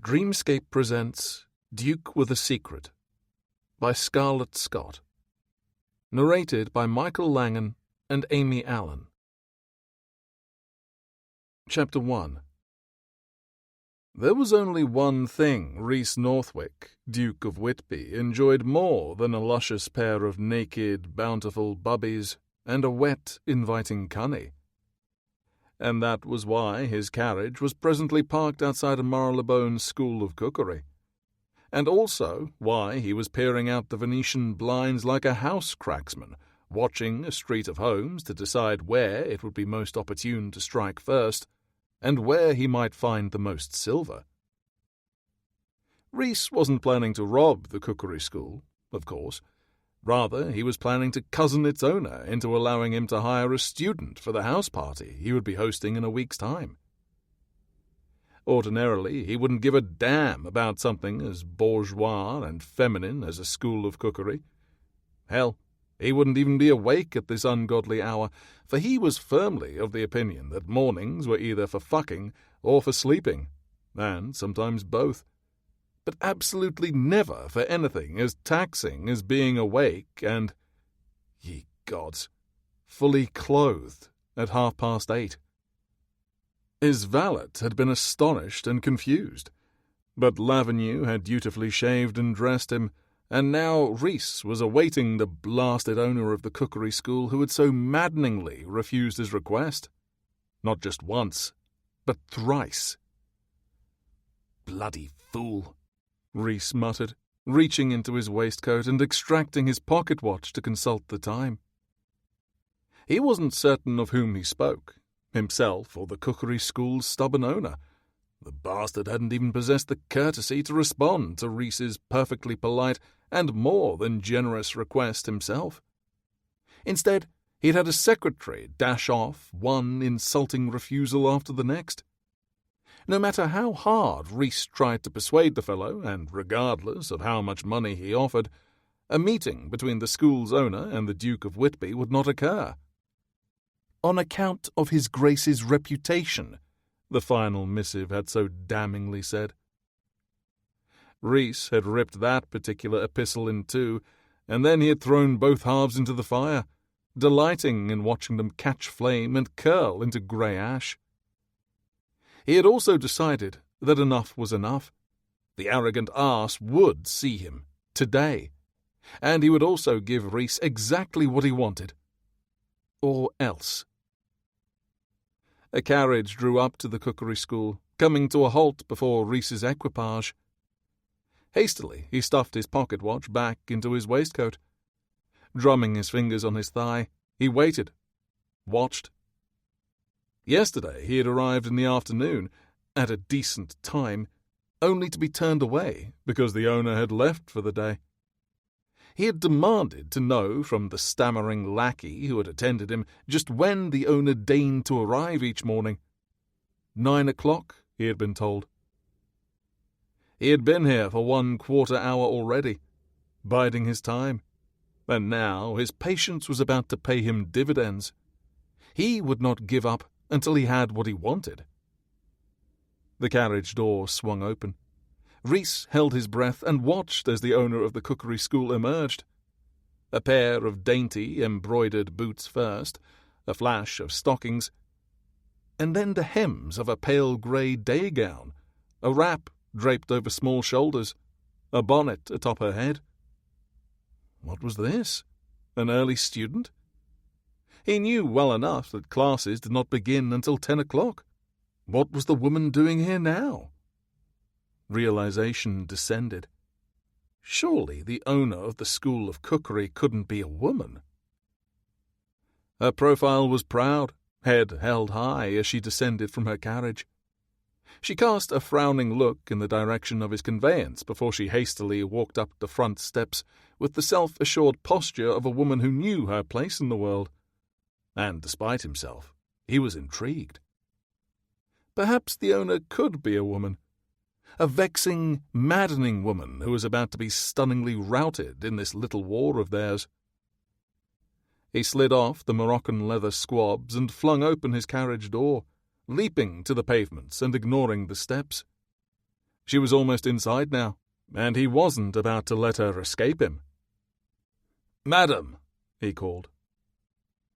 Dreamscape presents Duke with a Secret by Scarlett Scott. Narrated by Michael Langan and Amy Allen. Chapter 1. There was only one thing Rhys Northwick, Duke of Whitby, enjoyed more than a luscious pair of naked, bountiful bubbies and a wet, inviting cunny. And that was why his carriage was presently parked outside a Marylebone school of cookery, and also why he was peering out the Venetian blinds like a house cracksman, watching a street of homes to decide where it would be most opportune to strike first, and where he might find the most silver. Rhys wasn't planning to rob the cookery school, of course. Rather, he was planning to cozen its owner into allowing him to hire a student for the house party he would be hosting in a week's time. Ordinarily, he wouldn't give a damn about something as bourgeois and feminine as a school of cookery. Hell, he wouldn't even be awake at this ungodly hour, for he was firmly of the opinion that mornings were either for fucking or for sleeping, and sometimes both. But absolutely never for anything as taxing as being awake and, ye gods, fully clothed at 8:30. His valet had been astonished and confused, but Lavenue had dutifully shaved and dressed him, and now Rhys was awaiting the blasted owner of the cookery school who had so maddeningly refused his request. Not just once, but thrice. Bloody fool, Rhys muttered, reaching into his waistcoat and extracting his pocket watch to consult the time. He wasn't certain of whom he spoke, himself or the cookery school's stubborn owner. The bastard hadn't even possessed the courtesy to respond to Rhys's perfectly polite and more than generous request himself. Instead, he'd had a secretary dash off one insulting refusal after the next. No matter how hard Rhys tried to persuade the fellow, and regardless of how much money he offered, a meeting between the school's owner and the Duke of Whitby would not occur. On account of his Grace's reputation, the final missive had so damningly said. Rhys had ripped that particular epistle in two, and then he had thrown both halves into the fire, delighting in watching them catch flame and curl into grey ash. He had also decided that enough was enough. The arrogant arse would see him, today, and he would also give Rhys exactly what he wanted. Or else. A carriage drew up to the cookery school, coming to a halt before Rhys's equipage. Hastily, he stuffed his pocket watch back into his waistcoat. Drumming his fingers on his thigh, he waited, watched. Yesterday he had arrived in the afternoon, at a decent time, only to be turned away because the owner had left for the day. He had demanded to know from the stammering lackey who had attended him just when the owner deigned to arrive each morning. 9 o'clock, he had been told. He had been here for 1/4 hour already, biding his time, and now his patience was about to pay him dividends. He would not give up until he had what he wanted. The carriage door swung open. Rhys held his breath and watched as the owner of the cookery school emerged. A pair of dainty, embroidered boots first, a flash of stockings, and then the hems of a pale grey day gown, a wrap draped over small shoulders, a bonnet atop her head. What was this? An early student? He knew well enough that classes did not begin until 10 o'clock. What was the woman doing here now? Realization descended. Surely the owner of the school of cookery couldn't be a woman. Her profile was proud, head held high as she descended from her carriage. She cast a frowning look in the direction of his conveyance before she hastily walked up the front steps with the self-assured posture of a woman who knew her place in the world. And despite himself, he was intrigued. Perhaps the owner could be a woman. A vexing, maddening woman who was about to be stunningly routed in this little war of theirs. He slid off the Moroccan leather squabs and flung open his carriage door, leaping to the pavements and ignoring the steps. She was almost inside now, and he wasn't about to let her escape him. "Madam," he called.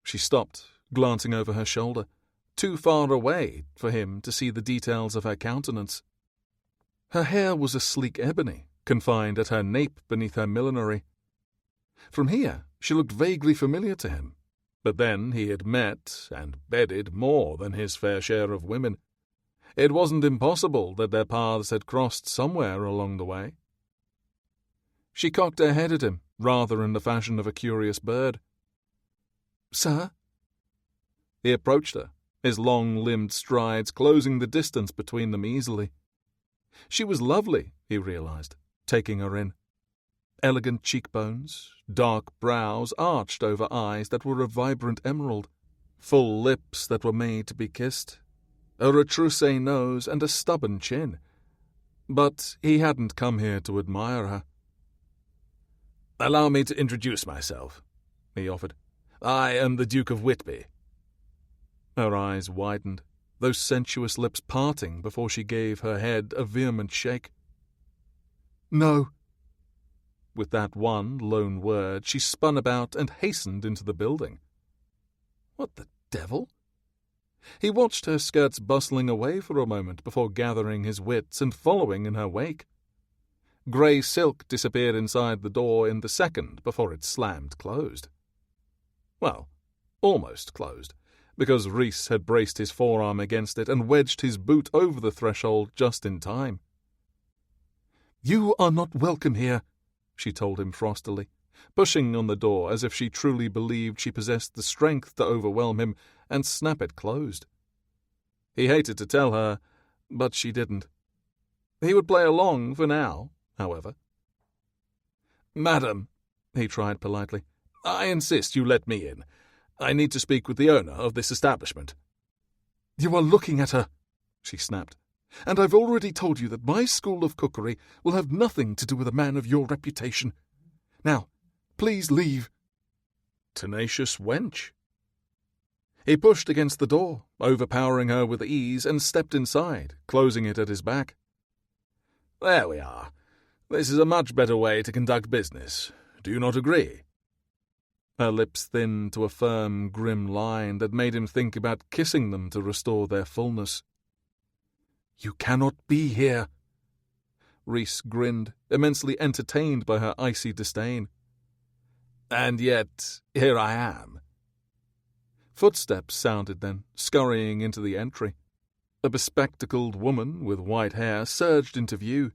She stopped, glancing over her shoulder, too far away for him to see the details of her countenance. Her hair was a sleek ebony, confined at her nape beneath her millinery. From here, she looked vaguely familiar to him, but then he had met and bedded more than his fair share of women. It wasn't impossible that their paths had crossed somewhere along the way. She cocked her head at him, rather in the fashion of a curious bird. "Sir?" He approached her, his long-limbed strides closing the distance between them easily. She was lovely, he realized, taking her in. Elegant cheekbones, dark brows arched over eyes that were a vibrant emerald, full lips that were made to be kissed, a retroussé nose and a stubborn chin. But he hadn't come here to admire her. "Allow me to introduce myself," he offered. "I am the Duke of Whitby." Her eyes widened, those sensuous lips parting before she gave her head a vehement shake. "No." With that one lone word, she spun about and hastened into the building. What the devil? He watched her skirts bustling away for a moment before gathering his wits and following in her wake. Grey silk disappeared inside the door in the second before it slammed closed. Well, almost closed, because Rhys had braced his forearm against it and wedged his boot over the threshold just in time. "You are not welcome here," she told him frostily, pushing on the door as if she truly believed she possessed the strength to overwhelm him and snap it closed. He hated to tell her, but she didn't. He would play along for now, however. "Madam," he tried politely, "I insist you let me in. I need to speak with the owner of this establishment." "You are looking at her," she snapped, "and I've already told you that my school of cookery will have nothing to do with a man of your reputation. Now, please leave." Tenacious wench. He pushed against the door, overpowering her with ease, and stepped inside, closing it at his back. "There we are. This is a much better way to conduct business. Do you not agree?" Her lips thinned to a firm, grim line that made him think about kissing them to restore their fullness. "You cannot be here." Rhys grinned, immensely entertained by her icy disdain. "And yet, here I am." Footsteps sounded then, scurrying into the entry. A bespectacled woman with white hair surged into view.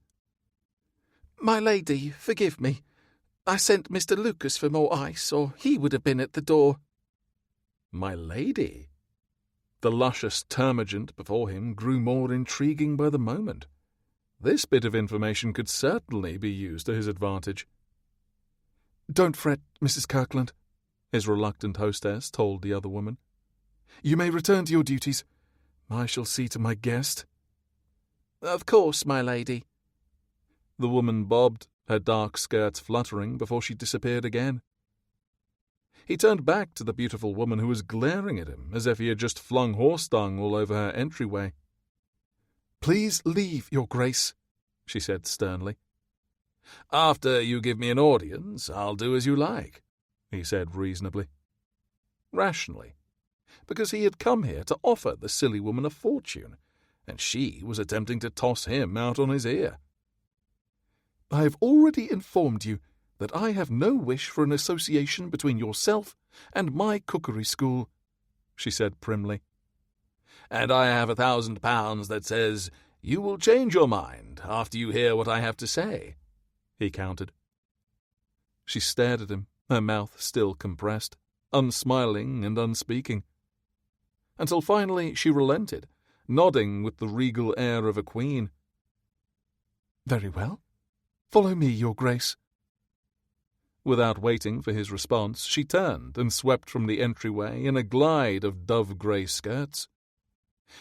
"My lady, forgive me. I sent Mr. Lucas for more ice, or he would have been at the door." My lady? The luscious termagant before him grew more intriguing by the moment. This bit of information could certainly be used to his advantage. "Don't fret, Mrs. Kirkland," his reluctant hostess told the other woman. "You may return to your duties. I shall see to my guest." "Of course, my lady." The woman bobbed, her dark skirts fluttering before she disappeared again. He turned back to the beautiful woman who was glaring at him as if he had just flung horse dung all over her entryway. "Please leave, Your Grace," she said sternly. "After you give me an audience, I'll do as you like," he said reasonably. Rationally, because he had come here to offer the silly woman a fortune, and she was attempting to toss him out on his ear. "I have already informed you that I have no wish for an association between yourself and my cookery school," she said primly. "And I have £1,000 that says you will change your mind after you hear what I have to say," he countered. She stared at him, her mouth still compressed, unsmiling and unspeaking, until finally she relented, nodding with the regal air of a queen. "Very well. Follow me, Your Grace." Without waiting for his response, she turned and swept from the entryway in a glide of dove-grey skirts.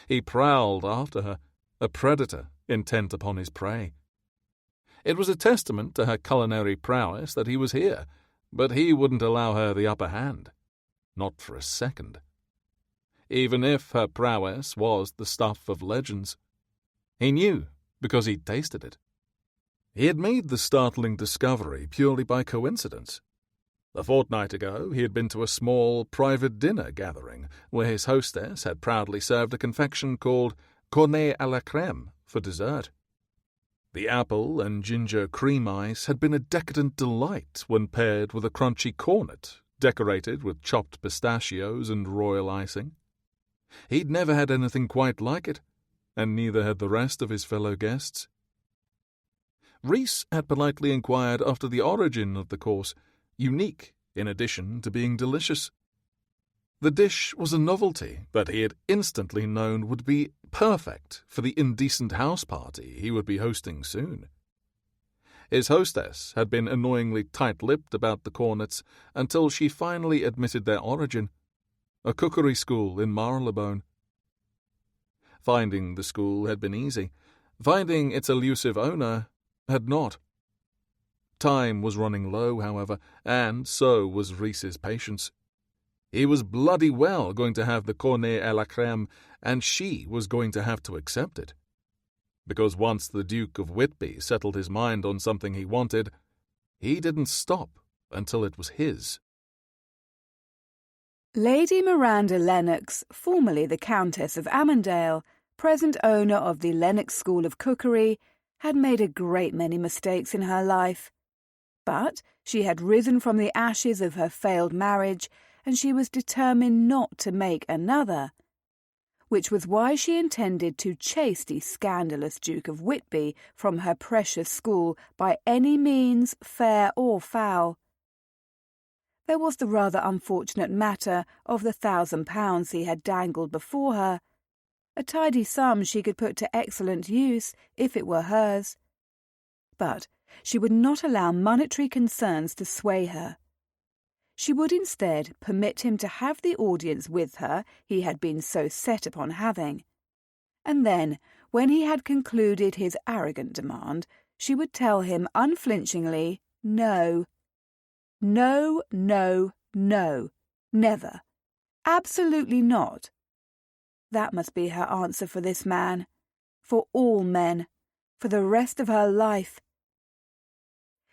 He prowled after her, a predator intent upon his prey. It was a testament to her culinary prowess that he was here, but he wouldn't allow her the upper hand. Not for a second. Even if her prowess was the stuff of legends. He knew because he'd tasted it. He had made the startling discovery purely by coincidence. A fortnight ago he had been to a small private dinner gathering where his hostess had proudly served a confection called cornet à la crème for dessert. The apple and ginger cream ice had been a decadent delight when paired with a crunchy cornet decorated with chopped pistachios and royal icing. He'd never had anything quite like it, and neither had the rest of his fellow guests. Reese had politely inquired after the origin of the course, unique in addition to being delicious. The dish was a novelty that he had instantly known would be perfect for the indecent house party he would be hosting soon. His hostess had been annoyingly tight-lipped about the cornets until she finally admitted their origin, a cookery school in Marylebone. Finding the school had been easy. Finding its elusive owner had not. Time was running low, however, and so was Reese's patience. He was bloody well going to have the cornet à la crème, and she was going to have to accept it. Because once the Duke of Whitby settled his mind on something he wanted, he didn't stop until it was his. Lady Miranda Lennox, formerly the Countess of Amandale, present owner of the Lennox School of Cookery, had made a great many mistakes in her life. But she had risen from the ashes of her failed marriage, and she was determined not to make another, which was why she intended to chase the scandalous Duke of Whitby from her precious school by any means, fair or foul. There was the rather unfortunate matter of the £1,000 he had dangled before her, a tidy sum she could put to excellent use if it were hers. But she would not allow monetary concerns to sway her. She would instead permit him to have the audience with her he had been so set upon having. And then, when he had concluded his arrogant demand, she would tell him unflinchingly, no. No, no, no. Never. Absolutely not. That must be her answer for this man, for all men, for the rest of her life.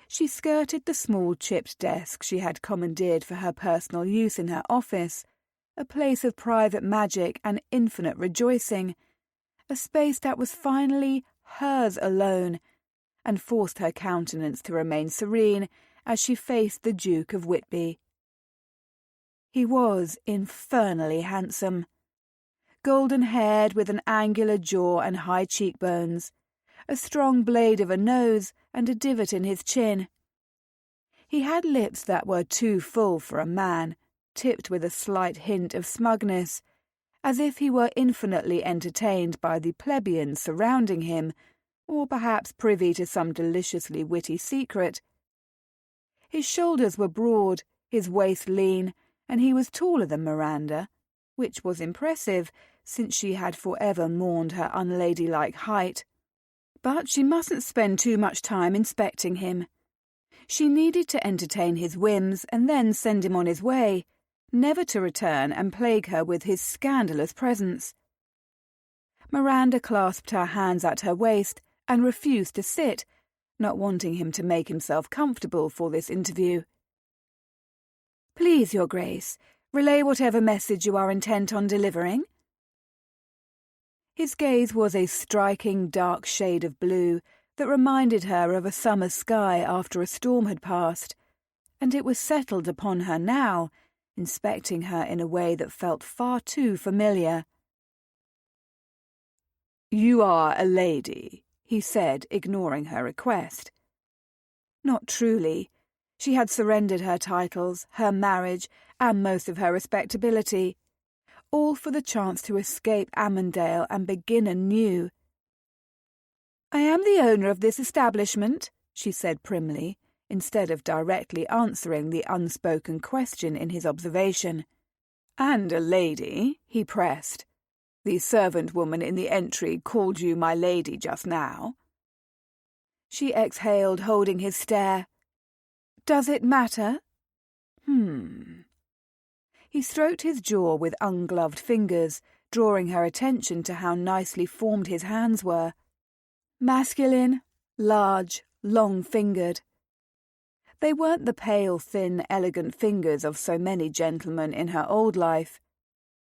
She skirted the small chipped desk she had commandeered for her personal use in her office, a place of private magic and infinite rejoicing, a space that was finally hers alone, and forced her countenance to remain serene as she faced the Duke of Whitby. He was infernally handsome, golden-haired with an angular jaw and high cheekbones, a strong blade of a nose and a divot in his chin. He had lips that were too full for a man, tipped with a slight hint of smugness, as if he were infinitely entertained by the plebeians surrounding him, or perhaps privy to some deliciously witty secret. His shoulders were broad, his waist lean, and he was taller than Miranda, which was impressive, since she had forever mourned her unladylike height. But she mustn't spend too much time inspecting him. She needed to entertain his whims and then send him on his way, never to return and plague her with his scandalous presence. Miranda clasped her hands at her waist and refused to sit, not wanting him to make himself comfortable for this interview. "Please, Your Grace, relay whatever message you are intent on delivering." His gaze was a striking dark shade of blue that reminded her of a summer sky after a storm had passed, and it was settled upon her now, inspecting her in a way that felt far too familiar. "You are a lady," he said, ignoring her request. Not truly. She had surrendered her titles, her marriage, and most of her respectability, all for the chance to escape Amandale and begin anew. "I am the owner of this establishment," she said primly, instead of directly answering the unspoken question in his observation. "And a lady," he pressed. "The servant woman in the entry called you my lady just now." She exhaled, holding his stare. "Does it matter?" He stroked his jaw with ungloved fingers, drawing her attention to how nicely formed his hands were. Masculine, large, long-fingered. They weren't the pale, thin, elegant fingers of so many gentlemen in her old life.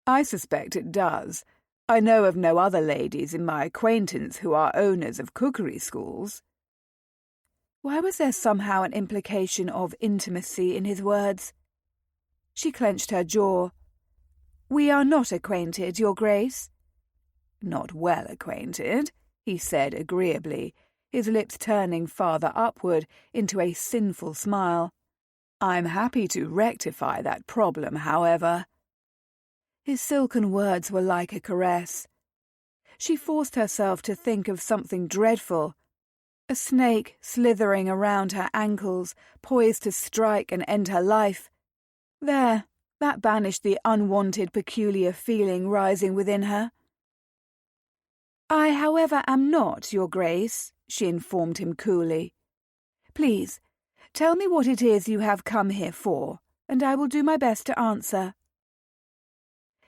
I suspect it does. I know of no other ladies in my acquaintance who are owners of cookery schools. Why was there somehow an implication of intimacy in his words? She clenched her jaw. "We are not acquainted, Your Grace." "Not well acquainted," he said agreeably, his lips turning farther upward into a sinful smile. "I'm happy to rectify that problem, however." His silken words were like a caress. She forced herself to think of something dreadful. A snake slithering around her ankles, poised to strike and end her life. There, that banished the unwanted peculiar feeling rising within her. "I, however, am not, Your Grace," she informed him coolly. "Please, tell me what it is you have come here for, and I will do my best to answer."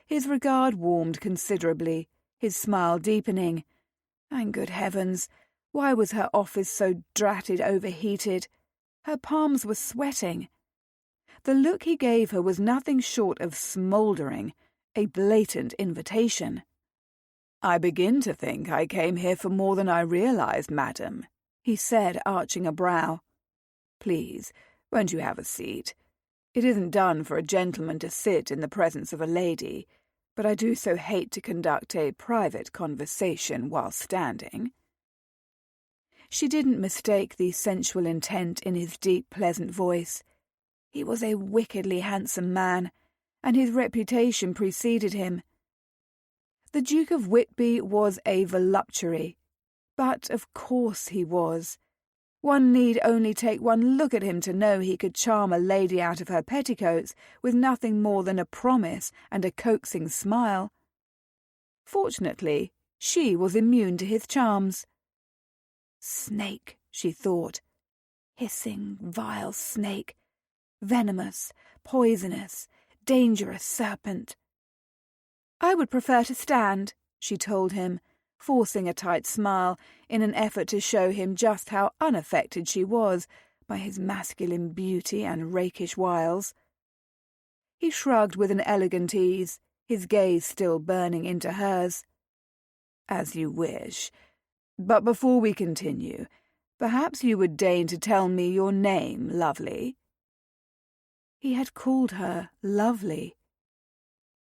His regard warmed considerably, his smile deepening. And good heavens, why was her office so dratted overheated? Her palms were sweating. The look he gave her was nothing short of smouldering, a blatant invitation. "I begin to think I came here for more than I realized, madam," he said, arching a brow. "Please, won't you have a seat? It isn't done for a gentleman to sit in the presence of a lady, but I do so hate to conduct a private conversation while standing." She didn't mistake the sensual intent in his deep, pleasant voice. He was a wickedly handsome man, and his reputation preceded him. The Duke of Whitby was a voluptuary, but of course he was. One need only take one look at him to know he could charm a lady out of her petticoats with nothing more than a promise and a coaxing smile. Fortunately, she was immune to his charms. Snake, she thought. Hissing, vile snake. Venomous, poisonous, dangerous serpent. "I would prefer to stand," she told him, forcing a tight smile in an effort to show him just how unaffected she was by his masculine beauty and rakish wiles. He shrugged with an elegant ease, his gaze still burning into hers. "As you wish. But before we continue, perhaps you would deign to tell me your name, lovely." He had called her lovely.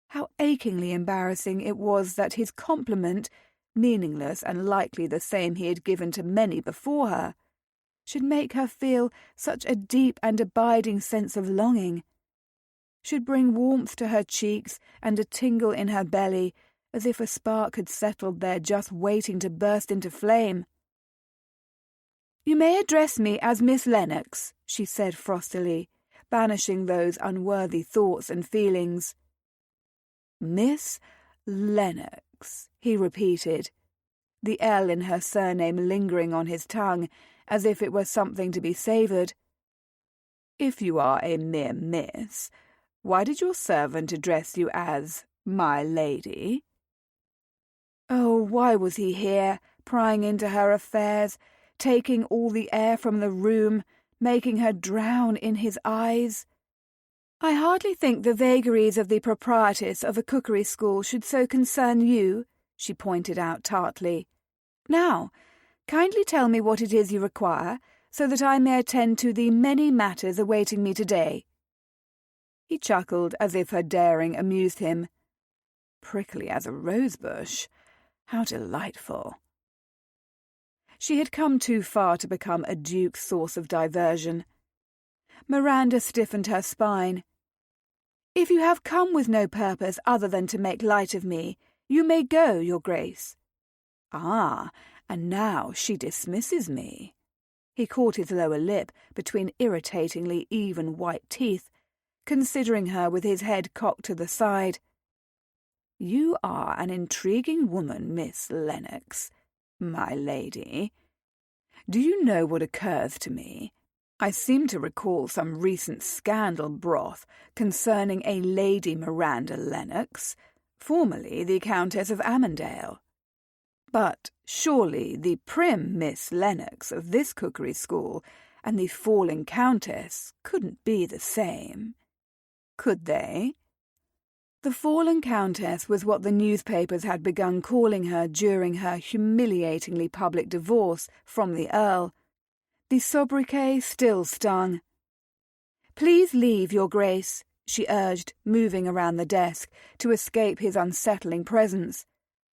How achingly embarrassing it was that his compliment, meaningless and likely the same he had given to many before her, should make her feel such a deep and abiding sense of longing, should bring warmth to her cheeks and a tingle in her belly, as if a spark had settled there just waiting to burst into flame. "You may address me as Miss Lennox," she said frostily, banishing those unworthy thoughts and feelings. "Miss Lennox," he repeated, the L in her surname lingering on his tongue, as if it were something to be savoured. "If you are a mere miss, why did your servant address you as my lady?" Oh, why was he here, prying into her affairs, taking all the air from the room, making her drown in his eyes? "I hardly think the vagaries of the proprietress of a cookery school should so concern you," she pointed out tartly. "Now, kindly tell me what it is you require, so that I may attend to the many matters awaiting me today." He chuckled as if her daring amused him. Prickly as a rosebush. How delightful. She had come too far to become a duke's source of diversion. Miranda stiffened her spine. "If you have come with no purpose other than to make light of me, you may go, Your Grace." "Ah, and now she dismisses me." He caught his lower lip between irritatingly even white teeth, considering her with his head cocked to the side. "You are an intriguing woman, Miss Lennox, my lady. Do you know what occurs to me? I seem to recall some recent scandal broth concerning a Lady Miranda Lennox, formerly the Countess of Amandale. But Surely the prim Miss Lennox of this cookery school and the fallen Countess couldn't be the same. Could they? The fallen Countess was what the newspapers had begun calling her during her humiliatingly public divorce from the Earl. The sobriquet still stung. "Please leave, Your Grace," she urged, moving around the desk to escape his unsettling presence,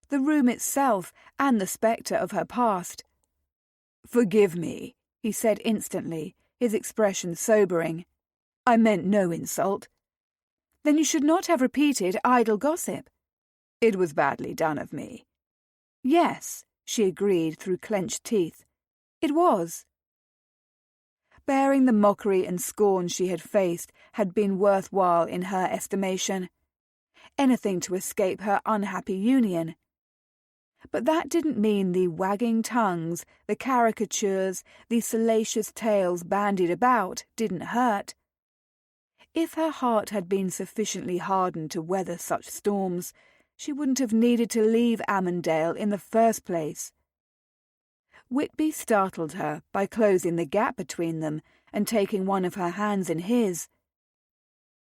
the room itself and the spectre of her past. "Forgive me," he said instantly, his expression sobering. "I meant no insult." "Then you should not have repeated idle gossip." "It was badly done of me." "Yes," she agreed through clenched teeth. "It was." Bearing the mockery and scorn she had faced had been worthwhile in her estimation. Anything to escape her unhappy union. But that didn't mean the wagging tongues, the caricatures, the salacious tales bandied about didn't hurt. If her heart had been sufficiently hardened to weather such storms, she wouldn't have needed to leave Amandale in the first place. Whitby startled her by closing the gap between them and taking one of her hands in his.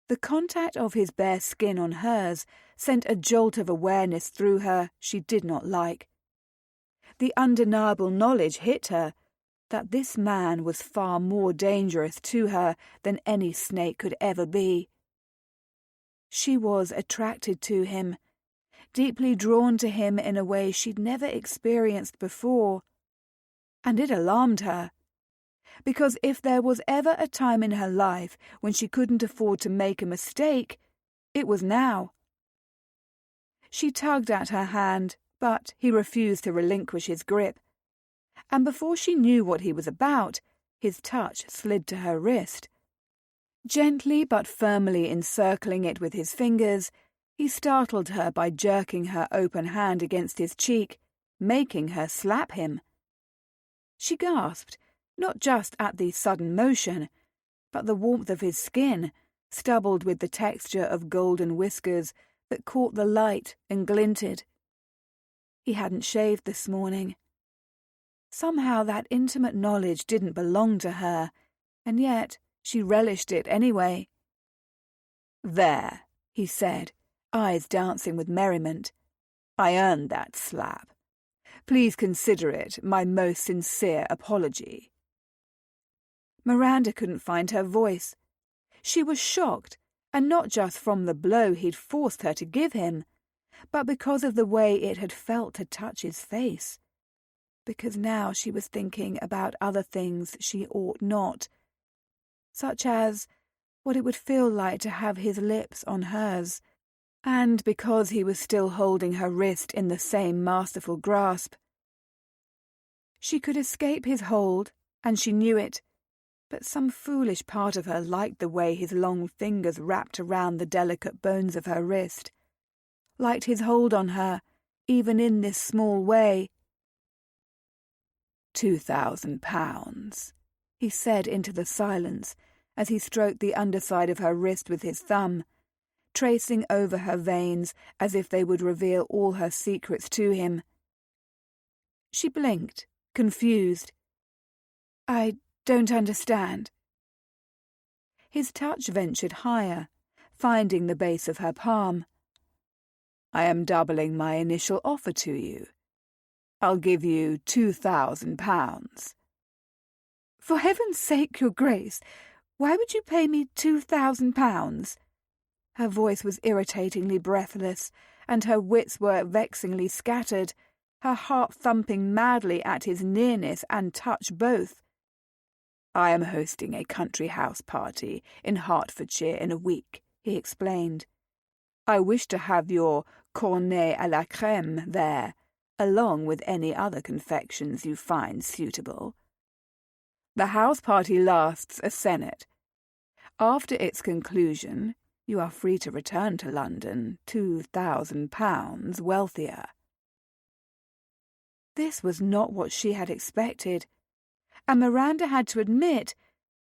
The contact of his bare skin on hers sent a jolt of awareness through her she did not like. The undeniable knowledge hit her that this man was far more dangerous to her than any snake could ever be. She was attracted to him, deeply drawn to him in a way she'd never experienced before. And it alarmed her, because if there was ever a time in her life when she couldn't afford to make a mistake, it was now. She tugged at her hand, but he refused to relinquish his grip, and before she knew what he was about, his touch slid to her wrist. Gently but firmly encircling it with his fingers, he startled her by jerking her open hand against his cheek, making her slap him. She gasped, not just at the sudden motion, but the warmth of his skin, stubbled with the texture of golden whiskers that caught the light and glinted. He hadn't shaved this morning. Somehow that intimate knowledge didn't belong to her, and yet she relished it anyway. "There," he said, eyes dancing with merriment. "I earned that slap. Please consider it my most sincere apology." Miranda couldn't find her voice. She was shocked, and not just from the blow he'd forced her to give him, but because of the way it had felt to touch his face. Because now she was thinking about other things she ought not, such as what it would feel like to have his lips on hers, and because he was still holding her wrist in the same masterful grasp. She could escape his hold, and she knew it, but some foolish part of her liked the way his long fingers wrapped around the delicate bones of her wrist, liked his hold on her, even in this small way. £2,000, he said into the silence as he stroked the underside of her wrist with his thumb, tracing over her veins as if they would reveal all her secrets to him. She blinked, confused. "I don't understand." His touch ventured higher, finding the base of her palm. "I am doubling my initial offer to you. I'll give you £2,000. "For heaven's sake, Your Grace, why would you pay me £2,000? Her voice was irritatingly breathless, and her wits were vexingly scattered, her heart thumping madly at his nearness and touch both. "I am hosting a country house party in Hertfordshire in a week," he explained. "I wish to have your cornet à la crème there, along with any other confections you find suitable. The house party lasts a senate. After its conclusion, you are free to return to London £2,000 wealthier." This was not what she had expected, and Miranda had to admit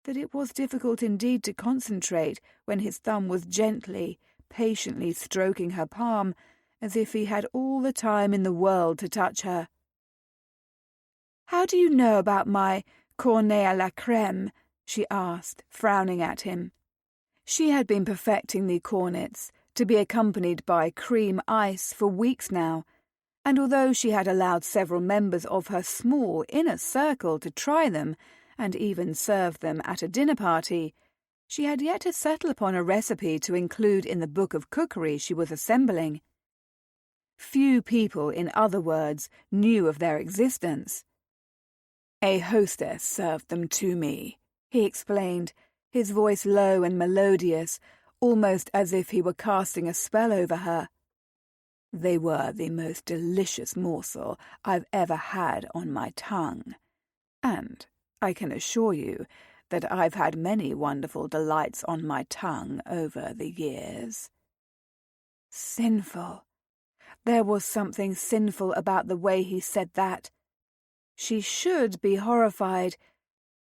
that it was difficult indeed to concentrate when his thumb was gently, patiently stroking her palm, as if he had all the time in the world to touch her. "How do you know about my cornet à la crème?" she asked, frowning at him. She had been perfecting the cornets, to be accompanied by cream ice, for weeks now, and although she had allowed several members of her small inner circle to try them and even serve them at a dinner party, she had yet to settle upon a recipe to include in the book of cookery she was assembling. Few people, in other words, knew of their existence. "A hostess served them to me," he explained, his voice low and melodious, almost as if he were casting a spell over her. "They were the most delicious morsel I've ever had on my tongue, and I can assure you that I've had many wonderful delights on my tongue over the years." Sinful. There was something sinful about the way he said that. She should be horrified,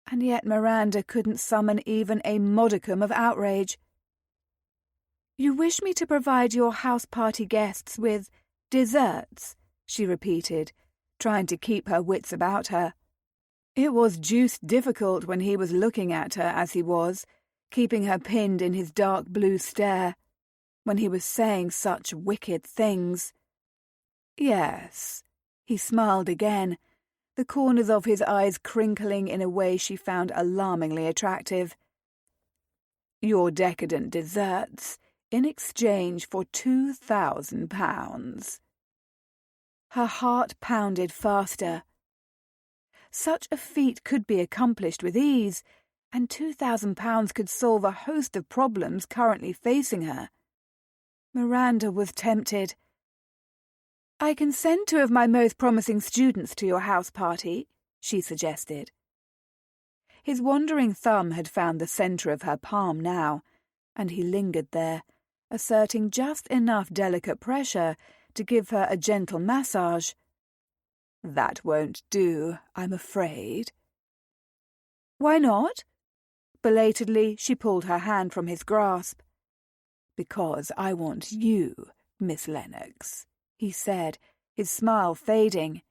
and yet Miranda couldn't summon even a modicum of outrage. "You wish me to provide your house-party guests with desserts?" she repeated, trying to keep her wits about her. It was deuced difficult when he was looking at her as he was, keeping her pinned in his dark blue stare, when he was saying such wicked things. "Yes," he smiled again, the corners of his eyes crinkling in a way she found alarmingly attractive. "Your decadent desserts in exchange for £2,000. Her heart pounded faster. Such a feat could be accomplished with ease, and £2,000 could solve a host of problems currently facing her. Miranda was tempted. "I can send 2 of my most promising students to your house party," she suggested. His wandering thumb had found the centre of her palm now, and he lingered there, asserting just enough delicate pressure to give her a gentle massage. "That won't do, I'm afraid." "Why not?" Belatedly, she pulled her hand from his grasp. "Because I want you, Miss Lennox," he said, his smile fading.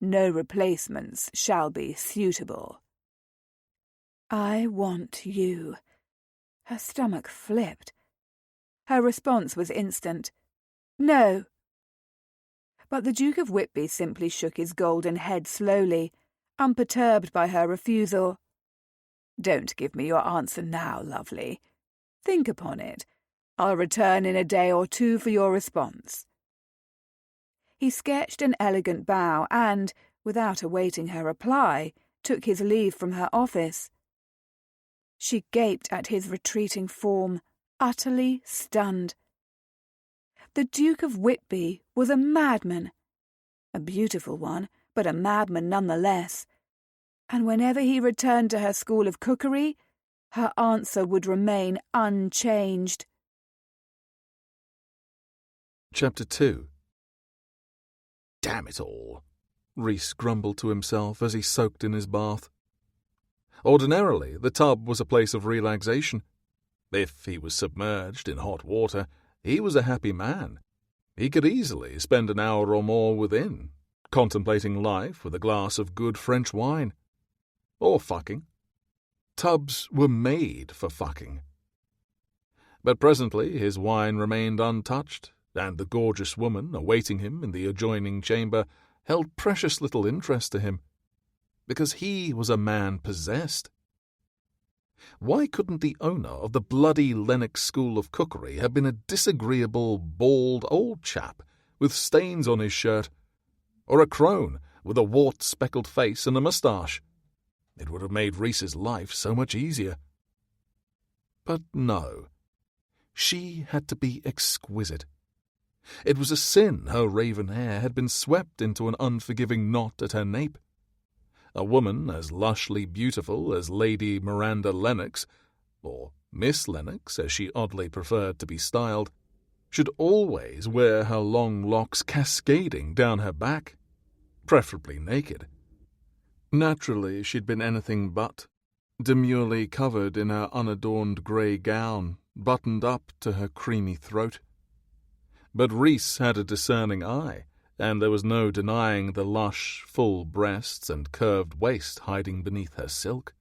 "No replacements shall be suitable." "I want you." Her stomach flipped. Her response was instant. "No." But the Duke of Whitby simply shook his golden head slowly, unperturbed by her refusal. "Don't give me your answer now, lovely. Think upon it. I'll return in a day or 2 for your response." He sketched an elegant bow and, without awaiting her reply, took his leave from her office. She gaped at his retreating form, utterly stunned. The Duke of Whitby was a madman. A beautiful one, but a madman nonetheless. And whenever he returned to her school of cookery, her answer would remain unchanged. Chapter 2. "Damn it all," Rhys grumbled to himself as he soaked in his bath. Ordinarily, the tub was a place of relaxation. If he was submerged in hot water, he was a happy man. He could easily spend an hour or more within, contemplating life with a glass of good French wine. Or fucking. Tubs were made for fucking. But presently his wine remained untouched, and the gorgeous woman awaiting him in the adjoining chamber held precious little interest to him, because he was a man possessed. Why couldn't the owner of the bloody Lennox School of Cookery have been a disagreeable, bald old chap with stains on his shirt, or a crone with a wart-speckled face and a moustache? It would have made Rhys's life so much easier. But no. She had to be exquisite. It was a sin her raven hair had been swept into an unforgiving knot at her nape. A woman as lushly beautiful as Lady Miranda Lennox, or Miss Lennox as she oddly preferred to be styled, should always wear her long locks cascading down her back, preferably naked. Naturally, she'd been anything but, demurely covered in her unadorned grey gown, buttoned up to her creamy throat. But Rhys had a discerning eye, and there was no denying the lush, full breasts and curved waist hiding beneath her silk.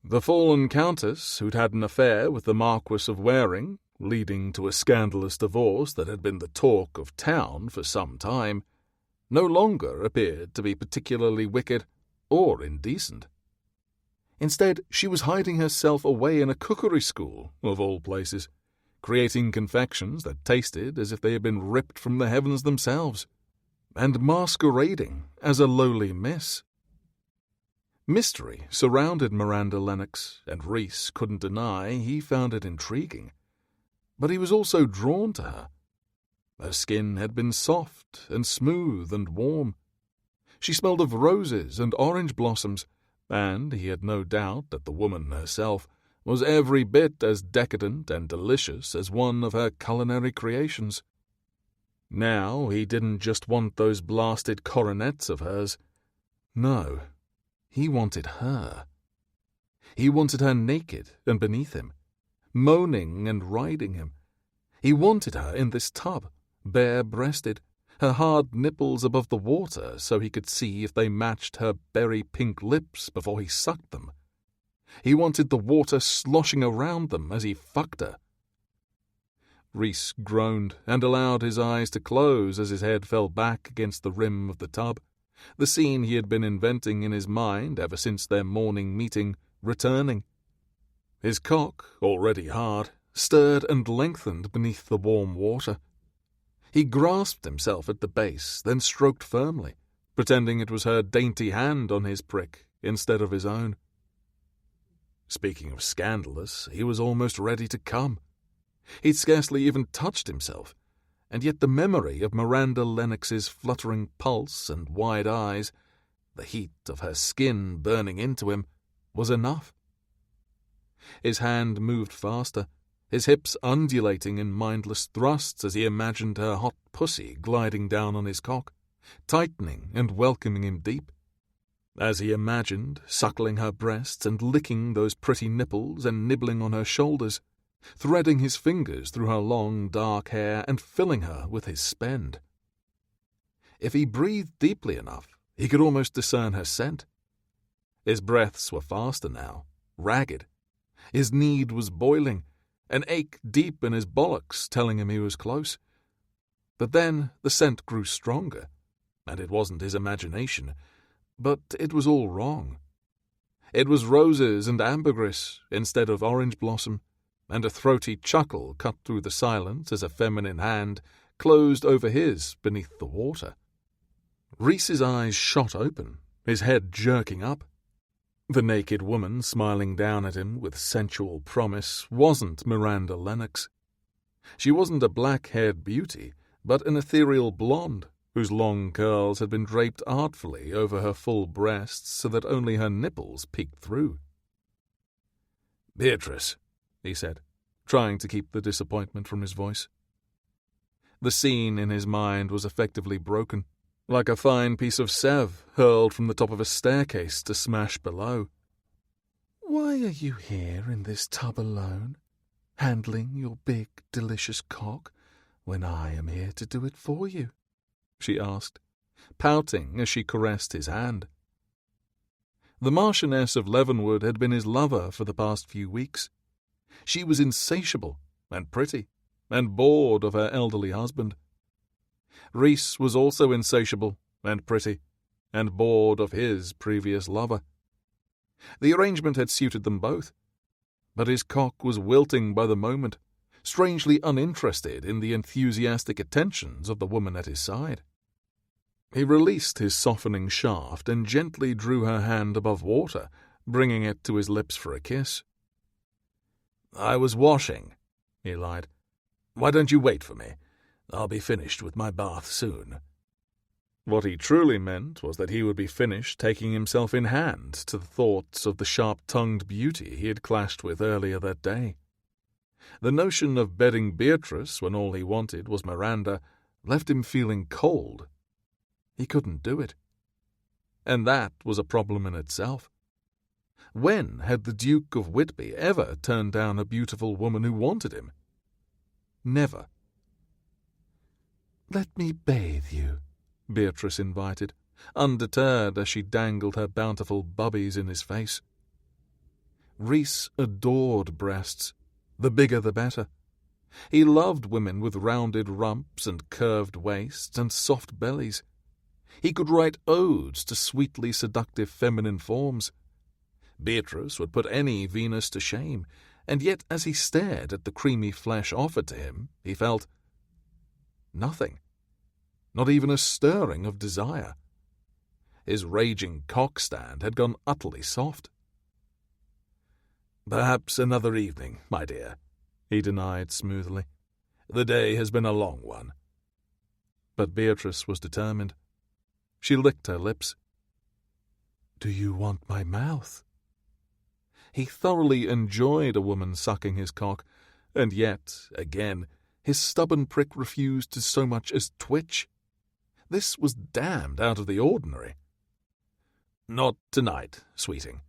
The fallen countess, who'd had an affair with the Marquis of Waring, leading to a scandalous divorce that had been the talk of town for some time, no longer appeared to be particularly wicked or indecent. Instead, she was hiding herself away in a cookery school, of all places, creating confections that tasted as if they had been ripped from the heavens themselves, and masquerading as a lowly miss. Mystery surrounded Miranda Lennox, and Rhys couldn't deny he found it intriguing. But he was also drawn to her. Her skin had been soft and smooth and warm. She smelled of roses and orange blossoms, and he had no doubt that the woman herself was every bit as decadent and delicious as one of her culinary creations. Now he didn't just want those blasted coronets of hers. No, he wanted her. He wanted her naked and beneath him, moaning and riding him. He wanted her in this tub, bare-breasted, her hard nipples above the water so he could see if they matched her berry-pink lips before he sucked them. He wanted the water sloshing around them as he fucked her. Rhys groaned and allowed his eyes to close as his head fell back against the rim of the tub, the scene he had been inventing in his mind ever since their morning meeting, returning. His cock, already hard, stirred and lengthened beneath the warm water. He grasped himself at the base, then stroked firmly, pretending it was her dainty hand on his prick instead of his own. Speaking of scandalous, he was almost ready to come. He'd scarcely even touched himself, and yet the memory of Miranda Lennox's fluttering pulse and wide eyes, the heat of her skin burning into him, was enough. His hand moved faster, his hips undulating in mindless thrusts as he imagined her hot pussy gliding down on his cock, tightening and welcoming him deep. As he imagined, suckling her breasts and licking those pretty nipples and nibbling on her shoulders, threading his fingers through her long, dark hair and filling her with his spend. If he breathed deeply enough, he could almost discern her scent. His breaths were faster now, ragged. His need was boiling, an ache deep in his bollocks telling him he was close. But then the scent grew stronger, and it wasn't his imagination, but it was all wrong. It was roses and ambergris instead of orange blossom, and a throaty chuckle cut through the silence as a feminine hand closed over his beneath the water. Rhys's eyes shot open, his head jerking up. The naked woman smiling down at him with sensual promise wasn't Miranda Lennox. She wasn't a black-haired beauty, but an ethereal blonde, whose long curls had been draped artfully over her full breasts so that only her nipples peeked through. "Beatrice," he said, trying to keep the disappointment from his voice. The scene in his mind was effectively broken, like a fine piece of Sèvres hurled from the top of a staircase to smash below. "Why are you here in this tub alone, handling your big, delicious cock, when I am here to do it for you?" she asked, pouting as she caressed his hand. The Marchioness of Leavenwood had been his lover for the past few weeks. She was insatiable and pretty, and bored of her elderly husband. Rhys was also insatiable and pretty, and bored of his previous lover. The arrangement had suited them both, but his cock was wilting by the moment, strangely uninterested in the enthusiastic attentions of the woman at his side. He released his softening shaft and gently drew her hand above water, bringing it to his lips for a kiss. "I was washing," he lied. "Why don't you wait for me? I'll be finished with my bath soon." What he truly meant was that he would be finished taking himself in hand to the thoughts of the sharp-tongued beauty he had clashed with earlier that day. The notion of bedding Beatrice when all he wanted was Miranda left him feeling cold. He couldn't do it. And that was a problem in itself. When had the Duke of Whitby ever turned down a beautiful woman who wanted him? Never. "Let me bathe you," Beatrice invited, undeterred as she dangled her bountiful bubbies in his face. Rhys adored breasts. The bigger the better. He loved women with rounded rumps and curved waists and soft bellies. He could write odes to sweetly seductive feminine forms. Beatrice would put any Venus to shame, and yet as he stared at the creamy flesh offered to him, he felt nothing, not even a stirring of desire. His raging cock-stand had gone utterly soft. "Perhaps another evening, my dear," he denied smoothly. "The day has been a long one." But Beatrice was determined. She licked her lips. "Do you want my mouth?" He thoroughly enjoyed a woman sucking his cock, and yet, again, his stubborn prick refused to so much as twitch. This was damned out of the ordinary. "Not tonight, sweeting."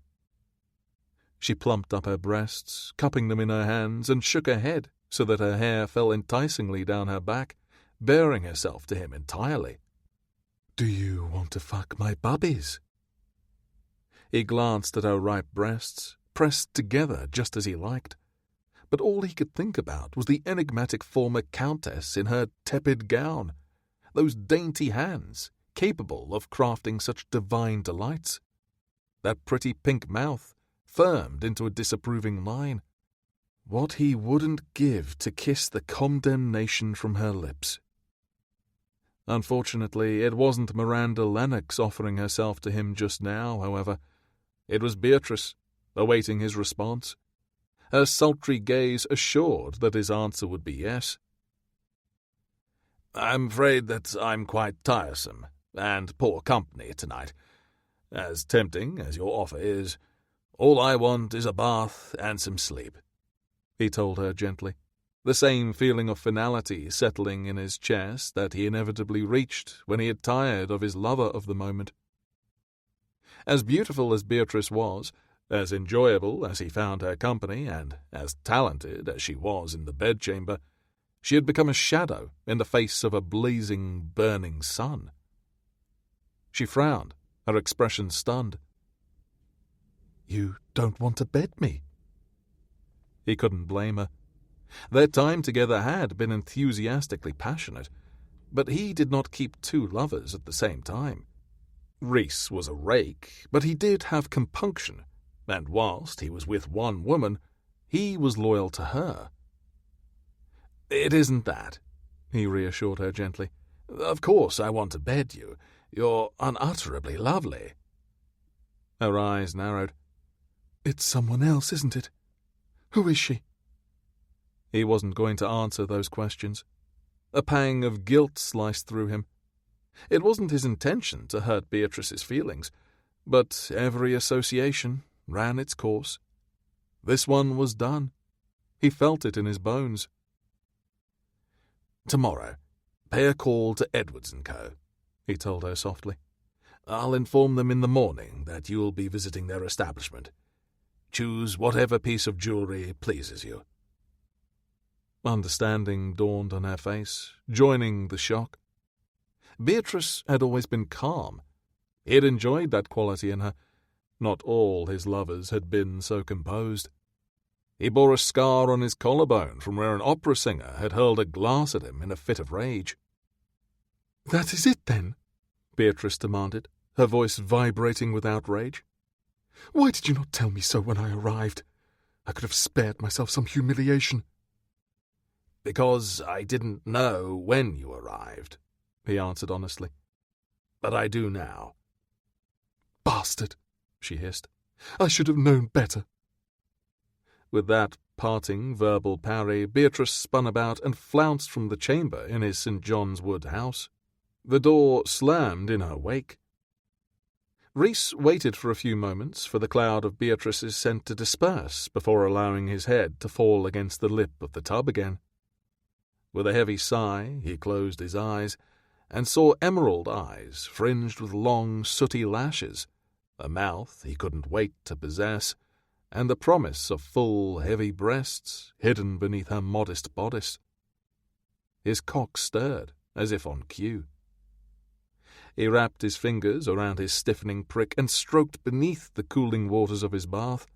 She plumped up her breasts, cupping them in her hands, and shook her head so that her hair fell enticingly down her back, baring herself to him entirely. "Do you want to fuck my bubbies?" He glanced at her ripe breasts, pressed together just as he liked, but all he could think about was the enigmatic former countess in her tepid gown, those dainty hands capable of crafting such divine delights, that pretty pink mouth firmed into a disapproving line. What he wouldn't give to kiss the condemnation from her lips. Unfortunately, it wasn't Miranda Lennox offering herself to him just now, however. It was Beatrice, awaiting his response, her sultry gaze assured that his answer would be yes. "I'm afraid that I'm quite tiresome and poor company tonight. As tempting as your offer is, all I want is a bath and some sleep," he told her gently, the same feeling of finality settling in his chest that he inevitably reached when he had tired of his lover of the moment. As beautiful as Beatrice was, as enjoyable as he found her company, and as talented as she was in the bedchamber, she had become a shadow in the face of a blazing, burning sun. She frowned, her expression stunned. "You don't want to bed me?" He couldn't blame her. Their time together had been enthusiastically passionate, but he did not keep two lovers at the same time. Rhys was a rake, but he did have compunction, and whilst he was with one woman, he was loyal to her. "It isn't that," he reassured her gently. "Of course I want to bed you. You're unutterably lovely." Her eyes narrowed. "It's someone else, isn't it? Who is she?" He wasn't going to answer those questions. A pang of guilt sliced through him. It wasn't his intention to hurt Beatrice's feelings, but every association ran its course. This one was done. He felt it in his bones. "Tomorrow, pay a call to Edwards & Co., he told her softly. "I'll inform them in the morning that you will be visiting their establishment. Choose whatever piece of jewellery pleases you." Understanding dawned on her face, joining the shock. Beatrice had always been calm. He had enjoyed that quality in her. Not all his lovers had been so composed. He bore a scar on his collarbone from where an opera singer had hurled a glass at him in a fit of rage. "That is it, then?" Beatrice demanded, her voice vibrating with outrage. "Why did you not tell me so when I arrived? I could have spared myself some humiliation." "Because I didn't know when you arrived," he answered honestly. "But I do now." "Bastard," she hissed. "I should have known better." With that parting verbal parry, Beatrice spun about and flounced from the chamber in his St. John's Wood house. The door slammed in her wake. Rhys waited for a few moments for the cloud of Beatrice's scent to disperse before allowing his head to fall against the lip of the tub again. With a heavy sigh, he closed his eyes and saw emerald eyes fringed with long, sooty lashes, a mouth he couldn't wait to possess, and the promise of full, heavy breasts hidden beneath her modest bodice. His cock stirred as if on cue. He wrapped his fingers around his stiffening prick and stroked beneath the cooling waters of his bath,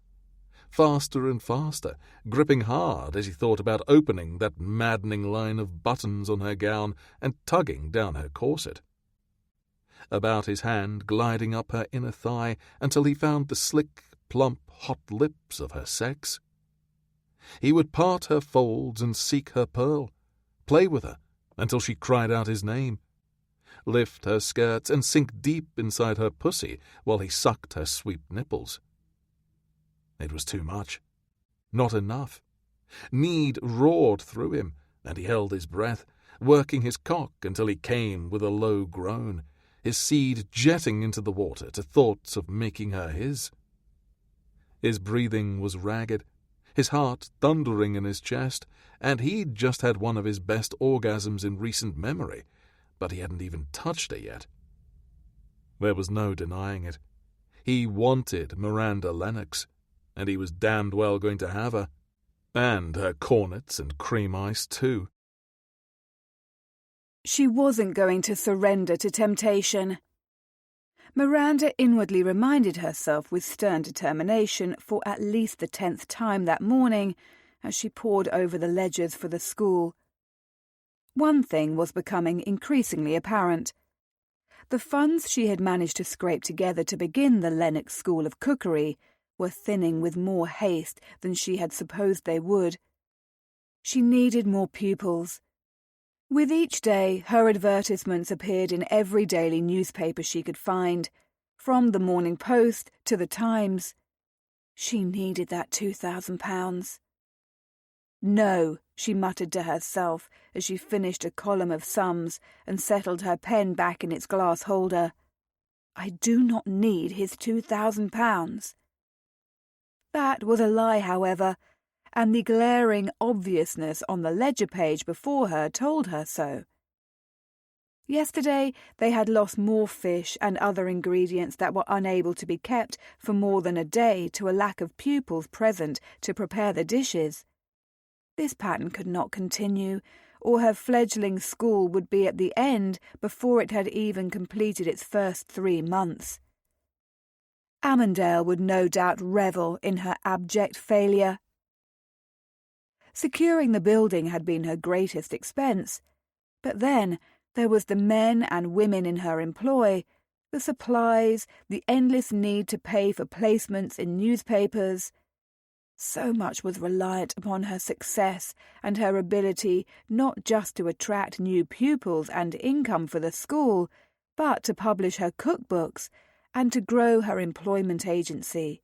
faster and faster, gripping hard as he thought about opening that maddening line of buttons on her gown and tugging down her corset. About his hand, gliding up her inner thigh until he found the slick, plump, hot lips of her sex. He would part her folds and seek her pearl, play with her until she cried out his name, lift her skirts and sink deep inside her pussy while he sucked her sweet nipples. It was too much. Not enough. Need roared through him, and he held his breath, working his cock until he came with a low groan, his seed jetting into the water to thoughts of making her his. His breathing was ragged, his heart thundering in his chest, and he'd just had one of his best orgasms in recent memory, but he hadn't even touched her yet. There was no denying it. He wanted Miranda Lennox, and he was damned well going to have her, and her cornets and cream ice too. She wasn't going to surrender to temptation. Miranda inwardly reminded herself with stern determination for at least the 10th time that morning as she pored over the ledgers for the school. One thing was becoming increasingly apparent. The funds she had managed to scrape together to begin the Lennox School of Cookery were thinning with more haste than she had supposed they would. She needed more pupils. With each day, her advertisements appeared in every daily newspaper she could find, from the Morning Post to the Times. She needed that £2,000. No, she muttered to herself as she finished a column of sums and settled her pen back in its glass holder. I do not need his £2,000. That was a lie, however, and the glaring obviousness on the ledger page before her told her so. Yesterday they had lost more fish and other ingredients that were unable to be kept for more than a day to a lack of pupils present to prepare the dishes. This pattern could not continue, or her fledgling school would be at the end before it had even completed its first 3 months. Amandale would no doubt revel in her abject failure. Securing the building had been her greatest expense, but then there was the men and women in her employ, the supplies, the endless need to pay for placements in newspapers. So much was reliant upon her success and her ability not just to attract new pupils and income for the school, but to publish her cookbooks and to grow her employment agency.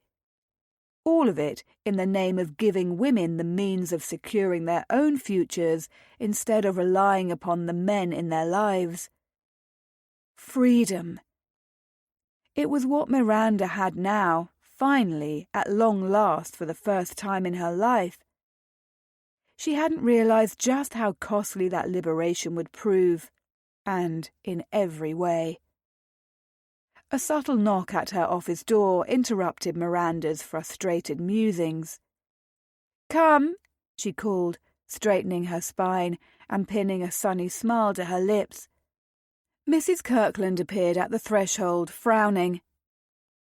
All of it in the name of giving women the means of securing their own futures instead of relying upon the men in their lives. Freedom. It was what Miranda had now, finally, at long last for the first time in her life. She hadn't realized just how costly that liberation would prove, and in every way. A subtle knock at her office door interrupted Miranda's frustrated musings. "Come," she called, straightening her spine and pinning a sunny smile to her lips. Mrs. Kirkland appeared at the threshold, frowning.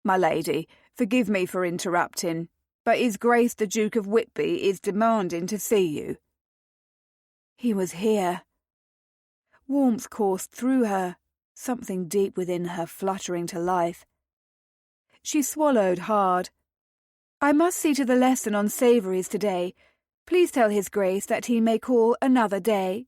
"My lady, forgive me for interrupting, but His Grace the Duke of Whitby is demanding to see you." He was here. Warmth coursed through her, something deep within her fluttering to life. She swallowed hard. "I must see to the lesson on savouries today. Please tell His Grace that he may call another day."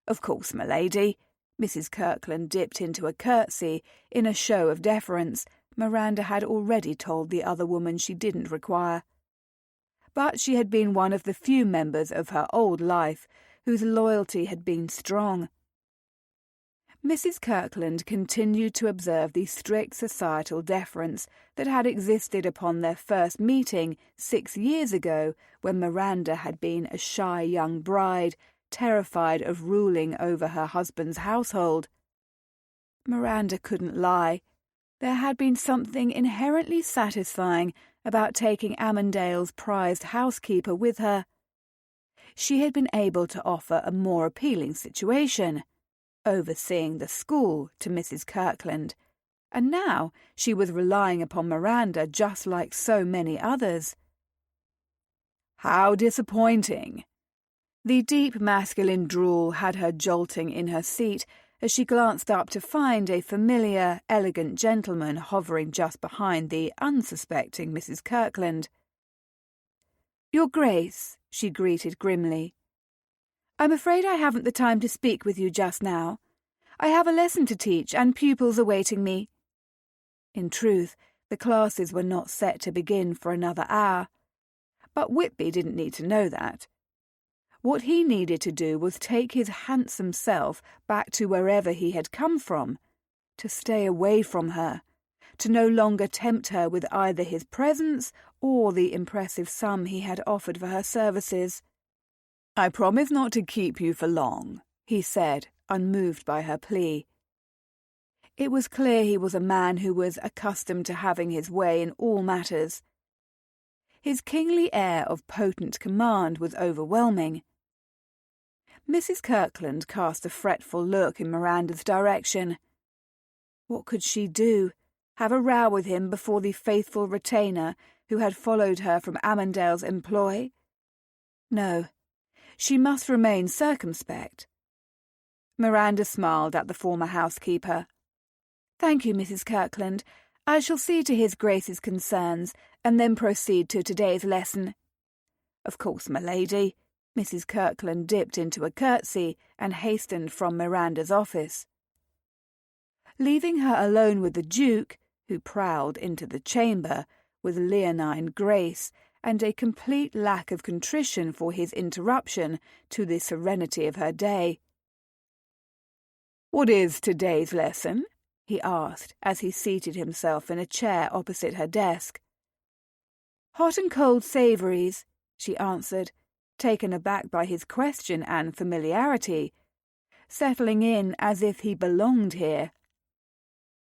"Of course, my lady." Mrs. Kirkland dipped into a curtsy in a show of deference Miranda had already told the other woman she didn't require. But she had been one of the few members of her old life whose loyalty had been strong. Mrs. Kirkland continued to observe the strict societal deference that had existed upon their first meeting 6 years ago when Miranda had been a shy young bride, terrified of ruling over her husband's household. Miranda couldn't lie. There had been something inherently satisfying about taking Amandale's prized housekeeper with her. She had been able to offer a more appealing situation. overseeing the school to Mrs. Kirkland, and now she was relying upon Miranda just like so many others. "How disappointing." The deep masculine drawl had her jolting in her seat as she glanced up to find a familiar, elegant gentleman hovering just behind the unsuspecting Mrs. Kirkland. "Your Grace," she greeted grimly. "I'm afraid I haven't the time to speak with you just now. I have a lesson to teach and pupils awaiting me." In truth, the classes were not set to begin for another hour. But Whitby didn't need to know that. What he needed to do was take his handsome self back to wherever he had come from, to stay away from her, to no longer tempt her with either his presence or the impressive sum he had offered for her services. "I promise not to keep you for long," he said, unmoved by her plea. It was clear he was a man who was accustomed to having his way in all matters. His kingly air of potent command was overwhelming. Mrs. Kirkland cast a fretful look in Miranda's direction. What could she do? Have a row with him before the faithful retainer who had followed her from Amandale's employ? No, she must remain circumspect. Miranda smiled at the former housekeeper. "Thank you, Mrs. Kirkland. I shall see to his Grace's concerns and then proceed to today's lesson." "Of course, my lady." Mrs. Kirkland dipped into a curtsy and hastened from Miranda's office. Leaving her alone with the Duke, who prowled into the chamber with leonine grace and a complete lack of contrition for his interruption to the serenity of her day. "What is today's lesson?" he asked as he seated himself in a chair opposite her desk. "Hot and cold savouries," she answered, taken aback by his question and familiarity, settling in as if he belonged here.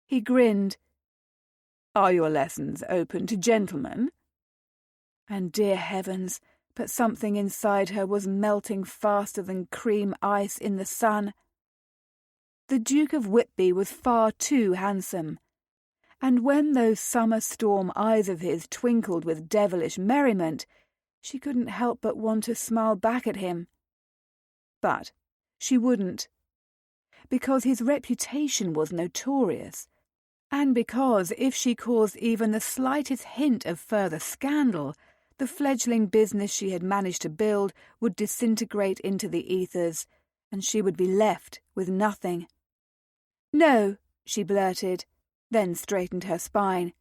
He grinned. "Are your lessons open to gentlemen?" And dear heavens, but something inside her was melting faster than cream ice in the sun. The Duke of Whitby was far too handsome, and when those summer storm eyes of his twinkled with devilish merriment, she couldn't help but want to smile back at him. But she wouldn't, because his reputation was notorious, and because if she caused even the slightest hint of further scandal, the fledgling business she had managed to build would disintegrate into the ethers, and she would be left with nothing. "No," she blurted, then straightened her spine.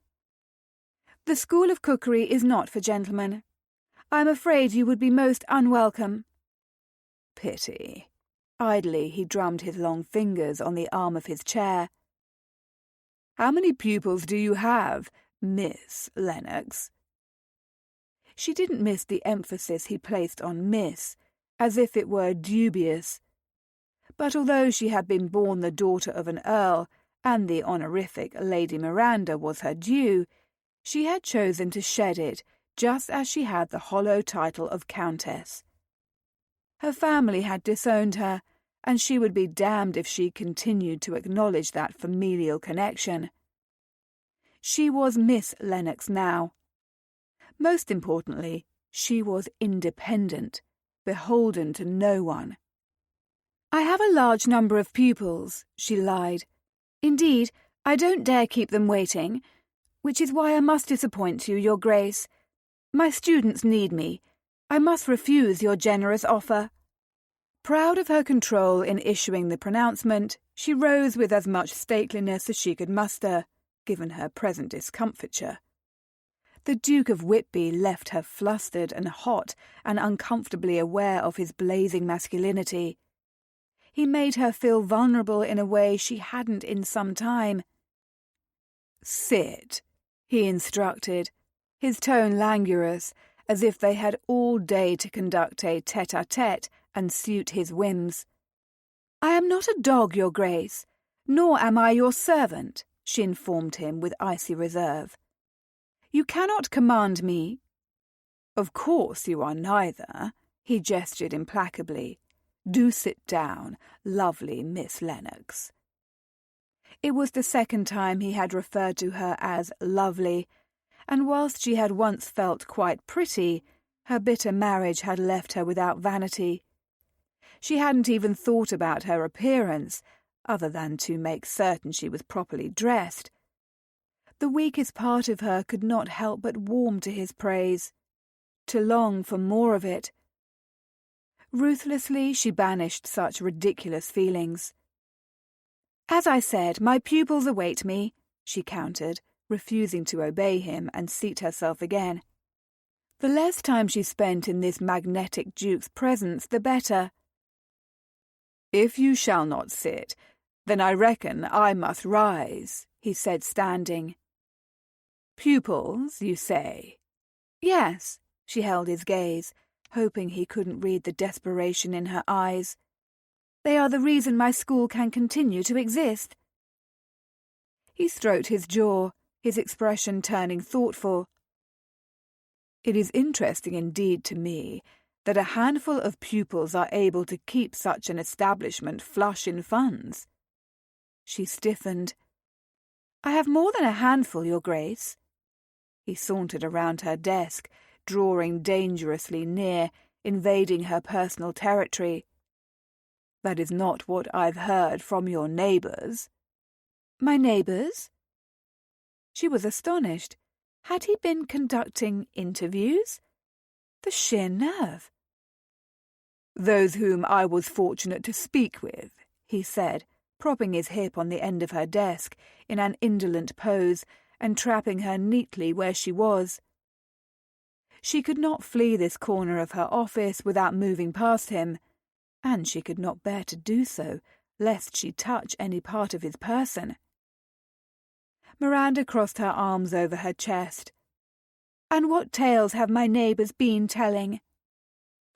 "The School of Cookery is not for gentlemen. I'm afraid you would be most unwelcome." "Pity." Idly he drummed his long fingers on the arm of his chair. "How many pupils do you have, Miss Lennox?" She didn't miss the emphasis he placed on Miss, as if it were dubious. But although she had been born the daughter of an earl, and the honorific Lady Miranda was her due, she had chosen to shed it just as she had the hollow title of Countess. Her family had disowned her, and she would be damned if she continued to acknowledge that familial connection. She was Miss Lennox now. Most importantly, she was independent, beholden to no one. "I have a large number of pupils," she lied. "Indeed, I don't dare keep them waiting, which is why I must disappoint you, Your Grace. My students need me. I must refuse your generous offer." Proud of her control in issuing the pronouncement, she rose with as much stateliness as she could muster, given her present discomfiture. The Duke of Whitby left her flustered and hot and uncomfortably aware of his blazing masculinity. He made her feel vulnerable in a way she hadn't in some time. "Sit," he instructed, his tone languorous, as if they had all day to conduct a tete-a-tete and suit his whims. "I am not a dog, Your Grace, nor am I your servant," she informed him with icy reserve. "You cannot command me." "Of course you are neither," he gestured implacably. Do sit down, lovely Miss Lennox." It was the second time he had referred to her as lovely, and whilst she had once felt quite pretty, her bitter marriage had left her without vanity. She hadn't even thought about her appearance, other than to make certain she was properly dressed. The weakest part of her could not help but warm to his praise, to long for more of it. Ruthlessly she banished such ridiculous feelings. "As I said, my pupils await me," she countered, refusing to obey him and seat herself again. The less time she spent in this magnetic duke's presence, the better. "If you shall not sit, then I reckon I must rise," he said, standing. "Pupils, you say?" "Yes." She held his gaze, hoping he couldn't read the desperation in her eyes. "They are the reason my school can continue to exist." He stroked his jaw, his expression turning thoughtful. "It is interesting indeed to me that a handful of pupils are able to keep such an establishment flush in funds." She stiffened. "I have more than a handful, Your Grace." He sauntered around her desk, drawing dangerously near, invading her personal territory. "That is not what I've heard from your neighbours." "My neighbours?" She was astonished. Had he been conducting interviews? The sheer nerve. "Those whom I was fortunate to speak with," he said, propping his hip on the end of her desk in an indolent pose and trapping her neatly where she was. She could not flee this corner of her office without moving past him, and she could not bear to do so, lest she touch any part of his person. Miranda crossed her arms over her chest. "And what tales have my neighbours been telling?"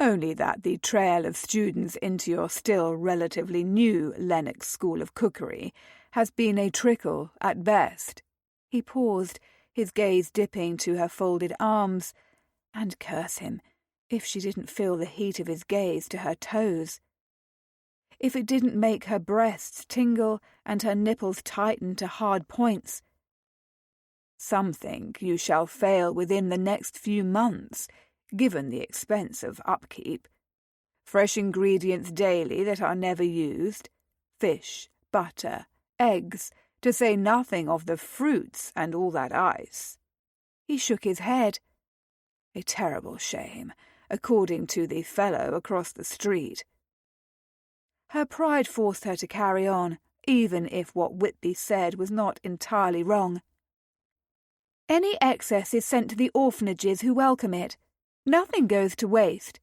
"Only that the trail of students into your still relatively new Lennox School of Cookery has been a trickle at best." He paused, his gaze dipping to her folded arms, and curse him, if she didn't feel the heat of his gaze to her toes. If it didn't make her breasts tingle and her nipples tighten to hard points. "Some think you shall fail within the next few months, given the expense of upkeep. Fresh ingredients daily that are never used, fish, butter, eggs, to say nothing of the fruits and all that ice." He shook his head. "A terrible shame, according to the fellow across the street." Her pride forced her to carry on, even if what Whitby said was not entirely wrong. "Any excess is sent to the orphanages who welcome it. Nothing goes to waste."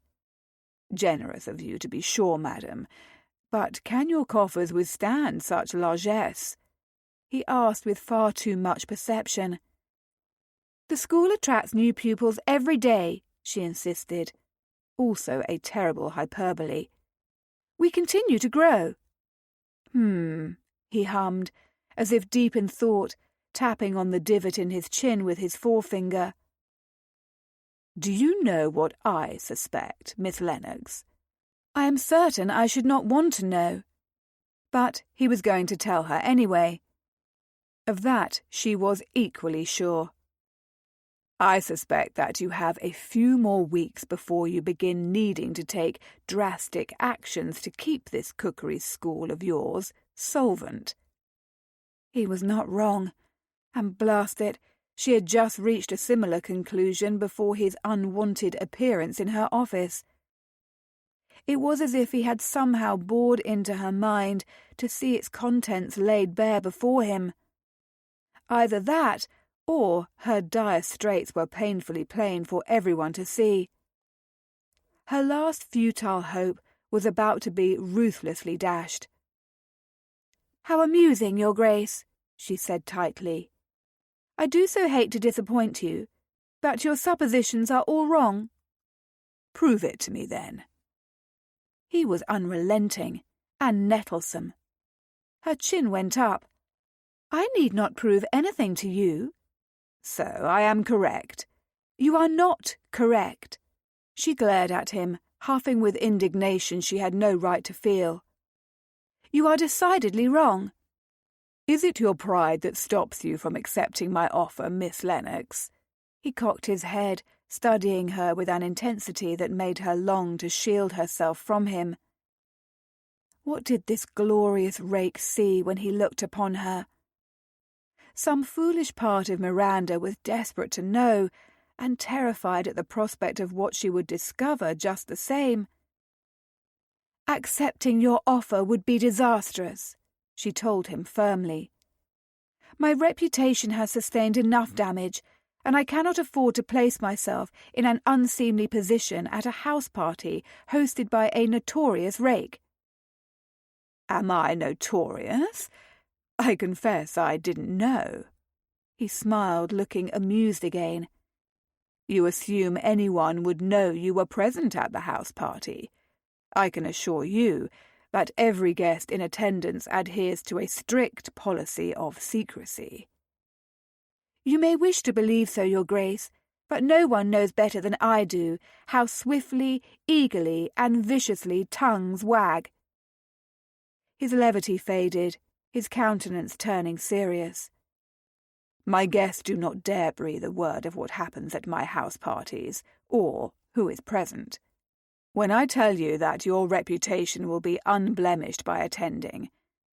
"Generous of you, to be sure, madam. But can your coffers withstand such largesse?" he asked with far too much perception. "The school attracts new pupils every day," she insisted, also a terrible hyperbole. "We continue to grow." He hummed, as if deep in thought, tapping on the divot in his chin with his forefinger. "Do you know what I suspect, Miss Lennox?" "I am certain I should not want to know." But he was going to tell her anyway. Of that she was equally sure. "I suspect that you have a few more weeks before you begin needing to take drastic actions to keep this cookery school of yours solvent." He was not wrong, and blast it, she had just reached a similar conclusion before his unwanted appearance in her office. It was as if he had somehow bored into her mind to see its contents laid bare before him. Either that, or her dire straits were painfully plain for everyone to see. Her last futile hope was about to be ruthlessly dashed. "How amusing, Your Grace," she said tightly. "I do so hate to disappoint you, but your suppositions are all wrong." "Prove it to me, then." He was unrelenting and nettlesome. Her chin went up. "I need not prove anything to you." "So I am correct." "You are not correct." She glared at him, huffing with indignation she had no right to feel. "You are decidedly wrong." "Is it your pride that stops you from accepting my offer, Miss Lennox?" He cocked his head, studying her with an intensity that made her long to shield herself from him. What did this glorious rake see when he looked upon her? Some foolish part of Miranda was desperate to know, and terrified at the prospect of what she would discover just the same. "Accepting your offer would be disastrous," she told him firmly. "My reputation has sustained enough damage, and I cannot afford to place myself in an unseemly position at a house party hosted by a notorious rake." "Am I notorious? I confess I didn't know." He smiled, looking amused again. "You assume anyone would know you were present at the house party. I can assure you that every guest in attendance adheres to a strict policy of secrecy." "You may wish to believe so, Your Grace, but no one knows better than I do how swiftly, eagerly, and viciously tongues wag." His levity faded, his countenance turning serious. "My guests do not dare breathe a word of what happens at my house parties, or who is present. When I tell you that your reputation will be unblemished by attending,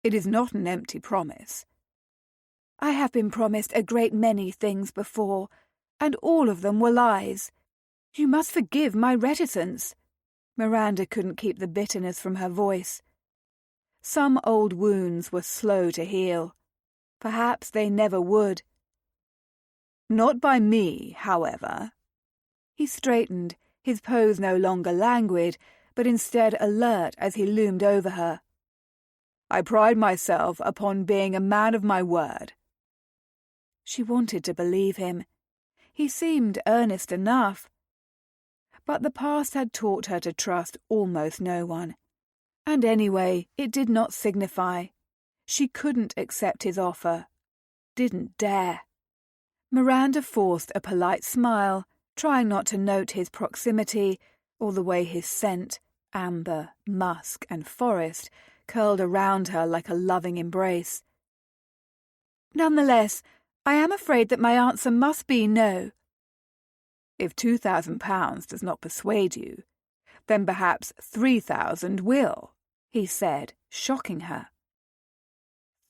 it is not an empty promise." "I have been promised a great many things before, and all of them were lies. You must forgive my reticence." Miranda couldn't keep the bitterness from her voice. Some old wounds were slow to heal. Perhaps they never would. "Not by me, however." He straightened, his pose no longer languid, but instead alert as he loomed over her. "I pride myself upon being a man of my word." She wanted to believe him. He seemed earnest enough. But the past had taught her to trust almost no one. And anyway, it did not signify. She couldn't accept his offer. Didn't dare. Miranda forced a polite smile, trying not to note his proximity, or the way his scent, amber, musk, and forest, curled around her like a loving embrace. "Nonetheless, I am afraid that my answer must be no." "If £2,000 does not persuade you, then perhaps 3,000 will," he said, shocking her.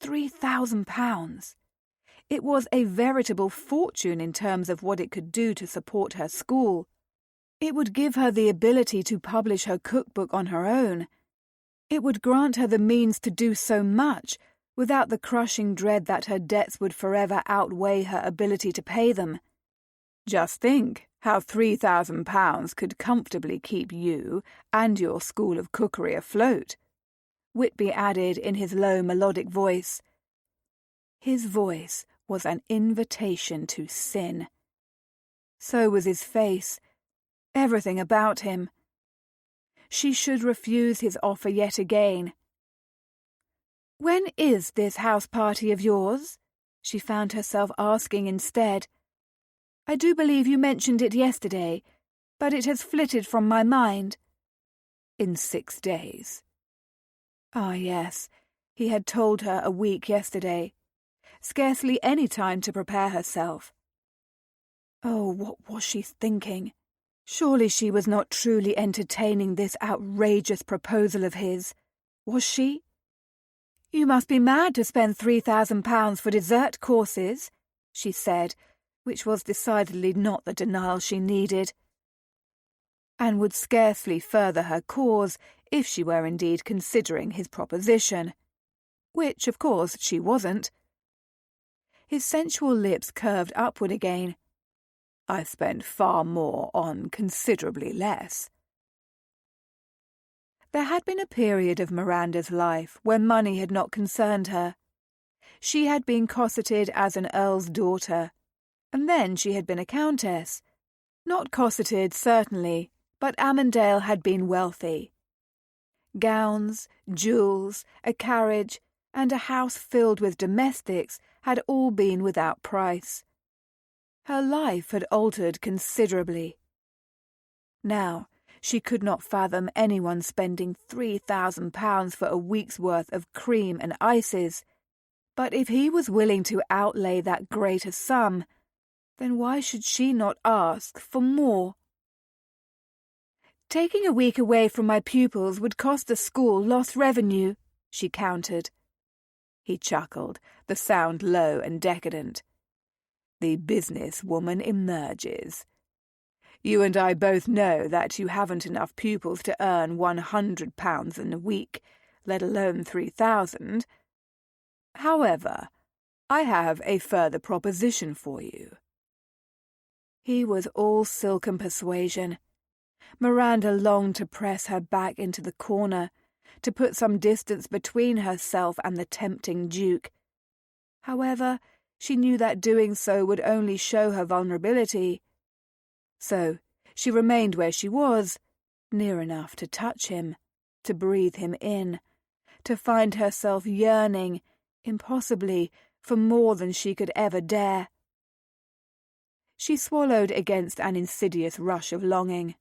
£3,000. It was a veritable fortune in terms of what it could do to support her school. It would give her the ability to publish her cookbook on her own. It would grant her the means to do so much, without the crushing dread that her debts would forever outweigh her ability to pay them. "Just think how £3,000 could comfortably keep you and your school of cookery afloat," Whitby added in his low melodic voice. His voice was an invitation to sin. So was his face, everything about him. She should refuse his offer yet again. "When is this house party of yours?" she found herself asking instead. "I do believe you mentioned it yesterday, but it has flitted from my mind." "In 6 days. Ah, yes, he had told her a week yesterday. Scarcely any time to prepare herself. Oh, what was she thinking? Surely she was not truly entertaining this outrageous proposal of his, was she? "You must be mad to spend £3,000 for dessert courses," she said, which was decidedly not the denial she needed, and would scarcely further her cause if she were indeed considering his proposition, which, of course, she wasn't. His sensual lips curved upward again. "I spend far more on considerably less." There had been a period of Miranda's life when money had not concerned her. She had been cosseted as an earl's daughter, and then she had been a countess. Not cosseted, certainly, but Amandale had been wealthy. Gowns, jewels, a carriage, and a house filled with domestics had all been without price. Her life had altered considerably. Now, She could not fathom anyone spending £3,000 for a week's worth of cream and ices. But if he was willing to outlay that greater sum, then why should she not ask for more? "Taking a week away from my pupils would cost the school lost revenue," she countered. He chuckled, the sound low and decadent. "The business woman emerges. You and I both know that you haven't enough pupils to earn £100 in a week, let alone 3,000. However, I have a further proposition for you." He was all silken persuasion. Miranda longed to press her back into the corner, to put some distance between herself and the tempting Duke. However, she knew that doing so would only show her vulnerability. So she remained where she was, near enough to touch him, to breathe him in, to find herself yearning, impossibly, for more than she could ever dare. She swallowed against an insidious rush of longing.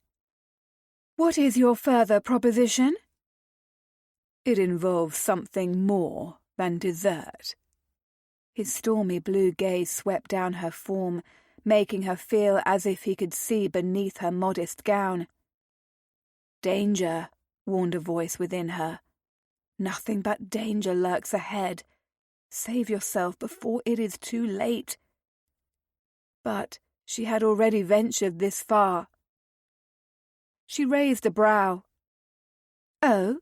"What is your further proposition?" "It involves something more than dessert." His stormy blue gaze swept down her form, making her feel as if he could see beneath her modest gown. "Danger," warned a voice within her. "Nothing but danger lurks ahead. Save yourself before it is too late." But she had already ventured this far. She raised a brow. "Oh?"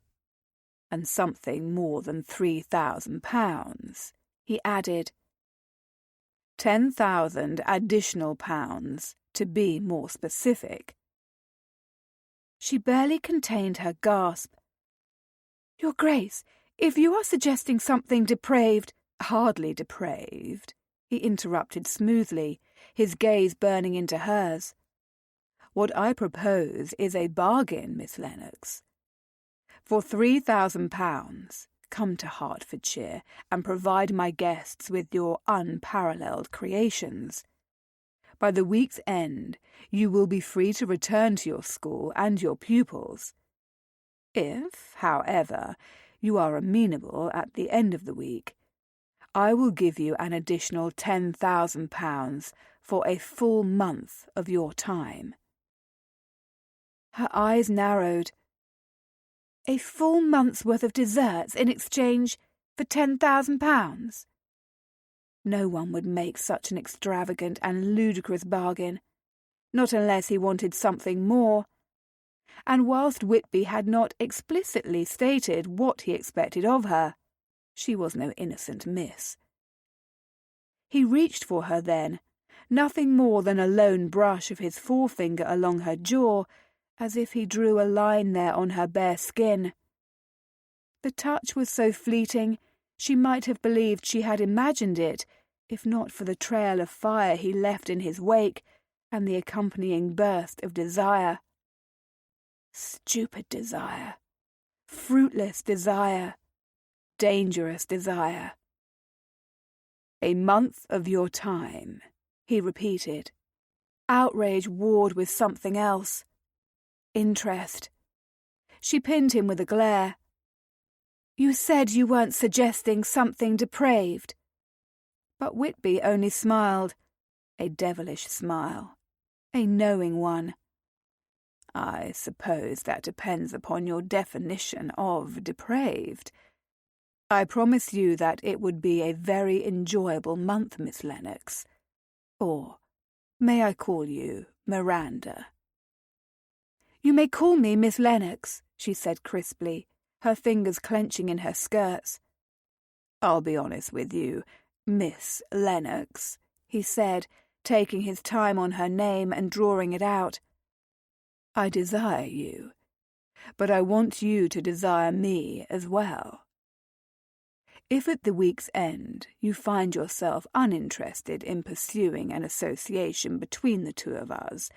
"And something more than £3,000, he added. 10,000 additional pounds, to be more specific. She barely contained her gasp. "Your Grace, if you are suggesting something depraved—" "Hardly depraved," he interrupted smoothly, his gaze burning into hers. "What I propose is a bargain, Miss Lennox. For £3,000, come to Hertfordshire and provide my guests with your unparalleled creations. By the week's end, you will be free to return to your school and your pupils. If, however, you are amenable at the end of the week, I will give you an additional £10,000 for a full month of your time." Her eyes narrowed. A full month's worth of desserts in exchange for £10,000? No one would make such an extravagant and ludicrous bargain, not unless he wanted something more. And whilst Whitby had not explicitly stated what he expected of her, she was no innocent miss. He reached for her then, nothing more than a lone brush of his forefinger along her jaw, as if he drew a line there on her bare skin. The touch was so fleeting, she might have believed she had imagined it, if not for the trail of fire he left in his wake and the accompanying burst of desire. Stupid desire, fruitless desire, dangerous desire. "A month of your time," he repeated. Outrage warred with something else. Interest. She pinned him with a glare. "You said you weren't suggesting something depraved." But Whitby only smiled, a devilish smile, a knowing one. "I suppose that depends upon your definition of depraved. I promise you that it would be a very enjoyable month, Miss Lennox. Or may I call you Miranda?" "You may call me Miss Lennox," she said crisply, her fingers clenching in her skirts. "I'll be honest with you, Miss Lennox," he said, taking his time on her name and drawing it out. "I desire you, but I want you to desire me as well. If at the week's end you find yourself uninterested in pursuing an association between the two of us,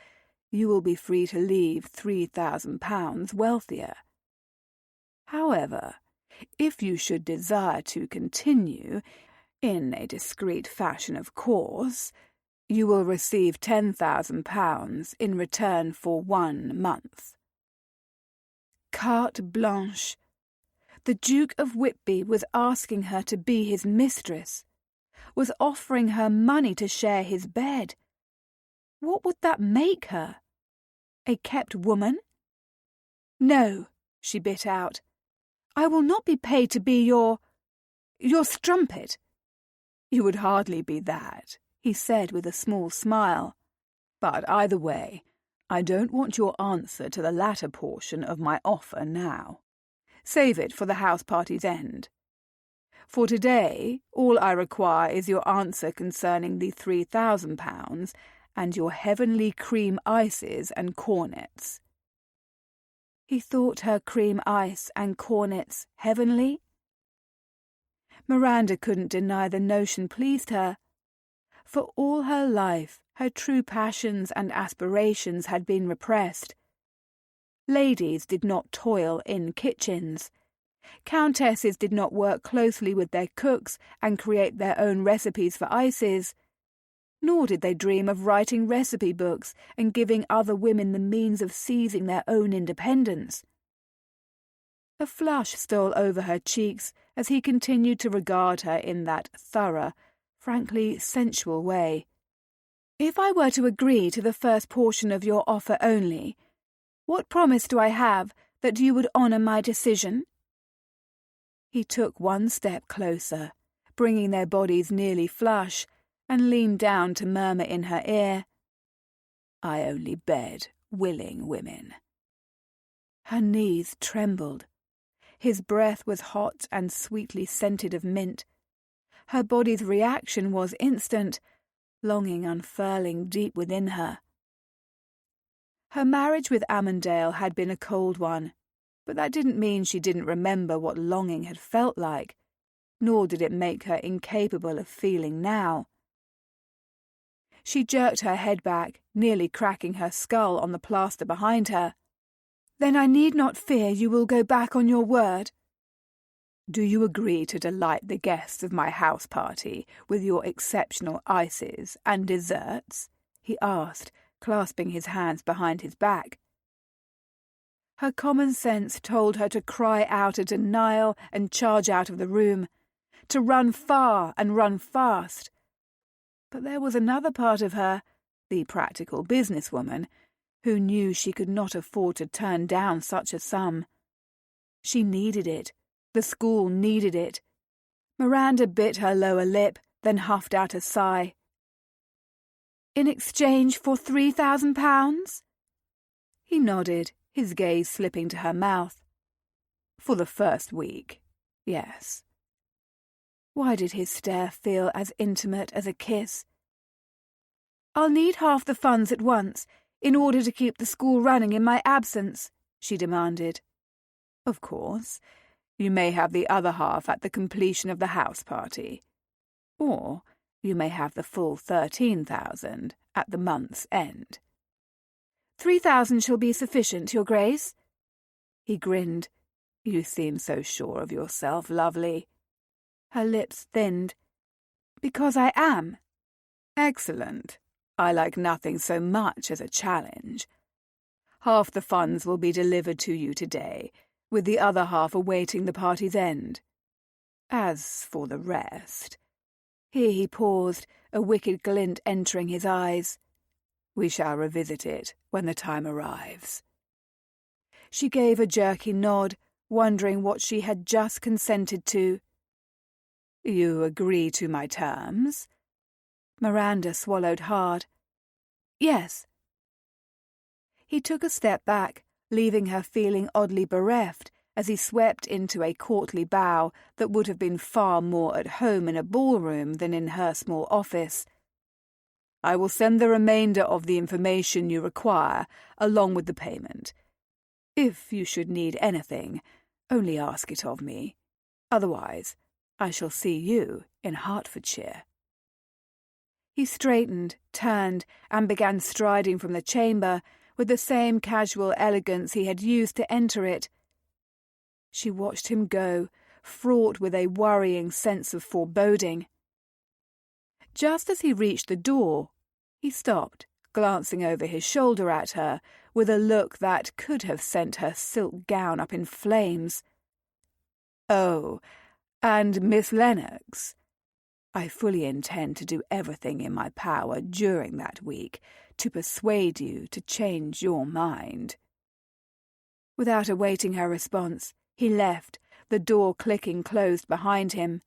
you will be free to leave £3,000 wealthier. However, if you should desire to continue, in a discreet fashion of course, you will receive £10,000 in return for 1 month. carte blanche. The Duke of Whitby was asking her to be his mistress, was offering her money to share his bed. What would that make her? A kept woman? No, she bit out. I will not be paid to be your strumpet. You would hardly be that, he said with a small smile. But either way, I don't want your answer to the latter portion of my offer now. Save it for the house party's end. For today, all I require is your answer concerning the £3,000 and your heavenly cream ices and cornets. He thought her cream ice and cornets heavenly. Miranda couldn't deny the notion pleased her. For all her life, her true passions and aspirations had been repressed. Ladies did not toil in kitchens. Countesses did not work closely with their cooks and create their own recipes for ices. Nor did they dream of writing recipe books and giving other women the means of seizing their own independence. A flush stole over her cheeks as he continued to regard her in that thorough, frankly sensual way. If I were to agree to the first portion of your offer only, what promise do I have that you would honour my decision? He took one step closer, bringing their bodies nearly flush, and leaned down to murmur in her ear, I only bed willing women. Her knees trembled. His breath was hot and sweetly scented of mint. Her body's reaction was instant, longing unfurling deep within her. Her marriage with Amandale had been a cold one, but that didn't mean she didn't remember what longing had felt like, nor did it make her incapable of feeling now. She jerked her head back, nearly cracking her skull on the plaster behind her. Then I need not fear you will go back on your word. Do you agree to delight the guests of my house party with your exceptional ices and desserts? He asked, clasping his hands behind his back. Her common sense told her to cry out a denial and charge out of the room, to run far and run fast. But there was another part of her, the practical businesswoman, who knew she could not afford to turn down such a sum. She needed it. The school needed it. Miranda bit her lower lip, then huffed out a sigh. In exchange for £3,000? He nodded, his gaze slipping to her mouth. For the first week, yes. Why did his stare feel as intimate as a kiss? I'll need half the funds at once, in order to keep the school running in my absence, she demanded. Of course. You may have the other half at the completion of the house party. Or you may have the full 13,000 at the month's end. 3,000 shall be sufficient, Your Grace. He grinned. You seem so sure of yourself, lovely. Her lips thinned. Because I am. Excellent. I like nothing so much as a challenge. Half the funds will be delivered to you today, with the other half awaiting the party's end. As for the rest... Here he paused, a wicked glint entering his eyes. We shall revisit it when the time arrives. She gave a jerky nod, wondering what she had just consented to. You agree to my terms? Miranda swallowed hard. Yes. He took a step back, leaving her feeling oddly bereft as he swept into a courtly bow that would have been far more at home in a ballroom than in her small office. I will send the remainder of the information you require, along with the payment. If you should need anything, only ask it of me. Otherwise, I shall see you in Hertfordshire. He straightened, turned, and began striding from the chamber with the same casual elegance he had used to enter it. She watched him go, fraught with a worrying sense of foreboding. Just as he reached the door, he stopped, glancing over his shoulder at her with a look that could have sent her silk gown up in flames. "Oh, and Miss Lennox, I fully intend to do everything in my power during that week to persuade you to change your mind." Without awaiting her response, he left, the door clicking closed behind him.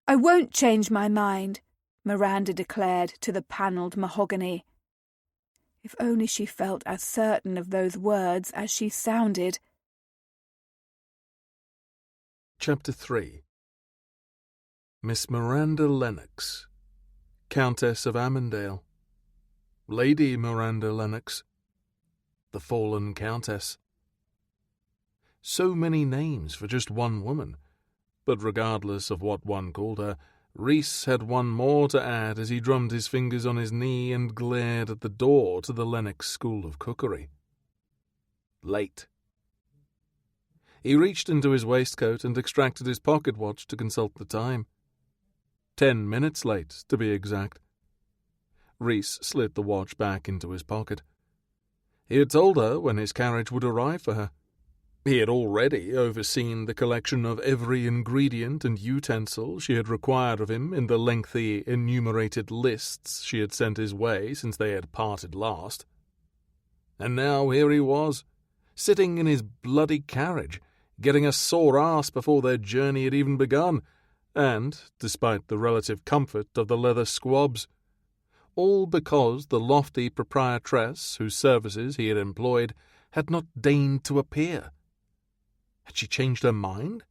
"I won't change my mind," Miranda declared to the panelled mahogany. If only she felt as certain of those words as she sounded. Chapter 3. Miss Miranda Lennox, Countess of Armandale, Lady Miranda Lennox, the fallen Countess. So many names for just one woman, but regardless of what one called her, Rhys had one more to add as he drummed his fingers on his knee and glared at the door to the Lennox School of Cookery. Late. He reached into his waistcoat and extracted his pocket watch to consult the time. 10 minutes late, to be exact. Rhys slid the watch back into his pocket. He had told her when his carriage would arrive for her. He had already overseen the collection of every ingredient and utensil she had required of him in the lengthy, enumerated lists she had sent his way since they had parted last. And now here he was, sitting in his bloody carriage, getting a sore ass before their journey had even begun, and, despite the relative comfort of the leather squabs, all because the lofty proprietress whose services he had employed had not deigned to appear. Had she changed her mind?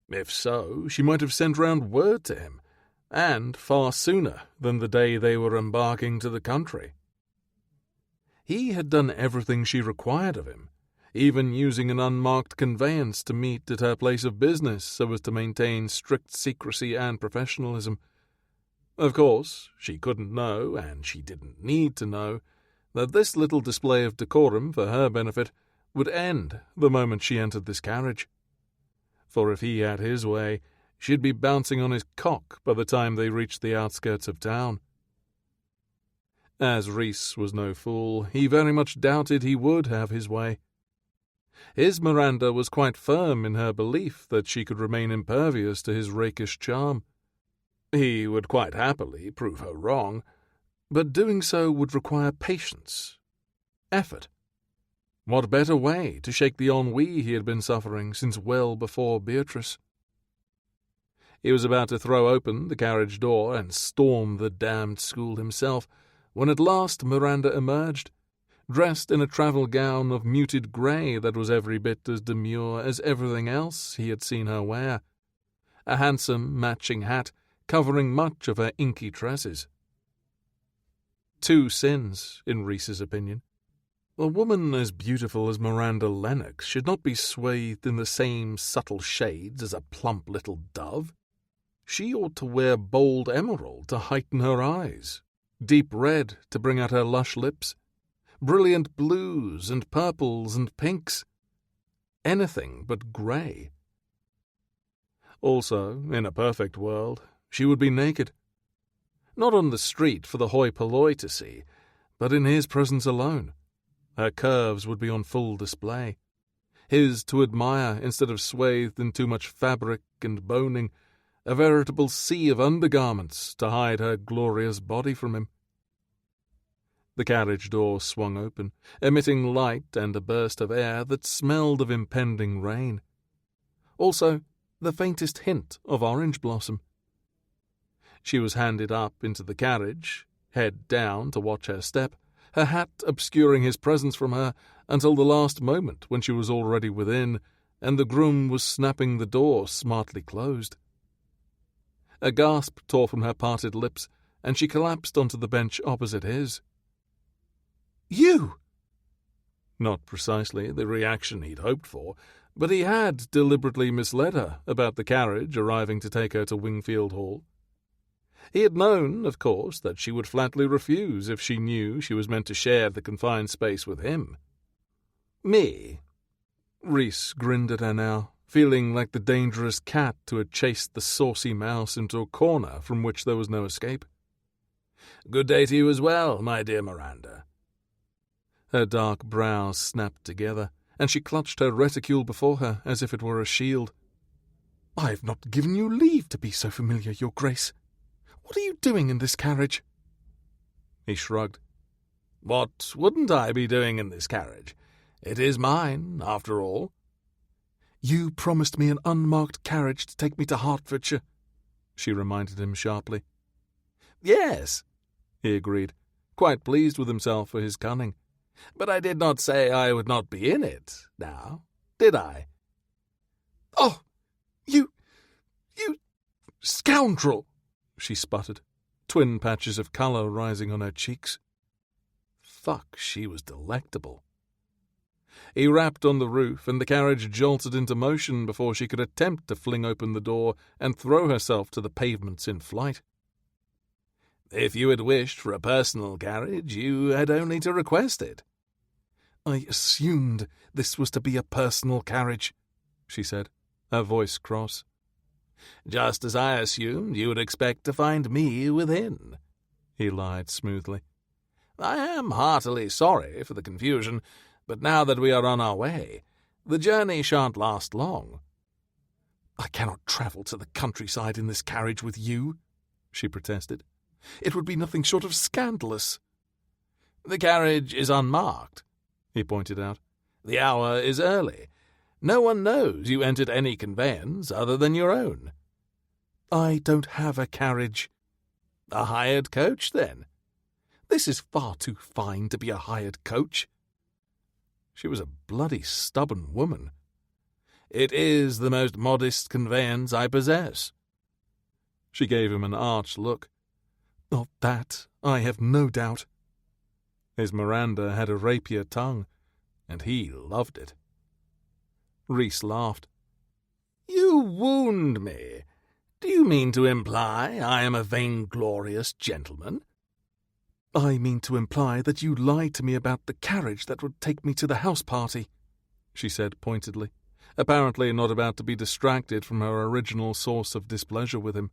If so, she might have sent round word to him, and far sooner than the day they were embarking to the country. He had done everything she required of him, even using an unmarked conveyance to meet at her place of business so as to maintain strict secrecy and professionalism. Of course, she couldn't know, and she didn't need to know, that this little display of decorum for her benefit would end the moment she entered this carriage. For if he had his way, she'd be bouncing on his cock by the time they reached the outskirts of town. As Rhys was no fool, he very much doubted he would have his way. His Miranda was quite firm in her belief that she could remain impervious to his rakish charm. He would quite happily prove her wrong, but doing so would require patience, effort. What better way to shake the ennui he had been suffering since well before Beatrice? He was about to throw open the carriage door and storm the damned school himself, when at last Miranda emerged, dressed in a travel gown of muted grey that was every bit as demure as everything else he had seen her wear, a handsome matching hat covering much of her inky tresses. 2 sins, in Rhys's opinion. A woman as beautiful as Miranda Lennox should not be swathed in the same subtle shades as a plump little dove. She ought to wear bold emerald to heighten her eyes, deep red to bring out her lush lips, brilliant blues and purples and pinks. Anything but grey. Also, in a perfect world, she would be naked. Not on the street for the hoi polloi to see, but in his presence alone. Her curves would be on full display, his to admire instead of swathed in too much fabric and boning, a veritable sea of undergarments to hide her glorious body from him. The carriage door swung open, emitting light and a burst of air that smelled of impending rain. Also, the faintest hint of orange blossom. She was handed up into the carriage, head down to watch her step, her hat obscuring his presence from her until the last moment when she was already within, and the groom was snapping the door smartly closed. A gasp tore from her parted lips, and she collapsed onto the bench opposite his. "You!" Not precisely the reaction he'd hoped for, but he had deliberately misled her about the carriage arriving to take her to Wingfield Hall. He had known, of course, that she would flatly refuse if she knew she was meant to share the confined space with him. "Me?" Rhys grinned at her now, feeling like the dangerous cat who had chased the saucy mouse into a corner from which there was no escape. Good day to you as well, my dear Miranda. Her dark brows snapped together, and she clutched her reticule before her as if it were a shield. "I have not given you leave to be so familiar, your grace. What are you doing in this carriage?" He shrugged. "What wouldn't I be doing in this carriage? It is mine, after all." "You promised me an unmarked carriage to take me to Hertfordshire," she reminded him sharply. "Yes," he agreed, quite pleased with himself for his cunning. "But I did not say I would not be in it, now, did I?" "Oh, you scoundrel!" she sputtered, twin patches of colour rising on her cheeks. Fuck, she was delectable. He rapped on the roof, and the carriage jolted into motion before she could attempt to fling open the door and throw herself to the pavements in flight. "If you had wished for a personal carriage, you had only to request it." "I assumed this was to be a personal carriage," she said, her voice cross. "Just as I assumed you would expect to find me within," he lied smoothly. "I am heartily sorry for the confusion, but now that we are on our way, the journey shan't last long." "I cannot travel to the countryside in this carriage with you," she protested. "It would be nothing short of scandalous." "The carriage is unmarked," he pointed out. "The hour is early. No one knows you entered any conveyance other than your own." "I don't have a carriage." "A hired coach, then?" "This is far too fine to be a hired coach." She was a bloody stubborn woman. "It is the most modest conveyance I possess." She gave him an arch look. "Of that I have no doubt." His Miranda had a rapier tongue, and he loved it. Reese laughed. "You wound me. Do you mean to imply I am a vainglorious gentleman?" "I mean to imply that you lied to me about the carriage that would take me to the house party," she said pointedly, apparently not about to be distracted from her original source of displeasure with him.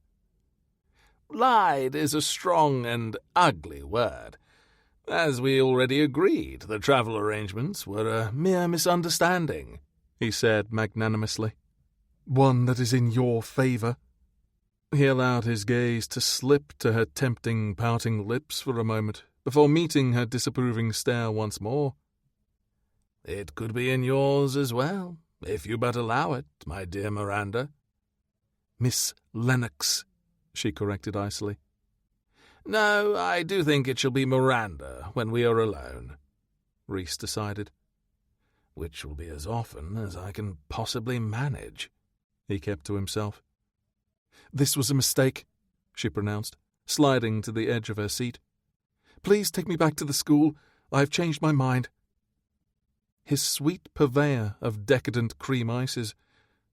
"Lied is a strong and ugly word. As we already agreed, the travel arrangements were a mere misunderstanding," he said magnanimously. "One that is in your favour." He allowed his gaze to slip to her tempting, pouting lips for a moment, before meeting her disapproving stare once more. "It could be in yours as well, if you but allow it, my dear Miranda." "Miss Lennox," she corrected icily. "No, I do think it shall be Miranda when we are alone," Reese decided. "Which will be as often as I can possibly manage," he kept to himself. "This was a mistake," she pronounced, sliding to the edge of her seat. "Please take me back to the school. I have changed my mind." His sweet purveyor of decadent cream ices.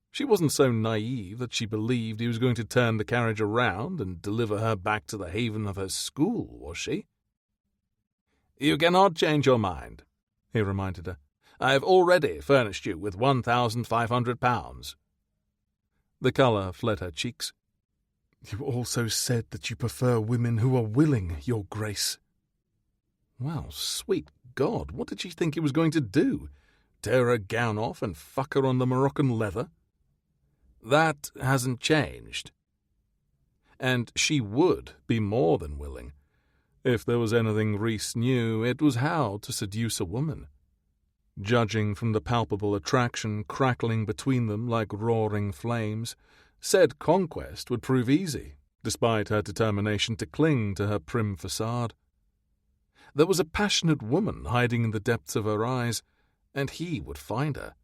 She wasn't so naive that she believed he was going to turn the carriage around and deliver her back to the haven of her school, was she? "You cannot change your mind," he reminded her. "I have already furnished you with £1,500. The colour fled her cheeks. "You also said that you prefer women who are willing, Your Grace." Well, sweet God, what did she think he was going to do? Tear her gown off and fuck her on the Moroccan leather? That hasn't changed. And she would be more than willing. If there was anything Reese knew, it was how to seduce a woman. Judging from the palpable attraction crackling between them like roaring flames, said conquest would prove easy, despite her determination to cling to her prim facade. There was a passionate woman hiding in the depths of her eyes, and he would find her.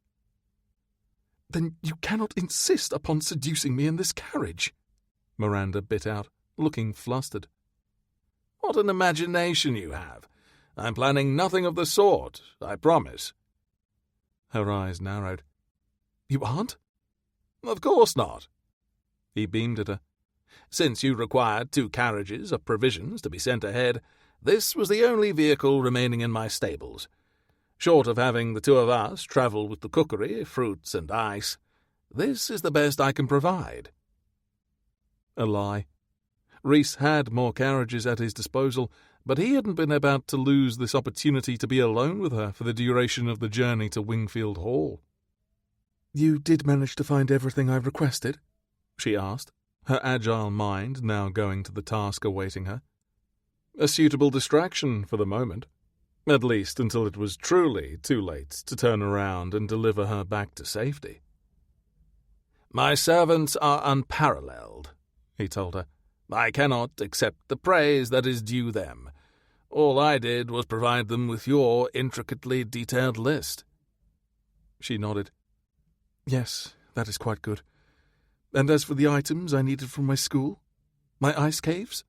"Then you cannot insist upon seducing me in this carriage," Miranda bit out, looking flustered. "What an imagination you have! I'm planning nothing of the sort, I promise." Her eyes narrowed. "You aren't?" "Of course not." He beamed at her. "Since you required 2 carriages of provisions to be sent ahead, this was the only vehicle remaining in my stables. Short of having the 2 of us travel with the cookery, fruits, and ice, this is the best I can provide." A lie. Reese had more carriages at his disposal, but he hadn't been about to lose this opportunity to be alone with her for the duration of the journey to Wingfield Hall. "You did manage to find everything I requested?" she asked, her agile mind now going to the task awaiting her. A suitable distraction for the moment, at least until it was truly too late to turn around and deliver her back to safety. "My servants are unparalleled," he told her. "I cannot accept the praise that is due them. All I did was provide them with your intricately detailed list." She nodded. "Yes, that is quite good. And as for the items I needed from my school? My ice caves?"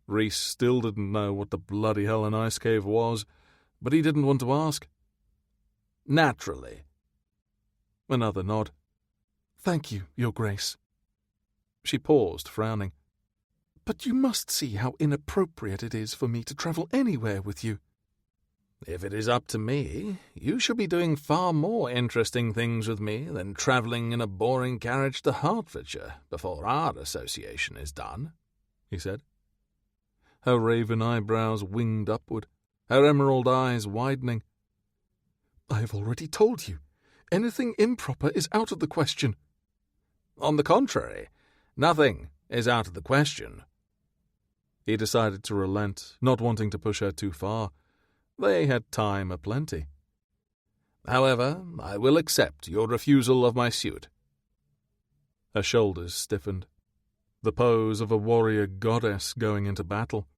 Reese still didn't know what the bloody hell an ice cave was, but he didn't want to ask. "Naturally." Another nod. "Thank you, Your Grace." She paused, frowning. "But you must see how inappropriate it is for me to travel anywhere with you." "If it is up to me, you should be doing far more interesting things with me than travelling in a boring carriage to Hertfordshire before our association is done," he said. Her raven eyebrows winged upward, her emerald eyes widening. "I have already told you. Anything improper is out of the question." "On the contrary, nothing is out of the question." He decided to relent, not wanting to push her too far. They had time aplenty. "However, I will accept your refusal of my suit." Her shoulders stiffened, the pose of a warrior goddess going into battle.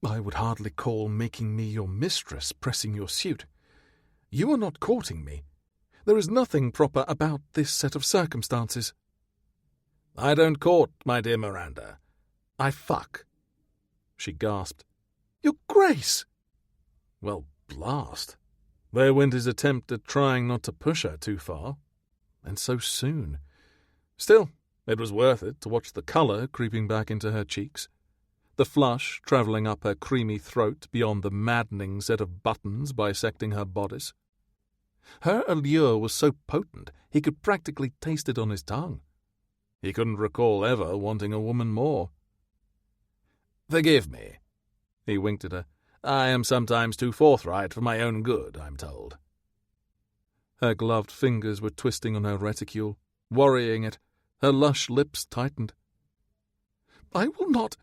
"I would hardly call making me your mistress pressing your suit. You are not courting me. There is nothing proper about this set of circumstances." "I don't court, my dear Miranda. I fuck." She gasped. "Your Grace!" Well, blast. There went his attempt at trying not to push her too far. And so soon. Still, it was worth it to watch the colour creeping back into her cheeks, the flush travelling up her creamy throat beyond the maddening set of buttons bisecting her bodice. Her allure was so potent he could practically taste it on his tongue. He couldn't recall ever wanting a woman more. "Forgive me," he winked at her. "I am sometimes too forthright for my own good, I'm told." Her gloved fingers were twisting on her reticule, worrying it. Her lush lips tightened. "I will not.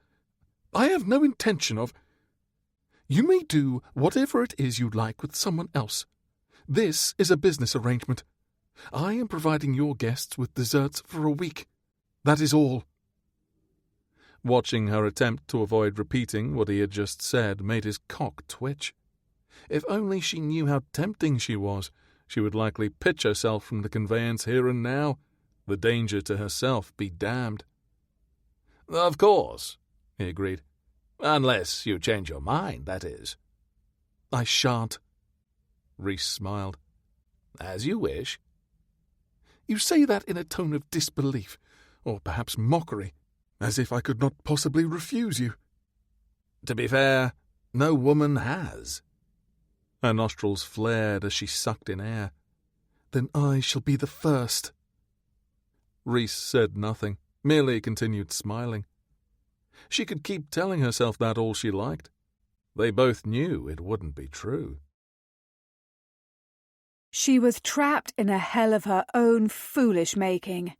I have no intention of. You may do whatever it is you like with someone else. This is a business arrangement. I am providing your guests with desserts for a week. That is all." Watching her attempt to avoid repeating what he had just said made his cock twitch. If only she knew how tempting she was, she would likely pitch herself from the conveyance here and now. The danger to herself be damned. "Of course," he agreed. "Unless you change your mind, that is." "I shan't." Reese smiled. "As you wish." "You say that in a tone of disbelief, or perhaps mockery, as if I could not possibly refuse you." "To be fair, no woman has." Her nostrils flared as she sucked in air. "Then I shall be the first." Reese said nothing, merely continued smiling. She could keep telling herself that all she liked. They both knew it wouldn't be true. She was trapped in a hell of her own foolish making.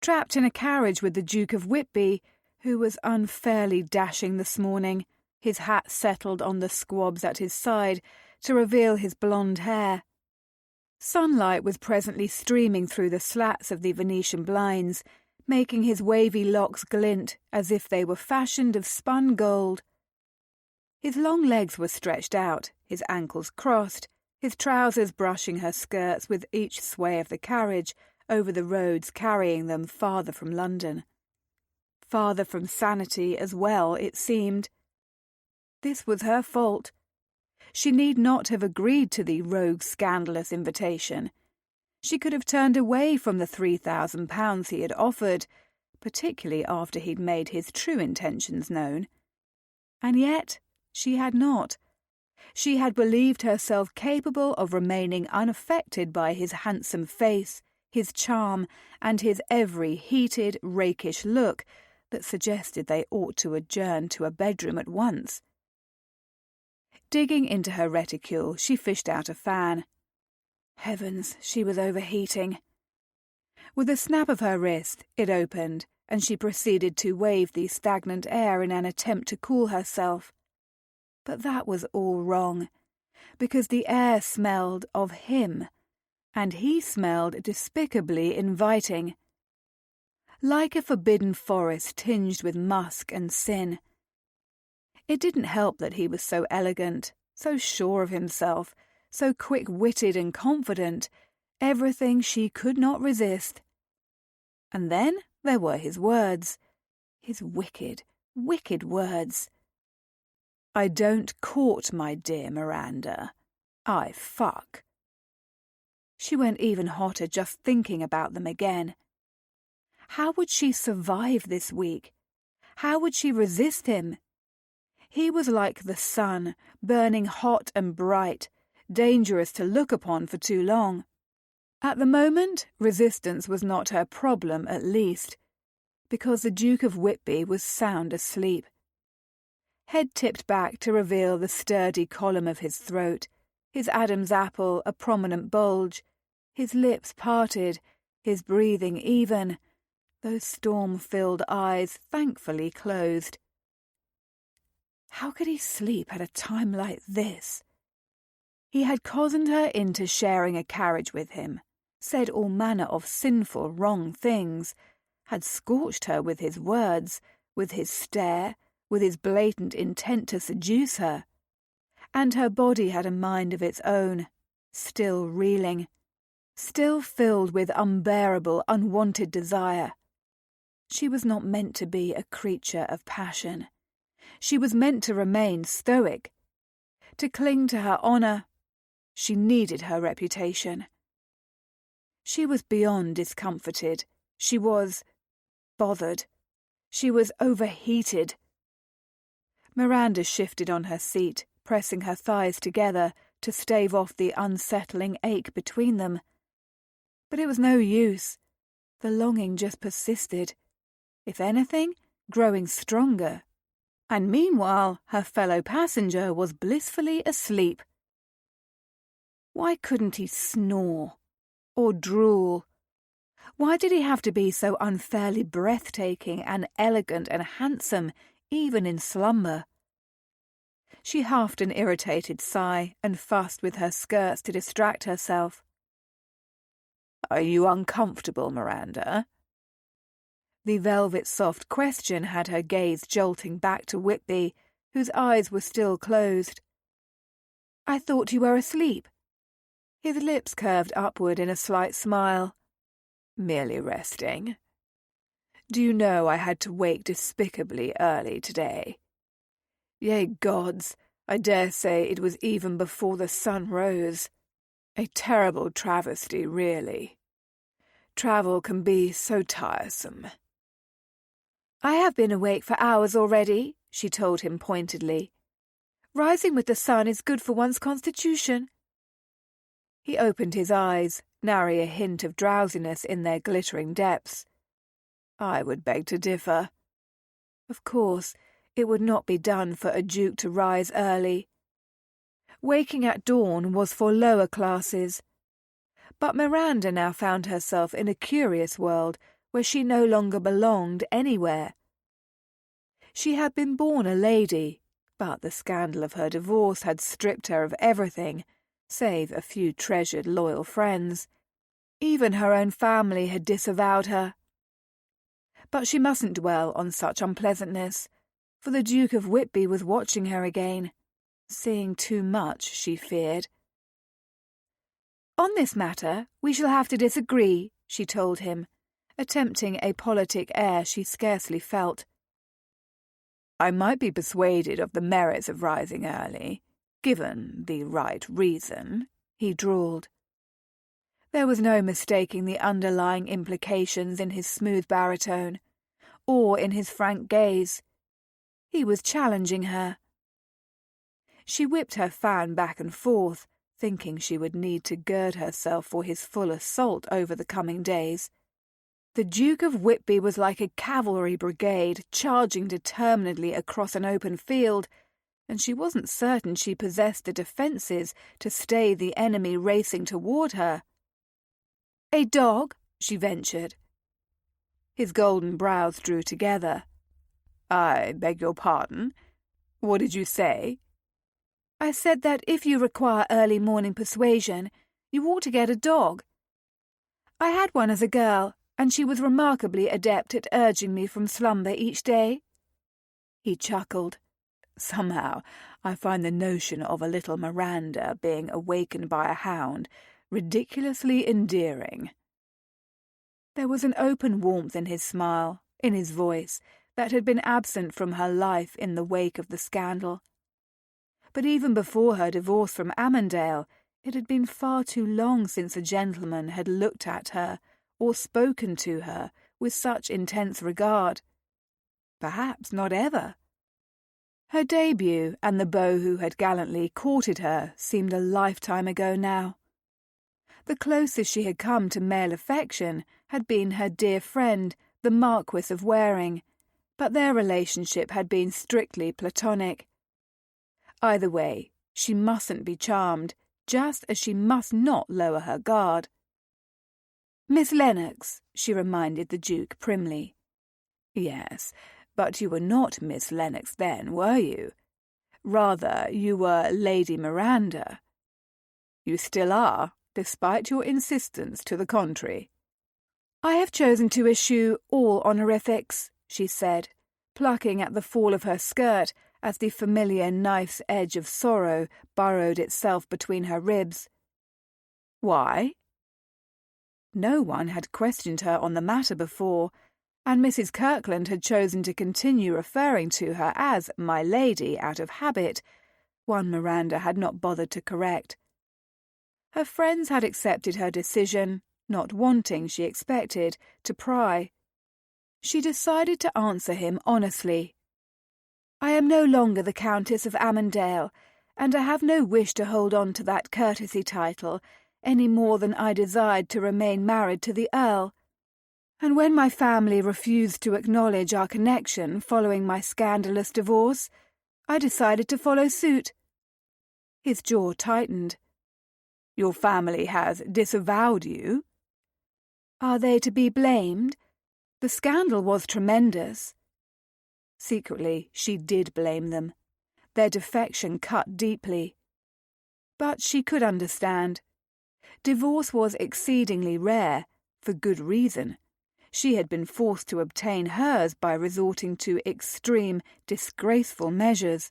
Trapped in a carriage with the Duke of Whitby, who was unfairly dashing this morning, his hat settled on the squabs at his side to reveal his blonde hair. Sunlight was presently streaming through the slats of the Venetian blinds, making his wavy locks glint as if they were fashioned of spun gold. His long legs were stretched out, his ankles crossed, his trousers brushing her skirts with each sway of the carriage over the roads carrying them farther from London. Farther from sanity as well, it seemed. This was her fault. She need not have agreed to the rogue's scandalous invitation. She could have turned away from the £3,000 he had offered, particularly after he'd made his true intentions known. And yet she had not. She had believed herself capable of remaining unaffected by his handsome face, his charm, and his every heated, rakish look, that suggested they ought to adjourn to a bedroom at once. Digging into her reticule, she fished out a fan. Heavens, she was overheating. With a snap of her wrist, it opened, and she proceeded to wave the stagnant air in an attempt to cool herself. But that was all wrong, because the air smelled of him, and he smelled despicably inviting. Like a forbidden forest tinged with musk and sin. It didn't help that he was so elegant, so sure of himself, so quick-witted and confident, everything she could not resist. And then there were his words, his wicked, wicked words. "I don't court, my dear Miranda. I fuck." She went even hotter just thinking about them again. How would she survive this week? How would she resist him? He was like the sun, burning hot and bright, dangerous to look upon for too long. At the moment, resistance was not her problem, at least, because the Duke of Whitby was sound asleep. Head tipped back to reveal the sturdy column of his throat, his Adam's apple a prominent bulge, his lips parted, his breathing even, those storm-filled eyes thankfully closed. How could he sleep at a time like this? He had cozened her into sharing a carriage with him, said all manner of sinful, wrong things, had scorched her with his words, with his stare, with his blatant intent to seduce her. And her body had a mind of its own, still reeling, still filled with unbearable, unwanted desire. She was not meant to be a creature of passion. She was meant to remain stoic, to cling to her honour. She needed her reputation. She was beyond discomforted. She was bothered. She was overheated. Miranda shifted on her seat, pressing her thighs together to stave off the unsettling ache between them. But it was no use. The longing just persisted, if anything, growing stronger. And meanwhile, her fellow passenger was blissfully asleep. Why couldn't he snore? Or drool? Why did he have to be so unfairly breathtaking and elegant and handsome, even in slumber? She huffed an irritated sigh and fussed with her skirts to distract herself. "Are you uncomfortable, Miranda?" The velvet-soft question had her gaze jolting back to Whitby, whose eyes were still closed. "I thought you were asleep." His lips curved upward in a slight smile. "Merely resting. Do you know I had to wake despicably early today? Yea, gods, I dare say it was even before the sun rose. A terrible travesty, really. Travel can be so tiresome." "I have been awake for hours already," she told him pointedly. "Rising with the sun is good for one's constitution." He opened his eyes, nary a hint of drowsiness in their glittering depths. "I would beg to differ. Of course, it would not be done for a duke to rise early. Waking at dawn was for lower classes. But Miranda now found herself in a curious world where she no longer belonged anywhere. She had been born a lady, but the scandal of her divorce had stripped her of everything, save a few treasured loyal friends. Even her own family had disavowed her. But she mustn't dwell on such unpleasantness, for the Duke of Whitby was watching her again, seeing too much, she feared. "On this matter we shall have to disagree," she told him, attempting a politic air she scarcely felt. "I might be persuaded of the merits of rising early, given the right reason," he drawled. There was no mistaking the underlying implications in his smooth baritone, or in his frank gaze. He was challenging her. She whipped her fan back and forth, thinking she would need to gird herself for his full assault over the coming days. The Duke of Whitby was like a cavalry brigade charging determinedly across an open field, and she wasn't certain she possessed the defences to stay the enemy racing toward her. "A dog?" she ventured. His golden brows drew together. "I beg your pardon? What did you say?" "I said that if you require early morning persuasion, you ought to get a dog. I had one as a girl, and she was remarkably adept at urging me from slumber each day." He chuckled. "Somehow, I find the notion of a little Miranda being awakened by a hound ridiculously endearing." There was an open warmth in his smile, in his voice, that had been absent from her life in the wake of the scandal. But even before her divorce from Amandale, it had been far too long since a gentleman had looked at her or spoken to her with such intense regard. Perhaps not ever. Her debut and the beau who had gallantly courted her seemed a lifetime ago now. The closest she had come to male affection had been her dear friend, the Marquis of Waring, but their relationship had been strictly platonic. Either way, she mustn't be charmed, just as she must not lower her guard. "Miss Lennox," she reminded the Duke primly. "Yes, but you were not Miss Lennox then, were you? Rather, you were Lady Miranda." "You still are, despite your insistence to the contrary." "I have chosen to eschew all honorifics," she said, plucking at the fall of her skirt as the familiar knife's edge of sorrow burrowed itself between her ribs. "Why?" No one had questioned her on the matter before, and Mrs. Kirkland had chosen to continue referring to her as my lady out of habit, one Miranda had not bothered to correct. Her friends had accepted her decision, not wanting, she expected, to pry. She decided to answer him honestly. "I am no longer the Countess of Amandale, and I have no wish to hold on to that courtesy title any more than I desired to remain married to the Earl. And when my family refused to acknowledge our connection following my scandalous divorce, I decided to follow suit." His jaw tightened. "Your family has disavowed you?" "Are they to be blamed? The scandal was tremendous." Secretly, she did blame them. Their defection cut deeply. But she could understand. Divorce was exceedingly rare, for good reason. She had been forced to obtain hers by resorting to extreme, disgraceful measures.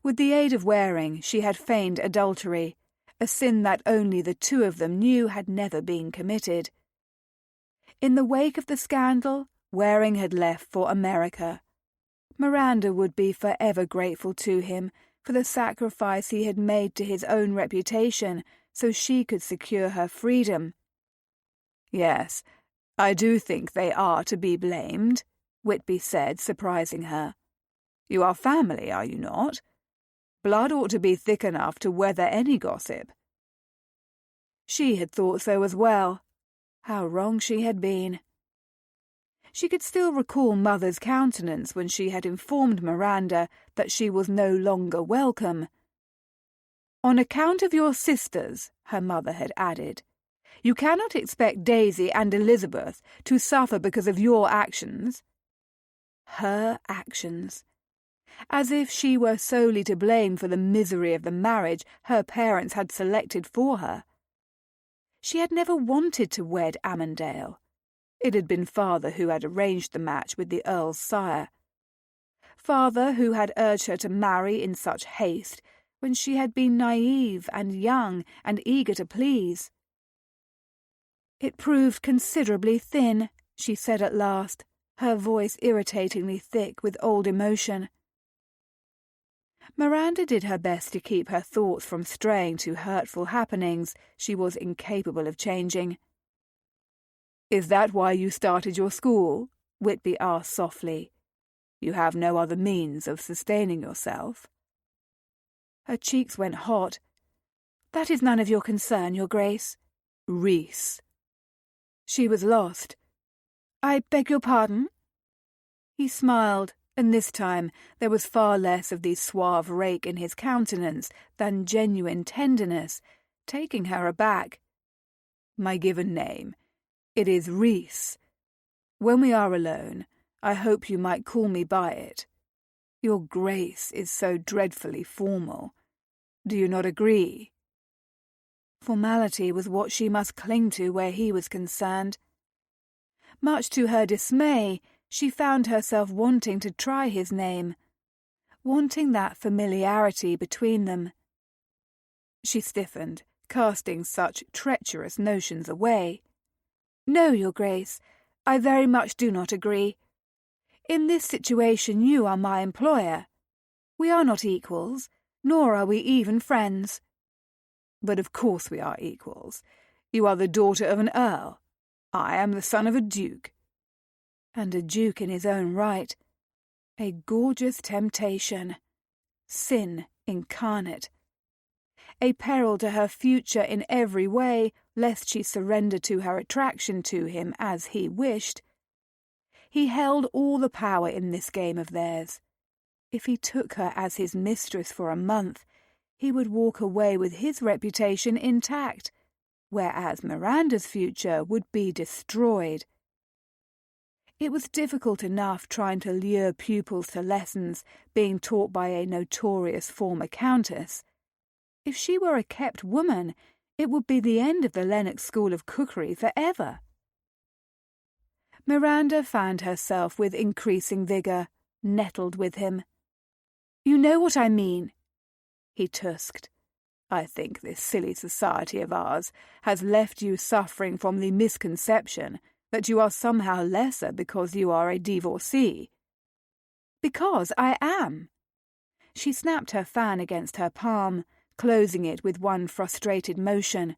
With the aid of Waring, she had feigned adultery, a sin that only the two of them knew had never been committed. In the wake of the scandal, Waring had left for America. Miranda would be forever grateful to him for the sacrifice he had made to his own reputation so she could secure her freedom. "Yes, I do think they are to be blamed," Whitby said, surprising her. "You are family, are you not? Blood ought to be thick enough to weather any gossip." She had thought so as well. How wrong she had been. She could still recall Mother's countenance when she had informed Miranda that she was no longer welcome. "On account of your sisters," her mother had added, "you cannot expect Daisy and Elizabeth to suffer because of your actions." Her actions. As if she were solely to blame for the misery of the marriage her parents had selected for her. She had never wanted to wed Amandale. It had been Father who had arranged the match with the Earl's sire. Father who had urged her to marry in such haste when she had been naive and young and eager to please. "It proved considerably thin," she said at last, her voice irritatingly thick with old emotion. Miranda did her best to keep her thoughts from straying to hurtful happenings she was incapable of changing. "Is that why you started your school?" Whitby asked softly. "You have no other means of sustaining yourself?" Her cheeks went hot. "That is none of your concern, Your Grace." "Reese." She was lost. I beg your pardon?" He smiled, and this time there was far less of the suave rake in his countenance than genuine tenderness, taking her aback. "My given name. It is Rhys. When we are alone, I hope you might call me by it. Your Grace is so dreadfully formal. Do you not agree?" Formality was what she must cling to where he was concerned. Much to her dismay, she found herself wanting to try his name, wanting that familiarity between them. She stiffened, casting such treacherous notions away. "No, Your Grace, I very much do not agree. In this situation you are my employer. We are not equals, nor are we even friends." "But of course we are equals. You are the daughter of an earl. I am the son of a duke." And a duke in his own right. A gorgeous temptation. Sin incarnate. A peril to her future in every way, lest she surrender to her attraction to him as he wished. He held all the power in this game of theirs. If he took her as his mistress for a month, he would walk away with his reputation intact, whereas Miranda's future would be destroyed. It was difficult enough trying to lure pupils to lessons being taught by a notorious former countess. If she were a kept woman, it would be the end of the Lennox School of Cookery forever. Miranda found herself with increasing vigour, nettled with him. "You know what I mean," he tusked. "I think this silly society of ours has left you suffering from the misconception that you are somehow lesser because you are a divorcee." "Because I am." She snapped her fan against her palm, closing it with one frustrated motion.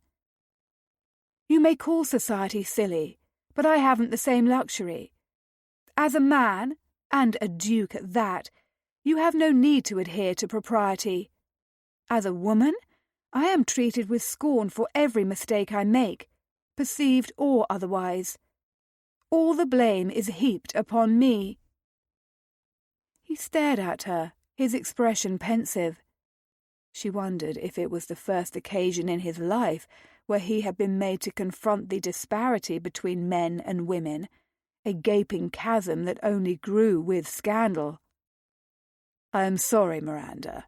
"You may call society silly, but I haven't the same luxury. As a man, and a duke at that, you have no need to adhere to propriety. As a woman, I am treated with scorn for every mistake I make, perceived or otherwise. All the blame is heaped upon me." He stared at her, his expression pensive. She wondered if it was the first occasion in his life where he had been made to confront the disparity between men and women, a gaping chasm that only grew with scandal. "I am sorry, Miranda."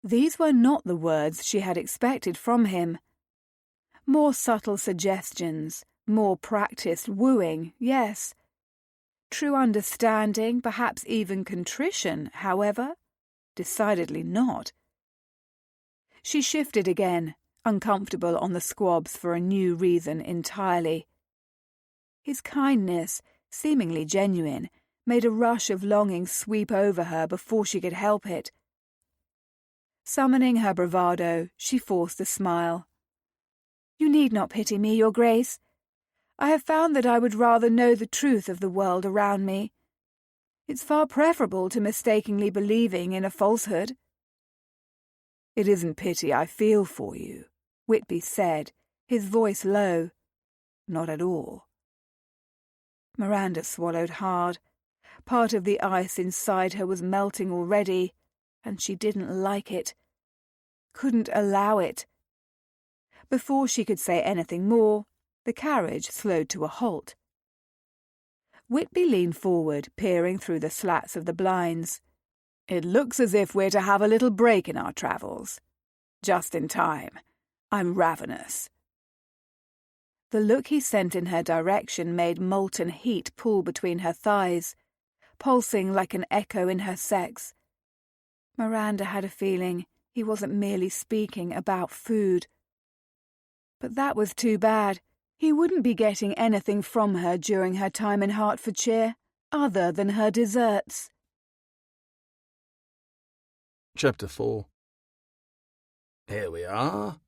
These were not the words she had expected from him. More subtle suggestions, more practised wooing, yes. True understanding, perhaps even contrition, however? Decidedly not. She shifted again, uncomfortable on the squabs for a new reason entirely. His kindness, seemingly genuine, made a rush of longing sweep over her before she could help it. Summoning her bravado, she forced a smile. "You need not pity me, Your Grace. I have found that I would rather know the truth of the world around me. It's far preferable to mistakenly believing in a falsehood." "It isn't pity I feel for you," Whitby said, his voice low. "Not at all." Miranda swallowed hard. Part of the ice inside her was melting already, and she didn't like it. Couldn't allow it. Before she could say anything more, the carriage slowed to a halt. Whitby leaned forward, peering through the slats of the blinds. "It looks as if we're to have a little break in our travels. Just in time. I'm ravenous." The look he sent in her direction made molten heat pool between her thighs, pulsing like an echo in her sex. Miranda had a feeling he wasn't merely speaking about food. But that was too bad. He wouldn't be getting anything from her during her time in Hertfordshire, other than her desserts. Chapter 4. "Here we are."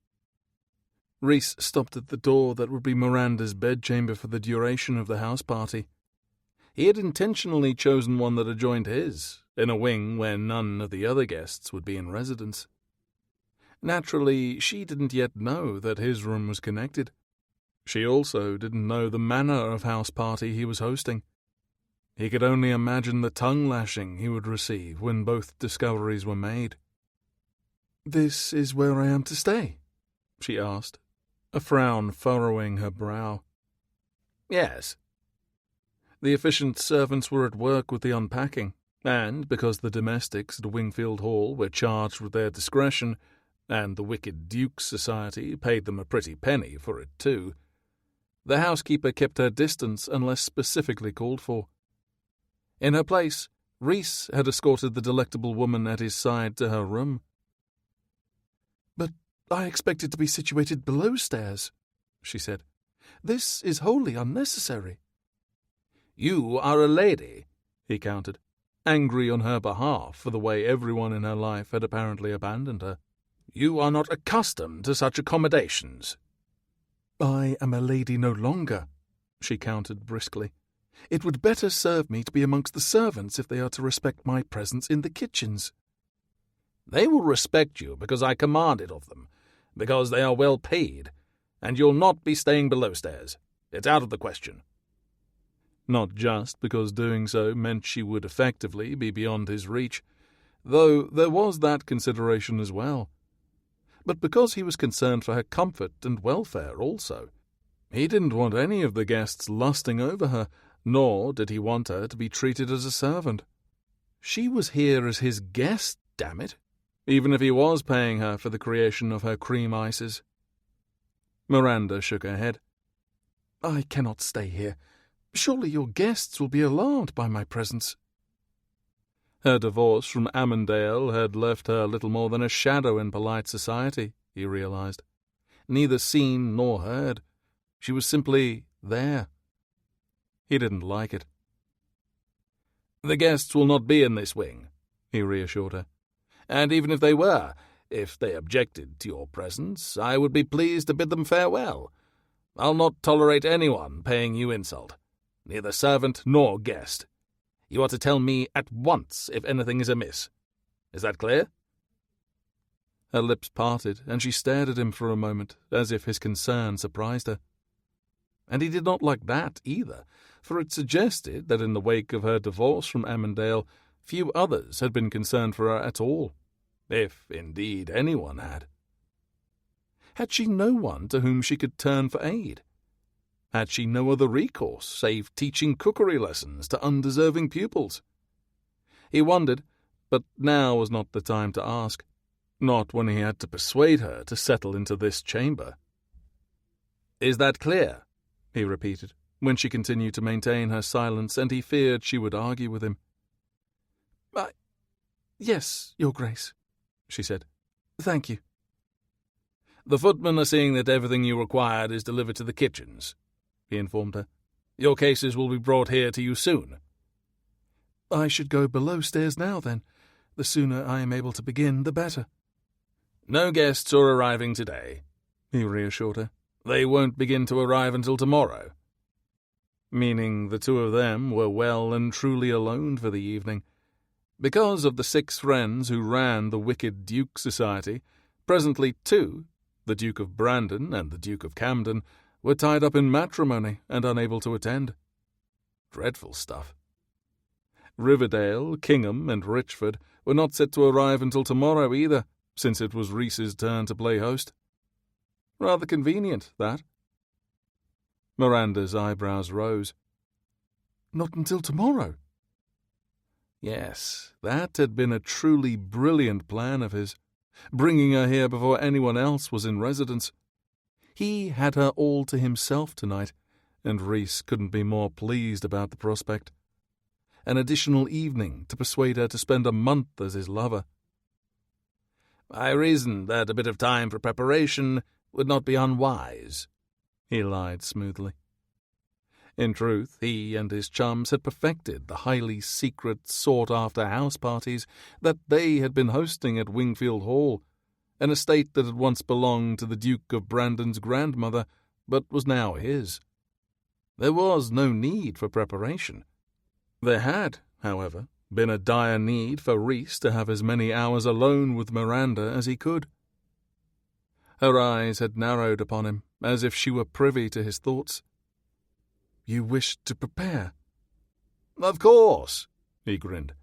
Rhys stopped at the door that would be Miranda's bedchamber for the duration of the house party. He had intentionally chosen one that adjoined his, in a wing where none of the other guests would be in residence. Naturally, she didn't yet know that his room was connected. She also didn't know the manner of house party he was hosting. He could only imagine the tongue-lashing he would receive when both discoveries were made. "This is where I am to stay?" she asked, a frown furrowing her brow. "Yes." The efficient servants were at work with the unpacking, and because the domestics at Wingfield Hall were charged with their discretion, and the wicked Duke's society paid them a pretty penny for it too, the housekeeper kept her distance unless specifically called for. In her place, Rhys had escorted the delectable woman at his side to her room. "But I expected to be situated below stairs," she said. "This is wholly unnecessary." "You are a lady," he countered, angry on her behalf for the way everyone in her life had apparently abandoned her. "You are not accustomed to such accommodations." "I am a lady no longer," she countered briskly. "It would better serve me to be amongst the servants if they are to respect my presence in the kitchens." "They will respect you because I command it of them, because they are well paid, and you'll not be staying below stairs. It's out of the question." Not just because doing so meant she would effectively be beyond his reach, though there was that consideration as well, but because he was concerned for her comfort and welfare also. He didn't want any of the guests lusting over her, nor did he want her to be treated as a servant. She was here as his guest, damn it, even if he was paying her for the creation of her cream ices. Miranda shook her head. "I cannot stay here. Surely your guests will be alarmed by my presence." Her divorce from Amandale had left her little more than a shadow in polite society, he realized. Neither seen nor heard. She was simply there. He didn't like it. "The guests will not be in this wing," he reassured her. "And even if they were, if they objected to your presence, I would be pleased to bid them farewell. I'll not tolerate anyone paying you insult, neither servant nor guest. You are to tell me at once if anything is amiss. Is that clear?" Her lips parted, and she stared at him for a moment, as if his concern surprised her. And he did not like that either, for it suggested that in the wake of her divorce from Amandale, few others had been concerned for her at all, if indeed anyone had. Had she no one to whom she could turn for aid? Had she no other recourse save teaching cookery lessons to undeserving pupils? He wondered, but now was not the time to ask, not when he had to persuade her to settle into this chamber. "Is that clear?" he repeated, when she continued to maintain her silence, and he feared she would argue with him. Yes, Your Grace," she said. "Thank you." "The footmen are seeing that everything you required is delivered to the kitchens," he informed her. "Your cases will be brought here to you soon." "I should go below stairs now, then. The sooner I am able to begin, the better." "No guests are arriving today," he reassured her. "They won't begin to arrive until tomorrow." Meaning the two of them were well and truly alone for the evening. Because of the 6 friends who ran the wicked Duke Society, presently 2, the Duke of Brandon and the Duke of Camden, were tied up in matrimony and unable to attend. Dreadful stuff. Riverdale, Kingham, and Richford were not set to arrive until tomorrow either, since it was Rhys's turn to play host. Rather convenient, that. Miranda's eyebrows rose. "Not until tomorrow?" Yes, that had been a truly brilliant plan of his, bringing her here before anyone else was in residence. He had her all to himself tonight, and Rhys couldn't be more pleased about the prospect. An additional evening to persuade her to spend a month as his lover. "I reasoned that a bit of time for preparation would not be unwise," he lied smoothly. In truth, he and his chums had perfected the highly secret, sought-after house parties that they had been hosting at Wingfield Hall, an estate that had once belonged to the Duke of Brandon's grandmother, but was now his. There was no need for preparation. There had, however, been a dire need for Rhys to have as many hours alone with Miranda as he could. Her eyes had narrowed upon him, as if she were privy to his thoughts. "You wish to prepare?" "Of course," he grinned.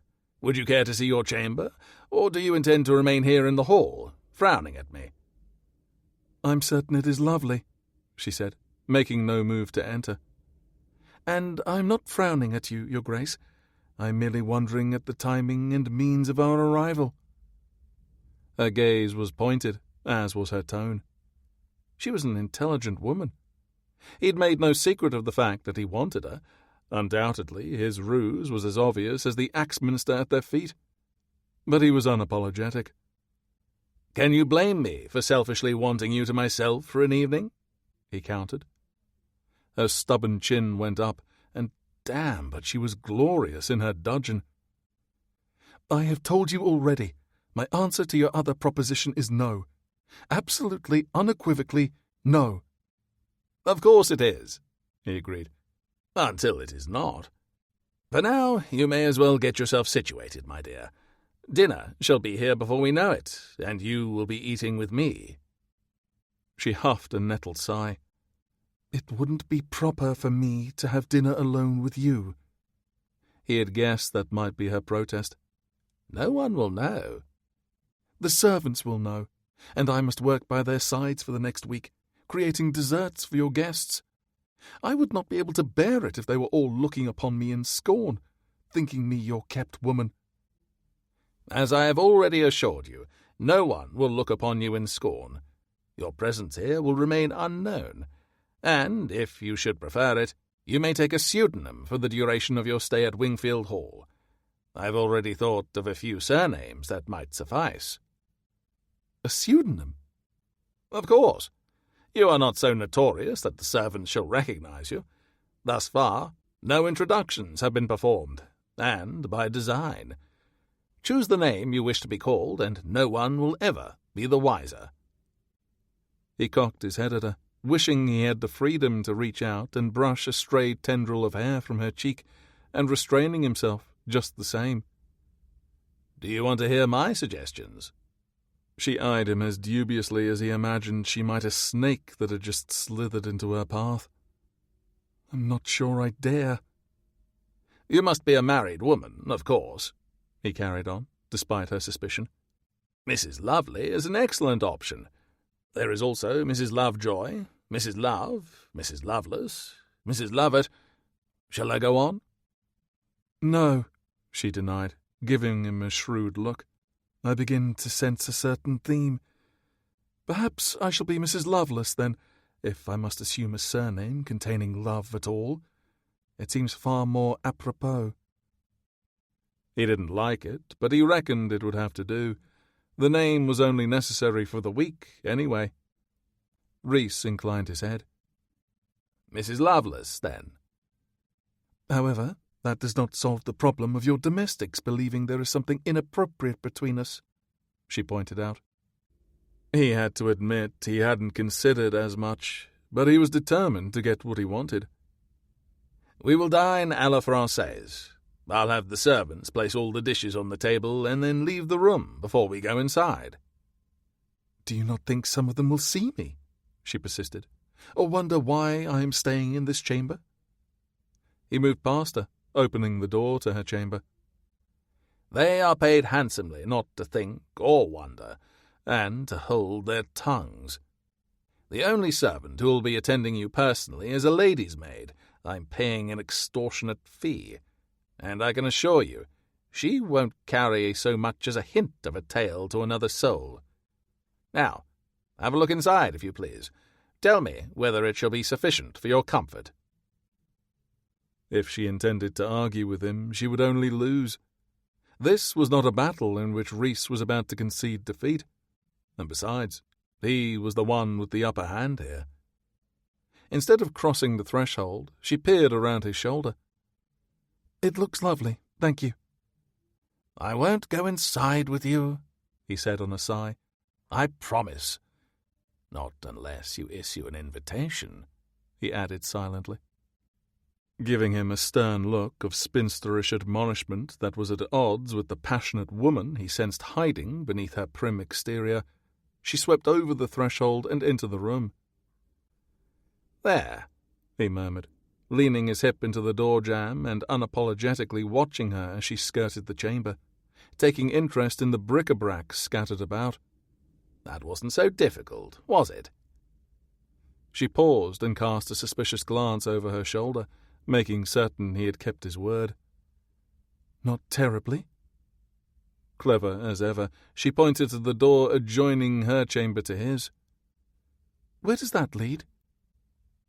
"Would you care to see your chamber, or do you intend to remain here in the hall, frowning at me?" "I'm certain it is lovely," she said, making no move to enter. "And I'm not frowning at you, Your Grace. I'm merely wondering at the timing and means of our arrival." Her gaze was pointed, as was her tone. She was an intelligent woman. He'd made no secret of the fact that he wanted her. Undoubtedly, his ruse was as obvious as the Axminster at their feet. But he was unapologetic. "Can you blame me for selfishly wanting you to myself for an evening?" he countered. Her stubborn chin went up, and damn, but she was glorious in her dudgeon. "I have told you already. My answer to your other proposition is no. Absolutely, unequivocally, no." "Of course it is," he agreed. "Until it is not. For now, you may as well get yourself situated, my dear. Dinner shall be here before we know it, and you will be eating with me." She huffed a nettled sigh. "It wouldn't be proper for me to have dinner alone with you." He had guessed that might be her protest. "No one will know." "The servants will know, and I must work by their sides for the next week, creating desserts for your guests. I would not be able to bear it if they were all looking upon me in scorn, thinking me your kept woman." "As I have already assured you, no one will look upon you in scorn. Your presence here will remain unknown, and, if you should prefer it, you may take a pseudonym for the duration of your stay at Wingfield Hall. I have already thought of a few surnames that might suffice." "A pseudonym?" "Of course. You are not so notorious that the servants shall recognize you. Thus far, no introductions have been performed, and by design. Choose the name you wish to be called, and no one will ever be the wiser." He cocked his head at her, wishing he had the freedom to reach out and brush a stray tendril of hair from her cheek, and restraining himself just the same. "Do you want to hear my suggestions?" She eyed him as dubiously as he imagined she might a snake that had just slithered into her path. "I'm not sure I dare." "You must be a married woman, of course," he carried on, despite her suspicion. "Mrs. Lovely is an excellent option. There is also Mrs. Lovejoy, Mrs. Love, Mrs. Loveless, Mrs. Lovett. Shall I go on?" "No," she denied, giving him a shrewd look. "I begin to sense a certain theme. Perhaps I shall be Mrs. Loveless, then, if I must assume a surname containing love at all. It seems far more apropos." He didn't like it, but he reckoned it would have to do. The name was only necessary for the week, anyway. Rhys inclined his head. "Mrs. Loveless, then." "However, that does not solve the problem of your domestics believing there is something inappropriate between us," she pointed out. He had to admit he hadn't considered as much, but he was determined to get what he wanted. "We will dine à la Française. I'll have the servants place all the dishes on the table and then leave the room before we go inside." "Do you not think some of them will see me?" she persisted, "or wonder why I am staying in this chamber?" He moved past her, opening the door to her chamber. "They are paid handsomely not to think or wonder, and to hold their tongues. The only servant who will be attending you personally is a lady's maid. I'm paying an extortionate fee, and I can assure you she won't carry so much as a hint of a tale to another soul. Now, have a look inside, if you please. Tell me whether it shall be sufficient for your comfort." If she intended to argue with him, she would only lose. This was not a battle in which Rhys was about to concede defeat. And besides, he was the one with the upper hand here. Instead of crossing the threshold, she peered around his shoulder. "It looks lovely, thank you." "I won't go inside with you," he said on a sigh. "I promise. Not unless you issue an invitation," he added silently. Giving him a stern look of spinsterish admonishment that was at odds with the passionate woman he sensed hiding beneath her prim exterior, she swept over the threshold and into the room. "There," he murmured, leaning his hip into the door jamb and unapologetically watching her as she skirted the chamber, taking interest in the bric-a-brac scattered about. "That wasn't so difficult, was it?" She paused and cast a suspicious glance over her shoulder, making certain he had kept his word. "Not terribly." Clever as ever, she pointed to the door adjoining her chamber to his. "Where does that lead?"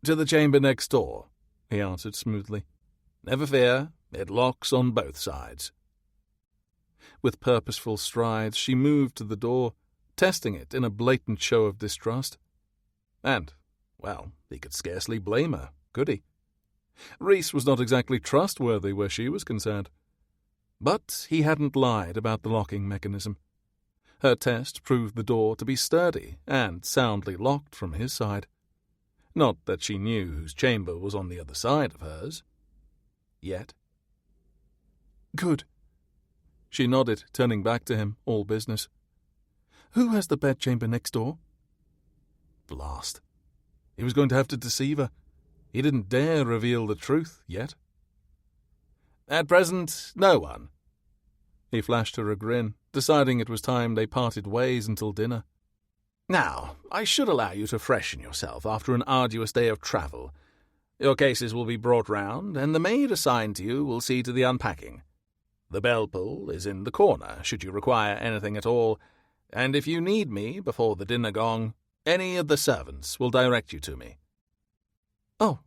"To the chamber next door," he answered smoothly. "Never fear, it locks on both sides." With purposeful strides, she moved to the door, testing it in a blatant show of distrust. And, well, he could scarcely blame her, could he? Reese was not exactly trustworthy where she was concerned. But he hadn't lied about the locking mechanism. Her test proved the door to be sturdy and soundly locked from his side. Not that she knew whose chamber was on the other side of hers. Yet. "Good." She nodded, turning back to him, all business. "Who has the bedchamber next door?" Blast. He was going to have to deceive her. He didn't dare reveal the truth yet. "At present, no one." He flashed her a grin, deciding it was time they parted ways until dinner. "Now, I should allow you to freshen yourself after an arduous day of travel. Your cases will be brought round, and the maid assigned to you will see to the unpacking. The bell pull is in the corner, should you require anything at all, and if you need me before the dinner gong, any of the servants will direct you to me." "Oh."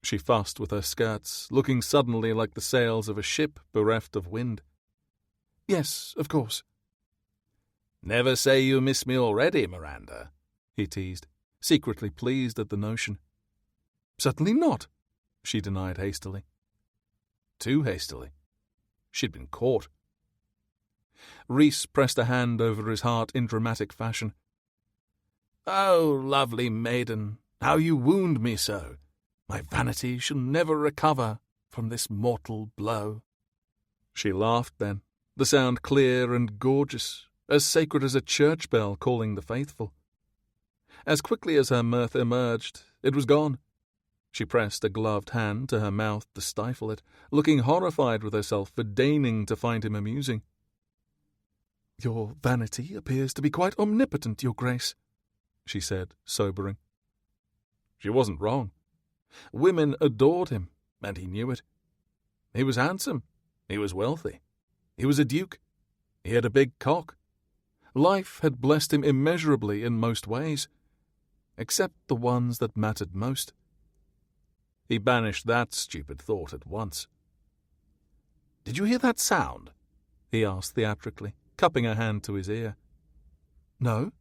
She fussed with her skirts, looking suddenly like the sails of a ship bereft of wind. "Yes, of course." "Never say you miss me already, Miranda," he teased, secretly pleased at the notion. "Certainly not," she denied hastily. Too hastily. She'd been caught. Reese pressed a hand over his heart in dramatic fashion. "Oh, lovely maiden, how you wound me so! My vanity shall never recover from this mortal blow." She laughed then, the sound clear and gorgeous, as sacred as a church bell calling the faithful. As quickly as her mirth emerged, it was gone. She pressed a gloved hand to her mouth to stifle it, looking horrified with herself for deigning to find him amusing. "Your vanity appears to be quite omnipotent, Your Grace," she said, sobering. She wasn't wrong. Women adored him, and he knew it. He was handsome. He was wealthy. He was a duke. He had a big cock. Life had blessed him immeasurably in most ways, except the ones that mattered most. He banished that stupid thought at once. "Did you hear that sound?" he asked theatrically, cupping her hand to his ear. "No."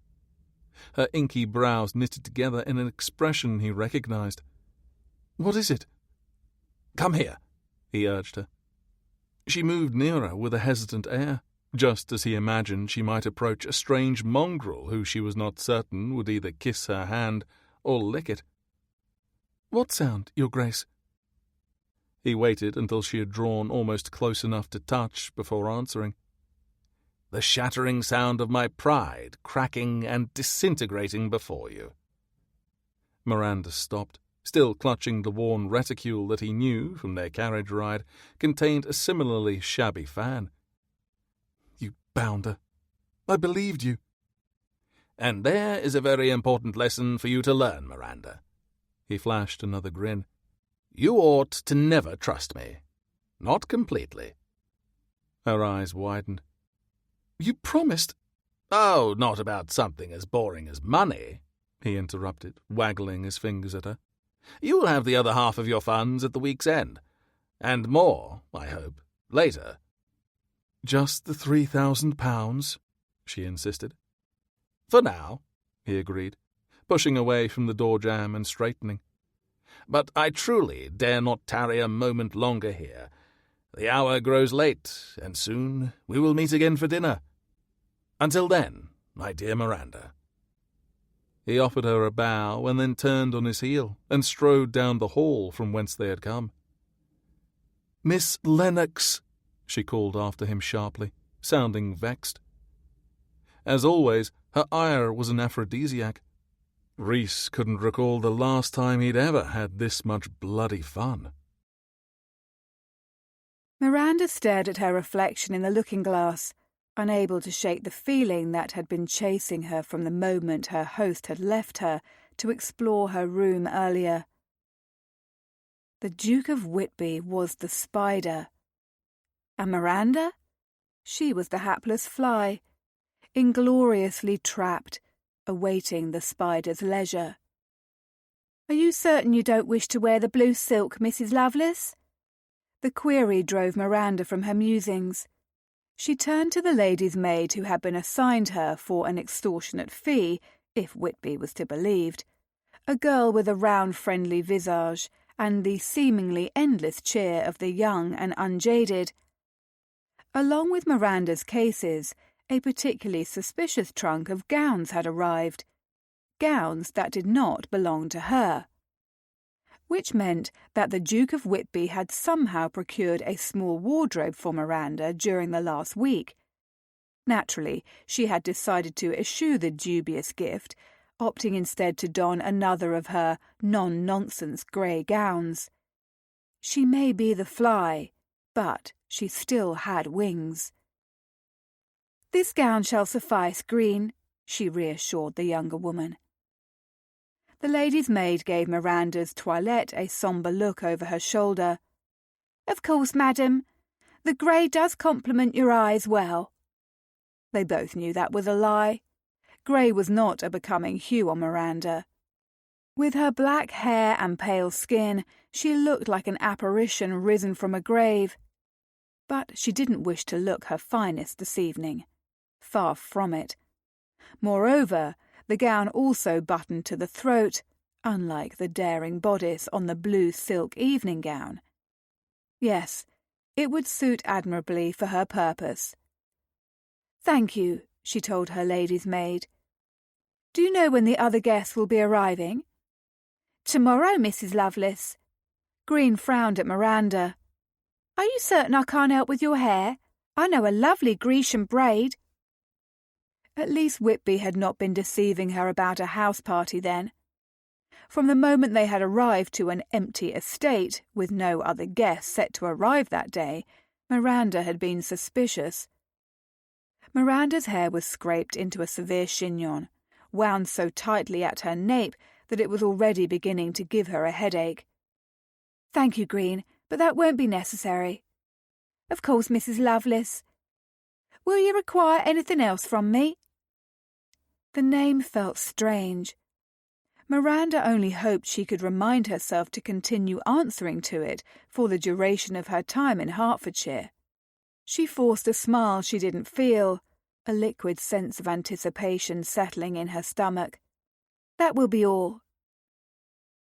Her inky brows knitted together in an expression he recognized. "What is it?" "Come here," he urged her. She moved nearer with a hesitant air, just as he imagined she might approach a strange mongrel who she was not certain would either kiss her hand or lick it. "What sound, Your Grace?" He waited until she had drawn almost close enough to touch before answering. "The shattering sound of my pride cracking and disintegrating before you." Miranda stopped, still clutching the worn reticule that he knew, from their carriage ride, contained a similarly shabby fan. "You bounder. I believed you." "And there is a very important lesson for you to learn, Miranda." He flashed another grin. "You ought to never trust me. Not completely." Her eyes widened. "You promised—" "Oh, not about something as boring as money," he interrupted, waggling his fingers at her. "You'll have the other half of your funds at the week's end. And more, I hope, later." "Just the £3,000, she insisted. "For now," he agreed, pushing away from the door jamb and straightening. "But I truly dare not tarry a moment longer here. The hour grows late, and soon we will meet again for dinner. Until then, my dear Miranda." He offered her a bow and then turned on his heel and strode down the hall from whence they had come. "Miss Lennox," she called after him sharply, sounding vexed. As always, her ire was an aphrodisiac. Rhys couldn't recall the last time he'd ever had this much bloody fun. Miranda stared at her reflection in the looking-glass, unable to shake the feeling that had been chasing her from the moment her host had left her to explore her room earlier. The Duke of Whitby was the spider. And Miranda? She was the hapless fly, ingloriously trapped, awaiting the spider's leisure. "Are you certain you don't wish to wear the blue silk, Mrs. Lovelace?" The query drove Miranda from her musings. She turned to the lady's maid who had been assigned her for an extortionate fee, if Whitby was to be believed, a girl with a round friendly visage and the seemingly endless cheer of the young and unjaded. Along with Miranda's cases, a particularly suspicious trunk of gowns had arrived, gowns that did not belong to her. Which meant that the Duke of Whitby had somehow procured a small wardrobe for Miranda during the last week. Naturally, she had decided to eschew the dubious gift, opting instead to don another of her non-nonsense grey gowns. She may be the fly, but she still had wings. "This gown shall suffice, Green," she reassured the younger woman. The lady's maid gave Miranda's toilette a sombre look over her shoulder. "Of course, madam. The grey does complement your eyes well." They both knew that was a lie. Grey was not a becoming hue on Miranda. With her black hair and pale skin, she looked like an apparition risen from a grave. But she didn't wish to look her finest this evening. Far from it. Moreover, the gown also buttoned to the throat, unlike the daring bodice on the blue silk evening gown. Yes, it would suit admirably for her purpose. "Thank you," she told her lady's maid. "Do you know when the other guests will be arriving?" "Tomorrow, Mrs. Lovelace." Green frowned at Miranda. "Are you certain I can't help with your hair? I know a lovely Grecian braid." At least Whitby had not been deceiving her about a house party then. From the moment they had arrived to an empty estate, with no other guests set to arrive that day, Miranda had been suspicious. Miranda's hair was scraped into a severe chignon, wound so tightly at her nape that it was already beginning to give her a headache. "Thank you, Green, but that won't be necessary." "Of course, Mrs. Lovelace. Will you require anything else from me?" The name felt strange. Miranda only hoped she could remind herself to continue answering to it for the duration of her time in Hertfordshire. She forced a smile she didn't feel, a liquid sense of anticipation settling in her stomach. "That will be all."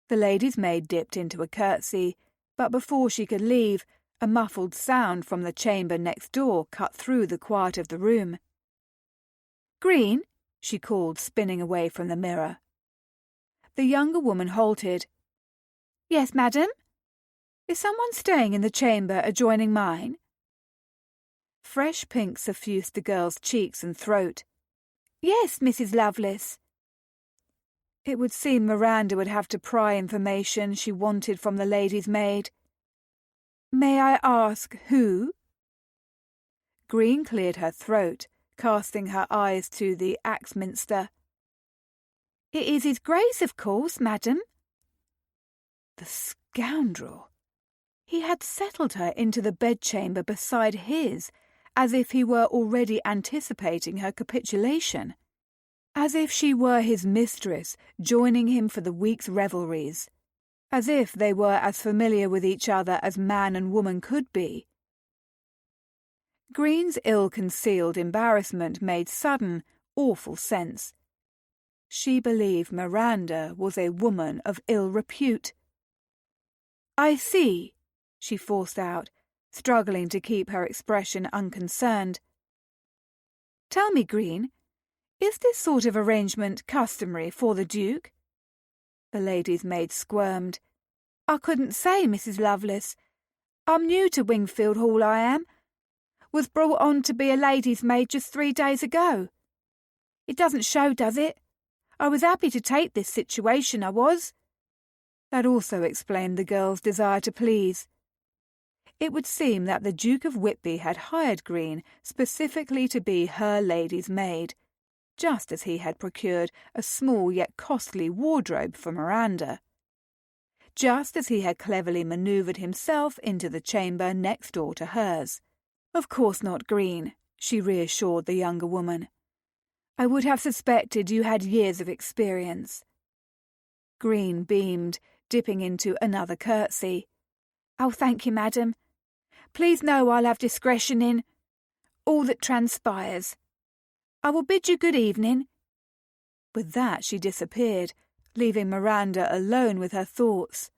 The lady's maid dipped into a curtsy, but before she could leave, a muffled sound from the chamber next door cut through the quiet of the room. "Green," she called, spinning away from the mirror. The younger woman halted. "Yes, madam? Is someone staying in the chamber adjoining mine?" Fresh pink suffused the girl's cheeks and throat. "Yes, Mrs. Lovelace." It would seem Miranda would have to pry information she wanted from the lady's maid. "May I ask who?" Green cleared her throat, casting her eyes to the Axminster. "It is his Grace, of course, madam." The scoundrel! He had settled her into the bedchamber beside his, as if he were already anticipating her capitulation. As if she were his mistress, joining him for the week's revelries. As if they were as familiar with each other as man and woman could be. Green's ill-concealed embarrassment made sudden, awful sense. She believed Miranda was a woman of ill repute. "I see," she forced out, struggling to keep her expression unconcerned. "Tell me, Green, is this sort of arrangement customary for the Duke?" The lady's maid squirmed. "I couldn't say, Mrs. Lovelace. I'm new to Wingfield Hall, I am. Was brought on to be a lady's maid just 3 days ago. It doesn't show, does it? I was happy to take this situation, I was. That also explained the girl's desire to please. It would seem that the Duke of Whitby had hired Green specifically to be her lady's maid, just as he had procured a small yet costly wardrobe for Miranda. Just as he had cleverly manoeuvred himself into the chamber next door to hers. Of course not, Green, she reassured the younger woman. I would have suspected you had years of experience. Green beamed, dipping into another curtsy. Oh, thank you, madam. Please know I'll have discretion in all that transpires. I will bid you good evening. With that she disappeared, leaving Miranda alone with her thoughts.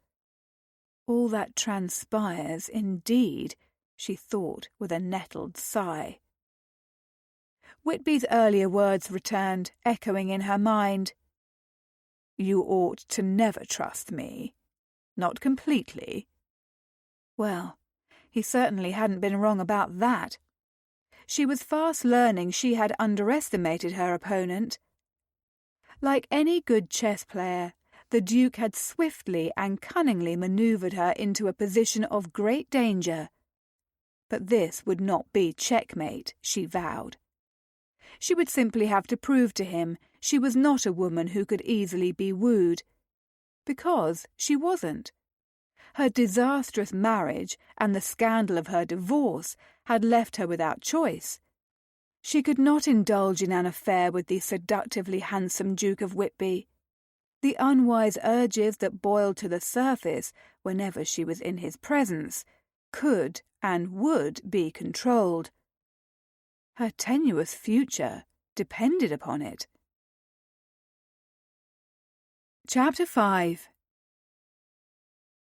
All that transpires, indeed, she thought with a nettled sigh. Whitby's earlier words returned, echoing in her mind. You ought to never trust me. Not completely. Well, he certainly hadn't been wrong about that. She was fast learning she had underestimated her opponent. Like any good chess player, the Duke had swiftly and cunningly manoeuvred her into a position of great danger. But this would not be checkmate, she vowed. She would simply have to prove to him she was not a woman who could easily be wooed. Because she wasn't. Her disastrous marriage and the scandal of her divorce had left her without choice. She could not indulge in an affair with the seductively handsome Duke of Whitby. The unwise urges that boiled to the surface whenever she was in his presence could and would be controlled. Her tenuous future depended upon it. Chapter 5.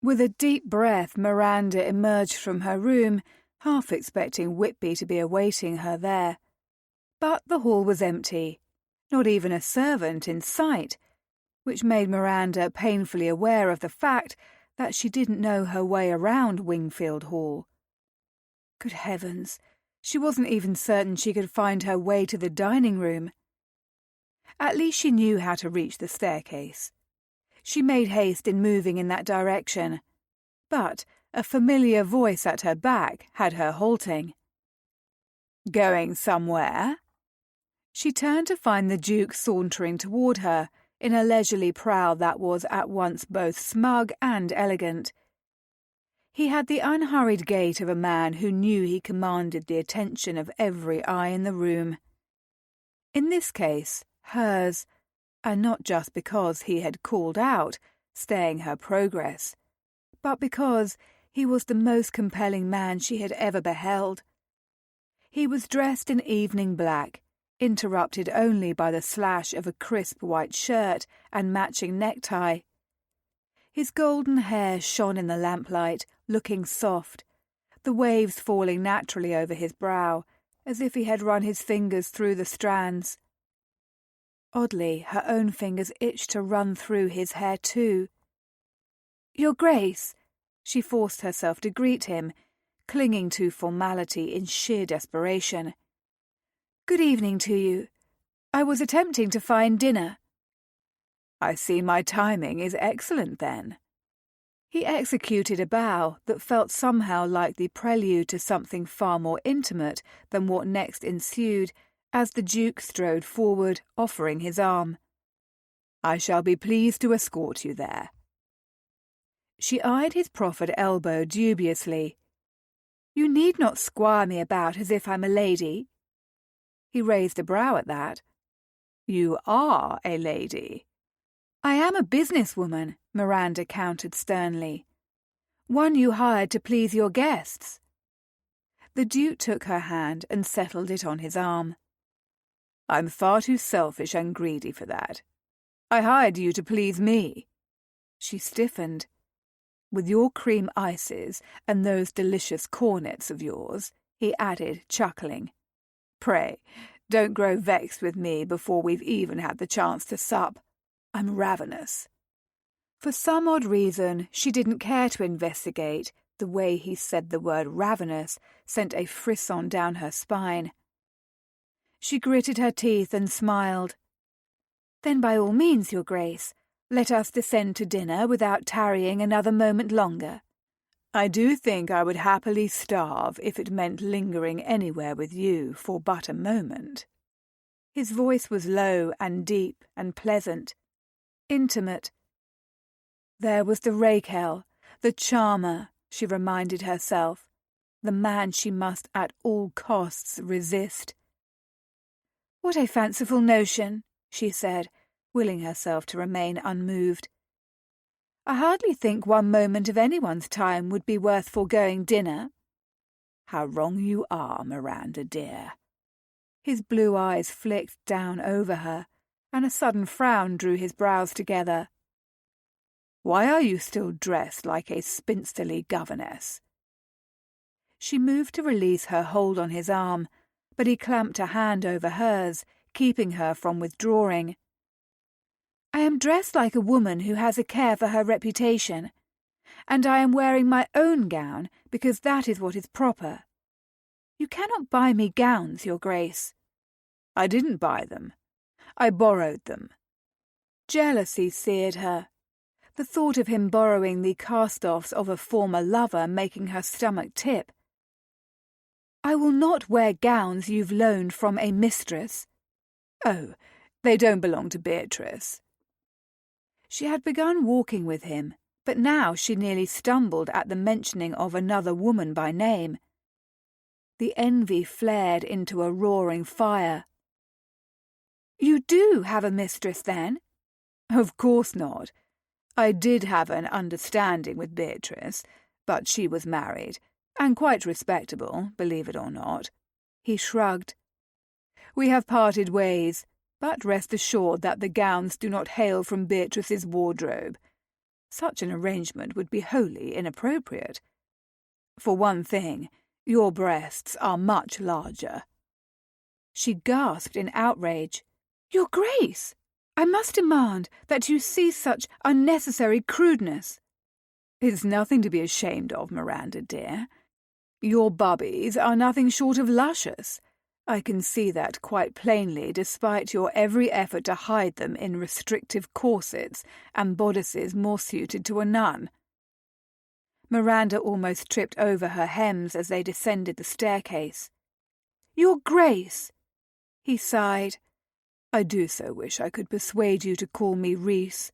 With a deep breath, Miranda emerged from her room, half expecting Whitby to be awaiting her there. But the hall was empty, not even a servant in sight, which made Miranda painfully aware of the fact that she didn't know her way around Wingfield Hall. Good heavens, she wasn't even certain she could find her way to the dining room. At least she knew how to reach the staircase. She made haste in moving in that direction, but a familiar voice at her back had her halting. Going somewhere? She turned to find the Duke sauntering toward her in a leisurely prowl that was at once both smug and elegant. He had the unhurried gait of a man who knew he commanded the attention of every eye in the room. In this case, hers, and not just because he had called out, staying her progress, but because he was the most compelling man she had ever beheld. He was dressed in evening black, interrupted only by the slash of a crisp white shirt and matching necktie. His golden hair shone in the lamplight, looking soft, the waves falling naturally over his brow, as if he had run his fingers through the strands. Oddly, her own fingers itched to run through his hair too. Your Grace, she forced herself to greet him, clinging to formality in sheer desperation. Good evening to you. I was attempting to find dinner. I see my timing is excellent, then. He executed a bow that felt somehow like the prelude to something far more intimate than what next ensued as the Duke strode forward, offering his arm. I shall be pleased to escort you there. She eyed his proffered elbow dubiously. You need not squire me about as if I'm a lady. He raised a brow at that. You are a lady. I am a businesswoman, Miranda countered sternly. One you hired to please your guests. The Duke took her hand and settled it on his arm. I'm far too selfish and greedy for that. I hired you to please me. She stiffened. With your cream ices and those delicious cornets of yours, he added, chuckling. Pray, don't grow vexed with me before we've even had the chance to sup. I'm ravenous. For some odd reason, she didn't care to investigate. The way he said the word ravenous sent a frisson down her spine. She gritted her teeth and smiled. "Then by all means, your Grace, let us descend to dinner without tarrying another moment longer. I do think I would happily starve if it meant lingering anywhere with you for but a moment." His voice was low and deep and pleasant, intimate. There was the Raquel, the charmer, she reminded herself, the man she must at all costs resist. "What a fanciful notion," she said, willing herself to remain unmoved. "I hardly think one moment of anyone's time would be worth foregoing dinner." "How wrong you are, Miranda dear." His blue eyes flicked down over her, and a sudden frown drew his brows together. "Why are you still dressed like a spinsterly governess?" She moved to release her hold on his arm, but he clamped a hand over hers, keeping her from withdrawing. "I am dressed like a woman who has a care for her reputation, and I am wearing my own gown because that is what is proper. You cannot buy me gowns, your Grace." "I didn't buy them. I borrowed them." Jealousy seared her, the thought of him borrowing the cast-offs of a former lover making her stomach tip. "I will not wear gowns you've loaned from a mistress." "Oh, they don't belong to Beatrice." She had begun walking with him, but now she nearly stumbled at the mentioning of another woman by name. The envy flared into a roaring fire. "You do have a mistress, then?" "Of course not. I did have an understanding with Beatrice, but she was married, and quite respectable, believe it or not." He shrugged. "We have parted ways, but rest assured that the gowns do not hail from Beatrice's wardrobe. Such an arrangement would be wholly inappropriate. For one thing, your breasts are much larger." She gasped in outrage. "Your Grace! I must demand that you cease such unnecessary crudeness." "It's nothing to be ashamed of, Miranda dear. Your bubbies are nothing short of luscious. I can see that quite plainly, despite your every effort to hide them in restrictive corsets and bodices more suited to a nun." Miranda almost tripped over her hems as they descended the staircase. "Your Grace!" He sighed. "I do so wish I could persuade you to call me Reese."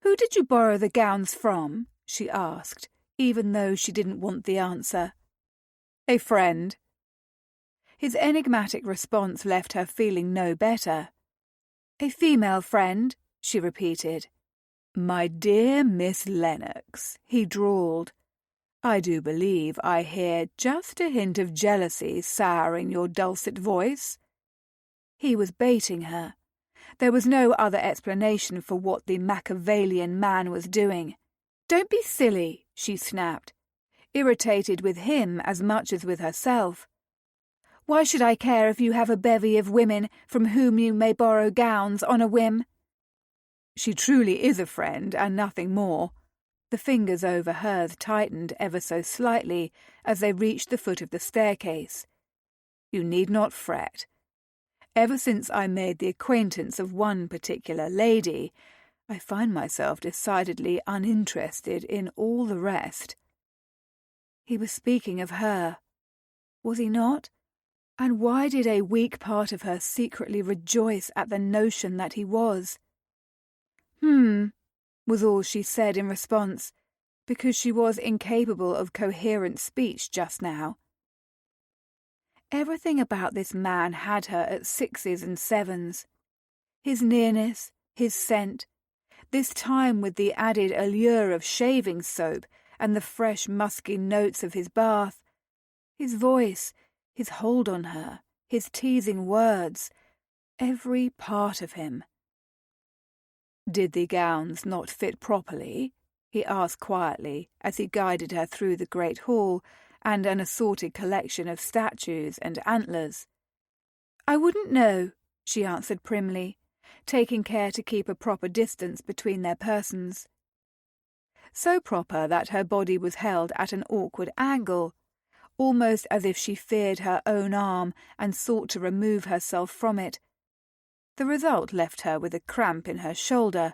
"Who did you borrow the gowns from?" she asked, even though she didn't want the answer. "A friend." His enigmatic response left her feeling no better. "A female friend?" she repeated. "My dear Miss Lennox," he drawled, "I do believe I hear just a hint of jealousy souring your dulcet voice." He was baiting her. There was no other explanation for what the Machiavellian man was doing. "Don't be silly," she snapped, irritated with him as much as with herself. "Why should I care if you have a bevy of women from whom you may borrow gowns on a whim?" "She truly is a friend, and nothing more." The fingers over hers tightened ever so slightly as they reached the foot of the staircase. "You need not fret. Ever since I made the acquaintance of one particular lady, I find myself decidedly uninterested in all the rest." He was speaking of her. Was he not? And why did a weak part of her secretly rejoice at the notion that he was? Was all she said in response, because she was incapable of coherent speech just now. Everything about this man had her at sixes and sevens. His nearness, his scent, this time with the added allure of shaving soap and the fresh musky notes of his bath, his voice, his hold on her, his teasing words, every part of him. "Did the gowns not fit properly?" he asked quietly as he guided her through the great hall and an assorted collection of statues and antlers. "I wouldn't know," she answered primly, taking care to keep a proper distance between their persons. So proper that her body was held at an awkward angle, almost as if she feared her own arm and sought to remove herself from it. The result left her with a cramp in her shoulder,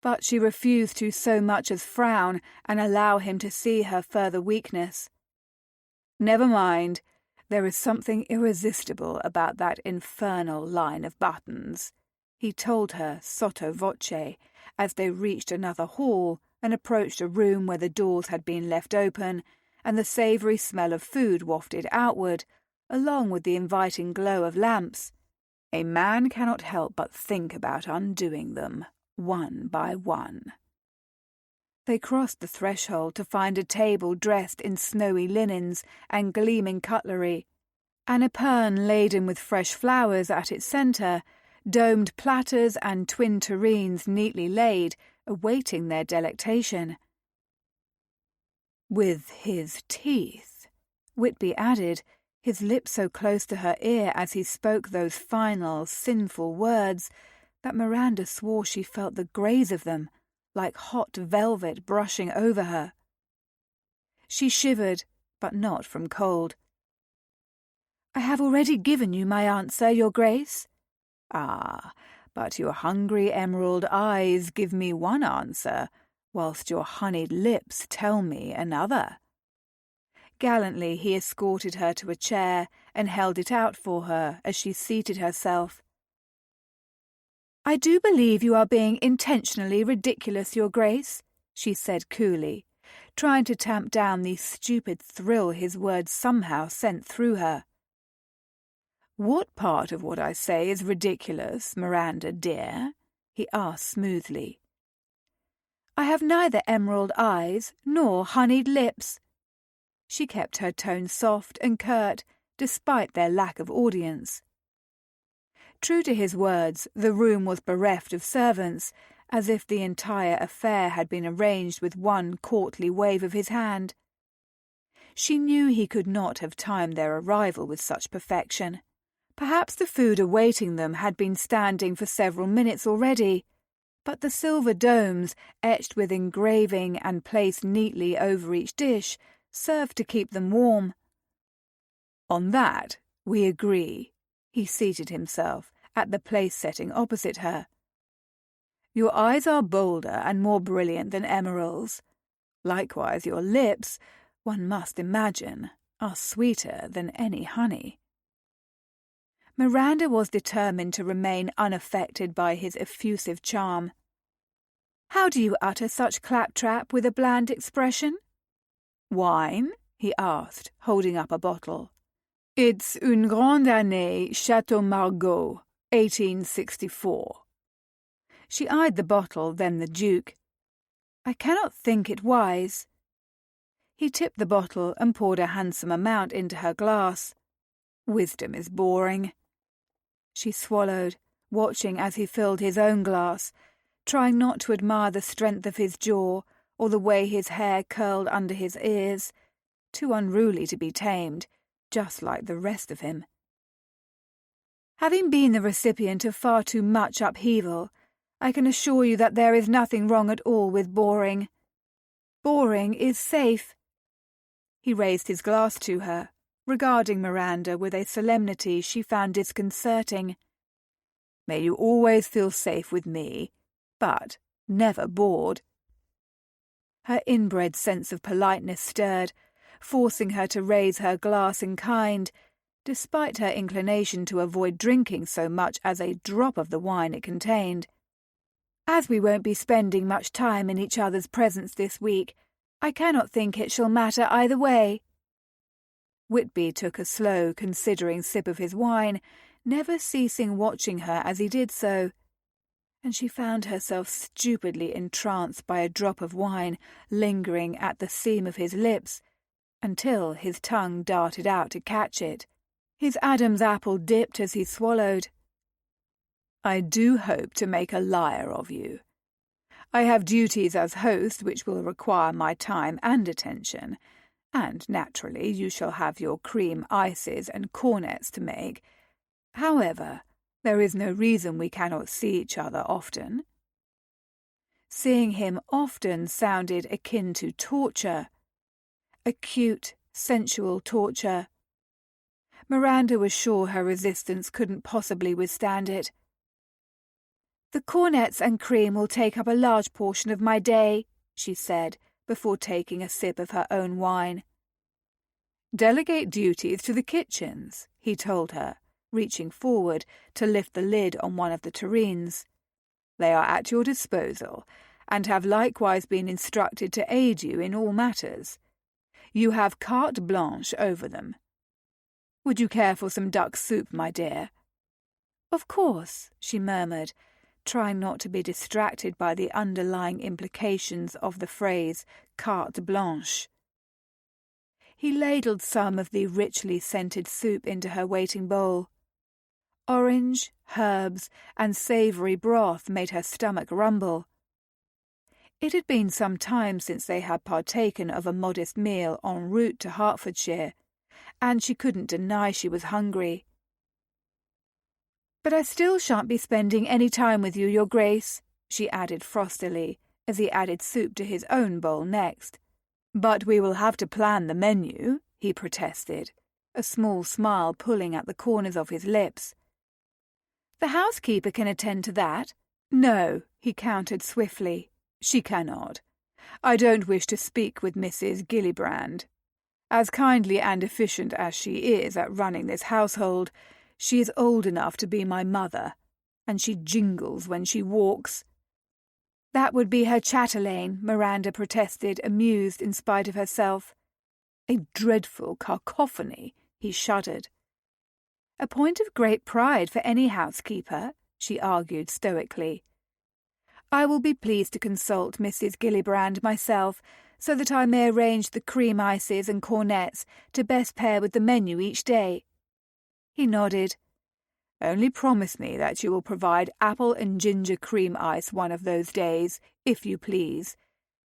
but she refused to so much as frown and allow him to see her further weakness. "Never mind. There is something irresistible about that infernal line of buttons," he told her sotto voce as they reached another hall and approached a room where the doors had been left open and the savoury smell of food wafted outward, along with the inviting glow of lamps. "A man cannot help but think about undoing them, one by one." They crossed the threshold to find a table dressed in snowy linens and gleaming cutlery, an epergne laden with fresh flowers at its centre, domed platters and twin tureens neatly laid, awaiting their delectation. "With his teeth," Whitby added, his lips so close to her ear as he spoke those final, sinful words that Miranda swore she felt the graze of them, like hot velvet brushing over her. She shivered, but not from cold. "I have already given you my answer, Your Grace." "Ah, but your hungry emerald eyes give me one answer, whilst your honeyed lips tell me another." Gallantly he escorted her to a chair and held it out for her as she seated herself. "I do believe you are being intentionally ridiculous, Your Grace," she said coolly, trying to tamp down the stupid thrill his words somehow sent through her. "What part of what I say is ridiculous, Miranda dear?" he asked smoothly. "I have neither emerald eyes nor honeyed lips." She kept her tone soft and curt, despite their lack of audience. True to his words, the room was bereft of servants, as if the entire affair had been arranged with one courtly wave of his hand. She knew he could not have timed their arrival with such perfection. Perhaps the food awaiting them had been standing for several minutes already, but the silver domes, etched with engraving and placed neatly over each dish, served to keep them warm. "On that we agree." He seated himself at the place-setting opposite her. "Your eyes are bolder and more brilliant than emeralds. Likewise your lips, one must imagine, are sweeter than any honey." Miranda was determined to remain unaffected by his effusive charm. "How do you utter such claptrap with a bland expression?" "Wine?" he asked, holding up a bottle. "It's Une Grande Année, Château Margaux, 1864. She eyed the bottle, then the Duke. "I cannot think it wise." He tipped the bottle and poured a handsome amount into her glass. "Wisdom is boring." She swallowed, watching as he filled his own glass, trying not to admire the strength of his jaw or the way his hair curled under his ears, too unruly to be tamed, just like the rest of him. "Having been the recipient of far too much upheaval, I can assure you that there is nothing wrong at all with boring. Boring is safe." He raised his glass to her, regarding Miranda with a solemnity she found disconcerting. "May you always feel safe with me, but never bored." Her inbred sense of politeness stirred, forcing her to raise her glass in kind, despite her inclination to avoid drinking so much as a drop of the wine it contained. "As we won't be spending much time in each other's presence this week, I cannot think it shall matter either way." Whitby took a slow, considering sip of his wine, never ceasing watching her as he did so, and she found herself stupidly entranced by a drop of wine lingering at the seam of his lips, until his tongue darted out to catch it. His Adam's apple dipped as he swallowed. "I do hope to make a liar of you. I have duties as host which will require my time and attention, and naturally you shall have your cream ices and cornets to make. However, there is no reason we cannot see each other often." Seeing him often sounded akin to torture. Acute, sensual torture. Miranda was sure her resistance couldn't possibly withstand it. "The cornets and cream will take up a large portion of my day," she said, before taking a sip of her own wine. "Delegate duties to the kitchens," he told her, reaching forward to lift the lid on one of the tureens. "They are at your disposal, and have likewise been instructed to aid you in all matters. You have carte blanche over them. Would you care for some duck soup, my dear?" "Of course," she murmured, trying not to be distracted by the underlying implications of the phrase carte blanche. He ladled some of the richly scented soup into her waiting bowl. Orange, herbs, and savoury broth made her stomach rumble. It had been some time since they had partaken of a modest meal en route to Hertfordshire, and she couldn't deny she was hungry. "But I still shan't be spending any time with you, Your Grace," she added frostily, as he added soup to his own bowl next. "But we will have to plan the menu," he protested, a small smile pulling at the corners of his lips. "The housekeeper can attend to that." "No," he countered swiftly. "She cannot. I don't wish to speak with Mrs. Gillibrand. As kindly and efficient as she is at running this household, she is old enough to be my mother, and she jingles when she walks." "That would be her chatelaine," Miranda protested, amused in spite of herself. "A dreadful cacophony," he shuddered. "A point of great pride for any housekeeper," she argued stoically. "I will be pleased to consult Mrs. Gillibrand myself, so that I may arrange the cream ices and cornets to best pair with the menu each day." He nodded. "Only promise me that you will provide apple and ginger cream ice one of those days, if you please.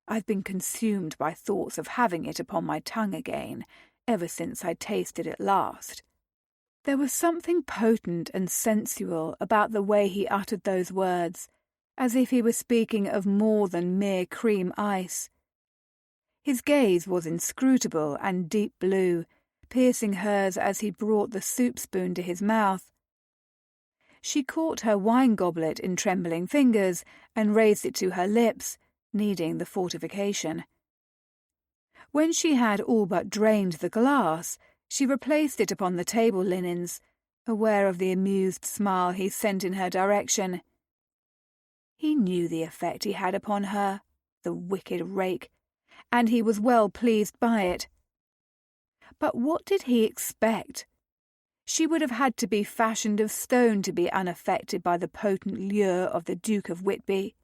I've been consumed by thoughts of having it upon my tongue again, ever since I tasted it last." There was something potent and sensual about the way he uttered those words, as if he were speaking of more than mere cream ice. His gaze was inscrutable and deep blue, piercing hers as he brought the soup spoon to his mouth. She caught her wine goblet in trembling fingers and raised it to her lips, needing the fortification. When she had all but drained the glass, she replaced it upon the table linens, aware of the amused smile he sent in her direction. He knew the effect he had upon her, the wicked rake, and he was well pleased by it. But what did he expect? She would have had to be fashioned of stone to be unaffected by the potent lure of the Duke of Whitby.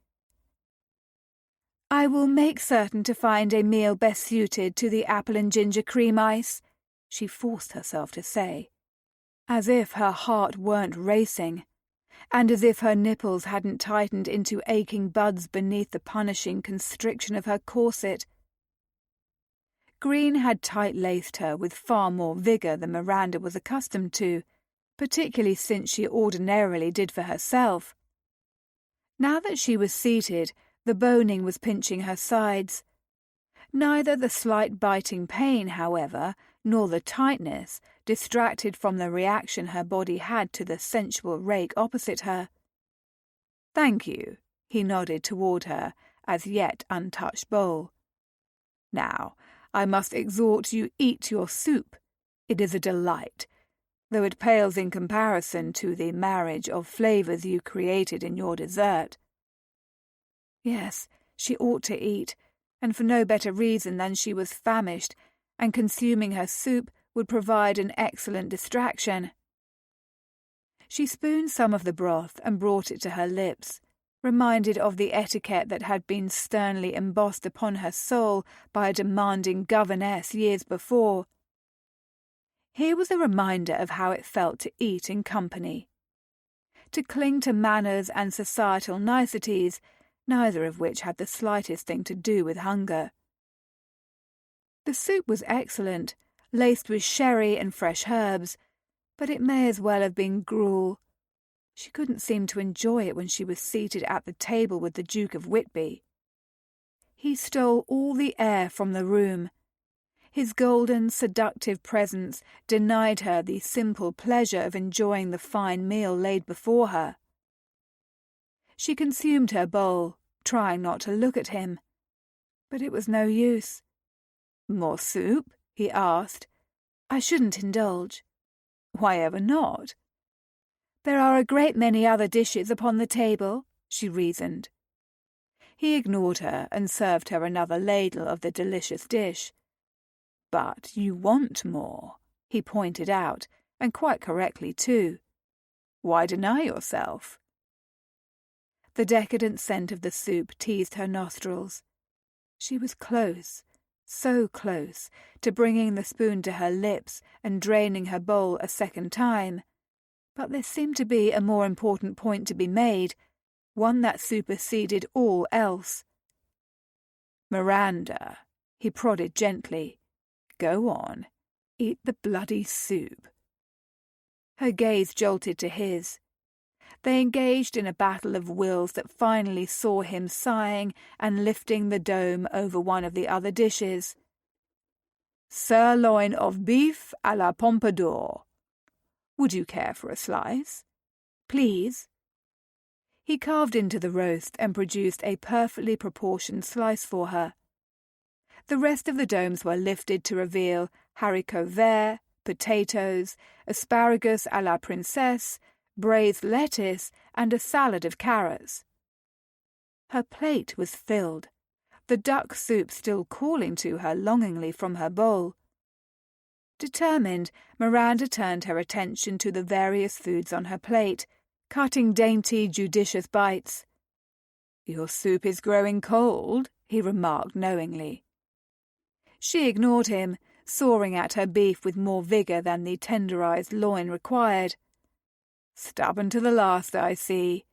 "I will make certain to find a meal best suited to the apple and ginger cream ice," she forced herself to say, as if her heart weren't racing, and as if her nipples hadn't tightened into aching buds beneath the punishing constriction of her corset. Green had tight-laced her with far more vigour than Miranda was accustomed to, particularly since she ordinarily did for herself. Now that she was seated, the boning was pinching her sides. Neither the slight biting pain, however, nor the tightness distracted from the reaction her body had to the sensual rake opposite her. "Thank you," he nodded toward her as yet untouched bowl. "Now, I must exhort you eat your soup. It is a delight, though it pales in comparison to the marriage of flavours you created in your dessert." Yes, she ought to eat, and for no better reason than she was famished, and consuming her soup would provide an excellent distraction. She spooned some of the broth and brought it to her lips, reminded of the etiquette that had been sternly embossed upon her soul by a demanding governess years before. Here was a reminder of how it felt to eat in company. To cling to manners and societal niceties, neither of which had the slightest thing to do with hunger. The soup was excellent, laced with sherry and fresh herbs, but it may as well have been gruel. She couldn't seem to enjoy it when she was seated at the table with the Duke of Whitby. He stole all the air from the room. His golden, seductive presence denied her the simple pleasure of enjoying the fine meal laid before her. She consumed her bowl, trying not to look at him. But it was no use. "More soup?" he asked. "I shouldn't indulge." "Why ever not?" "There are a great many other dishes upon the table," she reasoned. He ignored her and served her another ladle of the delicious dish. "But you want more," he pointed out, and quite correctly too. "Why deny yourself?" The decadent scent of the soup teased her nostrils. She was close, so close, to bringing the spoon to her lips and draining her bowl a second time. But there seemed to be a more important point to be made, one that superseded all else. "Miranda," he prodded gently. "Go on, eat the bloody soup." Her gaze jolted to his. They engaged in a battle of wills that finally saw him sighing and lifting the dome over one of the other dishes. "Sirloin of beef à la pompadour. Would you care for a slice?" "Please." He carved into the roast and produced a perfectly proportioned slice for her. The rest of the domes were lifted to reveal haricots verts, potatoes, asparagus à la princesse, braised lettuce, and a salad of carrots. Her plate was filled, the duck soup still calling to her longingly from her bowl. Determined, Miranda turned her attention to the various foods on her plate, cutting dainty, judicious bites. "Your soup is growing cold," he remarked knowingly. She ignored him, sawing at her beef with more vigour than the tenderized loin required. "Stubborn to the last, I see."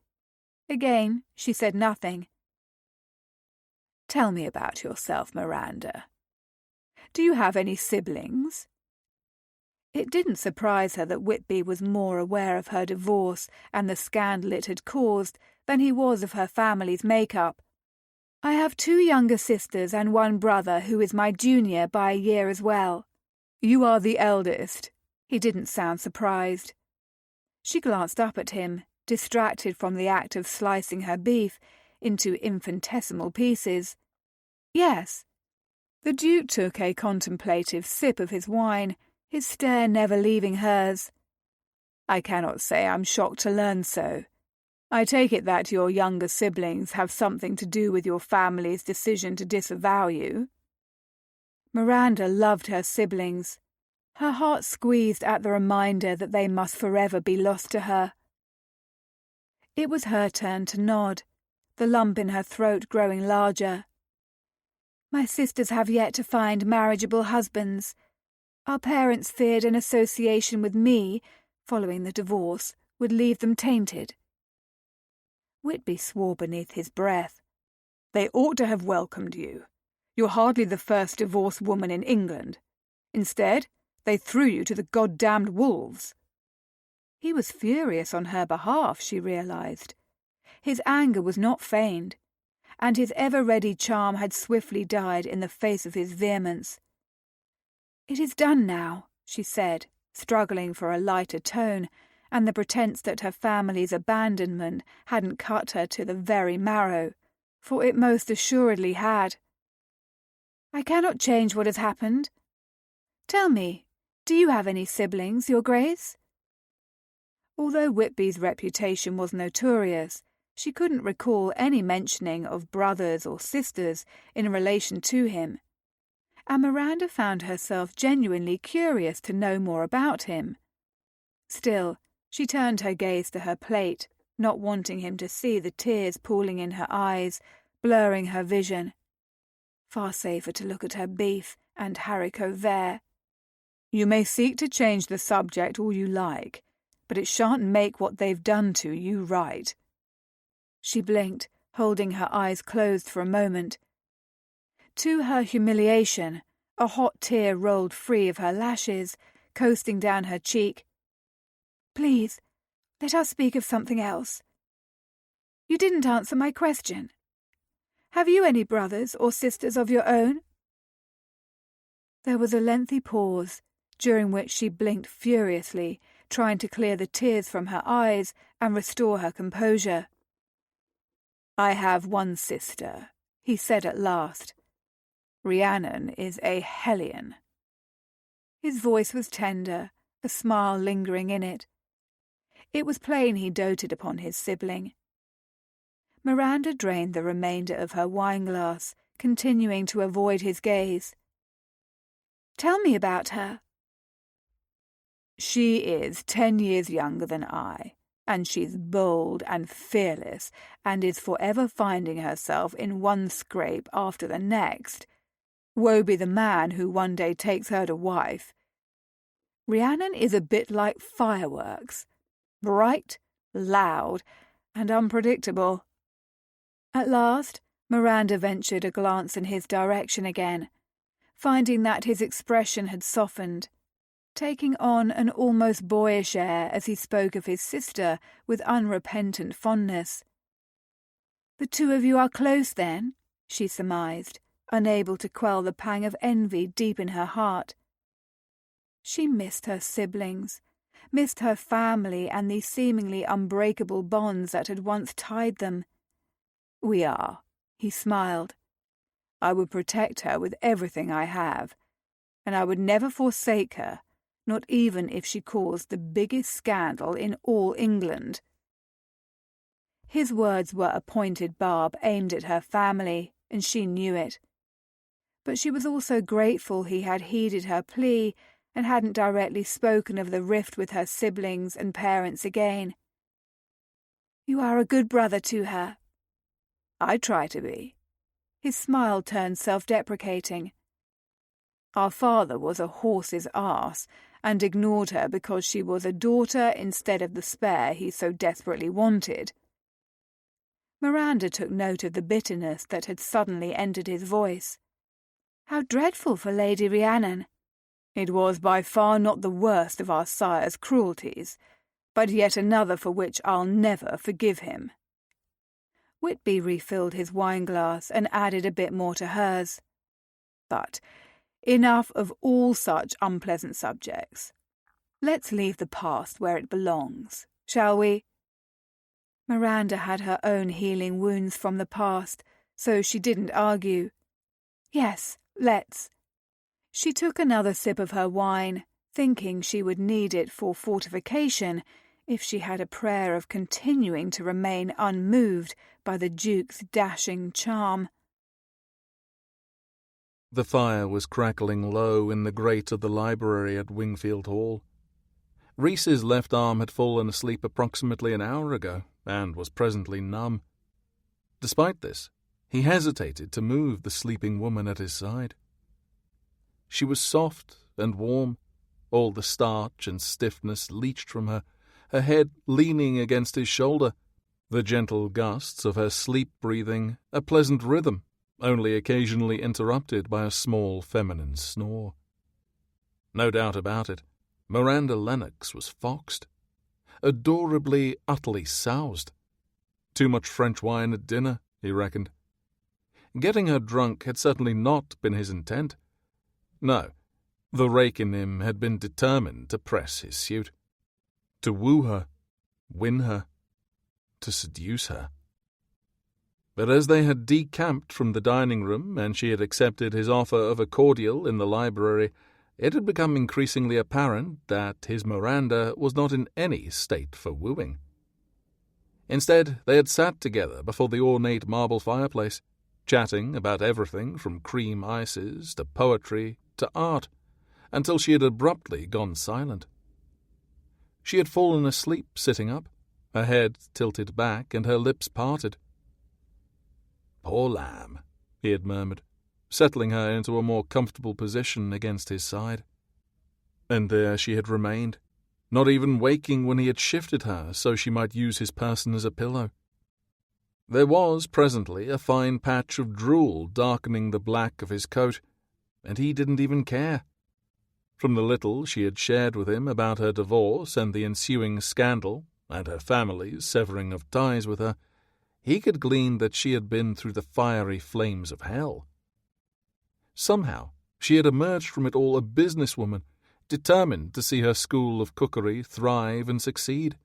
Again, she said nothing. "Tell me about yourself, Miranda. Do you have any siblings?" It didn't surprise her that Whitby was more aware of her divorce and the scandal it had caused than he was of her family's make-up. "I have 2 younger sisters and 1 brother who is my junior by a year as well." "You are the eldest." He didn't sound surprised. She glanced up at him, distracted from the act of slicing her beef into infinitesimal pieces. "Yes." The Duke took a contemplative sip of his wine, his stare never leaving hers. "I cannot say I'm shocked to learn so. I take it that your younger siblings have something to do with your family's decision to disavow you." Miranda loved her siblings. Her heart squeezed at the reminder that they must forever be lost to her. It was her turn to nod, the lump in her throat growing larger. "My sisters have yet to find marriageable husbands. Our parents feared an association with me, following the divorce, would leave them tainted." Whitby swore beneath his breath. "They ought to have welcomed you. You're hardly the first divorced woman in England. Instead, they threw you to the goddamned wolves." He was furious on her behalf, she realized. His anger was not feigned, and his ever-ready charm had swiftly died in the face of his vehemence. "It is done now," she said, struggling for a lighter tone, and the pretence that her family's abandonment hadn't cut her to the very marrow, for it most assuredly had. "I cannot change what has happened. Tell me, do you have any siblings, Your Grace?" Although Whitby's reputation was notorious, she couldn't recall any mentioning of brothers or sisters in relation to him, and Miranda found herself genuinely curious to know more about him. Still, she turned her gaze to her plate, not wanting him to see the tears pooling in her eyes, blurring her vision. Far safer to look at her beef and haricots verts. "You may seek to change the subject all you like, but it shan't make what they've done to you right." She blinked, holding her eyes closed for a moment. To her humiliation, a hot tear rolled free of her lashes, coasting down her cheek. "Please, let us speak of something else. You didn't answer my question. Have you any brothers or sisters of your own?" There was a lengthy pause, during which she blinked furiously, trying to clear the tears from her eyes and restore her composure. "I have one sister," he said at last. "Rhiannon is a hellion." His voice was tender, a smile lingering in it. It was plain he doted upon his sibling. Miranda drained the remainder of her wine-glass, continuing to avoid his gaze. "Tell me about her." "She is 10 years younger than I, and she's bold and fearless, and is forever finding herself in one scrape after the next. Woe be the man who one day takes her to wife. Rhiannon is a bit like fireworks, bright, loud, and unpredictable." At last, Miranda ventured a glance in his direction again, finding that his expression had softened, taking on an almost boyish air as he spoke of his sister with unrepentant fondness. "The two of you are close, then?" she surmised, unable to quell the pang of envy deep in her heart. She missed her siblings, missed her family and the seemingly unbreakable bonds that had once tied them. "We are," he smiled. "I would protect her with everything I have, and I would never forsake her, not even if she caused the biggest scandal in all England." His words were a pointed barb aimed at her family, and she knew it. But she was also grateful he had heeded her plea and hadn't directly spoken of the rift with her siblings and parents again. "You are a good brother to her." "I try to be." His smile turned self-deprecating. "Our father was a horse's arse and ignored her because she was a daughter instead of the spare he so desperately wanted." Miranda took note of the bitterness that had suddenly entered his voice. "How dreadful for Lady Rhiannon." "It was by far not the worst of our sire's cruelties, but yet another for which I'll never forgive him." Whitby refilled his wine-glass and added a bit more to hers. "But enough of all such unpleasant subjects. Let's leave the past where it belongs, shall we?" Miranda had her own healing wounds from the past, so she didn't argue. "Yes, let's." She took another sip of her wine, thinking she would need it for fortification if she had a prayer of continuing to remain unmoved by the Duke's dashing charm. The fire was crackling low in the grate of the library at Wingfield Hall. Reese's left arm had fallen asleep approximately an hour ago, and was presently numb. Despite this, he hesitated to move the sleeping woman at his side. She was soft and warm, all the starch and stiffness leached from her, her head leaning against his shoulder, the gentle gusts of her sleep-breathing a pleasant rhythm, only occasionally interrupted by a small feminine snore. No doubt about it, Miranda Lennox was foxed, adorably, utterly soused. Too much French wine at dinner, he reckoned. Getting her drunk had certainly not been his intent. No, the rake in him had been determined to press his suit, to woo her, win her, to seduce her. But as they had decamped from the dining-room and she had accepted his offer of a cordial in the library, it had become increasingly apparent that his Miranda was not in any state for wooing. Instead, they had sat together before the ornate marble fireplace, chatting about everything from cream ices to poetry to art, until she had abruptly gone silent. She had fallen asleep sitting up, her head tilted back and her lips parted. "Poor lamb," he had murmured, settling her into a more comfortable position against his side. And there she had remained, not even waking when he had shifted her so she might use his person as a pillow. There was presently a fine patch of drool darkening the black of his coat, and he didn't even care. From the little she had shared with him about her divorce and the ensuing scandal, and her family's severing of ties with her, he could glean that she had been through the fiery flames of hell. Somehow she had emerged from it all a businesswoman, determined to see her school of cookery thrive and succeed.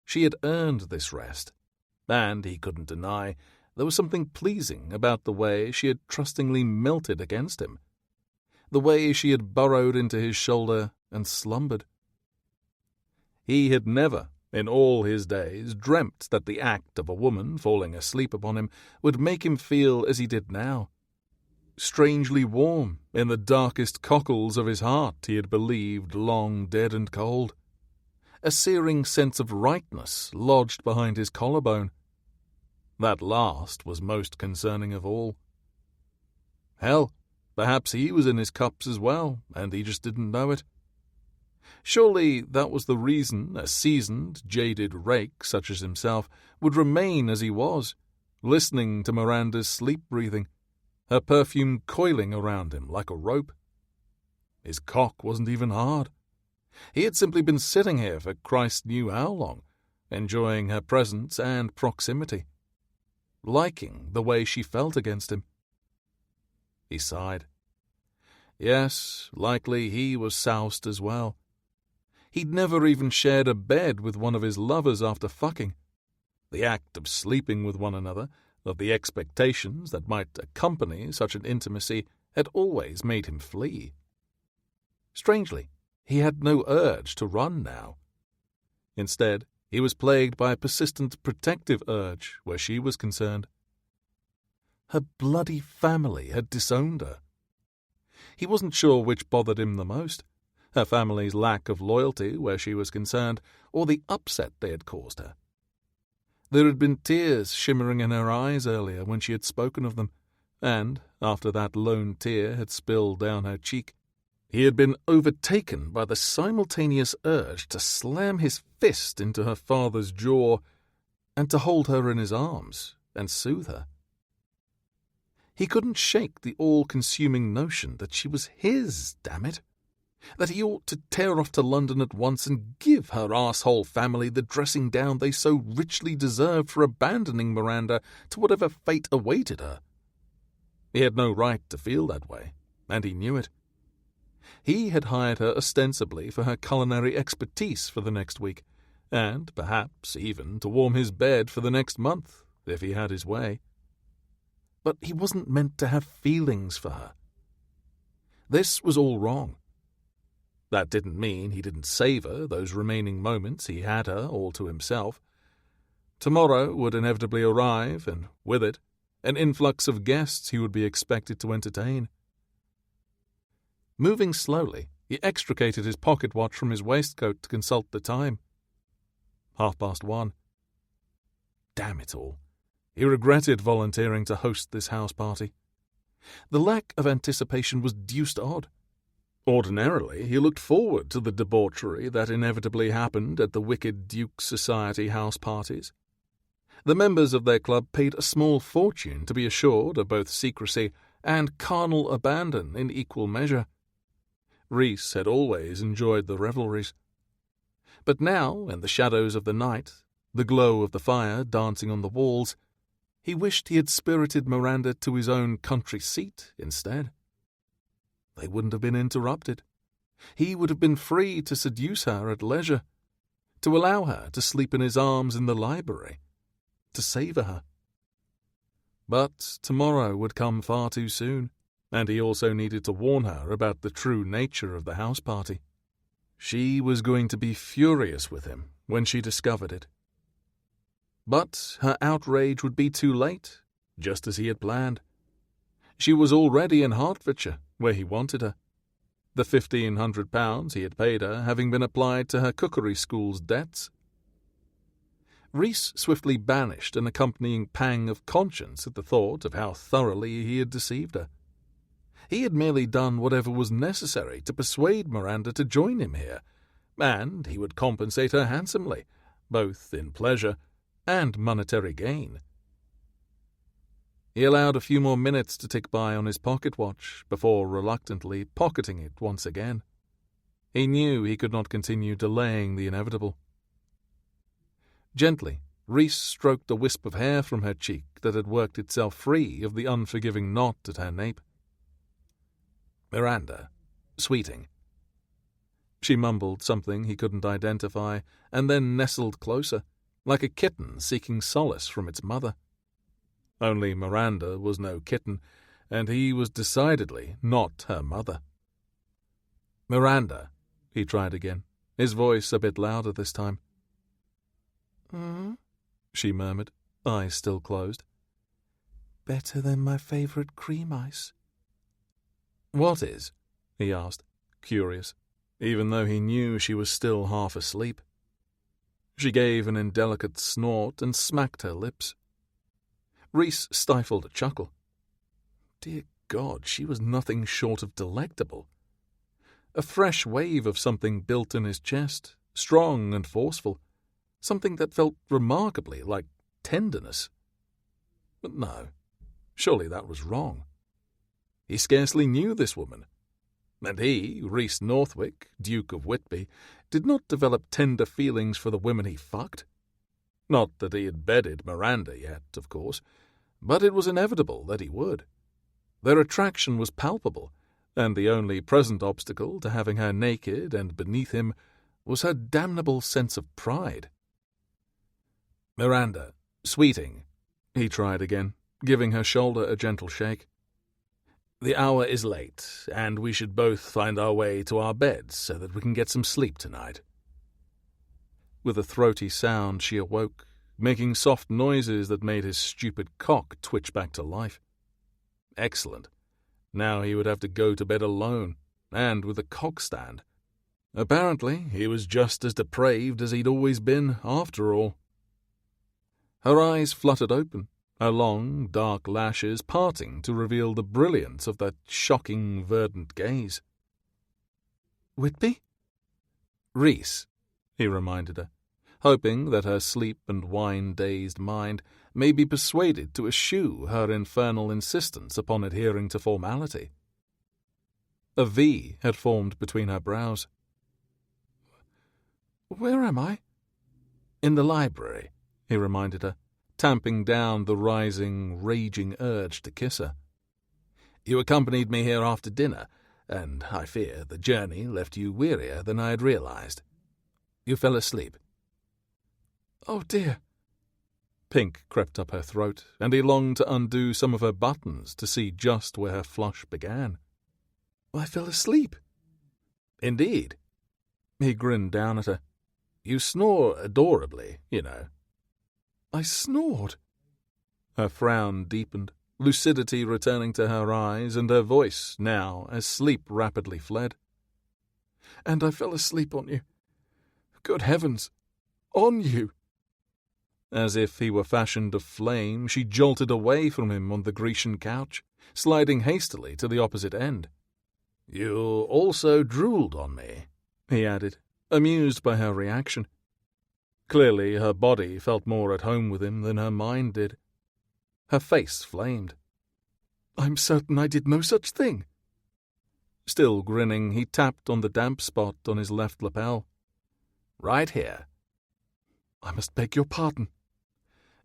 She had earned this rest, and he couldn't deny there was something pleasing about the way she had trustingly melted against him, the way she had burrowed into his shoulder and slumbered. He had never, in all his days, dreamt that the act of a woman falling asleep upon him would make him feel as he did now. Strangely warm in the darkest cockles of his heart he had believed long dead and cold. A searing sense of rightness lodged behind his collarbone. That last was most concerning of all. Hell, perhaps he was in his cups as well, and he just didn't know it. Surely that was the reason a seasoned, jaded rake such as himself would remain as he was, listening to Miranda's sleep-breathing, her perfume coiling around him like a rope. His cock wasn't even hard. He had simply been sitting here for Christ knew how long, enjoying her presence and proximity, liking the way she felt against him. He sighed. Yes, likely he was soused as well. He'd never even shared a bed with one of his lovers after fucking. The act of sleeping with one another, of the expectations that might accompany such an intimacy, had always made him flee. Strangely, he had no urge to run now. Instead, he was plagued by a persistent protective urge where she was concerned. Her bloody family had disowned her. He wasn't sure which bothered him the most, her family's lack of loyalty where she was concerned, or the upset they had caused her. There had been tears shimmering in her eyes earlier when she had spoken of them, and, after that lone tear had spilled down her cheek, he had been overtaken by the simultaneous urge to slam his fist into her father's jaw and to hold her in his arms and soothe her. He couldn't shake the all-consuming notion that she was his, damn it, that he ought to tear off to London at once and give her arsehole family the dressing down they so richly deserved for abandoning Miranda to whatever fate awaited her. He had no right to feel that way, and he knew it. He had hired her ostensibly for her culinary expertise for the next week, and perhaps even to warm his bed for the next month, if he had his way. But he wasn't meant to have feelings for her. This was all wrong. That didn't mean he didn't savor those remaining moments he had her all to himself. Tomorrow would inevitably arrive, and with it, an influx of guests he would be expected to entertain. Moving slowly, he extricated his pocket watch from his waistcoat to consult the time. 1:30. Damn it all. He regretted volunteering to host this house party. The lack of anticipation was deuced odd. Ordinarily, he looked forward to the debauchery that inevitably happened at the wicked Duke's Society house parties. The members of their club paid a small fortune to be assured of both secrecy and carnal abandon in equal measure. Rhys had always enjoyed the revelries. But now, in the shadows of the night, the glow of the fire dancing on the walls, he wished he had spirited Miranda to his own country seat instead. They wouldn't have been interrupted. He would have been free to seduce her at leisure, to allow her to sleep in his arms in the library, to savour her. But tomorrow would come far too soon, and he also needed to warn her about the true nature of the house party. She was going to be furious with him when she discovered it. But her outrage would be too late, just as he had planned. She was already in Hertfordshire, where he wanted her, the £1,500 he had paid her having been applied to her cookery school's debts. Rhys swiftly banished an accompanying pang of conscience at the thought of how thoroughly he had deceived her. He had merely done whatever was necessary to persuade Miranda to join him here, and he would compensate her handsomely, both in pleasure and monetary gain. He allowed a few more minutes to tick by on his pocket watch before reluctantly pocketing it once again. He knew he could not continue delaying the inevitable. Gently, Rhys stroked a wisp of hair from her cheek that had worked itself free of the unforgiving knot at her nape. Miranda, sweeting. She mumbled something he couldn't identify, and then nestled closer, like a kitten seeking solace from its mother. Only Miranda was no kitten, and he was decidedly not her mother. "Miranda," he tried again, his voice a bit louder this time. She murmured, eyes still closed. "Better than my favourite cream ice." "What is?" he asked, curious, even though he knew she was still half asleep. She gave an indelicate snort and smacked her lips. Reese stifled a chuckle. Dear God, she was nothing short of delectable. A fresh wave of something built in his chest, strong and forceful, something that felt remarkably like tenderness. But no, surely that was wrong. He scarcely knew this woman. And he, Reese Northwick, Duke of Whitby, did not develop tender feelings for the women he fucked. Not that he had bedded Miranda yet, of course, but it was inevitable that he would. Their attraction was palpable, and the only present obstacle to having her naked and beneath him was her damnable sense of pride. "Miranda, sweeting," he tried again, giving her shoulder a gentle shake. "The hour is late, and we should both find our way to our beds so that we can get some sleep tonight." With a throaty sound she awoke, making soft noises that made his stupid cock twitch back to life. Excellent. Now he would have to go to bed alone, and with a cock stand. Apparently he was just as depraved as he'd always been, after all. Her eyes fluttered open, her long, dark lashes parting to reveal the brilliance of that shocking, verdant gaze. "Whitby?" "Reese," he reminded her, hoping that her sleep and wine-dazed mind may be persuaded to eschew her infernal insistence upon adhering to formality. A V had formed between her brows. "Where am I?" "In the library," he reminded her, tamping down the rising, raging urge to kiss her. "You accompanied me here after dinner, and I fear the journey left you wearier than I had realized. You fell asleep." "Oh, dear." Pink crept up her throat, and he longed to undo some of her buttons to see just where her flush began. "I fell asleep." "Indeed." He grinned down at her. "You snore adorably, you know." "I snored?" Her frown deepened, lucidity returning to her eyes and her voice now as sleep rapidly fled. "And I fell asleep on you. Good heavens! On you!" As if he were fashioned of flame, she jolted away from him on the Grecian couch, sliding hastily to the opposite end. "You also drooled on me," he added, amused by her reaction. Clearly her body felt more at home with him than her mind did. Her face flamed. "I'm certain I did no such thing." Still grinning, he tapped on the damp spot on his left lapel. "Right here." "I must beg your pardon."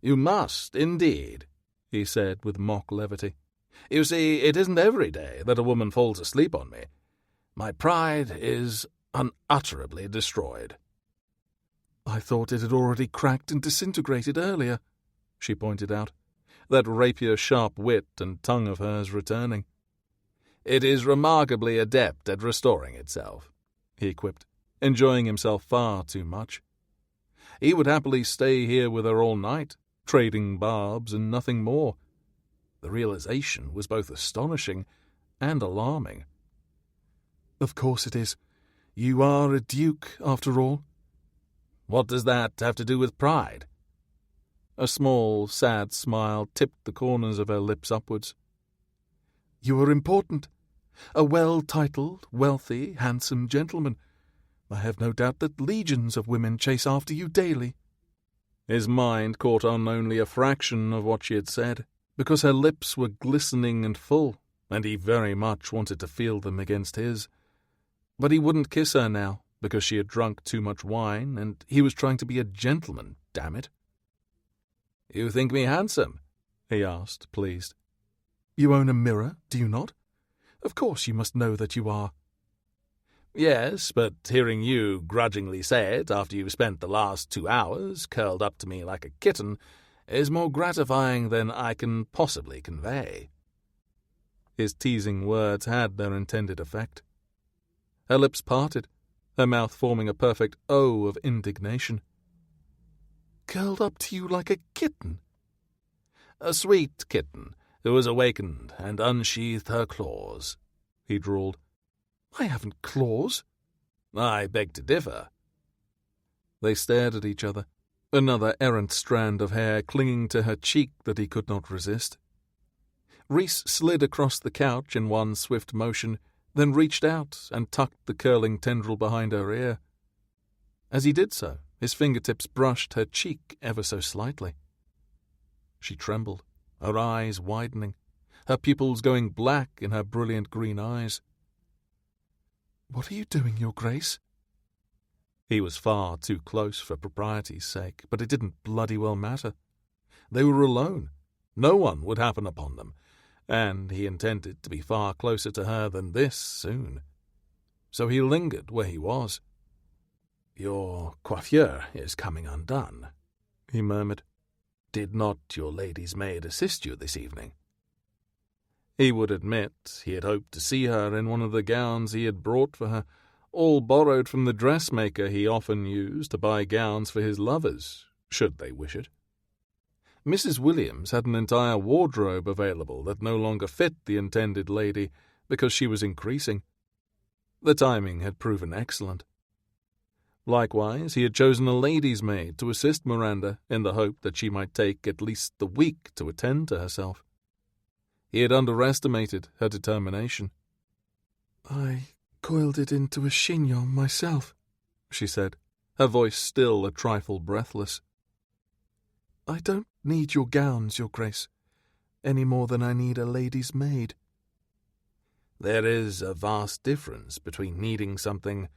"You must, indeed," he said with mock levity. "You see, it isn't every day that a woman falls asleep on me. My pride is unutterably destroyed." "I thought it had already cracked and disintegrated earlier," she pointed out, that rapier-sharp wit and tongue of hers returning. "It is remarkably adept at restoring itself," he quipped, enjoying himself far too much. He would happily stay here with her all night, trading barbs and nothing more. The realization was both astonishing and alarming. "Of course it is. You are a duke, after all." "What does that have to do with pride?" A small, sad smile tipped the corners of her lips upwards. "You are important. A well-titled, wealthy, handsome gentleman. I have no doubt that legions of women chase after you daily." His mind caught on only a fraction of what she had said, because her lips were glistening and full, and he very much wanted to feel them against his. But he wouldn't kiss her now, because she had drunk too much wine, and he was trying to be a gentleman, damn it. "You think me handsome?" he asked, pleased. "You own a mirror, do you not? Of course you must know that you are." Yes, but hearing you grudgingly say it after you've spent the last 2 hours curled up to me like a kitten is more gratifying than I can possibly convey." His teasing words had their intended effect. Her lips parted, her mouth forming a perfect O of indignation. "Curled up to you like a kitten?" "A sweet kitten who has awakened and unsheathed her claws," he drawled. "I haven't claws." "I beg to differ." They stared at each other, another errant strand of hair clinging to her cheek that he could not resist. Rhys slid across the couch in one swift motion, then reached out and tucked the curling tendril behind her ear. As he did so, his fingertips brushed her cheek ever so slightly. She trembled, her eyes widening, her pupils going black in her brilliant green eyes. "What are you doing, Your Grace?" He was far too close for propriety's sake, but it didn't bloody well matter. They were alone. No one would happen upon them, and he intended to be far closer to her than this soon. So he lingered where he was. "Your coiffure is coming undone," he murmured. "Did not your lady's maid assist you this evening?" He would admit he had hoped to see her in one of the gowns he had brought for her, all borrowed from the dressmaker he often used to buy gowns for his lovers, should they wish it. Mrs. Williams had an entire wardrobe available that no longer fit the intended lady because she was increasing. The timing had proven excellent. Likewise, he had chosen a lady's maid to assist Miranda in the hope that she might take at least the week to attend to herself. He had underestimated her determination. "I coiled it into a chignon myself," she said, her voice still a trifle breathless. "I don't need your gowns, Your Grace, any more than I need a lady's maid." "There is a vast difference between needing something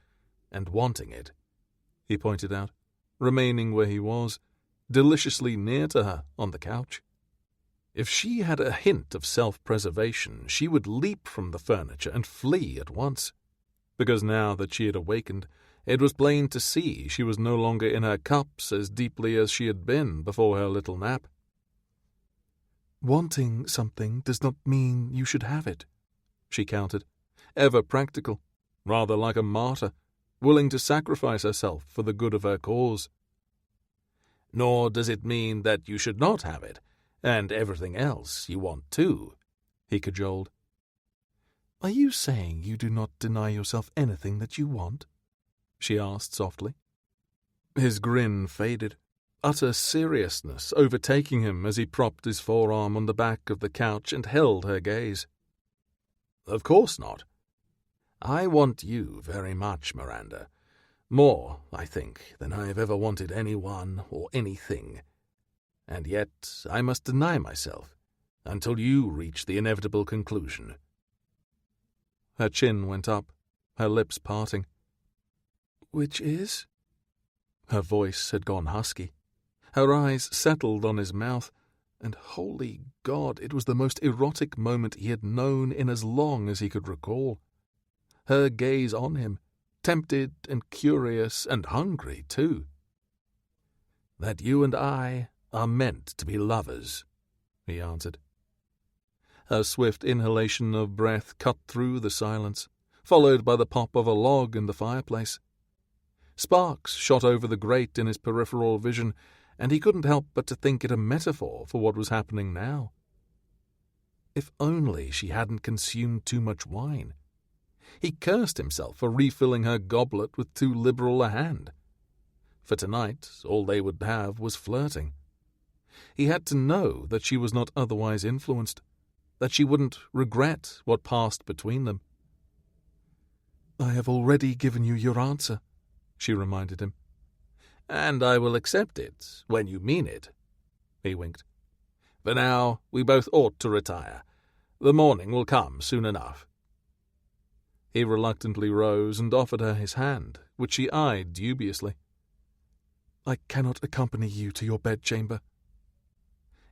and wanting it," he pointed out, remaining where he was, deliciously near to her on the couch. If she had a hint of self-preservation, she would leap from the furniture and flee at once, because now that she had awakened, it was plain to see she was no longer in her cups as deeply as she had been before her little nap. "Wanting something does not mean you should have it," she countered, ever practical, rather like a martyr, willing to sacrifice herself for the good of her cause. "Nor does it mean that you should not have it, and everything else you want too," he cajoled. "Are you saying you do not deny yourself anything that you want?" she asked softly. His grin faded, utter seriousness overtaking him as he propped his forearm on the back of the couch and held her gaze. "Of course not. I want you very much, Miranda. More, I think, than I have ever wanted anyone or anything. And yet I must deny myself until you reach the inevitable conclusion." Her chin went up, her lips parting. "Which is?" Her voice had gone husky. Her eyes settled on his mouth, and holy God, it was the most erotic moment he had known in as long as he could recall. Her gaze on him, tempted and curious and hungry too. "That you and I are meant to be lovers," he answered. Her swift inhalation of breath cut through the silence, followed by the pop of a log in the fireplace. Sparks shot over the grate in his peripheral vision, and he couldn't help but to think it a metaphor for what was happening now. If only she hadn't consumed too much wine. He cursed himself for refilling her goblet with too liberal a hand. For tonight, all they would have was flirting. He had to know that she was not otherwise influenced, that she wouldn't regret what passed between them. "I have already given you your answer," she reminded him. "And I will accept it when you mean it," he winked. "For now, we both ought to retire. The morning will come soon enough." He reluctantly rose and offered her his hand, which she eyed dubiously. "I cannot accompany you to your bedchamber."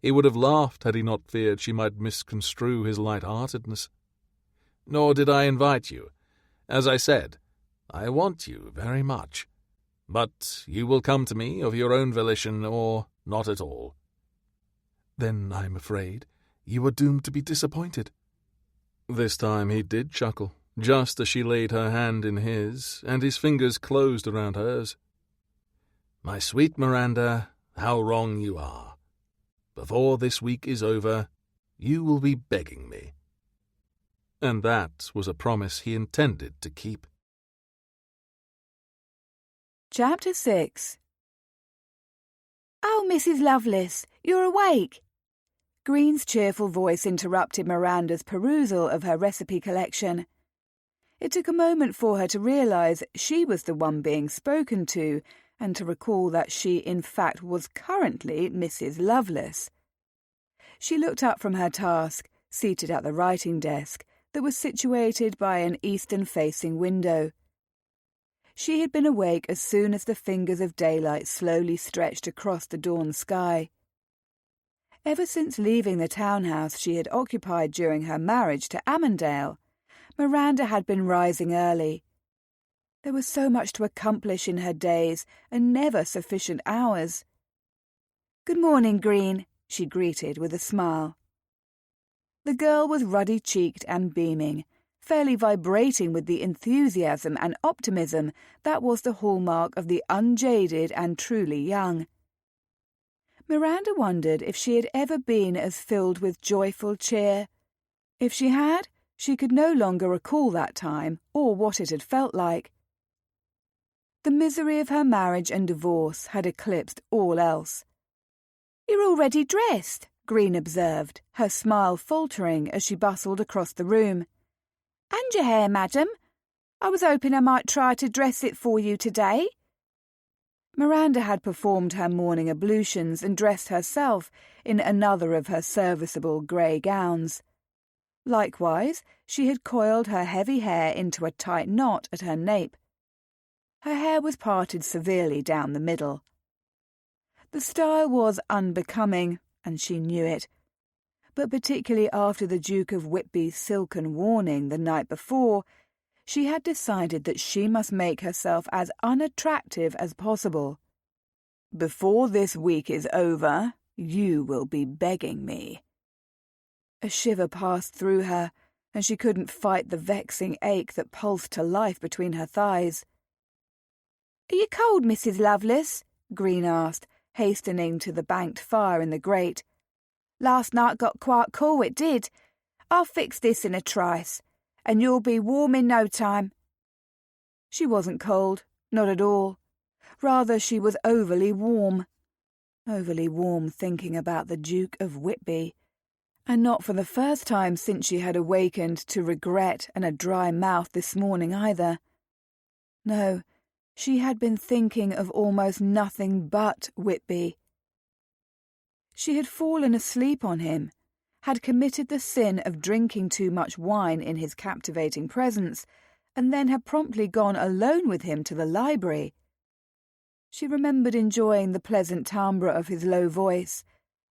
He would have laughed had he not feared she might misconstrue his light-heartedness. "Nor did I invite you. As I said, I want you very much. But you will come to me of your own volition or not at all." "Then I'm afraid you are doomed to be disappointed." This time he did chuckle, just as she laid her hand in his, and his fingers closed around hers. "My sweet Miranda, how wrong you are. Before this week is over, you will be begging me." And that was a promise he intended to keep. Chapter 6. "Oh, Mrs. Lovelace, you're awake!" Green's cheerful voice interrupted Miranda's perusal of her recipe collection. It took a moment for her to realise she was the one being spoken to, and to recall that she in fact was currently Mrs. Lovelace. She looked up from her task, seated at the writing desk, that was situated by an eastern-facing window. She had been awake as soon as the fingers of daylight slowly stretched across the dawn sky. Ever since leaving the townhouse she had occupied during her marriage to Amandale, Miranda had been rising early. There was so much to accomplish in her days, and never sufficient hours. "Good morning, Green," she greeted with a smile. The girl was ruddy-cheeked and beaming, fairly vibrating with the enthusiasm and optimism that was the hallmark of the unjaded and truly young. Miranda wondered if she had ever been as filled with joyful cheer. If she had, she could no longer recall that time or what it had felt like. The misery of her marriage and divorce had eclipsed all else. "You're already dressed," Green observed, her smile faltering as she bustled across the room. "And your hair, madam. I was hoping I might try to dress it for you today." Miranda had performed her morning ablutions and dressed herself in another of her serviceable grey gowns. Likewise, she had coiled her heavy hair into a tight knot at her nape. Her hair was parted severely down the middle. The style was unbecoming, and she knew it, but particularly after the Duke of Whitby's silken warning the night before, she had decided that she must make herself as unattractive as possible. "Before this week is over, you will be begging me." A shiver passed through her, and she couldn't fight the vexing ache that pulsed to life between her thighs. "Are you cold, Mrs. Lovelace?" Green asked, hastening to the banked fire in the grate. "Last night got quite cool, it did. I'll fix this in a trice, and you'll be warm in no time." She wasn't cold, not at all. Rather, she was overly warm. Overly warm thinking about the Duke of Whitby, and not for the first time since she had awakened to regret and a dry mouth this morning either. No, she had been thinking of almost nothing but Whitby. She had fallen asleep on him, had committed the sin of drinking too much wine in his captivating presence, and then had promptly gone alone with him to the library. She remembered enjoying the pleasant timbre of his low voice,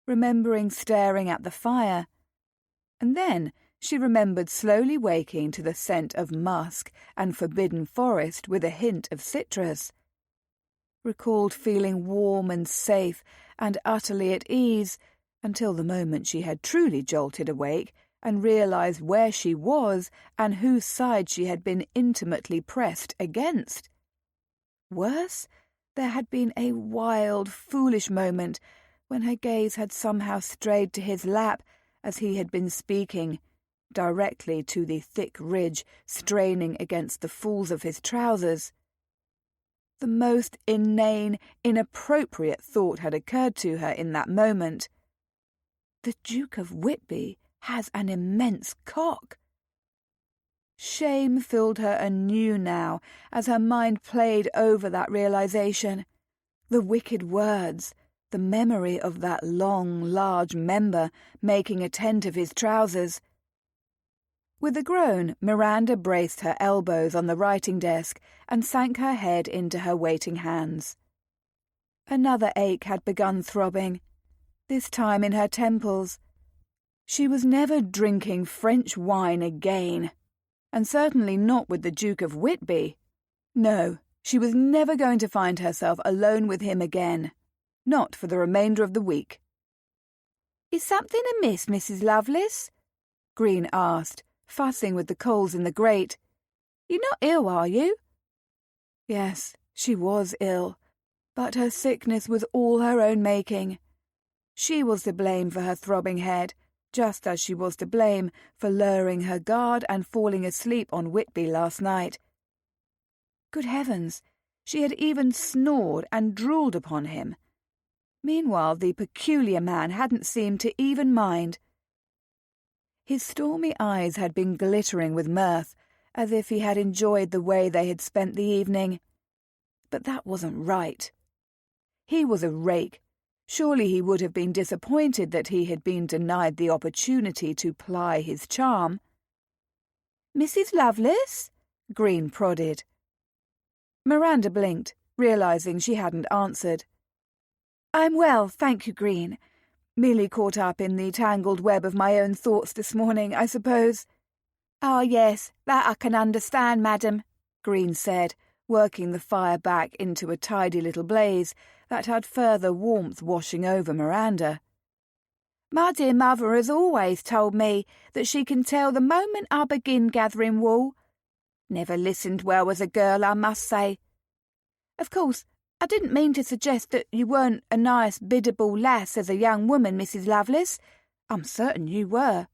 remembering staring at the fire, and then she remembered slowly waking to the scent of musk and forbidden forest with a hint of citrus. Recalled feeling warm and safe and utterly at ease until the moment she had truly jolted awake and realised where she was and whose side she had been intimately pressed against. Worse, there had been a wild, foolish moment when her gaze had somehow strayed to his lap as he had been speaking, directly to the thick ridge straining against the folds of his trousers. The most inane, inappropriate thought had occurred to her in that moment. The Duke of Whitby has an immense cock. Shame filled her anew now as her mind played over that realization. The wicked words, the memory of that long, large member making a tent of his trousers. With a groan, Miranda braced her elbows on the writing desk and sank her head into her waiting hands. Another ache had begun throbbing, this time in her temples. She was never drinking French wine again, and certainly not with the Duke of Whitby. No, she was never going to find herself alone with him again. Not for the remainder of the week. "Is something amiss, Mrs. Lovelace?" Green asked, fussing with the coals in the grate. "You're not ill, are you?" Yes, she was ill, but her sickness was all her own making. She was to blame for her throbbing head, just as she was to blame for lowering her guard and falling asleep on Whitby last night. Good heavens, she had even snored and drooled upon him. Meanwhile, the peculiar man hadn't seemed to even mind. His stormy eyes had been glittering with mirth, as if he had enjoyed the way they had spent the evening. But that wasn't right. He was a rake. Surely he would have been disappointed that he had been denied the opportunity to ply his charm. "Mrs. Lovelace?" Green prodded. Miranda blinked, realizing she hadn't answered. "I'm well, thank you, Green. Merely caught up in the tangled web of my own thoughts this morning, I suppose." "Ah, yes, that I can understand, madam," Green said, working the fire back into a tidy little blaze that had further warmth washing over Miranda. "My dear mother has always told me that she can tell the moment I begin gathering wool. Never listened well as a girl, I must say. Of course, I didn't mean to suggest that you weren't a nice biddable lass as a young woman, Mrs. Lovelace. I'm certain you were."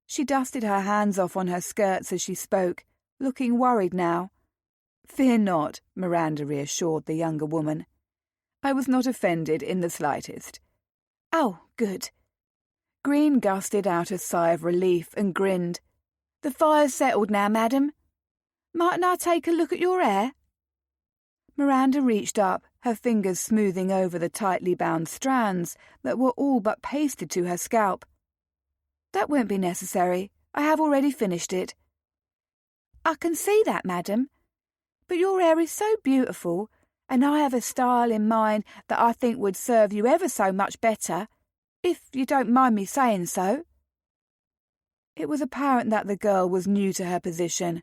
She dusted her hands off on her skirts as she spoke, looking worried now. "Fear not," Miranda reassured the younger woman. "I was not offended in the slightest." "Oh, good." Green gusted out a sigh of relief and grinned. "The fire's settled now, madam. Mightn't I take a look at your hair?" Miranda reached up, her fingers smoothing over the tightly bound strands that were all but pasted to her scalp. "That won't be necessary. I have already finished it." "I can see that, madam. But your hair is so beautiful, and I have a style in mind that I think would serve you ever so much better, if you don't mind me saying so." It was apparent that the girl was new to her position.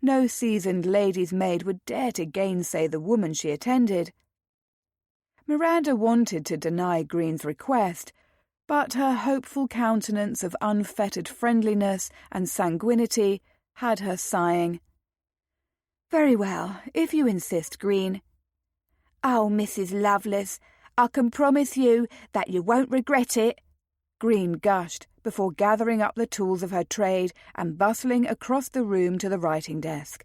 No seasoned lady's maid would dare to gainsay the woman she attended. Miranda wanted to deny Green's request, but her hopeful countenance of unfettered friendliness and sanguinity had her sighing. "Very well, if you insist, Green." "Oh, Mrs. Lovelace, I can promise you that you won't regret it," Green gushed, before gathering up the tools of her trade and bustling across the room to the writing desk.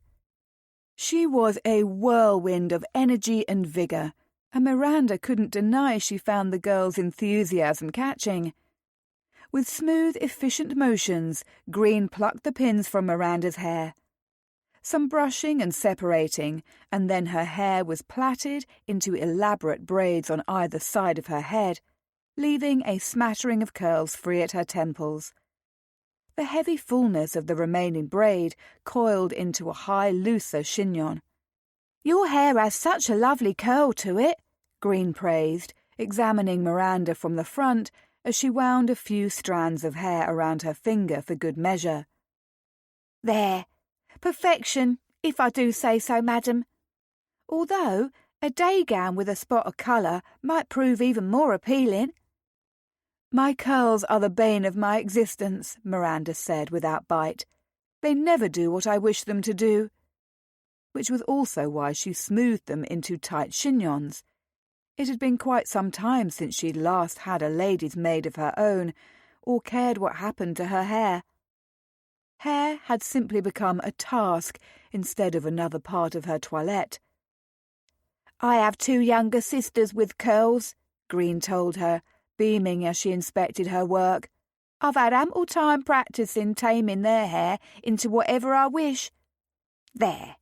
She was a whirlwind of energy and vigour, and Miranda couldn't deny she found the girl's enthusiasm catching. With smooth, efficient motions, Green plucked the pins from Miranda's hair. Some brushing and separating, and then her hair was plaited into elaborate braids on either side of her head, leaving a smattering of curls free at her temples. The heavy fullness of the remaining braid coiled into a high, looser chignon. "Your hair has such a lovely curl to it," Green praised, examining Miranda from the front as she wound a few strands of hair around her finger for good measure. "There. Perfection, if I do say so, madam. Although a day gown with a spot of colour might prove even more appealing." "My curls are the bane of my existence," Miranda said without bite. "They never do what I wish them to do." Which was also why she smoothed them into tight chignons. It had been quite some time since she'd last had a lady's maid of her own, or cared what happened to her hair. Hair had simply become a task instead of another part of her toilette. "I have 2 younger sisters with curls," Green told her, beaming as she inspected her work. "I've had ample time practising taming their hair into whatever I wish. There.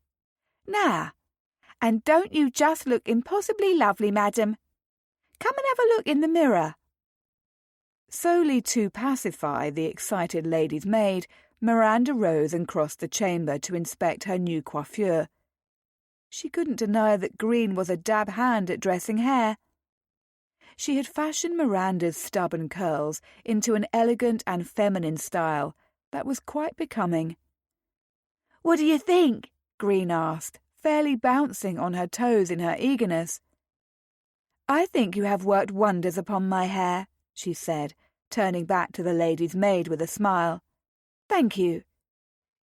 Now, and don't you just look impossibly lovely, madam? Come and have a look in the mirror." Solely to pacify the excited lady's maid, Miranda rose and crossed the chamber to inspect her new coiffure. She couldn't deny that Green was a dab hand at dressing hair. She had fashioned Miranda's stubborn curls into an elegant and feminine style that was quite becoming. "What do you think?" Green asked, fairly bouncing on her toes in her eagerness. "I think you have worked wonders upon my hair," she said, turning back to the lady's maid with a smile. "Thank you."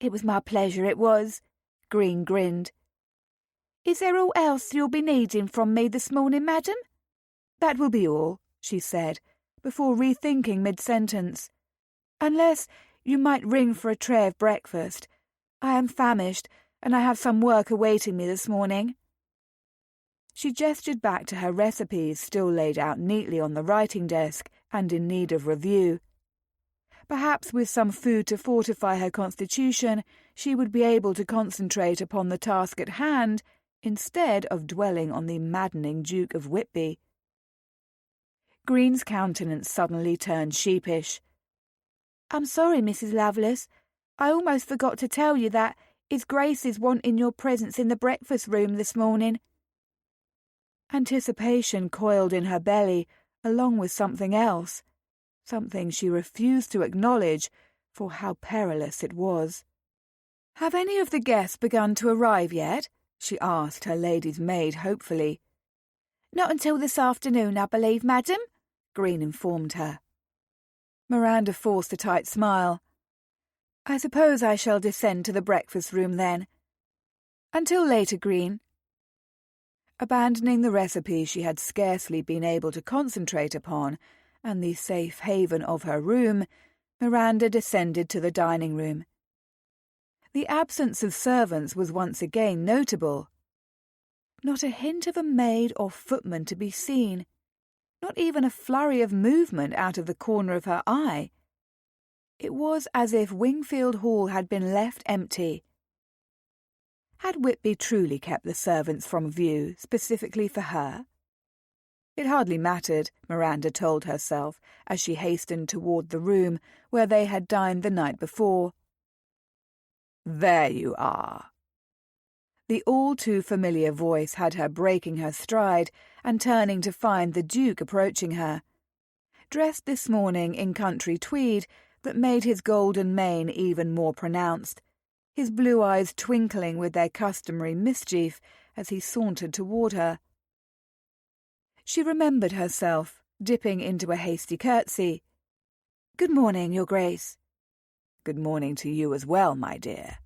"It was my pleasure, it was," Green grinned. "Is there all else you'll be needing from me this morning, madam?" "That will be all," she said, before rethinking mid-sentence. "Unless you might ring for a tray of breakfast. I am famished, and I have some work awaiting me this morning." She gestured back to her recipes still laid out neatly on the writing desk and in need of review. Perhaps with some food to fortify her constitution, she would be able to concentrate upon the task at hand instead of dwelling on the maddening Duke of Whitby. Green's countenance suddenly turned sheepish. "I'm sorry, Mrs. Lovelace. I almost forgot to tell you that His Grace is wanting your presence in the breakfast room this morning." Anticipation coiled in her belly, along with something else, something she refused to acknowledge for how perilous it was. "Have any of the guests begun to arrive yet?" she asked her lady's maid hopefully. "Not until this afternoon, I believe, madam," Green informed her. Miranda forced a tight smile. "I suppose I shall descend to the breakfast room then. Until later, Green." Abandoning the recipe she had scarcely been able to concentrate upon, and the safe haven of her room, Miranda descended to the dining room. The absence of servants was once again notable. Not a hint of a maid or footman to be seen, not even a flurry of movement out of the corner of her eye. It was as if Wingfield Hall had been left empty. Had Whitby truly kept the servants from view specifically for her? It hardly mattered, Miranda told herself, as she hastened toward the room where they had dined the night before. "There you are." The all-too-familiar voice had her breaking her stride and turning to find the Duke approaching her. Dressed this morning in country tweed that made his golden mane even more pronounced, his blue eyes twinkling with their customary mischief as he sauntered toward her. She remembered herself, dipping into a hasty curtsy. "Good morning, Your Grace." "Good morning to you as well, my dear."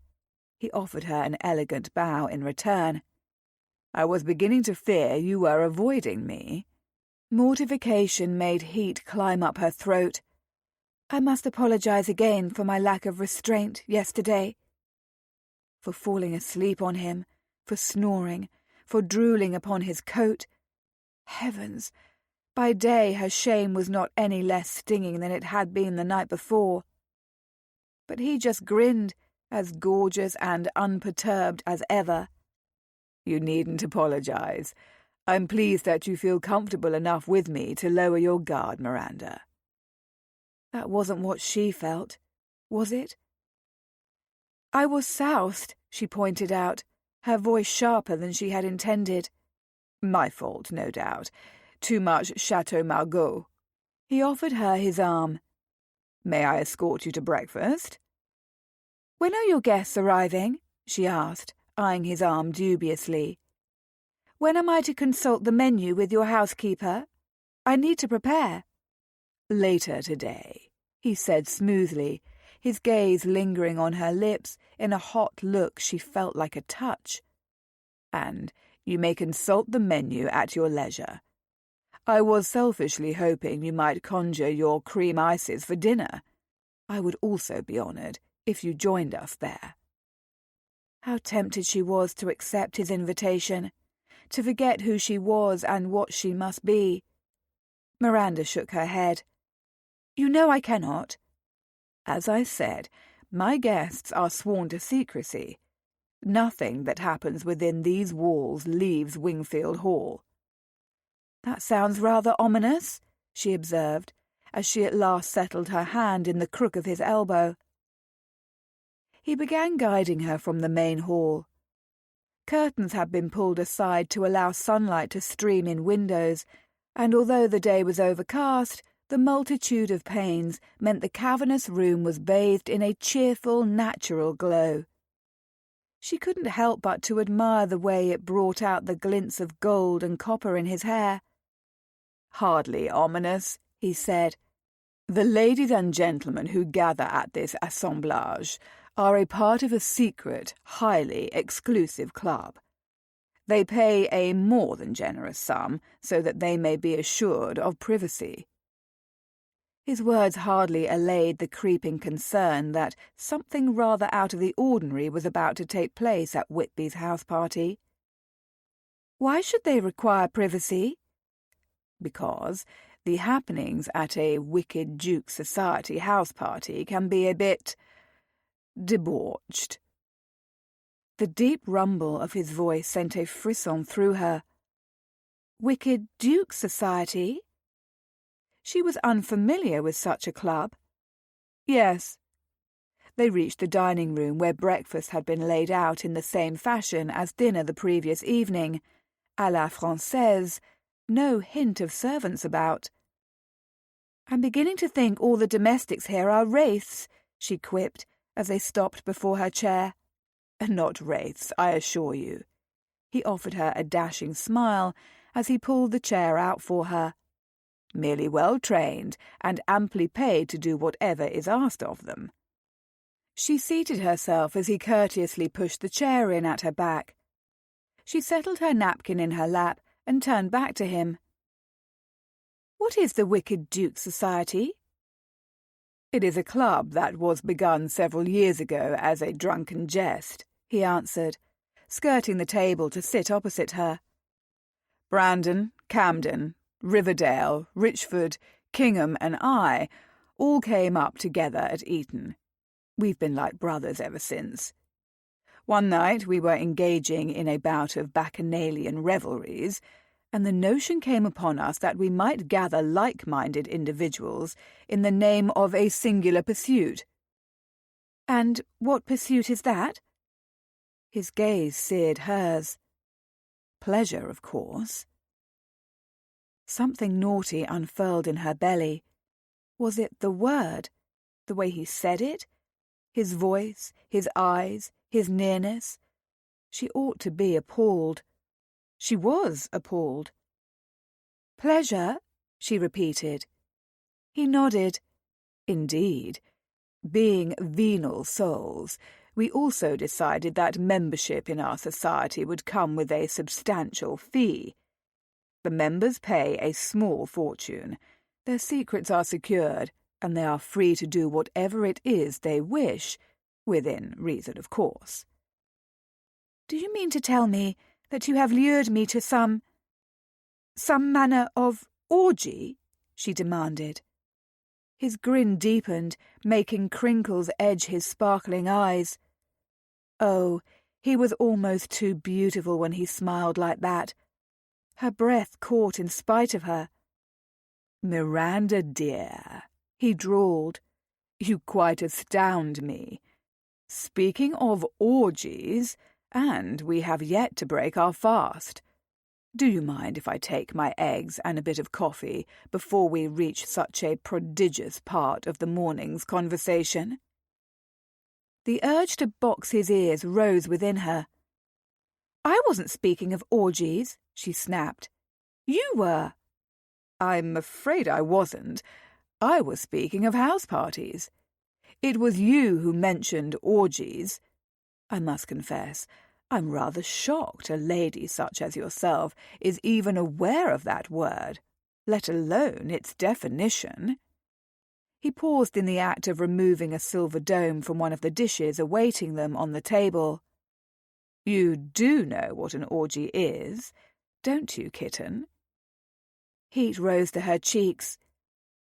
He offered her an elegant bow in return. "I was beginning to fear you were avoiding me." Mortification made heat climb up her throat. "I must apologize again for my lack of restraint yesterday." For falling asleep on him, for snoring, for drooling upon his coat. Heavens! By day her shame was not any less stinging than it had been the night before. But he just grinned, as gorgeous and unperturbed as ever. "You needn't apologize. I'm pleased that you feel comfortable enough with me to lower your guard, Miranda." That wasn't what she felt, was it? "I was soused," she pointed out, her voice sharper than she had intended. "My fault, no doubt. Too much Chateau Margaux." He offered her his arm. "May I escort you to breakfast?" "When are your guests arriving?" she asked, eyeing his arm dubiously. "When am I to consult the menu with your housekeeper? I need to prepare." "Later today," he said smoothly, his gaze lingering on her lips in a hot look she felt like a touch. "And you may consult the menu at your leisure. I was selfishly hoping you might conjure your cream ices for dinner. I would also be honoured if you joined us there." How tempted she was to accept his invitation, to forget who she was and what she must be. Miranda shook her head. "You know I cannot." "As I said, my guests are sworn to secrecy. Nothing that happens within these walls leaves Wingfield Hall." "That sounds rather ominous," she observed, as she at last settled her hand in the crook of his elbow. He began guiding her from the main hall. Curtains had been pulled aside to allow sunlight to stream in windows, and although the day was overcast, the multitude of panes meant the cavernous room was bathed in a cheerful, natural glow. She couldn't help but to admire the way it brought out the glints of gold and copper in his hair. "Hardly ominous," he said. "The ladies and gentlemen who gather at this assemblage are a part of a secret, highly exclusive club. They pay a more than generous sum so that they may be assured of privacy." His words hardly allayed the creeping concern that something rather out of the ordinary was about to take place at Whitby's house party. "Why should they require privacy?" "Because the happenings at a wicked Duke society house party can be a bit debauched." The deep rumble of his voice sent a frisson through her. Wicked Duke society? She was unfamiliar with such a club. Yes. They reached the dining room where breakfast had been laid out in the same fashion as dinner the previous evening, à la Française, no hint of servants about. "I'm beginning to think all the domestics here are wraiths," she quipped as they stopped before her chair. "Not wraiths, I assure you." He offered her a dashing smile as he pulled the chair out for her. "Merely well-trained and amply paid to do whatever is asked of them." She seated herself as he courteously pushed the chair in at her back. She settled her napkin in her lap and turned back to him. "What is the Wicked Duke Society?" "It is a club that was begun several years ago as a drunken jest," he answered, skirting the table to sit opposite her. "Brandon, Camden, Riverdale, Richford, Kingham and I all came up together at Eton. We've been like brothers ever since. One night we were engaging in a bout of bacchanalian revelries, and the notion came upon us that we might gather like-minded individuals in the name of a singular pursuit." "And what pursuit is that?" His gaze seared hers. "Pleasure, of course." Something naughty unfurled in her belly. Was it the word? The way he said it? His voice, his eyes, his nearness? She ought to be appalled. She was appalled. "Pleasure?" she repeated. He nodded. "Indeed. Being venal souls, we also decided that membership in our society would come with a substantial fee. The members pay a small fortune. Their secrets are secured, and they are free to do whatever it is they wish, within reason, of course." "Do you mean to tell me that you have lured me to some manner of orgy?" she demanded. His grin deepened, making crinkles edge his sparkling eyes. Oh, he was almost too beautiful when he smiled like that. Her breath caught in spite of her. "Miranda, dear," he drawled, "you quite astound me. Speaking of orgies, and we have yet to break our fast. Do you mind if I take my eggs and a bit of coffee before we reach such a prodigious part of the morning's conversation?" The urge to box his ears rose within her. "I wasn't speaking of orgies," she snapped. "You were." "I'm afraid I wasn't. I was speaking of house parties. It was you who mentioned orgies. I must confess, I'm rather shocked a lady such as yourself is even aware of that word, let alone its definition." He paused in the act of removing a silver dome from one of the dishes awaiting them on the table. "You do know what an orgy is, don't you, kitten?" Heat rose to her cheeks.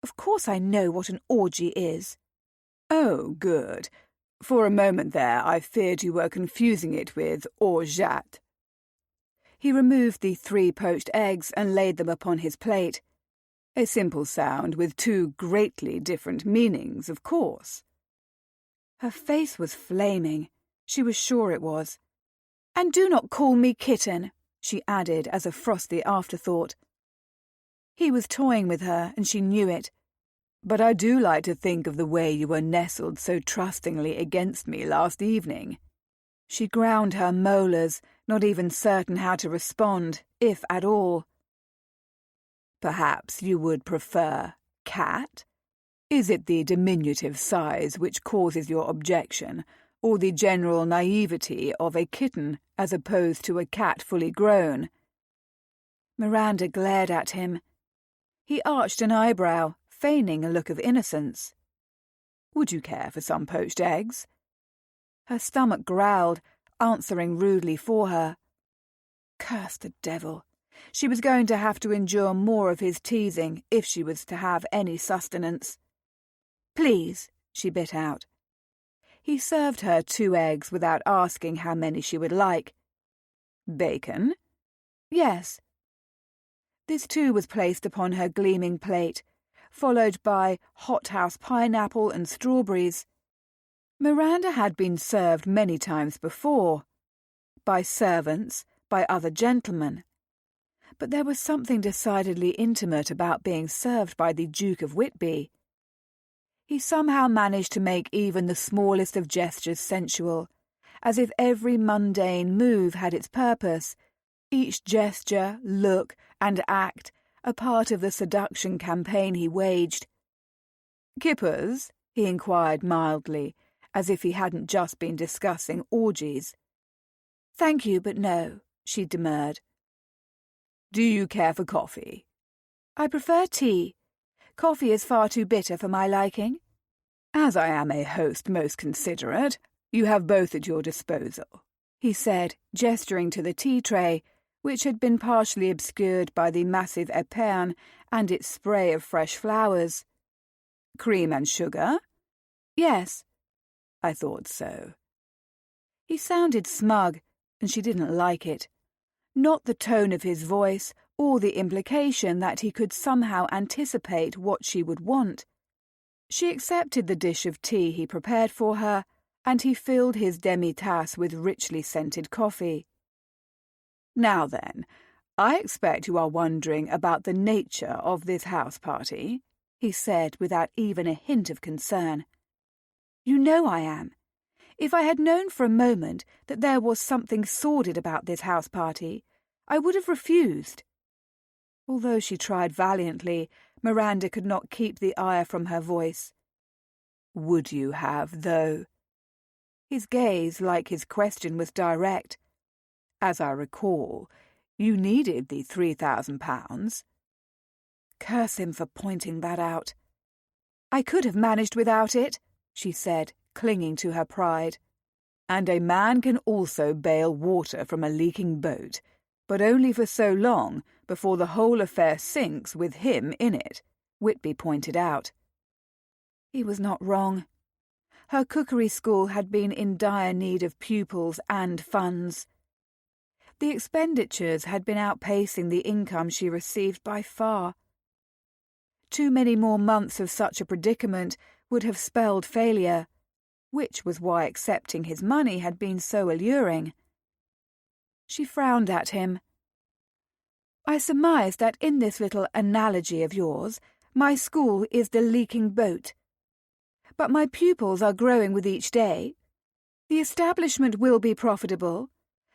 "Of course I know what an orgy is." "Oh, good. For a moment there I feared you were confusing it with orgeat." He removed the 3 poached eggs and laid them upon his plate. "A simple sound with 2 greatly different meanings, of course." Her face was flaming. She was sure it was. "And do not call me kitten," she added as a frosty afterthought. He was toying with her, and she knew it. "But I do like to think of the way you were nestled so trustingly against me last evening." She ground her molars, not even certain how to respond, if at all. "Perhaps you would prefer cat? Is it the diminutive size which causes your objection, or the general naivety of a kitten as opposed to a cat fully grown?" Miranda glared at him. He arched an eyebrow, feigning a look of innocence. "Would you care for some poached eggs?" Her stomach growled, answering rudely for her. Curse the devil! She was going to have to endure more of his teasing if she was to have any sustenance. "Please," she bit out. He served her 2 eggs without asking how many she would like. "Bacon?" "Yes." This too was placed upon her gleaming plate, followed by hothouse pineapple and strawberries. Miranda had been served many times before, by servants, by other gentlemen. But there was something decidedly intimate about being served by the Duke of Whitby. He somehow managed to make even the smallest of gestures sensual, as if every mundane move had its purpose, each gesture, look, and act a part of the seduction campaign he waged. "Kippers?" he inquired mildly, as if he hadn't just been discussing orgies. "Thank you, but no," she demurred. "Do you care for coffee?" "I prefer tea. Coffee is far too bitter for my liking." "As I am a host most considerate, you have both at your disposal," he said, gesturing to the tea tray, which had been partially obscured by the massive épergne and its spray of fresh flowers. "Cream and sugar?" "Yes." "I thought so." He sounded smug, and she didn't like it. Not the tone of his voice, or the implication that he could somehow anticipate what she would want. She accepted the dish of tea he prepared for her, and he filled his demi-tasse with richly scented coffee. "Now then, I expect you are wondering about the nature of this house party," he said without even a hint of concern. "You know I am. If I had known for a moment that there was something sordid about this house party, I would have refused." Although she tried valiantly, Miranda could not keep the ire from her voice. "Would you have, though?" His gaze, like his question, was direct. "As I recall, you needed the £3,000. Curse him for pointing that out. "I could have managed without it," she said, clinging to her pride. "And a man can also bail water from a leaking boat, but only for so long before the whole affair sinks with him in it," Whitby pointed out. He was not wrong. Her cookery school had been in dire need of pupils and funds. The expenditures had been outpacing the income she received by far. Too many more months of such a predicament would have spelled failure, which was why accepting his money had been so alluring. She frowned at him. "I surmise that in this little analogy of yours, my school is the leaking boat. But my pupils are growing with each day. The establishment will be profitable,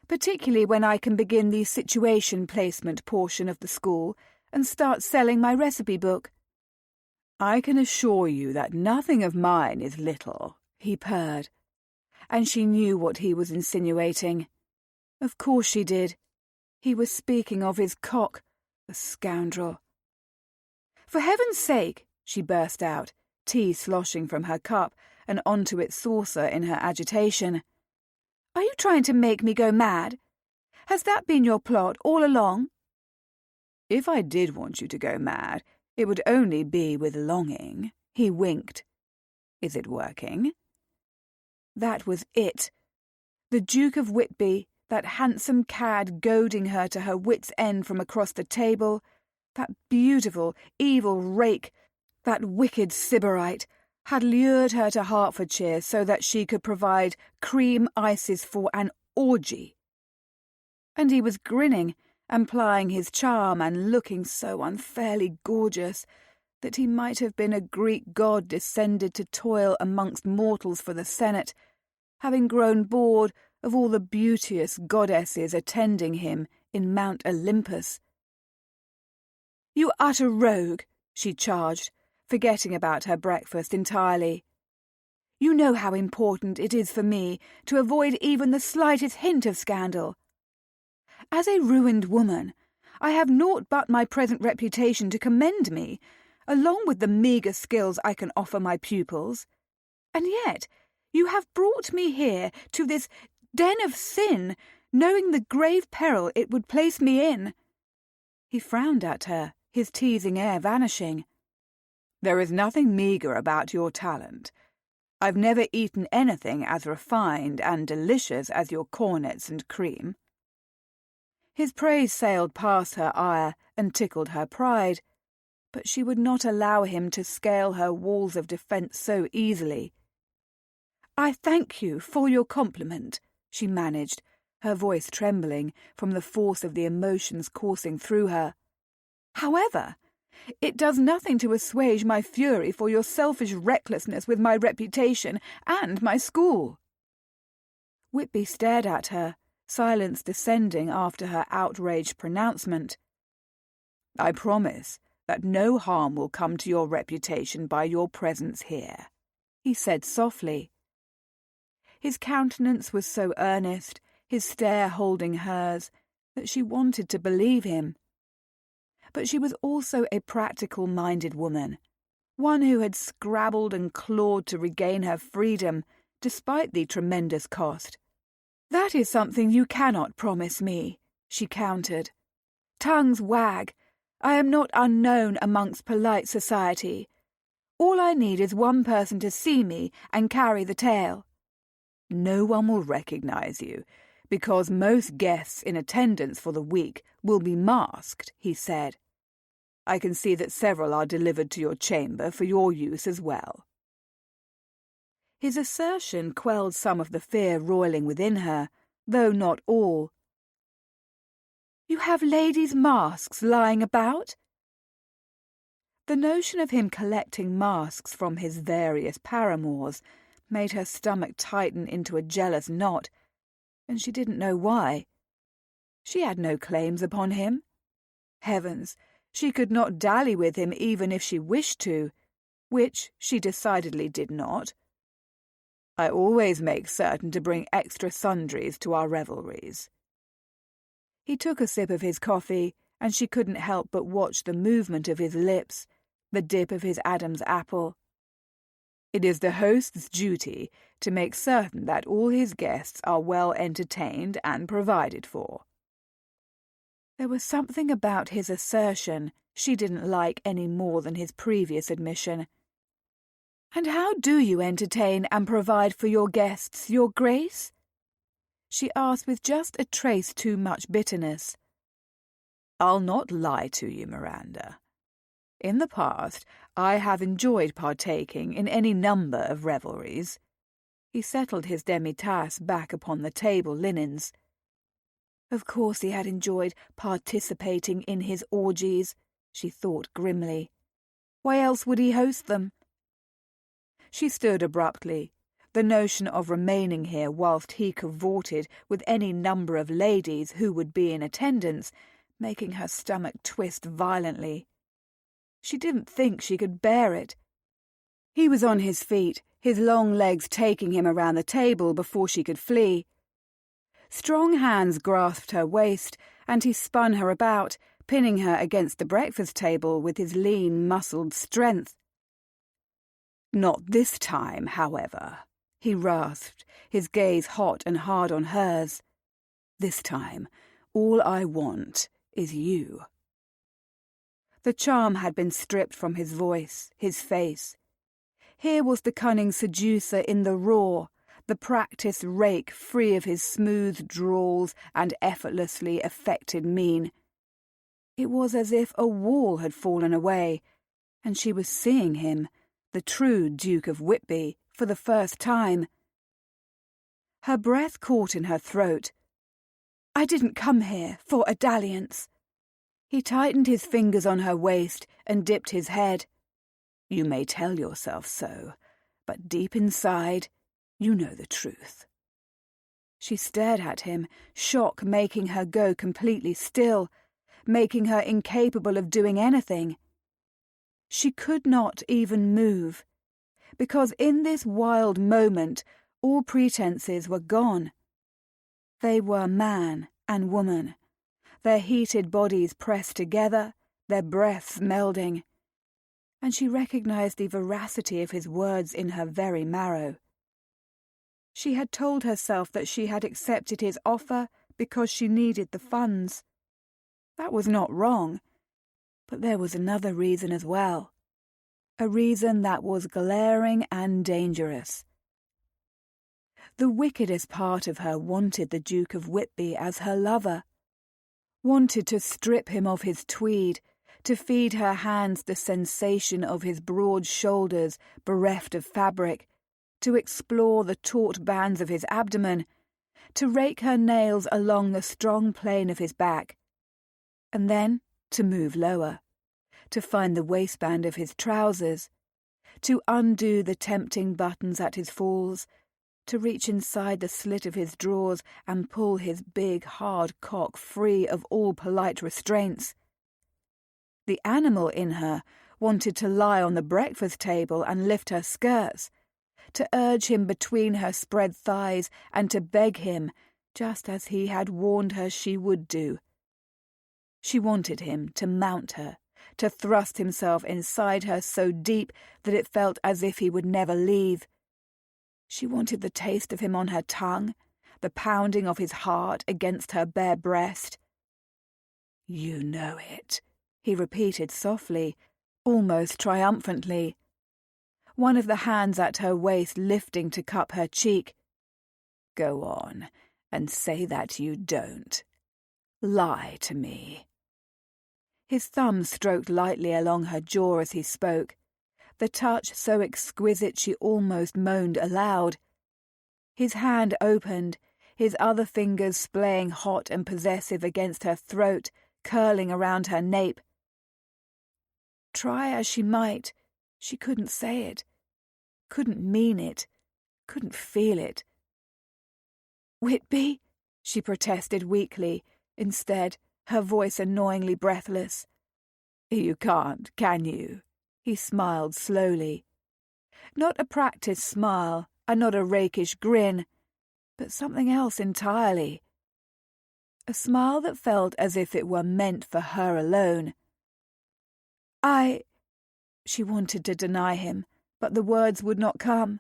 particularly when I can begin the situation placement portion of the school and start selling my recipe book." "I can assure you that nothing of mine is little," he purred, and she knew what he was insinuating. Of course she did. He was speaking of his cock, the scoundrel. "For heaven's sake," she burst out, tea sloshing from her cup and onto its saucer in her agitation. "Are you trying to make me go mad? Has that been your plot all along?" "If I did want you to go mad, it would only be with longing," he winked. "Is it working?" That was it. The Duke of Whitby, that handsome cad goading her to her wits' end from across the table, that beautiful, evil rake, that wicked sybarite, had lured her to Hertfordshire so that she could provide cream ices for an orgy. And he was grinning and plying his charm and looking so unfairly gorgeous that he might have been a Greek god descended to toil amongst mortals for the Senate, having grown bored of all the beauteous goddesses attending him in Mount Olympus. "You utter rogue," she charged, forgetting about her breakfast entirely. "You know how important it is for me to avoid even the slightest hint of scandal. As a ruined woman, I have naught but my present reputation to commend me, along with the meagre skills I can offer my pupils. And yet you have brought me here to this den of sin, knowing the grave peril it would place me in." He frowned at her, his teasing air vanishing. "There is nothing meagre about your talent. I've never eaten anything as refined and delicious as your cornets and cream." His praise sailed past her ire and tickled her pride, but she would not allow him to scale her walls of defence so easily. "I thank you for your compliment," she managed, her voice trembling from the force of the emotions coursing through her. "However, it does nothing to assuage my fury for your selfish recklessness with my reputation and my school." Whitby stared at her, silence descending after her outraged pronouncement. "I promise that no harm will come to your reputation by your presence here," he said softly. His countenance was so earnest, his stare holding hers, that she wanted to believe him. But she was also a practical-minded woman, one who had scrabbled and clawed to regain her freedom, despite the tremendous cost. "That is something you cannot promise me," she countered. "Tongues wag. I am not unknown amongst polite society. All I need is one person to see me and carry the tale." "No one will recognize you, because most guests in attendance for the week will be masked," he said. "I can see that several are delivered to your chamber for your use as well." His assertion quelled some of the fear roiling within her, though not all. "You have ladies' masks lying about?" The notion of him collecting masks from his various paramours made her stomach tighten into a jealous knot, and she didn't know why. She had no claims upon him. Heavens, she could not dally with him even if she wished to, which she decidedly did not. "I always make certain to bring extra sundries to our revelries." He took a sip of his coffee, and she couldn't help but watch the movement of his lips, the dip of his Adam's apple. "It is the host's duty to make certain that all his guests are well entertained and provided for." There was something about his assertion she didn't like any more than his previous admission. "And how do you entertain and provide for your guests, your grace?" she asked with just a trace too much bitterness. "I'll not lie to you, Miranda. In the past, I have enjoyed partaking in any number of revelries." He settled his demi-tasse back upon the table linens. Of course he had enjoyed participating in his orgies, she thought grimly. Why else would he host them? She stood abruptly, the notion of remaining here whilst he cavorted with any number of ladies who would be in attendance, making her stomach twist violently. She didn't think she could bear it. He was on his feet, his long legs taking him around the table before she could flee. Strong hands grasped her waist, and he spun her about, pinning her against the breakfast table with his lean, muscled strength. "Not this time, however," he rasped, his gaze hot and hard on hers. "This time, all I want is you." The charm had been stripped from his voice, his face. Here was the cunning seducer in the raw, the practised rake free of his smooth drawls and effortlessly affected mien. It was as if a wall had fallen away, and she was seeing him, the true Duke of Whitby, for the first time. Her breath caught in her throat. "I didn't come here for a dalliance." He tightened his fingers on her waist and dipped his head. "You may tell yourself so, but deep inside, you know the truth." She stared at him, shock making her go completely still, making her incapable of doing anything. She could not even move, because in this wild moment all pretenses were gone. They were man and woman, their heated bodies pressed together, their breaths melding, and she recognized the veracity of his words in her very marrow. She had told herself that she had accepted his offer because she needed the funds. That was not wrong, but there was another reason as well, a reason that was glaring and dangerous. The wickedest part of her wanted the Duke of Whitby as her lover, wanted to strip him of his tweed, to feed her hands the sensation of his broad shoulders bereft of fabric, to explore the taut bands of his abdomen, to rake her nails along the strong plane of his back, and then to move lower, to find the waistband of his trousers, to undo the tempting buttons at his falls, to reach inside the slit of his drawers and pull his big, hard cock free of all polite restraints. The animal in her wanted to lie on the breakfast table and lift her skirts, to urge him between her spread thighs and to beg him, just as he had warned her she would do. She wanted him to mount her, to thrust himself inside her so deep that it felt as if he would never leave. She wanted the taste of him on her tongue, the pounding of his heart against her bare breast. "You know it," he repeated softly, almost triumphantly, one of the hands at her waist lifting to cup her cheek. "Go on, and say that you don't. Lie to me." His thumb stroked lightly along her jaw as he spoke, the touch so exquisite she almost moaned aloud. His hand opened, his other fingers splaying hot and possessive against her throat, curling around her nape. Try as she might, she couldn't say it, couldn't mean it, couldn't feel it. "Whitby?" she protested weakly, instead, her voice annoyingly breathless. "You can't, can you?" He smiled slowly. Not a practiced smile, and not a rakish grin, but something else entirely. A smile that felt as if it were meant for her alone. She wanted to deny him, but the words would not come.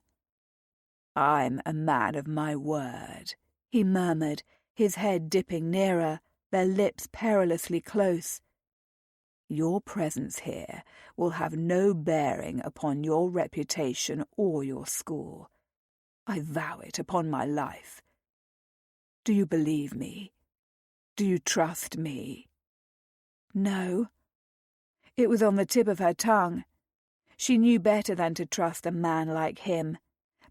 "I'm a man of my word," he murmured, his head dipping nearer, their lips perilously close. "Your presence here will have no bearing upon your reputation or your school. I vow it upon my life. Do you believe me? Do you trust me?" No. It was on the tip of her tongue. She knew better than to trust a man like him,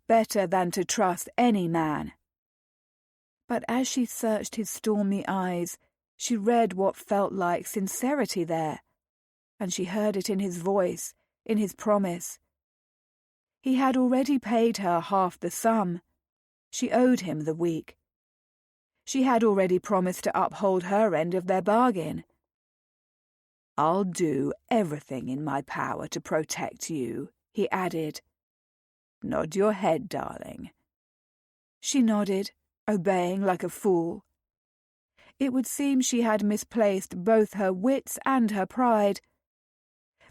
better than to trust any man. But as she searched his stormy eyes, she read what felt like sincerity there, and she heard it in his voice, in his promise. He had already paid her half the sum. She owed him the week. She had already promised to uphold her end of their bargain. "I'll do everything in my power to protect you," he added. "Nod your head, darling." She nodded, obeying like a fool. It would seem she had misplaced both her wits and her pride.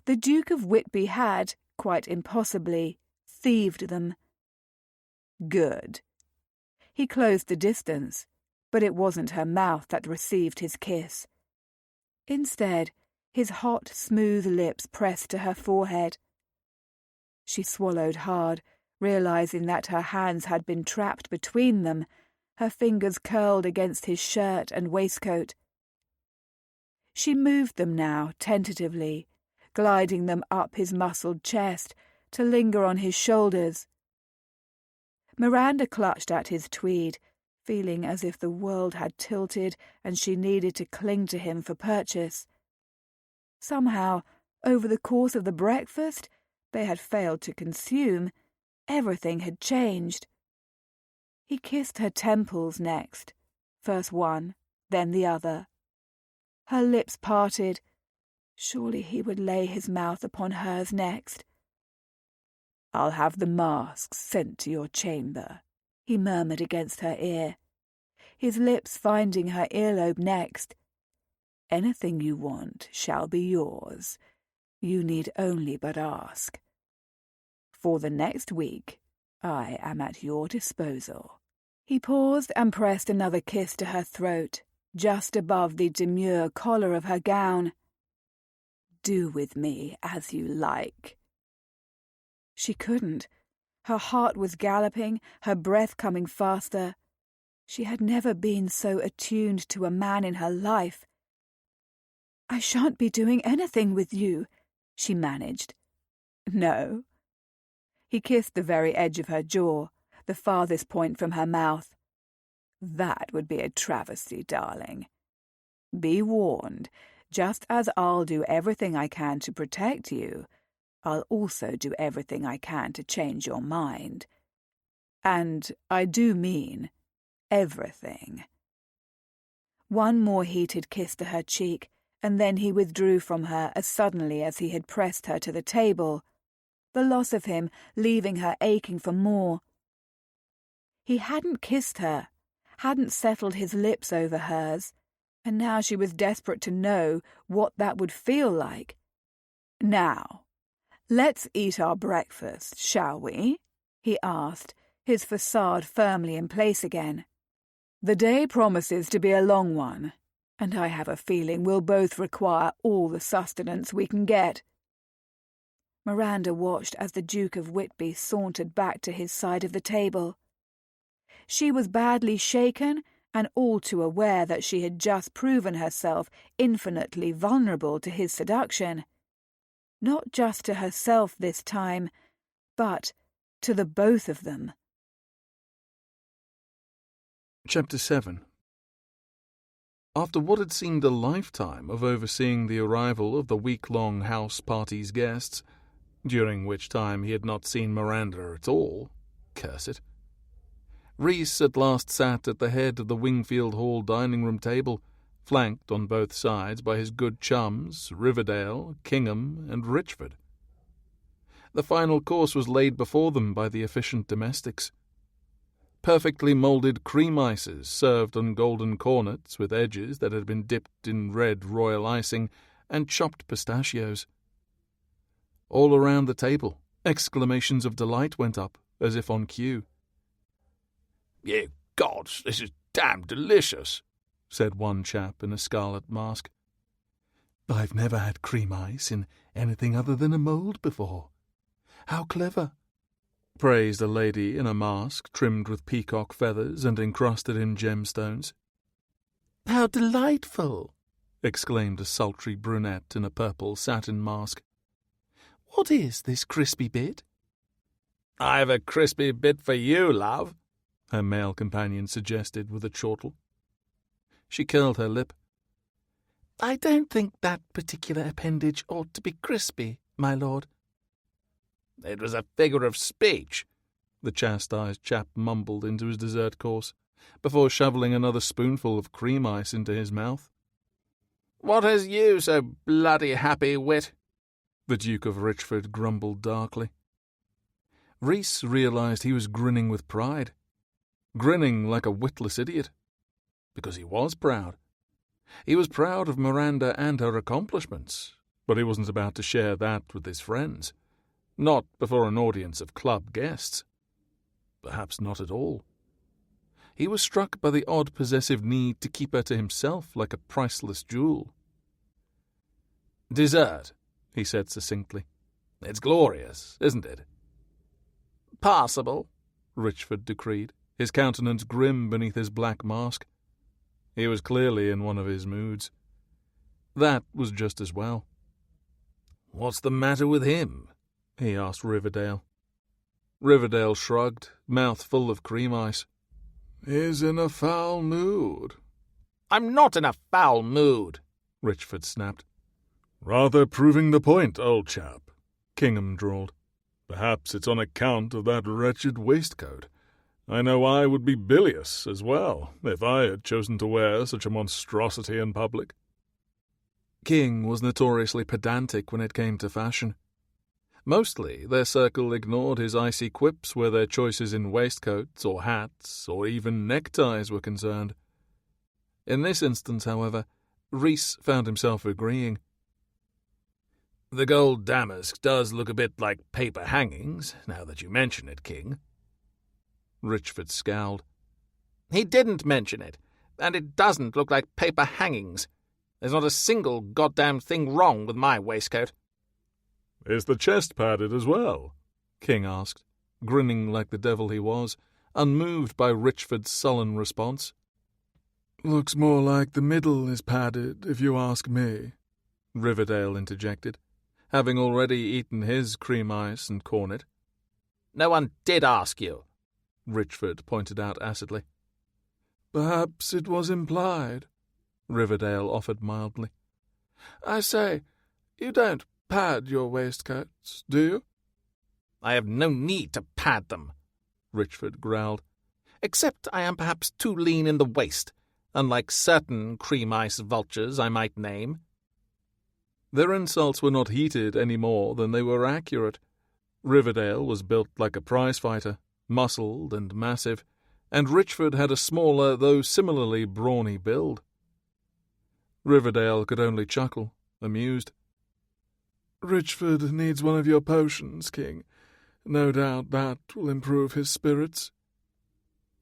The Duke of Whitby had, quite impossibly, thieved them. Good. He closed the distance, but it wasn't her mouth that received his kiss. Instead, his hot, smooth lips pressed to her forehead. She swallowed hard, realizing that her hands had been trapped between them, her fingers curled against his shirt and waistcoat. She moved them now, tentatively, gliding them up his muscled chest, to linger on his shoulders. Miranda clutched at his tweed, feeling as if the world had tilted and she needed to cling to him for purchase. Somehow, over the course of the breakfast they had failed to consume, everything had changed. He kissed her temples next, first one, then the other. Her lips parted. Surely he would lay his mouth upon hers next. "I'll have the masks sent to your chamber," he murmured against her ear, his lips finding her earlobe next. "Anything you want shall be yours. You need only but ask. For the next week, I am at your disposal." He paused and pressed another kiss to her throat, just above the demure collar of her gown. "Do with me as you like." She couldn't. Her heart was galloping, her breath coming faster. She had never been so attuned to a man in her life. "I shan't be doing anything with you," she managed. "No." He kissed the very edge of her jaw, the farthest point from her mouth. "That would be a travesty, darling. Be warned, just as I'll do everything I can to protect you, I'll also do everything I can to change your mind. And I do mean everything." One more heated kiss to her cheek, and then he withdrew from her as suddenly as he had pressed her to the table, the loss of him leaving her aching for more. He hadn't kissed her, hadn't settled his lips over hers, and now she was desperate to know what that would feel like. "Now, let's eat our breakfast, shall we?" he asked, his facade firmly in place again. "The day promises to be a long one, and I have a feeling we'll both require all the sustenance we can get." Miranda watched as the Duke of Whitby sauntered back to his side of the table. She was badly shaken and all too aware that she had just proven herself infinitely vulnerable to his seduction. Not just to herself this time, but to the both of them. Chapter 7. After what had seemed a lifetime of overseeing the arrival of the week-long house party's guests, during which time he had not seen Miranda at all, curse it, Rhys at last sat at the head of the Wingfield Hall dining-room table, flanked on both sides by his good chums, Riverdale, Kingham, and Richford. The final course was laid before them by the efficient domestics. Perfectly moulded cream ices served on golden cornets with edges that had been dipped in red royal icing, and chopped pistachios. All around the table, exclamations of delight went up, as if on cue. "Ye gods, this is damn delicious," said one chap in a scarlet mask. "I've never had cream ice in anything other than a mould before. How clever," praised a lady in a mask trimmed with peacock feathers and encrusted in gemstones. "How delightful," exclaimed a sultry brunette in a purple satin mask. "What is this crispy bit?" "I've a crispy bit for you, love," her male companion suggested with a chortle. She curled her lip. "I don't think that particular appendage ought to be crispy, my lord." "It was a figure of speech," the chastised chap mumbled into his dessert course, before shoveling another spoonful of cream ice into his mouth. "What has you so bloody happy, wit?" the Duke of Richford grumbled darkly. Rhys realized he was grinning with pride. Grinning like a witless idiot. Because he was proud. He was proud of Miranda and her accomplishments, but he wasn't about to share that with his friends. Not before an audience of club guests. Perhaps not at all. He was struck by the odd possessive need to keep her to himself like a priceless jewel. "Dessert," he said succinctly. "It's glorious, isn't it?" "Passable," Richford decreed, his countenance grim beneath his black mask. He was clearly in one of his moods. That was just as well. "What's the matter with him?" he asked Riverdale. Riverdale shrugged, mouth full of cream ice. "He's in a foul mood." "I'm not in a foul mood," Richford snapped. "Rather proving the point, old chap," Kingham drawled. "Perhaps it's on account of that wretched waistcoat. I know I would be bilious as well, if I had chosen to wear such a monstrosity in public. King was notoriously pedantic when it came to fashion. Mostly, their circle ignored his icy quips where their choices in waistcoats or hats or even neckties were concerned. In this instance, however, Rhys found himself agreeing. The gold damask does look a bit like paper hangings, now that you mention it, King. Richford scowled. He didn't mention it, and it doesn't look like paper hangings. There's not a single goddamn thing wrong with my waistcoat. Is the chest padded as well? King asked, grinning like the devil he was, unmoved by Richford's sullen response. Looks more like the middle is padded, if you ask me, Riverdale interjected, having already eaten his cream ice and cornet. No one did ask you, Richford pointed out acidly. Perhaps it was implied, Riverdale offered mildly. I say, you don't pad your waistcoats, do you? I have no need to pad them, Richford growled. Except I am perhaps too lean in the waist, unlike certain cream ice vultures I might name. Their insults were not heated any more than they were accurate. Riverdale was built like a prizefighter, muscled and massive, and Richford had a smaller, though similarly brawny build. Riverdale could only chuckle, amused. Richford needs one of your potions, King. No doubt that will improve his spirits.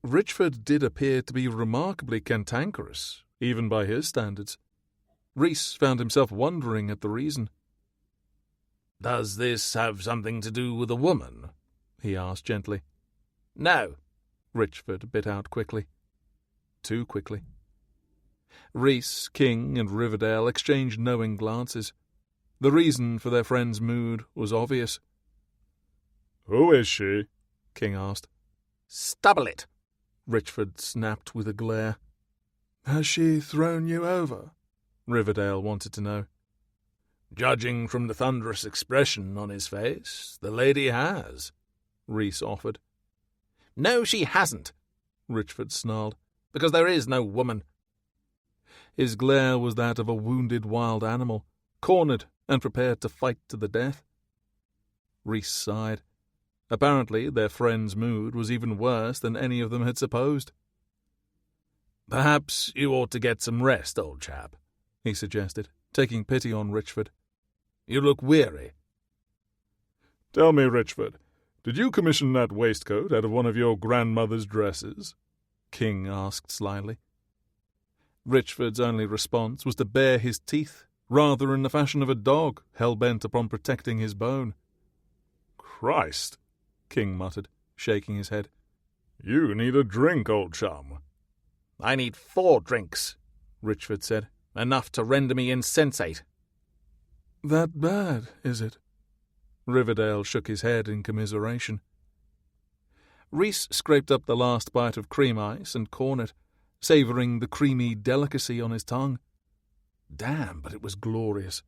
Richford did appear to be remarkably cantankerous, even by his standards. Rhys found himself wondering at the reason. Does this have something to do with a woman? He asked gently. No, Richford bit out quickly. Too quickly. Rhys, King, and Riverdale exchanged knowing glances. The reason for their friend's mood was obvious. Who is she? King asked. Stubble it, Richford snapped with a glare. Has she thrown you over? Riverdale wanted to know. Judging from the thunderous expression on his face, the lady has, Rhys offered. No, she hasn't, Richford snarled. Because there is no woman. His glare was that of a wounded wild animal, cornered and prepared to fight to the death. Rhys sighed. Apparently their friend's mood was even worse than any of them had supposed. Perhaps you ought to get some rest, old chap, he suggested, taking pity on Richford. You look weary. Tell me, Richford, did you commission that waistcoat out of one of your grandmother's dresses? King asked slyly. Richford's only response was to bare his teeth, rather in the fashion of a dog hell-bent upon protecting his bone. Christ, King muttered, shaking his head. You need a drink, old chum. I need 4 drinks, Richford said. Enough to render me insensate. That bad, is it? Riverdale shook his head in commiseration. Rhys scraped up the last bite of cream ice and cornet, savouring the creamy delicacy on his tongue. Damn, but it was glorious,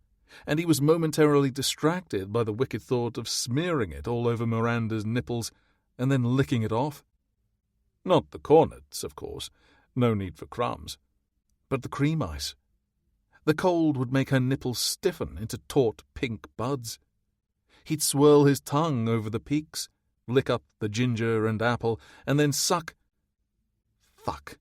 and he was momentarily distracted by the wicked thought of smearing it all over Miranda's nipples and then licking it off. Not the cornets, of course, no need for crumbs, but the cream ice. The cold would make her nipples stiffen into taut pink buds. He'd swirl his tongue over the peaks, lick up the ginger and apple, and then suck. Fuck.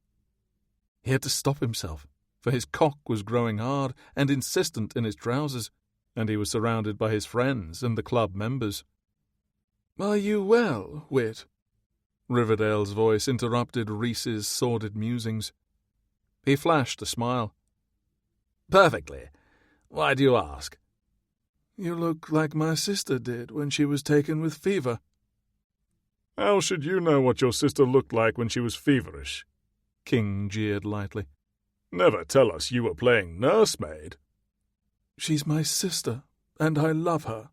He had to stop himself, for his cock was growing hard and insistent in his trousers, and he was surrounded by his friends and the club members. Are you well, Wit? Riverdale's voice interrupted Rhys's sordid musings. He flashed a smile. Perfectly. Why do you ask? You look like my sister did when she was taken with fever. How should you know what your sister looked like when she was feverish? King jeered lightly. Never tell us you were playing nursemaid. She's my sister, and I love her,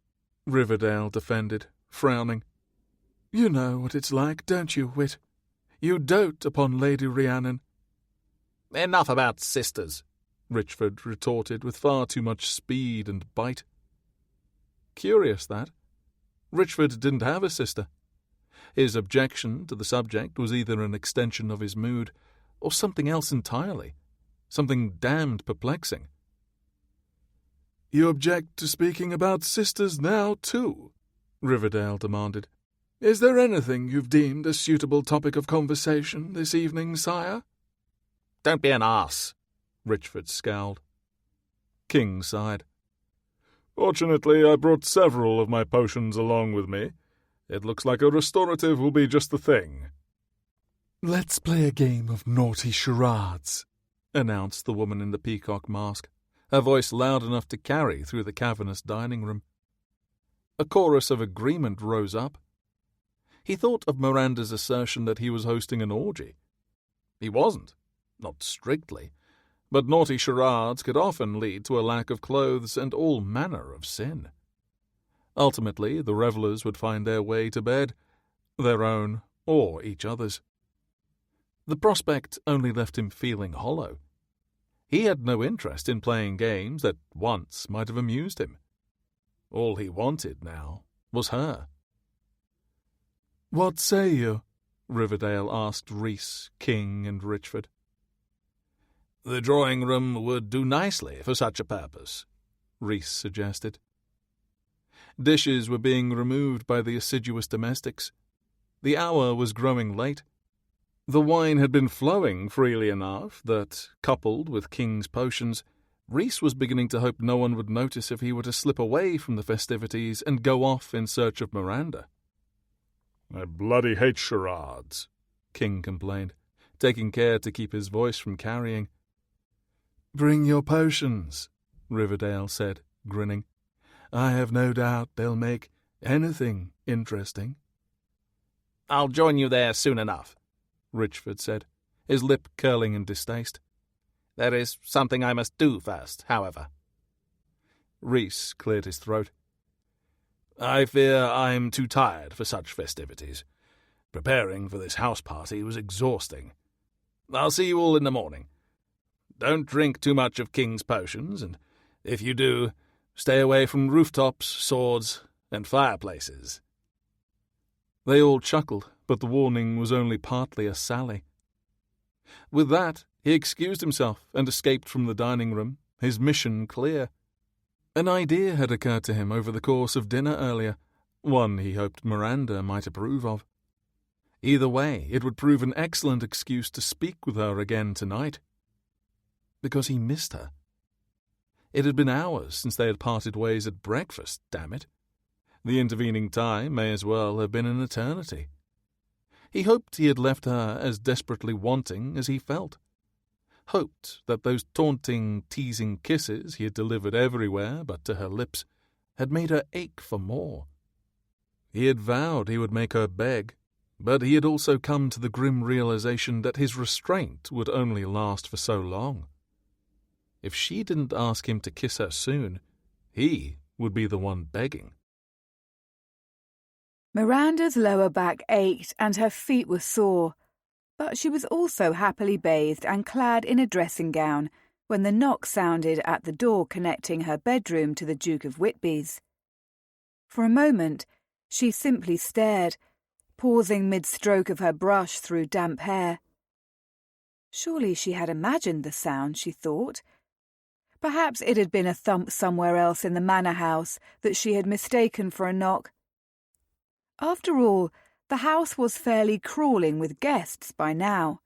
Riverdale defended, frowning. You know what it's like, don't you, Wit? You dote upon Lady Rhiannon. Enough about sisters, Richford retorted with far too much speed and bite. Curious, that. Richford didn't have a sister. His objection to the subject was either an extension of his mood or something else entirely, something damned perplexing. "You object to speaking about sisters now, too?" Riverdale demanded. "Is there anything you've deemed a suitable topic of conversation this evening, sire?" Don't be an arse, Richford scowled. King sighed. "Fortunately, I brought several of my potions along with me. It looks like a restorative will be just the thing." "Let's play a game of naughty charades," announced the woman in the peacock mask, her voice loud enough to carry through the cavernous dining room. A chorus of agreement rose up. He thought of Miranda's assertion that he was hosting an orgy. He wasn't, not strictly, but naughty charades could often lead to a lack of clothes and all manner of sin. Ultimately, the revellers would find their way to bed, their own or each other's. The prospect only left him feeling hollow. He had no interest in playing games that once might have amused him. All he wanted now was her. "What say you?" Riverdale asked Rhys, King, and Richford. The drawing-room would do nicely for such a purpose, Rhys suggested. Dishes were being removed by the assiduous domestics. The hour was growing late. The wine had been flowing freely enough that, coupled with King's potions, Rhys was beginning to hope no one would notice if he were to slip away from the festivities and go off in search of Miranda. "I bloody hate charades," King complained, taking care to keep his voice from carrying. "Bring your potions," Riverdale said, grinning. "I have no doubt they'll make anything interesting." I'll join you there soon enough, Richford said, his lip curling in distaste. There is something I must do first, however. Rhys cleared his throat. I fear I'm too tired for such festivities. Preparing for this house party was exhausting. I'll see you all in the morning. Don't drink too much of King's potions, and if you do, stay away from rooftops, swords, and fireplaces. They all chuckled, but the warning was only partly a sally. With that, he excused himself and escaped from the dining room, his mission clear. An idea had occurred to him over the course of dinner earlier, one he hoped Miranda might approve of. Either way, it would prove an excellent excuse to speak with her again tonight. Because he missed her. It had been hours since they had parted ways at breakfast, damn it. The intervening time may as well have been an eternity. He hoped he had left her as desperately wanting as he felt. Hoped that those taunting, teasing kisses he had delivered everywhere but to her lips had made her ache for more. He had vowed he would make her beg, but he had also come to the grim realization that his restraint would only last for so long. If she didn't ask him to kiss her soon, he would be the one begging. Miranda's lower back ached and her feet were sore, but she was also happily bathed and clad in a dressing gown when the knock sounded at the door connecting her bedroom to the Duke of Whitby's. For a moment, she simply stared, pausing mid-stroke of her brush through damp hair. Surely she had imagined the sound, she thought. Perhaps it had been a thump somewhere else in the manor house that she had mistaken for a knock. After all, the house was fairly crawling with guests by now.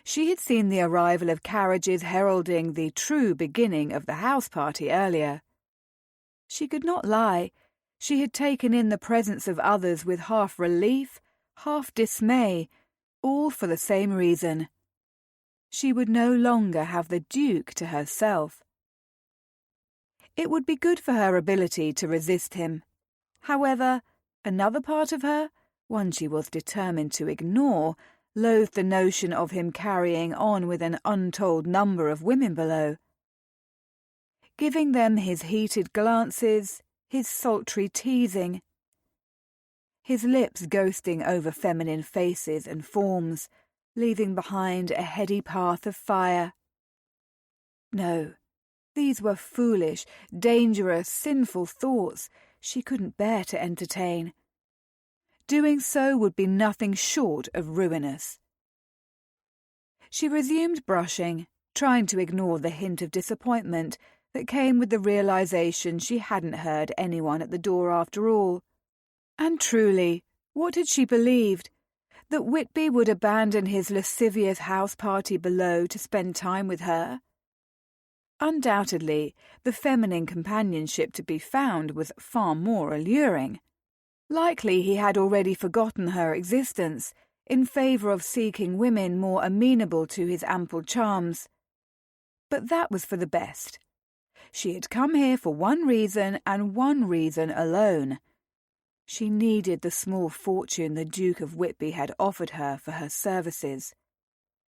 She had seen the arrival of carriages heralding the true beginning of the house party earlier. She could not lie. She had taken in the presence of others with half relief, half dismay, all for the same reason. She would no longer have the Duke to herself. It would be good for her ability to resist him. However, another part of her, one she was determined to ignore, loathed the notion of him carrying on with an untold number of women below. Giving them his heated glances, his sultry teasing, his lips ghosting over feminine faces and forms, leaving behind a heady path of fire. No, these were foolish, dangerous, sinful thoughts she couldn't bear to entertain. Doing so would be nothing short of ruinous. She resumed brushing, trying to ignore the hint of disappointment that came with the realization she hadn't heard anyone at the door after all. And truly, what had she believed? That Whitby would abandon his lascivious house party below to spend time with her? Undoubtedly, the feminine companionship to be found was far more alluring. Likely he had already forgotten her existence in favour of seeking women more amenable to his ample charms. But that was for the best. She had come here for one reason and one reason alone. She needed the small fortune the Duke of Whitby had offered her for her services.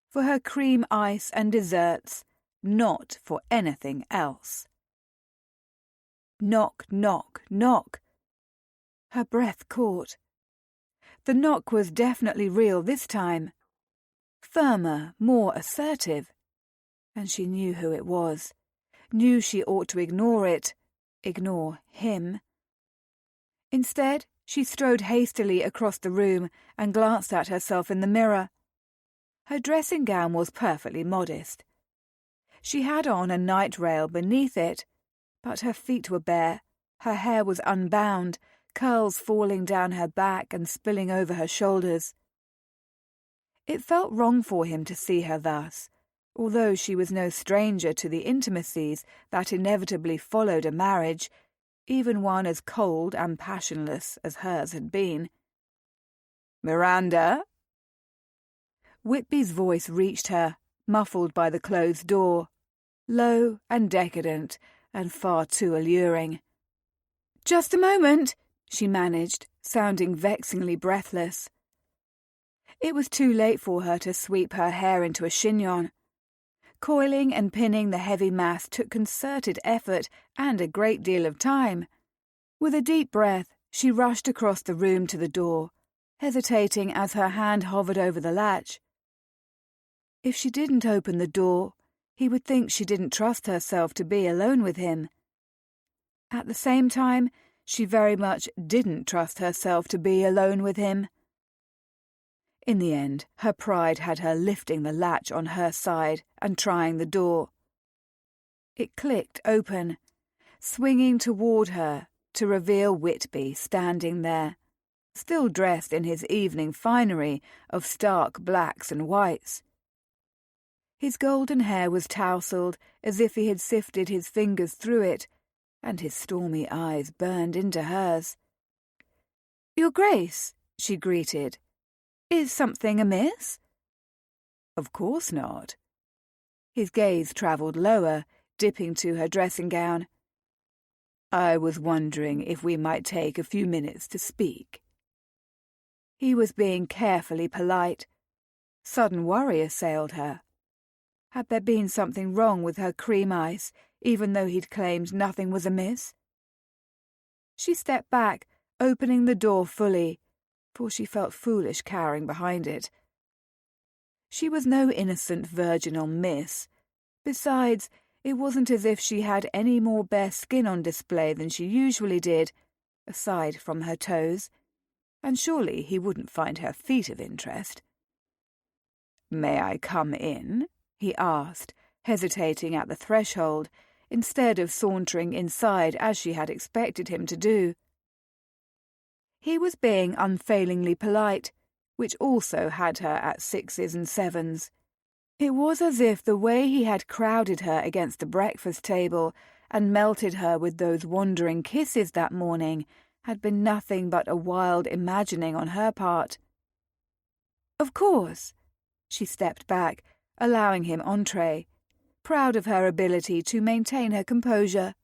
For her cream ice and desserts, not for anything else. Knock, knock, knock. Her breath caught. The knock was definitely real this time. Firmer, more assertive. And she knew who it was. Knew she ought to ignore it. Ignore him. Instead, she strode hastily across the room and glanced at herself in the mirror. Her dressing gown was perfectly modest. She had on a night rail beneath it, but her feet were bare, her hair was unbound, curls falling down her back and spilling over her shoulders. It felt wrong for him to see her thus, although she was no stranger to the intimacies that inevitably followed a marriage, even one as cold and passionless as hers had been. "Miranda?" Whitby's voice reached her, muffled by the closed door, low and decadent and far too alluring. "Just a moment," she managed, sounding vexingly breathless. It was too late for her to sweep her hair into a chignon. Coiling and pinning the heavy mass took concerted effort and a great deal of time. With a deep breath, she rushed across the room to the door, hesitating as her hand hovered over the latch. If she didn't open the door, he would think she didn't trust herself to be alone with him. At the same time, she very much didn't trust herself to be alone with him. In the end, her pride had her lifting the latch on her side and trying the door. It clicked open, swinging toward her to reveal Whitby standing there, still dressed in his evening finery of stark blacks and whites. His golden hair was tousled as if he had sifted his fingers through it, and his stormy eyes burned into hers. "Your Grace," she greeted. "Is something amiss?" "Of course not." His gaze travelled lower, dipping to her dressing gown. "I was wondering if we might take a few minutes to speak." He was being carefully polite. Sudden worry assailed her. Had there been something wrong with her cream ice, even though he'd claimed nothing was amiss? She stepped back, opening the door fully, for she felt foolish cowering behind it. She was no innocent virginal miss. Besides, it wasn't as if she had any more bare skin on display than she usually did, aside from her toes, and surely he wouldn't find her feet of interest. "May I come in?" he asked, hesitating at the threshold, instead of sauntering inside as she had expected him to do. He was being unfailingly polite, which also had her at sixes and sevens. It was as if the way he had crowded her against the breakfast table and melted her with those wandering kisses that morning had been nothing but a wild imagining on her part. "Of course." She stepped back, allowing him entree, proud of her ability to maintain her composure.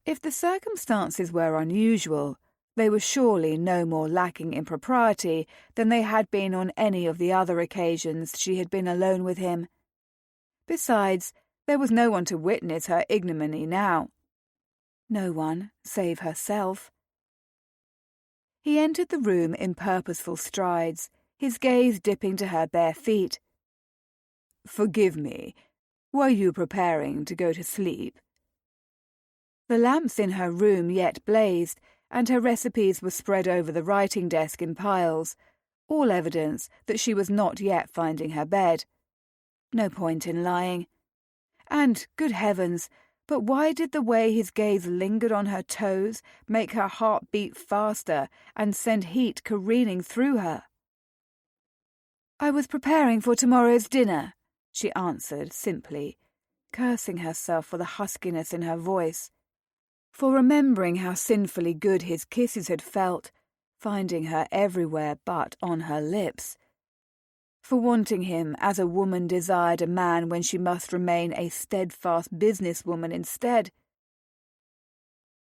If the circumstances were unusual, they were surely no more lacking in propriety than they had been on any of the other occasions she had been alone with him. Besides, there was no one to witness her ignominy now. No one save herself. He entered the room in purposeful strides, his gaze dipping to her bare feet. "Forgive me. Were you preparing to go to sleep?" The lamps in her room yet blazed, and her recipes were spread over the writing desk in piles, all evidence that she was not yet finding her bed. No point in lying. And, good heavens, but why did the way his gaze lingered on her toes make her heart beat faster and send heat careening through her? "I was preparing for tomorrow's dinner," she answered simply, cursing herself for the huskiness in her voice, for remembering how sinfully good his kisses had felt, finding her everywhere but on her lips, for wanting him as a woman desired a man when she must remain a steadfast businesswoman instead.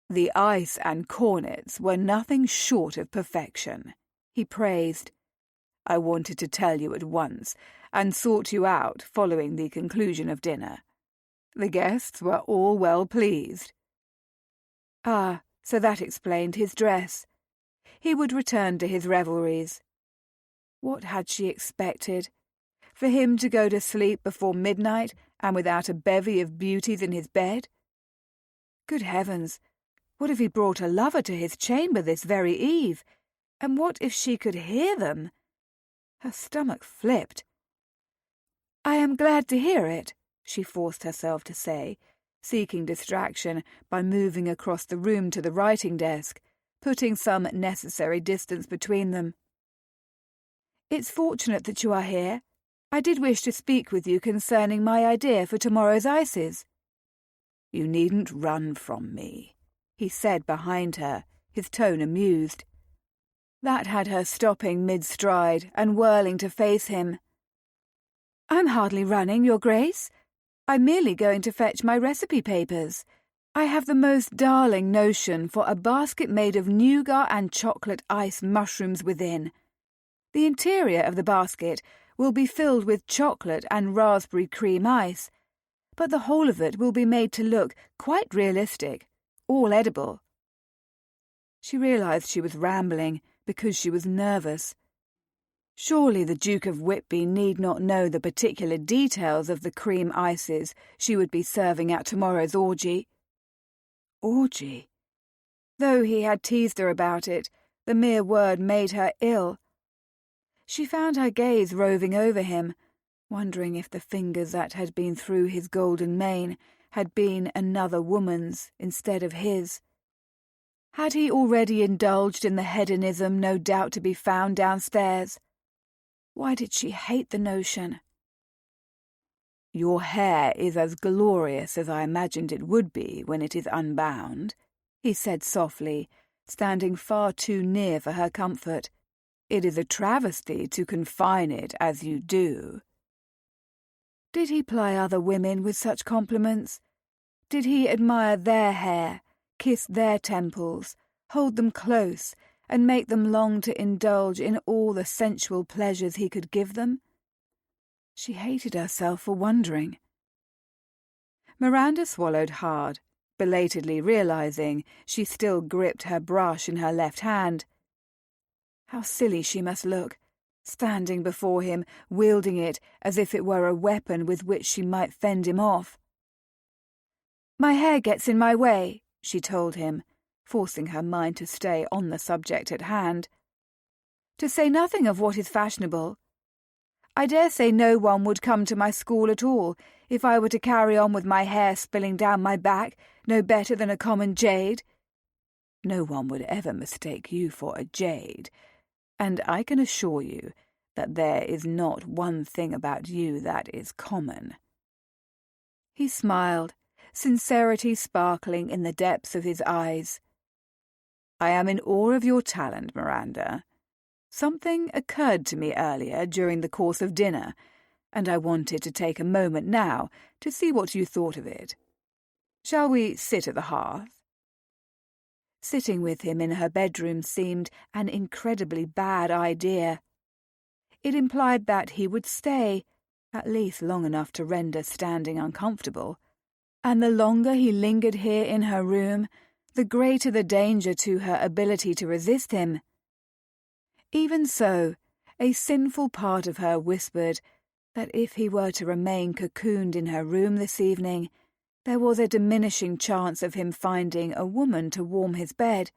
"The ice and cornets were nothing short of perfection," he praised. "I wanted to tell you at once, and sort you out following the conclusion of dinner. The guests were all well pleased." Ah, so that explained his dress. He would return to his revelries. What had she expected? For him to go to sleep before midnight and without a bevy of beauties in his bed? Good heavens, what if he brought a lover to his chamber this very eve? And what if she could hear them? Her stomach flipped. "I am glad to hear it," she forced herself to say, seeking distraction by moving across the room to the writing desk, putting some necessary distance between them. "It's fortunate that you are here. I did wish to speak with you concerning my idea for tomorrow's ices." "You needn't run from me," he said behind her, his tone amused. That had her stopping mid-stride and whirling to face him. "I'm hardly running, Your Grace. I'm merely going to fetch my recipe papers. I have the most darling notion for a basket made of nougat and chocolate ice mushrooms within. The interior of the basket will be filled with chocolate and raspberry cream ice, but the whole of it will be made to look quite realistic, all edible." She realised she was rambling because she was nervous. Surely the Duke of Whitby need not know the particular details of the cream ices she would be serving at tomorrow's orgy. Orgy? Though he had teased her about it, the mere word made her ill. She found her gaze roving over him, wondering if the fingers that had been through his golden mane had been another woman's instead of his. Had he already indulged in the hedonism no doubt to be found downstairs? Why did she hate the notion? "Your hair is as glorious as I imagined it would be when it is unbound," he said softly, standing far too near for her comfort. "It is a travesty to confine it as you do." Did he ply other women with such compliments? Did he admire their hair, kiss their temples, hold them close, and make them long to indulge in all the sensual pleasures he could give them? She hated herself for wondering. Miranda swallowed hard, belatedly realizing she still gripped her brush in her left hand. How silly she must look, standing before him, wielding it as if it were a weapon with which she might fend him off. "My hair gets in my way," she told him, forcing her mind to stay on the subject at hand. "To say nothing of what is fashionable. I dare say no one would come to my school at all if I were to carry on with my hair spilling down my back no better than a common jade. No one would ever mistake you for a jade, and I can assure you that there is not one thing about you that is common." He smiled, sincerity sparkling in the depths of his eyes. "I am in awe of your talent, Miranda. Something occurred to me earlier during the course of dinner, and I wanted to take a moment now to see what you thought of it. Shall we sit at the hearth?" Sitting with him in her bedroom seemed an incredibly bad idea. It implied that he would stay, at least long enough to render standing uncomfortable, and the longer he lingered here in her room, the greater the danger to her ability to resist him. Even so, a sinful part of her whispered that if he were to remain cocooned in her room this evening, there was a diminishing chance of him finding a woman to warm his bed.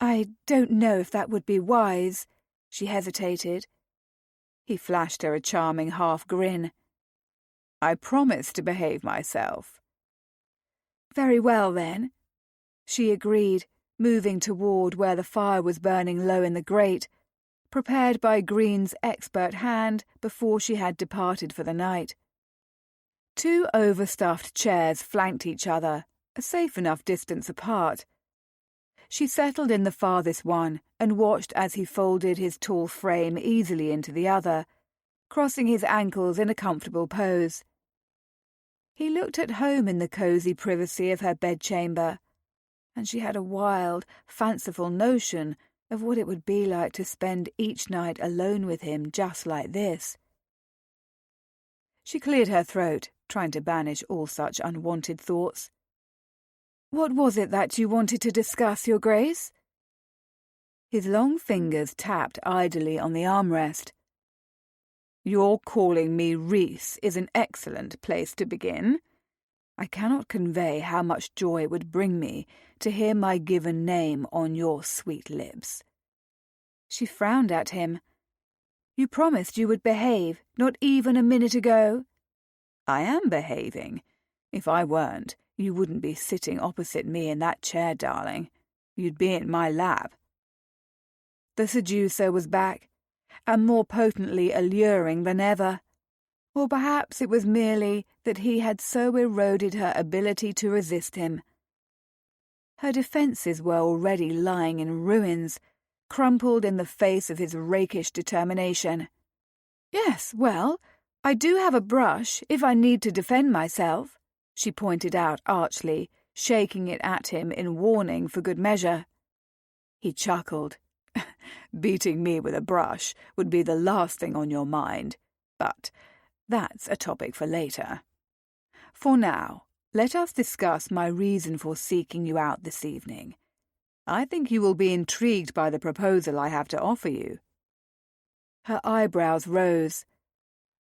I don't know if that would be wise, she hesitated. He flashed her a charming half-grin. I promise to behave myself. Very well, then, she agreed, moving toward where the fire was burning low in the grate, prepared by Green's expert hand before she had departed for the night. 2 overstuffed chairs flanked each other, a safe enough distance apart. She settled in the farthest one and watched as he folded his tall frame easily into the other, crossing his ankles in a comfortable pose. He looked at home in the cosy privacy of her bedchamber, and she had a wild, fanciful notion of what it would be like to spend each night alone with him just like this. She cleared her throat, trying to banish all such unwanted thoughts. "What was it that you wanted to discuss, Your Grace?" His long fingers tapped idly on the armrest. "Your calling me Reese is an excellent place to begin. I cannot convey how much joy it would bring me to hear my given name on your sweet lips." She frowned at him. "You promised you would behave, not even a minute ago." "I am behaving. If I weren't, you wouldn't be sitting opposite me in that chair, darling. You'd be in my lap." The seducer was back, and more potently alluring than ever. Or perhaps it was merely that he had so eroded her ability to resist him. Her defences were already lying in ruins, crumpled in the face of his rakish determination. "Yes, well, I do have a brush if I need to defend myself," she pointed out archly, shaking it at him in warning for good measure. He chuckled. "Beating me with a brush would be the last thing on your mind, but that's a topic for later. For now, let us discuss my reason for seeking you out this evening. I think you will be intrigued by the proposal I have to offer you." Her eyebrows rose.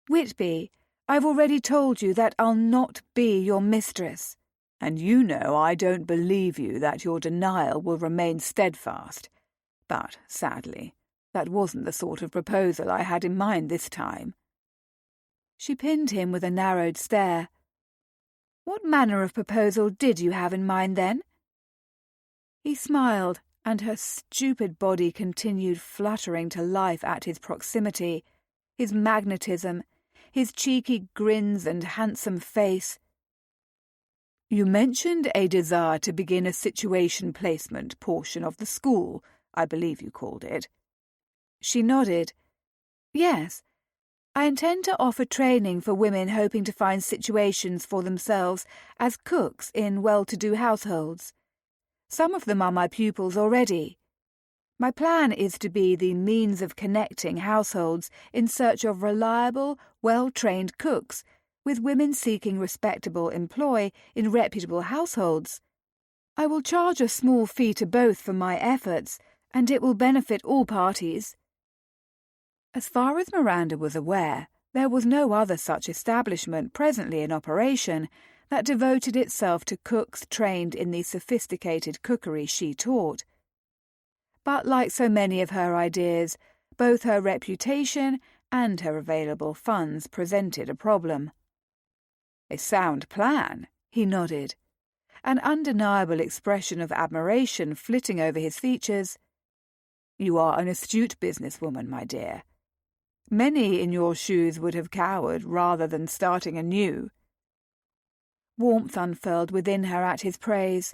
"Whitby, I've already told you that I'll not be your mistress." "And you know I don't believe you that your denial will remain steadfast. But, sadly, that wasn't the sort of proposal I had in mind this time." She pinned him with a narrowed stare. "What manner of proposal did you have in mind, then?" He smiled, and her stupid body continued fluttering to life at his proximity, his magnetism, his cheeky grins and handsome face. "You mentioned a desire to begin a situation placement portion of the school, I believe you called it." She nodded. "Yes. I intend to offer training for women hoping to find situations for themselves as cooks in well-to-do households. Some of them are my pupils already. My plan is to be the means of connecting households in search of reliable, well-trained cooks with women seeking respectable employ in reputable households. I will charge a small fee to both for my efforts, and it will benefit all parties." As far as Miranda was aware, there was no other such establishment presently in operation that devoted itself to cooks trained in the sophisticated cookery she taught. But like so many of her ideas, both her reputation and her available funds presented a problem. "A sound plan," he nodded, an undeniable expression of admiration flitting over his features. "You are an astute businesswoman, my dear. Many in your shoes would have cowered rather than starting anew." Warmth unfurled within her at his praise.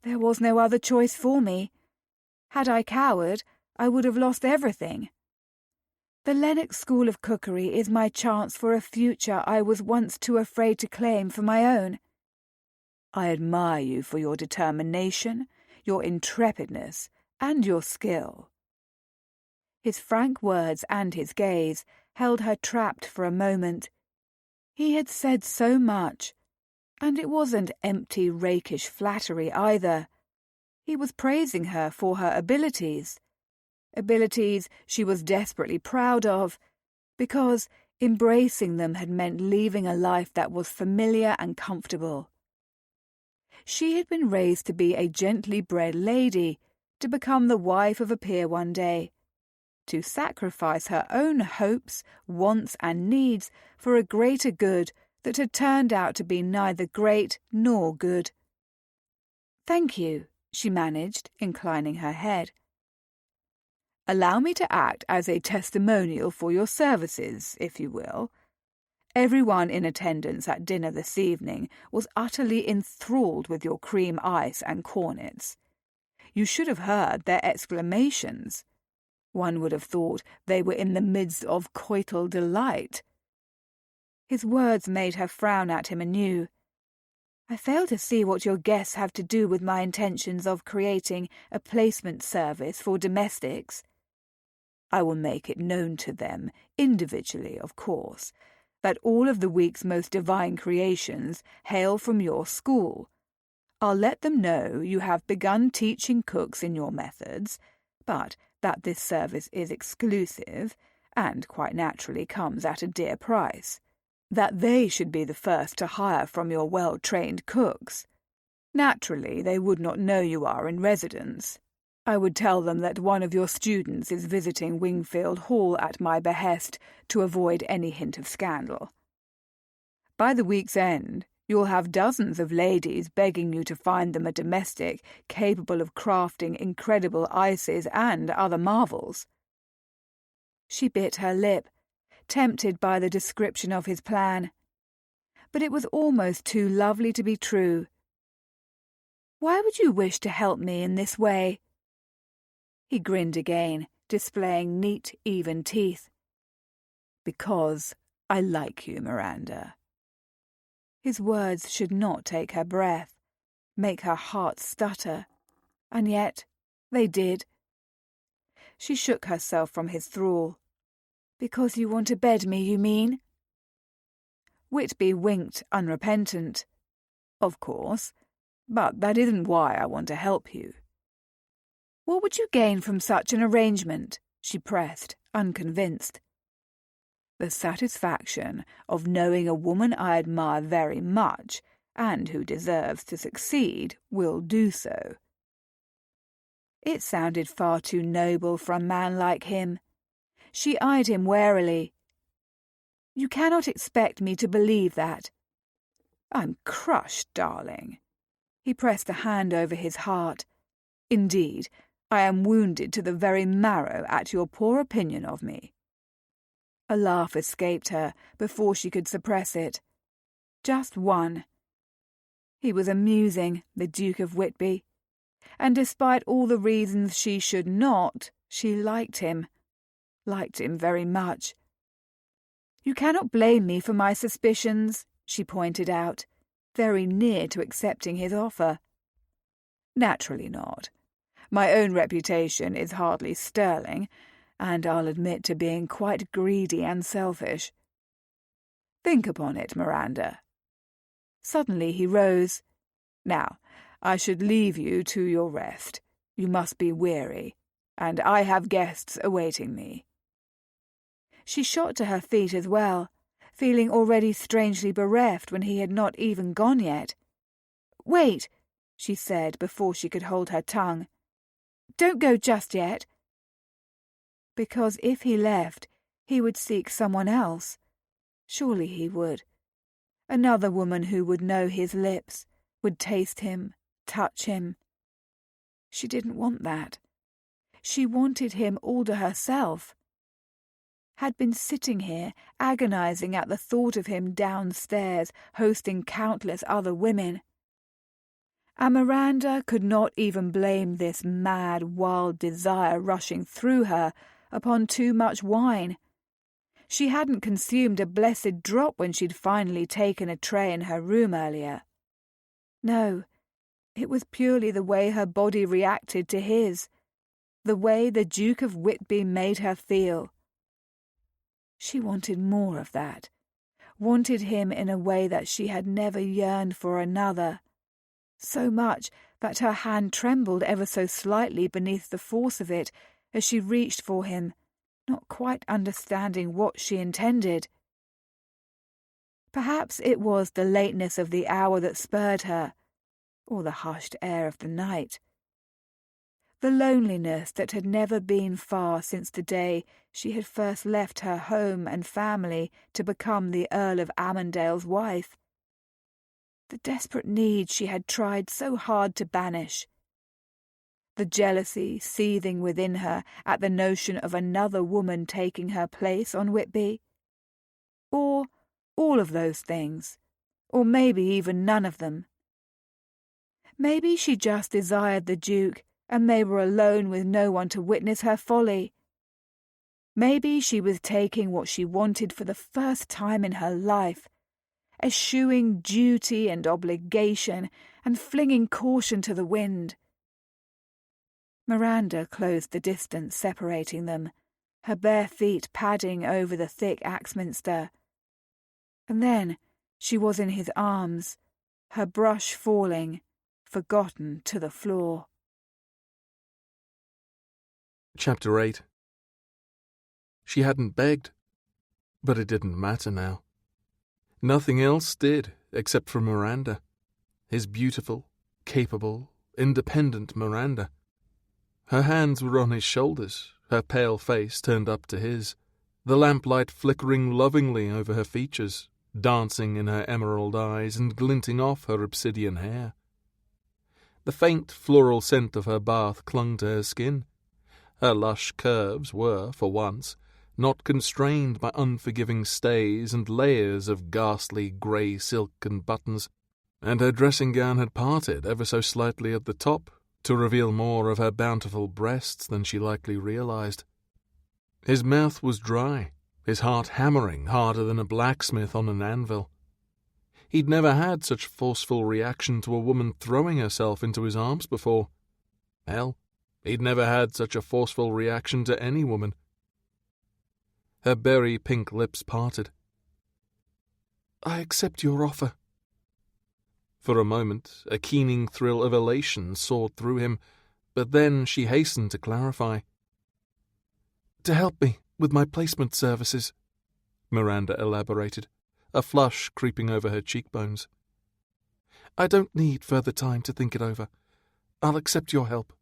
There was no other choice for me. Had I cowered, I would have lost everything. The Lennox School of Cookery is my chance for a future I was once too afraid to claim for my own. "I admire you for your determination, your intrepidness, and your skill." His frank words and his gaze held her trapped for a moment. He had said so much, and it wasn't empty, rakish flattery either. He was praising her for her abilities she was desperately proud of, because embracing them had meant leaving a life that was familiar and comfortable. She had been raised to be a gently bred lady, to become the wife of a peer one day, to sacrifice her own hopes, wants and needs for a greater good that had turned out to be neither great nor good. "Thank you," she managed, inclining her head. "Allow me to act as a testimonial for your services, if you will." Everyone in attendance at dinner this evening was utterly enthralled with your cream ice and cornets. You should have heard their exclamations. One would have thought they were in the midst of coital delight. His words made her frown at him anew. "I fail to see what your guests have to do with my intentions of creating a placement service for domestics. I will make it known to them, individually, of course, that all of the week's most divine creations hail from your school. I'll let them know you have begun teaching cooks in your methods, but that this service is exclusive, and quite naturally comes at a dear price. That they should be the first to hire from your well-trained cooks. Naturally, they would not know you are in residence. I would tell them that one of your students is visiting Wingfield Hall at my behest to avoid any hint of scandal. By the week's end, you'll have dozens of ladies begging you to find them a domestic capable of crafting incredible ices and other marvels." She bit her lip, tempted by the description of his plan. But it was almost too lovely to be true. "Why would you wish to help me in this way?" He grinned again, displaying neat, even teeth. "Because I like you, Miranda." His words should not take her breath, make her heart stutter, and yet they did. She shook herself from his thrall. "Because you want to bed me, you mean?" Whitby winked, unrepentant. "Of course, but that isn't why I want to help you." "What would you gain from such an arrangement?" she pressed, unconvinced. "The satisfaction of knowing a woman I admire very much, and who deserves to succeed, will do so." It sounded far too noble for a man like him. She eyed him warily. "You cannot expect me to believe that." "I'm crushed, darling." He pressed a hand over his heart. "Indeed, I am wounded to the very marrow at your poor opinion of me." A laugh escaped her before she could suppress it. Just one. He was amusing, the Duke of Whitby, and despite all the reasons she should not, she liked him very much. "You cannot blame me for my suspicions," she pointed out, very near to accepting his offer. "Naturally not. My own reputation is hardly sterling, and I'll admit to being quite greedy and selfish. Think upon it, Miranda." Suddenly he rose. "Now, I should leave you to your rest. You must be weary, and I have guests awaiting me." She shot to her feet as well, feeling already strangely bereft when he had not even gone yet. "Wait," she said before she could hold her tongue. "Don't go just yet." Because if he left, he would seek someone else. Surely he would. Another woman who would know his lips, would taste him, touch him. She didn't want that. She wanted him all to herself. Had been sitting here, agonizing at the thought of him downstairs, hosting countless other women. And Miranda could not even blame this mad, wild desire rushing through her upon too much wine. She hadn't consumed a blessed drop when she'd finally taken a tray in her room earlier. No, it was purely the way her body reacted to his, the way the Duke of Whitby made her feel. She wanted more of that, wanted him in a way that she had never yearned for another, so much that her hand trembled ever so slightly beneath the force of it as she reached for him, not quite understanding what she intended. Perhaps it was the lateness of the hour that spurred her, or the hushed air of the night. the loneliness that had never been far since the day she had first left her home and family to become the Earl of Armandale's wife. The desperate need she had tried so hard to banish. The jealousy seething within her at the notion of another woman taking her place on Whitby. Or all of those things, or maybe even none of them. Maybe she just desired the Duke, and they were alone with no one to witness her folly. Maybe she was taking what she wanted for the first time in her life, eschewing duty and obligation and flinging caution to the wind. Miranda closed the distance separating them, her bare feet padding over the thick Axminster. And then she was in his arms, her brush falling, forgotten, to the floor. Chapter 8. She hadn't begged, but it didn't matter now. Nothing else did, except for Miranda, his beautiful, capable, independent Miranda. Her hands were on his shoulders, her pale face turned up to his, the lamplight flickering lovingly over her features, dancing in her emerald eyes and glinting off her obsidian hair. The faint floral scent of her bath clung to her skin. Her lush curves were, for once, not constrained by unforgiving stays and layers of ghastly grey silk and buttons, and her dressing gown had parted ever so slightly at the top to reveal more of her bountiful breasts than she likely realized. His mouth was dry, his heart hammering harder than a blacksmith on an anvil. He'd never had such forceful reaction to a woman throwing herself into his arms before. Hell, he'd never had such a forceful reaction to any woman. Her berry-pink lips parted. "I accept your offer." For a moment, a keening thrill of elation soared through him, but then she hastened to clarify. "To help me with my placement services," Miranda elaborated, a flush creeping over her cheekbones. "I don't need further time to think it over. I'll accept your help."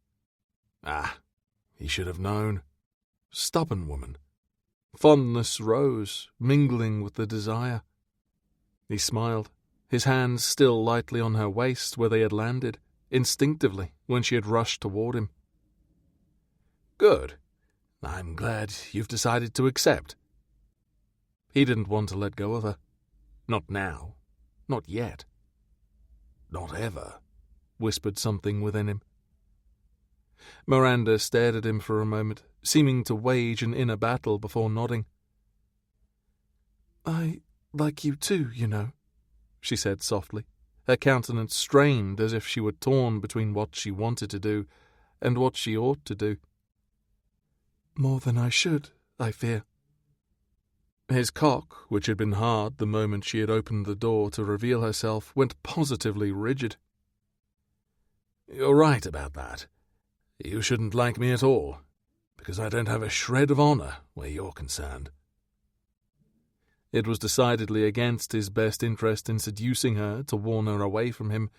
Ah, he should have known. Stubborn woman. Fondness rose, mingling with the desire. He smiled, his hands still lightly on her waist where they had landed, instinctively, when she had rushed toward him. "Good. I'm glad you've decided to accept." He didn't want to let go of her. Not now. Not yet. "Not ever," whispered something within him. Miranda stared at him for a moment, seeming to wage an inner battle before nodding. "I like you too, you know," she said softly, her countenance strained as if she were torn between what she wanted to do and what she ought to do. "More than I should, I fear." His cock, which had been hard the moment she had opened the door to reveal herself, went positively rigid. "You're right about that. You shouldn't like me at all, because I don't have a shred of honour where you're concerned." It was decidedly against his best interest in seducing her to warn her away from him,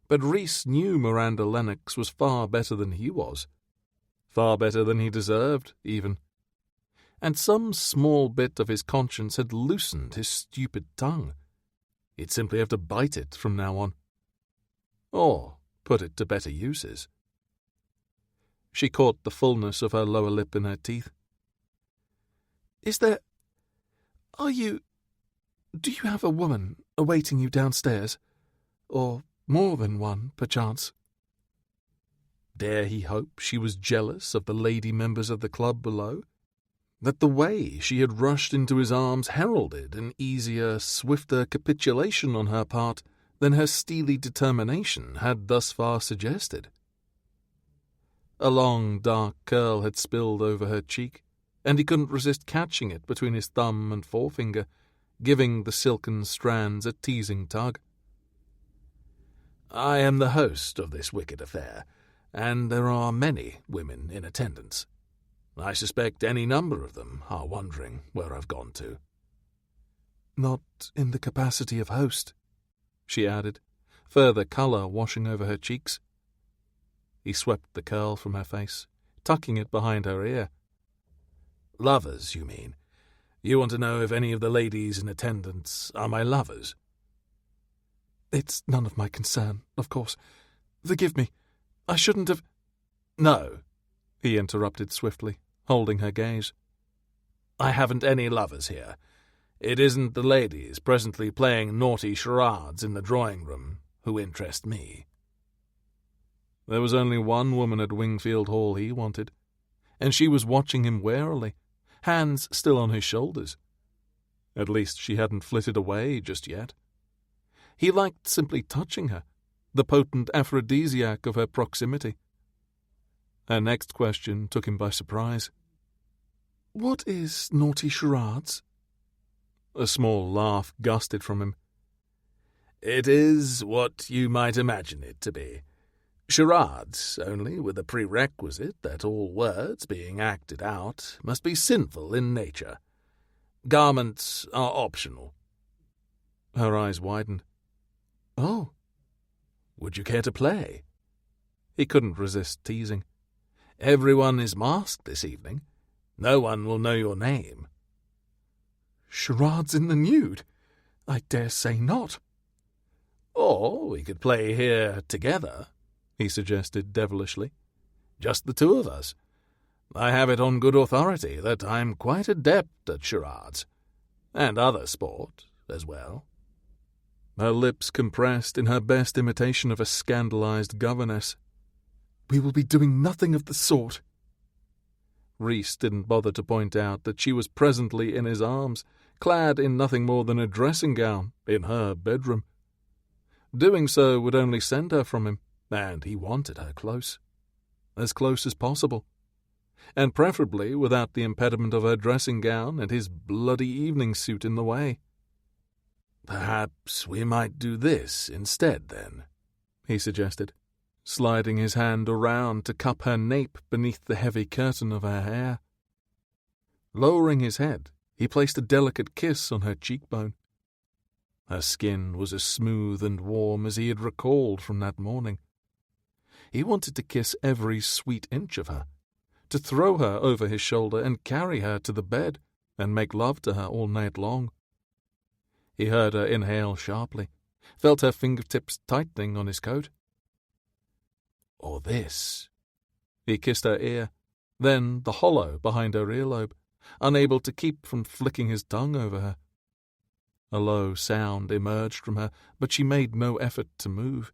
but Rhys knew Miranda Lennox was far better than he was. Far better than he deserved, even. And some small bit of his conscience had loosened his stupid tongue. He'd simply have to bite it from now on. Or put it to better uses. She caught the fullness of her lower lip in her teeth. Do you have a woman awaiting you downstairs? Or more than one, perchance?" Dare he hope she was jealous of the lady members of the club below? That the way she had rushed into his arms heralded an easier, swifter capitulation on her part than her steely determination had thus far suggested? A long, dark curl had spilled over her cheek, and he couldn't resist catching it between his thumb and forefinger, giving the silken strands a teasing tug. "I am the host of this wicked affair, and there are many women in attendance. I suspect any number of them are wondering where I've gone to." "Not in the capacity of host," she added, further colour washing over her cheeks. He swept the curl from her face, tucking it behind her ear. Lovers, you mean? You want to know if any of the ladies in attendance are my lovers? It's none of my concern, of course. Forgive me. I shouldn't have— No, he interrupted swiftly, holding her gaze. I haven't any lovers here. It isn't the ladies presently playing naughty charades in the drawing-room who interest me. There was only one woman at Wingfield Hall he wanted, and she was watching him warily, hands still on his shoulders. At least she hadn't flitted away just yet. He liked simply touching her, the potent aphrodisiac of her proximity. Her next question took him by surprise. What is naughty charades? A small laugh gusted from him. It is what you might imagine it to be. Charades, only with the prerequisite that all words being acted out must be sinful in nature. Garments are optional. Her eyes widened. Oh. Would you care to play? He couldn't resist teasing. Everyone is masked this evening. No one will know your name. Charades in the nude? I dare say not. Or we could play here together, he suggested devilishly. Just the two of us. I have it on good authority that I'm quite adept at charades. And other sport as well. Her lips compressed in her best imitation of a scandalized governess. We will be doing nothing of the sort. Rhys didn't bother to point out that she was presently in his arms, clad in nothing more than a dressing gown, in her bedroom. Doing so would only send her from him, and he wanted her close. As close as possible. And preferably without the impediment of her dressing gown and his bloody evening suit in the way. Perhaps we might do this instead, then, he suggested, sliding his hand around to cup her nape beneath the heavy curtain of her hair. Lowering his head, he placed a delicate kiss on her cheekbone. Her skin was as smooth and warm as he had recalled from that morning. He wanted to kiss every sweet inch of her, to throw her over his shoulder and carry her to the bed and make love to her all night long. He heard her inhale sharply, felt her fingertips tightening on his coat. Or this. He kissed her ear, then the hollow behind her earlobe, unable to keep from flicking his tongue over her. A low sound emerged from her, but she made no effort to move.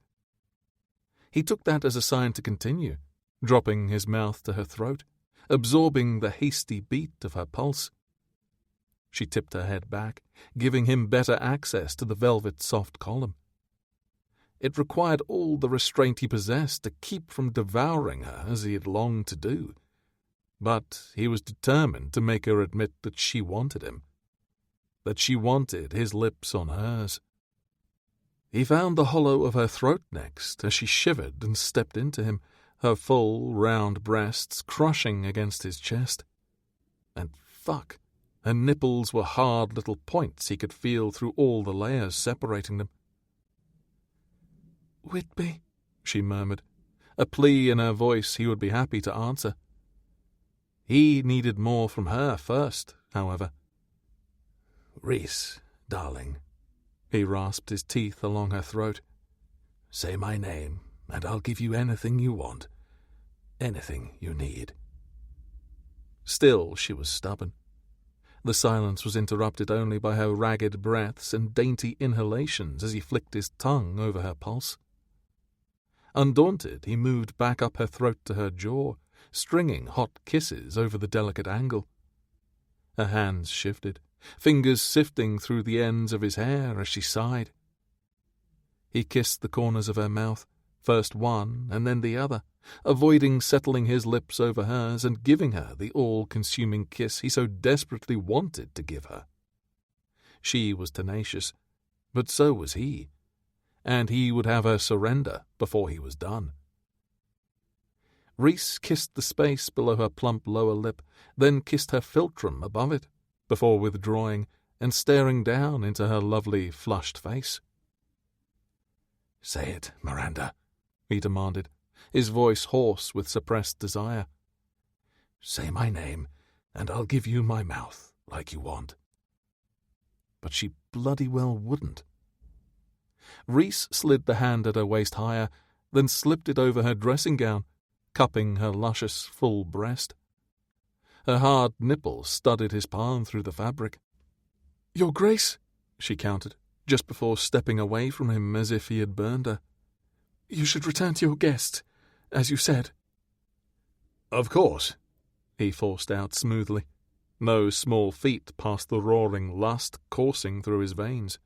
He took that as a sign to continue, dropping his mouth to her throat, absorbing the hasty beat of her pulse. She tipped her head back, giving him better access to the velvet soft column. It required all the restraint he possessed to keep from devouring her as he had longed to do. But he was determined to make her admit that she wanted him, that she wanted his lips on hers. He found the hollow of her throat next as she shivered and stepped into him, her full, round breasts crushing against his chest. And fuck, her nipples were hard little points he could feel through all the layers separating them. Whitby, she murmured, a plea in her voice he would be happy to answer. He needed more from her first, however. Rhys, darling, he rasped his teeth along her throat. Say my name, and I'll give you anything you want, anything you need. Still she was stubborn. The silence was interrupted only by her ragged breaths and dainty inhalations as he flicked his tongue over her pulse. Undaunted, he moved back up her throat to her jaw, stringing hot kisses over the delicate angle. Her hands shifted, fingers sifting through the ends of his hair as she sighed. He kissed the corners of her mouth, first one and then the other, avoiding settling his lips over hers and giving her the all-consuming kiss he so desperately wanted to give her. She was tenacious, but so was he, and he would have her surrender before he was done. Rhys kissed the space below her plump lower lip, then kissed her philtrum above it, before withdrawing and staring down into her lovely, flushed face. "Say it, Miranda," he demanded, his voice hoarse with suppressed desire. "Say my name, and I'll give you my mouth, like you want." But she bloody well wouldn't. Rhys slid the hand at her waist higher, then slipped it over her dressing gown, cupping her luscious, full breast. Her hard nipple studded his palm through the fabric. "Your Grace," she countered, just before stepping away from him as if he had burned her. "You should return to your guest, as you said." "Of course," he forced out smoothly, no small feat past the roaring lust coursing through his veins.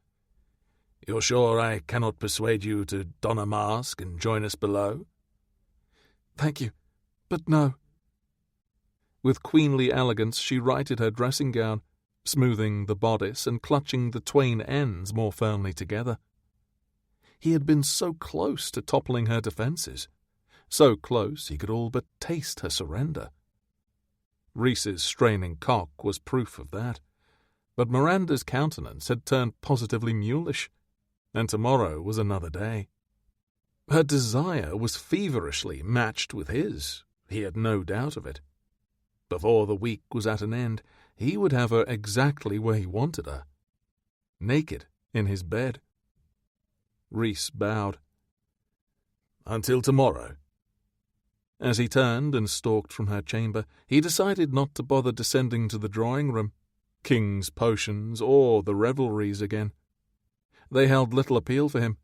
"You're sure I cannot persuade you to don a mask and join us below?" "Thank you, but no." With queenly elegance she righted her dressing gown, smoothing the bodice and clutching the twain ends more firmly together. He had been so close to toppling her defences, so close he could all but taste her surrender. Rhys's straining cock was proof of that, but Miranda's countenance had turned positively mulish, and tomorrow was another day. Her desire was feverishly matched with his, he had no doubt of it. Before the week was at an end, he would have her exactly where he wanted her, naked in his bed. Rhys bowed. "Until tomorrow." As he turned and stalked from her chamber, he decided not to bother descending to the drawing-room, King's potions, or the revelries again. They held little appeal for him.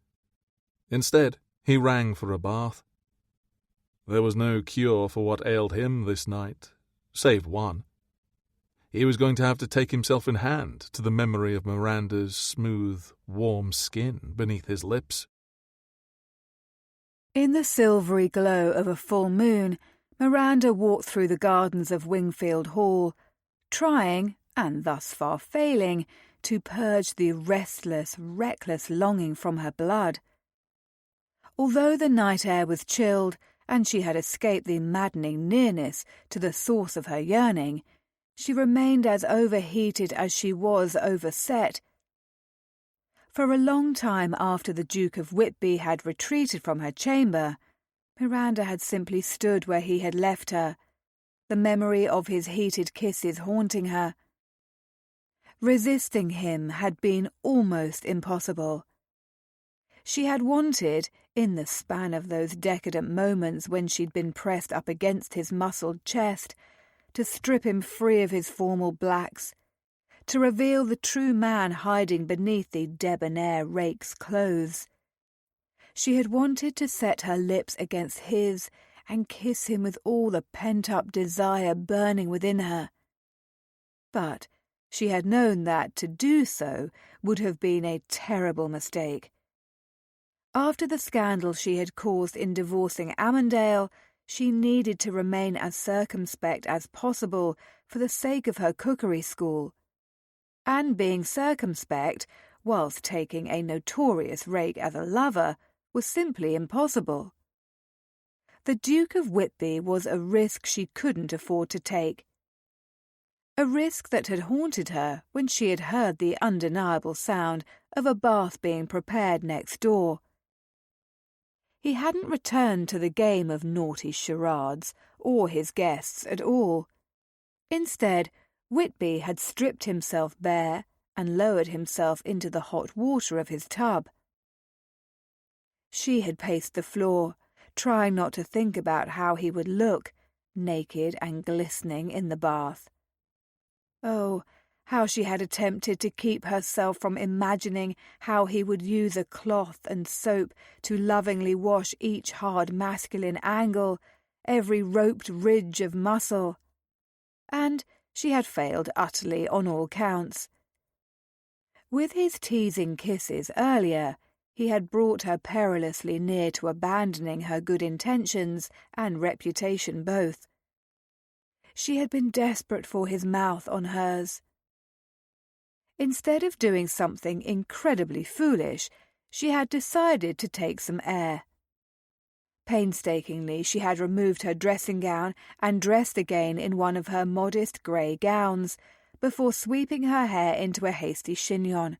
Instead, he rang for a bath. There was no cure for what ailed him this night, save one. He was going to have to take himself in hand to the memory of Miranda's smooth, warm skin beneath his lips. In the silvery glow of a full moon, Miranda walked through the gardens of Wingfield Hall, trying, and thus far failing, to purge the restless, reckless longing from her blood. Although the night air was chilled, and she had escaped the maddening nearness to the source of her yearning, she remained as overheated as she was overset. For a long time after the Duke of Whitby had retreated from her chamber, Miranda had simply stood where he had left her, the memory of his heated kisses haunting her. Resisting him had been almost impossible. She had wanted, in the span of those decadent moments when she'd been pressed up against his muscled chest, to strip him free of his formal blacks, to reveal the true man hiding beneath the debonair rake's clothes. She had wanted to set her lips against his and kiss him with all the pent-up desire burning within her. But she had known that to do so would have been a terrible mistake. After the scandal she had caused in divorcing Amandale, she needed to remain as circumspect as possible for the sake of her cookery school. And being circumspect, whilst taking a notorious rake as a lover, was simply impossible. The Duke of Whitby was a risk she couldn't afford to take. A risk that had haunted her when she had heard the undeniable sound of a bath being prepared next door. He hadn't returned to the game of naughty charades or his guests at all. Instead, Whitby had stripped himself bare and lowered himself into the hot water of his tub. She had paced the floor, trying not to think about how he would look, naked and glistening in the bath. Oh, how she had attempted to keep herself from imagining how he would use a cloth and soap to lovingly wash each hard masculine angle, every roped ridge of muscle. And she had failed utterly on all counts. With his teasing kisses earlier, he had brought her perilously near to abandoning her good intentions and reputation both. She had been desperate for his mouth on hers. Instead of doing something incredibly foolish, she had decided to take some air. Painstakingly she had removed her dressing gown and dressed again in one of her modest grey gowns, before sweeping her hair into a hasty chignon.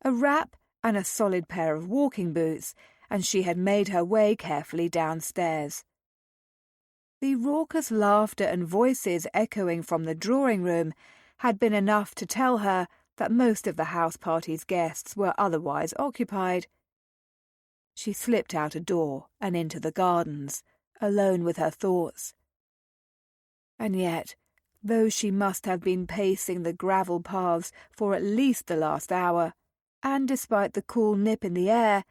A wrap and a solid pair of walking boots, and she had made her way carefully downstairs. The raucous laughter and voices echoing from the drawing-room had been enough to tell her that most of the house party's guests were otherwise occupied. She slipped out a door and into the gardens, alone with her thoughts. And yet, though she must have been pacing the gravel paths for at least the last hour, and despite the cool nip in the air,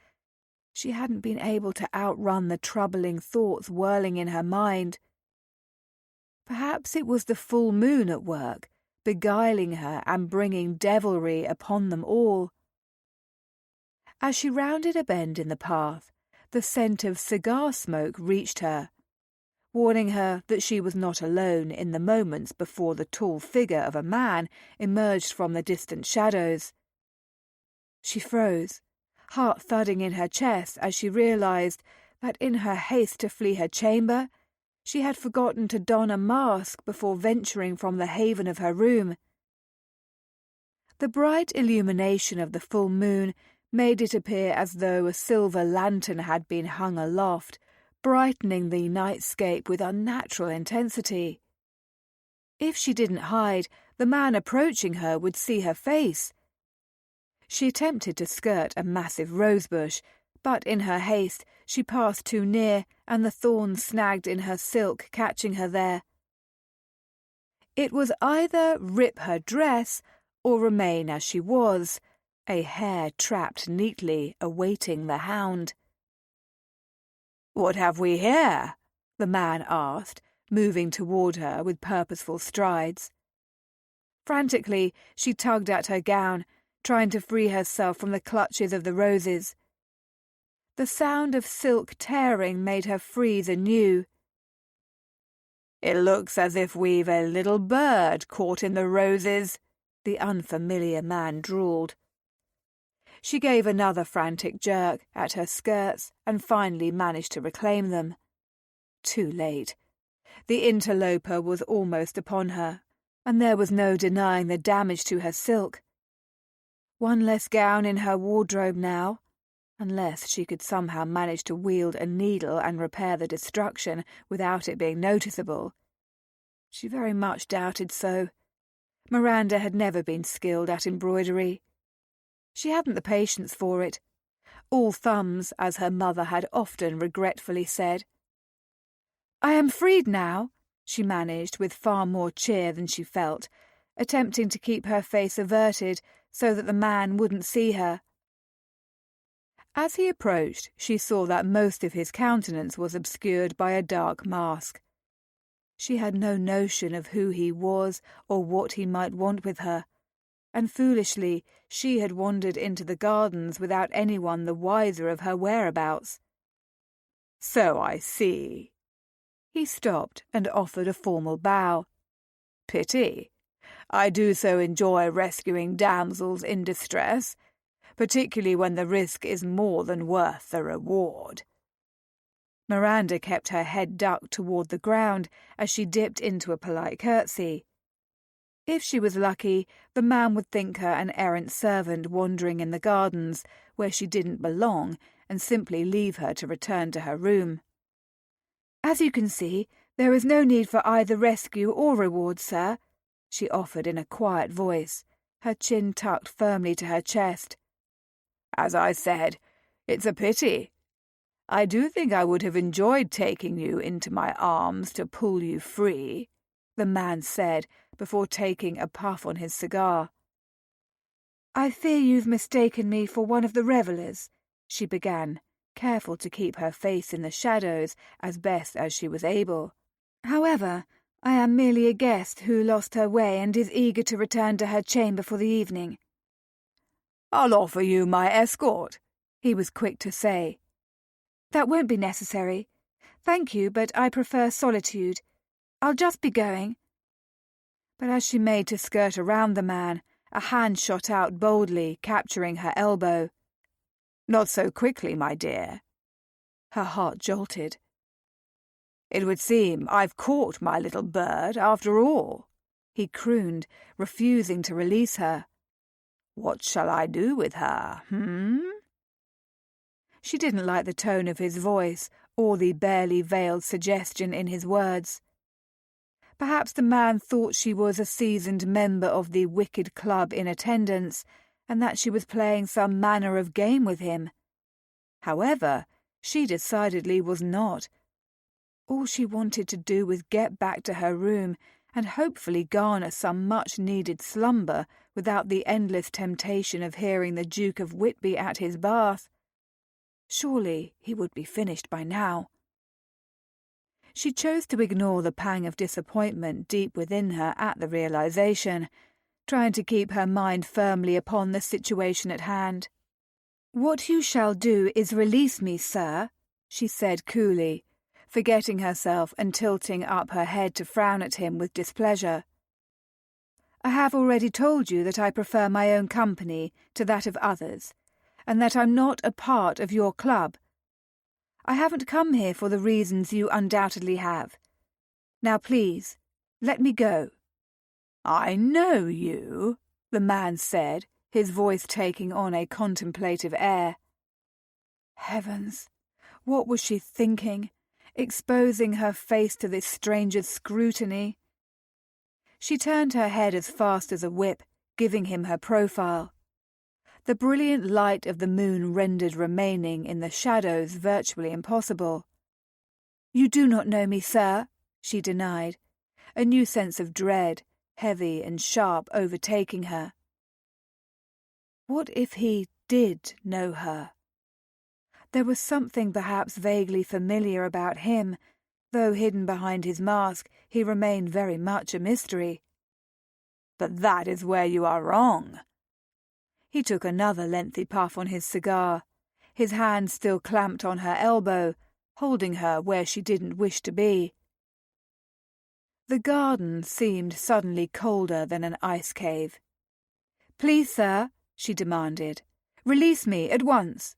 she hadn't been able to outrun the troubling thoughts whirling in her mind. Perhaps it was the full moon at work, beguiling her and bringing devilry upon them all. As she rounded a bend in the path, the scent of cigar smoke reached her, warning her that she was not alone in the moments before the tall figure of a man emerged from the distant shadows. She froze, heart thudding in her chest as she realized that in her haste to flee her chamber, she had forgotten to don a mask before venturing from the haven of her room. The bright illumination of the full moon made it appear as though a silver lantern had been hung aloft, brightening the nightscape with unnatural intensity. If she didn't hide, the man approaching her would see her face. She attempted to skirt a massive rosebush, but in her haste she passed too near, and the thorns snagged in her silk, catching her there. It was either rip her dress or remain as she was, a hare trapped neatly, awaiting the hound. "What have we here?" the man asked, moving toward her with purposeful strides. Frantically, she tugged at her gown, trying to free herself from the clutches of the roses. The sound of silk tearing made her freeze anew. "It looks as if we've a little bird caught in the roses," the unfamiliar man drawled. She gave another frantic jerk at her skirts and finally managed to reclaim them. Too late. The interloper was almost upon her, and there was no denying the damage to her silk. One less gown in her wardrobe now, unless she could somehow manage to wield a needle and repair the destruction without it being noticeable. She very much doubted so. Miranda had never been skilled at embroidery. She hadn't the patience for it. All thumbs, as her mother had often regretfully said. "I am freed now," she managed with far more cheer than she felt, attempting to keep her face averted so that the man wouldn't see her. As he approached, she saw that most of his countenance was obscured by a dark mask. She had no notion of who he was or what he might want with her, and foolishly she had wandered into the gardens without anyone the wiser of her whereabouts. "So I see." He stopped and offered a formal bow. "Pity. I do so enjoy rescuing damsels in distress, particularly when the risk is more than worth the reward." Miranda kept her head ducked toward the ground as she dipped into a polite curtsy. If she was lucky, the man would think her an errant servant wandering in the gardens where she didn't belong and simply leave her to return to her room. "As you can see, there is no need for either rescue or reward, sir," she offered in a quiet voice, her chin tucked firmly to her chest. "As I said, it's a pity. I do think I would have enjoyed taking you into my arms to pull you free," the man said before taking a puff on his cigar. "I fear you've mistaken me for one of the revellers," she began, careful to keep her face in the shadows as best as she was able. "However, I am merely a guest who lost her way and is eager to return to her chamber for the evening." "I'll offer you my escort," he was quick to say. "That won't be necessary. Thank you, but I prefer solitude. I'll just be going." But as she made to skirt around the man, a hand shot out boldly, capturing her elbow. "Not so quickly, my dear." Her heart jolted. "It would seem I've caught my little bird after all," he crooned, refusing to release her. "What shall I do with her, She didn't like the tone of his voice or the barely veiled suggestion in his words. Perhaps the man thought she was a seasoned member of the wicked club in attendance, and that she was playing some manner of game with him. However, she decidedly was not. All she wanted to do was get back to her room and hopefully garner some much-needed slumber without the endless temptation of hearing the Duke of Whitby at his bath. Surely he would be finished by now. She chose to ignore the pang of disappointment deep within her at the realization, trying to keep her mind firmly upon the situation at hand. "What you shall do is release me, sir," she said coolly, forgetting herself and tilting up her head to frown at him with displeasure. "I have already told you that I prefer my own company to that of others, and that I'm not a part of your club. I haven't come here for the reasons you undoubtedly have. Now please, let me go." "I know you," the man said, his voice taking on a contemplative air. Heavens, what was she thinking, exposing her face to this stranger's scrutiny? She turned her head as fast as a whip, giving him her profile. The brilliant light of the moon rendered remaining in the shadows virtually impossible. "You do not know me, sir," she denied, a new sense of dread, heavy and sharp, overtaking her. What if he did know her? There was something perhaps vaguely familiar about him, though hidden behind his mask he remained very much a mystery. "But that is where you are wrong." He took another lengthy puff on his cigar, his hand still clamped on her elbow, holding her where she didn't wish to be. The garden seemed suddenly colder than an ice cave. "Please, sir," she demanded, "release me at once."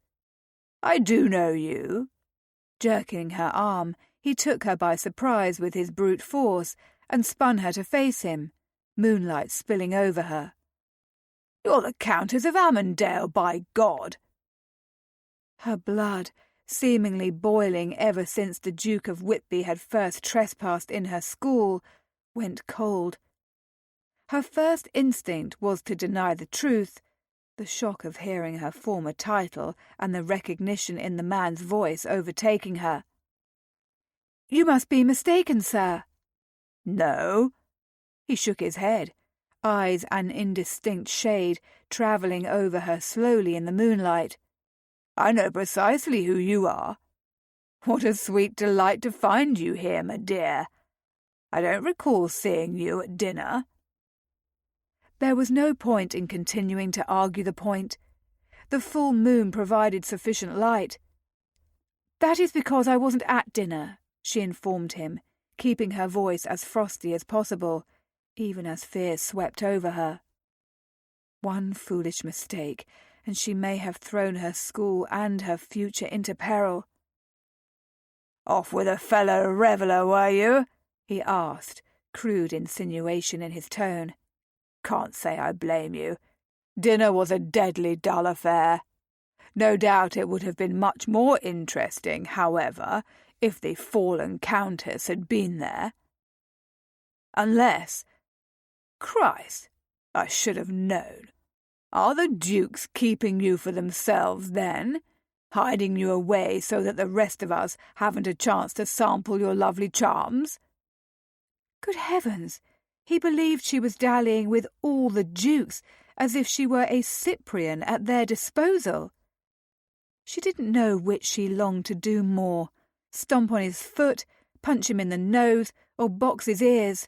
"I do know you." Jerking her arm, he took her by surprise with his brute force and spun her to face him, moonlight spilling over her. "You're the Countess of Amandale, by God!" Her blood, seemingly boiling ever since the Duke of Whitby had first trespassed in her school, went cold. Her first instinct was to deny the truth, the shock of hearing her former title and the recognition in the man's voice overtaking her. "You must be mistaken, sir." "No." He shook his head, eyes an indistinct shade, travelling over her slowly in the moonlight. "I know precisely who you are. What a sweet delight to find you here, my dear. I don't recall seeing you at dinner." There was no point in continuing to argue the point. The full moon provided sufficient light. "That is because I wasn't at dinner," she informed him, keeping her voice as frosty as possible, even as fear swept over her. One foolish mistake, and she may have thrown her school and her future into peril. "Off with a fellow reveller, were you?" he asked, crude insinuation in his tone. "Can't say I blame you. Dinner was a deadly dull affair. No doubt it would have been much more interesting, however, if the fallen Countess had been there. Unless... Christ, I should have known. Are the Dukes keeping you for themselves, then? Hiding you away so that the rest of us haven't a chance to sample your lovely charms?" Good heavens! He believed she was dallying with all the Dukes, as if she were a Cyprian at their disposal. She didn't know which she longed to do more, stomp on his foot, punch him in the nose, or box his ears.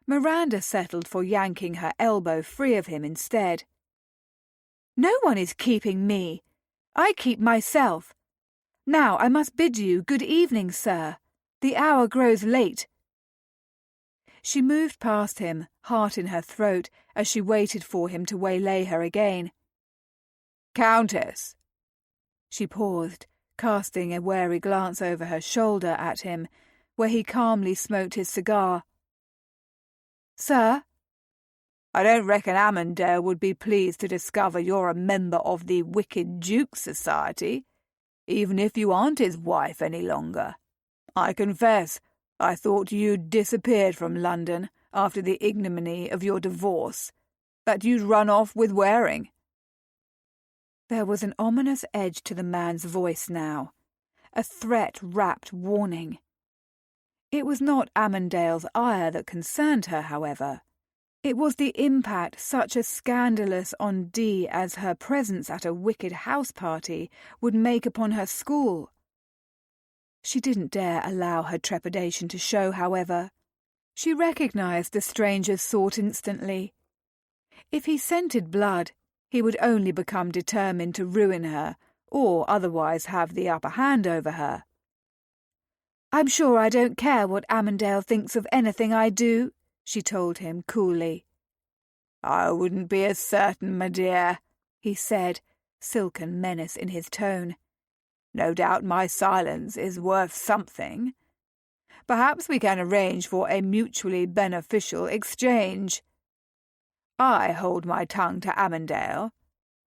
Miranda settled for yanking her elbow free of him instead. "No one is keeping me. I keep myself. Now I must bid you good evening, sir. The hour grows late." She moved past him, heart in her throat, as she waited for him to waylay her again. "Countess!" She paused, casting a wary glance over her shoulder at him, where he calmly smoked his cigar. "Sir?" I don't reckon Amandale would be pleased to discover you're a member of the Wicked Duke Society, even if you aren't his wife any longer. I confess, I thought you'd disappeared from London after the ignominy of your divorce, that you'd run off with Waring." There was an ominous edge to the man's voice now, a threat-wrapped warning. It was not Amandale's ire that concerned her, however. It was the impact such a scandalous on Dee as her presence at a wicked house party would make upon her school. She didn't dare allow her trepidation to show, however. She recognized the stranger's thought instantly. If he scented blood, he would only become determined to ruin her, or otherwise have the upper hand over her. "I'm sure I don't care what Amandale thinks of anything I do," she told him coolly. "I wouldn't be as certain, my dear," he said, silken menace in his tone. "No doubt my silence is worth something. Perhaps we can arrange for a mutually beneficial exchange. I hold my tongue to Amandale,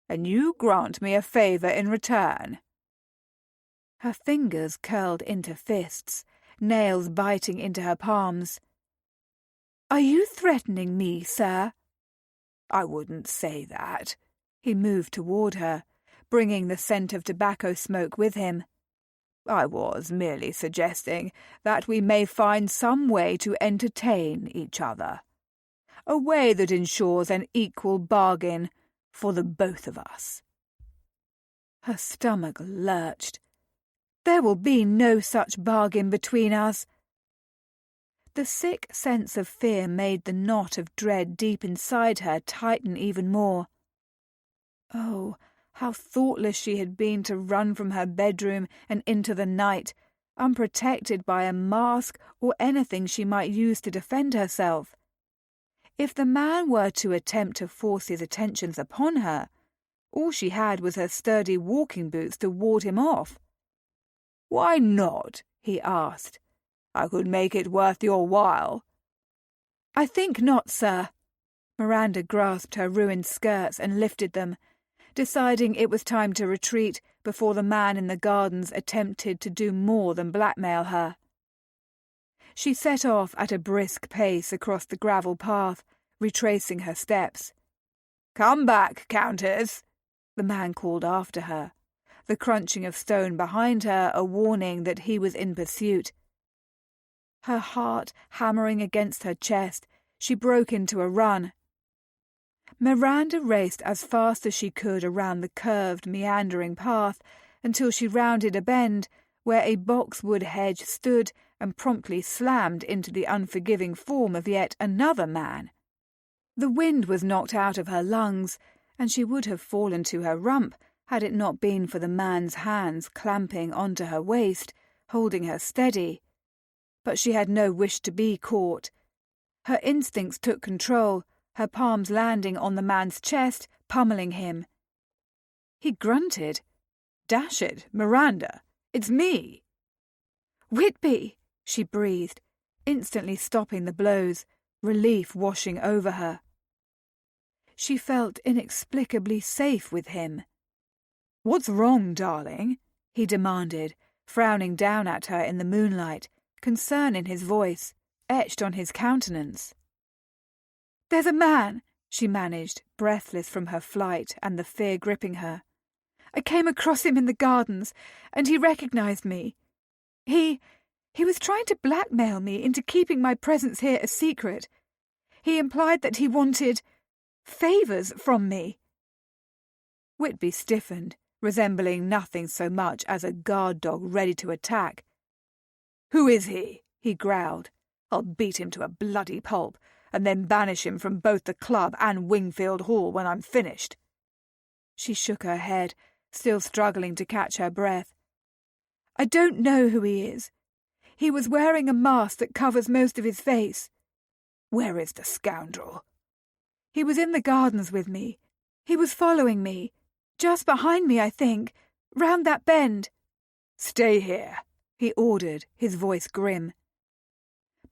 and you grant me a favour in return." Her fingers curled into fists, nails biting into her palms. "Are you threatening me, sir?" "I wouldn't say that." He moved toward her, bringing the scent of tobacco smoke with him. "I was merely suggesting that we may find some way to entertain each other. A way that ensures an equal bargain for the both of us." Her stomach lurched. "There will be no such bargain between us." The sick sense of fear made the knot of dread deep inside her tighten even more. Oh, how thoughtless she had been to run from her bedroom and into the night, unprotected by a mask or anything she might use to defend herself. If the man were to attempt to force his attentions upon her, all she had was her sturdy walking boots to ward him off. "Why not?" he asked. "I could make it worth your while." "I think not, sir." Miranda grasped her ruined skirts and lifted them, deciding it was time to retreat before the man in the gardens attempted to do more than blackmail her. She set off at a brisk pace across the gravel path, retracing her steps. "Come back, Countess," the man called after her, the crunching of stone behind her a warning that he was in pursuit. Her heart hammering against her chest, she broke into a run. Miranda raced as fast as she could around the curved, meandering path until she rounded a bend where a boxwood hedge stood and promptly slammed into the unforgiving form of yet another man. The wind was knocked out of her lungs, and she would have fallen to her rump had it not been for the man's hands clamping onto her waist, holding her steady. But she had no wish to be caught. Her instincts took control, her palms landing on the man's chest, pummeling him. He grunted. "Dash it, Miranda, it's me." "Whitby," she breathed, instantly stopping the blows, relief washing over her. She felt inexplicably safe with him. "What's wrong, darling?" he demanded, frowning down at her in the moonlight, concern in his voice, etched on his countenance. "There's a man," she managed, breathless from her flight and the fear gripping her. "I came across him in the gardens, and he recognized me. He was trying to blackmail me into keeping my presence here a secret. He implied that he wanted favours from me." Whitby stiffened, resembling nothing so much as a guard dog ready to attack. "Who is he?" he growled. "I'll beat him to a bloody pulp, and then banish him from both the club and Wingfield Hall when I'm finished." She shook her head, still struggling to catch her breath. "I don't know who he is. He was wearing a mask that covers most of his face." "Where is the scoundrel?" "He was in the gardens with me. He was following me. Just behind me, I think. Round that bend." "Stay here," he ordered, his voice grim.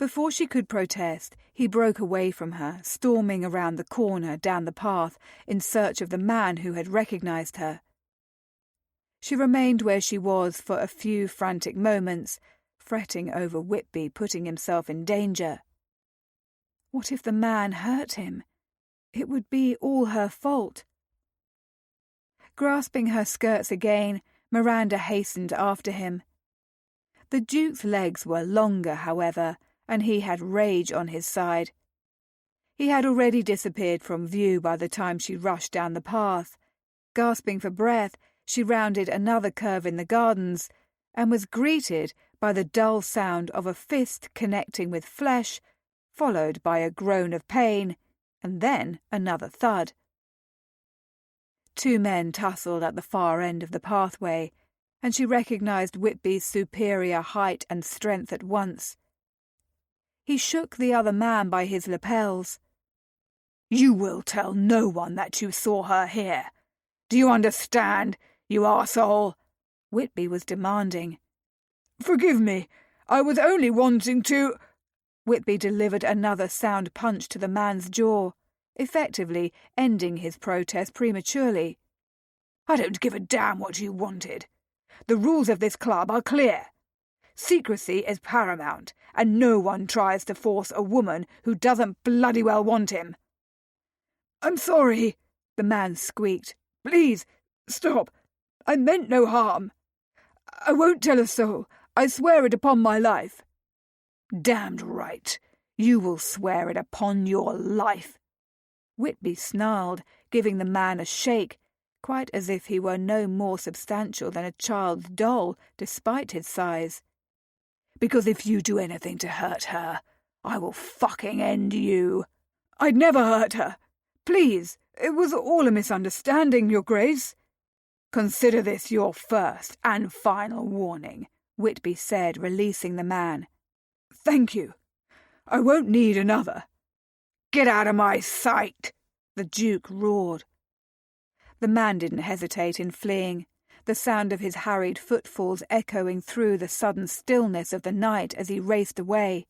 Before she could protest, he broke away from her, storming around the corner down the path in search of the man who had recognized her. She remained where she was for a few frantic moments, fretting over Whitby putting himself in danger. What if the man hurt him? It would be all her fault. Grasping her skirts again, Miranda hastened after him. The Duke's legs were longer, however, and he had rage on his side. He had already disappeared from view by the time she rushed down the path. Gasping for breath, she rounded another curve in the gardens and was greeted by the dull sound of a fist connecting with flesh, followed by a groan of pain, and then another thud. Two men tussled at the far end of the pathway, and she recognized Whitby's superior height and strength at once. He shook the other man by his lapels. "You will tell no one that you saw her here. Do you understand, you arsehole?" Whitby was demanding. "Forgive me, I was only wanting to—" Whitby delivered another sound punch to the man's jaw, effectively ending his protest prematurely. "I don't give a damn what you wanted. The rules of this club are clear. Secrecy is paramount, and no one tries to force a woman who doesn't bloody well want him." "I'm sorry," the man squeaked. "Please, stop. I meant no harm. I won't tell a soul. I swear it upon my life." "Damned right. You will swear it upon your life." Whitby snarled, giving the man a shake, quite as if he were no more substantial than a child's doll, despite his size. "Because if you do anything to hurt her, I will fucking end you." "I'd never hurt her. Please, it was all a misunderstanding, Your Grace." "Consider this your first and final warning," Whitby said, releasing the man. "Thank you. I won't need another." "Get out of my sight!" the Duke roared. The man didn't hesitate in fleeing, the sound of his hurried footfalls echoing through the sudden stillness of the night as he raced away.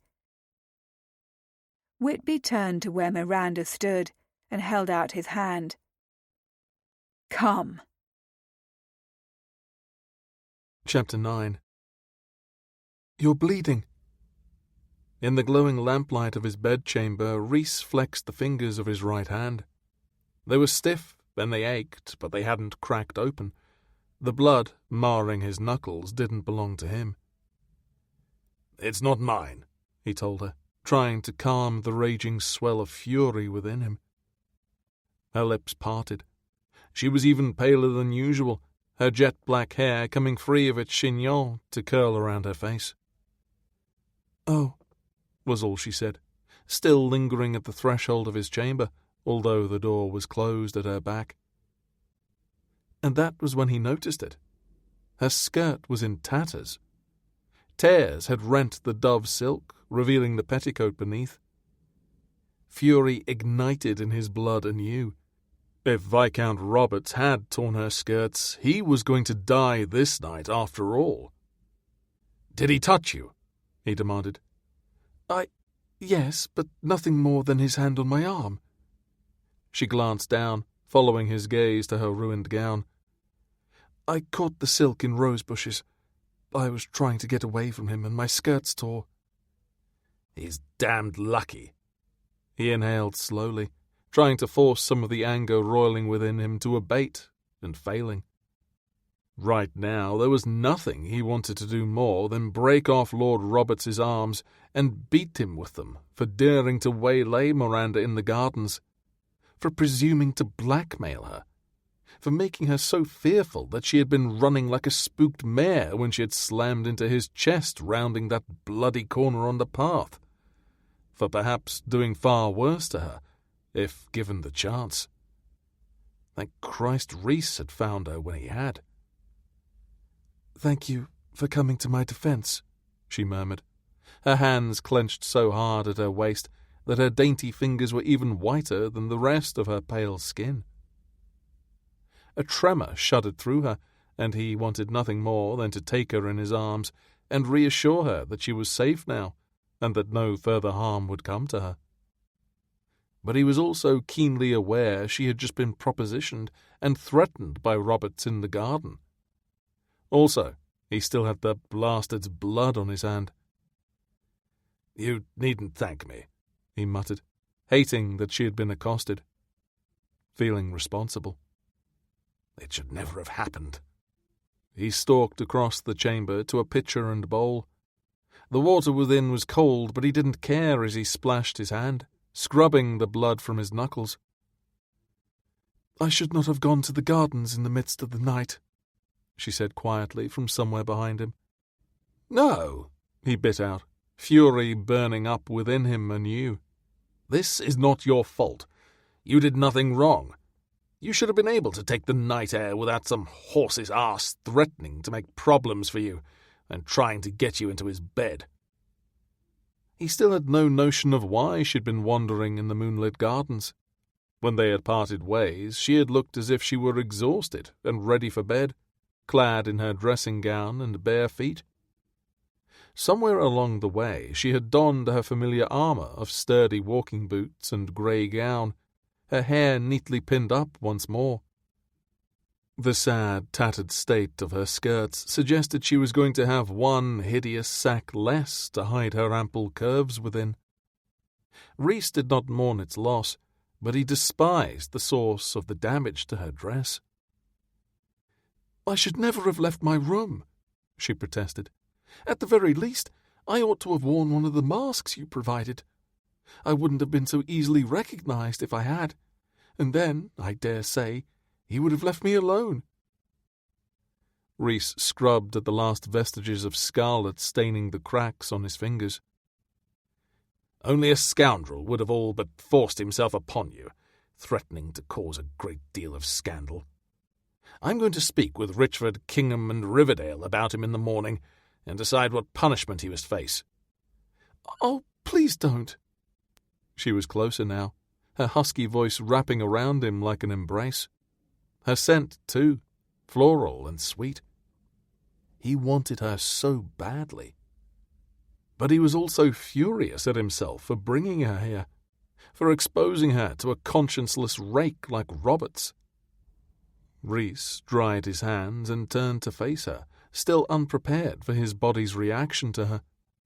Whitby turned to where Miranda stood and held out his hand. "Come." Chapter 9. "You're bleeding." In the glowing lamplight of his bedchamber, Rhys flexed the fingers of his right hand. They were stiff and they ached, but they hadn't cracked open. The blood, marring his knuckles, didn't belong to him. "It's not mine," he told her, trying to calm the raging swell of fury within him. Her lips parted. She was even paler than usual, her jet-black hair coming free of its chignon to curl around her face. "Oh," was all she said, still lingering at the threshold of his chamber, although the door was closed at her back. And that was when he noticed it. Her skirt was in tatters. Tears had rent the dove silk, revealing the petticoat beneath. Fury ignited in his blood anew. If Viscount Roberts had torn her skirts, he was going to die this night after all. "Did he touch you?" he demanded. Yes, but nothing more than his hand on my arm." She glanced down, following his gaze to her ruined gown. "I caught the silk in rose bushes. I was trying to get away from him, and my skirts tore." "He's damned lucky." He inhaled slowly, trying to force some of the anger roiling within him to abate, and failing. Right now, there was nothing he wanted to do more than break off Lord Roberts's arms and beat him with them for daring to waylay Miranda in the gardens, for presuming to blackmail her, for making her so fearful that she had been running like a spooked mare when she had slammed into his chest rounding that bloody corner on the path, for perhaps doing far worse to her, if given the chance. Thank Christ Rhys had found her when he had. "Thank you for coming to my defence," she murmured, her hands clenched so hard at her waist that her dainty fingers were even whiter than the rest of her pale skin. A tremor shuddered through her, and he wanted nothing more than to take her in his arms and reassure her that she was safe now, and that no further harm would come to her. But he was also keenly aware she had just been propositioned and threatened by Roberts in the garden. Also, he still had the bastard's blood on his hand. "You needn't thank me," he muttered, hating that she had been accosted, feeling responsible. "It should never have happened." He stalked across the chamber to a pitcher and bowl. The water within was cold, but he didn't care as he splashed his hand, scrubbing the blood from his knuckles. "I should not have gone to the gardens in the midst of the night," she said quietly from somewhere behind him. "No," he bit out, fury burning up within him anew. "This is not your fault. You did nothing wrong. You should have been able to take the night air without some horse's arse threatening to make problems for you and trying to get you into his bed." He still had no notion of why she'd been wandering in the moonlit gardens. When they had parted ways, she had looked as if she were exhausted and ready for bed, clad in her dressing gown and bare feet. Somewhere along the way she had donned her familiar armour of sturdy walking boots and grey gown, her hair neatly pinned up once more. The sad, tattered state of her skirts suggested she was going to have one hideous sack less to hide her ample curves within. Rhys did not mourn its loss, but he despised the source of the damage to her dress. "I should never have left my room," she protested. "At the very least, I ought to have worn one of the masks you provided. I wouldn't have been so easily recognized if I had, and then, I dare say, he would have left me alone." Rhys scrubbed at the last vestiges of scarlet staining the cracks on his fingers. "Only a scoundrel would have all but forced himself upon you, threatening to cause a great deal of scandal. I'm going to speak with Richard, Kingham and Riverdale about him in the morning and decide what punishment he must face." "Oh, please don't." She was closer now, her husky voice wrapping around him like an embrace. Her scent, too, floral and sweet. He wanted her so badly. But he was also furious at himself for bringing her here, for exposing her to a conscienceless rake like Roberts. Rhys dried his hands and turned to face her, still unprepared for his body's reaction to her,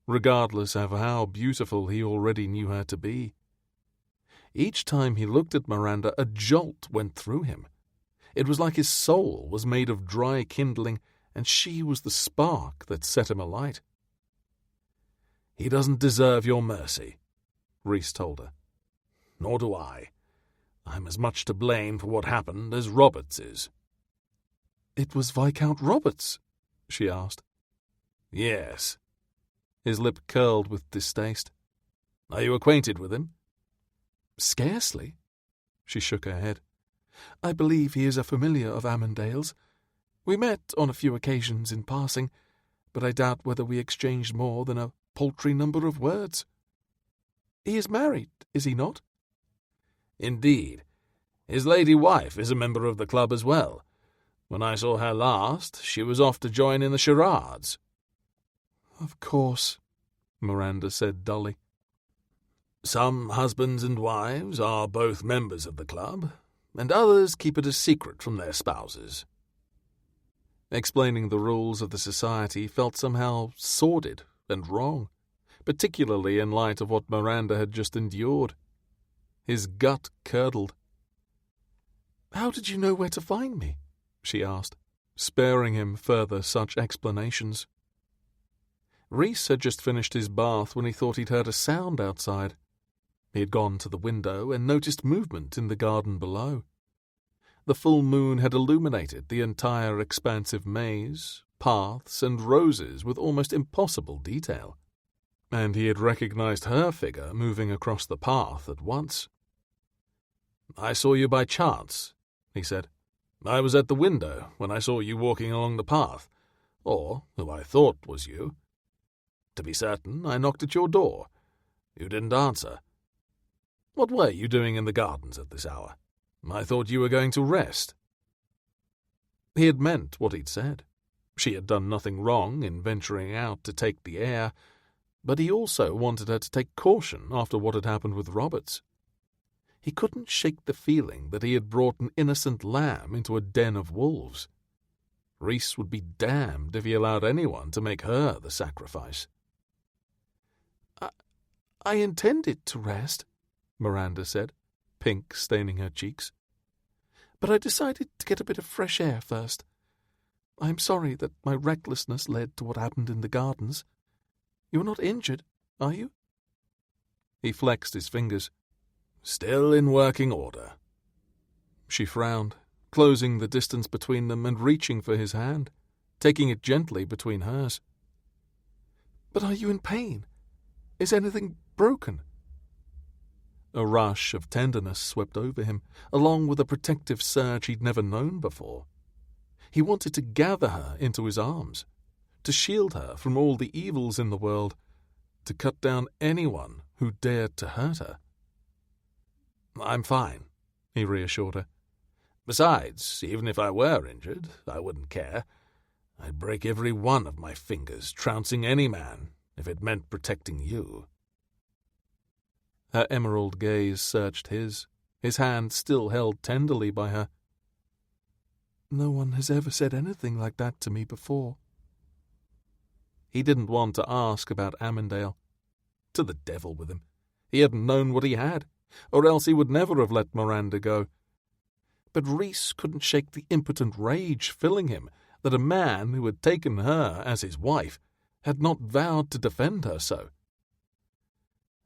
regardless of how beautiful he already knew her to be. Each time he looked at Miranda, a jolt went through him. It was like his soul was made of dry kindling, and she was the spark that set him alight. "He doesn't deserve your mercy," Rhys told her. "Nor do I. I'm as much to blame for what happened as Roberts is." "It was Viscount Roberts?" she asked. "Yes." His lip curled with distaste. "Are you acquainted with him?" "Scarcely." She shook her head. "I believe he is a familiar of Armandale's. We met on a few occasions in passing, but I doubt whether we exchanged more than a paltry number of words. He is married, is he not?" "Indeed. His lady wife is a member of the club as well. When I saw her last, she was off to join in the charades." "Of course," Miranda said dully. "Some husbands and wives are both members of the club, and others keep it a secret from their spouses." Explaining the rules of the society felt somehow sordid and wrong, particularly in light of what Miranda had just endured. His gut curdled. "How did you know where to find me?" she asked, sparing him further such explanations. Rhys had just finished his bath when he thought he'd heard a sound outside. He had gone to the window and noticed movement in the garden below. The full moon had illuminated the entire expansive maze, paths and roses with almost impossible detail, and he had recognized her figure moving across the path at once. "I saw you by chance," he said. "I was at the window when I saw you walking along the path, or who I thought was you. To be certain, I knocked at your door. You didn't answer. What were you doing in the gardens at this hour? I thought you were going to rest." He had meant what he'd said. She had done nothing wrong in venturing out to take the air, But he also wanted her to take caution after what had happened with Roberts. He couldn't shake the feeling that he had brought an innocent lamb into a den of wolves. Rhys would be damned if he allowed anyone to make her the sacrifice. I intended to rest, Miranda said, pink staining her cheeks. But I decided to get a bit of fresh air first. I'm sorry that my recklessness led to what happened in the gardens. You're not injured, are you? He flexed his fingers. Still in working order. She frowned, closing the distance between them and reaching for his hand, taking it gently between hers. But are you in pain? Is anything broken? A rush of tenderness swept over him, along with a protective surge he'd never known before. He wanted to gather her into his arms, to shield her from all the evils in the world, to cut down anyone who dared to hurt her. I'm fine, he reassured her. Besides, even if I were injured, I wouldn't care. I'd break every one of my fingers trouncing any man if it meant protecting you. Her emerald gaze searched his hand still held tenderly by her. No one has ever said anything like that to me before. He didn't want to ask about Amandale. To the devil with him. He hadn't known what he had, or else he would never have let Miranda go. But Rhys couldn't shake the impotent rage filling him that a man who had taken her as his wife had not vowed to defend her so.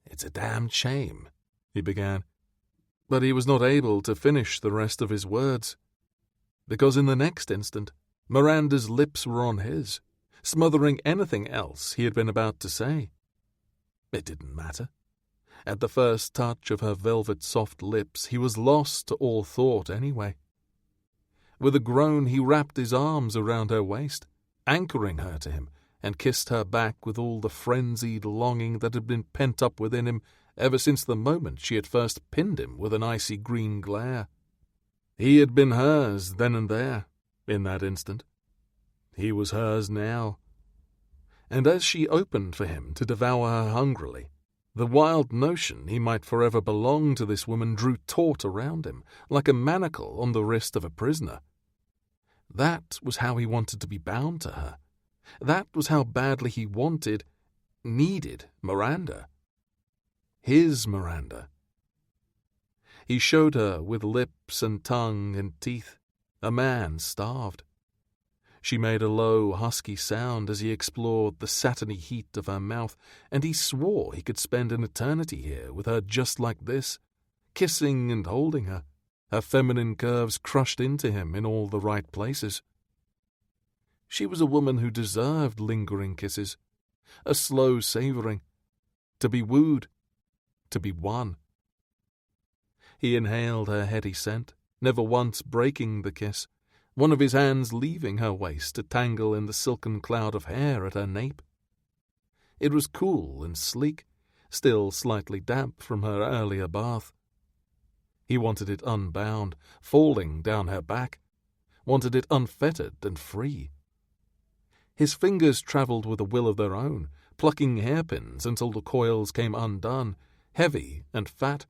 It's a damned shame, he began, but he was not able to finish the rest of his words, because in the next instant Miranda's lips were on his, smothering anything else he had been about to say. It didn't matter. At the first touch of her velvet soft lips, he was lost to all thought anyway. With a groan, he wrapped his arms around her waist, anchoring her to him, and kissed her back with all the frenzied longing that had been pent up within him ever since the moment she had first pinned him with an icy green glare. He had been hers then and there, in that instant. He was hers now. And as she opened for him to devour her hungrily, the wild notion he might forever belong to this woman drew taut around him, like a manacle on the wrist of a prisoner. That was how he wanted to be bound to her. That was how badly he needed Miranda. His Miranda. He showed her with lips and tongue and teeth, a man starved. She made a low, husky sound as he explored the satiny heat of her mouth, and he swore he could spend an eternity here with her just like this, kissing and holding her, her feminine curves crushed into him in all the right places. She was a woman who deserved lingering kisses, a slow savouring, to be wooed, to be won. He inhaled her heady scent, never once breaking the kiss, one of his hands leaving her waist to tangle in the silken cloud of hair at her nape. It was cool and sleek, still slightly damp from her earlier bath. He wanted it unbound, falling down her back, wanted it unfettered and free. His fingers travelled with a will of their own, plucking hairpins until the coils came undone, heavy and fat,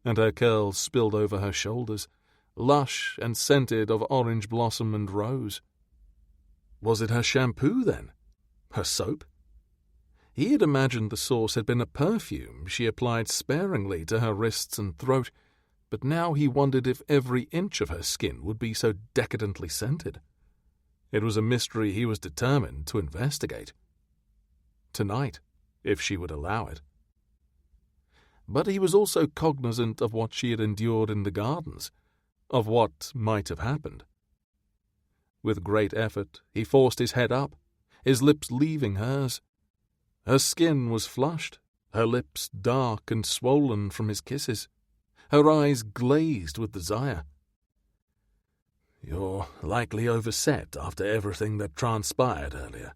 and her curls spilled over her shoulders, lush and scented of orange blossom and rose. Was it her shampoo, then? Her soap? He had imagined the source had been a perfume she applied sparingly to her wrists and throat, but now he wondered if every inch of her skin would be so decadently scented. It was a mystery he was determined to investigate. Tonight, if she would allow it. But he was also cognizant of what she had endured in the gardens, of what might have happened. With great effort, he forced his head up, his lips leaving hers. Her skin was flushed, her lips dark and swollen from his kisses, her eyes glazed with desire. "You're likely overset after everything that transpired earlier,"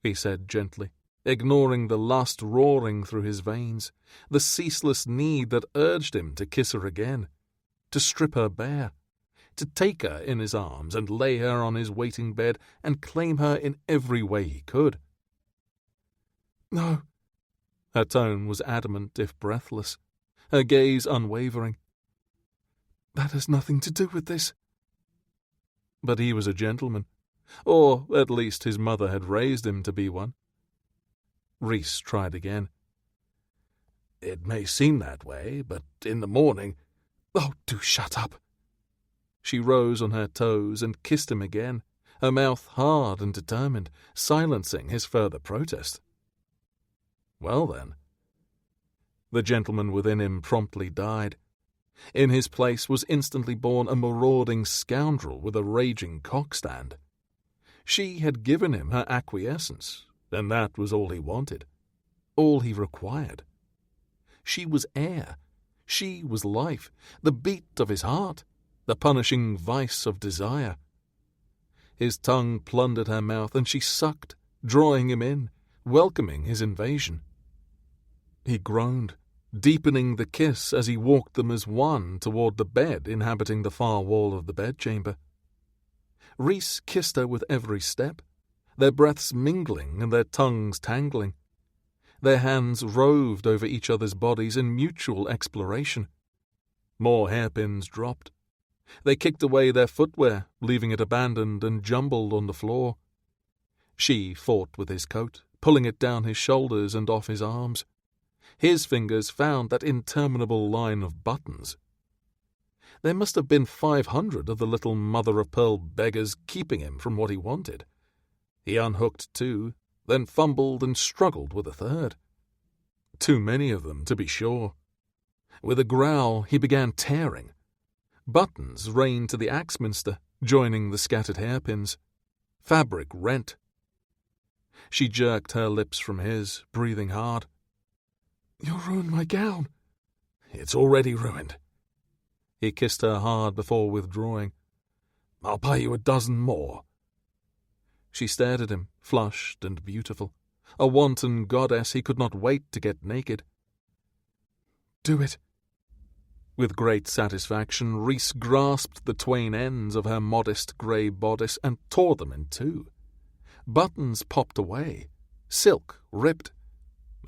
he said gently, ignoring the lust roaring through his veins, the ceaseless need that urged him to kiss her again, to strip her bare, to take her in his arms and lay her on his waiting bed and claim her in every way he could. "No, Her tone was adamant if breathless, her gaze unwavering. "That has nothing to do with this." But he was a gentleman, or at least his mother had raised him to be one. Rhys tried again. "It may seem that way, but in the morning—" "Oh, do shut up." She rose on her toes and kissed him again, her mouth hard and determined, silencing his further protest. Well then. The gentleman within him promptly died. In his place was instantly born a marauding scoundrel with a raging cockstand. She had given him her acquiescence, and that was all he wanted, all he required. She was air, she was life, the beat of his heart, the punishing vice of desire. His tongue plundered her mouth, and she sucked, drawing him in, welcoming his invasion. He groaned, deepening the kiss as he walked them as one toward the bed inhabiting the far wall of the bedchamber. Rhys kissed her with every step, their breaths mingling and their tongues tangling. Their hands roved over each other's bodies in mutual exploration. More hairpins dropped. They kicked away their footwear, leaving it abandoned and jumbled on the floor. She fought with his coat, pulling it down his shoulders and off his arms. His fingers found that interminable line of buttons. There must have been 500 of the little mother-of-pearl beggars keeping him from what he wanted. He unhooked 2, then fumbled and struggled with a third. Too many of them, to be sure. With a growl, he began tearing. Buttons rained to the Axminster, joining the scattered hairpins. Fabric rent. She jerked her lips from his, breathing hard. "You'll ruin my gown." "It's already ruined." He kissed her hard before withdrawing. "I'll pay you 12 more." She stared at him, flushed and beautiful, a wanton goddess he could not wait to get naked. "Do it." With great satisfaction, Rhys grasped the twain ends of her modest grey bodice and tore them in 2. Buttons popped away, silk ripped,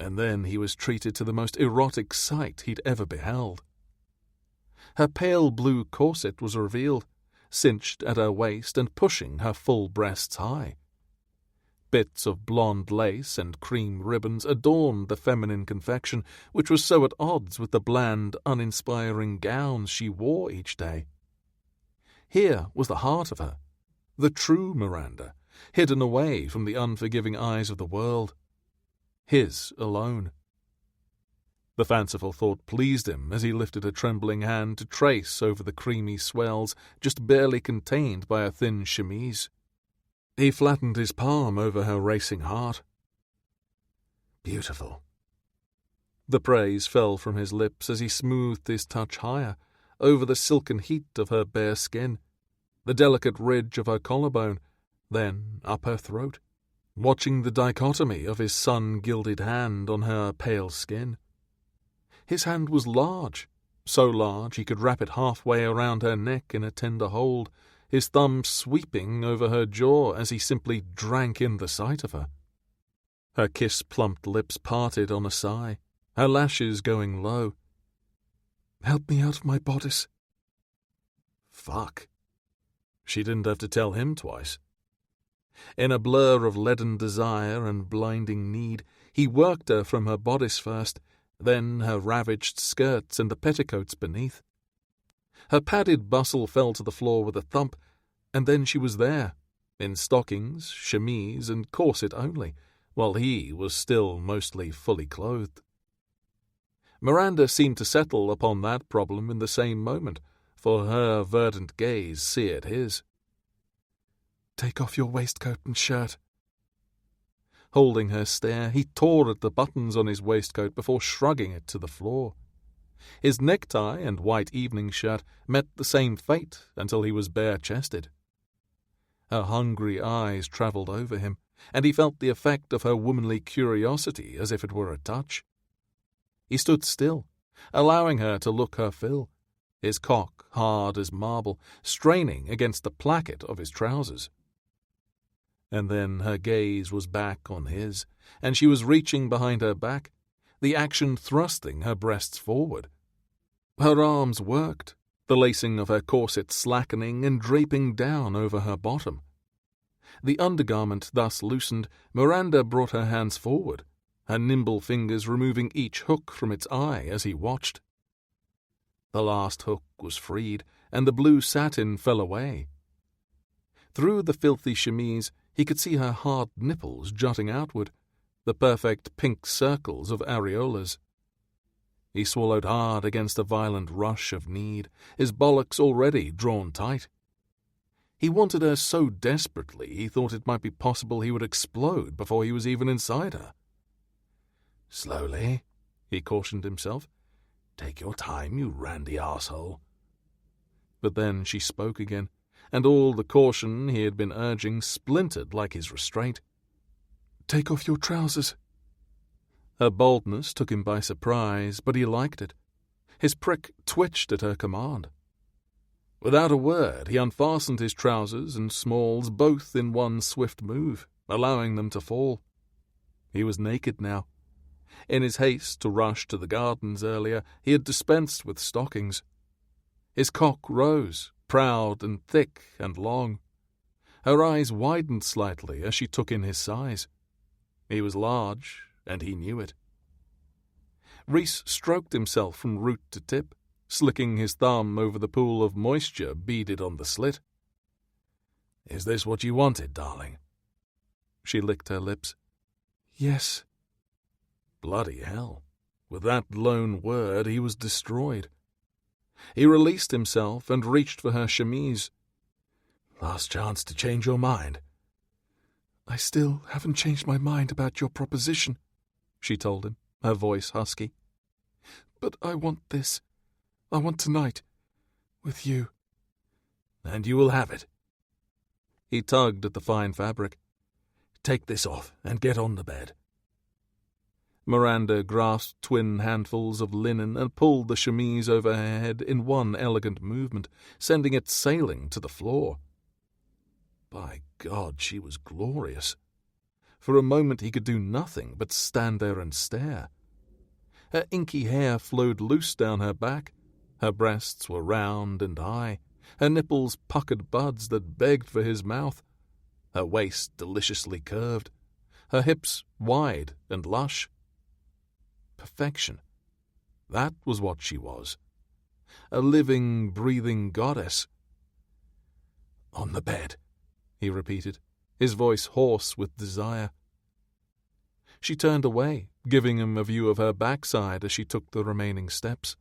and then he was treated to the most erotic sight he'd ever beheld. Her pale blue corset was revealed, cinched at her waist and pushing her full breasts high. Bits of blonde lace and cream ribbons adorned the feminine confection, which was so at odds with the bland, uninspiring gowns she wore each day. Here was the heart of her, the true Miranda, hidden away from the unforgiving eyes of the world. His alone. The fanciful thought pleased him as he lifted a trembling hand to trace over the creamy swells just barely contained by a thin chemise. He flattened his palm over her racing heart. "Beautiful." The praise fell from his lips as he smoothed his touch higher, over the silken heat of her bare skin, the delicate ridge of her collarbone, then up her throat, watching the dichotomy of his sun-gilded hand on her pale skin. His hand was large, so large he could wrap it halfway around her neck in a tender hold, his thumb sweeping over her jaw as he simply drank in the sight of her. Her kiss-plumped lips parted on a sigh, her lashes going low. "Help me out of my bodice." Fuck. She didn't have to tell him twice. In a blur of leaden desire and blinding need, he worked her from her bodice first, then her ravaged skirts and the petticoats beneath. Her padded bustle fell to the floor with a thump, and then she was there, in stockings, chemise, and corset only, while he was still mostly fully clothed. Miranda seemed to settle upon that problem in the same moment, for her verdant gaze seared his. "Take off your waistcoat and shirt." Holding her stare, he tore at the buttons on his waistcoat before shrugging it to the floor. His necktie and white evening shirt met the same fate until he was bare-chested. Her hungry eyes travelled over him, and he felt the effect of her womanly curiosity as if it were a touch. He stood still, allowing her to look her fill, his cock hard as marble, straining against the placket of his trousers. And then her gaze was back on his, and she was reaching behind her back, the action thrusting her breasts forward. Her arms worked, the lacing of her corset slackening and draping down over her bottom. The undergarment thus loosened, Miranda brought her hands forward, her nimble fingers removing each hook from its eye as he watched. The last hook was freed, and the blue satin fell away. Through the filthy chemise he could see her hard nipples jutting outward, the perfect pink circles of areolas. He swallowed hard against a violent rush of need, his bollocks already drawn tight. He wanted her so desperately he thought it might be possible he would explode before he was even inside her. "Slowly," he cautioned himself. "Take your time, you randy arsehole." But then she spoke again, and all the caution he had been urging splintered like his restraint. "Take off your trousers." Her boldness took him by surprise, but he liked it. His prick twitched at her command. Without a word, he unfastened his trousers and smalls both in one swift move, allowing them to fall. He was naked now. In his haste to rush to the gardens earlier, he had dispensed with stockings. His cock rose, proud and thick and long. Her eyes widened slightly as she took in his size. He was large, and he knew it. Rhys stroked himself from root to tip, slicking his thumb over the pool of moisture beaded on the slit. "Is this what you wanted, darling?" She licked her lips. "Yes." Bloody hell. With that lone word he was destroyed. He released himself and reached for her chemise. "Last chance to change your mind." "I still haven't changed my mind about your proposition," she told him, her voice husky. "But I want this. I want tonight. With you." "And you will have it." He tugged at the fine fabric. "Take this off and get on the bed." Miranda grasped twin handfuls of linen and pulled the chemise over her head in one elegant movement, sending it sailing to the floor. By God, she was glorious. For a moment he could do nothing but stand there and stare. Her inky hair flowed loose down her back. Her breasts were round and high, her nipples puckered buds that begged for his mouth, her waist deliciously curved, her hips wide and lush. Perfection. That was what she was. A living, breathing goddess. "On the bed," he repeated, his voice hoarse with desire. She turned away, giving him a view of her backside as she took the remaining steps.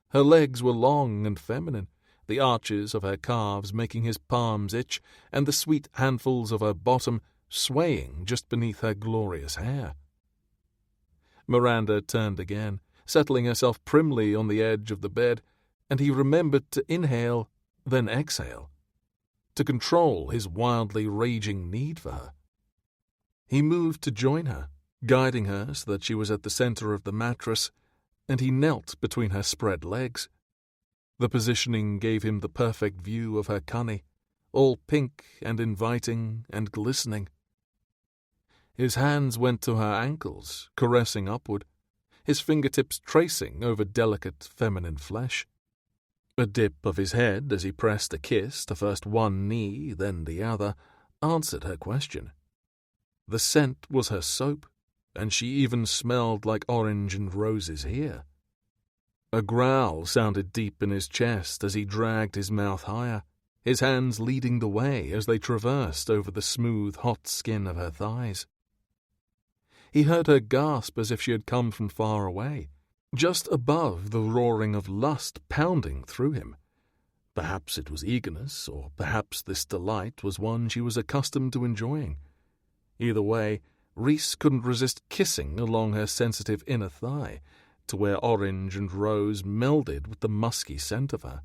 Her legs were long and feminine, the arches of her calves making his palms itch, and the sweet handfuls of her bottom swaying just beneath her glorious hair. Miranda turned again, settling herself primly on the edge of the bed, and he remembered to inhale, then exhale, to control his wildly raging need for her. He moved to join her, guiding her so that she was at the center of the mattress, and he knelt between her spread legs. The positioning gave him the perfect view of her cunny, all pink and inviting and glistening. His hands went to her ankles, caressing upward, his fingertips tracing over delicate feminine flesh. A dip of his head as he pressed a kiss to first one knee, then the other, answered her question. The scent was her soap, and she even smelled like orange and roses here. A growl sounded deep in his chest as he dragged his mouth higher, his hands leading the way as they traversed over the smooth, hot skin of her thighs. He heard her gasp as if she had come from far away, just above the roaring of lust pounding through him. Perhaps it was eagerness, or perhaps this delight was one she was accustomed to enjoying. Either way, Rhys couldn't resist kissing along her sensitive inner thigh, to where orange and rose melded with the musky scent of her.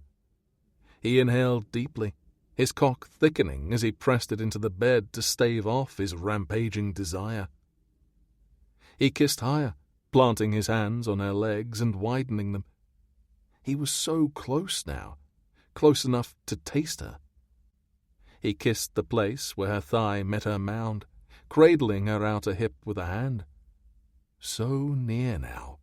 He inhaled deeply, his cock thickening as he pressed it into the bed to stave off his rampaging desire. He kissed higher, planting his hands on her legs and widening them. He was so close now, close enough to taste her. He kissed the place where her thigh met her mound, cradling her outer hip with a hand. so near now.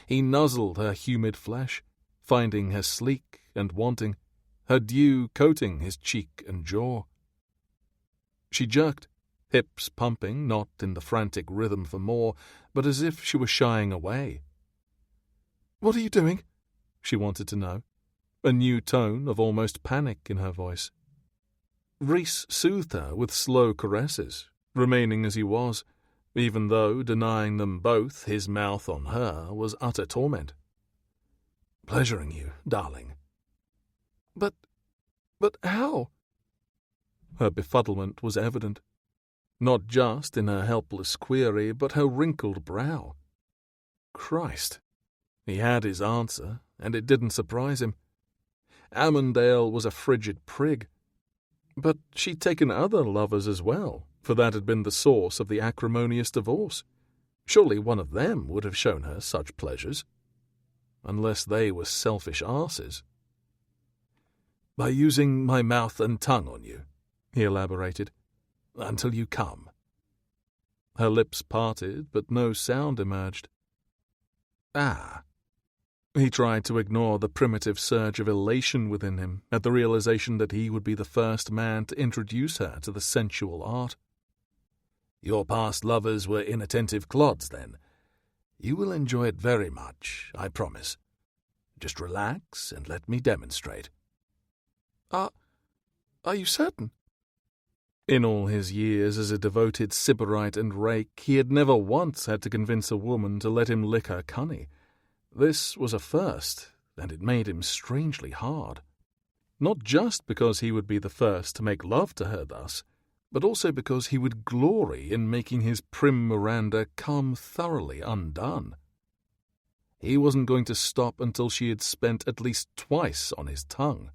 He nuzzled her humid flesh, finding her sleek and wanting, her dew coating his cheek and jaw. She jerked, hips pumping, not in the frantic rhythm for more, but as if she were shying away. "What are you doing?" she wanted to know, a new tone of almost panic in her voice. Rhys soothed her with slow caresses, remaining as he was, even though denying them both his mouth on her was utter torment. "Pleasuring you, darling." But how?" Her befuddlement was evident, not just in her helpless query, but her wrinkled brow. Christ! He had his answer, and it didn't surprise him. Amandale was a frigid prig. But she'd taken other lovers as well, for that had been the source of the acrimonious divorce. Surely one of them would have shown her such pleasures. Unless they were selfish arses. "By using my mouth and tongue on you," he elaborated, "until you come." Her lips parted, but no sound emerged. "Ah." He tried to ignore the primitive surge of elation within him at the realization that he would be the first man to introduce her to the sensual art. "Your past lovers were inattentive clods, then. You will enjoy it very much, I promise. Just relax and let me demonstrate." Are you certain?" In all his years as a devoted sybarite and rake, he had never once had to convince a woman to let him lick her cunny. This was a first, and it made him strangely hard. Not just because he would be the first to make love to her thus, but also because he would glory in making his prim Miranda come thoroughly undone. He wasn't going to stop until she had spent at least twice on his tongue,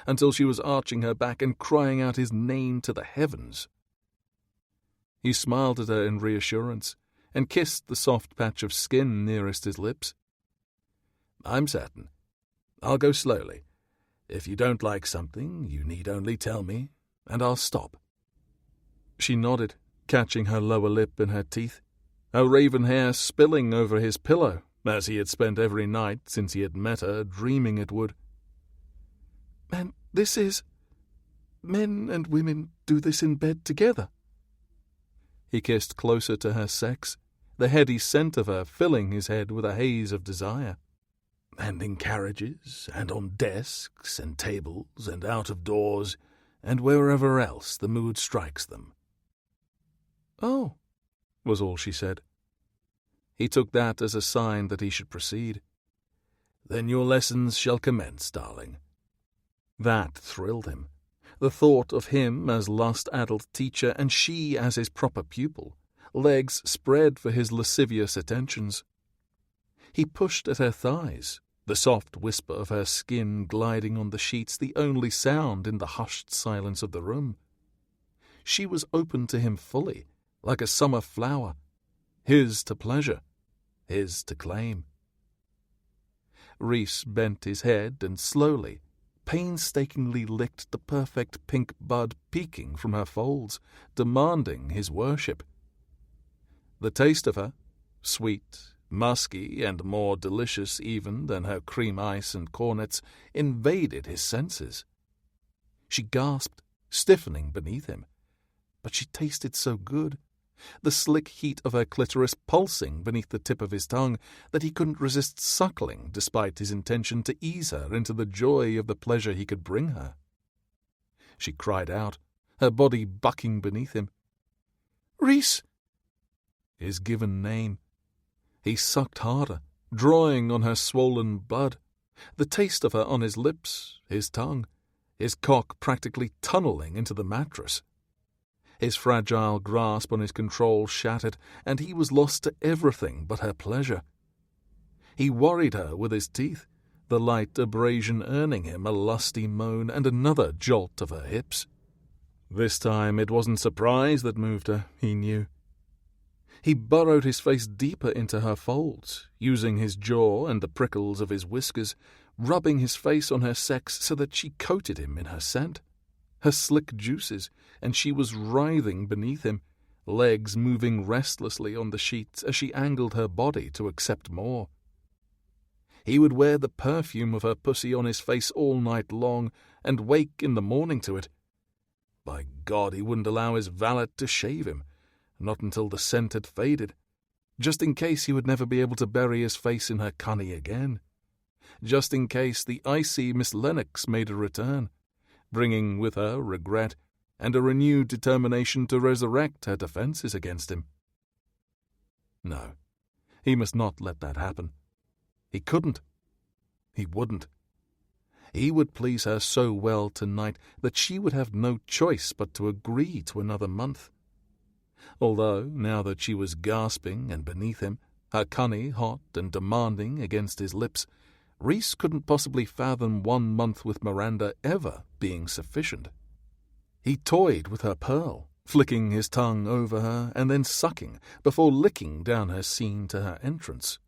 until she was arching her back and crying out his name to the heavens. He smiled at her in reassurance and kissed the soft patch of skin nearest his lips. "I'm certain. I'll go slowly. If you don't like something, you need only tell me, and I'll stop." She nodded, catching her lower lip in her teeth, her raven hair spilling over his pillow, as he had spent every night since he had met her, dreaming it would. "And this is... men and women do this in bed together?" He kissed closer to her sex, the heady scent of her filling his head with a haze of desire. "And in carriages, and on desks, and tables, and out of doors, and wherever else the mood strikes them." "Oh," was all she said. He took that as a sign that he should proceed. "Then your lessons shall commence, darling." That thrilled him. The thought of him as lust-addled teacher and she as his proper pupil, legs spread for his lascivious attentions. He pushed at her thighs, the soft whisper of her skin gliding on the sheets the only sound in the hushed silence of the room. She was open to him fully, like a summer flower, his to pleasure, his to claim. Rhys bent his head and slowly, painstakingly licked the perfect pink bud peeking from her folds, demanding his worship. The taste of her, sweet, musky, and more delicious even than her cream ice and cornets, invaded his senses. She gasped, stiffening beneath him. But she tasted so good, the slick heat of her clitoris pulsing beneath the tip of his tongue, that he couldn't resist suckling despite his intention to ease her into the joy of the pleasure he could bring her. She cried out, her body bucking beneath him. "Rhys!" His given name. He sucked harder, drawing on her swollen blood, the taste of her on his lips, his tongue, his cock practically tunneling into the mattress. His fragile grasp on his control shattered, and he was lost to everything but her pleasure. He worried her with his teeth, the light abrasion earning him a lusty moan and another jolt of her hips. This time it wasn't surprise that moved her, he knew. He burrowed his face deeper into her folds, using his jaw and the prickles of his whiskers, rubbing his face on her sex so that she coated him in her scent, her slick juices, and she was writhing beneath him, legs moving restlessly on the sheets as she angled her body to accept more. He would wear the perfume of her pussy on his face all night long and wake in the morning to it. By God, he wouldn't allow his valet to shave him, not until the scent had faded, just in case he would never be able to bury his face in her cunny again, just in case the icy Miss Lennox made a return, bringing with her regret and a renewed determination to resurrect her defences against him. No, he must not let that happen. He couldn't. He wouldn't. He would please her so well tonight that she would have no choice but to agree to another month. Although, now that she was gasping and beneath him, her cunny hot and demanding against his lips, Rhys couldn't possibly fathom 1 month with Miranda ever being sufficient. He toyed with her pearl, flicking his tongue over her and then sucking before licking down her seam to her entrance.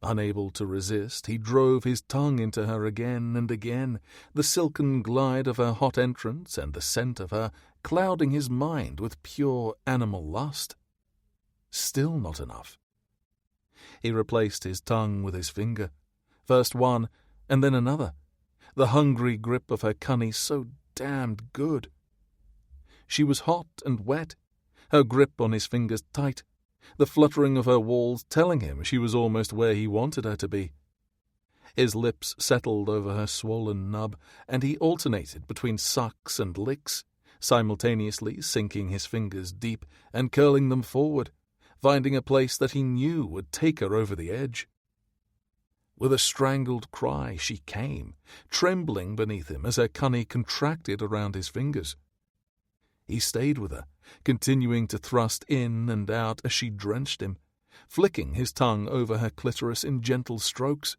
Unable to resist, he drove his tongue into her again and again, the silken glide of her hot entrance and the scent of her clouding his mind with pure animal lust. Still not enough. He replaced his tongue with his finger, first one and then another, the hungry grip of her cunny so damned good. She was hot and wet, her grip on his fingers tight, the fluttering of her walls telling him she was almost where he wanted her to be. His lips settled over her swollen nub, and he alternated between sucks and licks, simultaneously sinking his fingers deep and curling them forward, finding a place that he knew would take her over the edge. With a strangled cry she came, trembling beneath him as her cunny contracted around his fingers. He stayed with her, continuing to thrust in and out as she drenched him, flicking his tongue over her clitoris in gentle strokes.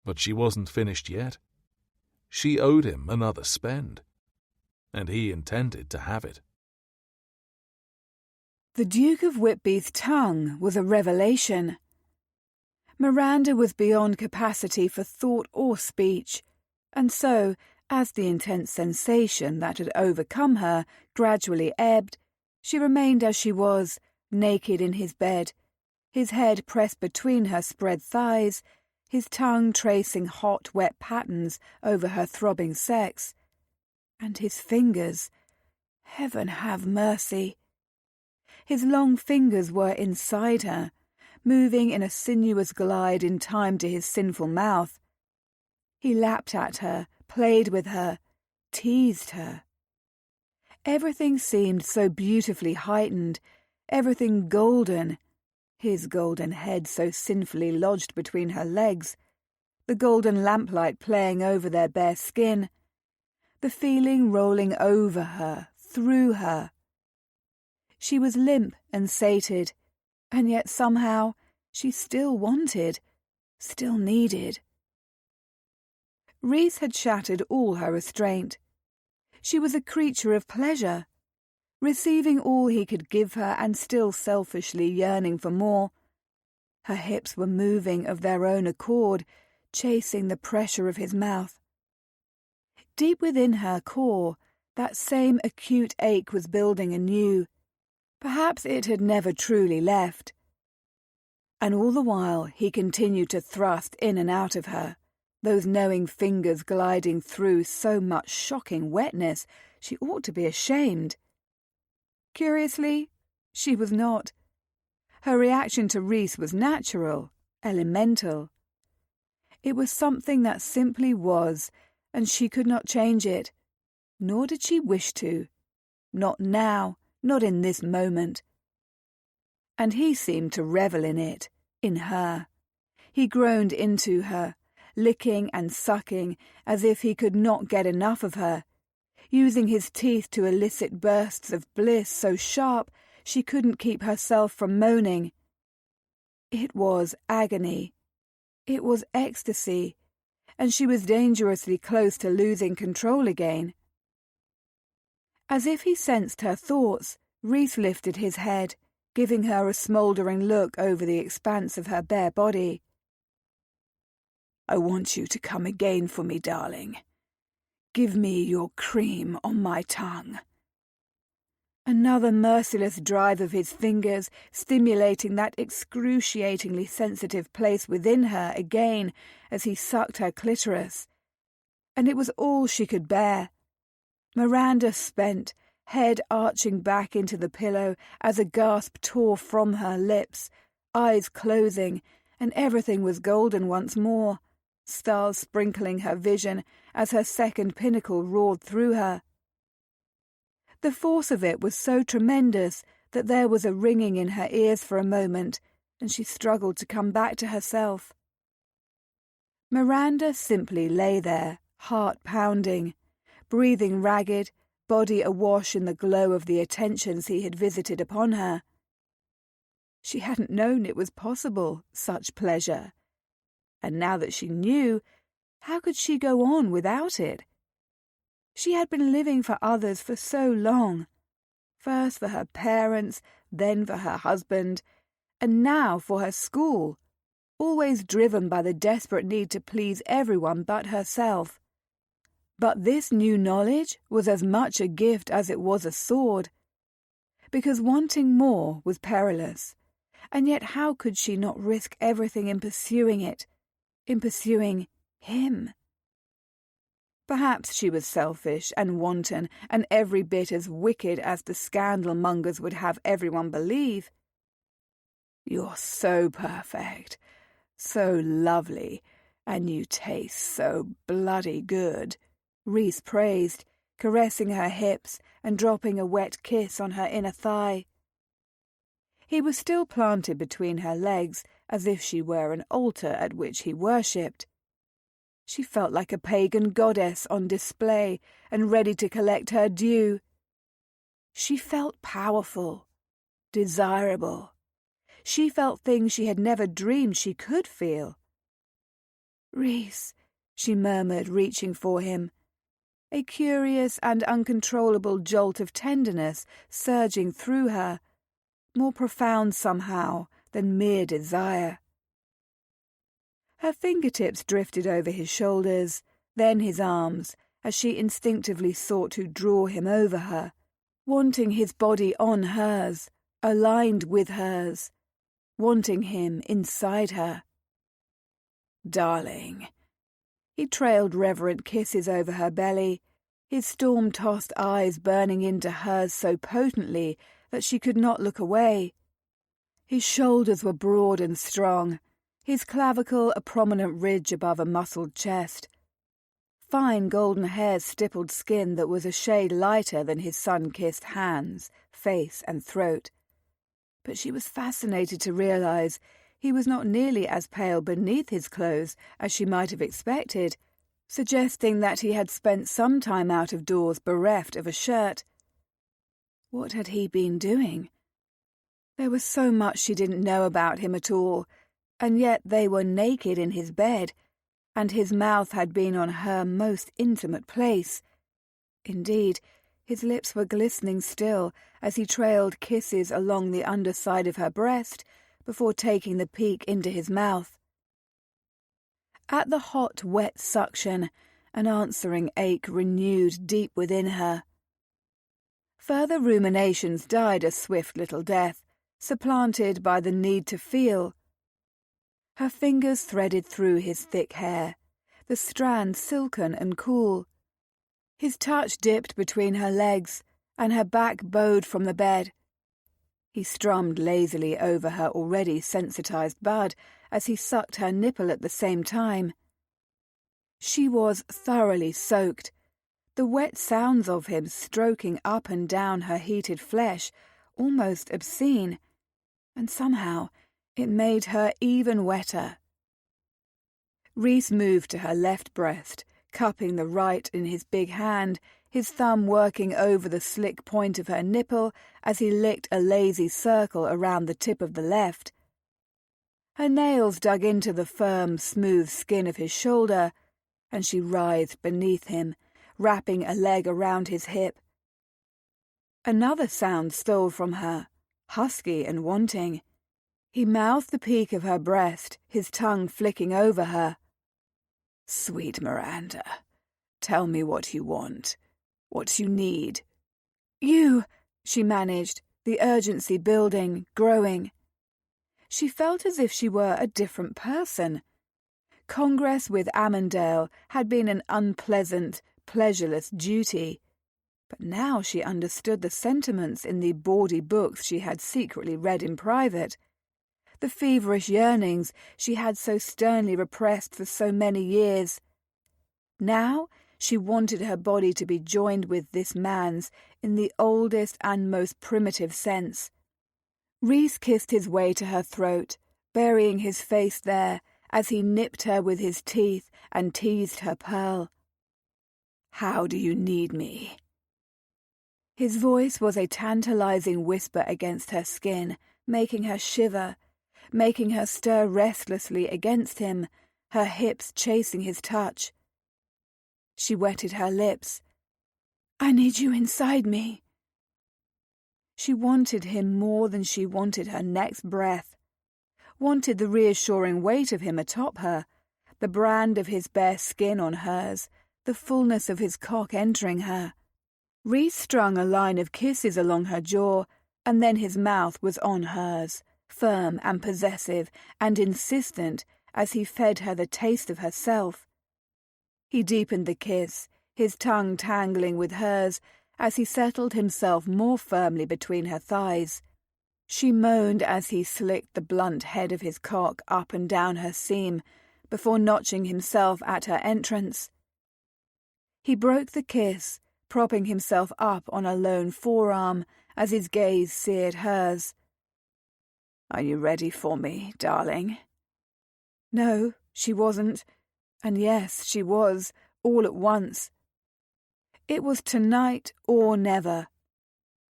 But she wasn't finished yet. She owed him another spend, and he intended to have it. The Duke of Whitby's tongue was a revelation. Miranda was beyond capacity for thought or speech, and so, as the intense sensation that had overcome her gradually ebbed, she remained as she was, naked in his bed, his head pressed between her spread thighs, his tongue tracing hot, wet patterns over her throbbing sex. And his fingers, heaven have mercy! His long fingers were inside her, moving in a sinuous glide in time to his sinful mouth. He lapped at her, played with her, teased her. Everything seemed so beautifully heightened, everything golden, his golden head so sinfully lodged between her legs, the golden lamplight playing over their bare skin, the feeling rolling over her, through her. She was limp and sated, and yet somehow she still wanted, still needed. Rhys had shattered all her restraint. She was a creature of pleasure, receiving all he could give her and still selfishly yearning for more. Her hips were moving of their own accord, chasing the pressure of his mouth. Deep within her core, that same acute ache was building anew. Perhaps it had never truly left. And all the while he continued to thrust in and out of her, those knowing fingers gliding through so much shocking wetness she ought to be ashamed. Curiously, she was not. Her reaction to Rhys was natural, elemental. It was something that simply was, and she could not change it, nor did she wish to. Not now, not in this moment. And he seemed to revel in it, in her. He groaned into her, licking and sucking as if he could not get enough of her, using his teeth to elicit bursts of bliss so sharp she couldn't keep herself from moaning. It was agony. It was ecstasy, and she was dangerously close to losing control again. As if he sensed her thoughts, Rhys lifted his head, giving her a smouldering look over the expanse of her bare body. "I want you to come again for me, darling. Give me your cream on my tongue." Another merciless drive of his fingers, stimulating that excruciatingly sensitive place within her again as he sucked her clitoris. And it was all she could bear. Miranda spent, head arching back into the pillow as a gasp tore from her lips, eyes closing, and everything was golden once more, stars sprinkling her vision as her second pinnacle roared through her. The force of it was so tremendous that there was a ringing in her ears for a moment, and she struggled to come back to herself. Miranda simply lay there, heart pounding, breathing ragged, body awash in the glow of the attentions he had visited upon her. She hadn't known it was possible, such pleasure. And now that she knew, how could she go on without it? She had been living for others for so long, first for her parents, then for her husband, and now for her school, always driven by the desperate need to please everyone but herself. But this new knowledge was as much a gift as it was a sword, because wanting more was perilous, and yet how could she not risk everything in pursuing it, in pursuing him? Perhaps she was selfish and wanton and every bit as wicked as the scandal-mongers would have everyone believe. "You're so perfect, so lovely, and you taste so bloody good," Rhys praised, caressing her hips and dropping a wet kiss on her inner thigh. He was still planted between her legs as if she were an altar at which he worshipped. She felt like a pagan goddess on display and ready to collect her due. She felt powerful, desirable. She felt things she had never dreamed she could feel. "Rhys," she murmured, reaching for him, a curious and uncontrollable jolt of tenderness surging through her, more profound somehow than mere desire. Her fingertips drifted over his shoulders, then his arms, as she instinctively sought to draw him over her, wanting his body on hers, aligned with hers, wanting him inside her. "Darling." He trailed reverent kisses over her belly, his storm-tossed eyes burning into hers so potently that she could not look away. His shoulders were broad and strong, his clavicle a prominent ridge above a muscled chest. Fine golden hair stippled skin that was a shade lighter than his sun-kissed hands, face and throat. But she was fascinated to realize he was not nearly as pale beneath his clothes as she might have expected, suggesting that he had spent some time out of doors bereft of a shirt. What had he been doing? There was so much she didn't know about him at all, and yet they were naked in his bed, and his mouth had been on her most intimate place. Indeed, his lips were glistening still as he trailed kisses along the underside of her breast before taking the peak into his mouth. At the hot, wet suction, an answering ache renewed deep within her. Further ruminations died a swift little death, supplanted by the need to feel. Her fingers threaded through his thick hair, the strands silken and cool. His touch dipped between her legs, and her back bowed from the bed. He strummed lazily over her already sensitized bud as he sucked her nipple at the same time. She was thoroughly soaked, the wet sounds of him stroking up and down her heated flesh almost obscene, and somehow it made her even wetter. Rhys moved to her left breast, cupping the right in his big hand, his thumb working over the slick point of her nipple as he licked a lazy circle around the tip of the left. Her nails dug into the firm, smooth skin of his shoulder, and she writhed beneath him, wrapping a leg around his hip. Another sound stole from her, husky and wanting. He mouthed the peak of her breast, his tongue flicking over her. "Sweet Miranda, tell me what you want, what you need." "You," she managed, the urgency building, growing. She felt as if she were a different person. Congress with Amandale had been an unpleasant, pleasureless duty, but now she understood the sentiments in the bawdy books she had secretly read in private, the feverish yearnings she had so sternly repressed for so many years. Now she wanted her body to be joined with this man's in the oldest and most primitive sense. Rhys kissed his way to her throat, burying his face there as he nipped her with his teeth and teased her pearl. "How do you need me?" His voice was a tantalizing whisper against her skin, making her shiver, making her stir restlessly against him, her hips chasing his touch. She wetted her lips. "I need you inside me." She wanted him more than she wanted her next breath, wanted the reassuring weight of him atop her, the brand of his bare skin on hers, the fullness of his cock entering her. Rhys strung a line of kisses along her jaw, and then his mouth was on hers, firm and possessive and insistent as he fed her the taste of herself. He deepened the kiss, his tongue tangling with hers as he settled himself more firmly between her thighs. She moaned as he slicked the blunt head of his cock up and down her seam before notching himself at her entrance. He broke the kiss, propping himself up on a lone forearm as his gaze seared hers. "Are you ready for me, darling?" No, she wasn't, and yes, she was, all at once. It was tonight or never.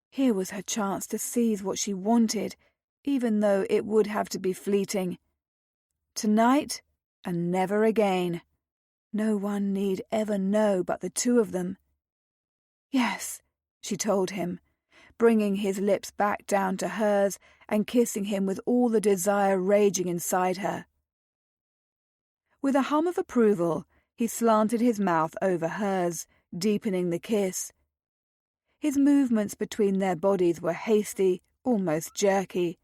Here was her chance to seize what she wanted, even though it would have to be fleeting. Tonight and never again. No one need ever know but the two of them. "Yes," she told him, bringing his lips back down to hers and kissing him with all the desire raging inside her. With a hum of approval, he slanted his mouth over hers, deepening the kiss. His movements between their bodies were hasty, almost jerky,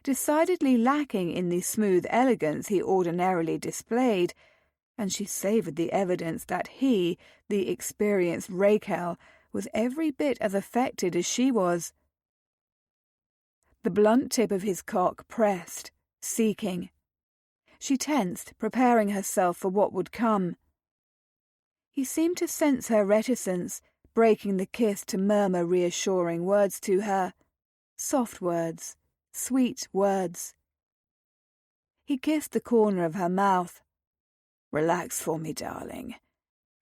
decidedly lacking in the smooth elegance he ordinarily displayed, and she savoured the evidence that he, the experienced Raquel, was every bit as affected as she was. The blunt tip of his cock pressed, seeking. She tensed, preparing herself for what would come. He seemed to sense her reticence, breaking the kiss to murmur reassuring words to her. Soft words, sweet words. He kissed the corner of her mouth. "Relax for me, darling.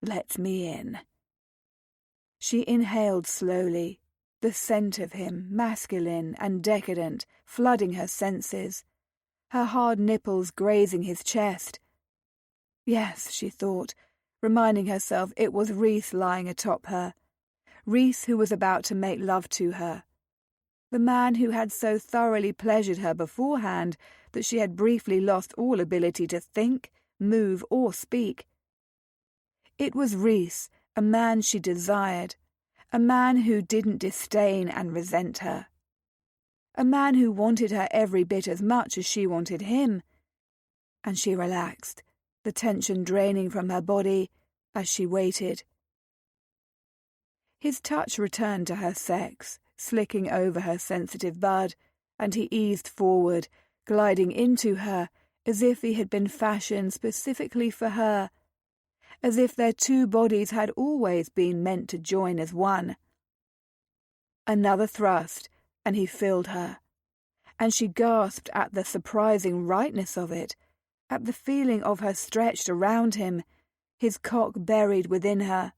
Let me in." She inhaled slowly, the scent of him, masculine and decadent, flooding her senses, her hard nipples grazing his chest. Yes, she thought, reminding herself it was Rhys lying atop her, Rhys who was about to make love to her, the man who had so thoroughly pleasured her beforehand that she had briefly lost all ability to think, move, or speak. It was Rhys, a man she desired, a man who didn't disdain and resent her, a man who wanted her every bit as much as she wanted him. And she relaxed, the tension draining from her body as she waited. His touch returned to her sex, slicking over her sensitive bud, and he eased forward, gliding into her as if he had been fashioned specifically for her, as if their two bodies had always been meant to join as one. Another thrust, and he filled her, and she gasped at the surprising rightness of it, at the feeling of her stretched around him, his cock buried within her.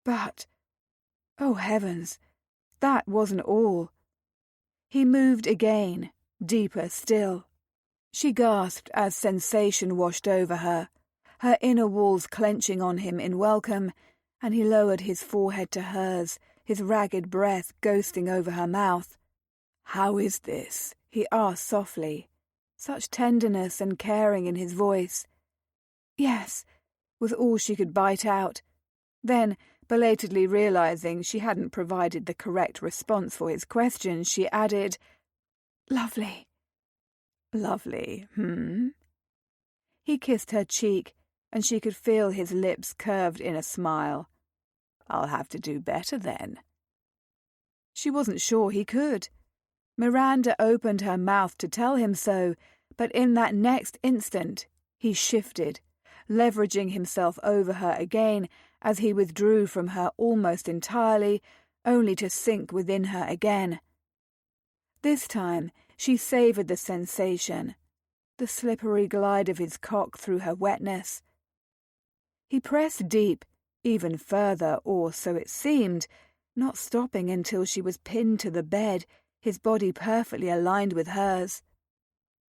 But, oh heavens, that wasn't all. He moved again, deeper still. She gasped as sensation washed over her, her inner walls clenching on him in welcome, and he lowered his forehead to hers, his ragged breath ghosting over her mouth. "How is this?" he asked softly, such tenderness and caring in his voice. "Yes," was all she could bite out. Then, Belatedly realizing she hadn't provided the correct response for his question, she added, "Lovely." "Lovely, He kissed her cheek, and she could feel his lips curved in a smile. "I'll have to do better then." She wasn't sure he could. Miranda opened her mouth to tell him so, but in that next instant he shifted, leveraging himself over her again as he withdrew from her almost entirely, only to sink within her again. This time she savoured the sensation, the slippery glide of his cock through her wetness. He pressed deep, even further, or so it seemed, not stopping until she was pinned to the bed, his body perfectly aligned with hers.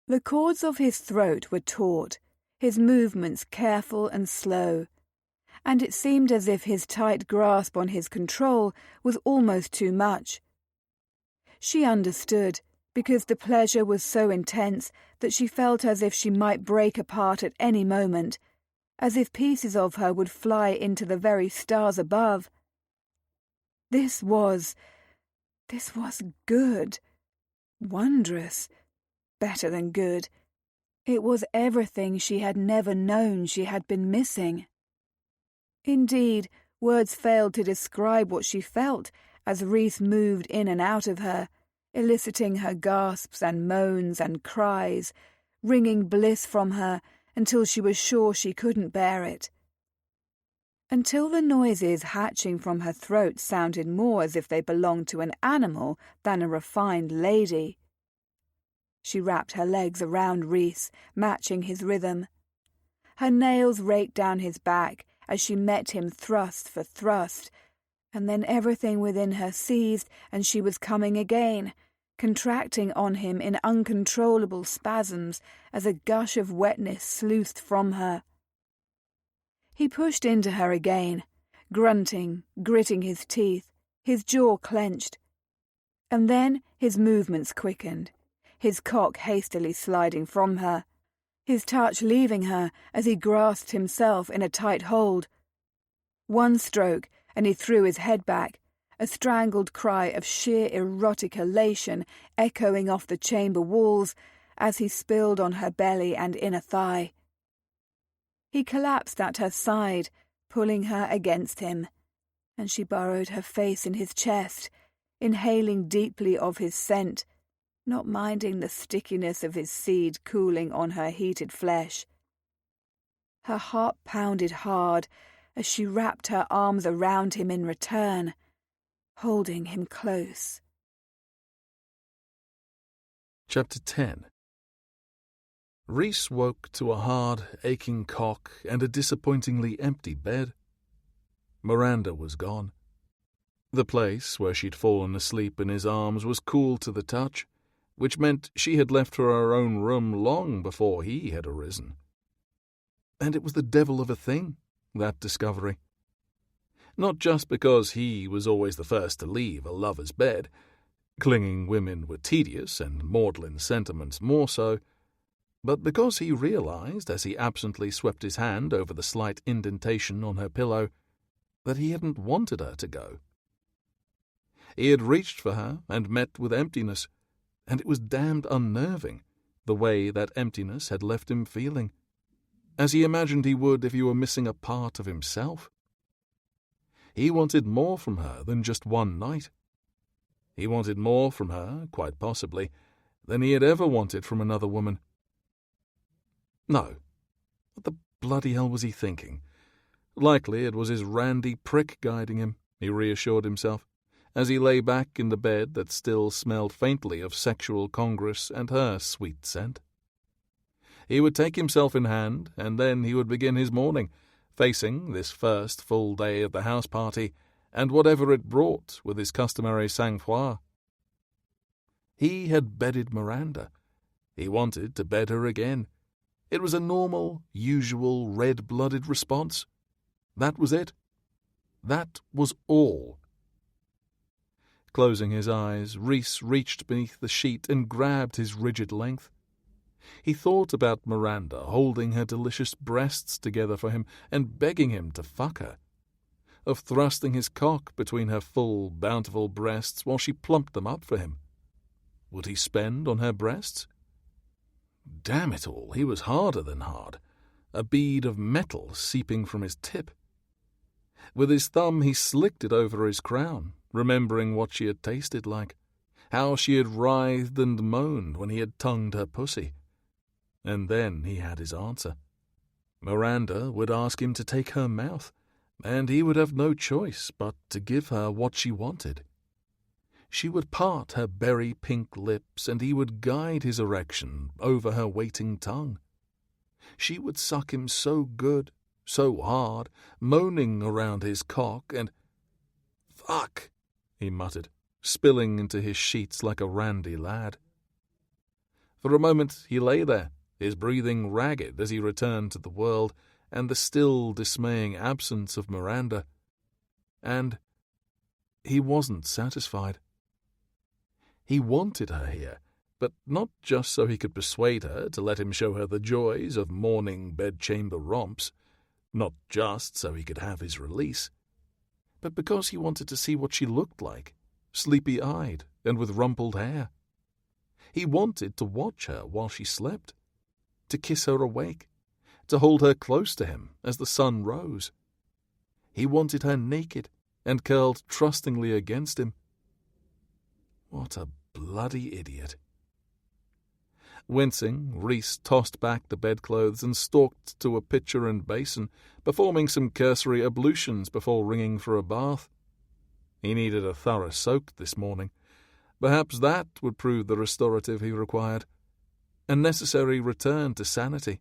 The chords of his throat were taut, his movements careful and slow, and it seemed as if his tight grasp on his control was almost too much. She understood, because the pleasure was so intense that she felt as if she might break apart at any moment, as if pieces of her would fly into the very stars above. This was good, wondrous, better than good. It was everything she had never known she had been missing. Indeed, words failed to describe what she felt as Rhys moved in and out of her, eliciting her gasps and moans and cries, wringing bliss from her until she was sure she couldn't bear it. Until the noises hatching from her throat sounded more as if they belonged to an animal than a refined lady. She wrapped her legs around Rhys, matching his rhythm. Her nails raked down his back as she met him thrust for thrust, and then everything within her seized and she was coming again, contracting on him in uncontrollable spasms as a gush of wetness sluiced from her. He pushed into her again, grunting, gritting his teeth, his jaw clenched. And then his movements quickened, his cock hastily sliding from her, his touch leaving her as he grasped himself in a tight hold. One stroke, and he threw his head back, a strangled cry of sheer erotic elation echoing off the chamber walls as he spilled on her belly and inner thigh. He collapsed at her side, pulling her against him, and she burrowed her face in his chest, inhaling deeply of his scent, not minding the stickiness of his seed cooling on her heated flesh. Her heart pounded hard as she wrapped her arms around him in return, holding him close. Chapter 10. Rhys woke to a hard, aching cock and a disappointingly empty bed. Miranda was gone. The place where she'd fallen asleep in his arms was cool to the touch, which meant she had left for her own room long before he had arisen. And it was the devil of a thing, that discovery. Not just because he was always the first to leave a lover's bed. Clinging women were tedious, and maudlin sentiments more so, but because he realized, as he absently swept his hand over the slight indentation on her pillow, that he hadn't wanted her to go. He had reached for her and met with emptiness, and it was damned unnerving, the way that emptiness had left him feeling, as he imagined he would if he were missing a part of himself. He wanted more from her than just one night. He wanted more from her, quite possibly, than he had ever wanted from another woman. No. What the bloody hell was he thinking? Likely it was his randy prick guiding him, he reassured himself, as he lay back in the bed that still smelled faintly of sexual congress and her sweet scent. He would take himself in hand, and then he would begin his morning, facing this first full day of the house party, and whatever it brought with his customary sang-froid. He had bedded Miranda. He wanted to bed her again. It was a normal, usual, red-blooded response. That was it. That was all. Closing his eyes, Rhys reached beneath the sheet and grabbed his rigid length. He thought about Miranda holding her delicious breasts together for him and begging him to fuck her. of thrusting his cock between her full, bountiful breasts while she plumped them up for him. Would he spend on her breasts? Damn it all, he was harder than hard, a bead of metal seeping from his tip. With his thumb he slicked it over his crown, remembering what she had tasted like, how she had writhed and moaned when he had tongued her pussy. And then he had his answer. Miranda would ask him to take her mouth, and he would have no choice but to give her what she wanted. She would part her berry-pink lips, and he would guide his erection over her waiting tongue. She would suck him so good, so hard, moaning around his cock, and— "Fuck," he muttered, spilling into his sheets like a randy lad. For a moment he lay there, his breathing ragged as he returned to the world and the still dismaying absence of Miranda. And he wasn't satisfied. He wanted her here, but not just so he could persuade her to let him show her the joys of morning bedchamber romps, not just so he could have his release, but because he wanted to see what she looked like, sleepy-eyed and with rumpled hair. He wanted to watch her while she slept, to kiss her awake, to hold her close to him as the sun rose. He wanted her naked and curled trustingly against him. What a bloody idiot. Wincing, Rhys tossed back the bedclothes and stalked to a pitcher and basin, performing some cursory ablutions before ringing for a bath. He needed a thorough soak this morning. Perhaps that would prove the restorative he required, a necessary return to sanity.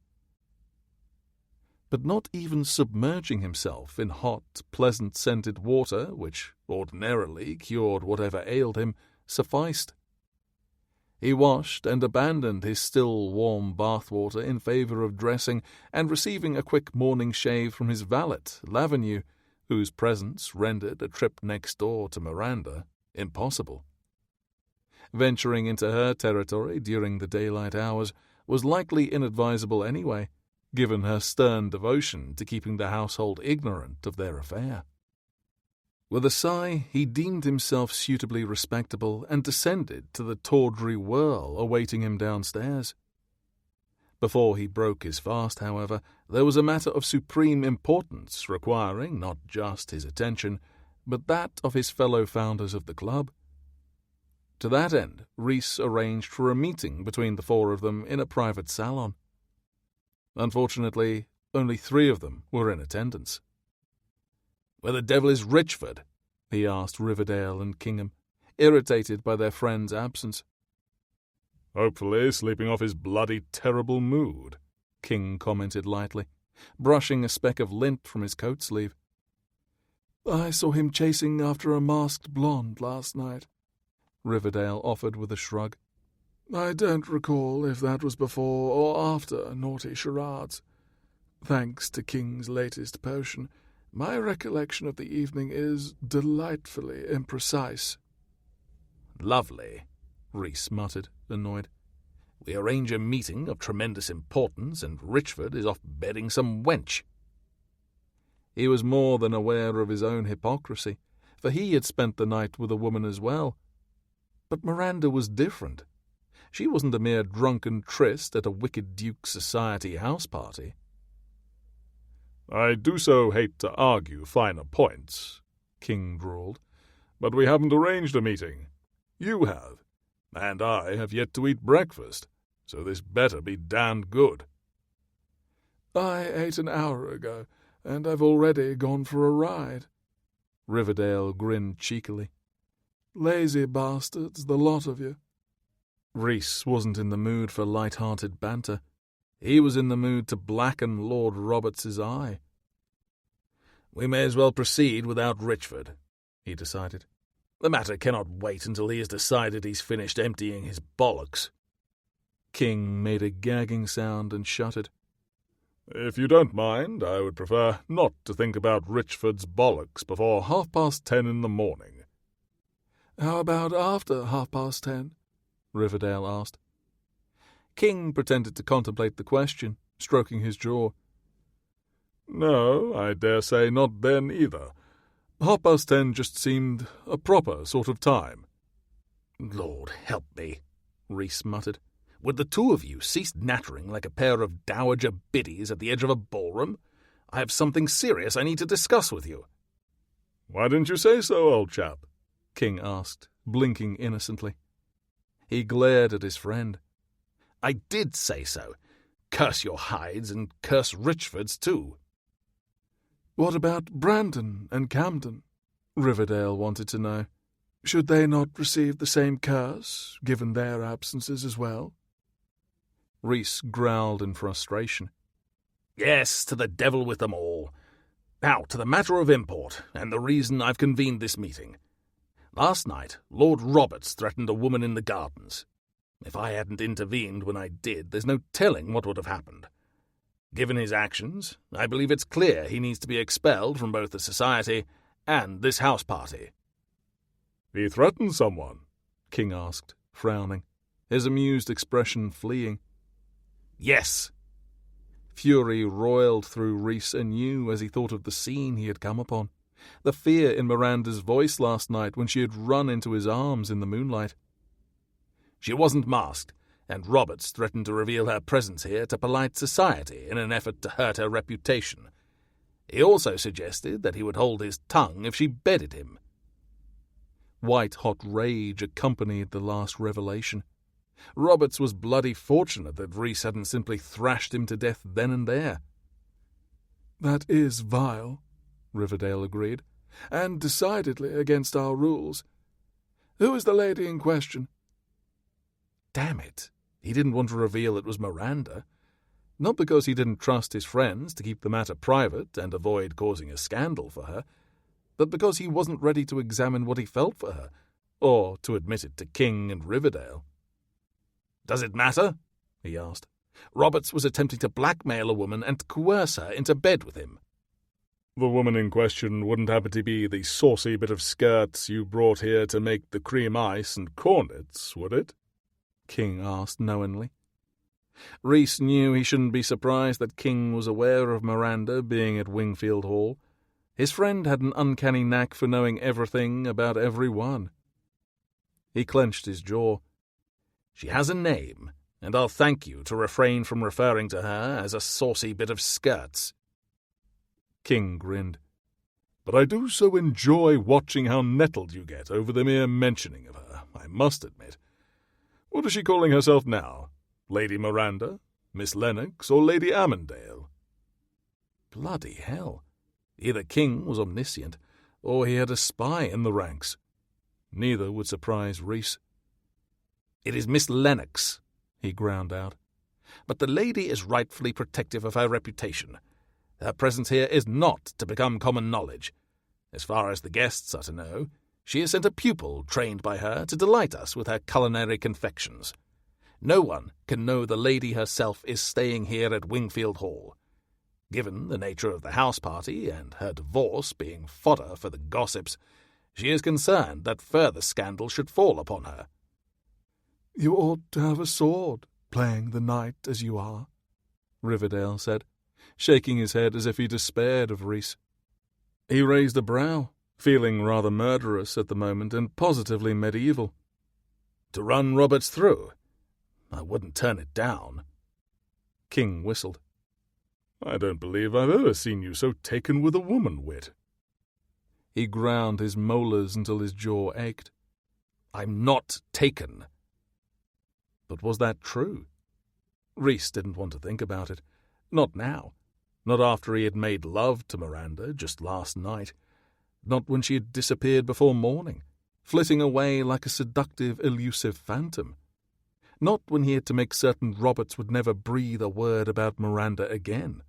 But not even submerging himself in hot, pleasant-scented water, which ordinarily cured whatever ailed him, sufficed. He washed and abandoned his still warm bathwater in favour of dressing and receiving a quick morning shave from his valet, Lavenue, whose presence rendered a trip next door to Miranda impossible. Venturing into her territory during the daylight hours was likely inadvisable anyway, given her stern devotion to keeping the household ignorant of their affair. With a sigh, he deemed himself suitably respectable and descended to the tawdry whirl awaiting him downstairs. Before he broke his fast, however, there was a matter of supreme importance requiring not just his attention, but that of his fellow founders of the club. To that end, Rhys arranged for a meeting between the four of them in a private salon. Unfortunately, only 3 of them were in attendance. "Where the devil is Richford?" he asked Riverdale and Kingham, irritated by their friend's absence. "Hopefully sleeping off his bloody terrible mood," King commented lightly, brushing a speck of lint from his coat sleeve. "I saw him chasing after a masked blonde last night," Riverdale offered with a shrug. "I don't recall if that was before or after naughty charades. Thanks to King's latest potion, my recollection of the evening is delightfully imprecise." "Lovely," Rhys muttered, annoyed. "We arrange a meeting of tremendous importance, and Richford is off bedding some wench." He was more than aware of his own hypocrisy, for he had spent the night with a woman as well. But Miranda was different. She wasn't a mere drunken tryst at a wicked Duke's society house party. "I do so hate to argue finer points," King drawled, "but we haven't arranged a meeting. You have, and I have yet to eat breakfast, so this better be damned good." "I ate an hour ago, and I've already gone for a ride." Riverdale grinned cheekily. "Lazy bastards, the lot of you." Rhys wasn't in the mood for light-hearted banter. He was in the mood to blacken Lord Roberts's eye. "We may as well proceed without Richford," he decided. "The matter cannot wait until he has decided he's finished emptying his bollocks." King made a gagging sound and shuddered. "If you don't mind, I would prefer not to think about Richford's bollocks before 10:30 in the morning." "How about after 10:30?" Riverdale asked. King pretended to contemplate the question, stroking his jaw. "No, I dare say not then either. 10:30 just seemed a proper sort of time. Lord help me, Rhys muttered. Would the two of you cease nattering like a pair of dowager biddies at the edge of a ballroom? I have something serious I need to discuss with you. Why didn't you say so, old chap? King asked, blinking innocently. He glared at his friend. I did say so. Curse your hides and curse Richford's too. What about Brandon and Camden? Riverdale wanted to know. Should they not receive the same curse, given their absences as well? Rhys growled in frustration. Yes, to the devil with them all. Now, to the matter of import, and the reason I've convened this meeting. Last night, Lord Roberts threatened a woman in the gardens. If I hadn't intervened when I did, there's no telling what would have happened. Given his actions, I believe it's clear he needs to be expelled from both the society and this house party. He threatened someone? King asked, frowning, his amused expression fleeing. Yes. Fury roiled through Rhys anew as he thought of the scene he had come upon, the fear in Miranda's voice last night when she had run into his arms in the moonlight. She wasn't masked, and Roberts threatened to reveal her presence here to polite society in an effort to hurt her reputation. He also suggested that he would hold his tongue if she bedded him. White-hot rage accompanied the last revelation. Roberts was bloody fortunate that Rhys hadn't simply thrashed him to death then and there. That is vile, Riverdale agreed, and decidedly against our rules. Who is the lady in question? Damn it, he didn't want to reveal it was Miranda. Not because he didn't trust his friends to keep the matter private and avoid causing a scandal for her, but because he wasn't ready to examine what he felt for her, or to admit it to King and Riverdale. Does it matter? He asked. Roberts was attempting to blackmail a woman and coerce her into bed with him. The woman in question wouldn't happen to be the saucy bit of skirts you brought here to make the cream ice and cornets, would it? King asked knowingly. Rhys knew he shouldn't be surprised that King was aware of Miranda being at Wingfield Hall. His friend had an uncanny knack for knowing everything about everyone. He clenched his jaw. She has a name, and I'll thank you to refrain from referring to her as a saucy bit of skirts. King grinned. But I do so enjoy watching how nettled you get over the mere mentioning of her, I must admit. What is she calling herself now? Lady Miranda, Miss Lennox, or Lady Amandale? Bloody hell. Either King was omniscient, or he had a spy in the ranks. Neither would surprise Rhys. It is Miss Lennox, he ground out. But the lady is rightfully protective of her reputation. Her presence here is not to become common knowledge. As far as the guests are to know, she has sent a pupil trained by her to delight us with her culinary confections. No one can know the lady herself is staying here at Wingfield Hall. Given the nature of the house party and her divorce being fodder for the gossips, she is concerned that further scandal should fall upon her. You ought to have a sword, playing the knight as you are, Riverdale said, shaking his head as if he despaired of Rhys. He raised a brow, feeling rather murderous at the moment and positively medieval. To run Roberts through? I wouldn't turn it down. King whistled. I don't believe I've ever seen you so taken with a woman wit. He ground his molars until his jaw ached. I'm not taken. But was that true? Rhys didn't want to think about it. Not now. Not after he had made love to Miranda just last night. Not when she had disappeared before morning, flitting away like a seductive, elusive phantom. Not when he had to make certain Roberts would never breathe a word about Miranda again.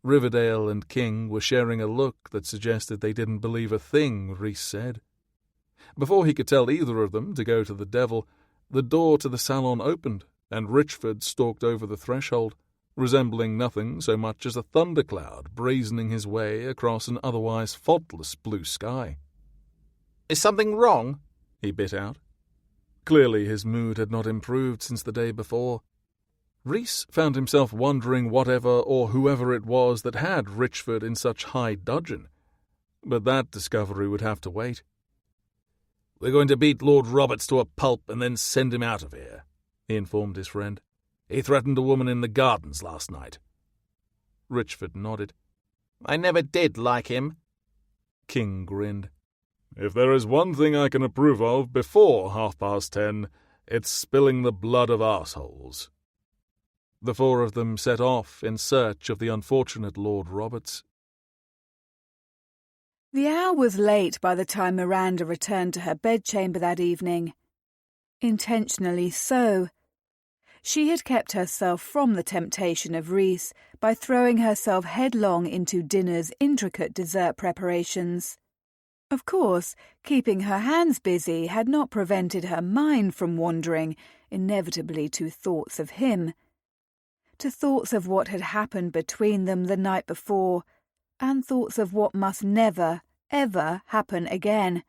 Riverdale and King were sharing a look that suggested they didn't believe a thing Rhys said. Before he could tell either of them to go to the devil, the door to the salon opened, and Richford stalked over the threshold, resembling nothing so much as a thundercloud brazening his way across an otherwise faultless blue sky. Is something wrong? He bit out. Clearly his mood had not improved since the day before. Rhys found himself wondering whatever or whoever it was that had Richford in such high dudgeon. But that discovery would have to wait. "We're going to beat Lord Roberts to a pulp and then send him out of here," he informed his friend. "He threatened a woman in the gardens last night." Richford nodded. "I never did like him." King grinned. "If there is one thing I can approve of before 10:30, it's spilling the blood of arseholes." The four of them set off in search of the unfortunate Lord Roberts. The hour was late by the time Miranda returned to her bedchamber that evening. Intentionally so. She had kept herself from the temptation of Rhys by throwing herself headlong into dinner's intricate dessert preparations. Of course, keeping her hands busy had not prevented her mind from wandering inevitably to thoughts of him, to thoughts of what had happened between them the night before, and thoughts of what must never, ever happen again.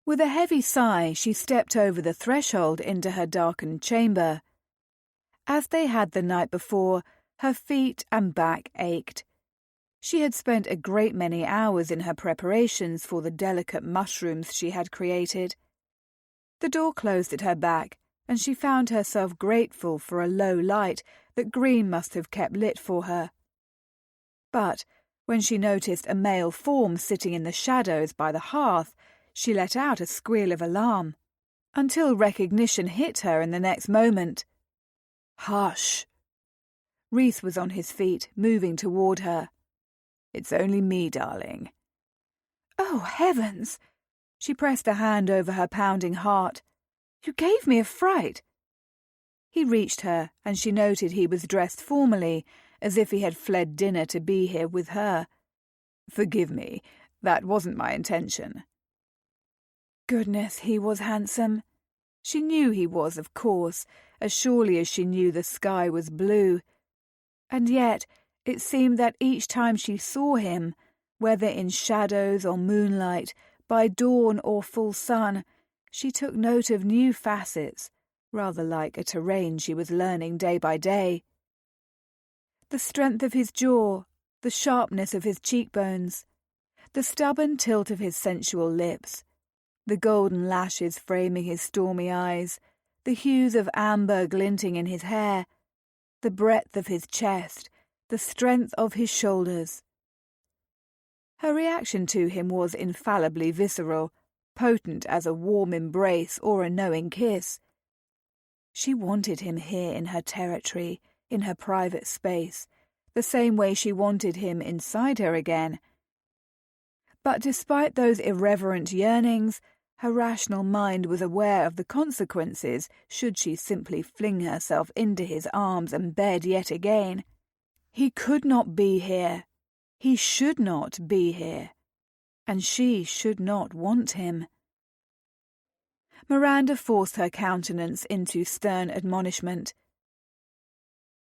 With a heavy sigh, she stepped over the threshold into her darkened chamber. As they had the night before, her feet and back ached. She had spent a great many hours in her preparations for the delicate mushrooms she had created. The door closed at her back, and she found herself grateful for a low light that Green must have kept lit for her. But when she noticed a male form sitting in the shadows by the hearth, she let out a squeal of alarm, until recognition hit her in the next moment. "Hush!" Rhys was on his feet, moving toward her. "It's only me, darling." "Oh, heavens!" She pressed a hand over her pounding heart. "You gave me a fright." He reached her, and she noted he was dressed formally, as if he had fled dinner to be here with her. "Forgive me, that wasn't my intention." Goodness, he was handsome. She knew he was, of course, as surely as she knew the sky was blue. And yet it seemed that each time she saw him, whether in shadows or moonlight, by dawn or full sun, she took note of new facets, rather like a terrain she was learning day by day. The strength of his jaw, the sharpness of his cheekbones, the stubborn tilt of his sensual lips, the golden lashes framing his stormy eyes, the hues of amber glinting in his hair, the breadth of his chest, the strength of his shoulders. Her reaction to him was infallibly visceral, potent as a warm embrace or a knowing kiss. She wanted him here in her territory, in her private space, the same way she wanted him inside her again. But despite those irreverent yearnings, her rational mind was aware of the consequences should she simply fling herself into his arms and bed yet again. He could not be here. He should not be here. And she should not want him. Miranda forced her countenance into stern admonishment.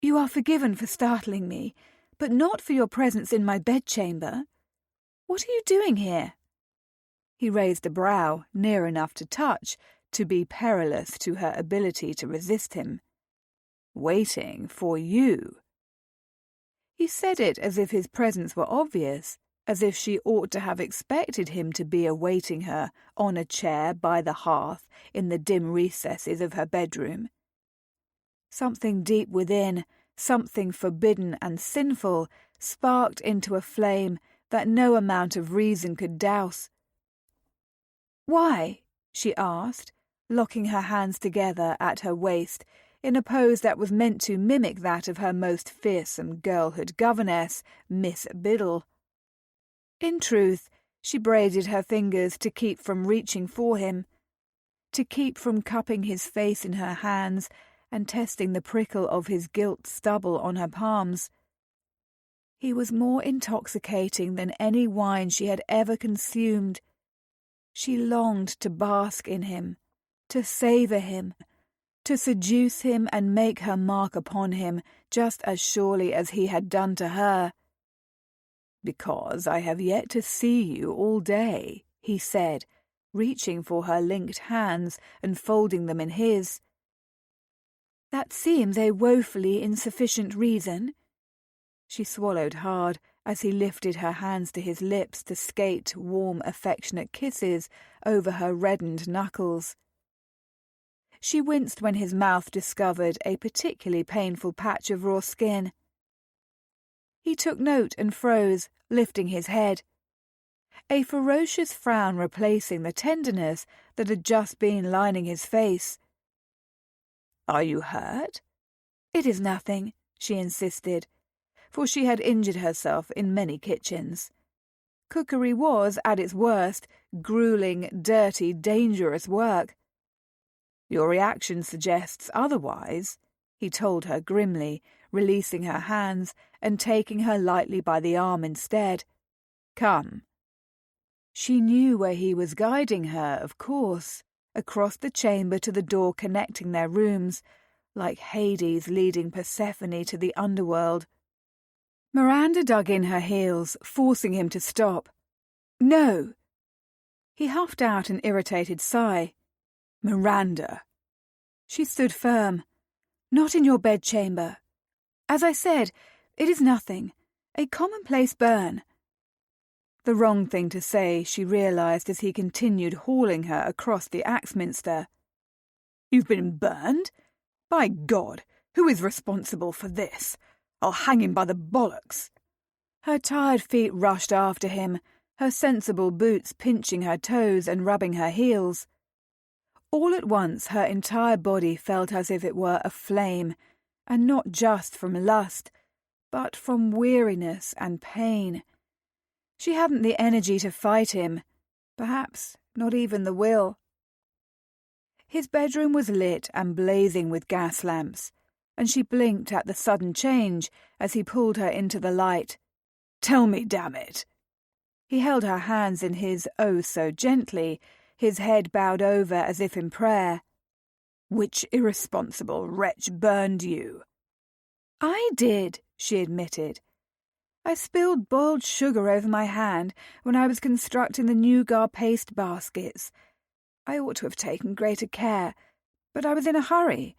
"You are forgiven for startling me, but not for your presence in my bedchamber. What are you doing here?" He raised a brow near enough to touch, to be perilous to her ability to resist him. "Waiting for you." He said it as if his presence were obvious, as if she ought to have expected him to be awaiting her on a chair by the hearth in the dim recesses of her bedroom. Something deep within, something forbidden and sinful, sparked into a flame that no amount of reason could douse. "Why?" she asked, locking her hands together at her waist in a pose that was meant to mimic that of her most fearsome girlhood governess, Miss Biddle. In truth, she braided her fingers to keep from reaching for him, to keep from cupping his face in her hands and testing the prickle of his gilt stubble on her palms. He was more intoxicating than any wine she had ever consumed. She longed to bask in him, to savour him, to seduce him and make her mark upon him just as surely as he had done to her. "Because I have yet to see you all day," he said, reaching for her linked hands and folding them in his. "That seems a woefully insufficient reason." She swallowed hard as he lifted her hands to his lips to skate warm, affectionate kisses over her reddened knuckles. She winced when his mouth discovered a particularly painful patch of raw skin. He took note and froze, lifting his head, a ferocious frown replacing the tenderness that had just been lining his face. "Are you hurt?" "It is nothing," she insisted, for she had injured herself in many kitchens. Cookery was, at its worst, grueling, dirty, dangerous work. "Your reaction suggests otherwise," he told her grimly, releasing her hands and taking her lightly by the arm instead. "Come." She knew where he was guiding her, of course, across the chamber to the door connecting their rooms, like Hades leading Persephone to the underworld. Miranda dug in her heels, forcing him to stop. "No!" He huffed out an irritated sigh. "Miranda!" She stood firm. "Not in your bedchamber. As I said, it is nothing. A commonplace burn." The wrong thing to say, she realised as he continued hauling her across the Axminster. "You've been burned? By God, who is responsible for this? I'll hang him by the bollocks." Her tired feet rushed after him, her sensible boots pinching her toes and rubbing her heels. All at once her entire body felt as if it were aflame, and not just from lust, but from weariness and pain. She hadn't the energy to fight him, perhaps not even the will. His bedroom was lit and blazing with gas lamps, and she blinked at the sudden change as he pulled her into the light. "Tell me, damn it!" He held her hands in his oh so gently, his head bowed over as if in prayer. "Which irresponsible wretch burned you?" "I did," she admitted. "I spilled boiled sugar over my hand when I was constructing the nougat paste baskets. I ought to have taken greater care, but I was in a hurry.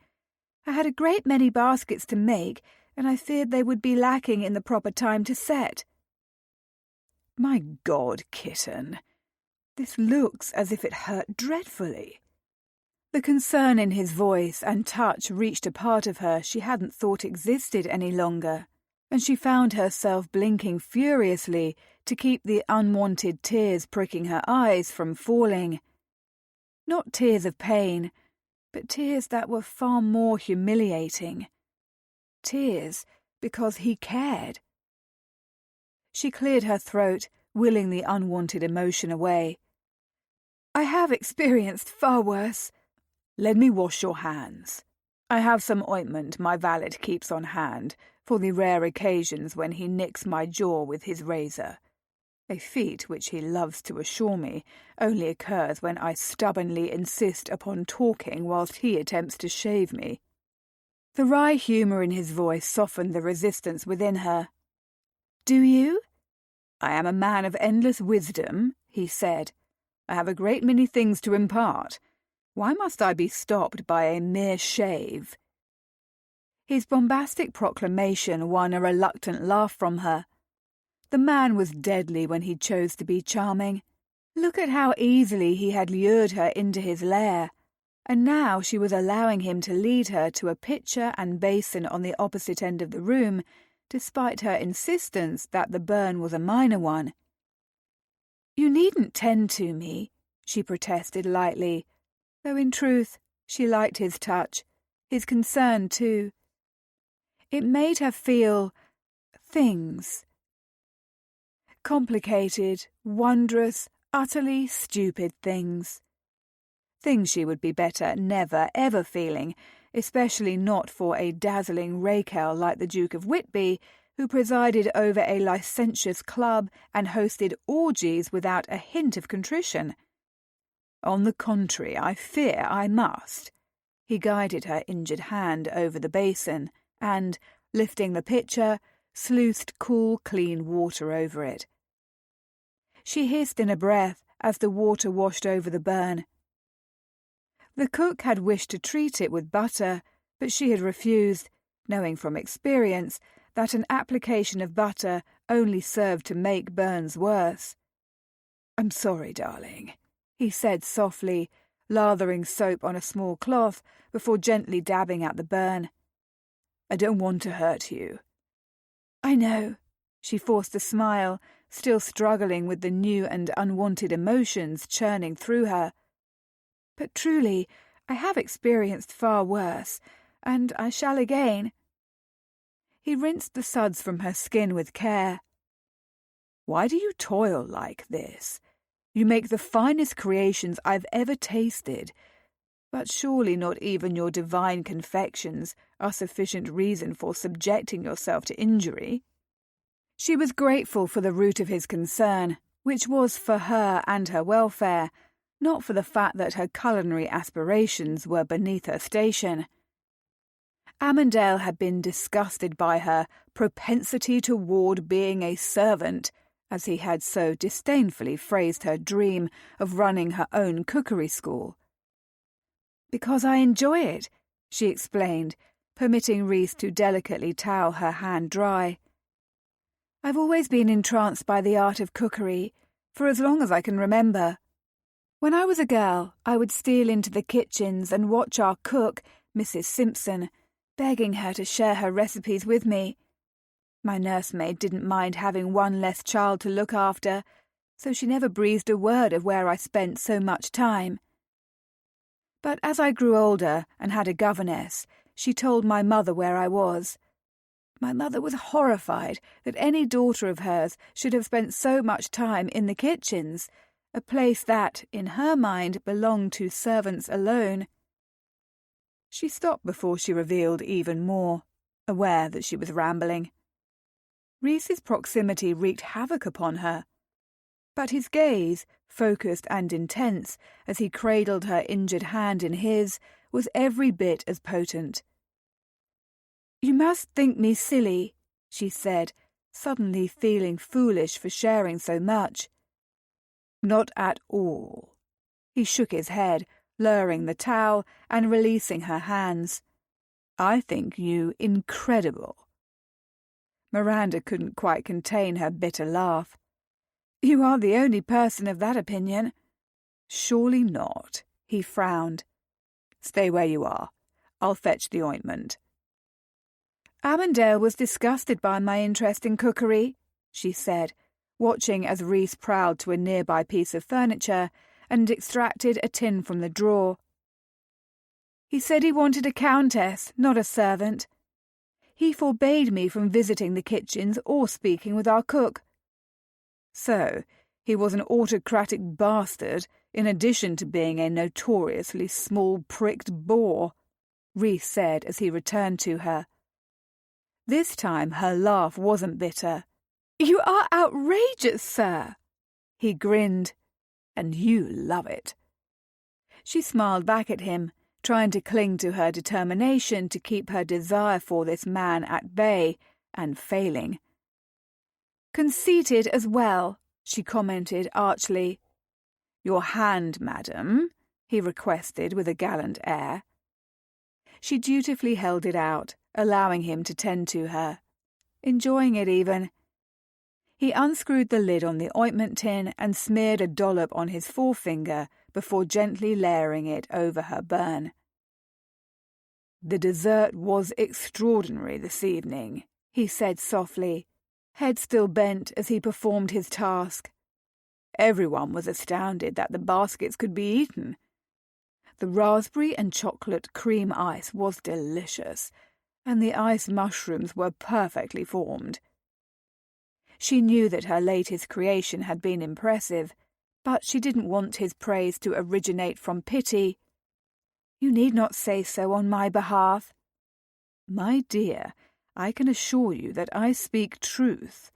I had a great many baskets to make, and I feared they would be lacking in the proper time to set." "My God, kitten, this looks as if it hurt dreadfully." The concern in his voice and touch reached a part of her she hadn't thought existed any longer, and she found herself blinking furiously to keep the unwanted tears pricking her eyes from falling. Not tears of pain, but tears that were far more humiliating. Tears because he cared. She cleared her throat, willing the unwanted emotion away. "I have experienced far worse." "Let me wash your hands. I have some ointment my valet keeps on hand for the rare occasions when he nicks my jaw with his razor. A feat which he loves to assure me only occurs when I stubbornly insist upon talking whilst he attempts to shave me." The wry humour in his voice softened the resistance within her. "Do you?" "I am a man of endless wisdom," he said. "I have a great many things to impart. Why must I be stopped by a mere shave?" His bombastic proclamation won a reluctant laugh from her. The man was deadly when he chose to be charming. Look at how easily he had lured her into his lair, and now she was allowing him to lead her to a pitcher and basin on the opposite end of the room, despite her insistence that the burn was a minor one. "You needn't tend to me," she protested lightly, though in truth she liked his touch, his concern too. It made her feel things. Complicated, wondrous, utterly stupid things. Things she would be better never, ever feeling, especially not for a dazzling rake-owl like the Duke of Whitby, who presided over a licentious club and hosted orgies without a hint of contrition. "On the contrary, I fear I must." He guided her injured hand over the basin and, lifting the pitcher, sluiced cool, clean water over it. She hissed in a breath as the water washed over the burn. The cook had wished to treat it with butter, but she had refused, knowing from experience that an application of butter only served to make burns worse. "I'm sorry, darling," he said softly, lathering soap on a small cloth before gently dabbing at the burn. "I don't want to hurt you." "I know." She forced a smile, still struggling with the new and unwanted emotions churning through her. "But truly, I have experienced far worse, and I shall again." He rinsed the suds from her skin with care. "Why do you toil like this? You make the finest creations I've ever tasted, but surely not even your divine confections are sufficient reason for subjecting yourself to injury." She was grateful for the root of his concern, which was for her and her welfare, not for the fact that her culinary aspirations were beneath her station. Amandale had been disgusted by her propensity toward being a servant, as he had so disdainfully phrased her dream of running her own cookery school. "Because I enjoy it," she explained, permitting Rhys to delicately towel her hand dry. "I've always been entranced by the art of cookery, for as long as I can remember. When I was a girl, I would steal into the kitchens and watch our cook, Mrs. Simpson, begging her to share her recipes with me. My nursemaid didn't mind having one less child to look after, so she never breathed a word of where I spent so much time. But as I grew older and had a governess, she told my mother where I was. My mother was horrified that any daughter of hers should have spent so much time in the kitchens, a place that, in her mind, belonged to servants alone." She stopped before she revealed even more, aware that she was rambling. Rhys's proximity wreaked havoc upon her, but his gaze, focused and intense as he cradled her injured hand in his, was every bit as potent. "You must think me silly," she said, suddenly feeling foolish for sharing so much. "Not at all." He shook his head, lowering the towel and releasing her hands. "I think you incredible." Miranda couldn't quite contain her bitter laugh. "You are the only person of that opinion." "Surely not," he frowned. "Stay where you are. I'll fetch the ointment." "Amandale was disgusted by my interest in cookery," she said, watching as Rhys prowled to a nearby piece of furniture and extracted a tin from the drawer. "He said he wanted a countess, not a servant. He forbade me from visiting the kitchens or speaking with our cook." "So, he was an autocratic bastard, in addition to being a notoriously small-pricked bore," Rhys said as he returned to her. This time her laugh wasn't bitter. "You are outrageous, sir!" He grinned. "And you love it." She smiled back at him, trying to cling to her determination to keep her desire for this man at bay, and failing. "Conceited as well," she commented archly. "Your hand, madam," he requested with a gallant air. She dutifully held it out, allowing him to tend to her. Enjoying it even. He unscrewed the lid on the ointment tin and smeared a dollop on his forefinger before gently layering it over her burn. "The dessert was extraordinary this evening," he said softly, head still bent as he performed his task. "Everyone was astounded that the baskets could be eaten. The raspberry and chocolate cream ice was delicious, and the ice mushrooms were perfectly formed." She knew that her latest creation had been impressive, but she didn't want his praise to originate from pity. "You need not say so on my behalf." "My dear, I can assure you that I speak truth.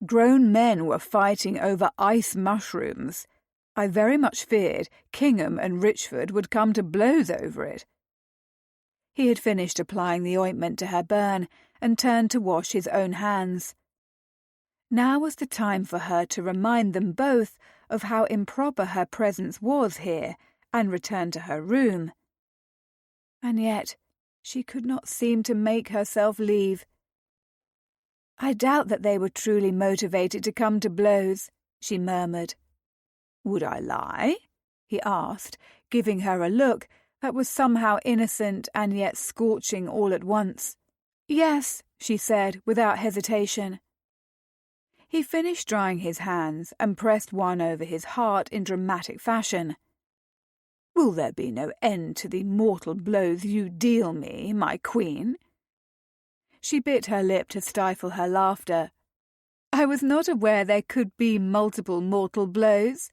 Grown men were fighting over ice mushrooms. I very much feared Kingham and Richford would come to blows over it." He had finished applying the ointment to her burn and turned to wash his own hands. Now was the time for her to remind them both of how improper her presence was here and return to her room. And yet she could not seem to make herself leave. I doubt that they were truly motivated to come to blows, she murmured. Would I lie? He asked, giving her a look that was somehow innocent and yet scorching all at once. Yes, she said, without hesitation. He finished drying his hands and pressed one over his heart in dramatic fashion. Will there be no end to the mortal blows you deal me, my queen? She bit her lip to stifle her laughter. I was not aware there could be multiple mortal blows.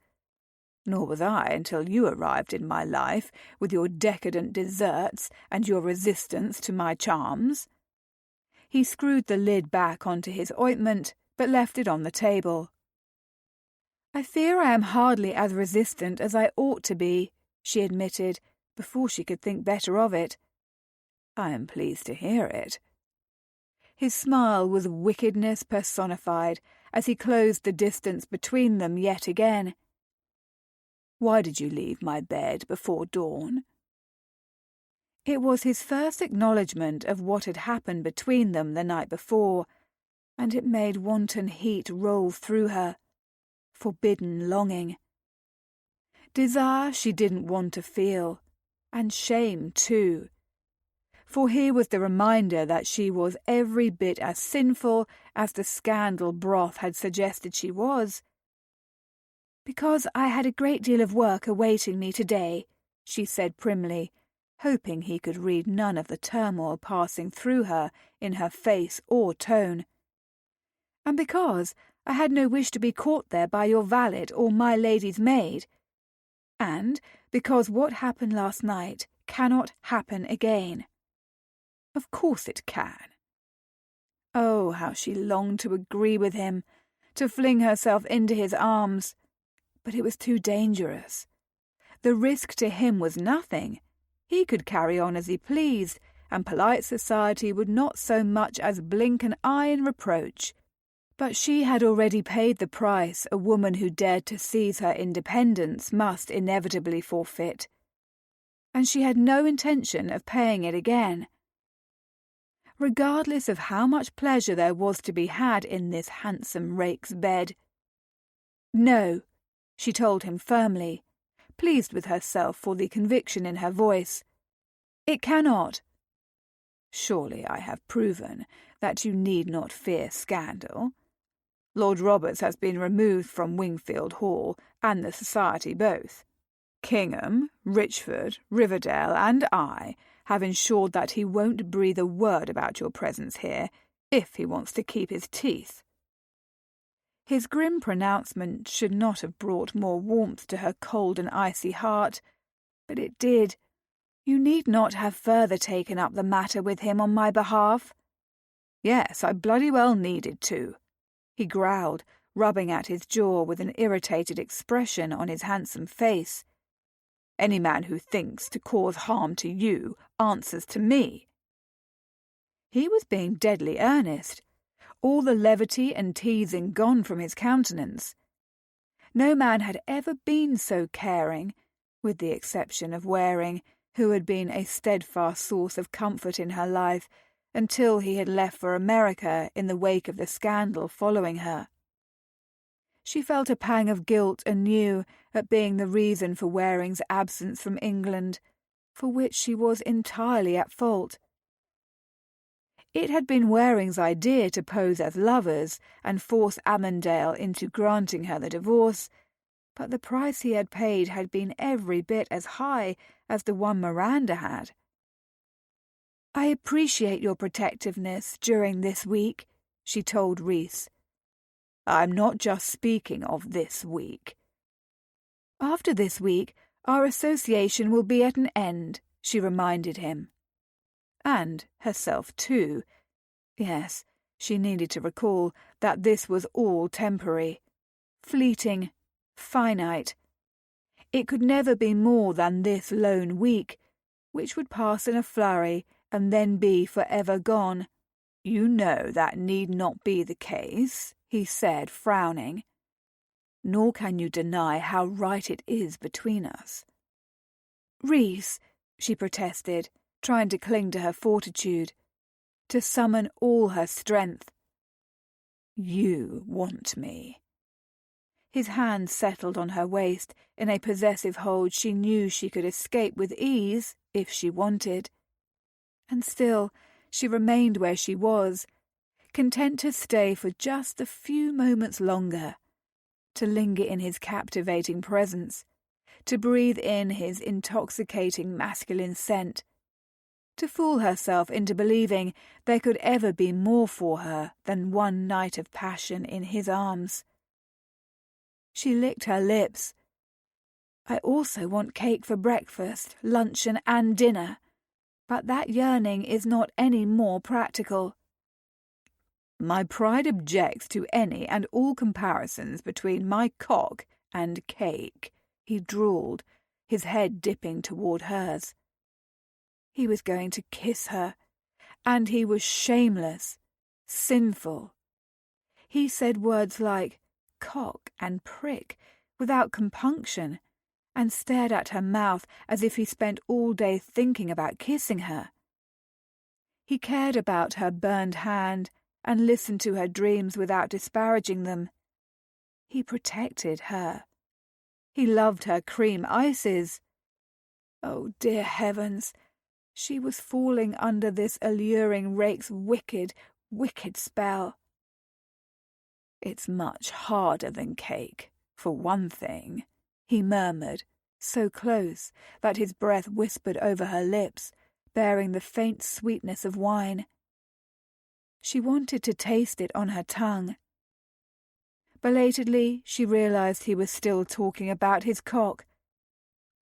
Nor was I until you arrived in my life with your decadent desserts and your resistance to my charms. He screwed the lid back onto his ointment, but left it on the table. I fear I am hardly as resistant as I ought to be, she admitted, before she could think better of it. I am pleased to hear it. His smile was wickedness personified as he closed the distance between them yet again. Why did you leave my bed before dawn? It was his first acknowledgement of what had happened between them the night before, and it made wanton heat roll through her, forbidden longing. Desire she didn't want to feel, and shame too. For here was the reminder that she was every bit as sinful as the scandal broth had suggested she was. Because I had a great deal of work awaiting me today, she said primly, hoping he could read none of the turmoil passing through her in her face or tone. And because I had no wish to be caught there by your valet or my lady's maid. And because what happened last night cannot happen again. Of course it can. Oh, how she longed to agree with him, to fling herself into his arms. But it was too dangerous. The risk to him was nothing. He could carry on as he pleased, and polite society would not so much as blink an eye in reproach. But she had already paid the price a woman who dared to seize her independence must inevitably forfeit. And she had no intention of paying it again. Regardless of how much pleasure there was to be had in this handsome rake's bed. No, she told him firmly, pleased with herself for the conviction in her voice. It cannot. Surely I have proven that you need not fear scandal. Lord Roberts has been removed from Wingfield Hall and the society both. Kingham, Richford, Riverdale, and I have ensured that he won't breathe a word about your presence here, if he wants to keep his teeth. His grim pronouncement should not have brought more warmth to her cold and icy heart, but it did. You need not have further taken up the matter with him on my behalf. Yes, I bloody well needed to, he growled, rubbing at his jaw with an irritated expression on his handsome face. Any man who thinks to cause harm to you answers to me. He was being deadly earnest, all the levity and teasing gone from his countenance. No man had ever been so caring, with the exception of Waring, who had been a steadfast source of comfort in her life until he had left for America in the wake of the scandal following her. She felt a pang of guilt anew at being the reason for Waring's absence from England, for which she was entirely at fault. It had been Waring's idea to pose as lovers and force Amandale into granting her the divorce, but the price he had paid had been every bit as high as the one Miranda had. I appreciate your protectiveness during this week, she told Rhys. I'm not just speaking of this week. After this week, our association will be at an end, she reminded him. And herself too. Yes, she needed to recall that this was all temporary, fleeting, finite. It could never be more than this lone week, which would pass in a flurry and then be forever gone. You know that need not be the case, he said, frowning. Nor can you deny how right it is between us. Rhys, she protested, trying to cling to her fortitude, to summon all her strength. You want me." His hand settled on her waist in a possessive hold she knew she could escape with ease if she wanted. And still she remained where she was, content to stay for just a few moments longer, to linger in his captivating presence, to breathe in his intoxicating masculine scent, to fool herself into believing there could ever be more for her than one night of passion in his arms. She licked her lips. "I also want cake for breakfast, luncheon, and dinner, but that yearning is not any more practical." "My pride objects to any and all comparisons between my cock and cake," he drawled, his head dipping toward hers. He was going to kiss her, and he was shameless, sinful. He said words like cock and prick without compunction, and stared at her mouth as if he spent all day thinking about kissing her. He cared about her burned hand and listened to her dreams without disparaging them. He protected her. He loved her cream ices. Oh, dear heavens! She was falling under this alluring rake's wicked, wicked spell. "It's much harder than cake, for one thing," he murmured, so close that his breath whispered over her lips, bearing the faint sweetness of wine. She wanted to taste it on her tongue. Belatedly, she realized he was still talking about his cock.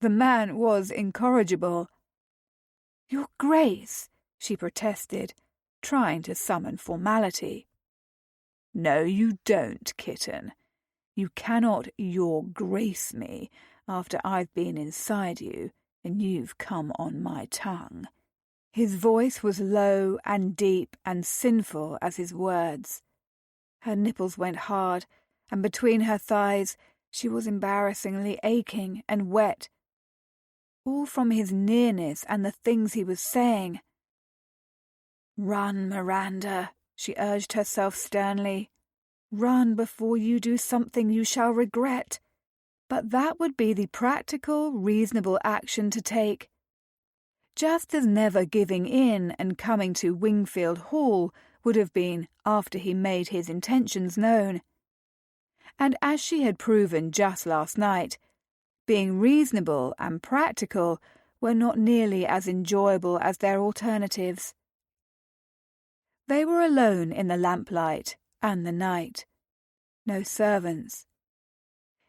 The man was incorrigible. "Your Grace," she protested, trying to summon formality. "No, you don't, kitten. You cannot your Grace me after I've been inside you and you've come on my tongue." His voice was low and deep and sinful as his words. Her nipples went hard, and between her thighs she was embarrassingly aching and wet, all from his nearness and the things he was saying. "Run, Miranda," she urged herself sternly. "Run before you do something you shall regret." But that would be the practical, reasonable action to take. Just as never giving in and coming to Wingfield Hall would have been after he made his intentions known. And as she had proven just last night, being reasonable and practical were not nearly as enjoyable as their alternatives. They were alone in the lamplight and the night. No servants.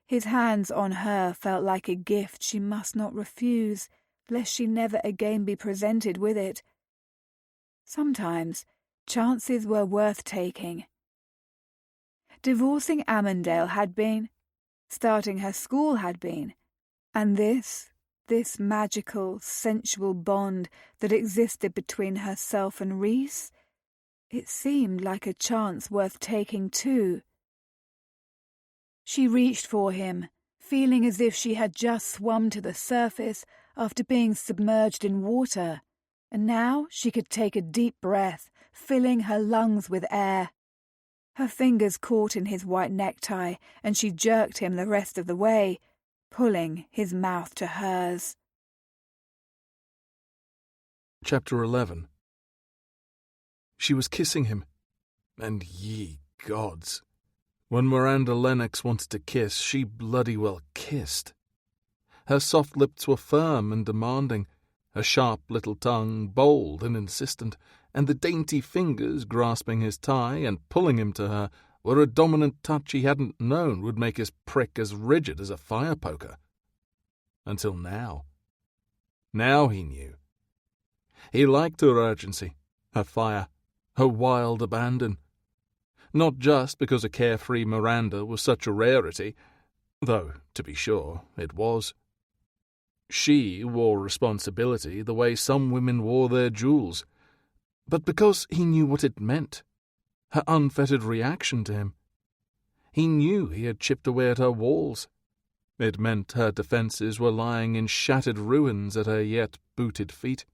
His hands on her felt like a gift she must not refuse, lest she never again be presented with it. Sometimes chances were worth taking. Divorcing Amandale had been, starting her school had been, and this magical, sensual bond that existed between herself and Rhys, it seemed like a chance worth taking too. She reached for him, feeling as if she had just swum to the surface after being submerged in water, and now she could take a deep breath, filling her lungs with air. Her fingers caught in his white necktie, and she jerked him the rest of the way, pulling his mouth to hers. Chapter 11. She was kissing him, and ye gods, when Miranda Lennox wanted to kiss, she bloody well kissed. Her soft lips were firm and demanding, her sharp little tongue bold and insistent, and the dainty fingers grasping his tie and pulling him to her were a dominant touch he hadn't known would make his prick as rigid as a fire poker. Until now. Now he knew. He liked her urgency, her fire, her wild abandon. Not just because a carefree Miranda was such a rarity, though, to be sure, it was. She wore responsibility the way some women wore their jewels, but because he knew what it meant, her unfettered reaction to him. He knew he had chipped away at her walls. It meant her defences were lying in shattered ruins at her yet booted feet.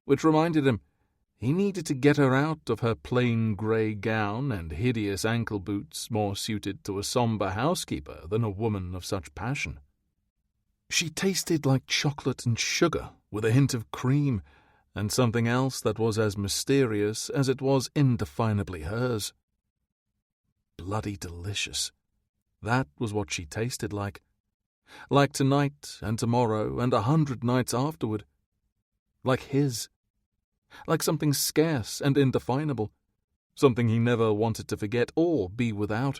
Which reminded him, He needed to get her out of her plain grey gown and hideous ankle boots more suited to a sombre housekeeper than a woman of such passion. She tasted like chocolate and sugar with a hint of cream, and something else that was as mysterious as it was indefinably hers. Bloody delicious. That was what she tasted like. Like tonight and tomorrow and 100 nights afterward. Like his. Like something scarce and indefinable. Something he never wanted to forget or be without.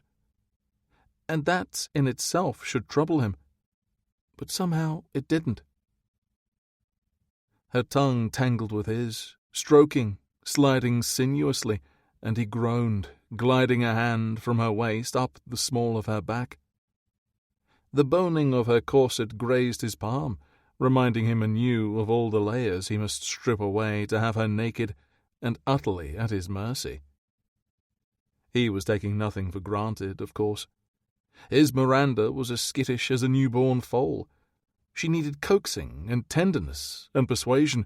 And that in itself should trouble him. But somehow it didn't. Her tongue tangled with his, stroking, sliding sinuously, and he groaned, gliding a hand from her waist up the small of her back. The boning of her corset grazed his palm, reminding him anew of all the layers he must strip away to have her naked and utterly at his mercy. He was taking nothing for granted, of course. His Miranda was as skittish as a newborn foal. She needed coaxing and tenderness and persuasion.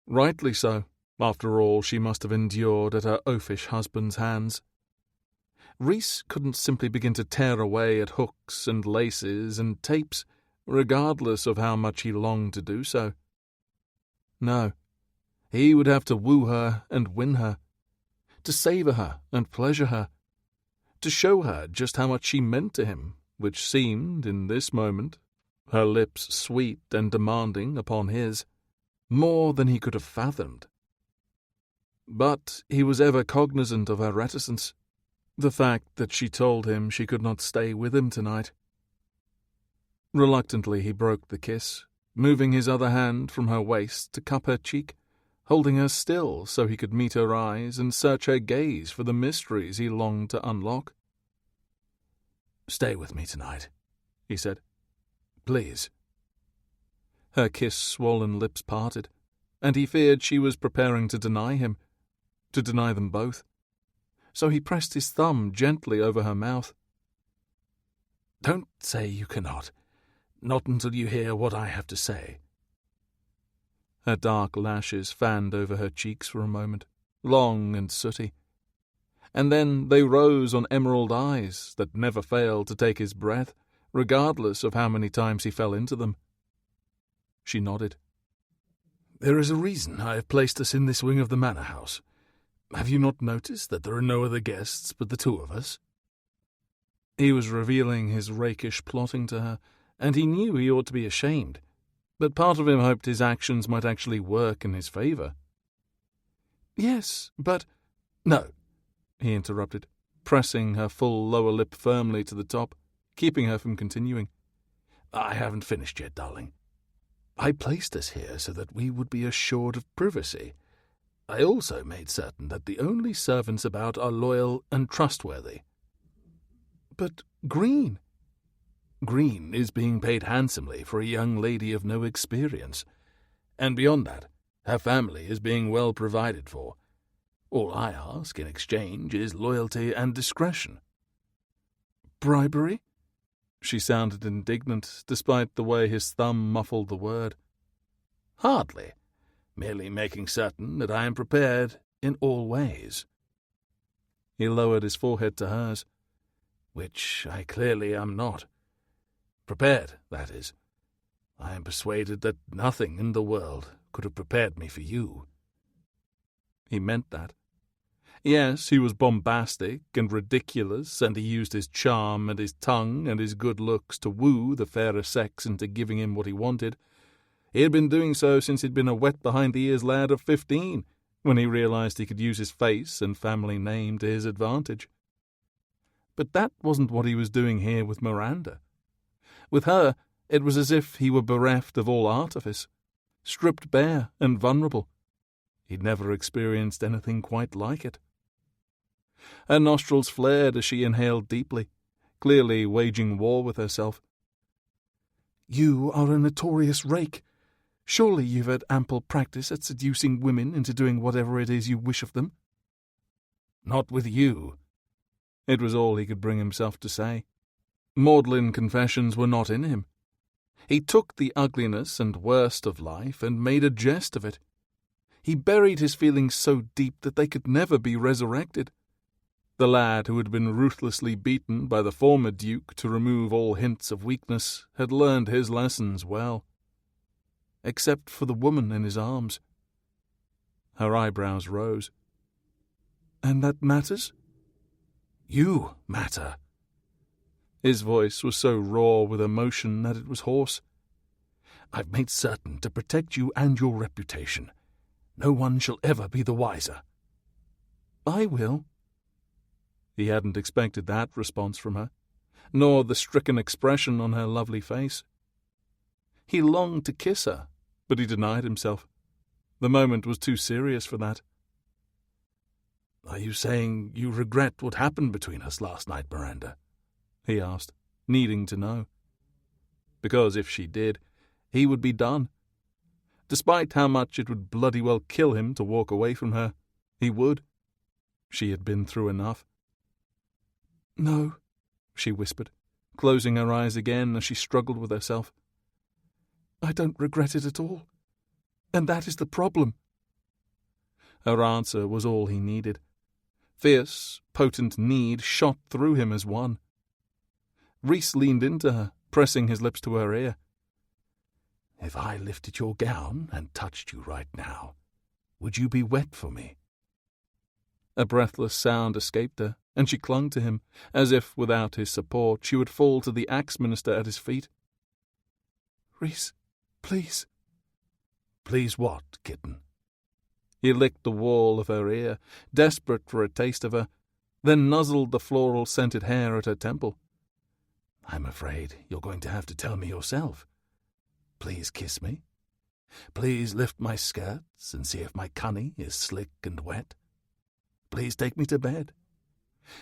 Rightly so, after all she must have endured at her oafish husband's hands. Rhys couldn't simply begin to tear away at hooks and laces and tapes, regardless of how much he longed to do so. No, he would have to woo her and win her, to savour her and pleasure her, to show her just how much she meant to him, which seemed, in this moment, her lips sweet and demanding upon his, more than he could have fathomed. But he was ever cognizant of her reticence, the fact that she told him she could not stay with him tonight. Reluctantly he broke the kiss, moving his other hand from her waist to cup her cheek, holding her still so he could meet her eyes and search her gaze for the mysteries he longed to unlock. "Stay with me tonight," he said. "Please." Her kiss-swollen lips parted, and he feared she was preparing to deny him, to deny them both. So he pressed his thumb gently over her mouth. "Don't say you cannot. Not until you hear what I have to say." Her dark lashes fanned over her cheeks for a moment, long and sooty. And then they rose on emerald eyes that never failed to take his breath, regardless of how many times he fell into them. She nodded. "There is a reason I have placed us in this wing of the manor house. Have you not noticed that there are no other guests but the two of us?" He was revealing his rakish plotting to her, and he knew he ought to be ashamed, but part of him hoped his actions might actually work in his favour. "Yes, but—" "No," he interrupted, pressing her full lower lip firmly to the top, keeping her from continuing. "I haven't finished yet, darling. I placed us here so that we would be assured of privacy. I also made certain that the only servants about are loyal and trustworthy." "But Green—" "Green is being paid handsomely for a young lady of no experience. And beyond that, her family is being well provided for. All I ask in exchange is loyalty and discretion." "Bribery?" She sounded indignant, despite the way his thumb muffled the word. "Hardly. Merely making certain that I am prepared in all ways." He lowered his forehead to hers. "Which I clearly am not. Prepared, that is. I am persuaded that nothing in the world could have prepared me for you." He meant that. Yes, he was bombastic and ridiculous, and he used his charm and his tongue and his good looks to woo the fairer sex into giving him what he wanted. He had been doing so since he'd been a wet-behind-the-ears lad of 15, when he realized he could use his face and family name to his advantage. But that wasn't what he was doing here with Miranda. With her, it was as if he were bereft of all artifice, stripped bare and vulnerable. He'd never experienced anything quite like it. Her nostrils flared as she inhaled deeply, clearly waging war with herself. "You are a notorious rake. Surely you've had ample practice at seducing women into doing whatever it is you wish of them." "Not with you." It was all he could bring himself to say. Maudlin confessions were not in him. He took the ugliness and worst of life and made a jest of it. He buried his feelings so deep that they could never be resurrected. The lad who had been ruthlessly beaten by the former duke to remove all hints of weakness had learned his lessons well. Except for the woman in his arms. Her eyebrows rose. "And that matters?" "You matter." His voice was so raw with emotion that it was hoarse. "I've made certain to protect you and your reputation. No one shall ever be the wiser." "I will." He hadn't expected that response from her, nor the stricken expression on her lovely face. He longed to kiss her, but he denied himself. The moment was too serious for that. "Are you saying you regret what happened between us last night, Miranda?" he asked, needing to know. Because if she did, he would be done. Despite how much it would bloody well kill him to walk away from her, he would. She had been through enough. "No," she whispered, closing her eyes again as she struggled with herself. "I don't regret it at all. And that is the problem." Her answer was all he needed. Fierce, potent need shot through him as one. Rhys leaned into her, pressing his lips to her ear. "If I lifted your gown and touched you right now, would you be wet for me?" A breathless sound escaped her, and she clung to him, as if without his support she would fall to the axe-minister at his feet. "Rhys, please." "Please what, kitten?" He licked the wall of her ear, desperate for a taste of her, then nuzzled the floral-scented hair at her temple. "I'm afraid you're going to have to tell me yourself. Please kiss me. Please lift my skirts and see if my cunny is slick and wet. Please take me to bed.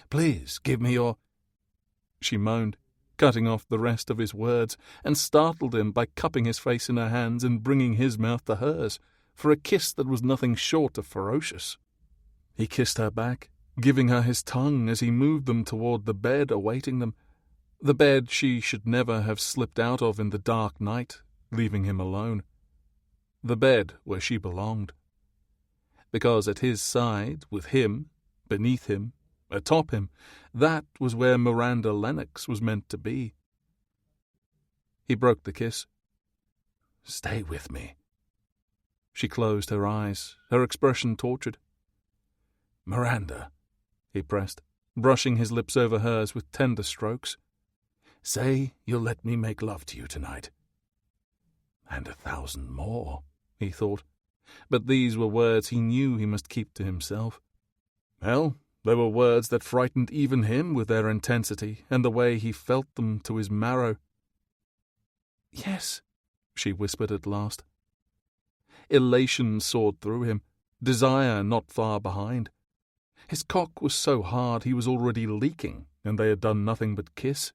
Please give me your—" She moaned, cutting off the rest of his words, and startled him by cupping his face in her hands and bringing his mouth to hers, for a kiss that was nothing short of ferocious. He kissed her back, giving her his tongue as he moved them toward the bed awaiting them, the bed she should never have slipped out of in the dark night, leaving him alone. The bed where she belonged. Because at his side, with him, beneath him, atop him, that was where Miranda Lennox was meant to be. He broke the kiss. "Stay with me." She closed her eyes, her expression tortured. "Miranda," he pressed, brushing his lips over hers with tender strokes. "Say you'll let me make love to you tonight." "And 1,000 more," he thought, but these were words he knew he must keep to himself. Hell, they were words that frightened even him with their intensity and the way he felt them to his marrow. "Yes," she whispered at last. Elation soared through him, desire not far behind. His cock was so hard he was already leaking, and they had done nothing but kiss.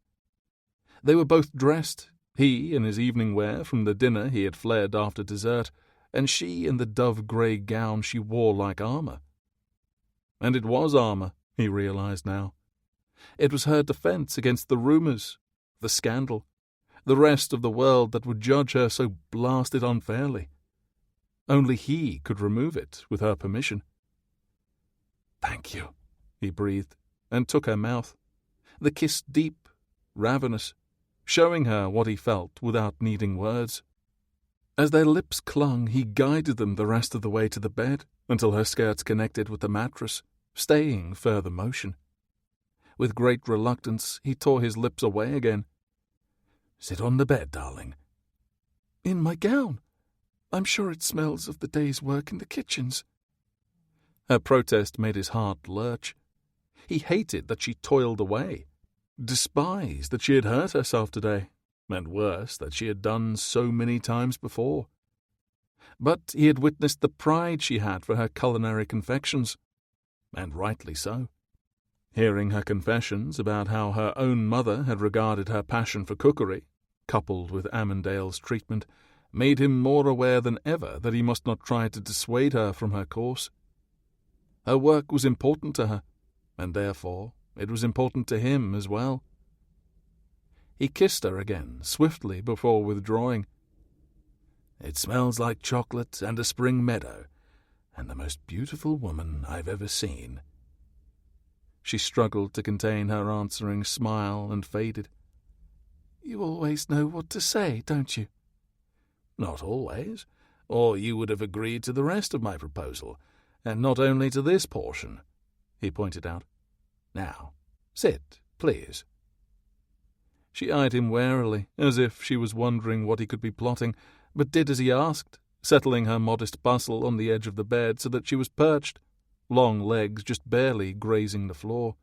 They were both dressed, he in his evening wear from the dinner he had fled after dessert, and she in the dove-grey gown she wore like armour. And it was armour, he realized now. It was her defence against the rumours, the scandal, the rest of the world that would judge her so blasted unfairly. Only he could remove it with her permission. "Thank you," he breathed, and took her mouth. The kiss deep, ravenous, showing her what he felt without needing words. As their lips clung, he guided them the rest of the way to the bed, until her skirts connected with the mattress, staying further motion. With great reluctance, he tore his lips away again. "Sit on the bed, darling." "In my gown. I'm sure it smells of the day's work in the kitchens." Her protest made his heart lurch. He hated that she toiled away, despised that she had hurt herself today, and worse, that she had done so many times before. But he had witnessed the pride she had for her culinary confections, and rightly so. Hearing her confessions about how her own mother had regarded her passion for cookery, coupled with Amandale's treatment, made him more aware than ever that he must not try to dissuade her from her course. Her work was important to her, and therefore it was important to him as well. He kissed her again, swiftly, before withdrawing. "It smells like chocolate and a spring meadow, and the most beautiful woman I've ever seen." She struggled to contain her answering smile and faded. "You always know what to say, don't you?" "Not always, or you would have agreed to the rest of my proposal, and not only to this portion," he pointed out. "Now, sit, please." She eyed him warily, as if she was wondering what he could be plotting, but did as he asked, settling her modest bustle on the edge of the bed so that she was perched, long legs just barely grazing the floor.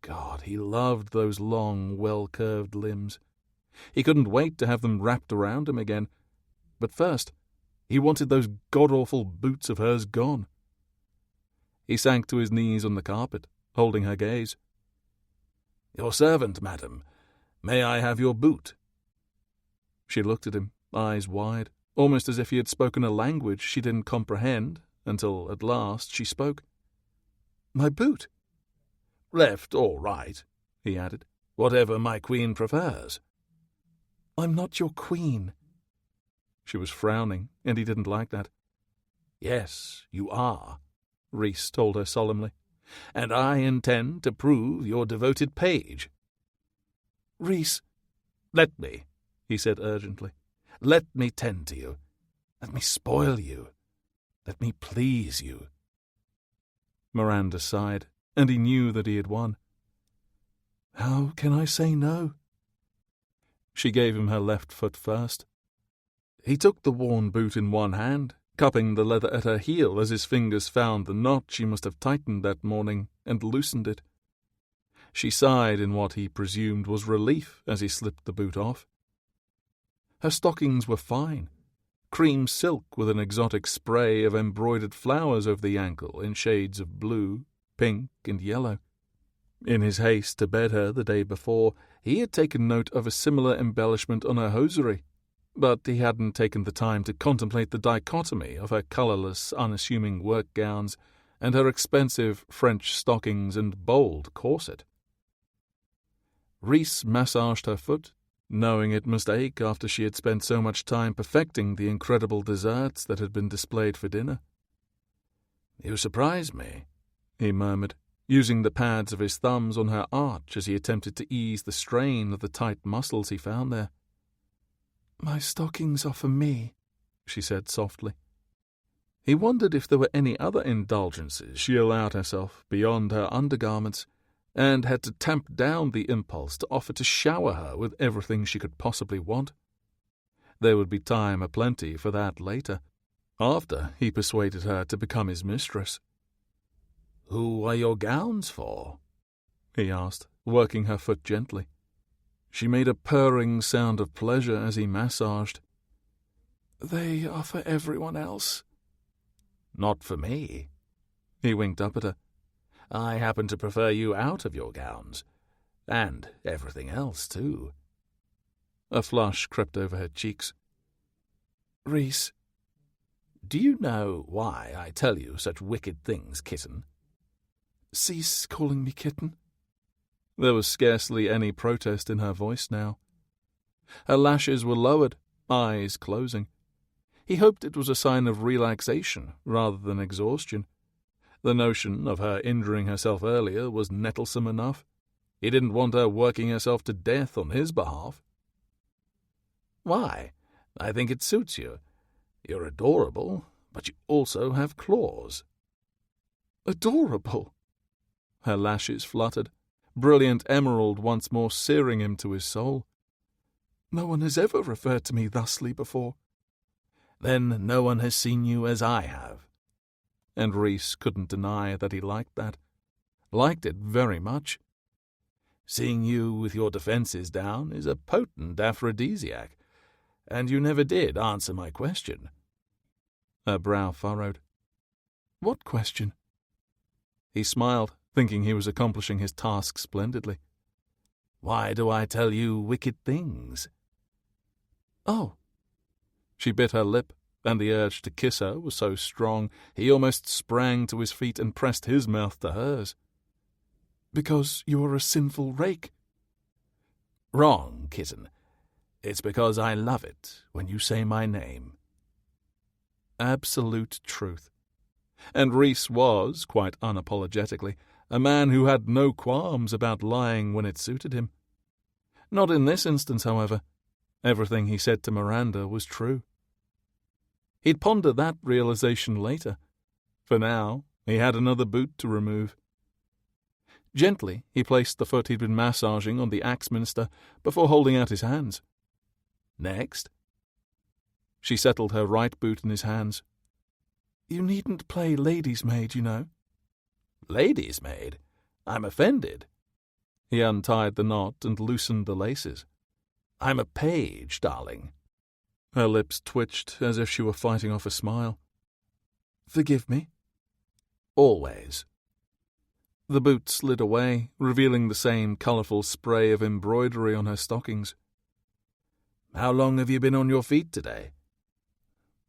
God, he loved those long, well-curved limbs. He couldn't wait to have them wrapped around him again. But first, he wanted those god-awful boots of hers gone. He sank to his knees on the carpet, holding her gaze. "Your servant, madam. May I have your boot?" She looked at him, eyes wide, almost as if he had spoken a language she didn't comprehend, until at last she spoke. "My boot?" "Left or right," he added. "Whatever my queen prefers." "I'm not your queen." She was frowning, and he didn't like that. "Yes, you are," Rhys told her solemnly, "and I intend to prove your devoted page." "Rhys—" "Let me," he said urgently. "Let me tend to you. Let me spoil you. Let me please you." Miranda sighed, and he knew that he had won. "How can I say no?" She gave him her left foot first. He took the worn boot in one hand, cupping the leather at her heel as his fingers found the knot she must have tightened that morning, and loosened it. She sighed in what he presumed was relief as he slipped the boot off. Her stockings were fine, cream silk with an exotic spray of embroidered flowers over the ankle in shades of blue, pink, and yellow. In his haste to bed her the day before, he had taken note of a similar embellishment on her hosiery, but he hadn't taken the time to contemplate the dichotomy of her colourless, unassuming work gowns and her expensive French stockings and bold corset. Rhys massaged her foot, knowing it must ache after she had spent so much time perfecting the incredible desserts that had been displayed for dinner. "You surprise me," he murmured, using the pads of his thumbs on her arch as he attempted to ease the strain of the tight muscles he found there. "My stockings are for me," she said softly. He wondered if there were any other indulgences she allowed herself beyond her undergarments, and had to tamp down the impulse to offer to shower her with everything she could possibly want. There would be time aplenty for that later, after he persuaded her to become his mistress. "Who are your gowns for?" he asked, working her foot gently. She made a purring sound of pleasure as he massaged. "They are for everyone else." "Not for me." He winked up at her. "I happen to prefer you out of your gowns. And everything else, too." A flush crept over her cheeks. "Rhys, do you know why I tell you such wicked things, kitten?" cease calling me kitten." There was scarcely any protest in her voice now. Her lashes were lowered, eyes closing. He hoped it was a sign of relaxation rather than exhaustion. The notion of her injuring herself earlier was nettlesome enough. He didn't want her working herself to death on his behalf. "Why? I think it suits you. You're adorable, but you also have claws." "Adorable?" Her lashes fluttered, brilliant emerald once more searing him to his soul. "No one has ever referred to me thusly before." "Then no one has seen you as I have." And Rhys couldn't deny that he liked that. Liked it very much. "Seeing you with your defences down is a potent aphrodisiac, and you never did answer my question." Her brow furrowed. "What question?" He smiled, thinking he was accomplishing his task splendidly. "Why do I tell you wicked things?" "Oh." She bit her lip, and the urge to kiss her was so strong he almost sprang to his feet and pressed his mouth to hers. "Because you are a sinful rake." "Wrong, kitten. It's because I love it when you say my name." Absolute truth. And Rhys was, quite unapologetically, a man who had no qualms about lying when it suited him. Not in this instance, however. Everything he said to Miranda was true. He'd ponder that realization later. For now, he had another boot to remove. Gently, he placed the foot he'd been massaging on the Axminster before holding out his hands. Next. She settled her right boot in his hands. "You needn't play lady's maid, you know." "Lady's maid? I'm offended." He untied the knot and loosened the laces. "I'm a page, darling." Her lips twitched as if she were fighting off a smile. "Forgive me." "Always." The boot slid away, revealing the same colourful spray of embroidery on her stockings. "How long have you been on your feet today?"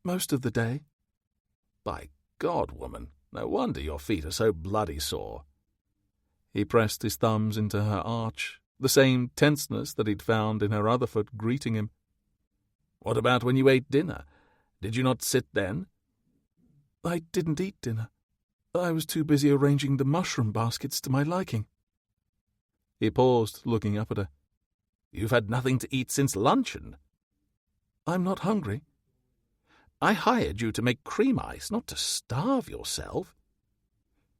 "Most of the day." "By God, woman, no wonder your feet are so bloody sore." He pressed his thumbs into her arch, the same tenseness that he'd found in her other foot greeting him. "What about when you ate dinner? Did you not sit then?" "I didn't eat dinner. I was too busy arranging the mushroom baskets to my liking." He paused, looking up at her. "You've had nothing to eat since luncheon." "I'm not hungry." "I hired you to make cream ice, not to starve yourself."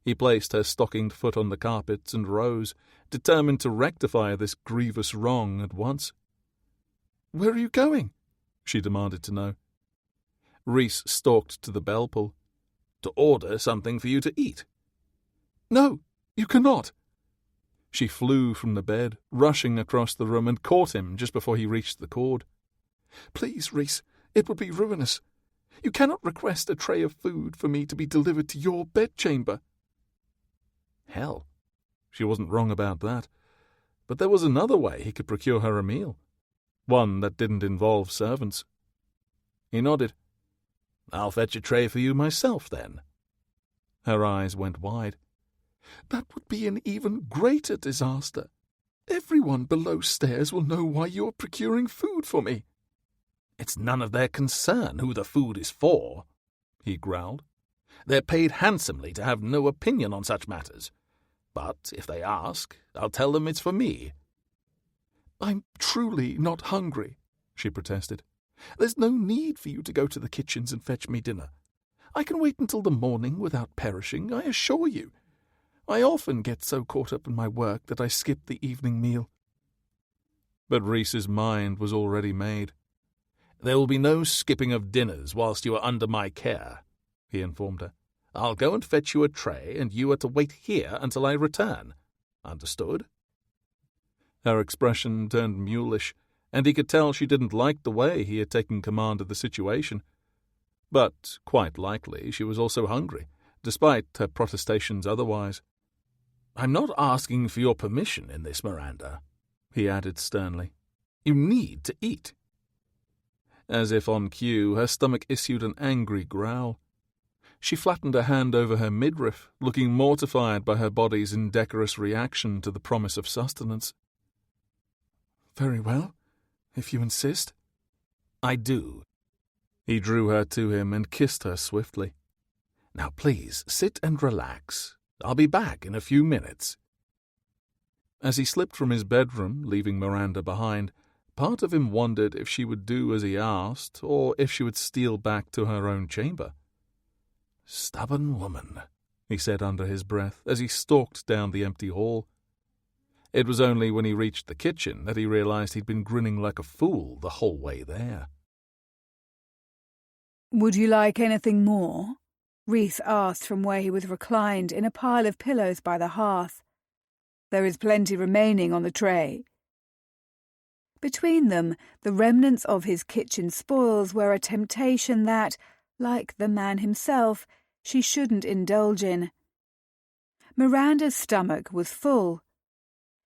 He placed her stockinged foot on the carpet and rose, determined to rectify this grievous wrong at once. "Where are you going?" she demanded to know. Rhys stalked to the bell pull. "To order something for you to eat." "No, you cannot." She flew from the bed, rushing across the room, and caught him just before he reached the cord. "Please, Rhys, it would be ruinous. You cannot request a tray of food for me to be delivered to your bedchamber." Hell, she wasn't wrong about that. But there was another way he could procure her a meal. One that didn't involve servants. He nodded. "I'll fetch a tray for you myself, then." Her eyes went wide. "That would be an even greater disaster. Everyone below stairs will know why you're procuring food for me." "It's none of their concern who the food is for," he growled. "They're paid handsomely to have no opinion on such matters. But if they ask, I'll tell them it's for me." "I'm truly not hungry," she protested. "There's no need for you to go to the kitchens and fetch me dinner. I can wait until the morning without perishing, I assure you. I often get so caught up in my work that I skip the evening meal." But Rhys's mind was already made. "There will be no skipping of dinners whilst you are under my care," he informed her. "I'll go and fetch you a tray, and you are to wait here until I return. Understood?" Her expression turned mulish, and he could tell she didn't like the way he had taken command of the situation. But, quite likely, she was also hungry, despite her protestations otherwise. "I'm not asking for your permission in this, Miranda," he added sternly. "You need to eat." As if on cue, her stomach issued an angry growl. She flattened a hand over her midriff, looking mortified by her body's indecorous reaction to the promise of sustenance. "Very well, if you insist." "I do." He drew her to him and kissed her swiftly. "Now please, sit and relax. I'll be back in a few minutes." As he slipped from his bedroom, leaving Miranda behind, part of him wondered if she would do as he asked, or if she would steal back to her own chamber. "Stubborn woman," he said under his breath as he stalked down the empty hall. It was only when he reached the kitchen that he realized he'd been grinning like a fool the whole way there. "Would you like anything more?" Rhys asked from where he was reclined in a pile of pillows by the hearth. "There is plenty remaining on the tray." Between them, the remnants of his kitchen spoils were a temptation that, like the man himself, she shouldn't indulge in. Miranda's stomach was full.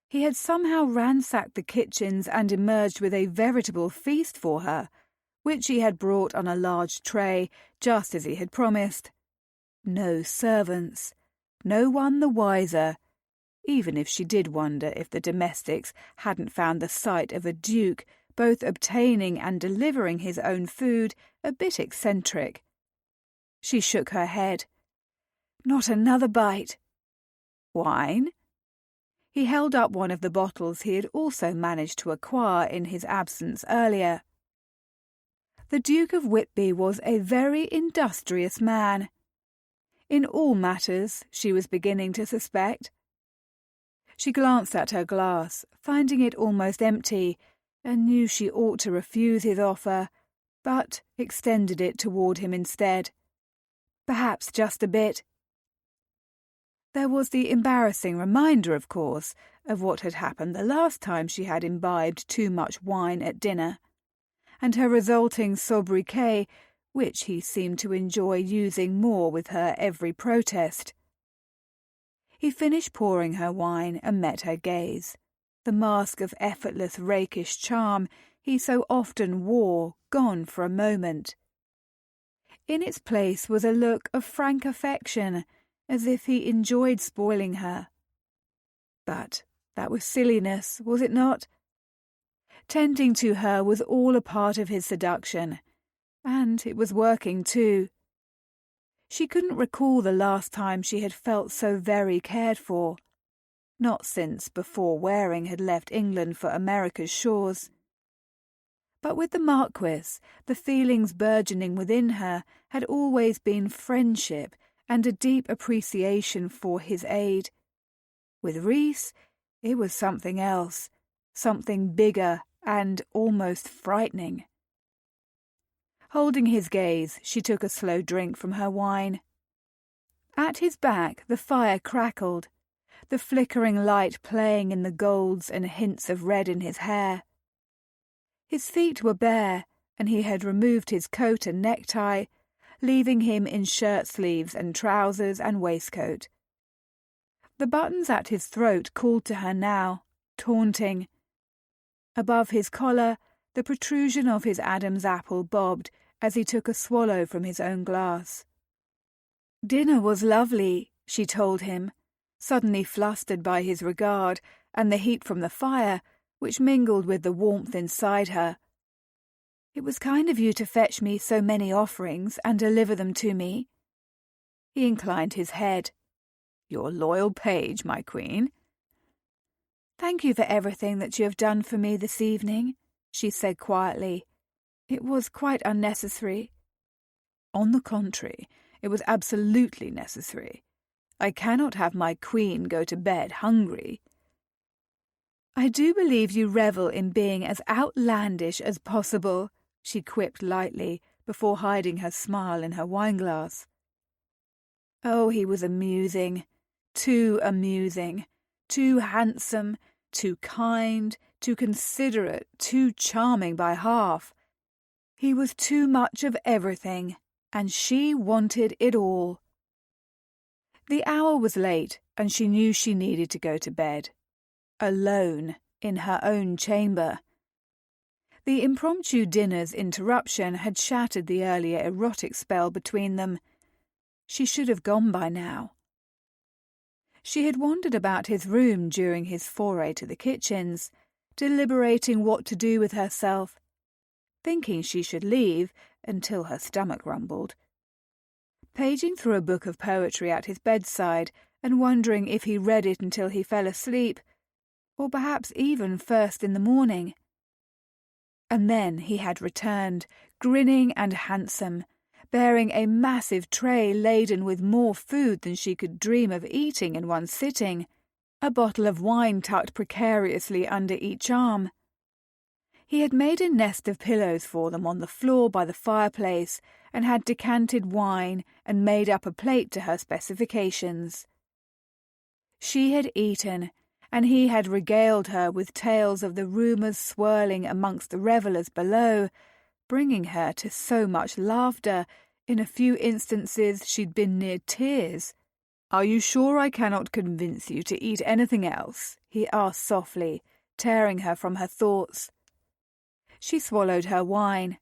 He had somehow ransacked the kitchens and emerged with a veritable feast for her, which he had brought on a large tray, just as he had promised. No servants, no one the wiser, even if she did wonder if the domestics hadn't found the sight of a duke, both obtaining and delivering his own food, a bit eccentric. She shook her head. Not another bite. Wine? He held up one of the bottles he had also managed to acquire in his absence earlier. The Duke of Whitby was a very industrious man. In all matters, she was beginning to suspect. She glanced at her glass, finding it almost empty, and knew she ought to refuse his offer, but extended it toward him instead. Perhaps just a bit. There was the embarrassing reminder, of course, of what had happened the last time she had imbibed too much wine at dinner, and her resulting sobriquet, which he seemed to enjoy using more with her every protest. He finished pouring her wine and met her gaze, the mask of effortless rakish charm he so often wore gone for a moment. In its place was a look of frank affection, as if he enjoyed spoiling her. But that was silliness, was it not? Tending to her was all a part of his seduction, and it was working too. She couldn't recall the last time she had felt so very cared for, not since before Waring had left England for America's shores. But with the Marquis, the feelings burgeoning within her had always been friendship and a deep appreciation for his aid. With Rhys, it was something else, something bigger and almost frightening. Holding his gaze, she took a slow drink from her wine. At his back the fire crackled, the flickering light playing in the golds and hints of red in his hair. His feet were bare, and he had removed his coat and necktie, leaving him in shirt-sleeves and trousers and waistcoat. The buttons at his throat called to her now, taunting. Above his collar, the protrusion of his Adam's apple bobbed as he took a swallow from his own glass. "Dinner was lovely," she told him, suddenly flustered by his regard and the heat from the fire, which mingled with the warmth inside her. "It was kind of you to fetch me so many offerings and deliver them to me." He inclined his head. "Your loyal page, my queen." "Thank you for everything that you have done for me this evening," she said quietly. "It was quite unnecessary." "On the contrary, it was absolutely necessary. I cannot have my queen go to bed hungry." "I do believe you revel in being as outlandish as possible," she quipped lightly, before hiding her smile in her wineglass. Oh, he was amusing, too handsome, too kind, too considerate, too charming by half. He was too much of everything, and she wanted it all. The hour was late, and she knew she needed to go to bed. Alone, in her own chamber. The impromptu dinner's interruption had shattered the earlier erotic spell between them. She should have gone by now. She had wandered about his room during his foray to the kitchens, deliberating what to do with herself, thinking she should leave until her stomach rumbled, paging through a book of poetry at his bedside and wondering if he read it until he fell asleep, or perhaps even first in the morning. And then he had returned, grinning and handsome, bearing a massive tray laden with more food than she could dream of eating in one sitting, a bottle of wine tucked precariously under each arm. He had made a nest of pillows for them on the floor by the fireplace and had decanted wine and made up a plate to her specifications. She had eaten, and he had regaled her with tales of the rumours swirling amongst the revellers below, bringing her to so much laughter, in a few instances she'd been near tears. "Are you sure I cannot convince you to eat anything else?" he asked softly, tearing her from her thoughts. She swallowed her wine.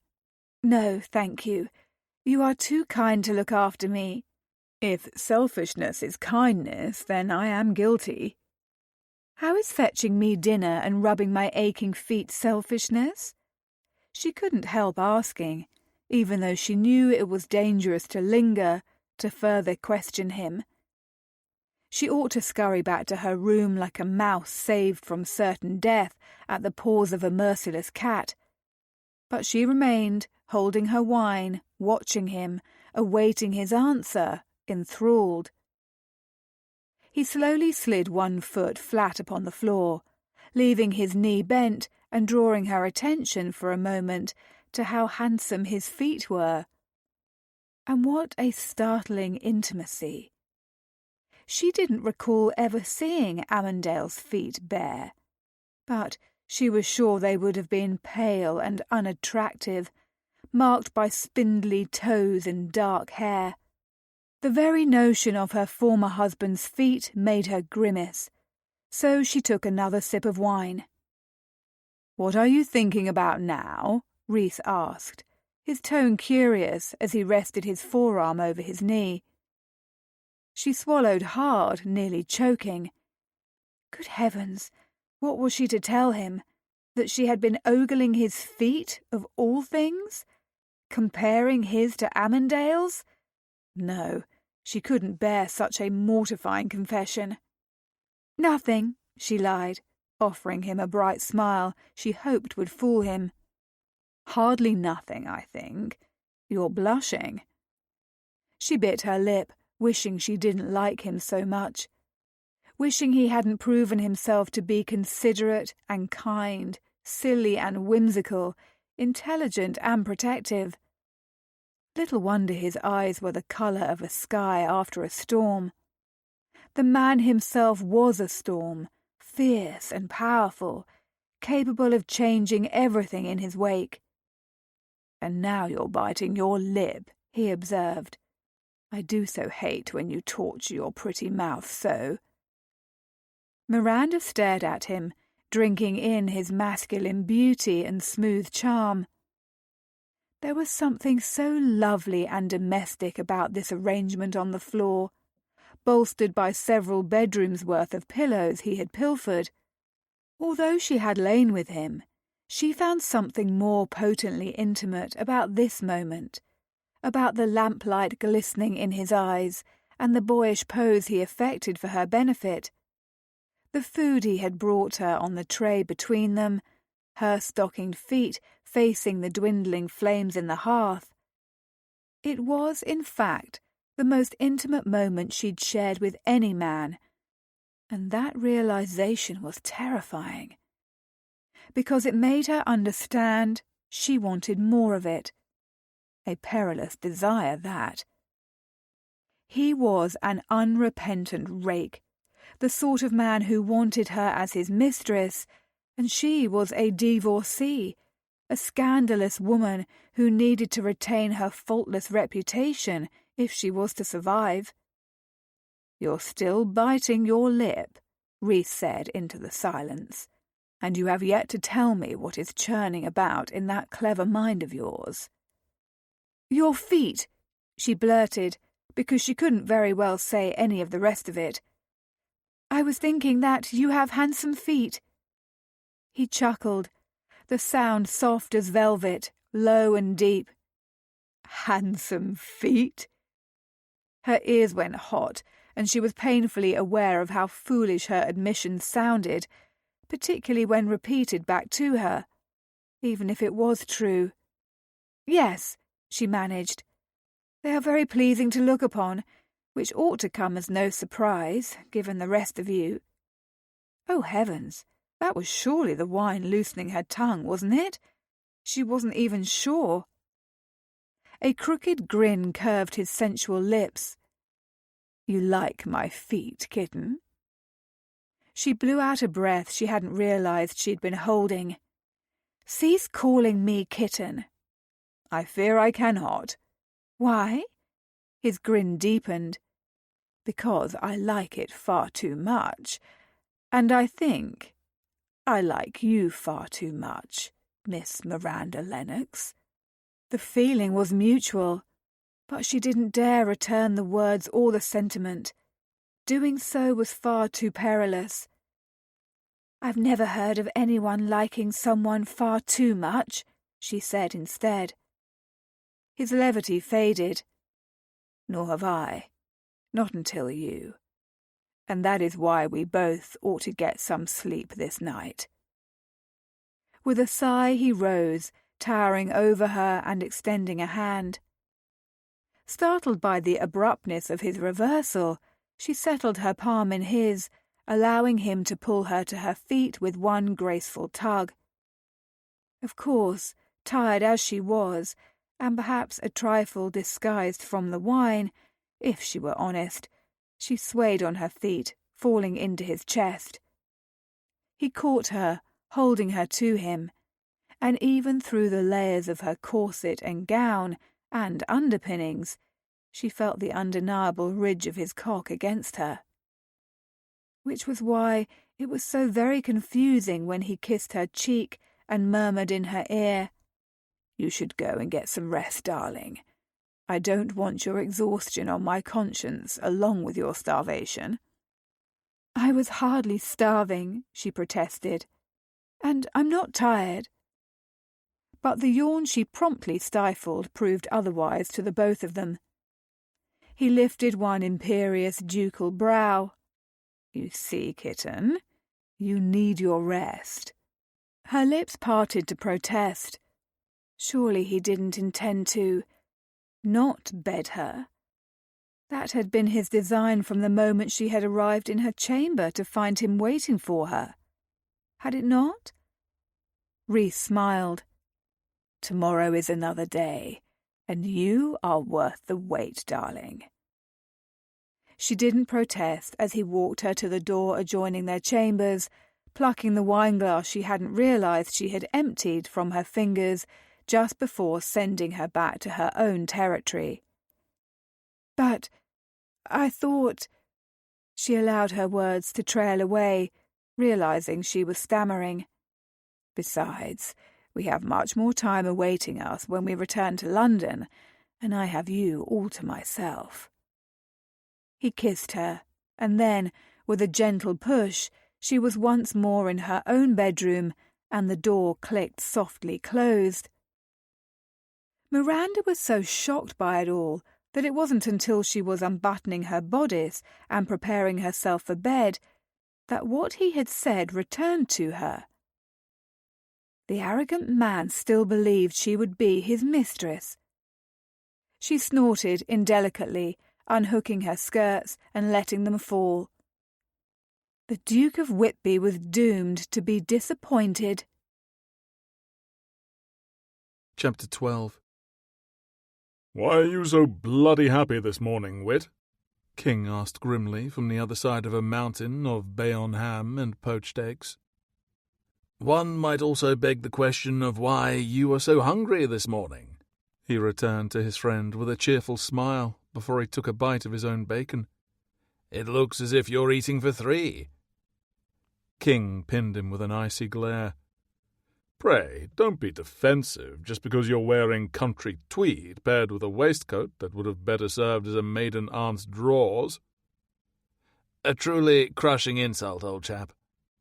"No, thank you. You are too kind to look after me." "If selfishness is kindness, then I am guilty." "How is fetching me dinner and rubbing my aching feet selfishness?" She couldn't help asking, even though she knew it was dangerous to linger, to further question him, She ought to scurry back to her room like a mouse saved from certain death at the paws of a merciless cat. But she remained, holding her wine, watching him, awaiting his answer, enthralled. He slowly slid one foot flat upon the floor, leaving his knee bent and drawing her attention for a moment to how handsome his feet were. And what a startling intimacy! She didn't recall ever seeing Amandale's feet bare, but she was sure they would have been pale and unattractive, marked by spindly toes and dark hair. The very notion of her former husband's feet made her grimace, so she took another sip of wine. "What are you thinking about now?" Reese asked, his tone curious as he rested his forearm over his knee. She swallowed hard, nearly choking. Good heavens, what was she to tell him? That she had been ogling his feet, of all things? Comparing his to Amandale's? No, she couldn't bear such a mortifying confession. "Nothing," she lied, offering him a bright smile she hoped would fool him. "Hardly nothing, I think. You're blushing." She bit her lip, wishing she didn't like him so much, wishing he hadn't proven himself to be considerate and kind, silly and whimsical, intelligent and protective. Little wonder his eyes were the colour of a sky after a storm. The man himself was a storm, fierce and powerful, capable of changing everything in his wake. "And now you're biting your lip," he observed. "I do so hate when you torture your pretty mouth so." Miranda stared at him, drinking in his masculine beauty and smooth charm. There was something so lovely and domestic about this arrangement on the floor, bolstered by several bedrooms' worth of pillows he had pilfered. Although she had lain with him, she found something more potently intimate about this moment, about the lamplight glistening in his eyes and the boyish pose he affected for her benefit. The food he had brought her on the tray between them, her stockinged feet facing the dwindling flames in the hearth. It was, in fact, the most intimate moment she'd shared with any man, and that realization was terrifying, because it made her understand she wanted more of it. A perilous desire, that. He was an unrepentant rake, the sort of man who wanted her as his mistress, and she was a divorcee, a scandalous woman who needed to retain her faultless reputation if she was to survive. "You're still biting your lip," Reese said into the silence, "and you have yet to tell me what is churning about in that clever mind of yours." "Your feet," she blurted, because she couldn't very well say any of the rest of it. "I was thinking that you have handsome feet." He chuckled, the sound soft as velvet, low and deep. "Handsome feet?" Her ears went hot, and she was painfully aware of how foolish her admission sounded, particularly when repeated back to her, even if it was true. "Yes," she managed. "They are very pleasing to look upon, which ought to come as no surprise, given the rest of you." Oh, heavens, that was surely the wine loosening her tongue, wasn't it? She wasn't even sure. A crooked grin curved his sensual lips. "You like my feet, kitten?" She blew out a breath she hadn't realized she'd been holding. "Cease calling me kitten." "I fear I cannot." "Why?" His grin deepened. "Because I like it far too much, and I think I like you far too much, Miss Miranda Lennox." The feeling was mutual, but she didn't dare return the words or the sentiment. Doing so was far too perilous. "I've never heard of anyone liking someone far too much," she said instead. His levity faded. "Nor have I. Not until you. and that is why we both ought to get some sleep this night." With a sigh he rose, towering over her and extending a hand. Startled by the abruptness of his reversal, she settled her palm in his, allowing him to pull her to her feet with one graceful tug. Of course, tired as she was, and perhaps a trifle disguised from the wine, if she were honest, she swayed on her feet, falling into his chest. He caught her, holding her to him, and even through the layers of her corset and gown and underpinnings, she felt the undeniable ridge of his cock against her. Which was why it was so very confusing when he kissed her cheek and murmured in her ear, "You should go and get some rest, darling. I don't want your exhaustion on my conscience along with your starvation." "I was hardly starving," she protested, "and I'm not tired." But the yawn she promptly stifled proved otherwise to the both of them. He lifted one imperious ducal brow. "You see, kitten, you need your rest." Her lips parted to protest. Surely he didn't intend to not bed her. That had been his design from the moment she had arrived in her chamber to find him waiting for her. Had it not? Rhys smiled. "Tomorrow is another day, and you are worth the wait, darling." She didn't protest as he walked her to the door adjoining their chambers, plucking the wineglass she hadn't realized she had emptied from her fingers just before sending her back to her own territory. "But I thought—" She allowed her words to trail away, realizing she was stammering. "Besides, we have much more time awaiting us when we return to London, and I have you all to myself." He kissed her, and then, with a gentle push, she was once more in her own bedroom, and the door clicked softly closed. Miranda was so shocked by it all that it wasn't until she was unbuttoning her bodice and preparing herself for bed that what he had said returned to her. The arrogant man still believed she would be his mistress. She snorted indelicately, unhooking her skirts and letting them fall. The Duke of Whitby was doomed to be disappointed. Chapter 12. "Why are you so bloody happy this morning, Wit?" King asked grimly from the other side of a mountain of Bayonne ham and poached eggs. "One might also beg the question of why you are so hungry this morning," he returned to his friend with a cheerful smile before he took a bite of his own bacon. "It looks as if you're eating for 3. King pinned him with an icy glare. "Pray, don't be defensive just because you're wearing country tweed paired with a waistcoat that would have better served as a maiden aunt's drawers." "A truly crushing insult, old chap,"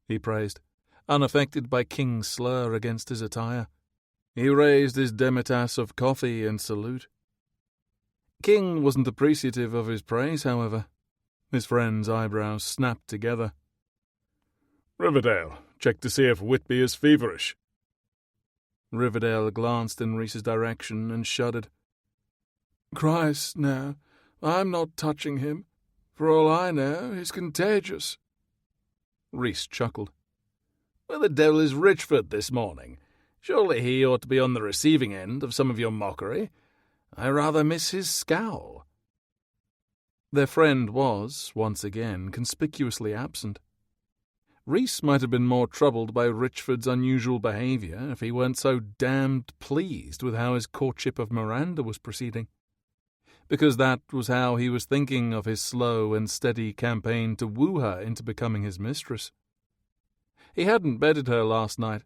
he praised, unaffected by King's slur against his attire. He raised his demitasse of coffee in salute. King wasn't appreciative of his praise, however. His friend's eyebrows snapped together. "Riverdale, check to see if Whitby is feverish." Riverdale glanced in Rhys's direction and shuddered. "Christ, no, I'm not touching him. For all I know, he's contagious." Rhys chuckled. "Where the devil is Richford this morning? Surely he ought to be on the receiving end of some of your mockery. I rather miss his scowl." Their friend was, once again, conspicuously absent. Rhys might have been more troubled by Richford's unusual behaviour if he weren't so damned pleased with how his courtship of Miranda was proceeding, because that was how he was thinking of his slow and steady campaign to woo her into becoming his mistress. He hadn't bedded her last night.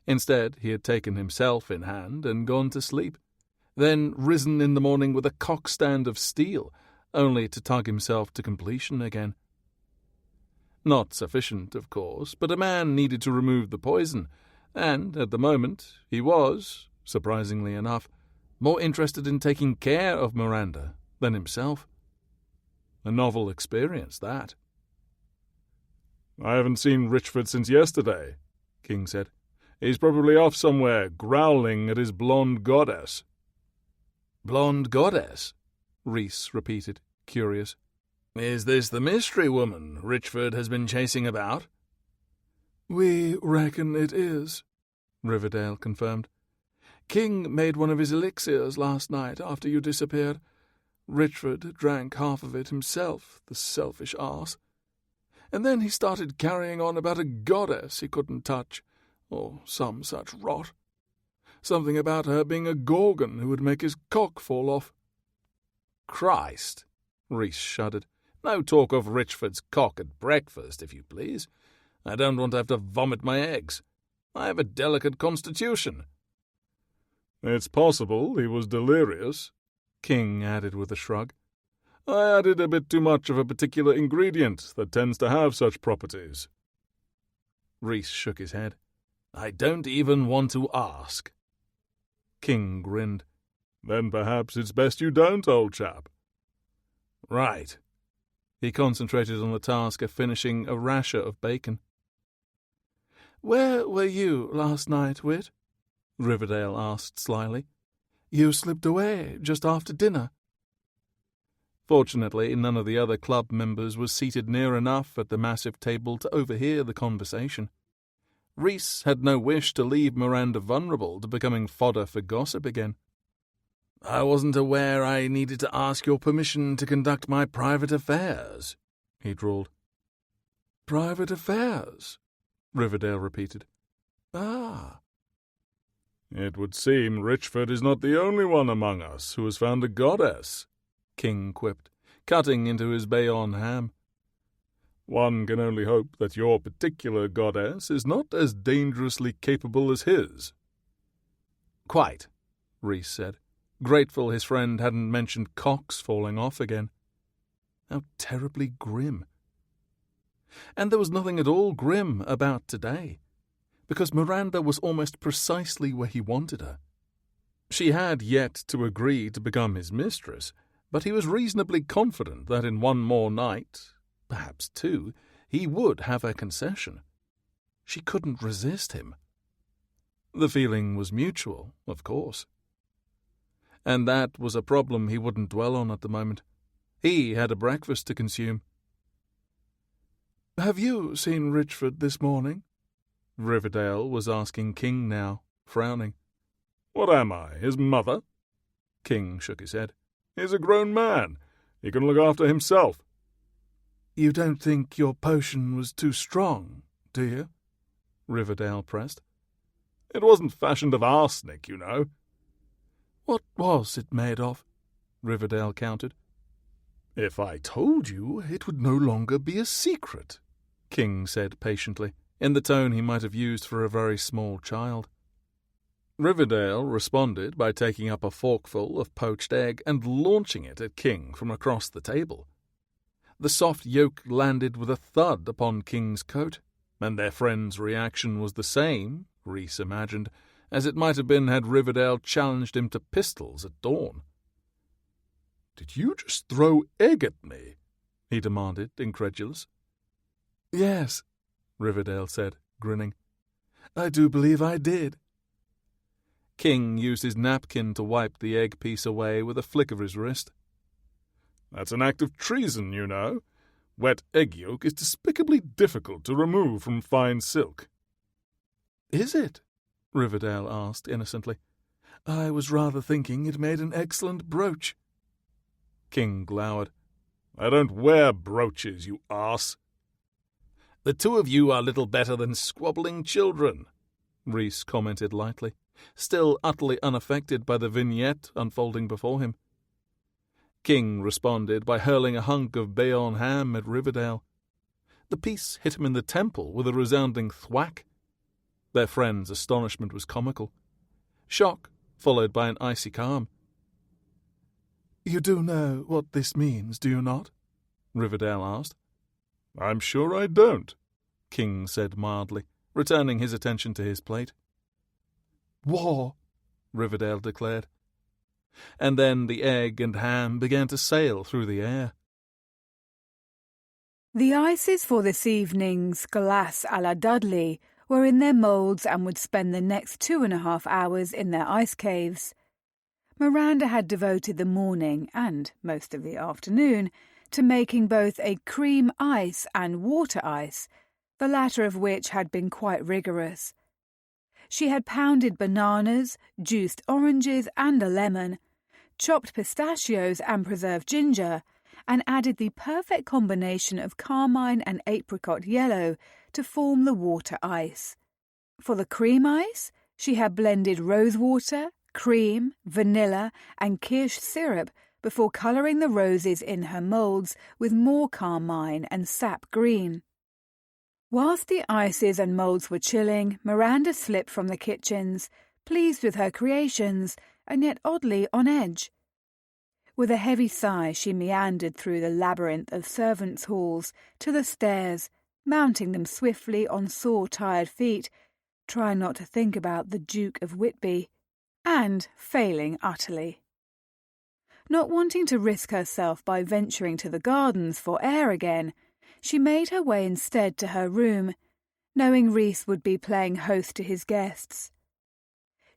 Instead, he had taken himself in hand and gone to sleep, then risen in the morning with a cockstand of steel, only to tug himself to completion again. Not sufficient, of course, but a man needed to remove the poison, and, at the moment, he was, surprisingly enough, more interested in taking care of Miranda than himself. A novel experience, that. I haven't seen Richford since yesterday, King said. He's probably off somewhere, growling at his blonde goddess. Blonde goddess? Rhys repeated, curious. Is this the mystery woman Richford has been chasing about? We reckon it is, Riverdale confirmed. King made one of his elixirs last night after you disappeared. Richford drank half of it himself, the selfish arse. And then he started carrying on about a goddess he couldn't touch, or some such rot. Something about her being a gorgon who would make his cock fall off. Christ! Rhys shuddered. No talk of Richford's cock at breakfast, if you please. I don't want to have to vomit my eggs. I have a delicate constitution. It's possible he was delirious, King added with a shrug. I added a bit too much of a particular ingredient that tends to have such properties. Rhys shook his head. I don't even want to ask. King grinned. Then perhaps it's best you don't, old chap. Right. He concentrated on the task of finishing a rasher of bacon. Where were you last night, Wit? Riverdale asked slyly. You slipped away just after dinner. Fortunately, none of the other club members was seated near enough at the massive table to overhear the conversation. Rhys had no wish to leave Miranda vulnerable to becoming fodder for gossip again. I wasn't aware I needed to ask your permission to conduct my private affairs, he drawled. Private affairs? Riverdale repeated. Ah. It would seem Richford is not the only one among us who has found a goddess, King quipped, cutting into his Bayonne ham. One can only hope that your particular goddess is not as dangerously capable as his. Quite, Rhys said, grateful his friend hadn't mentioned cocks falling off again. How terribly grim. And there was nothing at all grim about today, because Miranda was almost precisely where he wanted her. She had yet to agree to become his mistress, but he was reasonably confident that in one more night, perhaps two, he would have her concession. She couldn't resist him. The feeling was mutual, of course. And that was a problem he wouldn't dwell on at the moment. He had a breakfast to consume. Have you seen Richford this morning? Riverdale was asking King now, frowning. What am I, his mother? King shook his head. He's a grown man. He can look after himself. You don't think your potion was too strong, do you? Riverdale pressed. It wasn't fashioned of arsenic, you know. What was it made of? Riverdale countered. If I told you, it would no longer be a secret, King said patiently, in the tone he might have used for a very small child. Riverdale responded by taking up a forkful of poached egg and launching it at King from across the table. The soft yolk landed with a thud upon King's coat, and their friend's reaction was the same, Rhys imagined, as it might have been had Riverdale challenged him to pistols at dawn. Did you just throw egg at me? He demanded, incredulous. Yes, Riverdale said, grinning. I do believe I did. King used his napkin to wipe the egg piece away with a flick of his wrist. That's an act of treason, you know. Wet egg yolk is despicably difficult to remove from fine silk. Is it? Riverdale asked innocently. I was rather thinking it made an excellent brooch. King glowered. I don't wear brooches, you arse. The two of you are little better than squabbling children, Rhys commented lightly, still utterly unaffected by the vignette unfolding before him. King responded by hurling a hunk of Bayonne ham at Riverdale. The piece hit him in the temple with a resounding thwack. Their friend's astonishment was comical. Shock, followed by an icy calm. You do know what this means, do you not? Riverdale asked. I'm sure I don't, King said mildly, returning his attention to his plate. War, Riverdale declared. And then the egg and ham began to sail through the air. The ices for this evening's glace à la Dudley were in their moulds and would spend the next 2.5 hours in their ice caves. Miranda had devoted the morning and most of the afternoon to making both a cream ice and water ice, the latter of which had been quite rigorous. She had pounded bananas, juiced oranges and a lemon, chopped pistachios and preserved ginger, and added the perfect combination of carmine and apricot yellow to form the water ice. For the cream ice, she had blended rosewater, cream, vanilla, and kirsch syrup before colouring the roses in her moulds with more carmine and sap green. Whilst the ices and moulds were chilling, Miranda slipped from the kitchens, pleased with her creations, and yet oddly on edge. With a heavy sigh, she meandered through the labyrinth of servants' halls to the stairs, mounting them swiftly on sore, tired feet, trying not to think about the Duke of Whitby, and failing utterly. Not wanting to risk herself by venturing to the gardens for air again, she made her way instead to her room, knowing Rhys would be playing host to his guests.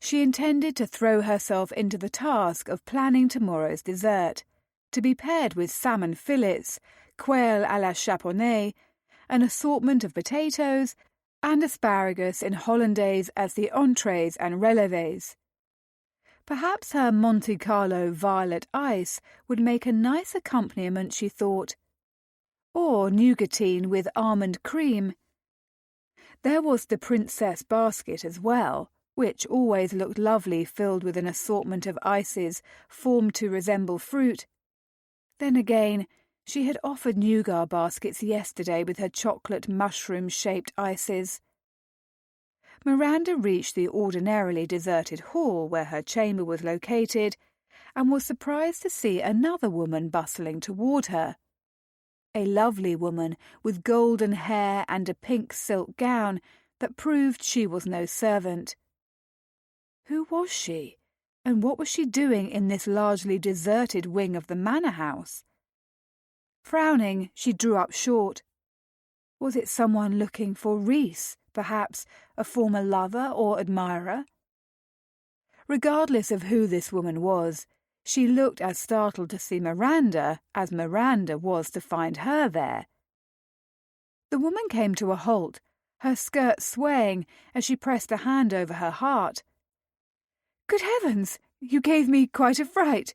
She intended to throw herself into the task of planning tomorrow's dessert, to be paired with salmon fillets, quail à la chaponnaise, an assortment of potatoes, and asparagus in hollandaise as the entrees and relevés. Perhaps her Monte Carlo violet ice would make a nice accompaniment, she thought, or nougatine with almond cream. There was the princess basket as well, which always looked lovely filled with an assortment of ices formed to resemble fruit. Then again, she had offered nougat baskets yesterday with her chocolate mushroom-shaped ices. Miranda reached the ordinarily deserted hall where her chamber was located and was surprised to see another woman bustling toward her. A lovely woman with golden hair and a pink silk gown that proved she was no servant. Who was she, and what was she doing in this largely deserted wing of the manor house? Frowning, she drew up short. Was it someone looking for Rhys, perhaps a former lover or admirer? Regardless of who this woman was, she looked as startled to see Miranda as Miranda was to find her there. The woman came to a halt, her skirt swaying as she pressed a hand over her heart. "Good heavens, you gave me quite a fright."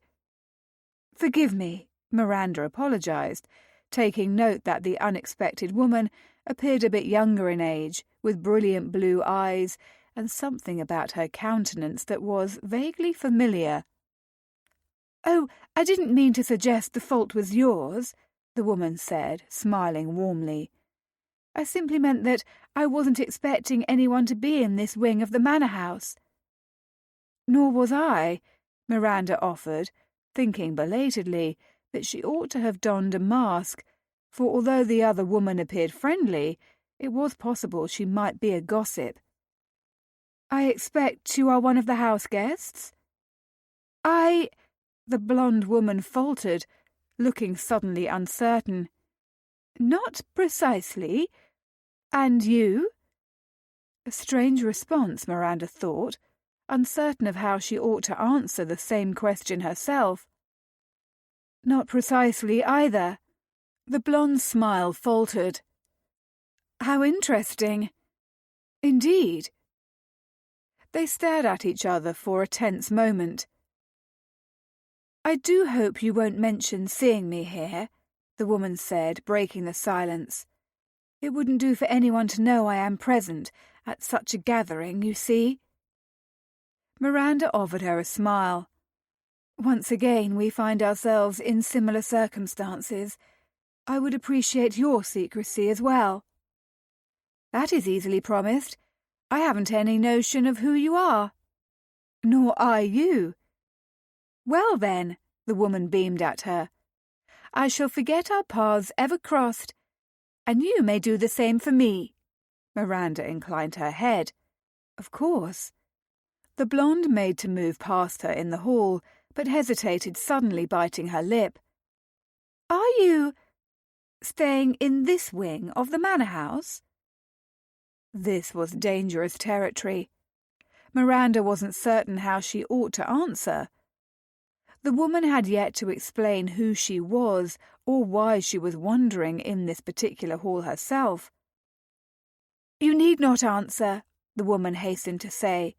"Forgive me," Miranda apologised, taking note that the unexpected woman appeared a bit younger in age, with brilliant blue eyes and something about her countenance that was vaguely familiar. "Oh, I didn't mean to suggest the fault was yours," the woman said, smiling warmly. "I simply meant that I wasn't expecting anyone to be in this wing of the manor house." "Nor was I," Miranda offered, thinking belatedly that she ought to have donned a mask, for although the other woman appeared friendly, it was possible she might be a gossip. "I expect you are one of the house guests?" The blonde woman faltered, looking suddenly uncertain. "Not precisely. And you?" A strange response, Miranda thought, uncertain of how she ought to answer the same question herself. "Not precisely either." The blonde's smile faltered. "How interesting." "Indeed." They stared at each other for a tense moment. "I do hope you won't mention seeing me here," the woman said, breaking the silence. "It wouldn't do for anyone to know I am present at such a gathering, you see." Miranda offered her a smile. "Once again we find ourselves in similar circumstances. I would appreciate your secrecy as well." "That is easily promised. I haven't any notion of who you are." "Nor I you." "Well then," the woman beamed at her, "I shall forget our paths ever crossed, and you may do the same for me." Miranda inclined her head. "Of course." The blonde made to move past her in the hall, but hesitated, suddenly biting her lip. "Are you—" Staying in this wing of the manor house? This was dangerous territory. Miranda wasn't certain how she ought to answer. The woman had yet to explain who she was or why she was wandering in this particular hall herself. "You need not answer," the woman hastened to say.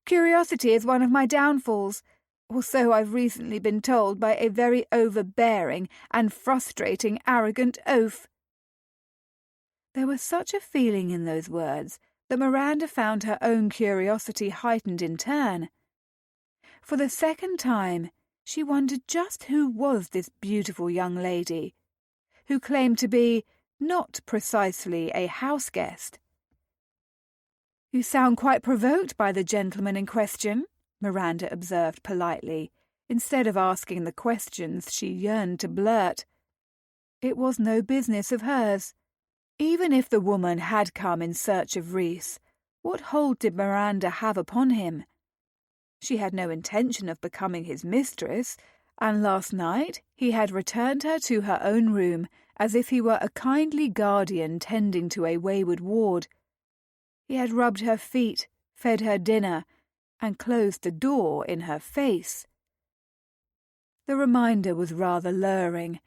"Curiosity is one of my downfalls, or so I've recently been told by a very overbearing and frustrating arrogant oaf." There was such a feeling in those words that Miranda found her own curiosity heightened in turn. For the second time, she wondered just who was this beautiful young lady, who claimed to be not precisely a house guest. "You sound quite provoked by the gentleman in question," Miranda observed politely, instead of asking the questions she yearned to blurt. It was no business of hers. Even if the woman had come in search of Rhys, what hold did Miranda have upon him? She had no intention of becoming his mistress, and last night he had returned her to her own room as if he were a kindly guardian tending to a wayward ward. He had rubbed her feet, fed her dinner, and closed the door in her face. The reminder was rather luring,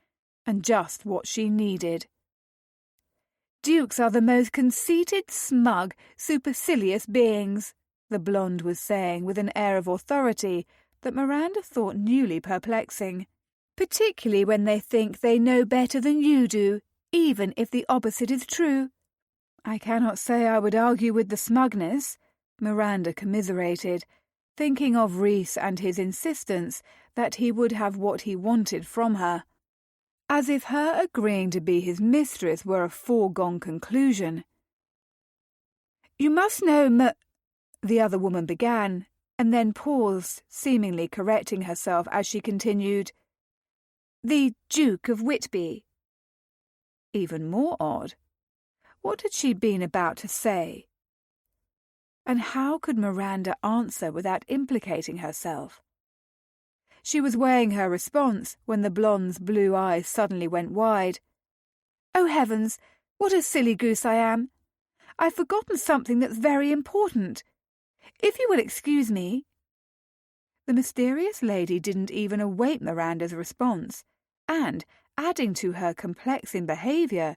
and just what she needed. "Dukes are the most conceited, smug, supercilious beings," the blonde was saying with an air of authority that Miranda thought newly perplexing, "particularly when they think they know better than you do, even if the opposite is true." "I cannot say I would argue with the smugness," Miranda commiserated, thinking of Rhys and his insistence that he would have what he wanted from her. As if her agreeing to be his mistress were a foregone conclusion. "You must know, the other woman began, and then paused, seemingly correcting herself as she continued, "the Duke of Whitby." Even more odd. What had she been about to say? And how could Miranda answer without implicating herself? She was weighing her response when the blonde's blue eyes suddenly went wide. "Oh, heavens, what a silly goose I am! I've forgotten something that's very important. If you will excuse me." The mysterious lady didn't even await Miranda's response, and, adding to her complexing behaviour,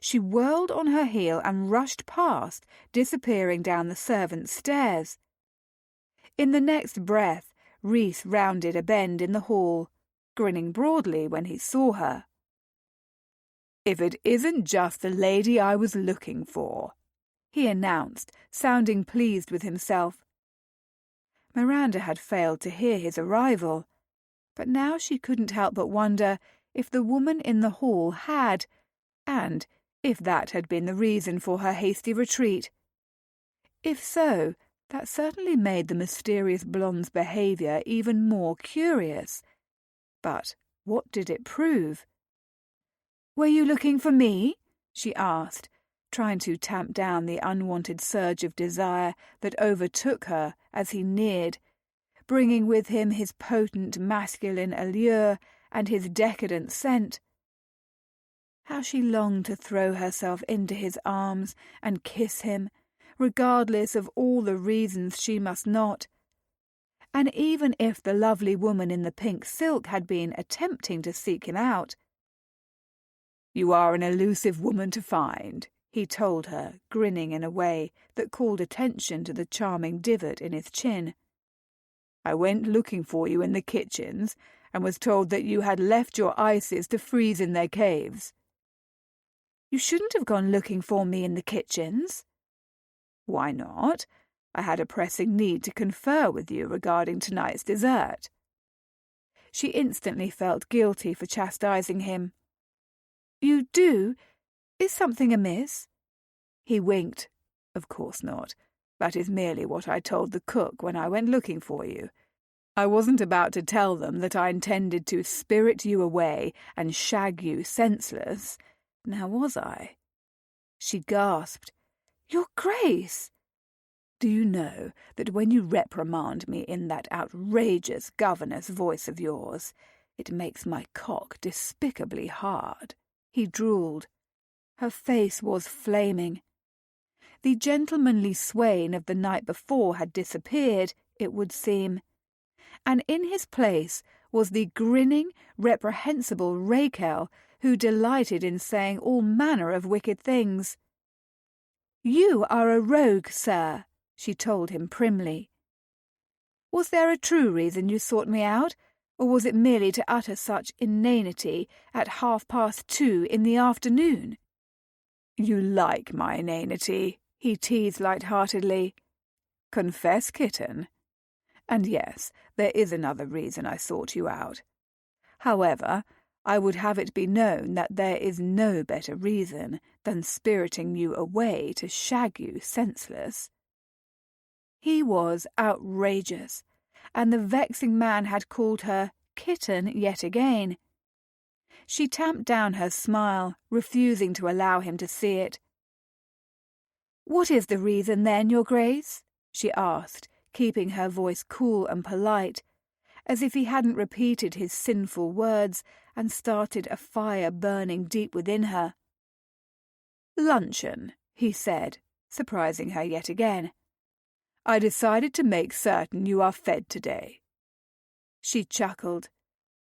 she whirled on her heel and rushed past, disappearing down the servants' stairs. In the next breath, Rhys rounded a bend in the hall, grinning broadly when he saw her. "If it isn't just the lady I was looking for," he announced, sounding pleased with himself. Miranda had failed to hear his arrival, but now she couldn't help but wonder if the woman in the hall had, and if that had been the reason for her hasty retreat. If so, that certainly made the mysterious blonde's behaviour even more curious. But what did it prove? "Were you looking for me?" she asked, trying to tamp down the unwanted surge of desire that overtook her as he neared, bringing with him his potent masculine allure and his decadent scent. How she longed to throw herself into his arms and kiss him, regardless of all the reasons she must not. And even if the lovely woman in the pink silk had been attempting to seek him out. "You are an elusive woman to find," he told her, grinning in a way that called attention to the charming divot in his chin. "I went looking for you in the kitchens, and was told that you had left your ices to freeze in their caves." "You shouldn't have gone looking for me in the kitchens." "Why not? I had a pressing need to confer with you regarding tonight's dessert." She instantly felt guilty for chastising him. "You do? Is something amiss?" He winked. "Of course not. That is merely what I told the cook when I went looking for you. I wasn't about to tell them that I intended to spirit you away and shag you senseless. Now was I?" She gasped. "Your Grace!" "Do you know that when you reprimand me in that outrageous governess voice of yours, it makes my cock despicably hard?" He drooled. Her face was flaming. The gentlemanly swain of the night before had disappeared, it would seem, and in his place was the grinning, reprehensible Raquel who delighted in saying all manner of wicked things. "You are a rogue, sir," she told him primly. "Was there a true reason you sought me out, or was it merely to utter such inanity at 2:30 in the afternoon?" "You like my inanity," he teased light-heartedly. "Confess, kitten. And yes, there is another reason I sought you out. However, I would have it be known that there is no better reason than spiriting you away to shag you senseless." He was outrageous, and the vexing man had called her kitten yet again. She tamped down her smile, refusing to allow him to see it. "What is the reason, then, your grace?" she asked, keeping her voice cool and polite, as if he hadn't repeated his sinful words and started a fire burning deep within her. "Luncheon," he said, surprising her yet again. "I decided to make certain you are fed today." She chuckled.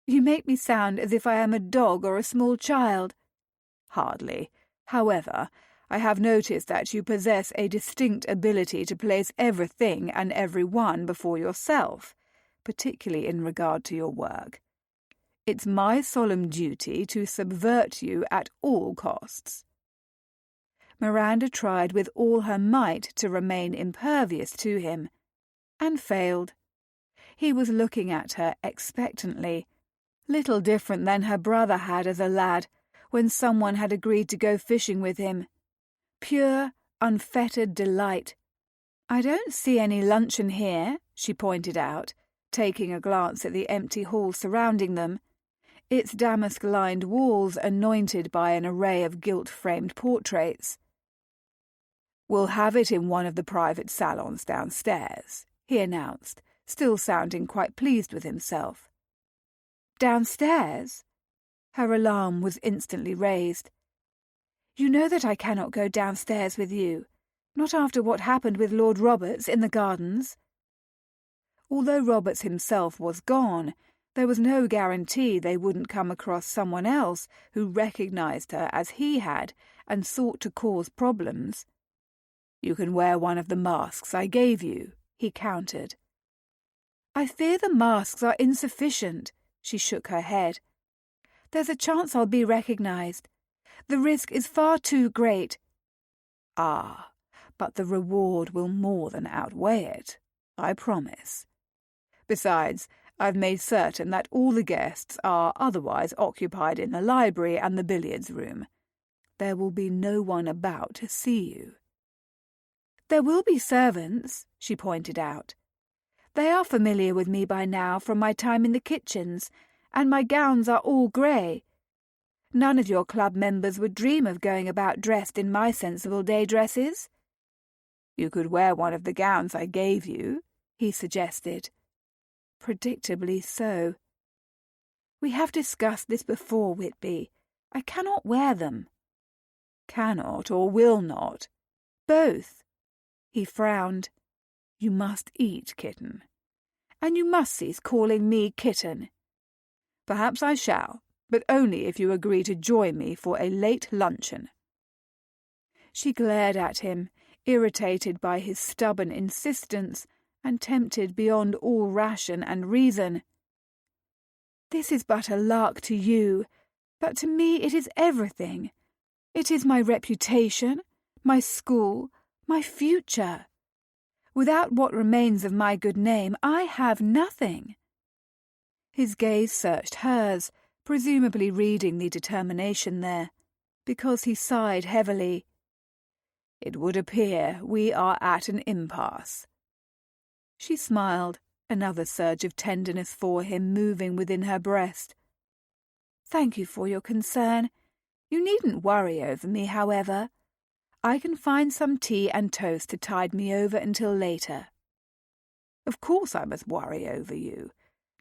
"You make me sound as if I am a dog or a small child." "Hardly. However, I have noticed that you possess a distinct ability to place everything and everyone before yourself, particularly in regard to your work. It's my solemn duty to subvert you at all costs." Miranda tried with all her might to remain impervious to him, and failed. He was looking at her expectantly, little different than her brother had as a lad, when someone had agreed to go fishing with him. Pure, unfettered delight. "I don't see any luncheon here," she pointed out, taking a glance at the empty hall surrounding them, its damask-lined walls anointed by an array of gilt-framed portraits. "We'll have it in one of the private salons downstairs," he announced, still sounding quite pleased with himself. "Downstairs?" Her alarm was instantly raised. "You know that I cannot go downstairs with you, not after what happened with Lord Roberts in the gardens." Although Roberts himself was gone, there was no guarantee they wouldn't come across someone else who recognized her as he had and sought to cause problems. "You can wear one of the masks I gave you," he countered. "I fear the masks are insufficient," she shook her head. "There's a chance I'll be recognized. The risk is far too great." "Ah, but the reward will more than outweigh it, I promise. Besides, I've made certain that all the guests are otherwise occupied in the library and the billiards room. There will be no one about to see you." "There will be servants," she pointed out. "They are familiar with me by now from my time in the kitchens, and my gowns are all grey. None of your club members would dream of going about dressed in my sensible day dresses." "You could wear one of the gowns I gave you," he suggested. Predictably so. "We have discussed this before, Whitby. I cannot wear them." "Cannot or will not?" "Both." He frowned. "You must eat, kitten. And you must cease calling me kitten." "Perhaps I shall, but only if you agree to join me for a late luncheon." She glared at him, irritated by his stubborn insistence and tempted beyond all ration and reason. "This is but a lark to you, but to me it is everything. It is my reputation, my school, my future. Without what remains of my good name, I have nothing." His gaze searched hers, presumably reading the determination there, because he sighed heavily. "It would appear we are at an impasse." She smiled, another surge of tenderness for him moving within her breast. "Thank you for your concern. You needn't worry over me, however. I can find some tea and toast to tide me over until later." "Of course I must worry over you.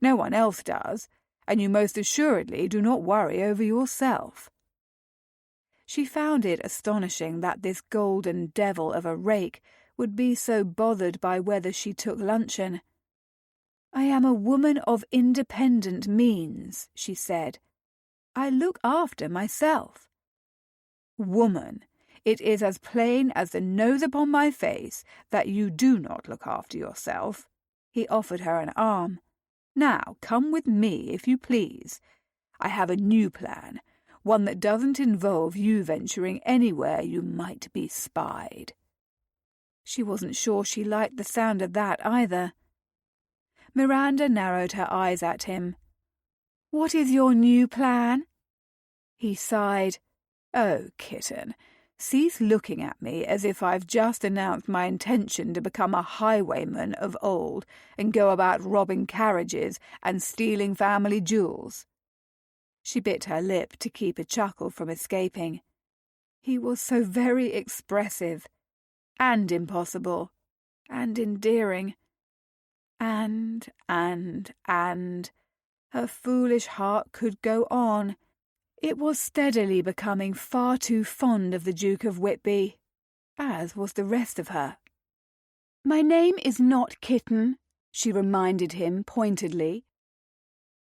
No one else does, and you most assuredly do not worry over yourself." She found it astonishing that this golden devil of a rake would be so bothered by whether she took luncheon. "I am a woman of independent means," she said. "I look after myself." "Woman, it is as plain as the nose upon my face that you do not look after yourself." He offered her an arm. "Now, come with me, if you please. I have a new plan, one that doesn't involve you venturing anywhere you might be spied." She wasn't sure she liked the sound of that either. Miranda narrowed her eyes at him. "What is your new plan?" He sighed. "Oh, kitten, cease looking at me as if I've just announced my intention to become a highwayman of old and go about robbing carriages and stealing family jewels." She bit her lip to keep a chuckle from escaping. He was so very expressive, and impossible, and endearing. And, her foolish heart could go on. It was steadily becoming far too fond of the Duke of Whitby, as was the rest of her. "My name is not Kitten," she reminded him pointedly.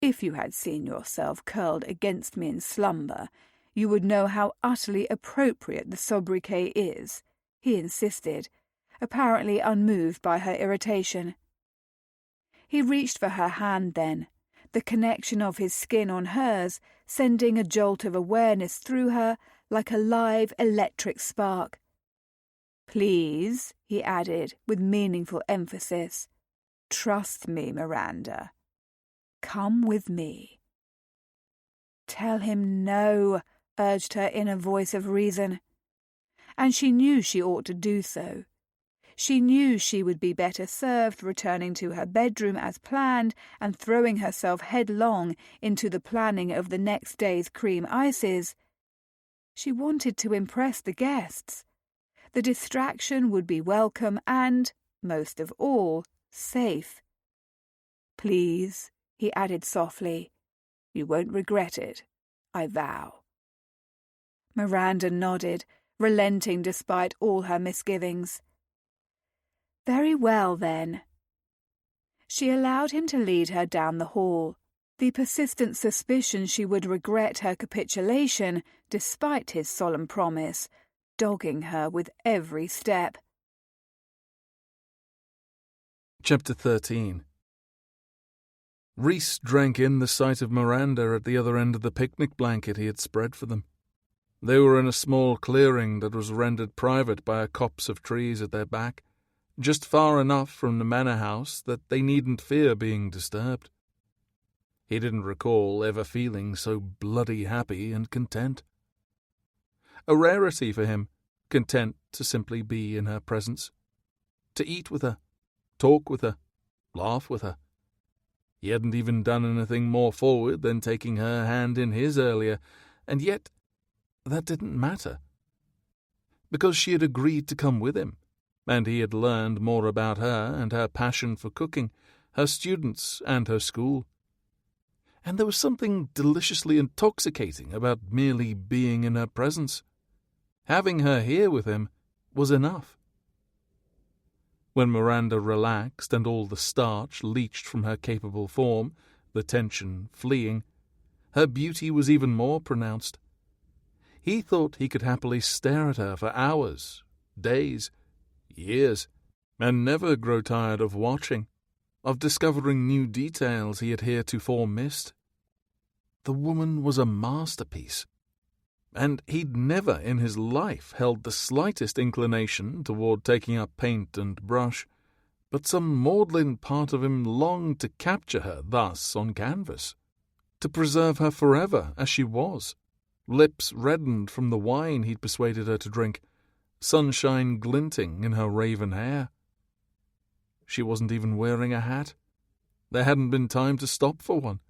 "If you had seen yourself curled against me in slumber, you would know how utterly appropriate the sobriquet is," he insisted, apparently unmoved by her irritation. He reached for her hand then, the connection of his skin on hers sending a jolt of awareness through her like a live electric spark. "Please," he added with meaningful emphasis, "trust me, Miranda. Come with me." "Tell him no," urged her inner voice of reason. And she knew she ought to do so. She knew she would be better served returning to her bedroom as planned and throwing herself headlong into the planning of the next day's cream ices. She wanted to impress the guests. The distraction would be welcome and, most of all, safe. "Please," he added softly, "you won't regret it, I vow." Miranda nodded, relenting despite all her misgivings. "Very well, then." She allowed him to lead her down the hall, the persistent suspicion she would regret her capitulation, despite his solemn promise, dogging her with every step. Chapter 13. Reese drank in the sight of Miranda at the other end of the picnic blanket he had spread for them. They were in a small clearing that was rendered private by a copse of trees at their back, just far enough from the manor house that they needn't fear being disturbed. He didn't recall ever feeling so bloody happy and content. A rarity for him, content to simply be in her presence, to eat with her, talk with her, laugh with her. He hadn't even done anything more forward than taking her hand in his earlier, and yet that didn't matter. Because she had agreed to come with him, and he had learned more about her and her passion for cooking, her students and her school. And there was something deliciously intoxicating about merely being in her presence. Having her here with him was enough. When Miranda relaxed and all the starch leached from her capable form, the tension fleeing, her beauty was even more pronounced. He thought he could happily stare at her for hours, days, years, and never grow tired of watching, of discovering new details he had heretofore missed. The woman was a masterpiece, and he'd never in his life held the slightest inclination toward taking up paint and brush, but some maudlin part of him longed to capture her thus on canvas, to preserve her forever as she was, lips reddened from the wine he'd persuaded her to drink, sunshine glinting in her raven hair. She wasn't even wearing a hat. There hadn't been time to stop for one.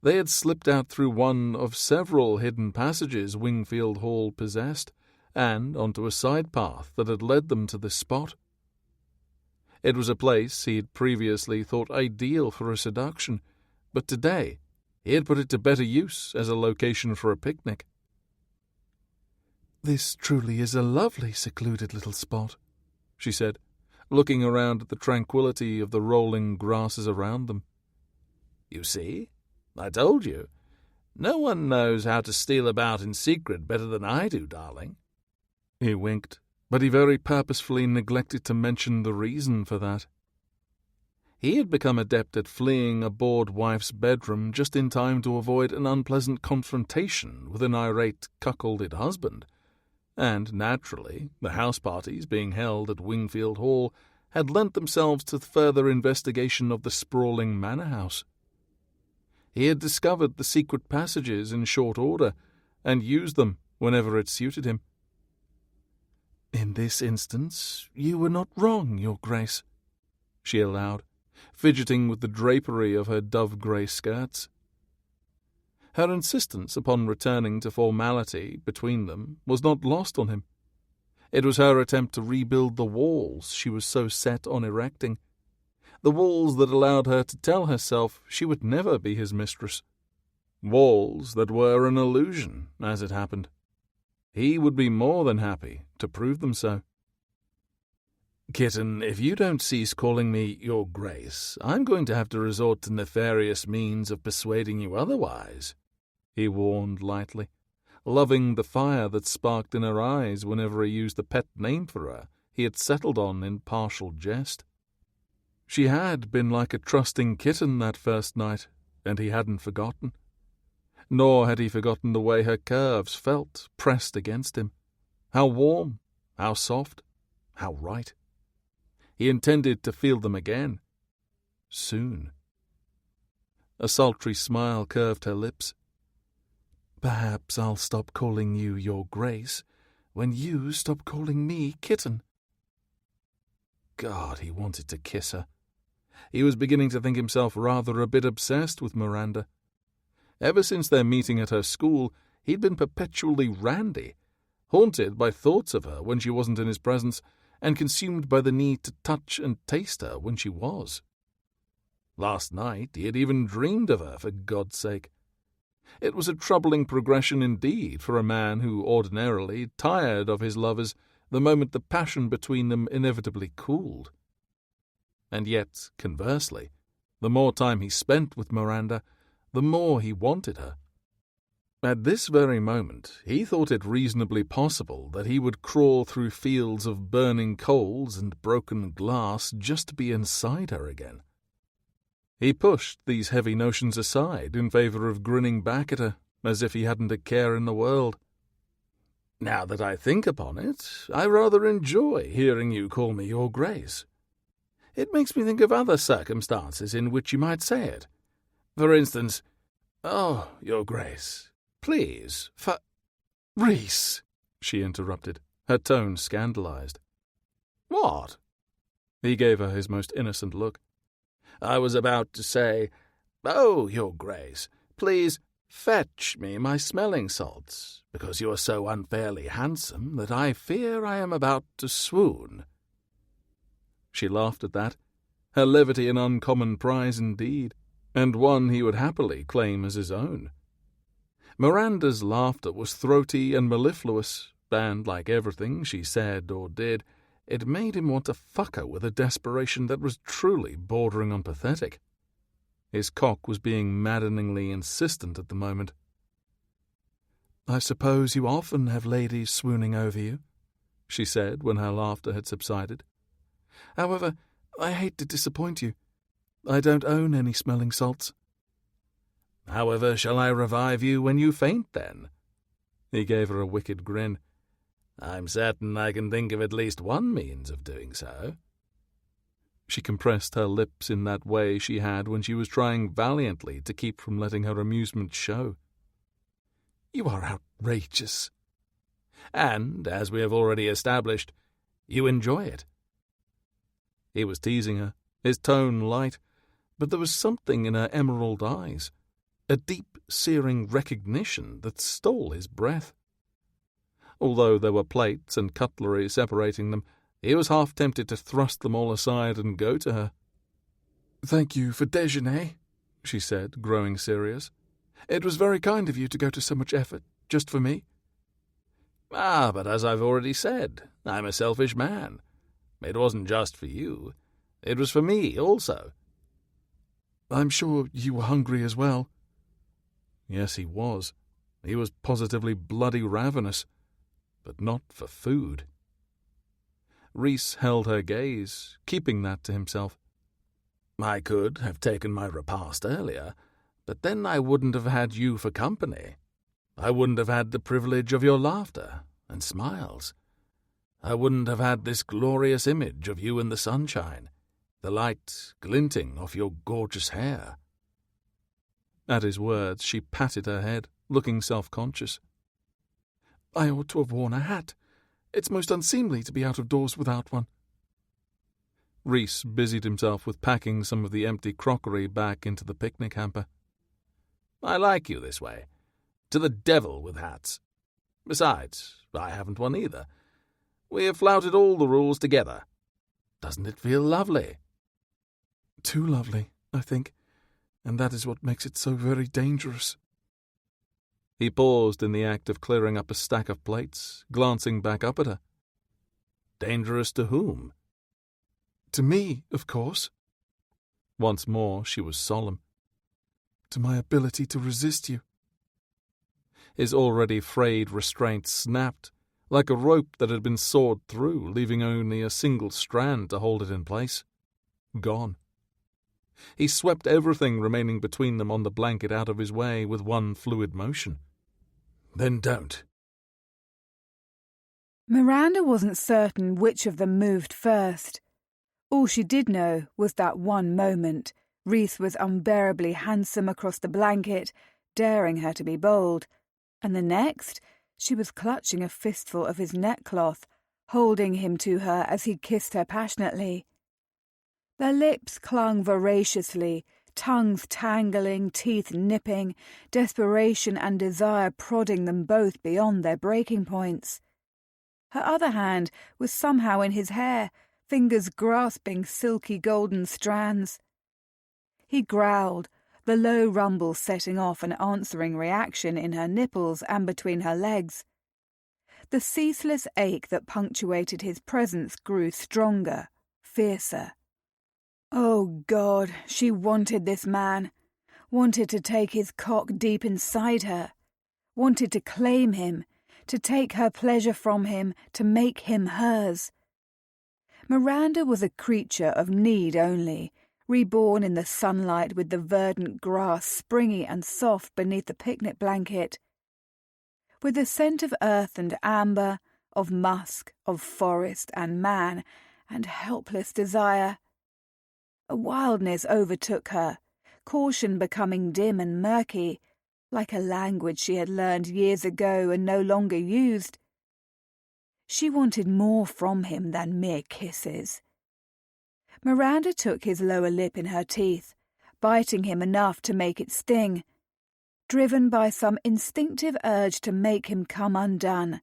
They had slipped out through one of several hidden passages Wingfield Hall possessed, and onto a side path that had led them to this spot. It was a place he had previously thought ideal for a seduction, but today he had put it to better use as a location for a picnic. "This truly is a lovely secluded little spot," she said, looking around at the tranquillity of the rolling grasses around them. "You see? I told you. No one knows how to steal about in secret better than I do, darling." He winked, but he very purposefully neglected to mention the reason for that. He had become adept at fleeing a bored wife's bedroom just in time to avoid an unpleasant confrontation with an irate, cuckolded husband, and, naturally, the house parties being held at Wingfield Hall had lent themselves to further investigation of the sprawling manor house. He had discovered the secret passages in short order, and used them whenever it suited him. "In this instance, you were not wrong, Your Grace," she allowed, fidgeting with the drapery of her dove-grey skirts. Her insistence upon returning to formality between them was not lost on him. It was her attempt to rebuild the walls she was so set on erecting, the walls that allowed her to tell herself she would never be his mistress, walls that were an illusion, as it happened. He would be more than happy to prove them so. "Kitten, if you don't cease calling me Your Grace, I'm going to have to resort to nefarious means of persuading you otherwise," he warned lightly, loving the fire that sparked in her eyes whenever he used the pet name for her he had settled on in partial jest. She had been like a trusting kitten that first night, and he hadn't forgotten. Nor had he forgotten the way her curves felt pressed against him. How warm, how soft, how right. He intended to feel them again. Soon. A sultry smile curved her lips. "Perhaps I'll stop calling you Your Grace when you stop calling me Kitten." God, he wanted to kiss her. He was beginning to think himself rather a bit obsessed with Miranda. Ever since their meeting at her school, he'd been perpetually randy, haunted by thoughts of her when she wasn't in his presence, and consumed by the need to touch and taste her when she was. Last night he had even dreamed of her, for God's sake. It was a troubling progression indeed for a man who ordinarily tired of his lovers the moment the passion between them inevitably cooled. And yet, conversely, the more time he spent with Miranda, the more he wanted her. At this very moment, he thought it reasonably possible that he would crawl through fields of burning coals and broken glass just to be inside her again. He pushed these heavy notions aside in favor of grinning back at her, as if he hadn't a care in the world. "Now that I think upon it, I rather enjoy hearing you call me Your Grace. It makes me think of other circumstances in which you might say it. For instance, oh, Your Grace, please, "Reese," she interrupted, her tone scandalized. "What?" He gave her his most innocent look. "I was about to say, oh, Your Grace, please fetch me my smelling salts, because you are so unfairly handsome that I fear I am about to swoon." She laughed at that, her levity an uncommon prize indeed, and one he would happily claim as his own. Miranda's laughter was throaty and mellifluous, and, like everything she said or did, it made him want to fuck her with a desperation that was truly bordering on pathetic. His cock was being maddeningly insistent at the moment. "I suppose you often have ladies swooning over you," she said when her laughter had subsided. "However, I hate to disappoint you. I don't own any smelling salts." "However shall I revive you when you faint, then?" He gave her a wicked grin. "I'm certain I can think of at least one means of doing so." She compressed her lips in that way she had when she was trying valiantly to keep from letting her amusement show. "You are outrageous. And, as we have already established, you enjoy it." He was teasing her, his tone light, but there was something in her emerald eyes, a deep, searing recognition that stole his breath. Although there were plates and cutlery separating them, he was half tempted to thrust them all aside and go to her. "Thank you for déjeuner," she said, growing serious. "It was very kind of you to go to so much effort, just for me." But as I've already said, I'm a selfish man. It wasn't just for you. It was for me also. I'm sure you were hungry as well. Yes, he was. He was positively bloody ravenous, but not for food. Rhys held her gaze, keeping that to himself. I could have taken my repast earlier, but then I wouldn't have had you for company. I wouldn't have had the privilege of your laughter and smiles. I wouldn't have had this glorious image of you in the sunshine, the light glinting off your gorgeous hair. At his words, she patted her head, looking self-conscious. I ought to have worn a hat. It's most unseemly to be out of doors without one. Rhys busied himself with packing some of the empty crockery back into the picnic hamper. I like you this way. To the devil with hats. Besides, I haven't one either. We have flouted all the rules together. Doesn't it feel lovely? Too lovely, I think, and that is what makes it so very dangerous. He paused in the act of clearing up a stack of plates, glancing back up at her. Dangerous to whom? To me, of course. Once more she was solemn. To my ability to resist you. His already frayed restraint snapped, like a rope that had been sawed through, leaving only a single strand to hold it in place. Gone. He swept everything remaining between them on the blanket out of his way with one fluid motion. Then don't. Miranda wasn't certain which of them moved first. All she did know was that one moment Rhys was unbearably handsome across the blanket, daring her to be bold, and the next she was clutching a fistful of his neckcloth, holding him to her as he kissed her passionately. Their lips clung voraciously, tongues tangling, teeth nipping, desperation and desire prodding them both beyond their breaking points. Her other hand was somehow in his hair, fingers grasping silky golden strands. He growled, the low rumble setting off an answering reaction in her nipples and between her legs. The ceaseless ache that punctuated his presence grew stronger, fiercer. Oh God, she wanted this man, wanted to take his cock deep inside her, wanted to claim him, to take her pleasure from him, to make him hers. Miranda was a creature of need only, reborn in the sunlight with the verdant grass springy and soft beneath the picnic blanket. With the scent of earth and amber, of musk, of forest and man, and helpless desire. A wildness overtook her, caution becoming dim and murky, like a language she had learned years ago and no longer used. She wanted more from him than mere kisses. Miranda took his lower lip in her teeth, biting him enough to make it sting, driven by some instinctive urge to make him come undone.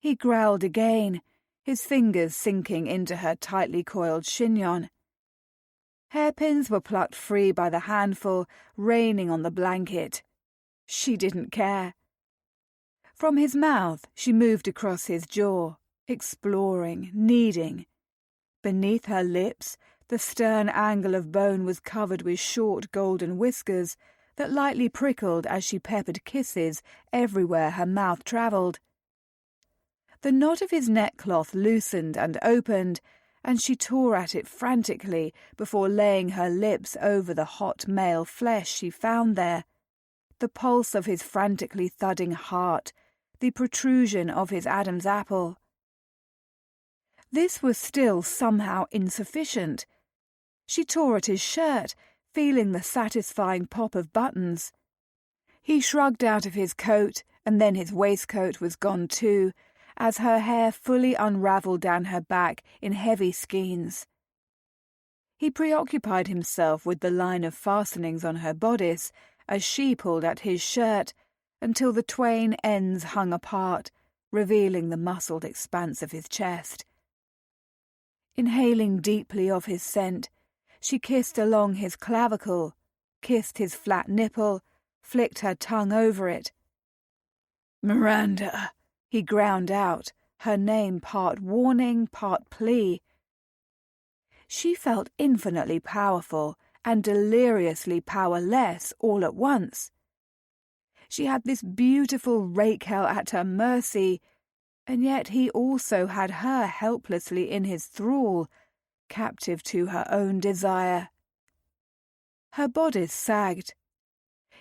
He growled again, his fingers sinking into her tightly coiled chignon. Hairpins were plucked free by the handful, raining on the blanket. She didn't care. From his mouth she moved across his jaw, exploring, needing. Beneath her lips, the stern angle of bone was covered with short golden whiskers that lightly prickled as she peppered kisses everywhere her mouth travelled. The knot of his neckcloth loosened and opened, and she tore at it frantically before laying her lips over the hot male flesh she found there, the pulse of his frantically thudding heart, the protrusion of his Adam's apple. This was still somehow insufficient. She tore at his shirt, feeling the satisfying pop of buttons. He shrugged out of his coat, and then his waistcoat was gone too, as her hair fully unravelled down her back in heavy skeins. He preoccupied himself with the line of fastenings on her bodice as she pulled at his shirt, until the twain ends hung apart, revealing the muscled expanse of his chest. Inhaling deeply of his scent, she kissed along his clavicle, kissed his flat nipple, flicked her tongue over it. "Miranda," He ground out, her name part warning, part plea. She felt infinitely powerful and deliriously powerless all at once. She had this beautiful Raquel at her mercy, and yet he also had her helplessly in his thrall, captive to her own desire. Her bodice sagged.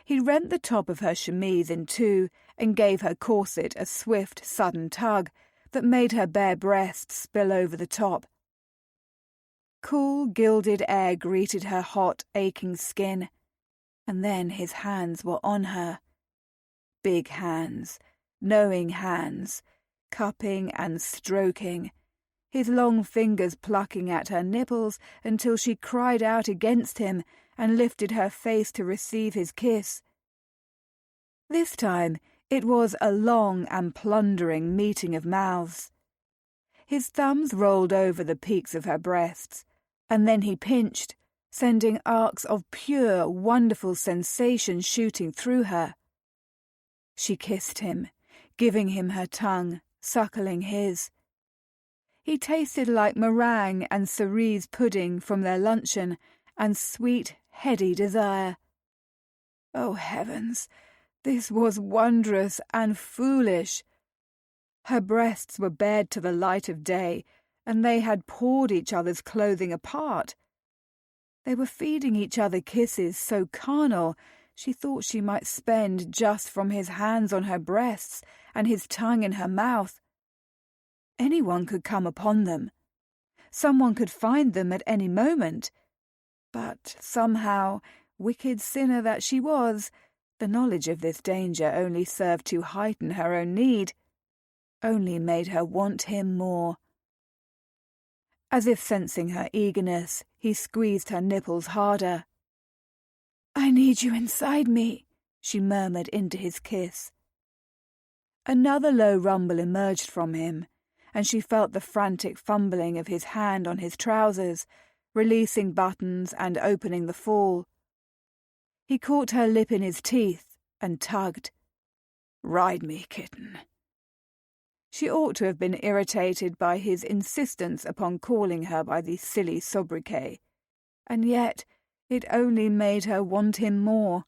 He rent the top of her chemise in two and gave her corset a swift, sudden tug that made her bare breasts spill over the top. Cool, gilded air greeted her hot, aching skin, and then his hands were on her. Big hands, knowing hands, cupping and stroking, his long fingers plucking at her nipples until she cried out against him and lifted her face to receive his kiss. This time it was a long and plundering meeting of mouths. His thumbs rolled over the peaks of her breasts, and then he pinched, sending arcs of pure, wonderful sensation shooting through her. She kissed him, giving him her tongue, suckling his. He tasted like meringue and cerise pudding from their luncheon, and sweet, heady desire. Oh, heavens! This was wondrous and foolish. Her breasts were bared to the light of day, and they had poured each other's clothing apart. They were feeding each other kisses so carnal she thought she might spend just from his hands on her breasts and his tongue in her mouth. Anyone could come upon them. Someone could find them at any moment. But somehow, wicked sinner that she was, the knowledge of this danger only served to heighten her own need, only made her want him more. As if sensing her eagerness, he squeezed her nipples harder. "I need you inside me," she murmured into his kiss. Another low rumble emerged from him, and she felt the frantic fumbling of his hand on his trousers, releasing buttons and opening the fall. He caught her lip in his teeth and tugged. "Ride me, kitten." She ought to have been irritated by his insistence upon calling her by the silly sobriquet, and yet it only made her want him more.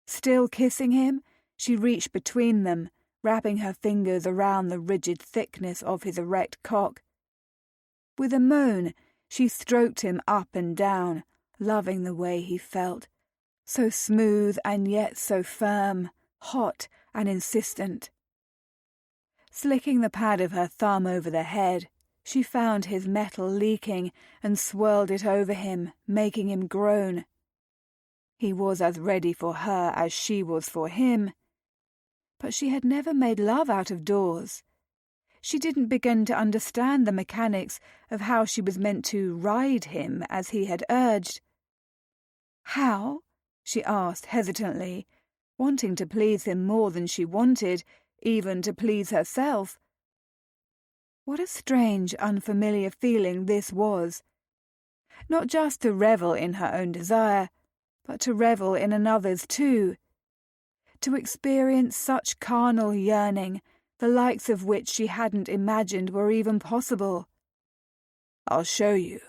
Still kissing him, she reached between them, wrapping her fingers around the rigid thickness of his erect cock. With a moan, she stroked him up and down, loving the way he felt, so smooth and yet so firm, hot and insistent. Slicking the pad of her thumb over the head, she found his metal leaking and swirled it over him, making him groan. He was as ready for her as she was for him. But she had never made love out of doors. She didn't begin to understand the mechanics of how she was meant to ride him as he had urged. "How?" she asked hesitantly, wanting to please him more than she wanted, even to please herself. What a strange, unfamiliar feeling this was. Not just to revel in her own desire, but to revel in another's too. To experience such carnal yearning, the likes of which she hadn't imagined were even possible. "I'll show you."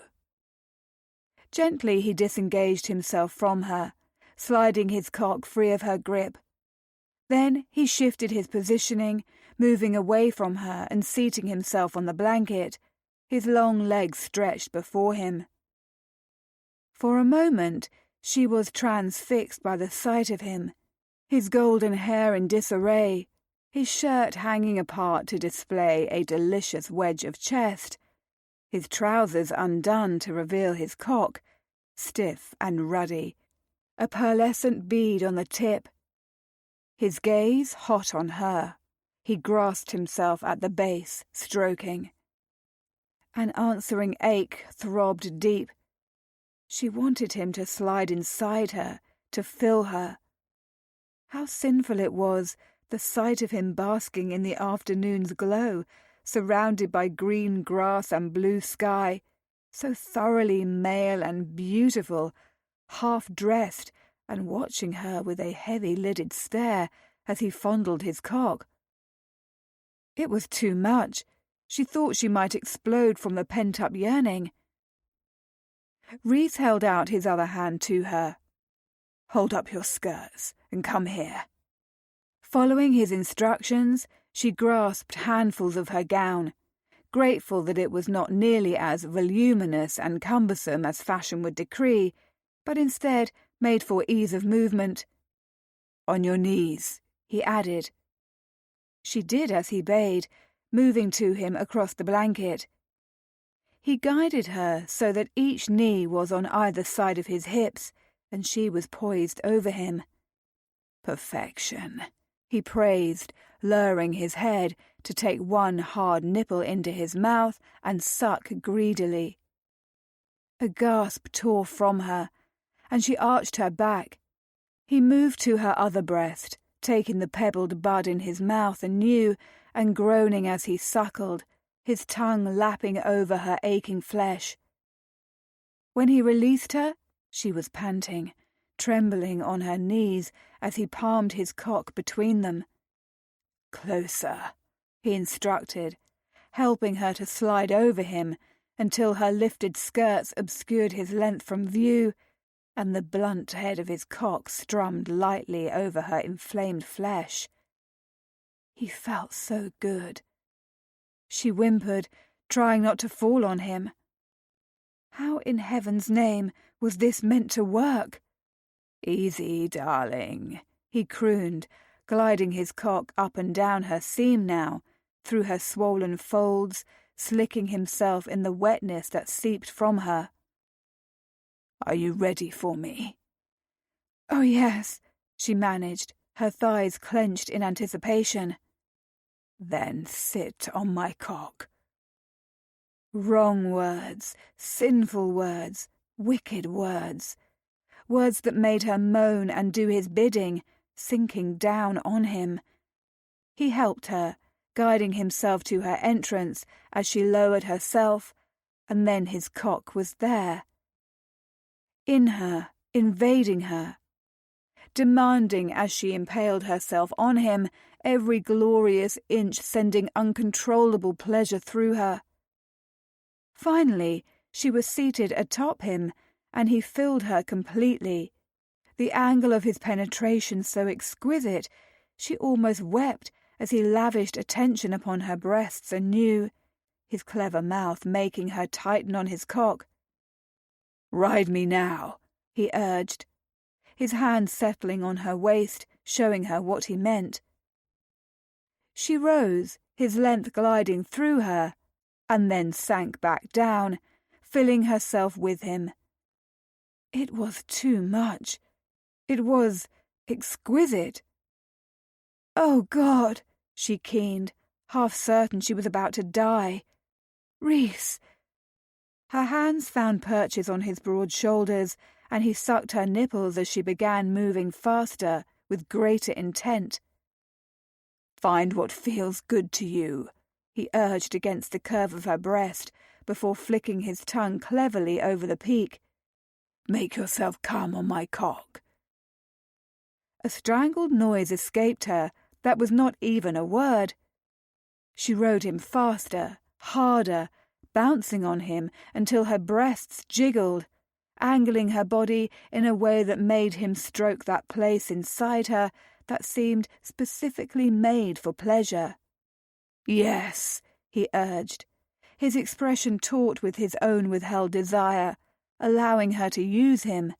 Gently he disengaged himself from her, sliding his cock free of her grip. Then he shifted his positioning, moving away from her and seating himself on the blanket, his long legs stretched before him. For a moment she was transfixed by the sight of him, his golden hair in disarray, his shirt hanging apart to display a delicious wedge of chest, his trousers undone to reveal his cock, stiff and ruddy, a pearlescent bead on the tip. His gaze hot on her, he grasped himself at the base, stroking. An answering ache throbbed deep. She wanted him to slide inside her, to fill her. How sinful it was, the sight of him basking in the afternoon's glow, surrounded by green grass and blue sky, so thoroughly male and beautiful, half-dressed, and watching her with a heavy-lidded stare as he fondled his cock. It was too much. She thought she might explode from the pent-up yearning. Rhys held out his other hand to her. "Hold up your skirts and come here." Following his instructions, she grasped handfuls of her gown, grateful that it was not nearly as voluminous and cumbersome as fashion would decree, but instead made for ease of movement. "On your knees," he added. She did as he bade, moving to him across the blanket. He guided her so that each knee was on either side of his hips, and she was poised over him. "Perfection," he praised, lowering his head to take one hard nipple into his mouth and suck greedily. A gasp tore from her, and she arched her back. He moved to her other breast, taking the pebbled bud in his mouth anew and groaning as he suckled, his tongue lapping over her aching flesh. When he released her, she was panting, trembling on her knees as he palmed his cock between them. "Closer," he instructed, helping her to slide over him until her lifted skirts obscured his length from view, and the blunt head of his cock strummed lightly over her inflamed flesh. He felt so good. She whimpered, trying not to fall on him. How in heaven's name was this meant to work? "Easy, darling," he crooned, gliding his cock up and down her seam now, through her swollen folds, slicking himself in the wetness that seeped from her. "Are you ready for me?" "Oh, yes," she managed, her thighs clenched in anticipation. "Then sit on my cock." Wrong words, sinful words, wicked words. Words that made her moan and do his bidding, sinking down on him. He helped her, guiding himself to her entrance as she lowered herself, and then his cock was there. In her, invading her. Demanding as she impaled herself on him, every glorious inch sending uncontrollable pleasure through her. Finally, she was seated atop him, and he filled her completely. The angle of his penetration so exquisite, she almost wept as he lavished attention upon her breasts anew, his clever mouth making her tighten on his cock. "Ride me now," he urged, his hand settling on her waist, showing her what he meant. She rose, his length gliding through her, and then sank back down, filling herself with him. It was too much. It was exquisite. "Oh, God!" she keened, half certain she was about to die. "Rhys!" Her hands found perches on his broad shoulders, and he sucked her nipples as she began moving faster, with greater intent. "Find what feels good to you," he urged against the curve of her breast, before flicking his tongue cleverly over the peak. "Make yourself come on my cock." A strangled noise escaped her that was not even a word. She rode him faster, harder, bouncing on him until her breasts jiggled, angling her body in a way that made him stroke that place inside her that seemed specifically made for pleasure. "Yes," he urged, his expression taut with his own withheld desire, allowing her to use him.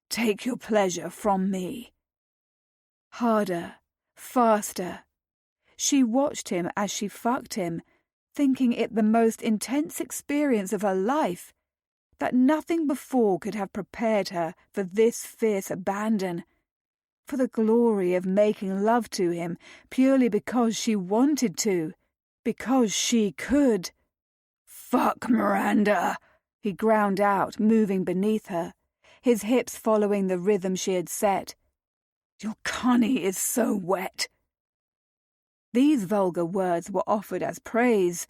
"Take your pleasure from me." Harder, faster. She watched him as she fucked him, thinking it the most intense experience of her life, that nothing before could have prepared her for this fierce abandon, for the glory of making love to him purely because she wanted to, because she could. "Fuck, Miranda!" he ground out, moving beneath her, his hips following the rhythm she had set. "Your cunny is so wet." These vulgar words were offered as praise.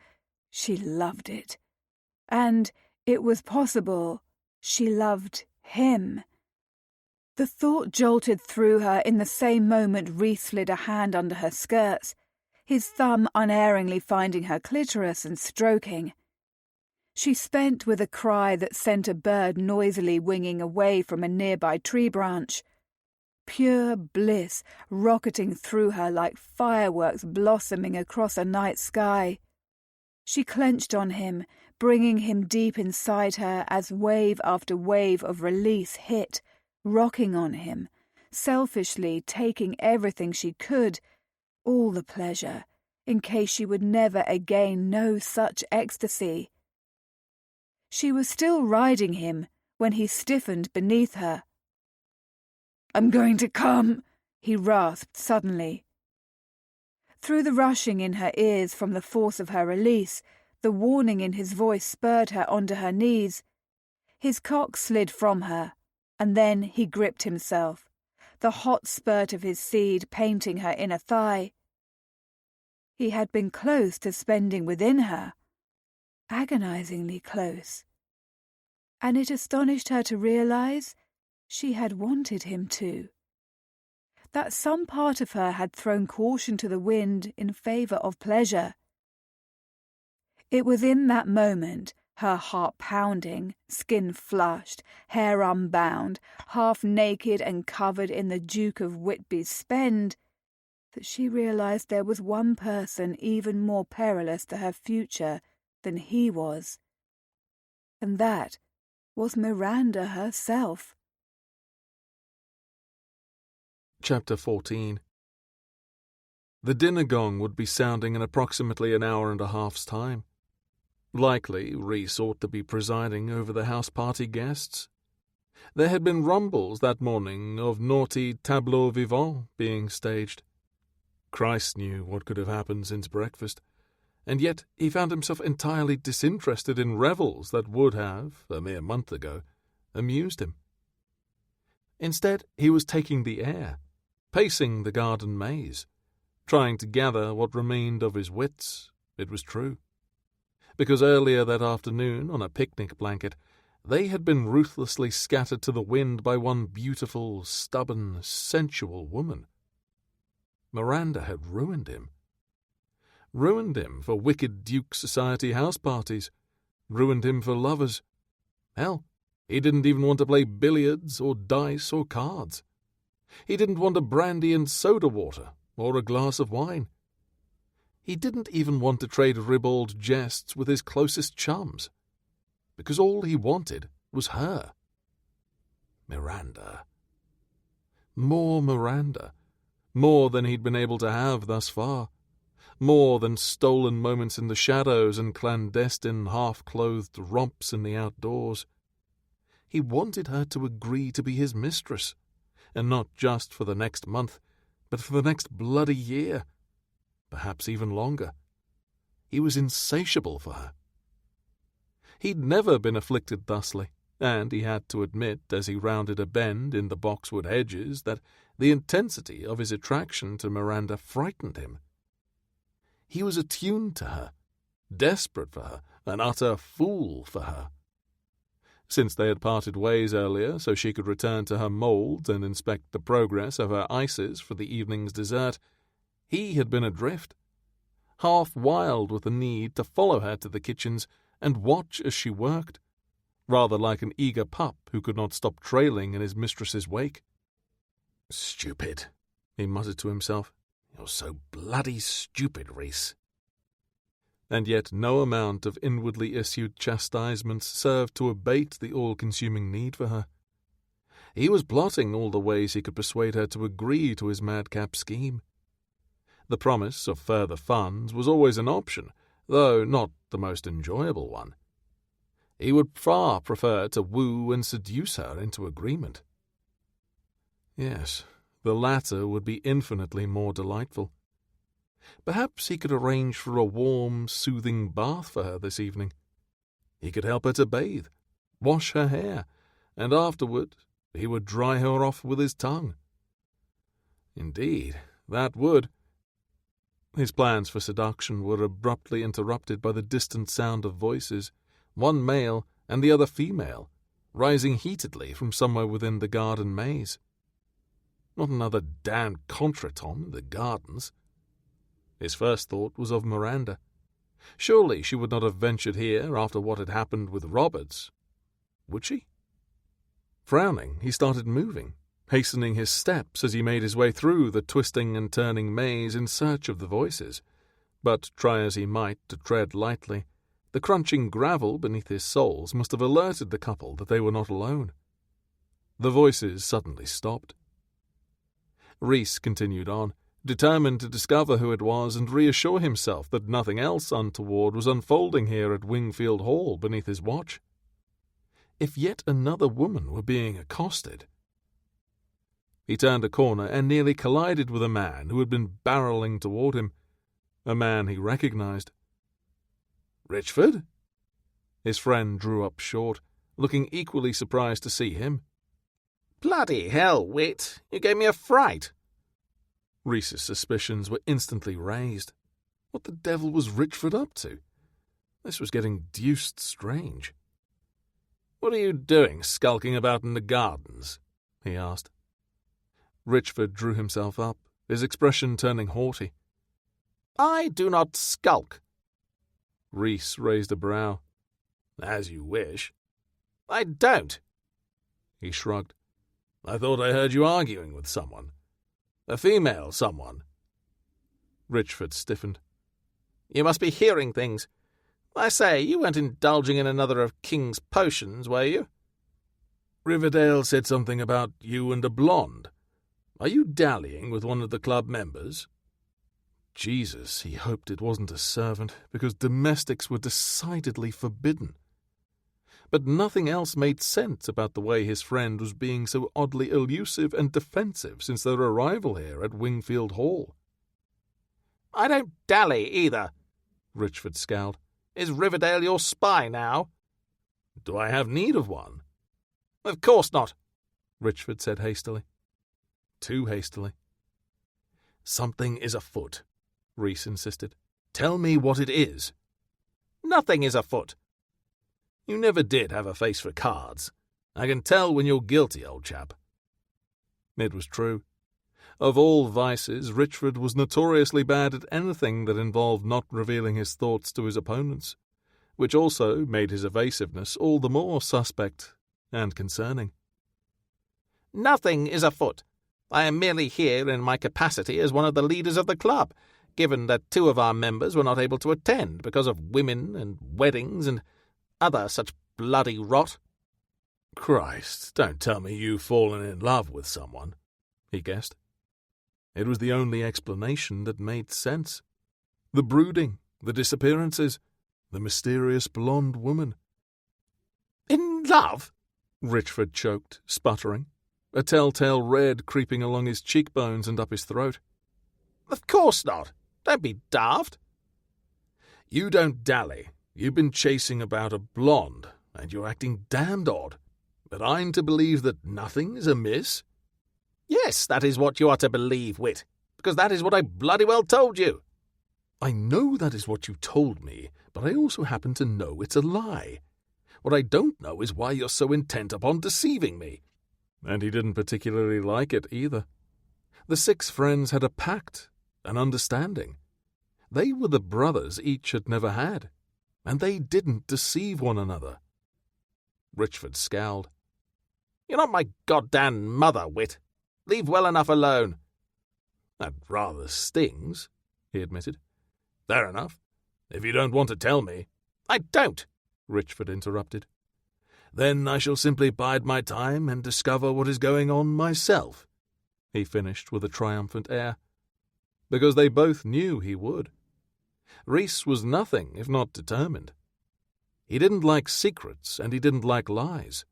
She loved it. And it was possible she loved him. The thought jolted through her in the same moment Rhys slid a hand under her skirts, his thumb unerringly finding her clitoris and stroking. She spent with a cry that sent a bird noisily winging away from a nearby tree branch. Pure bliss rocketing through her like fireworks blossoming across a night sky. She clenched on him, bringing him deep inside her as wave after wave of release hit, rocking on him, selfishly taking everything she could, all the pleasure, in case she would never again know such ecstasy. She was still riding him when he stiffened beneath her. "I'm going to come," he rasped suddenly. Through the rushing in her ears from the force of her release, the warning in his voice spurred her onto her knees. His cock slid from her, and then he gripped himself, the hot spurt of his seed painting her inner thigh. He had been close to spending within her, agonizingly close, and it astonished her to realize she had wanted him to. That some part of her had thrown caution to the wind in favor of pleasure. It was in that moment, her heart pounding, skin flushed, hair unbound, half naked and covered in the Duke of Whitby's spend, that she realized there was one person even more perilous to her future than he was. And that was Miranda herself. Chapter 14. The dinner gong would be sounding in approximately an hour and a half's time. Likely, Rhys ought to be presiding over the house-party guests. There had been rumbles that morning of naughty tableaux vivants being staged. Christ knew what could have happened since breakfast, and yet he found himself entirely disinterested in revels that would have, a mere month ago, amused him. Instead, he was taking the air, pacing the garden maze, trying to gather what remained of his wits, it was true. Because earlier that afternoon, on a picnic blanket, they had been ruthlessly scattered to the wind by one beautiful, stubborn, sensual woman. Miranda had ruined him. Ruined him for wicked Duke Society house parties, ruined him for lovers. Hell, he didn't even want to play billiards or dice or cards. He didn't want a brandy and soda water or a glass of wine. He didn't even want to trade ribald jests with his closest chums, because all he wanted was her. Miranda. More Miranda. More than he'd been able to have thus far. More than stolen moments in the shadows and clandestine, half-clothed romps in the outdoors. He wanted her to agree to be his mistress, and not just for the next month, but for the next bloody year, perhaps even longer. He was insatiable for her. He'd never been afflicted thusly, and he had to admit, as he rounded a bend in the boxwood hedges, that the intensity of his attraction to Miranda frightened him. He was attuned to her, desperate for her, an utter fool for her. Since they had parted ways earlier so she could return to her moulds and inspect the progress of her ices for the evening's dessert, he had been adrift, half wild with the need to follow her to the kitchens and watch as she worked, rather like an eager pup who could not stop trailing in his mistress's wake. "Stupid," he muttered to himself. "You're so bloody stupid, Rhys." And yet no amount of inwardly issued chastisement served to abate the all-consuming need for her. He was plotting all the ways he could persuade her to agree to his madcap scheme. The promise of further funds was always an option, though not the most enjoyable one. He would far prefer to woo and seduce her into agreement. Yes, the latter would be infinitely more delightful. Perhaps he could arrange for a warm, soothing bath for her this evening. He could help her to bathe, wash her hair, and afterward he would dry her off with his tongue. Indeed, that would. His plans for seduction were abruptly interrupted by the distant sound of voices, one male and the other female, rising heatedly from somewhere within the garden maze. Not another damned contretemps in the gardens. His first thought was of Miranda. Surely she would not have ventured here after what had happened with Roberts. Would she? Frowning, he started moving, hastening his steps as he made his way through the twisting and turning maze in search of the voices. But try as he might to tread lightly, the crunching gravel beneath his soles must have alerted the couple that they were not alone. The voices suddenly stopped. Rhys continued on, determined to discover who it was and reassure himself that nothing else untoward was unfolding here at Wingfield Hall beneath his watch. If yet another woman were being accosted... He turned a corner and nearly collided with a man who had been barreling toward him, a man he recognized. "Richford?" His friend drew up short, looking equally surprised to see him. "Bloody hell, Wit, you gave me a fright." Rhys's suspicions were instantly raised. What the devil was Richford up to? This was getting deuced strange. "What are you doing, skulking about in the gardens?" he asked. Richford drew himself up, his expression turning haughty. "I do not skulk." Rhys raised a brow. "As you wish." "I don't." He shrugged. "I thought I heard you arguing with someone. A female someone." Richford stiffened. "You must be hearing things. I say, you weren't indulging in another of King's potions, were you?" "Riverdale said something about you and a blonde. Are you dallying with one of the club members?" Jesus, he hoped it wasn't a servant, because domestics were decidedly forbidden. But nothing else made sense about the way his friend was being so oddly elusive and defensive since their arrival here at Wingfield Hall. "I don't dally either," Richford scowled. "Is Riverdale your spy now?" "Do I have need of one?" "Of course not," Richford said hastily. Too hastily. "Something is afoot," Rhys insisted. "Tell me what it is." "Nothing is afoot." "You never did have a face for cards. I can tell when you're guilty, old chap." It was true. Of all vices, Richford was notoriously bad at anything that involved not revealing his thoughts to his opponents, which also made his evasiveness all the more suspect and concerning. "Nothing is afoot. I am merely here in my capacity as one of the leaders of the club, given that 2 of our members were not able to attend because of women and weddings and other such bloody rot." "Christ, don't tell me you've fallen in love with someone," he guessed. It was the only explanation that made sense. The brooding, the disappearances, the mysterious blonde woman. "In love?" Richford choked, sputtering, a telltale red creeping along his cheekbones and up his throat. "Of course not. Don't be daft." "You don't dally. You've been chasing about a blonde, and you're acting damned odd. But I'm to believe that nothing is amiss?" "Yes, that is what you are to believe, Wit, because that is what I bloody well told you." "I know that is what you told me, but I also happen to know it's a lie. What I don't know is why you're so intent upon deceiving me." And he didn't particularly like it either. The 6 friends had a pact, an understanding. They were the brothers each had never had, and they didn't deceive one another. Richford scowled. "You're not my goddamn mother, Wit. Leave well enough alone." "That rather stings," he admitted. "Fair enough. If you don't want to tell me—" "I don't," Richford interrupted. "Then I shall simply bide my time and discover what is going on myself," he finished with a triumphant air. Because they both knew he would. Rhys was nothing if not determined. He didn't like secrets and he didn't like lies.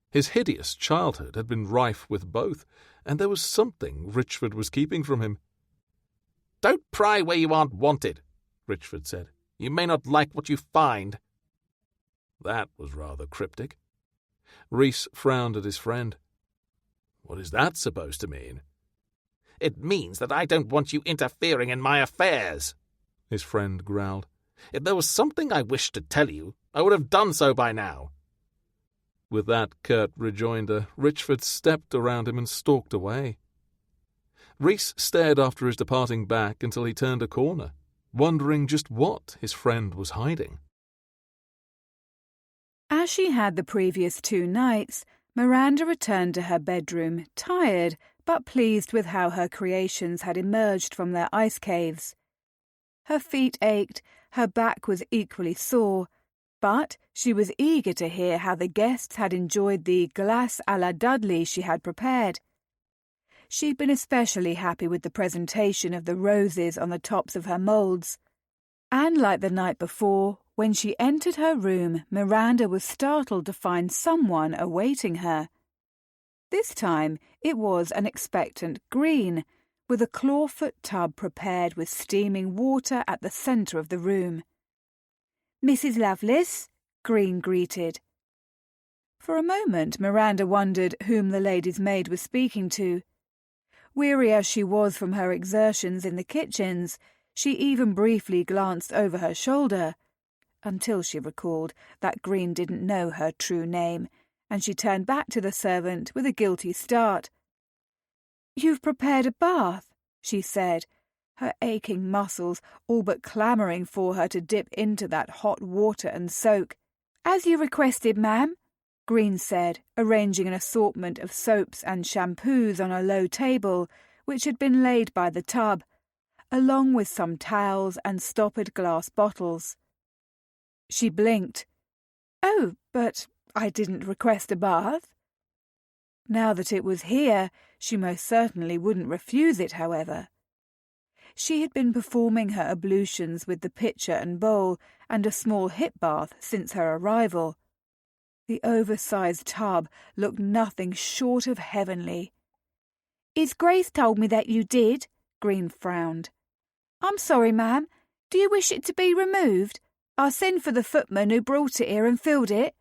His hideous childhood had been rife with both, and there was something Richford was keeping from him. "Don't pry where you aren't wanted," Richford said. "You may not like what you find." That was rather cryptic. Rhys frowned at his friend. "What is that supposed to mean?" "It means that I don't want you interfering in my affairs," his friend growled. "If there was something I wished to tell you, I would have done so by now." With that curt rejoinder, Richford stepped around him and stalked away. Rhys stared after his departing back until he turned a corner, wondering just what his friend was hiding. As she had the previous 2 nights, Miranda returned to her bedroom, tired but pleased with how her creations had emerged from their ice caves. Her feet ached, her back was equally sore, but she was eager to hear how the guests had enjoyed the glace à la Dudley she had prepared. She'd been especially happy with the presentation of the roses on the tops of her moulds. And like the night before, when she entered her room, Miranda was startled to find someone awaiting her. This time it was an expectant Green, with a clawfoot tub prepared with steaming water at the centre of the room. "Mrs. Lovelace," Green greeted. For a moment Miranda wondered whom the lady's maid was speaking to. Weary as she was from her exertions in the kitchens, she even briefly glanced over her shoulder, until she recalled that Green didn't know her true name, and she turned back to the servant with a guilty start. "You've prepared a bath," she said, her aching muscles all but clamouring for her to dip into that hot water and soak. "As you requested, ma'am," Green said, arranging an assortment of soaps and shampoos on a low table which had been laid by the tub, along with some towels and stoppered glass bottles. She blinked. "Oh, but I didn't request a bath." Now that it was here, she most certainly wouldn't refuse it, however. She had been performing her ablutions with the pitcher and bowl and a small hip bath since her arrival. The oversized tub looked nothing short of heavenly. "His Grace told me that you did," Green frowned. "I'm sorry, ma'am. Do you wish it to be removed? I'll send for the footman who brought it here and filled it."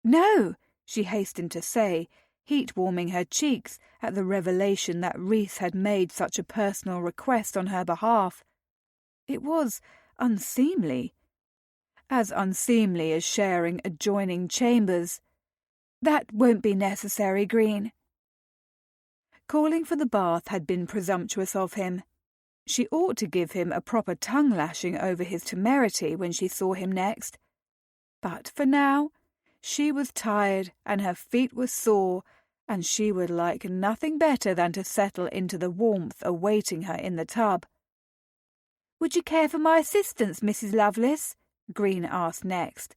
"No," she hastened to say, heat warming her cheeks at the revelation that Rhys had made such a personal request on her behalf. It was unseemly. As unseemly as sharing adjoining chambers. "That won't be necessary, Green." Calling for the bath had been presumptuous of him. She ought to give him a proper tongue-lashing over his temerity when she saw him next. But for now, she was tired and her feet were sore, and she would like nothing better than to settle into the warmth awaiting her in the tub. "Would you care for my assistance, Mrs. Lovelace?" Green asked next.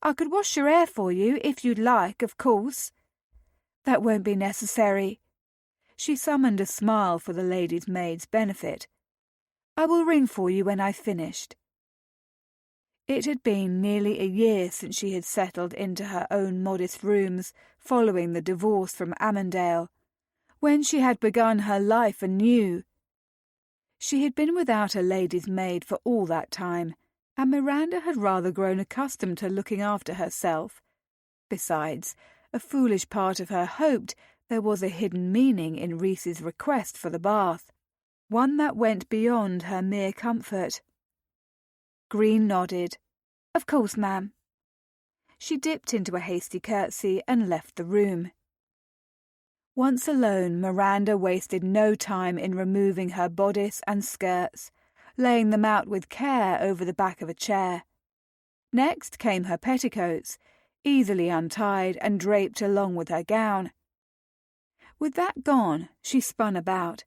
"I could wash your hair for you, if you'd like, of course." "That won't be necessary." She summoned a smile for the lady's maid's benefit. "I will ring for you when I've finished." It had been nearly a year since she had settled into her own modest rooms following the divorce from Amandale, when she had begun her life anew. She had been without a lady's maid for all that time, and Miranda had rather grown accustomed to looking after herself. Besides, a foolish part of her hoped there was a hidden meaning in Rhys's request for the bath, one that went beyond her mere comfort. Green nodded. "Of course, ma'am." She dipped into a hasty curtsy and left the room. Once alone, Miranda wasted no time in removing her bodice and skirts, laying them out with care over the back of a chair. Next came her petticoats, easily untied and draped along with her gown. With that gone, she spun about,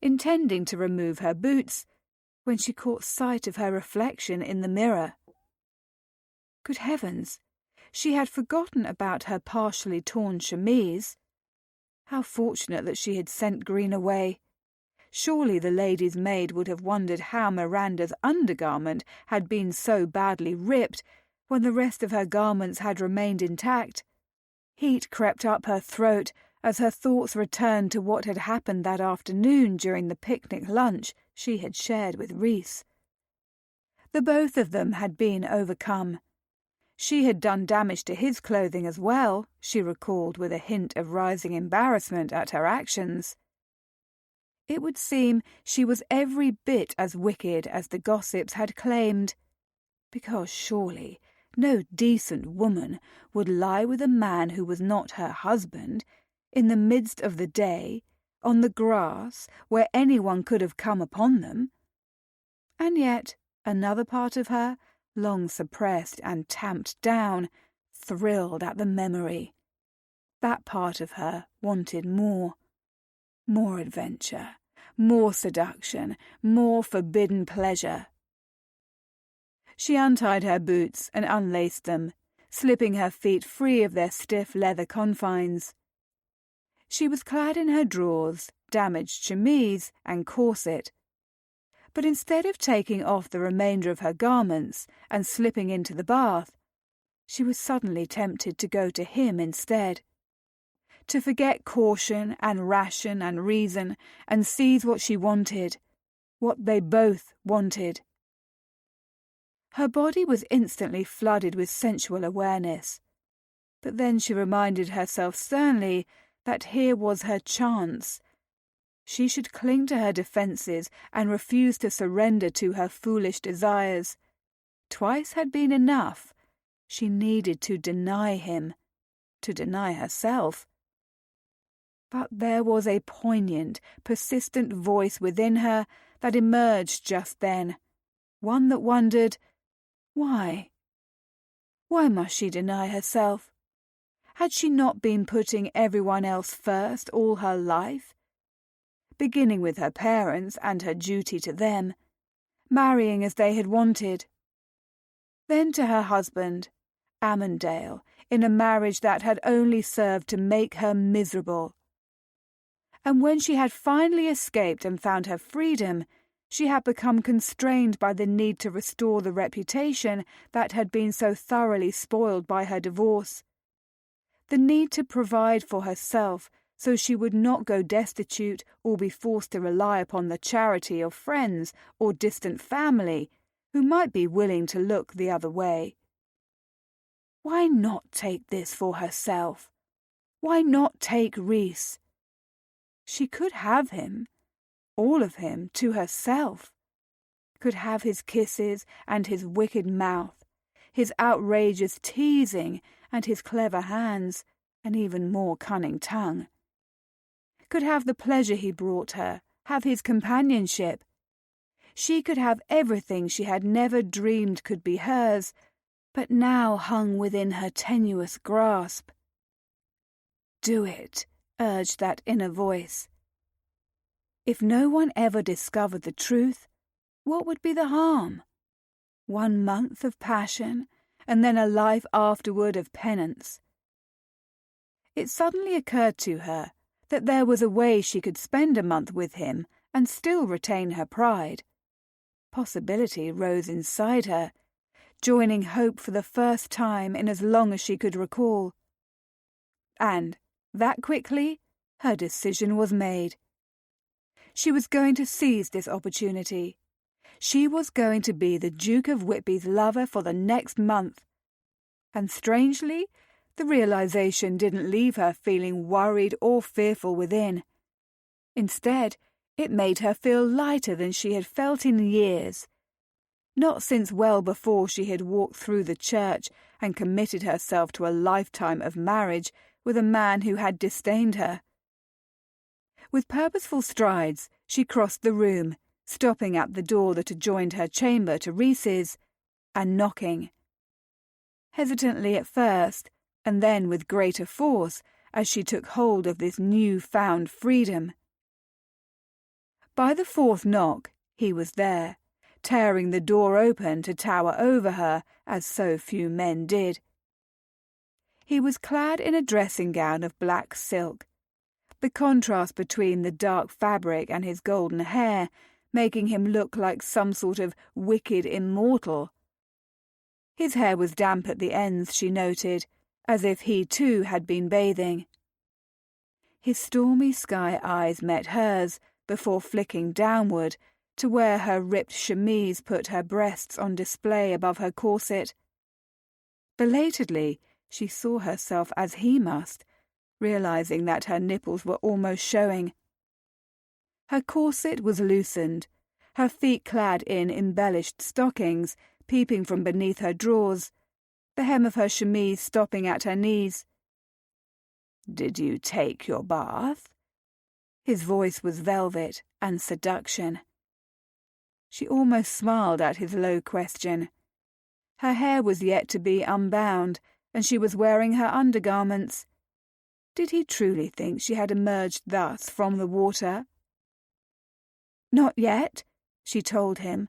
intending to remove her boots, when she caught sight of her reflection in the mirror. Good heavens, she had forgotten about her partially torn chemise. How fortunate that she had sent Green away. Surely the lady's maid would have wondered how Miranda's undergarment had been so badly ripped when the rest of her garments had remained intact. Heat crept up her throat as her thoughts returned to what had happened that afternoon during the picnic lunch she had shared with Rhys. The both of them had been overcome. She had done damage to his clothing as well, she recalled with a hint of rising embarrassment at her actions. It would seem she was every bit as wicked as the gossips had claimed, because surely no decent woman would lie with a man who was not her husband in the midst of the day on the grass where anyone could have come upon them. And yet another part of her, long suppressed and tamped down, thrilled at the memory. That part of her wanted more. More adventure, more seduction, more forbidden pleasure. She untied her boots and unlaced them, slipping her feet free of their stiff leather confines. She was clad in her drawers, damaged chemise, and corset. But instead of taking off the remainder of her garments and slipping into the bath, she was suddenly tempted to go to him instead. To forget caution and ration and reason and seize what she wanted, what they both wanted. Her body was instantly flooded with sensual awareness. But then she reminded herself sternly that here was her chance. She should cling to her defences and refuse to surrender to her foolish desires. Twice had been enough. She needed to deny him, to deny herself. But there was a poignant, persistent voice within her that emerged just then, one that wondered, why? Why must she deny herself? Had she not been putting everyone else first all her life? Beginning with her parents and her duty to them, marrying as they had wanted. Then to her husband, Amandale, in a marriage that had only served to make her miserable. And when she had finally escaped and found her freedom, she had become constrained by the need to restore the reputation that had been so thoroughly spoiled by her divorce. The need to provide for herself so she would not go destitute or be forced to rely upon the charity of friends or distant family who might be willing to look the other way. Why not take this for herself? Why not take Rhys? She could have him, all of him, to herself. Could have his kisses and his wicked mouth, his outrageous teasing and his clever hands, and even more cunning tongue. Could have the pleasure he brought her, have his companionship. She could have everything she had never dreamed could be hers, but now hung within her tenuous grasp. Do it, urged that inner voice. If no one ever discovered the truth, what would be the harm? 1 month of passion, and then a life afterward of penance. It suddenly occurred to her that there was a way she could spend a month with him and still retain her pride. Possibility rose inside her, joining hope for the first time in as long as she could recall. And, that quickly, her decision was made. She was going to seize this opportunity. She was going to be the Duke of Whitby's lover for the next month. And strangely, the realization didn't leave her feeling worried or fearful within. Instead, it made her feel lighter than she had felt in years. Not since well before she had walked through the church and committed herself to a lifetime of marriage with a man who had disdained her. With purposeful strides, she crossed the room, stopping at the door that adjoined her chamber to Rhys's, and knocking. Hesitantly at first, and then with greater force as she took hold of this new-found freedom. By the 4th knock, he was there, tearing the door open to tower over her as so few men did. He was clad in a dressing gown of black silk, the contrast between the dark fabric and his golden hair making him look like some sort of wicked immortal. His hair was damp at the ends, she noted, as if he too had been bathing. His stormy sky eyes met hers before flicking downward to where her ripped chemise put her breasts on display above her corset. Belatedly, she saw herself as he must, realizing that her nipples were almost showing. Her corset was loosened, her feet clad in embellished stockings peeping from beneath her drawers, the hem of her chemise stopping at her knees. "Did you take your bath?" His voice was velvet and seduction. She almost smiled at his low question. Her hair was yet to be unbound, and she was wearing her undergarments. Did he truly think she had emerged thus from the water? "Not yet," she told him,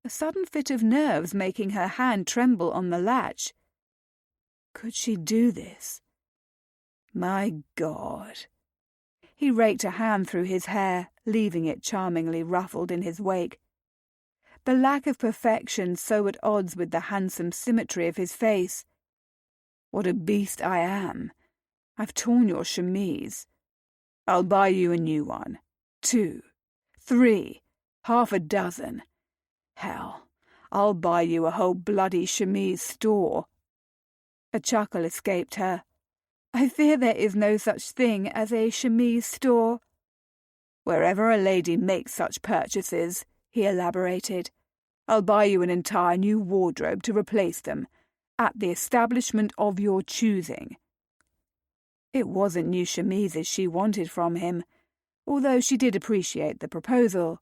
a sudden fit of nerves making her hand tremble on the latch. Could she do this? My God! He raked a hand through his hair, leaving it charmingly ruffled in his wake. The lack of perfection so at odds with the handsome symmetry of his face. What a beast I am! I've torn your chemise. I'll buy you a new one. 2, 3, half a dozen. Hell, I'll buy you a whole bloody chemise store. A chuckle escaped her. I fear there is no such thing as a chemise store. Wherever a lady makes such purchases, he elaborated, I'll buy you an entire new wardrobe to replace them, at the establishment of your choosing. It wasn't new chemises she wanted from him, although she did appreciate the proposal.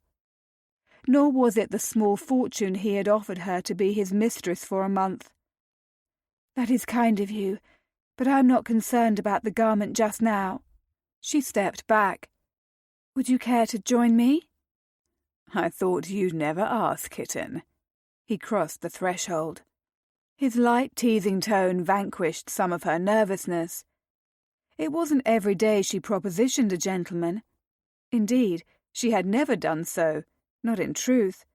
Nor was it the small fortune he had offered her to be his mistress for a month. That is kind of you, but I'm not concerned about the garment just now. She stepped back. Would you care to join me? I thought you'd never ask, kitten. He crossed the threshold. His light, teasing tone vanquished some of her nervousness. It wasn't every day she propositioned a gentleman. Indeed, she had never done so, not in truth.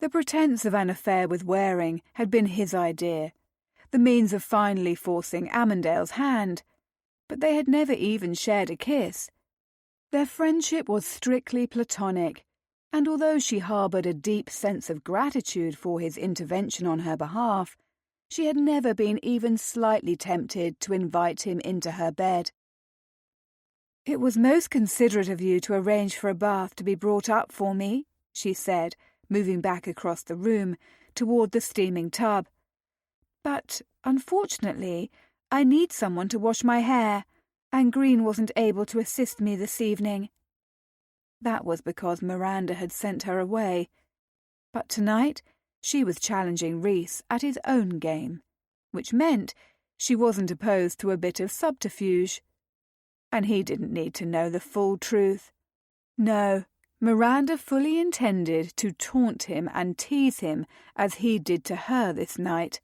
The pretence of an affair with Waring had been his idea, the means of finally forcing Amandale's hand, but they had never even shared a kiss. Their friendship was strictly platonic, and although she harboured a deep sense of gratitude for his intervention on her behalf, she had never been even slightly tempted to invite him into her bed. It was most considerate of you to arrange for a bath to be brought up for me, she said, moving back across the room toward the steaming tub. But, unfortunately, I need someone to wash my hair, and Green wasn't able to assist me this evening. That was because Miranda had sent her away. But tonight she was challenging Reese at his own game, which meant she wasn't opposed to a bit of subterfuge. And he didn't need to know the full truth. No, Miranda fully intended to taunt him and tease him as he did to her this night.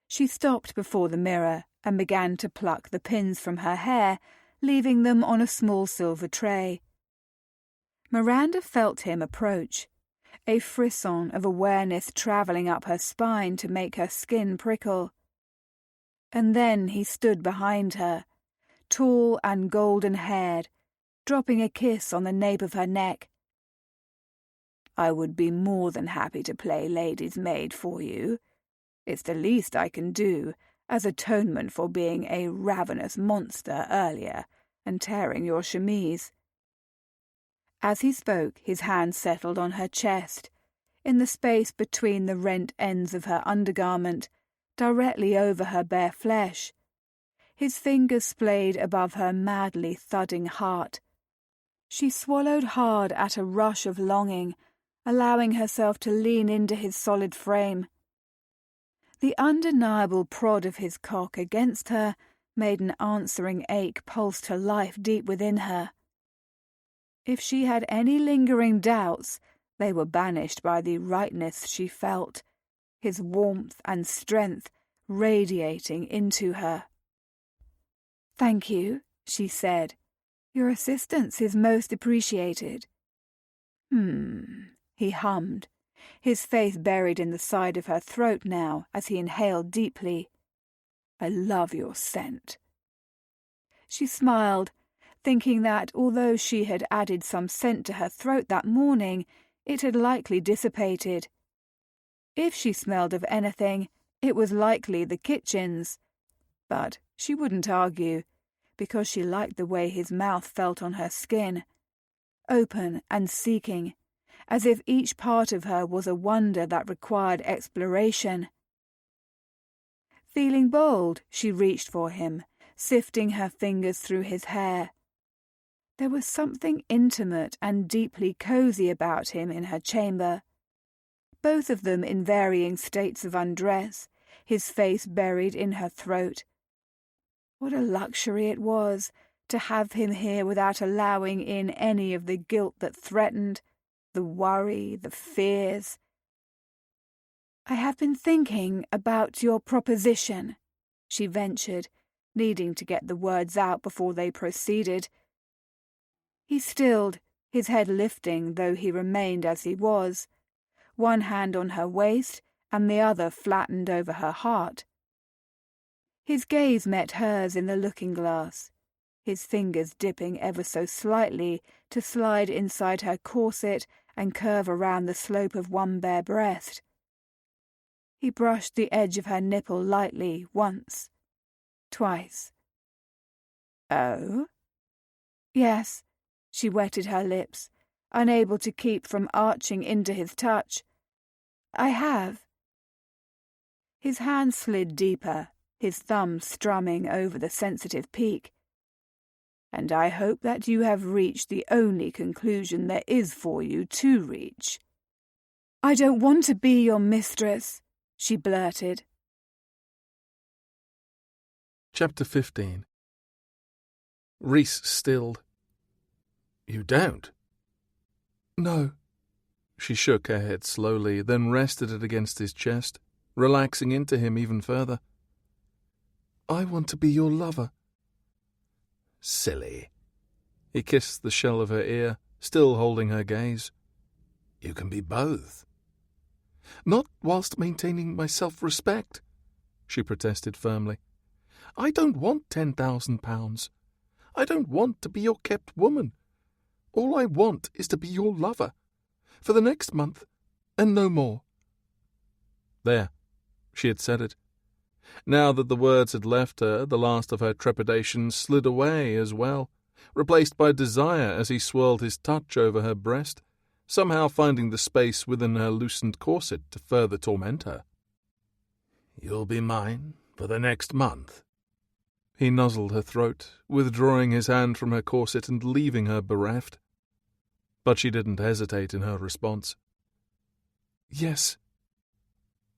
She stopped before the mirror and began to pluck the pins from her hair, leaving them on a small silver tray. Miranda felt him approach, a frisson of awareness travelling up her spine to make her skin prickle. And then he stood behind her, tall and golden-haired, dropping a kiss on the nape of her neck. I would be more than happy to play lady's maid for you. It's the least I can do, as atonement for being a ravenous monster earlier and tearing your chemise. As he spoke, his hand settled on her chest, in the space between the rent ends of her undergarment, directly over her bare flesh. His fingers splayed above her madly thudding heart. She swallowed hard at a rush of longing, allowing herself to lean into his solid frame. The undeniable prod of his cock against her made an answering ache pulse to life deep within her. If she had any lingering doubts, they were banished by the rightness she felt, his warmth and strength radiating into her. "Thank you," she said. "Your assistance is most appreciated." He hummed, his face buried in the side of her throat now as he inhaled deeply. "I love your scent." She smiled, thinking that although she had added some scent to her throat that morning, it had likely dissipated. If she smelled of anything, it was likely the kitchen's. But she wouldn't argue, because she liked the way his mouth felt on her skin, open and seeking, as if each part of her was a wonder that required exploration. Feeling bold, she reached for him, sifting her fingers through his hair. There was something intimate and deeply cosy about him in her chamber. Both of them in varying states of undress, his face buried in her throat. What a luxury it was to have him here without allowing in any of the guilt that threatened, the worry, the fears. "I have been thinking about your proposition," she ventured, needing to get the words out before they proceeded. He stilled, his head lifting though he remained as he was, one hand on her waist and the other flattened over her heart. His gaze met hers in the looking-glass, his fingers dipping ever so slightly to slide inside her corset and curve around the slope of one bare breast. He brushed the edge of her nipple lightly once, twice. "Oh?" "Yes." She wetted her lips, unable to keep from arching into his touch. "I have." His hand slid deeper, his thumb strumming over the sensitive peak. "And I hope that you have reached the only conclusion there is for you to reach." "I don't want to be your mistress," she blurted. Chapter 15. Reese stilled. "You don't?" "No." She shook her head slowly, then rested it against his chest, relaxing into him even further. "I want to be your lover." "Silly." He kissed the shell of her ear, still holding her gaze. "You can be both." "Not whilst maintaining my self-respect," she protested firmly. "I don't want £10,000. I don't want to be your kept woman. All I want is to be your lover, for the next month, and no more." There, she had said it. Now that the words had left her, the last of her trepidation slid away as well, replaced by desire as he swirled his touch over her breast, somehow finding the space within her loosened corset to further torment her. "You'll be mine for the next month." He nuzzled her throat, withdrawing his hand from her corset and leaving her bereft. But she didn't hesitate in her response. "Yes."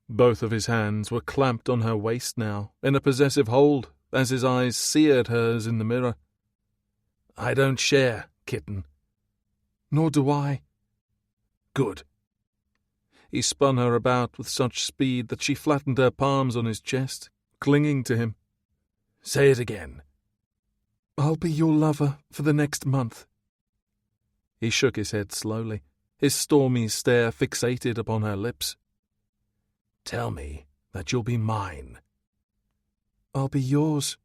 Both of his hands were clamped on her waist now, in a possessive hold, as his eyes seared hers in the mirror. "I don't share, kitten." "Nor do I." "Good." He spun her about with such speed that she flattened her palms on his chest, clinging to him. "Say it again." "I'll be your lover for the next month." He shook his head slowly, his stormy stare fixated upon her lips. "Tell me that you'll be mine." "I'll be yours."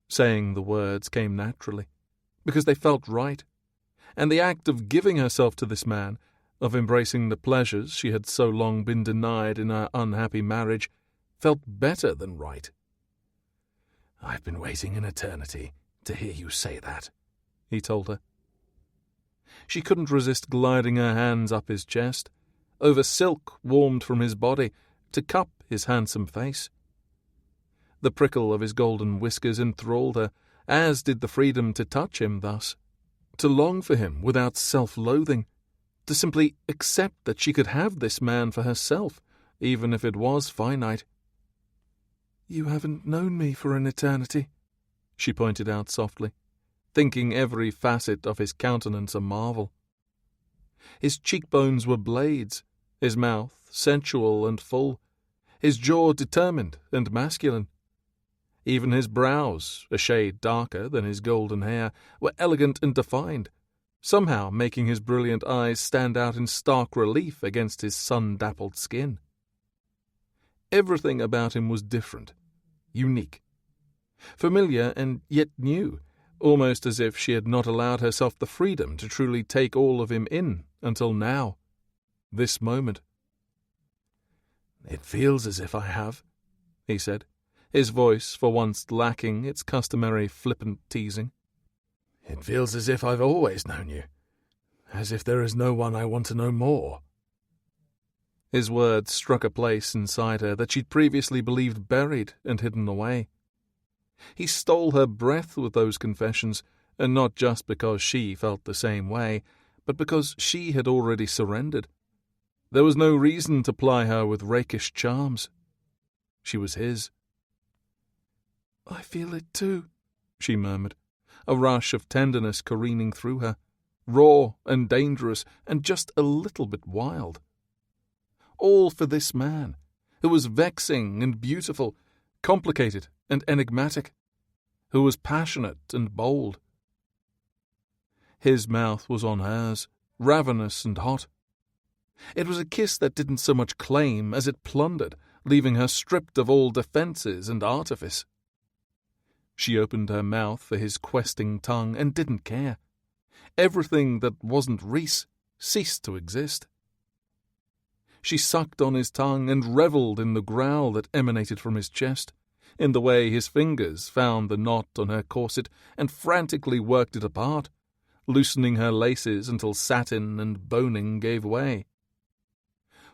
Saying the words came naturally, because they felt right, and the act of giving herself to this man, of embracing the pleasures she had so long been denied in her unhappy marriage, felt better than right. "I've been waiting an eternity to hear you say that," he told her. She couldn't resist gliding her hands up his chest, over silk warmed from his body, to cup his handsome face. The prickle of his golden whiskers enthralled her, as did the freedom to touch him thus, to long for him without self-loathing, to simply accept that she could have this man for herself, even if it was finite. "You haven't known me for an eternity," she pointed out softly, thinking every facet of his countenance a marvel. His cheekbones were blades, his mouth sensual and full, his jaw determined and masculine. Even his brows, a shade darker than his golden hair, were elegant and defined, somehow making his brilliant eyes stand out in stark relief against his sun-dappled skin. Everything about him was different, unique, familiar and yet new, almost as if she had not allowed herself the freedom to truly take all of him in until now, this moment. "It feels as if I have," he said, his voice for once lacking its customary flippant teasing. "It feels as if I've always known you, as if there is no one I want to know more." His words struck a place inside her that she'd previously believed buried and hidden away. He stole her breath with those confessions, and not just because she felt the same way, but because she had already surrendered. There was no reason to ply her with rakish charms. She was his. "I feel it too," she murmured, a rush of tenderness careening through her, raw and dangerous and just a little bit wild. All for this man, who was vexing and beautiful, complicated and enigmatic, who was passionate and bold. His mouth was on hers, ravenous and hot. It was a kiss that didn't so much claim as it plundered, leaving her stripped of all defences and artifice. She opened her mouth for his questing tongue and didn't care. Everything that wasn't Rhys ceased to exist. She sucked on his tongue and revelled in the growl that emanated from his chest, in the way his fingers found the knot on her corset and frantically worked it apart, loosening her laces until satin and boning gave way.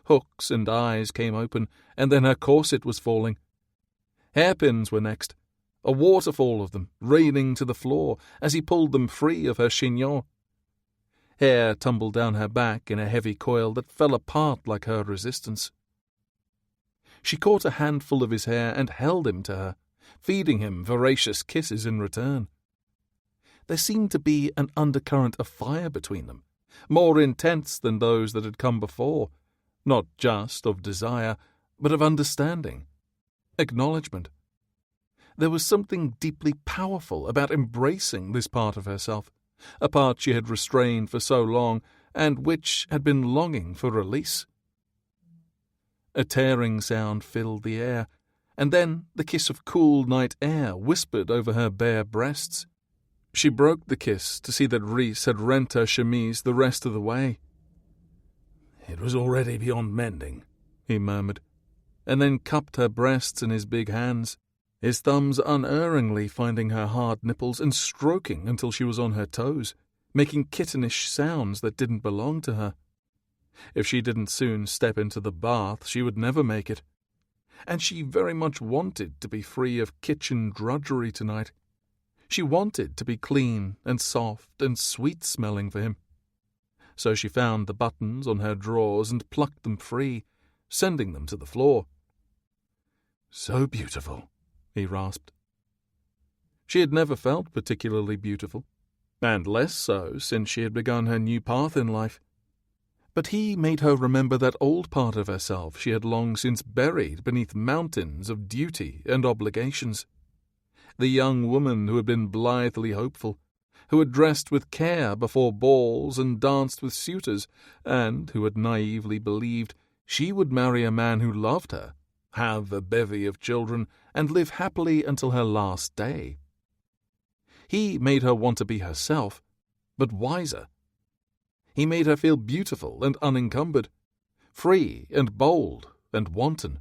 Hooks and eyes came open, and then her corset was falling. Hairpins were next, a waterfall of them raining to the floor as he pulled them free of her chignon. Hair tumbled down her back in a heavy coil that fell apart like her resistance. She caught a handful of his hair and held him to her, feeding him voracious kisses in return. There seemed to be an undercurrent of fire between them, more intense than those that had come before, not just of desire, but of understanding, acknowledgement. There was something deeply powerful about embracing this part of herself, a part she had restrained for so long and which had been longing for release. A tearing sound filled the air, and then the kiss of cool night air whispered over her bare breasts. She broke the kiss to see that Rhys had rent her chemise the rest of the way. "It was already beyond mending," he murmured, and then cupped her breasts in his big hands, his thumbs unerringly finding her hard nipples and stroking until she was on her toes, making kittenish sounds that didn't belong to her. If she didn't soon step into the bath, she would never make it. And she very much wanted to be free of kitchen drudgery tonight. She wanted to be clean and soft and sweet-smelling for him. So she found the buttons on her drawers and plucked them free, sending them to the floor. "So beautiful," he rasped. She had never felt particularly beautiful, and less so since she had begun her new path in life. But he made her remember that old part of herself she had long since buried beneath mountains of duty and obligations. The young woman who had been blithely hopeful, who had dressed with care before balls and danced with suitors, and who had naively believed she would marry a man who loved her, have a bevy of children, and live happily until her last day. He made her want to be herself, but wiser. He made her feel beautiful and unencumbered, free and bold and wanton.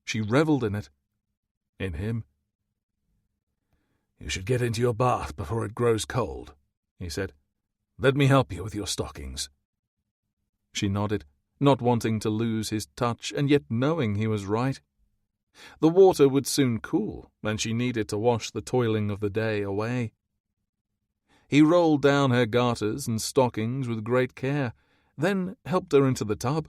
She revelled in it, in him. "You should get into your bath before it grows cold," he said. "Let me help you with your stockings." She nodded, not wanting to lose his touch and yet knowing he was right. The water would soon cool, and she needed to wash the toiling of the day away. He rolled down her garters and stockings with great care, then helped her into the tub.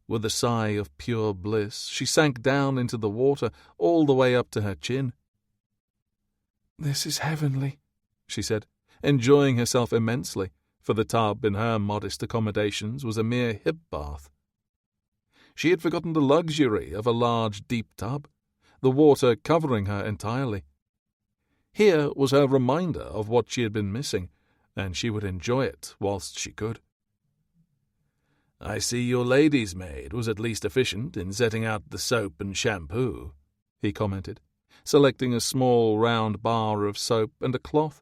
With a sigh of pure bliss, she sank down into the water all the way up to her chin. "This is heavenly," she said, enjoying herself immensely, for the tub in her modest accommodations was a mere hip bath. She had forgotten the luxury of a large, deep tub, the water covering her entirely. Here was her reminder of what she had been missing, and she would enjoy it whilst she could. "I see your lady's maid was at least efficient in setting out the soap and shampoo," he commented, selecting a small round bar of soap and a cloth,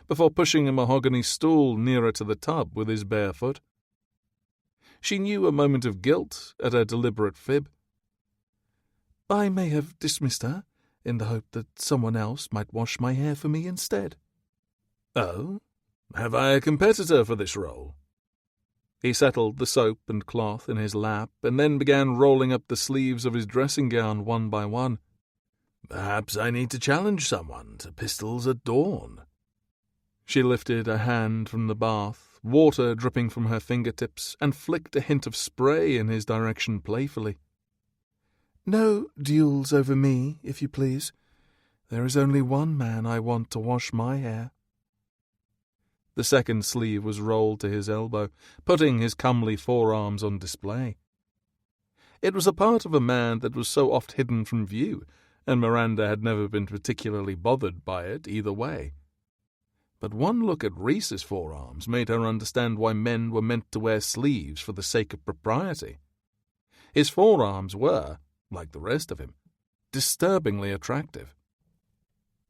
before pushing a mahogany stool nearer to the tub with his bare foot. She knew a moment of guilt at her deliberate fib. "I may have dismissed her, in the hope that someone else might wash my hair for me instead." "Oh? Have I a competitor for this role?" He settled the soap and cloth in his lap and then began rolling up the sleeves of his dressing gown one by one. "Perhaps I need to challenge someone to pistols at dawn." She lifted a hand from the bath, water dripping from her fingertips, and flicked a hint of spray in his direction playfully. "No duels over me, if you please. There is only one man I want to wash my hair." The second sleeve was rolled to his elbow, putting his comely forearms on display. It was a part of a man that was so oft hidden from view, and Miranda had never been particularly bothered by it either way. But one look at Rhys's forearms made her understand why men were meant to wear sleeves for the sake of propriety. His forearms were, like the rest of him, disturbingly attractive.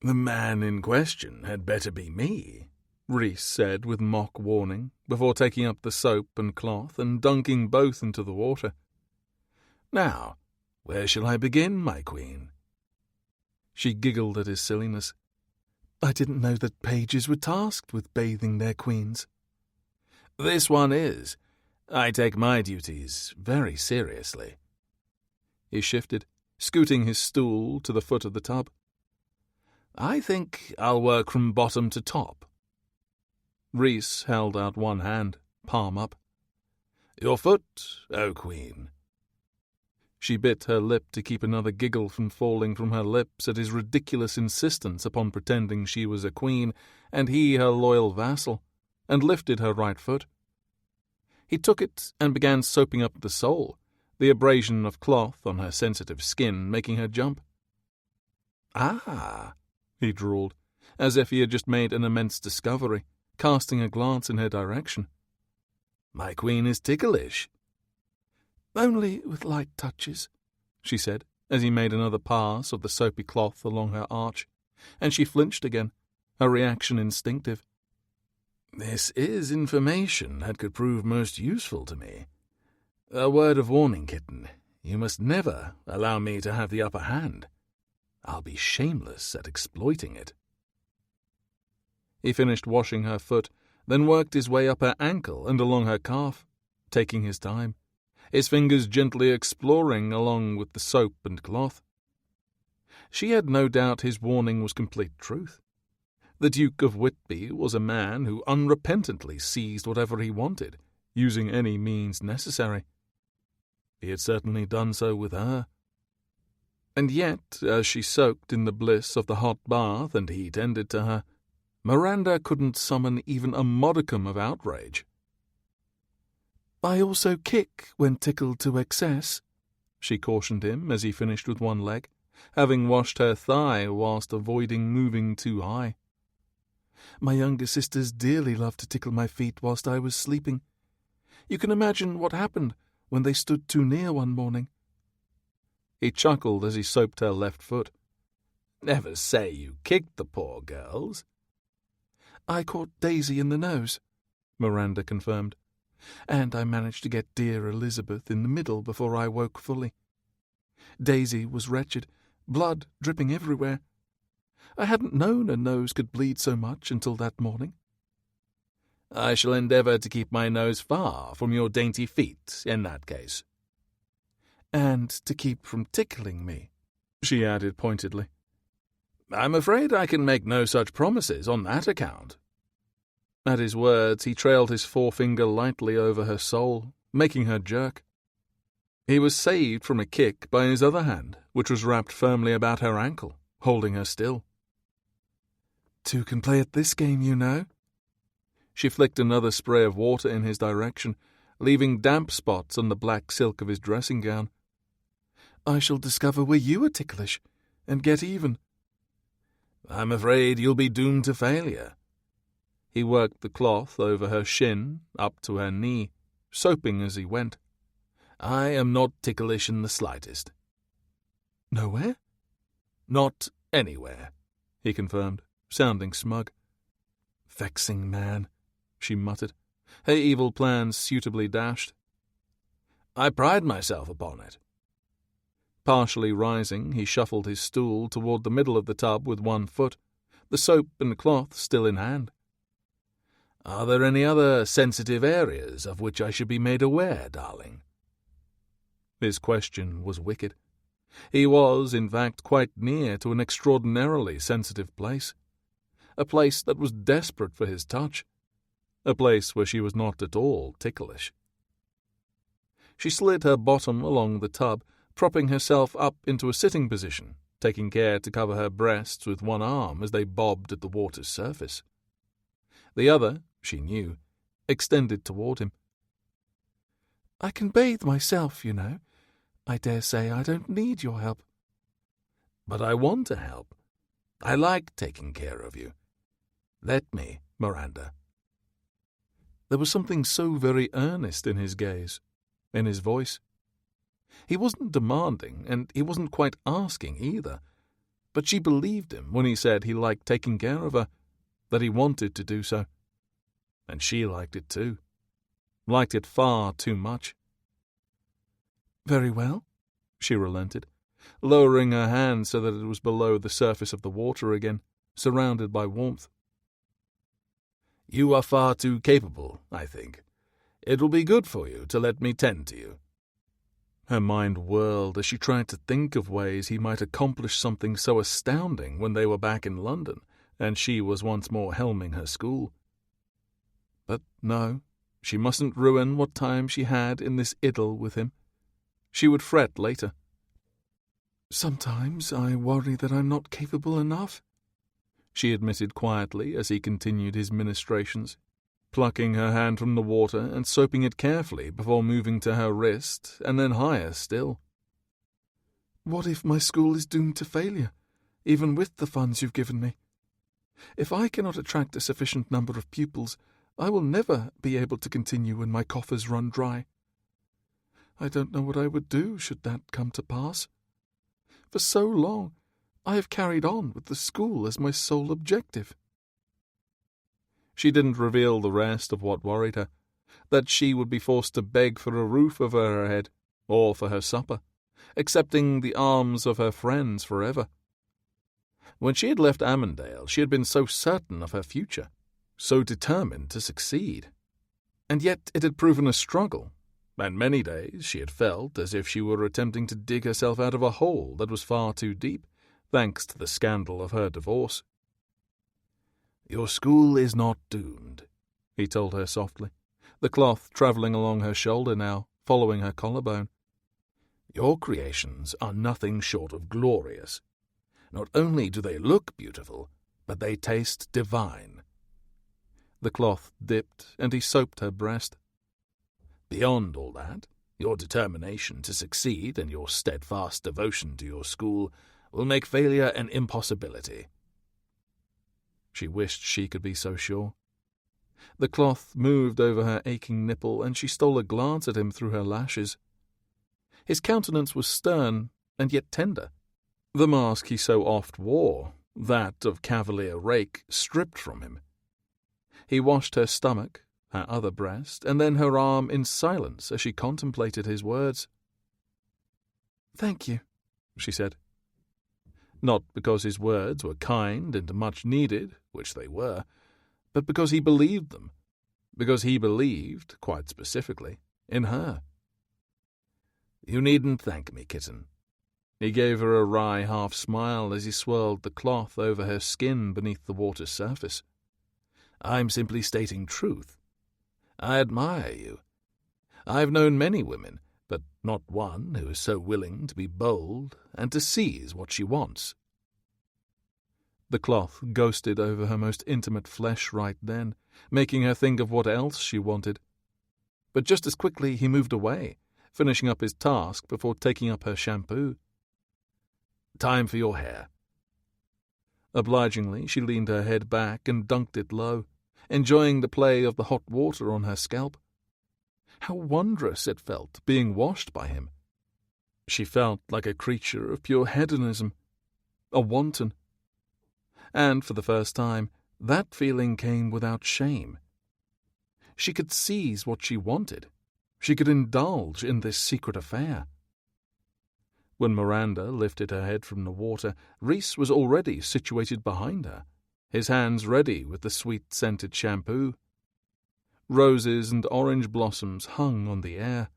"The man in question had better be me," Rhys said with mock warning, before taking up the soap and cloth and dunking both into the water. "Now, where shall I begin, my queen?" She giggled at his silliness. "I didn't know that pages were tasked with bathing their queens." "This one is. I take my duties very seriously." He shifted, scooting his stool to the foot of the tub. "I think I'll work from bottom to top." Rhys held out one hand, palm up. "Your foot, O queen." She bit her lip to keep another giggle from falling from her lips at his ridiculous insistence upon pretending she was a queen and he her loyal vassal, and lifted her right foot. He took it and began soaping up the sole, the abrasion of cloth on her sensitive skin making her jump. "Ah," he drawled, as if he had just made an immense discovery, casting a glance in her direction. "My queen is ticklish." "Only with light touches," she said, as he made another pass of the soapy cloth along her arch, and she flinched again, her reaction instinctive. "This is information that could prove most useful to me. A word of warning, kitten. You must never allow me to have the upper hand. I'll be shameless at exploiting it." He finished washing her foot, then worked his way up her ankle and along her calf, taking his time, his fingers gently exploring along with the soap and cloth. She had no doubt his warning was complete truth. The Duke of Whitby was a man who unrepentantly seized whatever he wanted, using any means necessary. He had certainly done so with her. And yet, as she soaked in the bliss of the hot bath and he tended to her, Miranda couldn't summon even a modicum of outrage. "I also kick when tickled to excess," she cautioned him as he finished with one leg, having washed her thigh whilst avoiding moving too high. "My younger sisters dearly loved to tickle my feet whilst I was sleeping. You can imagine what happened when they stood too near one morning." He chuckled as he soaped her left foot. "Never say you kicked the poor girls." "I caught Daisy in the nose," Miranda confirmed, "and I managed to get dear Elizabeth in the middle before I woke fully. Daisy was wretched, blood dripping everywhere. I hadn't known a nose could bleed so much until that morning." "I shall endeavour to keep my nose far from your dainty feet in that case." "And to keep from tickling me," she added pointedly. "I'm afraid I can make no such promises on that account." At his words, he trailed his forefinger lightly over her sole, making her jerk. He was saved from a kick by his other hand, which was wrapped firmly about her ankle, holding her still. "Two can play at this game, you know." She flicked another spray of water in his direction, leaving damp spots on the black silk of his dressing gown. "I shall discover where you are ticklish, and get even." "I'm afraid you'll be doomed to failure." He worked the cloth over her shin, up to her knee, soaping as he went. "I am not ticklish in the slightest." "Nowhere?" "Not anywhere," he confirmed, sounding smug. "Vexing man," she muttered, her evil plans suitably dashed. "I pride myself upon it." Partially rising, he shuffled his stool toward the middle of the tub with one foot, the soap and cloth still in hand. "Are there any other sensitive areas of which I should be made aware, darling?" His question was wicked. He was, in fact, quite near to an extraordinarily sensitive place. a place that was desperate for his touch, a place where she was not at all ticklish. She slid her bottom along the tub, propping herself up into a sitting position, taking care to cover her breasts with one arm as they bobbed at the water's surface. The other, she knew, extended toward him. "I can bathe myself, you know. I dare say I don't need your help." "But I want to help. I like taking care of you. Let me, Miranda." There was something so very earnest in his gaze, in his voice. He wasn't demanding, and he wasn't quite asking either, but she believed him when he said he liked taking care of her, that he wanted to do so. And she liked it too. Liked it far too much. "Very well," she relented, lowering her hand so that it was below the surface of the water again, surrounded by warmth. "You are far too capable, I think. It will be good for you to let me tend to you." Her mind whirled as she tried to think of ways he might accomplish something so astounding when they were back in London and she was once more helming her school. But no, she mustn't ruin what time she had in this idyll with him. She would fret later. "Sometimes I worry that I'm not capable enough," she admitted quietly as he continued his ministrations, plucking her hand from the water and soaping it carefully before moving to her wrist and then higher still. "What if my school is doomed to failure, even with the funds you've given me? If I cannot attract a sufficient number of pupils, I will never be able to continue when my coffers run dry. I don't know what I would do should that come to pass. For so long, I have carried on with the school as my sole objective." She didn't reveal the rest of what worried her, that she would be forced to beg for a roof over her head, or for her supper, accepting the alms of her friends forever. When she had left Amandale, she had been so certain of her future, so determined to succeed. And yet it had proven a struggle, and many days she had felt as if she were attempting to dig herself out of a hole that was far too deep, thanks to the scandal of her divorce. "Your school is not doomed," he told her softly, the cloth travelling along her shoulder now, following her collarbone. "Your creations are nothing short of glorious. Not only do they look beautiful, but they taste divine." The cloth dipped, and he soaped her breast. "Beyond all that, your determination to succeed and your steadfast devotion to your school will make failure an impossibility." She wished she could be so sure. The cloth moved over her aching nipple, and she stole a glance at him through her lashes. His countenance was stern and yet tender. The mask he so oft wore, that of cavalier rake, stripped from him. He washed her stomach, her other breast, and then her arm in silence as she contemplated his words. "Thank you," she said. Not because his words were kind and much needed, which they were, but because he believed them, because he believed, quite specifically, in her. "You needn't thank me, kitten." He gave her a wry half-smile as he swirled the cloth over her skin beneath the water's surface. "I'm simply stating truth. I admire you. I've known many women, but not one who is so willing to be bold and to seize what she wants." The cloth ghosted over her most intimate flesh right then, making her think of what else she wanted. But just as quickly he moved away, finishing up his task before taking up her shampoo. "Time for your hair." Obligingly, she leaned her head back and dunked it low, enjoying the play of the hot water on her scalp. How wondrous it felt, being washed by him. She felt like a creature of pure hedonism, a wanton. And for the first time, that feeling came without shame. She could seize what she wanted. She could indulge in this secret affair. When Miranda lifted her head from the water, Rhys was already situated behind her, his hands ready with the sweet-scented shampoo. Roses and orange blossoms hung on the air.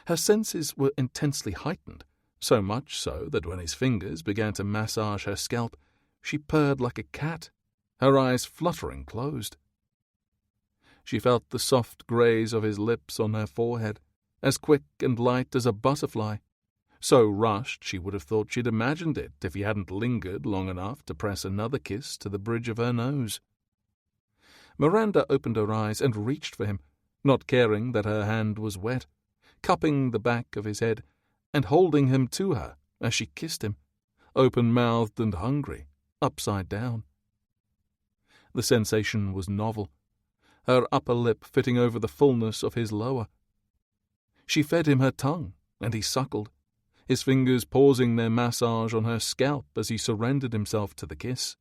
Her senses were intensely heightened, so much so that when his fingers began to massage her scalp, she purred like a cat, her eyes fluttering closed. She felt the soft graze of his lips on her forehead, as quick and light as a butterfly, so rushed she would have thought she'd imagined it if he hadn't lingered long enough to press another kiss to the bridge of her nose. Miranda opened her eyes and reached for him, not caring that her hand was wet, cupping the back of his head and holding him to her as she kissed him, open-mouthed and hungry, upside down. The sensation was novel, her upper lip fitting over the fullness of his lower. She fed him her tongue, and he suckled, his fingers pausing their massage on her scalp as he surrendered himself to the kiss.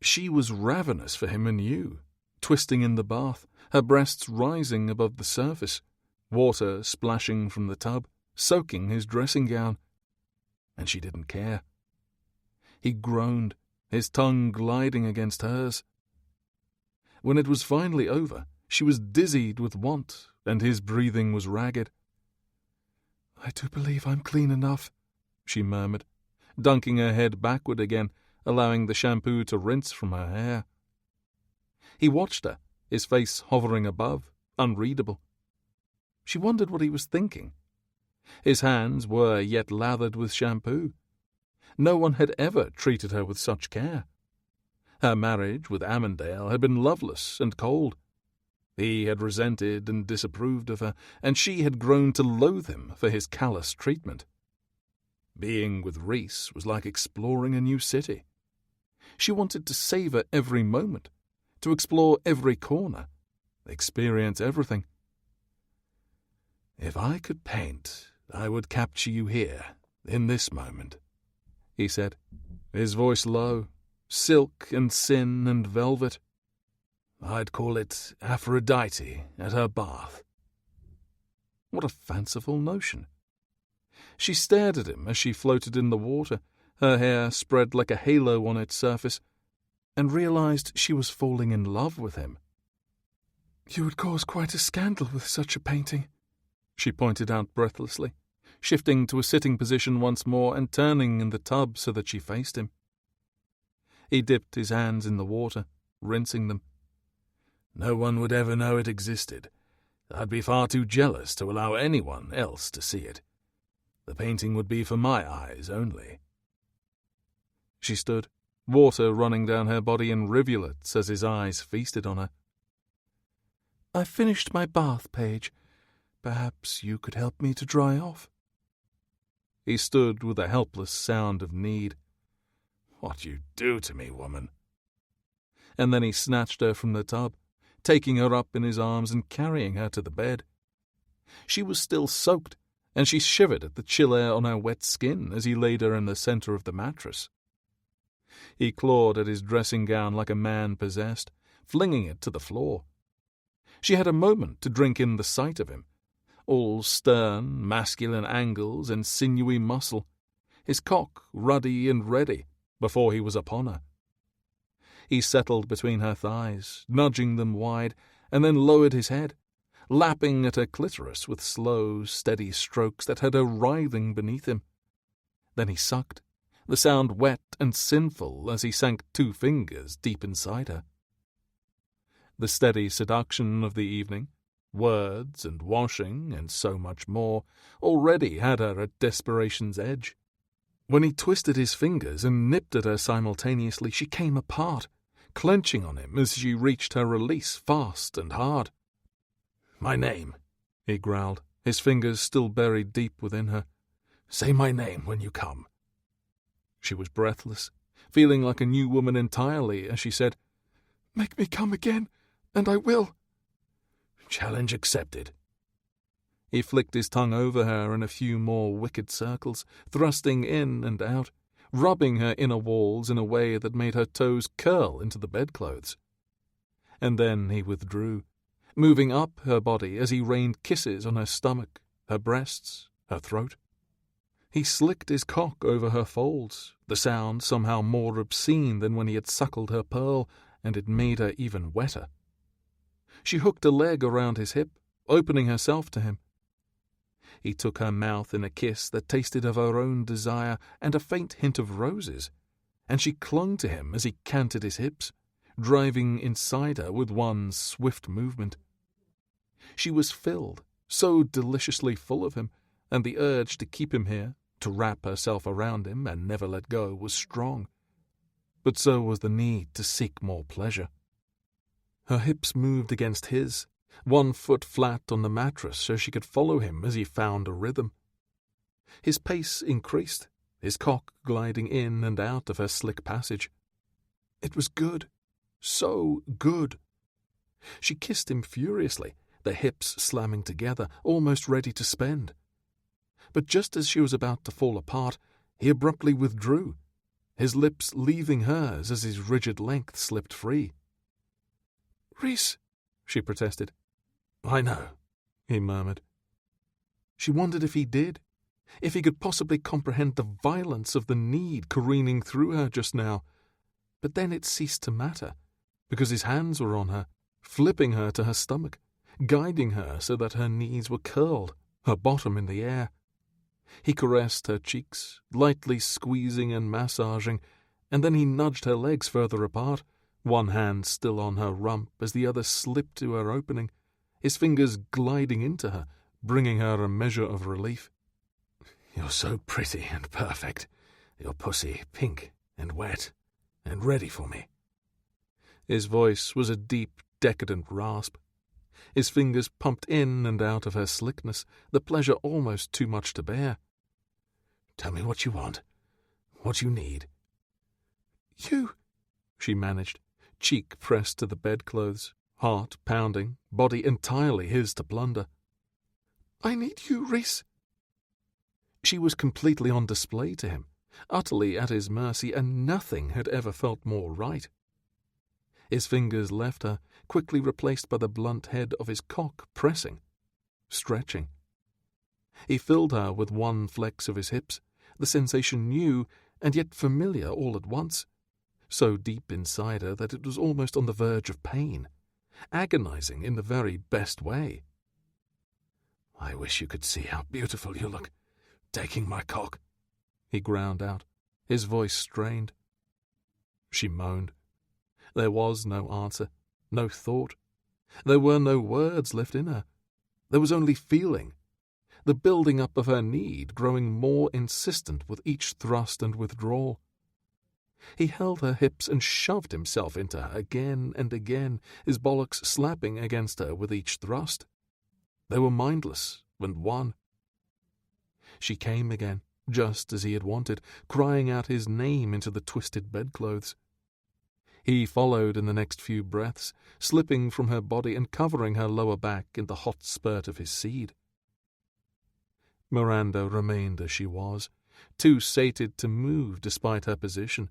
She was ravenous for him anew, twisting in the bath, her breasts rising above the surface, water splashing from the tub, soaking his dressing gown. And she didn't care. He groaned, his tongue gliding against hers. When it was finally over, she was dizzied with want, and his breathing was ragged. "I do believe I'm clean enough," she murmured, dunking her head backward again, allowing the shampoo to rinse from her hair. He watched her, his face hovering above, unreadable. She wondered what he was thinking. His hands were yet lathered with shampoo. No one had ever treated her with such care. Her marriage with Amandale had been loveless and cold. He had resented and disapproved of her, and she had grown to loathe him for his callous treatment. Being with Rhys was like exploring a new city. She wanted to savor every moment, to explore every corner, experience everything. "If I could paint, I would capture you here, in this moment," he said, his voice low, silk and sin and velvet. "I'd call it Aphrodite at her bath." What a fanciful notion. She stared at him as she floated in the water, her hair spread like a halo on its surface, and realized she was falling in love with him. "You would cause quite a scandal with such a painting," she pointed out breathlessly, shifting to a sitting position once more and turning in the tub so that she faced him. He dipped his hands in the water, rinsing them. "No one would ever know it existed. I'd be far too jealous to allow anyone else to see it. The painting would be for my eyes only." She stood, water running down her body in rivulets as his eyes feasted on her. "I've finished my bath, Paige. Perhaps you could help me to dry off." He stood with a helpless sound of need. "What you do to me, woman." And then he snatched her from the tub, taking her up in his arms and carrying her to the bed. She was still soaked, and she shivered at the chill air on her wet skin as he laid her in the center of the mattress. He clawed at his dressing gown like a man possessed, flinging it to the floor. She had a moment to drink in the sight of him, all stern, masculine angles and sinewy muscle, his cock ruddy and ready, before he was upon her. He settled between her thighs, nudging them wide, and then lowered his head, lapping at her clitoris with slow, steady strokes that had her writhing beneath him. Then he sucked, the sound wet and sinful as he sank 2 fingers deep inside her. The steady seduction of the evening, words and washing and so much more, already had her at desperation's edge. When he twisted his fingers and nipped at her simultaneously, she came apart, clenching on him as she reached her release fast and hard. "My name," he growled, his fingers still buried deep within her. "Say my name when you come." She was breathless, feeling like a new woman entirely as she said, "Make me come again, and I will." "Challenge accepted." He flicked his tongue over her in a few more wicked circles, thrusting in and out, rubbing her inner walls in a way that made her toes curl into the bedclothes. And then he withdrew, moving up her body as he rained kisses on her stomach, her breasts, her throat. He slicked his cock over her folds, the sound somehow more obscene than when he had suckled her pearl, and it made her even wetter. She hooked a leg around his hip, opening herself to him. He took her mouth in a kiss that tasted of her own desire and a faint hint of roses, and she clung to him as he canted his hips, driving inside her with one swift movement. She was filled, so deliciously full of him, and the urge to keep him here, to wrap herself around him and never let go, was strong. But so was the need to seek more pleasure. Her hips moved against his, one foot flat on the mattress so she could follow him as he found a rhythm. His pace increased, his cock gliding in and out of her slick passage. It was good, so good. She kissed him furiously, their hips slamming together, almost ready to spend. But just as she was about to fall apart, he abruptly withdrew, his lips leaving hers as his rigid length slipped free. "Rhys," she protested. "I know," he murmured. She wondered if he did, if he could possibly comprehend the violence of the need careening through her just now. But then it ceased to matter, because his hands were on her, flipping her to her stomach, guiding her so that her knees were curled, her bottom in the air. He caressed her cheeks, lightly squeezing and massaging, and then he nudged her legs further apart, one hand still on her rump as the other slipped to her opening, his fingers gliding into her, bringing her a measure of relief. "You're so pretty and perfect, your pussy pink and wet and ready for me." His voice was a deep, decadent rasp. His fingers pumped in and out of her slickness, the pleasure almost too much to bear. "Tell me what you want, what you need." "You," she managed, cheek pressed to the bedclothes, heart pounding, body entirely his to plunder. "I need you, Rhys." She was completely on display to him, utterly at his mercy, and nothing had ever felt more right. His fingers left her, quickly replaced by the blunt head of his cock pressing, stretching. He filled her with one flex of his hips, the sensation new and yet familiar all at once, so deep inside her that it was almost on the verge of pain, agonizing in the very best way. "I wish you could see how beautiful you look, taking my cock," he ground out, his voice strained. She moaned. There was no answer, no thought. There were no words left in her. There was only feeling, the building up of her need growing more insistent with each thrust and withdrawal. He held her hips and shoved himself into her again and again, his bollocks slapping against her with each thrust. They were mindless and one. She came again, just as he had wanted, crying out his name into the twisted bedclothes. He followed in the next few breaths, slipping from her body and covering her lower back in the hot spurt of his seed. Miranda remained as she was, too sated to move despite her position,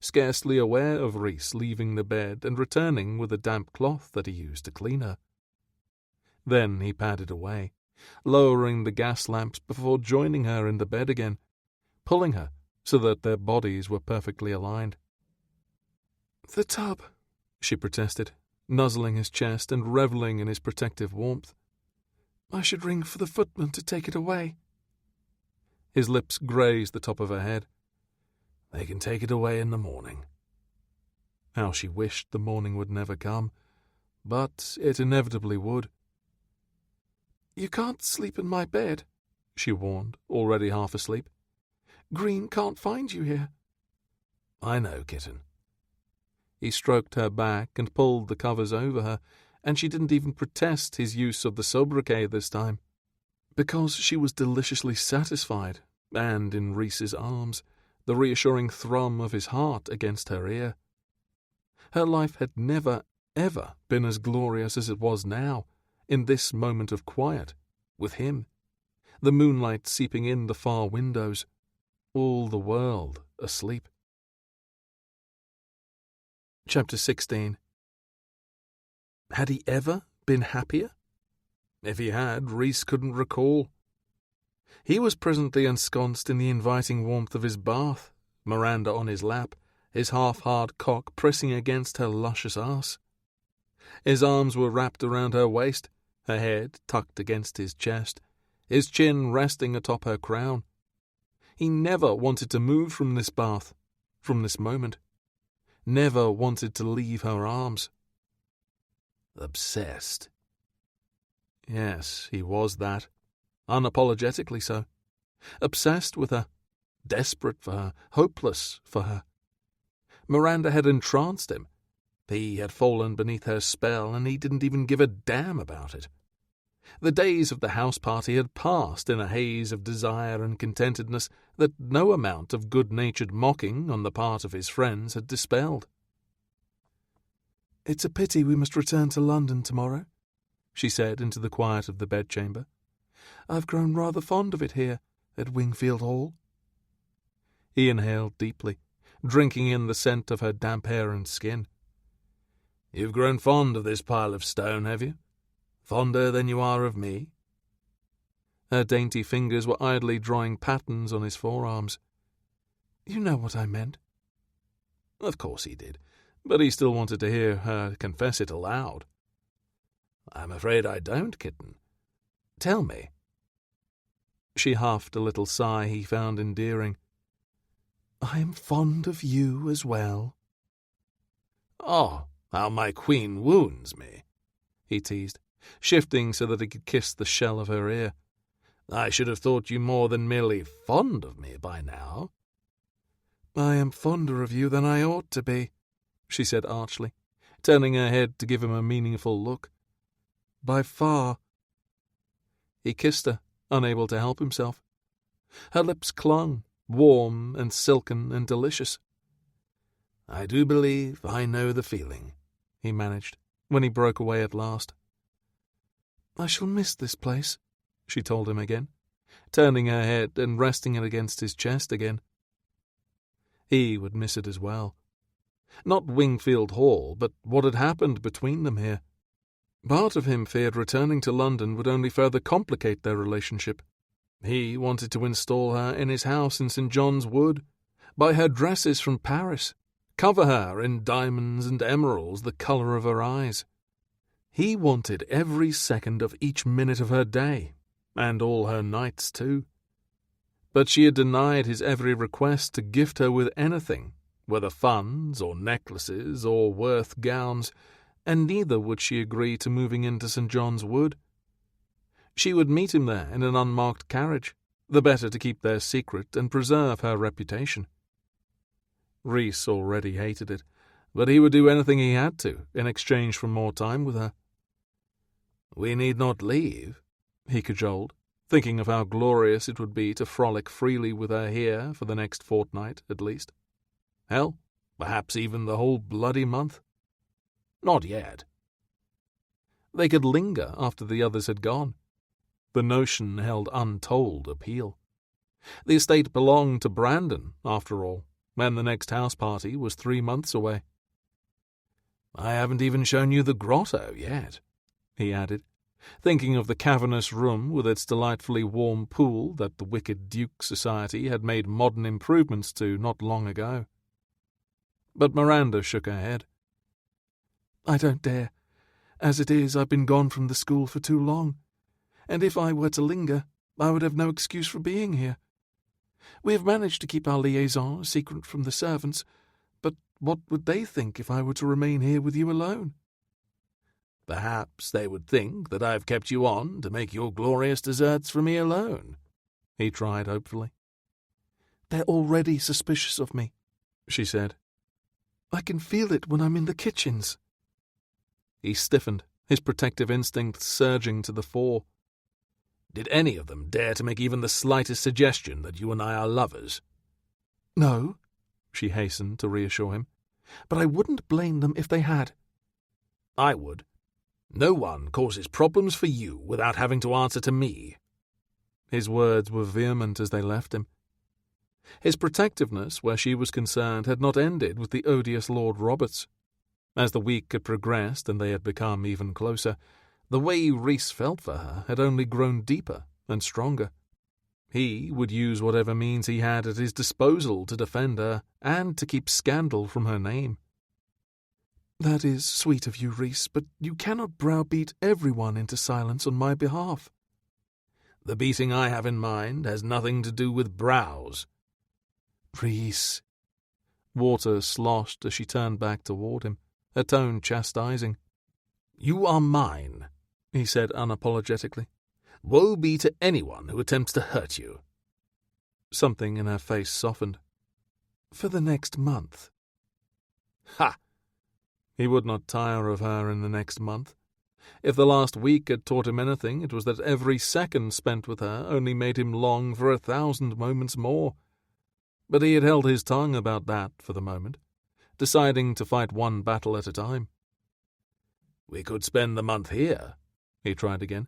scarcely aware of Rhys leaving the bed and returning with a damp cloth that he used to clean her. Then he padded away, lowering the gas lamps before joining her in the bed again, pulling her so that their bodies were perfectly aligned. "The tub," she protested, nuzzling his chest and reveling in his protective warmth. "I should ring for the footman to take it away." His lips grazed the top of her head. "They can take it away in the morning." How she wished the morning would never come, but it inevitably would. "You can't sleep in my bed," she warned, already half asleep. "Green can't find you here." "I know, kitten." He stroked her back and pulled the covers over her, and she didn't even protest his use of the sobriquet this time, because she was deliciously satisfied, and in Rhys's arms, the reassuring thrum of his heart against her ear. Her life had never, ever been as glorious as it was now, in this moment of quiet, with him, the moonlight seeping in the far windows, all the world asleep. Chapter 16. Had he ever been happier? If he had, Rhys couldn't recall. He was presently ensconced in the inviting warmth of his bath, Miranda on his lap, his half-hard cock pressing against her luscious arse. His arms were wrapped around her waist, her head tucked against his chest, his chin resting atop her crown. He never wanted to move from this bath, from this moment. never wanted to leave her arms. Obsessed. Yes, he was that, unapologetically so. Obsessed with her, desperate for her, hopeless for her. Miranda had entranced him. He had fallen beneath her spell, and he didn't even give a damn about it. The days of the house party had passed in a haze of desire and contentedness that no amount of good-natured mocking on the part of his friends had dispelled. "It's a pity we must return to London tomorrow," she said into the quiet of the bedchamber. "I've grown rather fond of it here at Wingfield Hall." He inhaled deeply, drinking in the scent of her damp hair and skin. "You've grown fond of this pile of stone, have you? Fonder than you are of me?" Her dainty fingers were idly drawing patterns on his forearms. "You know what I meant." Of course he did, but he still wanted to hear her confess it aloud. "I'm afraid I don't, kitten. Tell me." She huffed a little sigh he found endearing. "I am fond of you as well." "Oh, how my queen wounds me," he teased, shifting so that he could kiss the shell of her ear. "I should have thought you more than merely fond of me by now." "I am fonder of you than I ought to be," she said archly, turning her head to give him a meaningful look. "By far." He kissed her, unable to help himself. Her lips clung, warm and silken and delicious. "I do believe I know the feeling," he managed, when he broke away at last. "I shall miss this place," she told him again, turning her head and resting it against his chest again. He would miss it as well. Not Wingfield Hall, but what had happened between them here. Part of him feared returning to London would only further complicate their relationship. He wanted to install her in his house in St. John's Wood, buy her dresses from Paris, cover her in diamonds and emeralds the colour of her eyes. He wanted every second of each minute of her day, and all her nights too. But she had denied his every request to gift her with anything, whether funds or necklaces or Worth gowns, and neither would she agree to moving into St. John's Wood. She would meet him there in an unmarked carriage, the better to keep their secret and preserve her reputation. Rhys already hated it, but he would do anything he had to in exchange for more time with her. "We need not leave," he cajoled, thinking of how glorious it would be to frolic freely with her here for the next fortnight, at least. Hell, perhaps even the whole bloody month. "Not yet." They could linger after the others had gone. The notion held untold appeal. The estate belonged to Brandon, after all, and the next house party was 3 months away. "I haven't even shown you the grotto yet," he added, thinking of the cavernous room with its delightfully warm pool that the wicked Duke Society had made modern improvements to not long ago. But Miranda shook her head. "I don't dare. As it is, I've been gone from the school for too long, and if I were to linger, I would have no excuse for being here. We have managed to keep our liaison a secret from the servants, but what would they think if I were to remain here with you alone?" "Perhaps they would think that I've kept you on to make your glorious desserts for me alone," he tried hopefully. "They're already suspicious of me," she said. "I can feel it when I'm in the kitchens." He stiffened, his protective instincts surging to the fore. "Did any of them dare to make even the slightest suggestion that you and I are lovers?" "No," she hastened to reassure him. "But I wouldn't blame them if they had." "I would. No one causes problems for you without having to answer to me." His words were vehement as they left him. His protectiveness, where she was concerned, had not ended with the odious Lord Roberts. As the week had progressed and they had become even closer, the way Rhys felt for her had only grown deeper and stronger. He would use whatever means he had at his disposal to defend her and to keep scandal from her name. "That is sweet of you, Rhys, but you cannot browbeat everyone into silence on my behalf." "The beating I have in mind has nothing to do with brows." "Rhys." Water sloshed as she turned back toward him, her tone chastising. "You are mine," he said unapologetically. "Woe be to anyone who attempts to hurt you." Something in her face softened. "For the next month." Ha! He would not tire of her in the next month. If the last week had taught him anything, it was that every second spent with her only made him long for 1,000 moments more. But he had held his tongue about that for the moment, deciding to fight one battle at a time. "We could spend the month here," he tried again.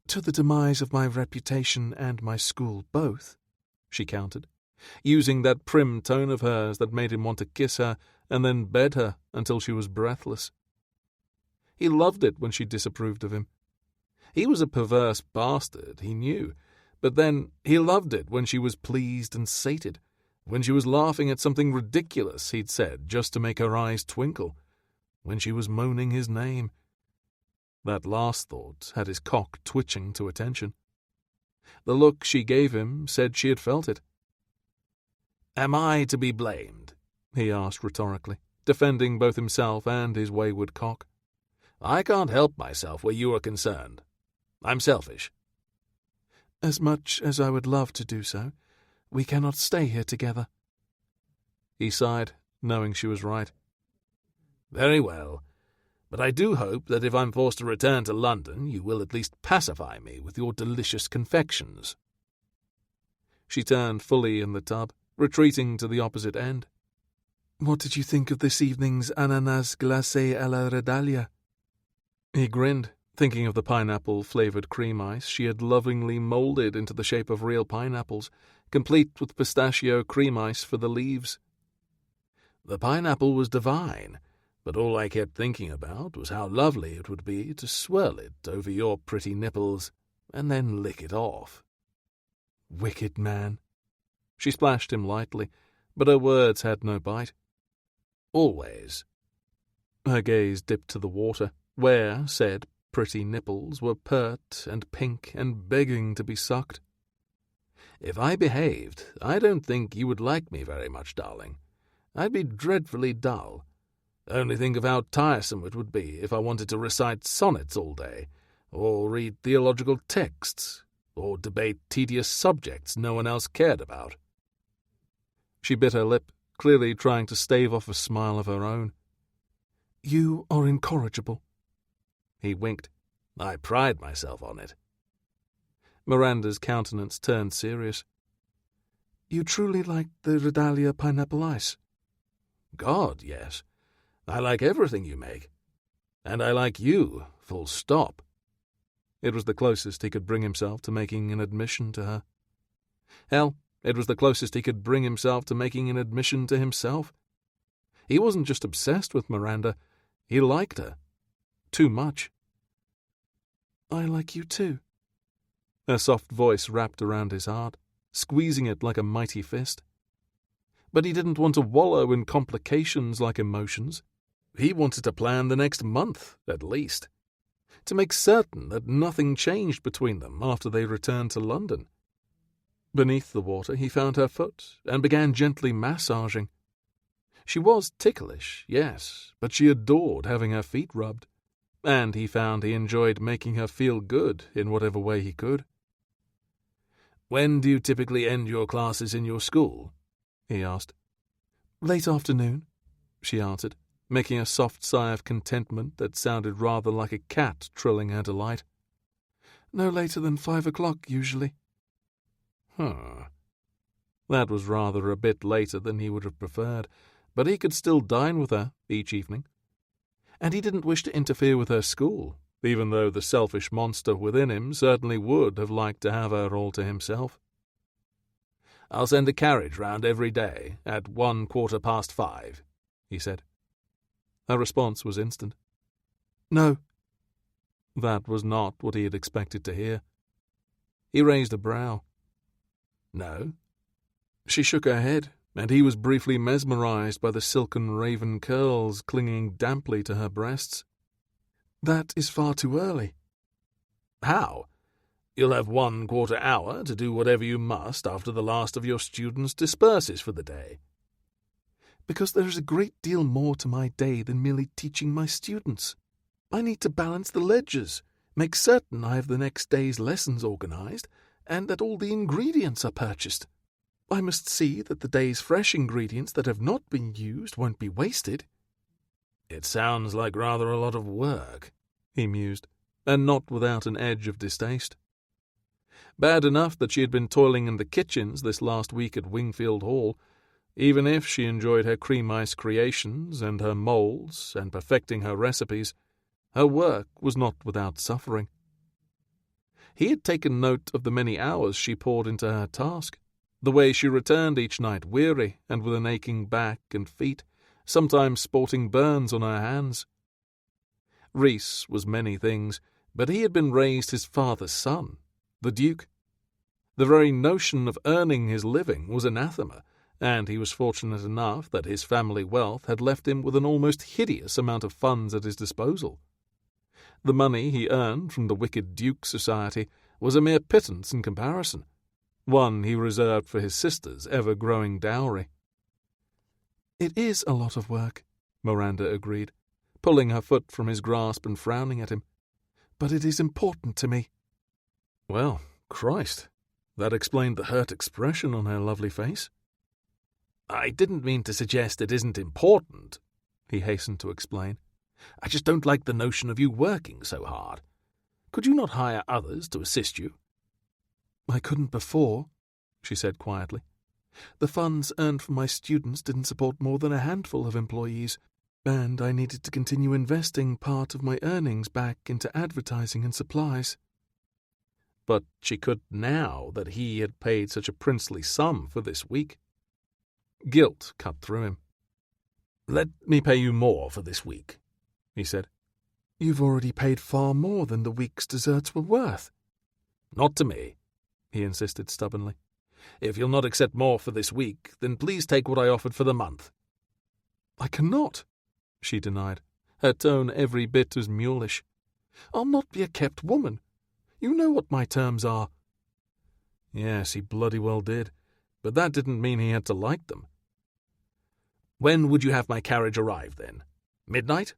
"To the demise of my reputation and my school both," she countered, using that prim tone of hers that made him want to kiss her and then bed her until she was breathless. He loved it when she disapproved of him. He was a perverse bastard, he knew, but then he loved it when she was pleased and sated, when she was laughing at something ridiculous he'd said just to make her eyes twinkle, when she was moaning his name. That last thought had his cock twitching to attention. The look she gave him said she had felt it. "Am I to be blamed?" he asked rhetorically, defending both himself and his wayward cock. "I can't help myself where you are concerned. I'm selfish." "As much as I would love to do so, we cannot stay here together." He sighed, knowing she was right. "Very well, but I do hope that if I'm forced to return to London, you will at least pacify me with your delicious confections." She turned fully in the tub, retreating to the opposite end. "What did you think of this evening's ananas glacé à la redalia?" He grinned, thinking of the pineapple-flavoured cream ice she had lovingly moulded into the shape of real pineapples, complete with pistachio cream ice for the leaves. "The pineapple was divine, but all I kept thinking about was how lovely it would be to swirl it over your pretty nipples and then lick it off." "Wicked man." She splashed him lightly, but her words had no bite. "Always." Her gaze dipped to the water, where, said pretty nipples were pert and pink and begging to be sucked. "If I behaved, I don't think you would like me very much, darling. I'd be dreadfully dull. Only think of how tiresome it would be if I wanted to recite sonnets all day, or read theological texts, or debate tedious subjects no one else cared about." She bit her lip, clearly trying to stave off a smile of her own. "You are incorrigible." He winked. "I pride myself on it." Miranda's countenance turned serious. "You truly like the redalia pineapple ice?" "God, yes. I like everything you make. And I like you, full stop." It was the closest he could bring himself to making an admission to her. Hell, it was the closest he could bring himself to making an admission to himself. He wasn't just obsessed with Miranda, he liked her. Too much. "I like you too." Her soft voice wrapped around his heart, squeezing it like a mighty fist. But he didn't want to wallow in complications like emotions. He wanted to plan the next month, at least, to make certain that nothing changed between them after they returned to London. Beneath the water he found her foot and began gently massaging. She was ticklish, yes, but she adored having her feet rubbed, and he found he enjoyed making her feel good in whatever way he could. "When do you typically end your classes in your school?" he asked. "Late afternoon," she answered, making a soft sigh of contentment that sounded rather like a cat trilling her delight. "No later than 5 o'clock, usually." That was rather a bit later than he would have preferred, but he could still dine with her each evening. And he didn't wish to interfere with her school, even though the selfish monster within him certainly would have liked to have her all to himself. "I'll send a carriage round every day at 5:15, he said. Her response was instant. "No." That was not what he had expected to hear. He raised a brow. "No?" She shook her head, and he was briefly mesmerized by the silken raven curls clinging damply to her breasts. "That is far too early." "How? You'll have 1/4 hour to do whatever you must after the last of your students disperses for the day." Because there is a great deal more to my day than merely teaching my students. I need to balance the ledgers, make certain I have the next day's lessons organized, and that all the ingredients are purchased. I must see that the day's fresh ingredients that have not been used won't be wasted." "It sounds like rather a lot of work," he mused, and not without an edge of distaste. Bad enough that she had been toiling in the kitchens this last week at Wingfield Hall. Even if she enjoyed her cream ice creations and her moulds and perfecting her recipes, her work was not without suffering. He had taken note of the many hours she poured into her task, the way she returned each night weary and with an aching back and feet, sometimes sporting burns on her hands. Rhys was many things, but he had been raised his father's son, the Duke. The very notion of earning his living was anathema, and he was fortunate enough that his family wealth had left him with an almost hideous amount of funds at his disposal. The money he earned from the wicked Duke's society was a mere pittance in comparison, one he reserved for his sister's ever-growing dowry. "It is a lot of work," Miranda agreed, pulling her foot from his grasp and frowning at him. "But it is important to me." Well, Christ, that explained the hurt expression on her lovely face. "I didn't mean to suggest it isn't important," he hastened to explain. "I just don't like the notion of you working so hard. Could you not hire others to assist you?" "I couldn't before," she said quietly. "The funds earned from my students didn't support more than a handful of employees, and I needed to continue investing part of my earnings back into advertising and supplies." But she could now that he had paid such a princely sum for this week. Guilt cut through him. "Let me pay you more for this week," he said. "You've already paid far more than the week's desserts were worth." "Not to me," he insisted stubbornly. "If you'll not accept more for this week, then please take what I offered for the month." "I cannot," she denied, her tone every bit as mulish. "I'll not be a kept woman. You know what my terms are." Yes, he bloody well did, but that didn't mean he had to like them. "When would you have my carriage arrive, then? Midnight?"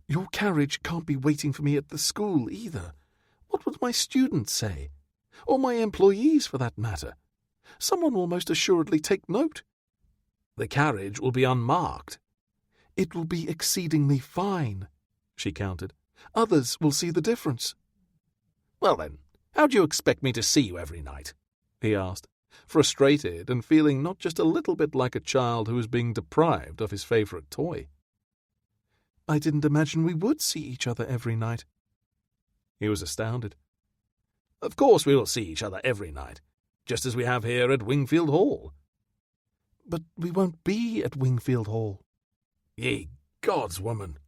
"Your carriage can't be waiting for me at the school, either. What would my students say? Or my employees, for that matter? Someone will most assuredly take note." "The carriage will be unmarked." "It will be exceedingly fine," she countered. "Others will see the difference." "Well then, how do you expect me to see you every night?" he asked, frustrated and feeling not just a little bit like a child who was being deprived of his favourite toy. "I didn't imagine we would see each other every night." He was astounded. "Of course we will see each other every night, just as we have here at Wingfield Hall." "But we won't be at Wingfield Hall." "Ye gods, woman!"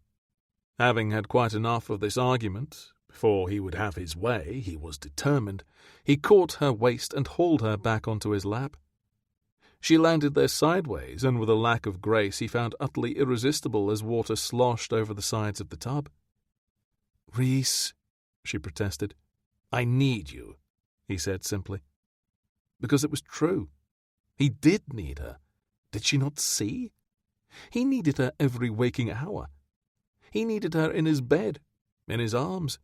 Having had quite enough of this argument, before he would have his way, he was determined, he caught her waist and hauled her back onto his lap. She landed there sideways, and with a lack of grace he found utterly irresistible as water sloshed over the sides of the tub. "Rhys," she protested. "I need you," he said simply. Because it was true. He did need her. Did she not see? He needed her every waking hour. He needed her in his bed, in his arms.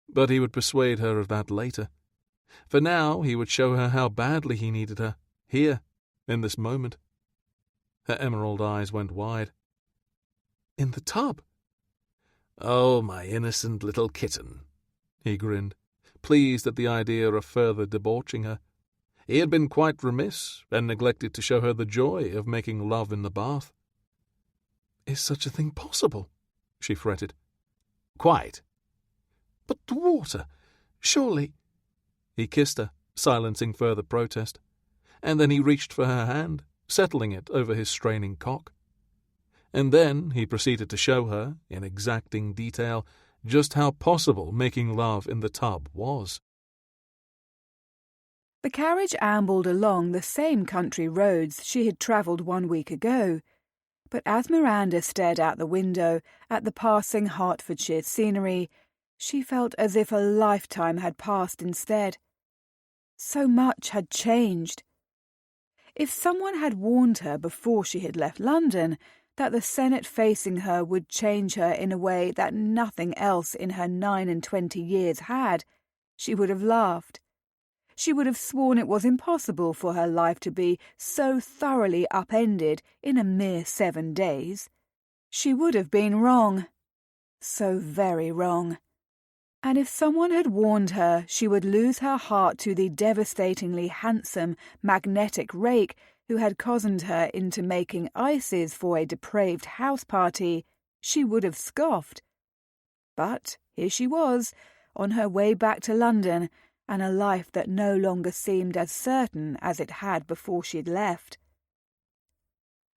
But he would persuade her of that later. For now he would show her how badly he needed her, here, in this moment. Her emerald eyes went wide. "In the tub?" "Oh, my innocent little kitten," he grinned, pleased at the idea of further debauching her. He had been quite remiss, and neglected to show her the joy of making love in the bath. "Is such a thing possible?" she fretted. "Quite." "But the water, surely—" He kissed her, silencing further protest, and then he reached for her hand, settling it over his straining cock. And then he proceeded to show her, in exacting detail, just how possible making love in the tub was. The carriage ambled along the same country roads she had travelled 1 week ago, but as Miranda stared out the window at the passing Hertfordshire scenery, she felt as if a lifetime had passed instead. So much had changed. If someone had warned her before she had left London that the Senate facing her would change her in a way that nothing else in her 29 years had, she would have laughed. She would have sworn it was impossible for her life to be so thoroughly upended in a mere 7 days. She would have been wrong. So very wrong. And if someone had warned her she would lose her heart to the devastatingly handsome, magnetic rake who had cozened her into making ices for a depraved house party, she would have scoffed. But here she was, on her way back to London, and a life that no longer seemed as certain as it had before she'd left.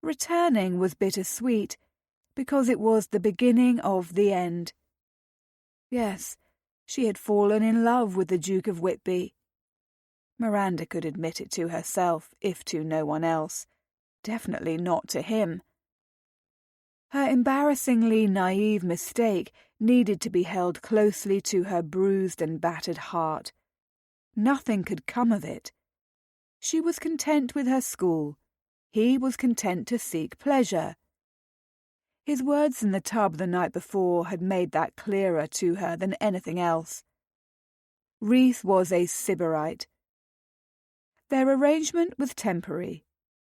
Returning was bittersweet, because it was the beginning of the end. Yes, she had fallen in love with the Duke of Whitby. Miranda could admit it to herself, if to no one else. Definitely not to him. Her embarrassingly naive mistake needed to be held closely to her bruised and battered heart. Nothing could come of it. She was content with her school. He was content to seek pleasure. His words in the tub the night before had made that clearer to her than anything else. Reese was a Sybarite. Their arrangement was temporary.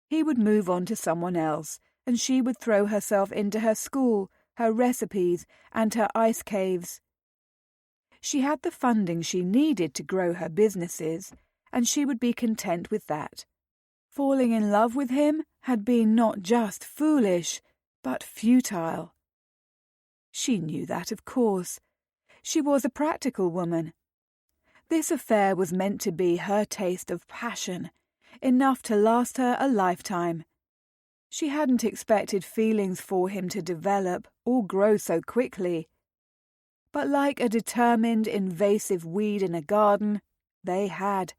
He would move on to someone else, and she would throw herself into her school, her recipes, and her ice caves. She had the funding she needed to grow her businesses, and she would be content with that. Falling in love with him had been not just foolish, but futile. She knew that, of course. She was a practical woman. This affair was meant to be her taste of passion, enough to last her a lifetime. She hadn't expected feelings for him to develop or grow so quickly. But like a determined, invasive weed in a garden, they had.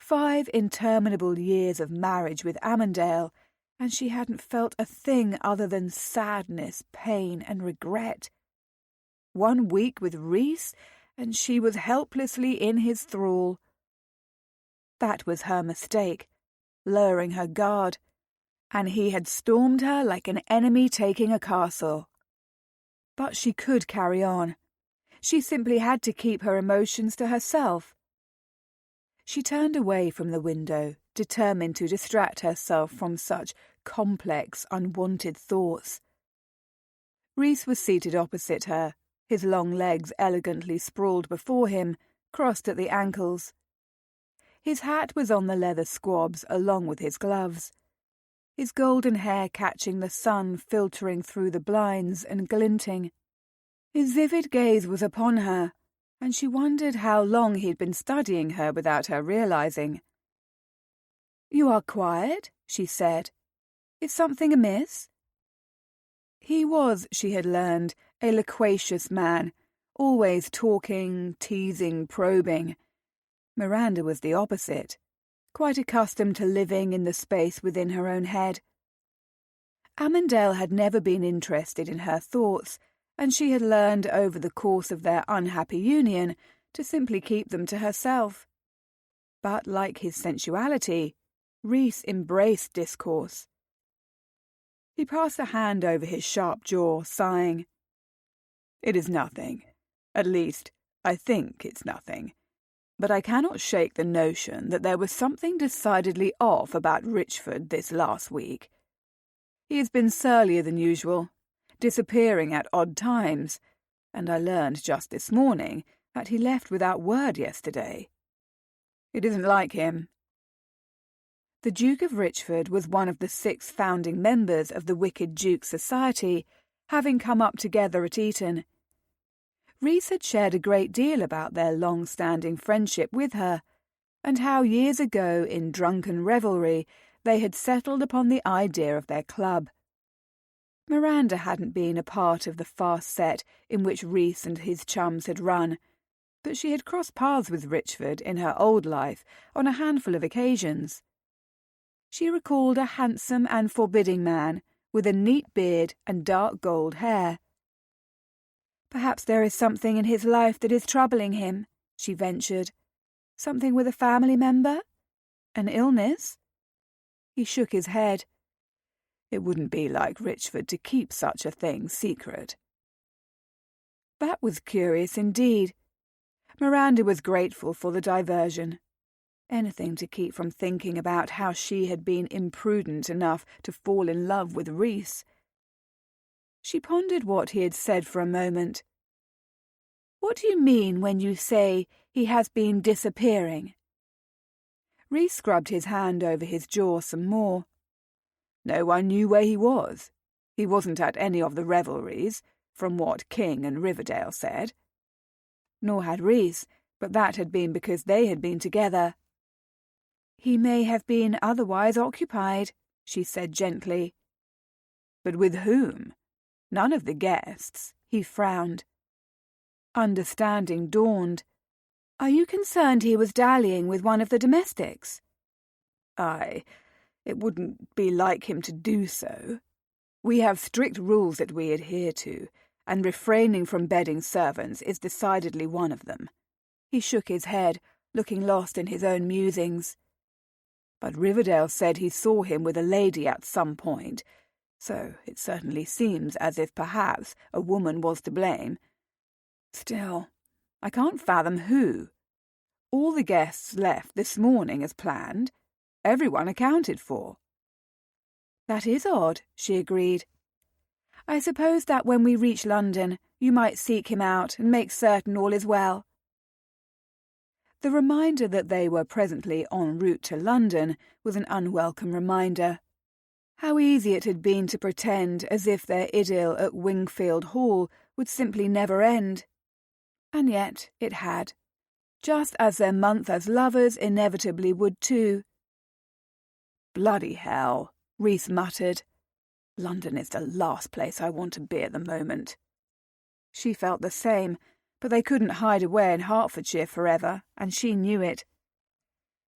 5 interminable years of marriage with Amandale, and she hadn't felt a thing other than sadness, pain, and regret. 1 week with Reese, and she was helplessly in his thrall. That was her mistake, lowering her guard, and he had stormed her like an enemy taking a castle. But she could carry on. She simply had to keep her emotions to herself. She turned away from the window, determined to distract herself from such complex, unwanted thoughts. Reese was seated opposite her, his long legs elegantly sprawled before him, crossed at the ankles. His hat was on the leather squabs along with his gloves, his golden hair catching the sun filtering through the blinds and glinting. His vivid gaze was upon her, and she wondered how long he'd been studying her without her realizing. "You are quiet," she said. "Is something amiss?" He was, she had learned, a loquacious man, always talking, teasing, probing. Miranda was the opposite, quite accustomed to living in the space within her own head. Amandale had never been interested in her thoughts, and she had learned over the course of their unhappy union to simply keep them to herself. But like his sensuality, Reese embraced discourse. He passed a hand over his sharp jaw, sighing. "It is nothing. At least, I think it's nothing. But I cannot shake the notion that there was something decidedly off about Richford this last week. He has been surlier than usual, disappearing at odd times, and I learned just this morning that he left without word yesterday. It isn't like him." The Duke of Richford was one of the 6 founding members of the Wicked Duke Society, having come up together at Eton. Reese had shared a great deal about their long-standing friendship with her, and how years ago in drunken revelry they had settled upon the idea of their club. Miranda hadn't been a part of the fast set in which Reese and his chums had run, but she had crossed paths with Richford in her old life on a handful of occasions. She recalled a handsome and forbidding man with a neat beard and dark gold hair. "Perhaps there is something in his life that is troubling him," she ventured. "Something with a family member? An illness?" He shook his head. It wouldn't be like Richford to keep such a thing secret. That was curious indeed. Miranda was grateful for the diversion. Anything to keep from thinking about how she had been imprudent enough to fall in love with Rhys. She pondered what he had said for a moment. "What do you mean when you say he has been disappearing?" Rhys scrubbed his hand over his jaw some more. "No one knew where he was. He wasn't at any of the revelries, from what King and Riverdale said. Nor had Rhys, but that had been because they had been together." "He may have been otherwise occupied," she said gently. "But with whom? None of the guests." He frowned. Understanding dawned. "Are you concerned he was dallying with one of the domestics?" "Aye, it wouldn't be like him to do so. We have strict rules that we adhere to, and refraining from bedding servants is decidedly one of them." He shook his head, looking lost in his own musings. "But Riverdale said he saw him with a lady at some point, so it certainly seems as if perhaps a woman was to blame. Still, I can't fathom who. All the guests left this morning as planned. Everyone accounted for." "That is odd," she agreed. "I suppose that when we reach London, you might seek him out and make certain all is well." The reminder that they were presently en route to London was an unwelcome reminder. How easy it had been to pretend as if their idyll at Wingfield Hall would simply never end. And yet it had, just as their month as lovers inevitably would too. "Bloody hell," Rhys muttered. "London is the last place I want to be at the moment." She felt the same, but they couldn't hide away in Hertfordshire forever, and she knew it.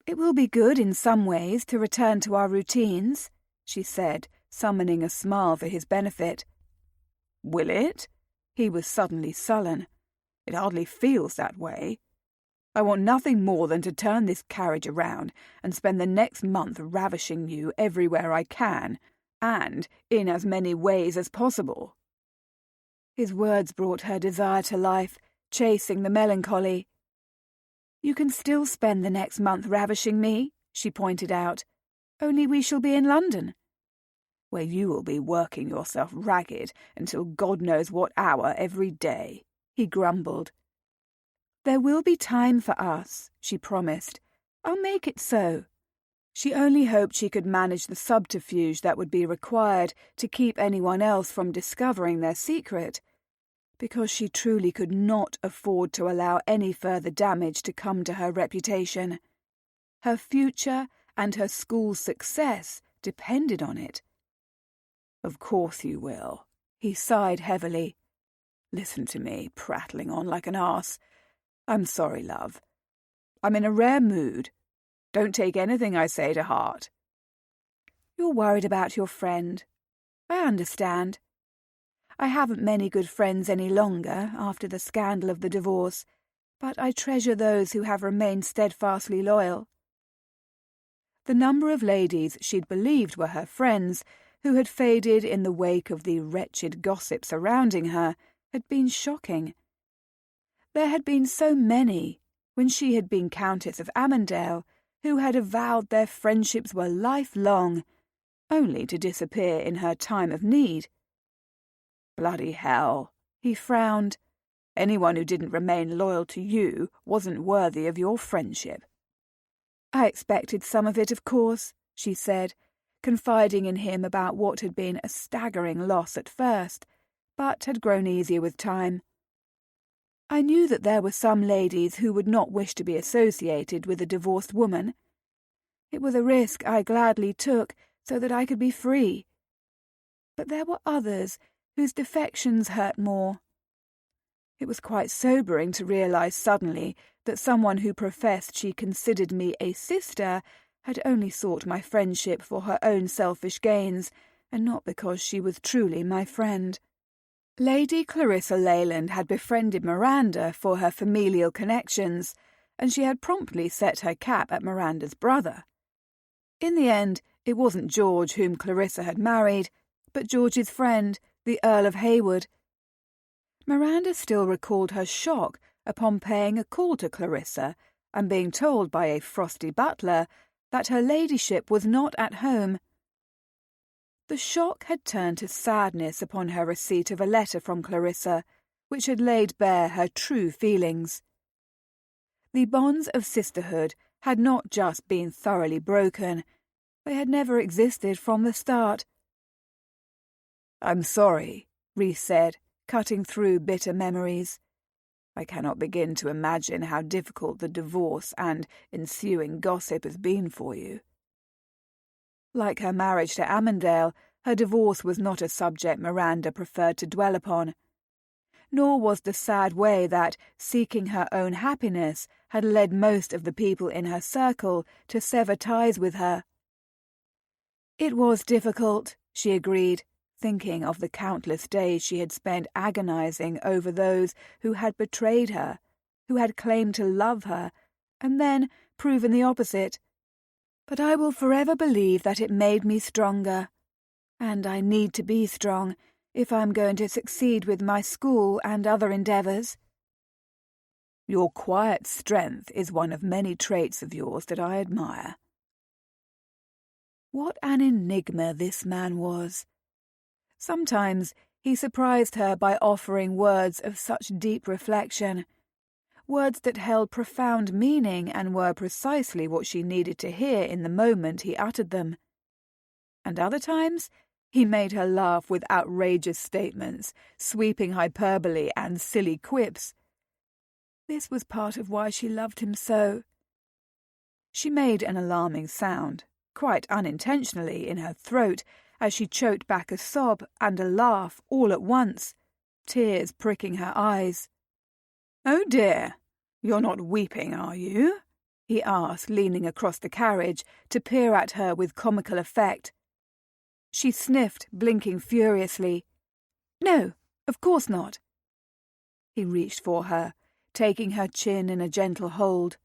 "It will be good in some ways to return to our routines," she said, summoning a smile for his benefit. "Will it?" He was suddenly sullen. "It hardly feels that way. I want nothing more than to turn this carriage around and spend the next month ravishing you everywhere I can, and in as many ways as possible." His words brought her desire to life, chasing the melancholy. "You can still spend the next month ravishing me," she pointed out. "Only we shall be in London." "Where you will be working yourself ragged until God knows what hour every day," he grumbled. "There will be time for us," she promised. "I'll make it so." She only hoped she could manage the subterfuge that would be required to keep anyone else from discovering their secret, because she truly could not afford to allow any further damage to come to her reputation. Her future and her school's success depended on it. "Of course you will," he sighed heavily. "Listen to me, prattling on like an arse. I'm sorry, love. I'm in a rare mood. Don't take anything I say to heart." "You're worried about your friend. I understand. I haven't many good friends any longer after the scandal of the divorce, but I treasure those who have remained steadfastly loyal." The number of ladies she'd believed were her friends, who had faded in the wake of the wretched gossip surrounding her, had been shocking. There had been so many, when she had been Countess of Amandale, who had avowed their friendships were lifelong, only to disappear in her time of need. "Bloody hell," he frowned. "Anyone who didn't remain loyal to you wasn't worthy of your friendship." "I expected some of it, of course," she said, confiding in him about what had been a staggering loss at first, but had grown easier with time. "I knew that there were some ladies who would not wish to be associated with a divorced woman. It was a risk I gladly took so that I could be free. But there were others whose defections hurt more. It was quite sobering to realize suddenly that someone who professed she considered me a sister had only sought my friendship for her own selfish gains, and not because she was truly my friend. Lady Clarissa Leyland had befriended Miranda for her familial connections, and she had promptly set her cap at Miranda's brother. In the end, It wasn't George whom Clarissa had married, but George's friend, the Earl of Hayward. Miranda still recalled her shock upon paying a call to Clarissa and being told by a frosty butler that her ladyship was not at home. The shock had turned to sadness upon her receipt of a letter from Clarissa, which had laid bare her true feelings. The bonds of sisterhood had not just been thoroughly broken, they had never existed from the start. "I'm sorry," Rhys said, cutting through bitter memories. "I cannot begin to imagine how difficult the divorce and ensuing gossip has been for you." Like her marriage to Amandale, her divorce was not a subject Miranda preferred to dwell upon. Nor was the sad way that, seeking her own happiness, had led most of the people in her circle to sever ties with her. It was difficult, she agreed, thinking of the countless days she had spent agonizing over those who had betrayed her, who had claimed to love her, and then proven the opposite. But I will forever believe that it made me stronger. And I need to be strong if I'm going to succeed with my school and other endeavours. Your quiet strength is one of many traits of yours that I admire. What an enigma this man was. Sometimes he surprised her by offering words of such deep reflection, words that held profound meaning and were precisely what she needed to hear in the moment he uttered them. And other times he made her laugh with outrageous statements, sweeping hyperbole and silly quips. This was part of why she loved him so. She made an alarming sound, quite unintentionally, in her throat, as she choked back a sob and a laugh all at once, tears pricking her eyes. "Oh dear, you're not weeping, are you?" he asked, leaning across the carriage to peer at her with comical effect. She sniffed, blinking furiously. "No, of course not." He reached for her, taking her chin in a gentle hold.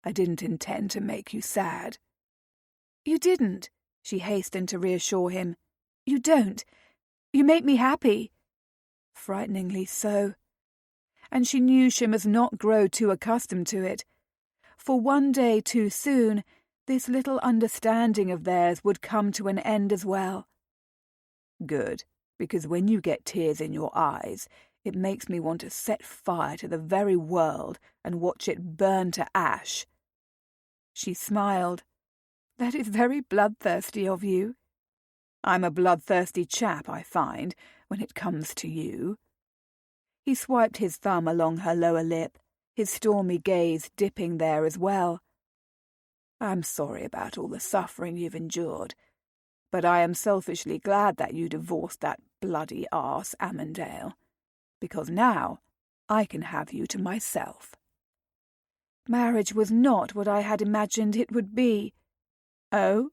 "I didn't intend to make you sad." "You didn't," she hastened to reassure him. "You don't. You make me happy." Frighteningly so. And she knew she must not grow too accustomed to it, for one day too soon this little understanding of theirs would come to an end as well. "Good, because when you get tears in your eyes, it makes me want to set fire to the very world and watch it burn to ash." She smiled. "That is very bloodthirsty of you." "I'm a bloodthirsty chap, I find, when it comes to you." He swiped his thumb along her lower lip, his stormy gaze dipping there as well. "I'm sorry about all the suffering you've endured, but I am selfishly glad that you divorced that bloody arse Amandale, because now I can have you to myself." Marriage was not what I had imagined it would be. "Oh?"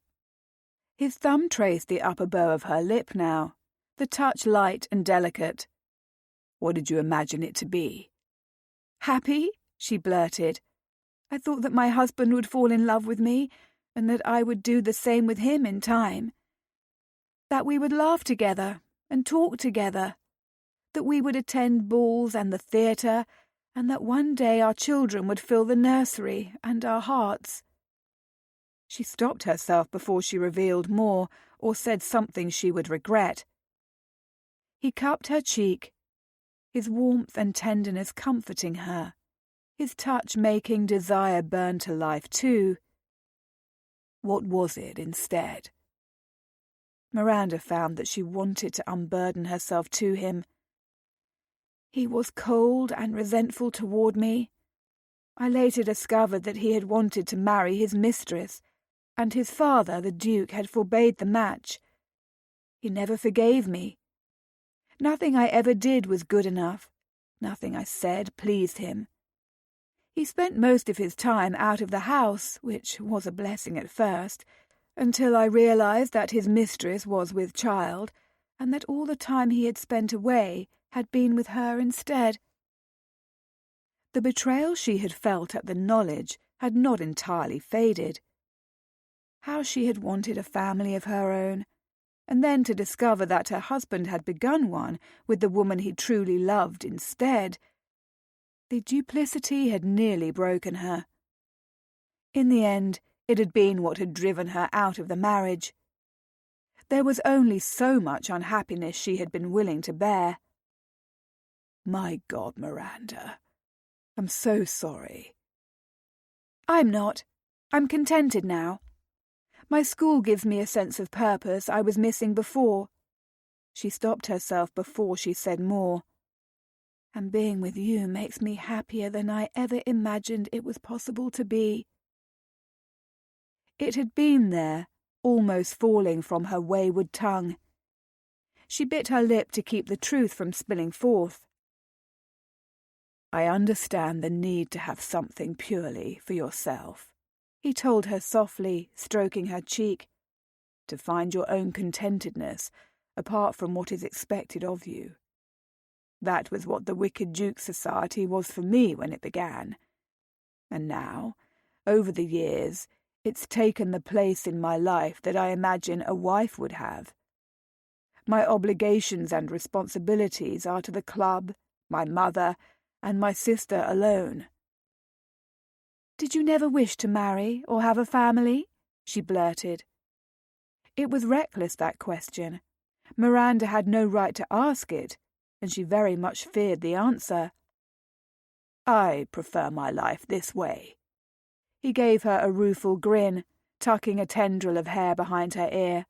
His thumb traced the upper bow of her lip now, the touch light and delicate. "What did you imagine it to be?" "Happy?" she blurted. "I thought that my husband would fall in love with me, and that I would do the same with him in time. That we would laugh together and talk together. That we would attend balls and the theatre, and that one day our children would fill the nursery and our hearts." She stopped herself before she revealed more or said something she would regret. He cupped her cheek, his warmth and tenderness comforting her, his touch making desire burn to life too. "What was it instead?" Miranda found that she wanted to unburden herself to him. "He was cold and resentful toward me. I later discovered that he had wanted to marry his mistress, and his father, the Duke, had forbade the match. He never forgave me. Nothing I ever did was good enough. Nothing I said pleased him. He spent most of his time out of the house, which was a blessing at first, until I realized that his mistress was with child, and that all the time he had spent away had been with her instead." The betrayal she had felt at the knowledge had not entirely faded. How she had wanted a family of her own, and then to discover that her husband had begun one with the woman he truly loved instead. The duplicity had nearly broken her. In the end, it had been what had driven her out of the marriage. There was only so much unhappiness she had been willing to bear. "My God, Miranda, I'm so sorry." "I'm not. I'm contented now. My school gives me a sense of purpose I was missing before." She stopped herself before she said more. "And being with you makes me happier than I ever imagined it was possible to be." It had been there, almost falling from her wayward tongue. She bit her lip to keep the truth from spilling forth. "I understand the need to have something purely for yourself," he told her softly, stroking her cheek, "to find your own contentedness apart from what is expected of you. That was what the Wicked Duke Society was for me when it began. And now, over the years, it's taken the place in my life that I imagine a wife would have. My obligations and responsibilities are to the club, my mother, and my sister alone." "Did you never wish to marry or have a family?" she blurted. It was reckless, that question. Miranda had no right to ask it, and she very much feared the answer. "I prefer my life this way." He gave her a rueful grin, tucking a tendril of hair behind her ear.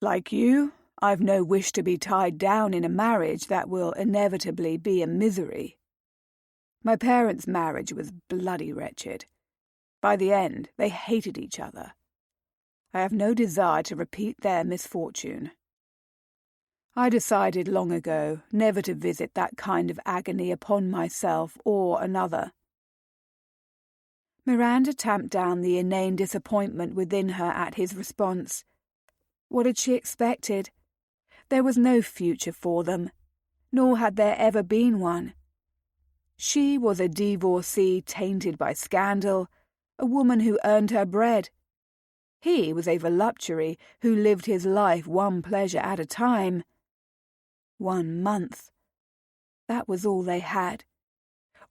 "Like you, I've no wish to be tied down in a marriage that will inevitably be a misery. My parents' marriage was bloody wretched. By the end, they hated each other. I have no desire to repeat their misfortune. I decided long ago never to visit that kind of agony upon myself or another." Miranda tamped down the inane disappointment within her at his response. What had she expected? There was no future for them, nor had there ever been one. She was a divorcee tainted by scandal, a woman who earned her bread. He was a voluptuary who lived his life one pleasure at a time. 1 month. That was all they had,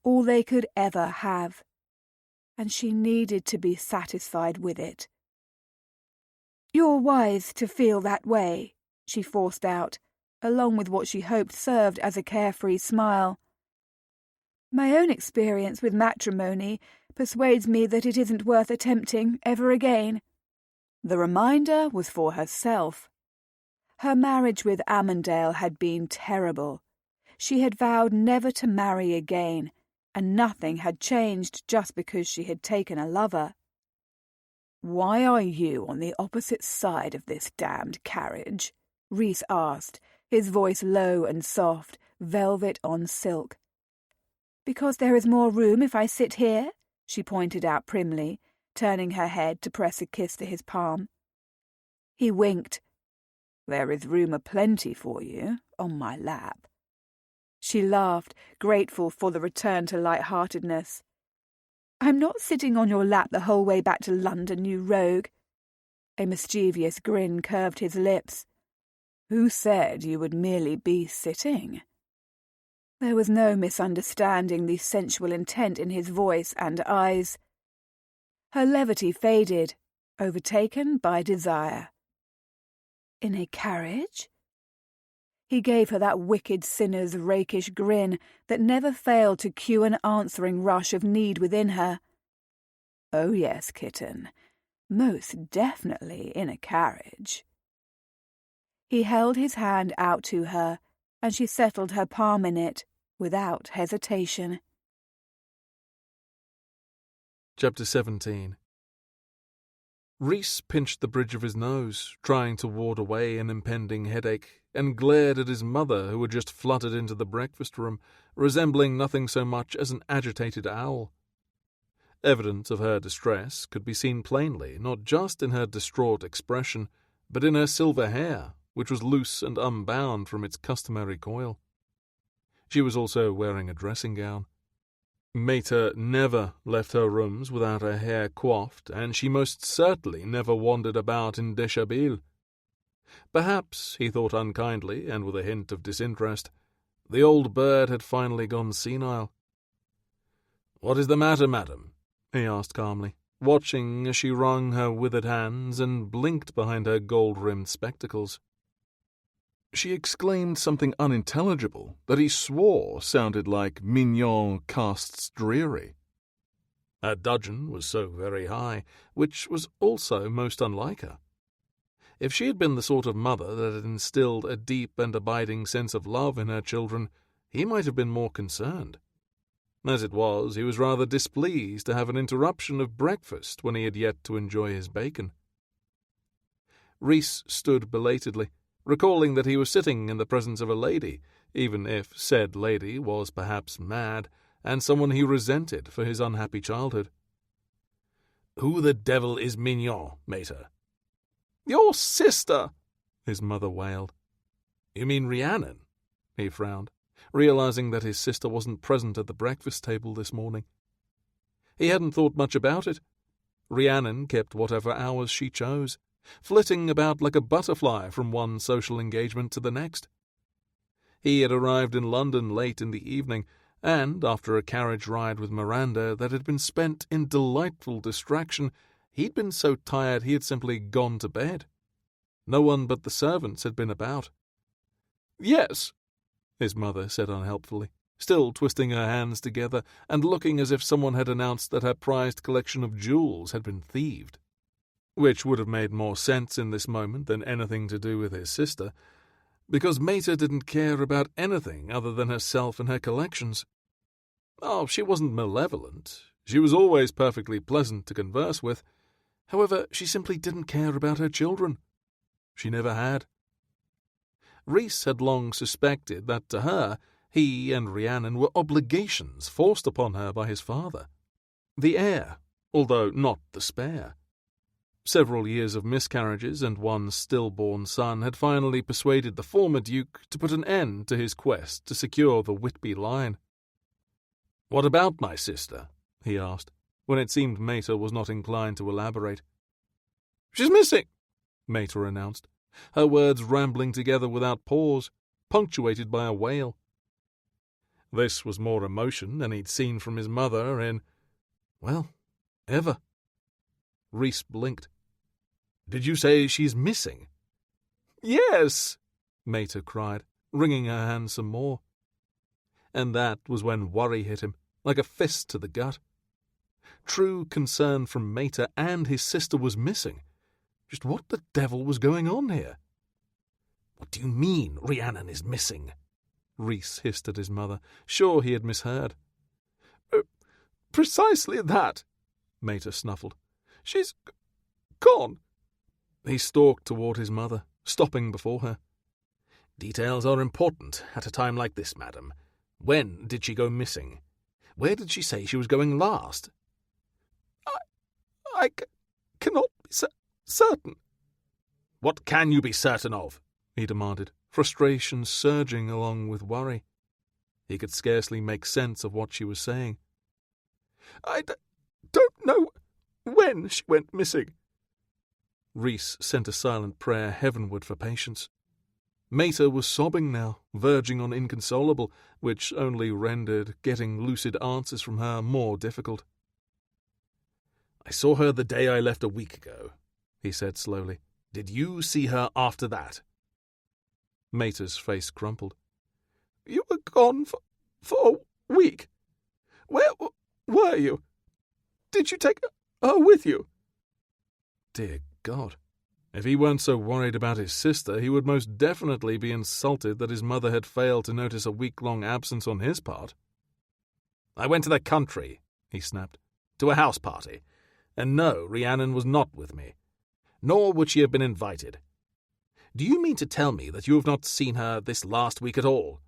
all they could ever have, and she needed to be satisfied with it. "You're wise to feel that way," she forced out, along with what she hoped served as a carefree smile. "My own experience with matrimony persuades me that it isn't worth attempting ever again." The reminder was for herself. Her marriage with Amandale had been terrible. She had vowed never to marry again, and nothing had changed just because she had taken a lover. "Why are you on the opposite side of this damned carriage?" Rhys asked, his voice low and soft, velvet on silk. "Because there is more room if I sit here," she pointed out primly, turning her head to press a kiss to his palm. He winked. "There is room aplenty for you on my lap." She laughed, grateful for the return to light-heartedness. "I'm not sitting on your lap the whole way back to London, you rogue." A mischievous grin curved his lips. "Who said you would merely be sitting?" There was no misunderstanding the sensual intent in his voice and eyes. Her levity faded, overtaken by desire. "In a carriage?" He gave her that wicked sinner's rakish grin that never failed to cue an answering rush of need within her. "Oh yes, kitten, most definitely in a carriage." He held his hand out to her, and she settled her palm in it, without hesitation. Chapter 17. Rhys pinched the bridge of his nose, trying to ward away an impending headache, and glared at his mother, who had just fluttered into the breakfast room, resembling nothing so much as an agitated owl. Evidence of her distress could be seen plainly, not just in her distraught expression, but in her silver hair, which was loose and unbound from its customary coil. She was also wearing a dressing gown. Mater never left her rooms without her hair coiffed, and she most certainly never wandered about in déshabille. Perhaps, he thought unkindly, and with a hint of disinterest, the old bird had finally gone senile. "What is the matter, madam?" he asked calmly, watching as she wrung her withered hands and blinked behind her gold-rimmed spectacles. She exclaimed something unintelligible that he swore sounded like mignon casts dreary. Her dudgeon was so very high, which was also most unlike her. If she had been the sort of mother that had instilled a deep and abiding sense of love in her children, he might have been more concerned. As it was, he was rather displeased to have an interruption of breakfast when he had yet to enjoy his bacon. Reese stood belatedly, recalling that he was sitting in the presence of a lady, even if said lady was perhaps mad, and someone he resented for his unhappy childhood. "Who the devil is Mignon, Mater?" "Your sister," his mother wailed. "You mean Rhiannon?" He frowned, realizing that his sister wasn't present at the breakfast table this morning. He hadn't thought much about it. Rhiannon kept whatever hours she chose, flitting about like a butterfly from one social engagement to the next. He had arrived in London late in the evening, and, after a carriage ride with Miranda that had been spent in delightful distraction, he'd been so tired he had simply gone to bed. No one but the servants had been about. "Yes," his mother said unhelpfully, still twisting her hands together and looking as if someone had announced that her prized collection of jewels had been thieved. Which would have made more sense in this moment than anything to do with his sister, because Mater didn't care about anything other than herself and her collections. Oh, she wasn't malevolent. She was always perfectly pleasant to converse with. However, she simply didn't care about her children. She never had. Reese had long suspected that to her, he and Rhiannon were obligations forced upon her by his father. The heir, although not the spare. Several years of miscarriages and one stillborn son had finally persuaded the former Duke to put an end to his quest to secure the Whitby line. "What about my sister?" he asked, when it seemed Mater was not inclined to elaborate. "She's missing," Mater announced, her words rambling together without pause, punctuated by a wail. This was more emotion than he'd seen from his mother in, well, ever. Reese blinked. "Did you say she's missing?" "Yes," Mater cried, wringing her hands some more. And that was when worry hit him, like a fist to the gut. True concern from Mater and his sister was missing. Just what the devil was going on here? "What do you mean, Rhiannon is missing?" Reese hissed at his mother, sure he had misheard. "Precisely that," Mater snuffled. "She's gone." He stalked toward his mother, stopping before her. "Details are important at a time like this, madam. When did she go missing? Where did she say she was going last?" I cannot be certain." "What can you be certain of?" he demanded, frustration surging along with worry. He could scarcely make sense of what she was saying. "I don't know when she went missing." Reese sent a silent prayer heavenward for patience. Mater was sobbing now, verging on inconsolable, which only rendered getting lucid answers from her more difficult. "I saw her the day I left a week ago," he said slowly. "Did you see her after that?" Mater's face crumpled. "You were gone for a week. Where were you? Did you take her with you?" Dear God. If he weren't so worried about his sister, he would most definitely be insulted that his mother had failed to notice a week-long absence on his part. "I went to the country," he snapped, "to a house party. And no, Rhiannon was not with me. Nor would she have been invited. Do you mean to tell me that you have not seen her this last week at all?"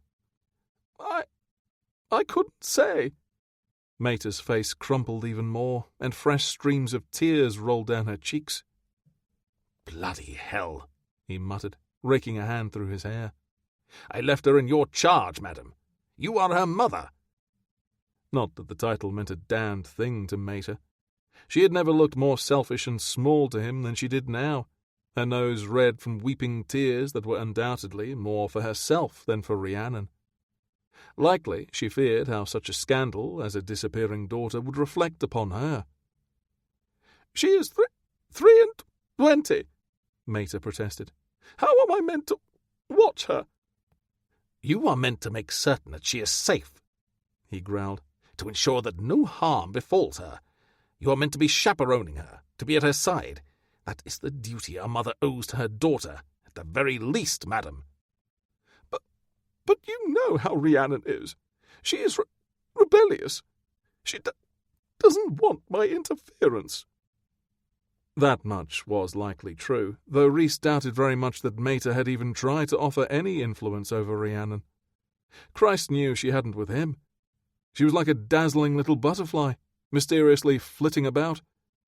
I couldn't say." Mater's face crumpled even more, and fresh streams of tears rolled down her cheeks. "Bloody hell," he muttered, raking a hand through his hair. "I left her in your charge, madam. You are her mother." Not that the title meant a damned thing to Mater. She had never looked more selfish and small to him than she did now, her nose red from weeping tears that were undoubtedly more for herself than for Rhiannon. Likely, she feared how such a scandal as a disappearing daughter would reflect upon her. "She is 23, Mater protested. "How am I meant to watch her?" "You are meant to make certain that she is safe," he growled, "to ensure that no harm befalls her. You are meant to be chaperoning her, to be at her side. That is the duty a mother owes to her daughter, at the very least, madam." But you know how Rhiannon is. She is rebellious. She doesn't want my interference. That much was likely true, though Rhys doubted very much that Mater had even tried to offer any influence over Rhiannon. Christ knew she hadn't with him. She was like a dazzling little butterfly, mysteriously flitting about,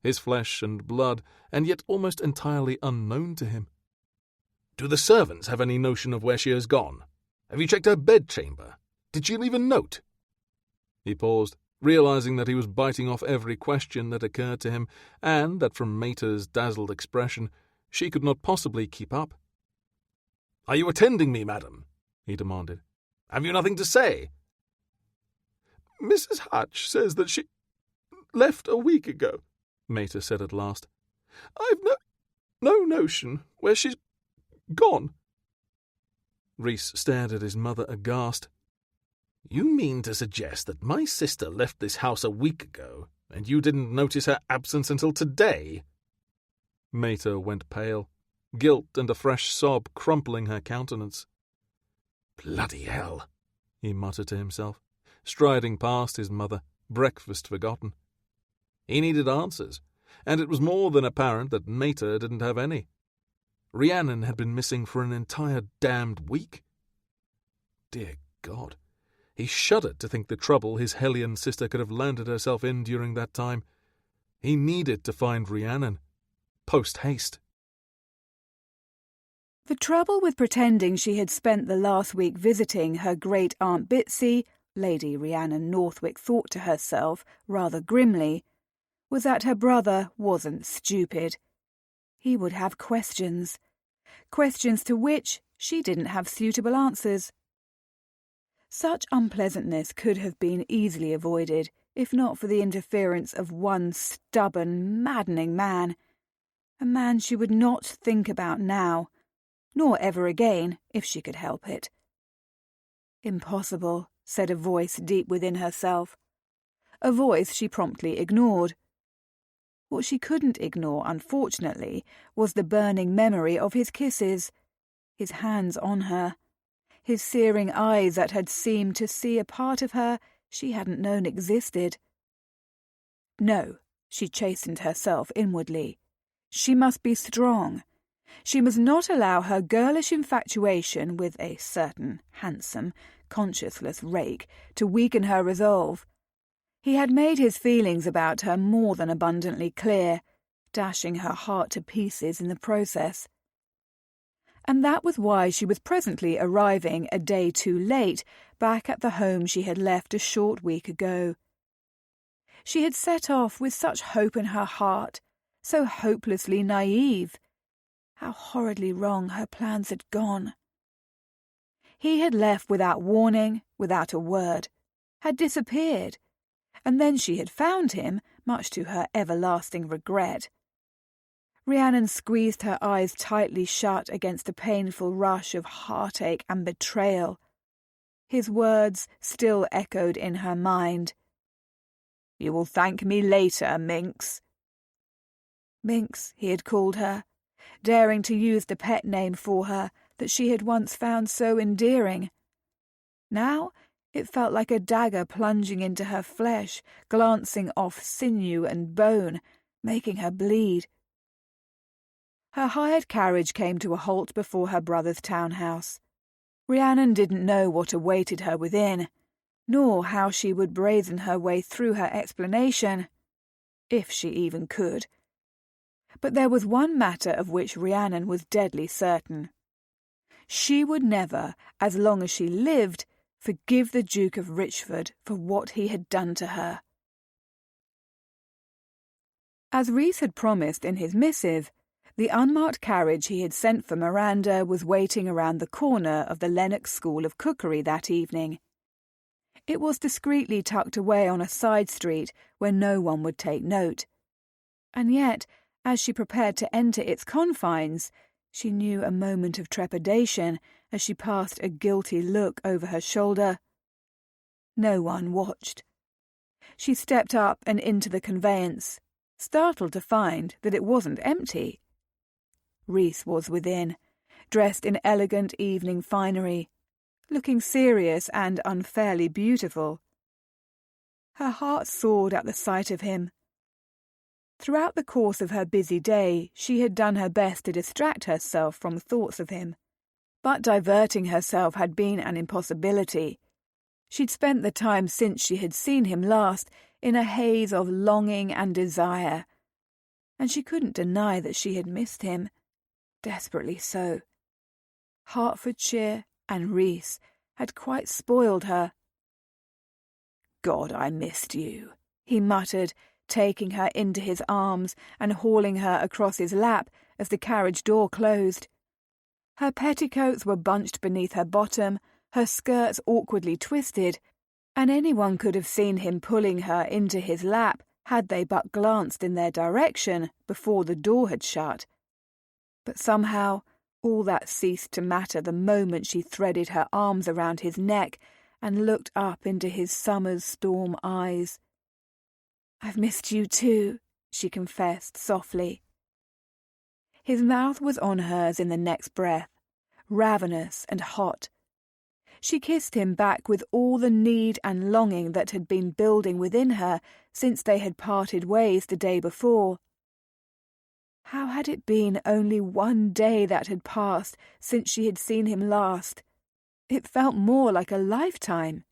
his flesh and blood, and yet almost entirely unknown to him. "Do the servants have any notion of where she has gone? Have you checked her bedchamber? Did she leave a note?" He paused, realizing that he was biting off every question that occurred to him, and that from Mater's dazzled expression she could not possibly keep up. "Are you attending me, madam?" he demanded. "Have you nothing to say?" "Mrs. Hatch says that she left a week ago," Mater said at last. "I've no notion where she's gone." Rhys stared at his mother aghast. "You mean to suggest that my sister left this house a week ago, and you didn't notice her absence until today?" Mater went pale, guilt and a fresh sob crumpling her countenance. "Bloody hell," he muttered to himself, striding past his mother, breakfast forgotten. He needed answers, and it was more than apparent that Mater didn't have any. Rhiannon had been missing for an entire damned week. Dear God, he shuddered to think the trouble his hellion sister could have landed herself in during that time. He needed to find Rhiannon. Post-haste. The trouble with pretending she had spent the last week visiting her great-aunt Bitsy, Lady Rhiannon Northwick thought to herself rather grimly, was that her brother wasn't stupid. He would have questions to which she didn't have suitable answers. Such unpleasantness could have been easily avoided, if not for the interference of one stubborn, maddening man, a man she would not think about now, nor ever again if she could help it. "Impossible," said a voice deep within herself, a voice she promptly ignored. What she couldn't ignore, unfortunately, was the burning memory of his kisses, his hands on her, his searing eyes that had seemed to see a part of her she hadn't known existed. No, she chastened herself inwardly. She must be strong. She must not allow her girlish infatuation with a certain handsome, conscienceless rake to weaken her resolve. He had made his feelings about her more than abundantly clear, dashing her heart to pieces in the process. And that was why she was presently arriving a day too late back at the home she had left a short week ago. She had set off with such hope in her heart, so hopelessly naive. How horridly wrong her plans had gone. He had left without warning, without a word, had disappeared, and then she had found him, much to her everlasting regret. Rhiannon squeezed her eyes tightly shut against a painful rush of heartache and betrayal. His words still echoed in her mind. "You will thank me later, Minx." Minx, he had called her, daring to use the pet name for her that she had once found so endearing. Now it felt like a dagger plunging into her flesh, glancing off sinew and bone, making her bleed. Her hired carriage came to a halt before her brother's townhouse. Rhiannon didn't know what awaited her within, nor how she would brazen her way through her explanation, if she even could. But there was one matter of which Rhiannon was deadly certain. She would never, as long as she lived, forgive the Duke of Richford for what he had done to her. As Rhys had promised in his missive, the unmarked carriage he had sent for Miranda was waiting around the corner of the Lennox School of Cookery that evening. It was discreetly tucked away on a side street where no one would take note. And yet, as she prepared to enter its confines, she knew a moment of trepidation as she passed a guilty look over her shoulder. No one watched. She stepped up and into the conveyance, startled to find that it wasn't empty. Rhys was within, dressed in elegant evening finery, looking serious and unfairly beautiful. Her heart soared at the sight of him. Throughout the course of her busy day, she had done her best to distract herself from thoughts of him, but diverting herself had been an impossibility. She'd spent the time since she had seen him last in a haze of longing and desire, and she couldn't deny that she had missed him, desperately so. Hertfordshire and Rhys had quite spoiled her. "God, I missed you," he muttered, taking her into his arms and hauling her across his lap as the carriage door closed. Her petticoats were bunched beneath her bottom, her skirts awkwardly twisted, and anyone could have seen him pulling her into his lap had they but glanced in their direction before the door had shut. But somehow all that ceased to matter the moment she threaded her arms around his neck and looked up into his summer's storm eyes. "I've missed you too," she confessed softly. His mouth was on hers in the next breath, ravenous and hot. She kissed him back with all the need and longing that had been building within her since they had parted ways the day before. How had it been only one day that had passed since she had seen him last? It felt more like a lifetime.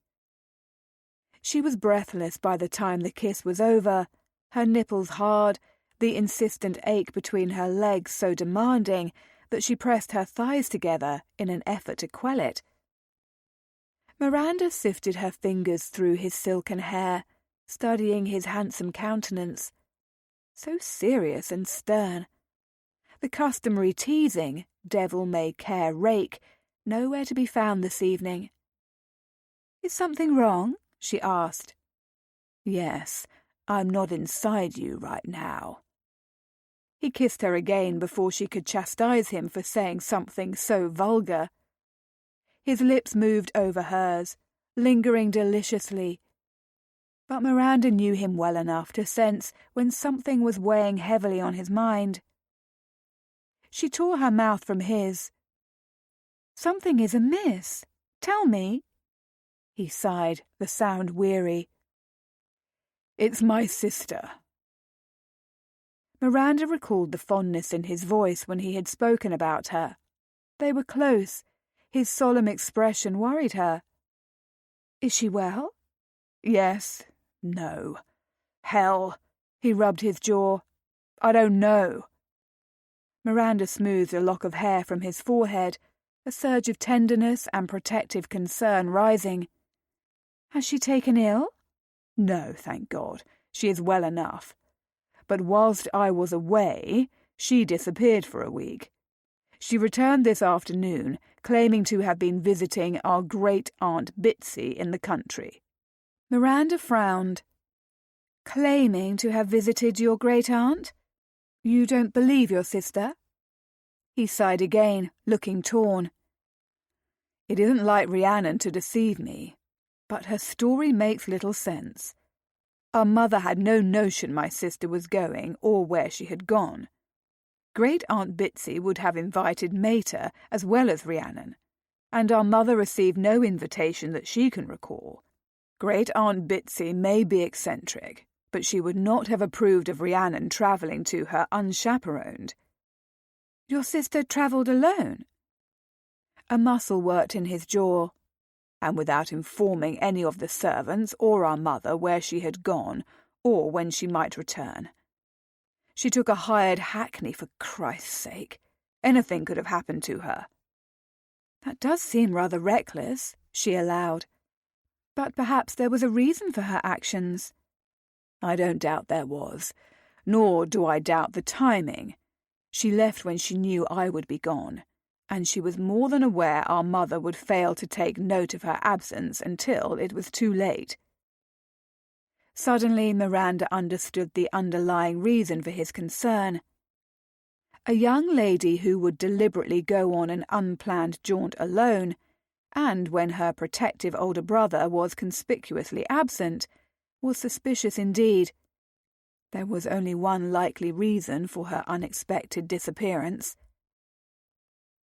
She was breathless by the time the kiss was over, her nipples hard, the insistent ache between her legs so demanding that she pressed her thighs together in an effort to quell it. Miranda sifted her fingers through his silken hair, studying his handsome countenance. So serious and stern. The customary teasing, devil-may-care rake, nowhere to be found this evening. "Is something wrong?" she asked. "Yes, I'm not inside you right now." He kissed her again before she could chastise him for saying something so vulgar. His lips moved over hers, lingering deliciously. But Miranda knew him well enough to sense when something was weighing heavily on his mind. She tore her mouth from his. "Something is amiss. Tell me." He sighed, the sound weary. "It's my sister." Miranda recalled the fondness in his voice when he had spoken about her. They were close. His solemn expression worried her. "Is she well?" "Yes. No. Hell." He rubbed his jaw. "I don't know." Miranda smoothed a lock of hair from his forehead, a surge of tenderness and protective concern rising. "Has she taken ill?" "No, thank God. She is well enough. But whilst I was away, she disappeared for a week. She returned this afternoon, claiming to have been visiting our great-aunt Bitsy in the country." Miranda frowned. "Claiming to have visited your great-aunt? You don't believe your sister?" He sighed again, looking torn. "It isn't like Rhiannon to deceive me, but her story makes little sense. Our mother had no notion my sister was going or where she had gone. Great-aunt Bitsy would have invited Mater as well as Rhiannon, and our mother received no invitation that she can recall. Great-aunt Bitsy may be eccentric, but she would not have approved of Rhiannon travelling to her unchaperoned." "Your sister travelled alone?" A muscle worked in his jaw. "And without informing any of the servants or our mother where she had gone or when she might return. She took a hired hackney, for Christ's sake. Anything could have happened to her." "That does seem rather reckless," she allowed. But perhaps there was a reason for her actions. I don't doubt there was, nor do I doubt the timing. She left when she knew I would be gone, and she was more than aware our mother would fail to take note of her absence until it was too late. Suddenly Miranda understood the underlying reason for his concern. A young lady who would deliberately go on an unplanned jaunt alone, and when her protective older brother was conspicuously absent, was suspicious indeed. There was only one likely reason for her unexpected disappearance.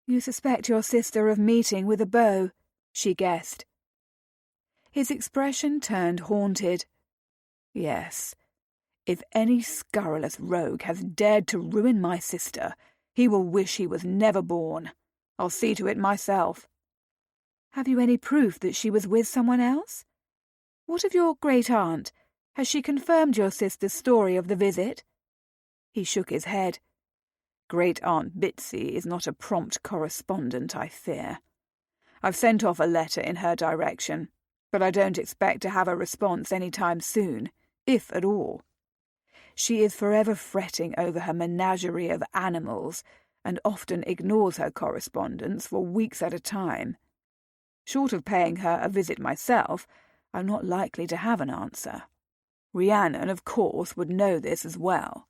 "You suspect your sister of meeting with a beau," she guessed. His expression turned haunted. "Yes. If any scurrilous rogue has dared to ruin my sister, he will wish he was never born. I'll see to it myself." "Have you any proof that she was with someone else? What of your great-aunt? Has she confirmed your sister's story of the visit?" He shook his head. "Great-aunt Bitsy is not a prompt correspondent, I fear. I've sent off a letter in her direction, but I don't expect to have a response any time soon, if at all. She is forever fretting over her menagerie of animals, and often ignores her correspondence for weeks at a time. Short of paying her a visit myself, I'm not likely to have an answer. Rhiannon, of course, would know this as well."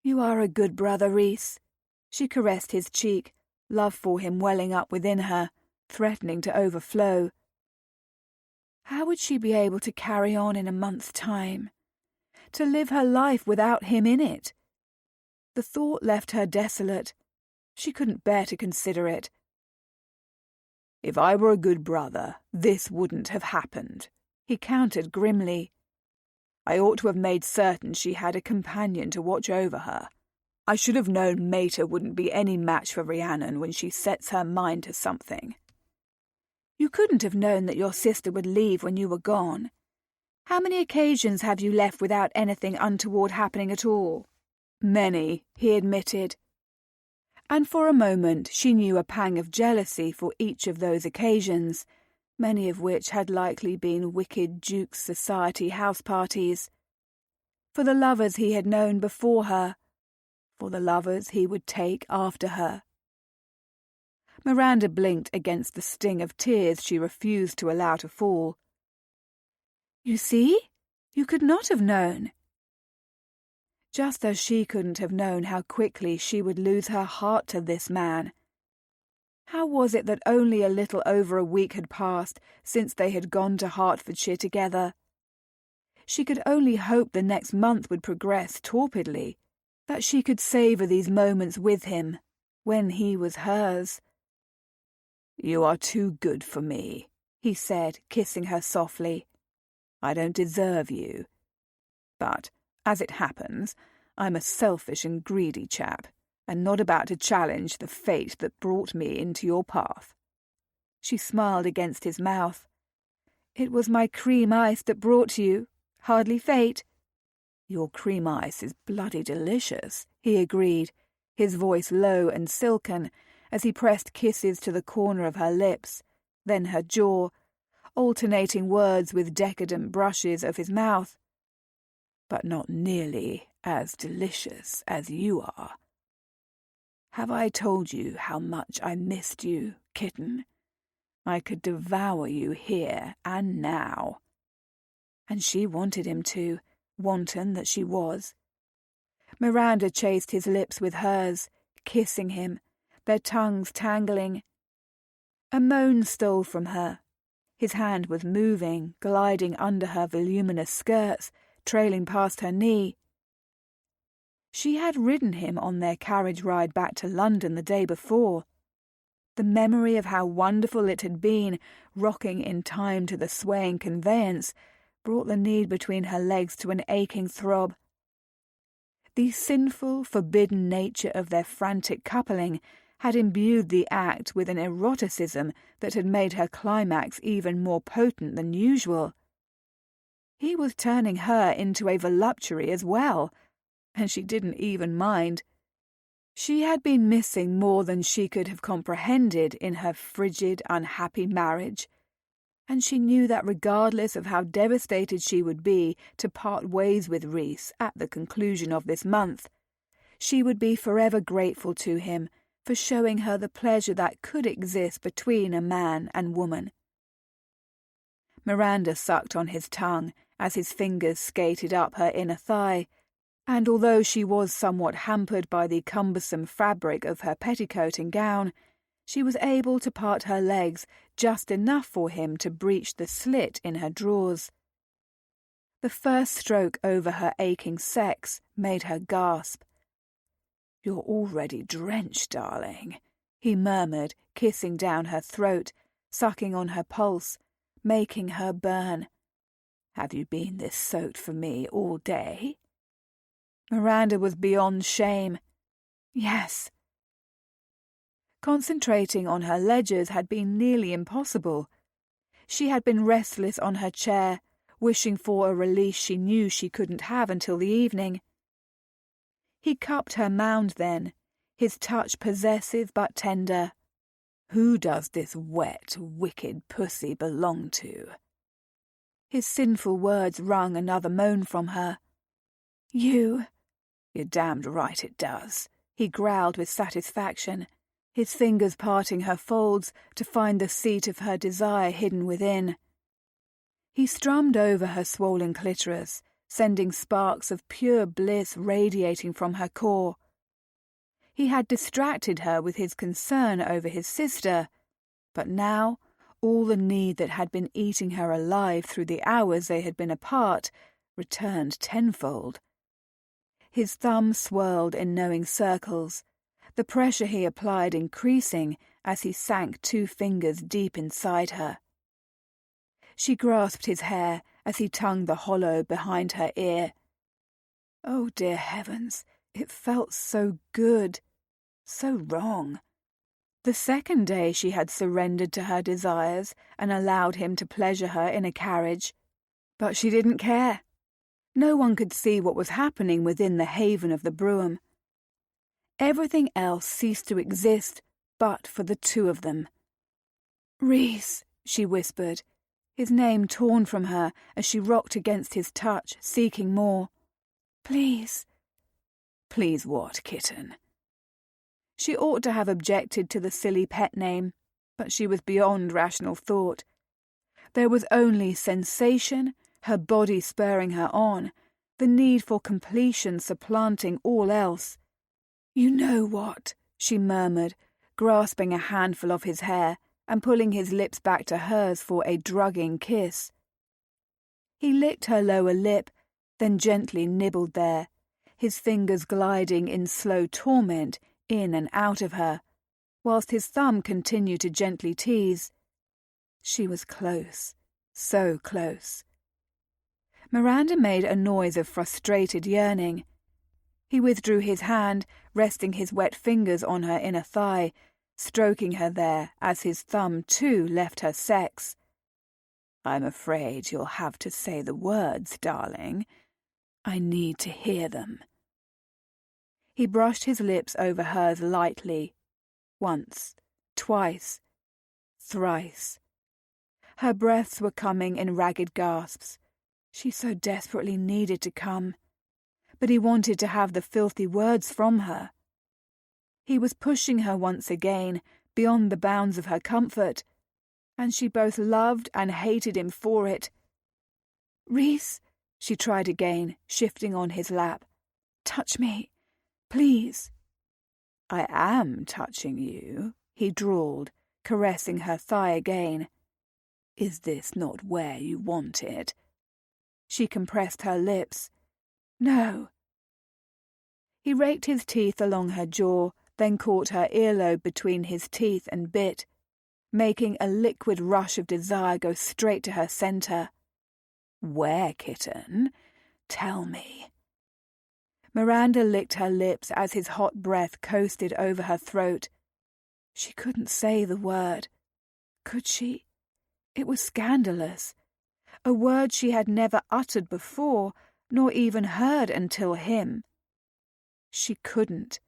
"You are a good brother, Rhys." She caressed his cheek, love for him welling up within her, threatening to overflow. How would she be able to carry on in a month's time? To live her life without him in it? The thought left her desolate. She couldn't bear to consider it. "If I were a good brother, this wouldn't have happened," he countered grimly. "I ought to have made certain she had a companion to watch over her. I should have known Mater wouldn't be any match for Rhiannon when she sets her mind to something." "You couldn't have known that your sister would leave when you were gone. How many occasions have you left without anything untoward happening at all?" "Many," he admitted. And for a moment she knew a pang of jealousy for each of those occasions, many of which had likely been wicked Duke's society house parties. For the lovers he had known before her, for the lovers he would take after her. Miranda blinked against the sting of tears she refused to allow to fall. "You see? You could not have known." Just as she couldn't have known how quickly she would lose her heart to this man. How was it that only a little over a week had passed since they had gone to Hertfordshire together? She could only hope the next month would progress torpidly, that she could savour these moments with him, when he was hers. "You are too good for me," he said, kissing her softly. "I don't deserve you. But, as it happens, I'm a selfish and greedy chap, and not about to challenge the fate that brought me into your path." She smiled against his mouth. "It was my cream ice that brought you, hardly fate." "Your cream ice is bloody delicious," he agreed, his voice low and silken, as he pressed kisses to the corner of her lips, then her jaw, alternating words with decadent brushes of his mouth. "But not nearly as delicious as you are. Have I told you how much I missed you, kitten? I could devour you here and now." And she wanted him to, wanton that she was. Miranda chased his lips with hers, kissing him, their tongues tangling. A moan stole from her. His hand was moving, gliding under her voluminous skirts, trailing past her knee. She had ridden him on their carriage ride back to London the day before. The memory of how wonderful it had been, rocking in time to the swaying conveyance, brought the need between her legs to an aching throb. The sinful, forbidden nature of their frantic coupling had imbued the act with an eroticism that had made her climax even more potent than usual. He was turning her into a voluptuary as well, and she didn't even mind. She had been missing more than she could have comprehended in her frigid, unhappy marriage. and she knew that regardless of how devastated she would be to part ways with Rhys at the conclusion of this month, she would be forever grateful to him for showing her the pleasure that could exist between a man and woman. Miranda sucked on his tongue as his fingers skated up her inner thigh, and although she was somewhat hampered by the cumbersome fabric of her petticoat and gown, she was able to part her legs just enough for him to breach the slit in her drawers. The first stroke over her aching sex made her gasp. "You're already drenched, darling," he murmured, kissing down her throat, sucking on her pulse, making her burn. "Have you been this soaked for me all day?" Miranda was beyond shame. Yes. Concentrating on her ledgers had been nearly impossible. She had been restless on her chair, wishing for a release she knew she couldn't have until the evening. He cupped her mound then, his touch possessive but tender. "Who does this wet, wicked pussy belong to?" His sinful words wrung another moan from her. "You." "You're damned right it does," he growled with satisfaction, his fingers parting her folds to find the seat of her desire hidden within. He strummed over her swollen clitoris, sending sparks of pure bliss radiating from her core. He had distracted her with his concern over his sister, but now all the need that had been eating her alive through the hours they had been apart returned tenfold. His thumb swirled in knowing circles, the pressure he applied increasing as he sank 2 fingers deep inside her. She grasped his hair as he tongued the hollow behind her ear. Oh, dear heavens, it felt so good, so wrong. The second day she had surrendered to her desires and allowed him to pleasure her in a carriage. But she didn't care. No one could see what was happening within the haven of the brougham. Everything else ceased to exist but for the two of them. "Rhys," she whispered, his name torn from her as she rocked against his touch, seeking more. "Please." "Please what, kitten?" She ought to have objected to the silly pet name, but she was beyond rational thought. There was only sensation, her body spurring her on, the need for completion supplanting all else. "You know what," she murmured, grasping a handful of his hair and pulling his lips back to hers for a drugging kiss. He licked her lower lip, then gently nibbled there, his fingers gliding in slow torment in and out of her, whilst his thumb continued to gently tease. She was close, so close. Miranda made a noise of frustrated yearning. He withdrew his hand, resting his wet fingers on her inner thigh, stroking her there as his thumb too left her sex. "I'm afraid you'll have to say the words, darling. I need to hear them." He brushed his lips over hers lightly. Once, twice, thrice. Her breaths were coming in ragged gasps. She so desperately needed to come. But he wanted to have the filthy words from her. He was pushing her once again, beyond the bounds of her comfort, and she both loved and hated him for it. "Rhys," she tried again, shifting on his lap. "Touch me, please." "I am touching you," he drawled, caressing her thigh again. "Is this not where you want it?" She compressed her lips. "No." He raked his teeth along her jaw, then caught her earlobe between his teeth and bit, making a liquid rush of desire go straight to her centre. "Where, kitten? Tell me." Miranda licked her lips as his hot breath coasted over her throat. She couldn't say the word. Could she? It was scandalous. A word she had never uttered before, nor even heard until him. She couldn't.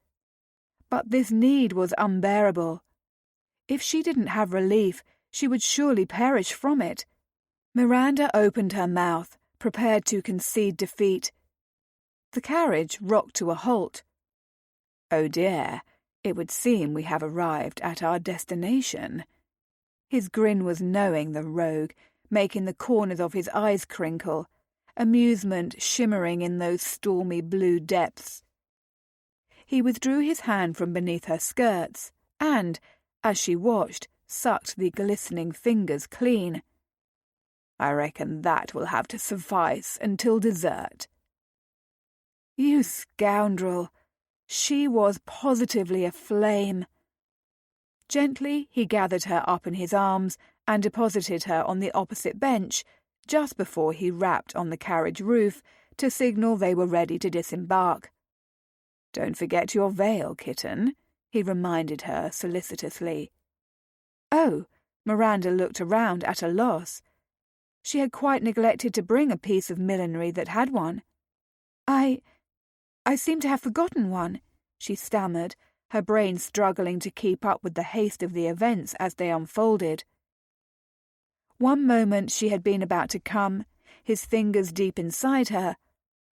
But this need was unbearable. If she didn't have relief, She would surely perish from it. Miranda opened her mouth, prepared to concede defeat. The carriage rocked to a halt. "Oh dear, it would seem we have arrived at our destination." His grin was knowing, the rogue, making the corners of his eyes crinkle, amusement shimmering in those stormy blue depths. He withdrew his hand from beneath her skirts and, as she watched, sucked the glistening fingers clean. "I reckon that will have to suffice until dessert." You scoundrel! She was positively aflame. Gently he gathered her up in his arms and deposited her on the opposite bench, just before he rapped on the carriage roof to signal they were ready to disembark. "Don't forget your veil, kitten," he reminded her solicitously. Oh, Miranda looked around at a loss. She had quite neglected to bring a piece of millinery that had one. I seem to have forgotten one," she stammered, her brain struggling to keep up with the haste of the events as they unfolded. One moment she had been about to come, his fingers deep inside her,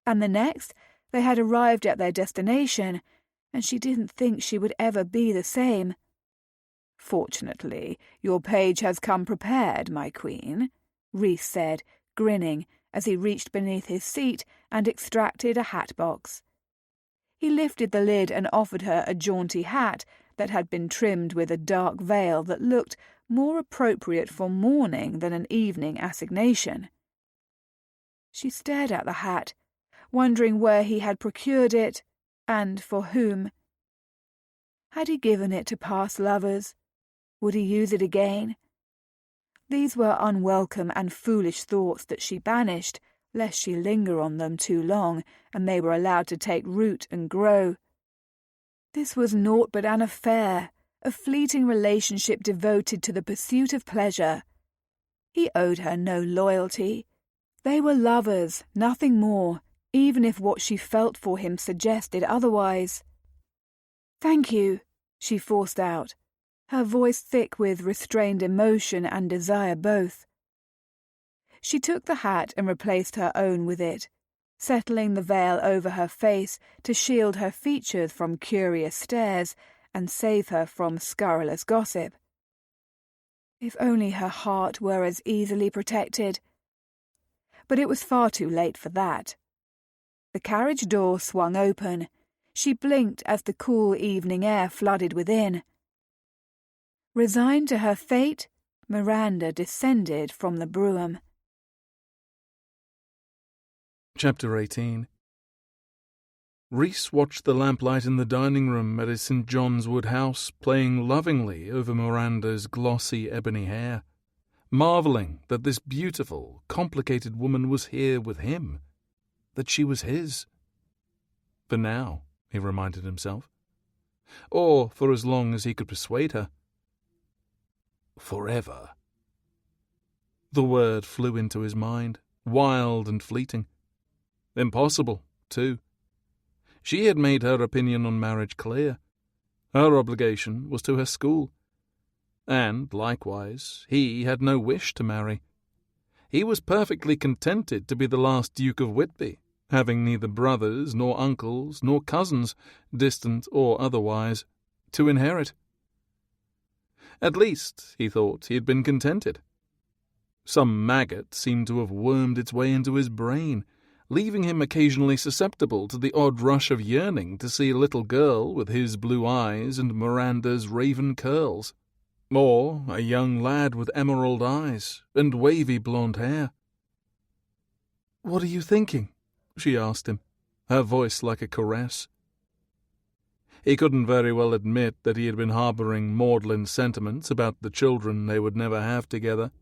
and the next they had arrived at their destination, and she didn't think she would ever be the same. "Fortunately, your page has come prepared, my queen," Rhys said, grinning, as he reached beneath his seat and extracted a hat box. He lifted the lid and offered her a jaunty hat that had been trimmed with a dark veil that looked more appropriate for morning than an evening assignation. She stared at the hat, wondering where he had procured it, and for whom. Had he given it to past lovers? Would he use it again? These were unwelcome and foolish thoughts that she banished, lest she linger on them too long, and they were allowed to take root and grow. This was naught but an affair, a fleeting relationship devoted to the pursuit of pleasure. He owed her no loyalty. They were lovers, nothing more, even if what she felt for him suggested otherwise. "Thank you," she forced out, her voice thick with restrained emotion and desire both. She took the hat and replaced her own with it, settling the veil over her face to shield her features from curious stares and save her from scurrilous gossip. If only her heart were as easily protected. But it was far too late for that. The carriage door swung open. She blinked as the cool evening air flooded within. Resigned to her fate, Miranda descended from the brougham. Chapter 18. Rhys watched the lamplight in the dining room at his St. John's Wood house playing lovingly over Miranda's glossy ebony hair, marvelling that this beautiful, complicated woman was here with him, that she was his. For now, he reminded himself. Or for as long as he could persuade her. Forever. The word flew into his mind, wild and fleeting. Impossible, too. She had made her opinion on marriage clear. Her obligation was to her school. And, likewise, he had no wish to marry. He was perfectly contented to be the last Duke of Whitby, having neither brothers nor uncles nor cousins, distant or otherwise, to inherit. At least, he thought, he had been contented. Some maggot seemed to have wormed its way into his brain, leaving him occasionally susceptible to the odd rush of yearning to see a little girl with his blue eyes and Miranda's raven curls, or a young lad with emerald eyes and wavy blonde hair. "What are you thinking?" she asked him, her voice like a caress. He couldn't very well admit that he had been harbouring maudlin sentiments about the children they would never have together.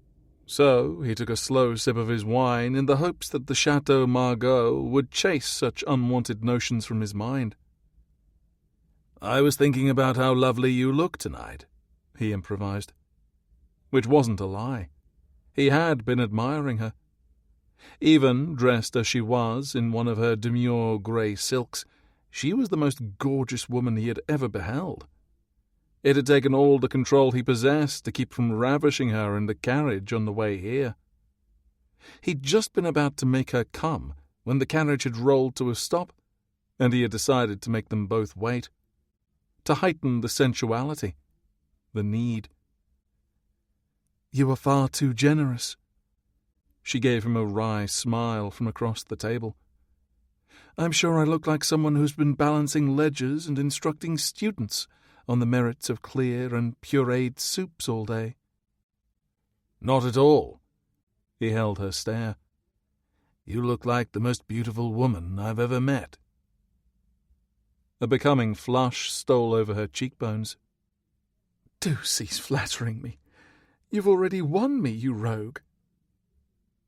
So he took a slow sip of his wine in the hopes that the Chateau Margaux would chase such unwanted notions from his mind. "I was thinking about how lovely you look tonight," he improvised. Which wasn't a lie. He had been admiring her. Even dressed as she was in one of her demure grey silks, she was the most gorgeous woman he had ever beheld. It had taken all the control he possessed to keep from ravishing her in the carriage on the way here. He'd just been about to make her come when the carriage had rolled to a stop, and he had decided to make them both wait, to heighten the sensuality, the need. "You are far too generous." She gave him a wry smile from across the table. "I'm sure I look like someone who's been balancing ledgers and instructing students on the merits of clear and pureed soups all day." "Not at all." He held her stare. "You look like the most beautiful woman I've ever met." A becoming flush stole over her cheekbones. "Do cease flattering me. You've already won me, you rogue."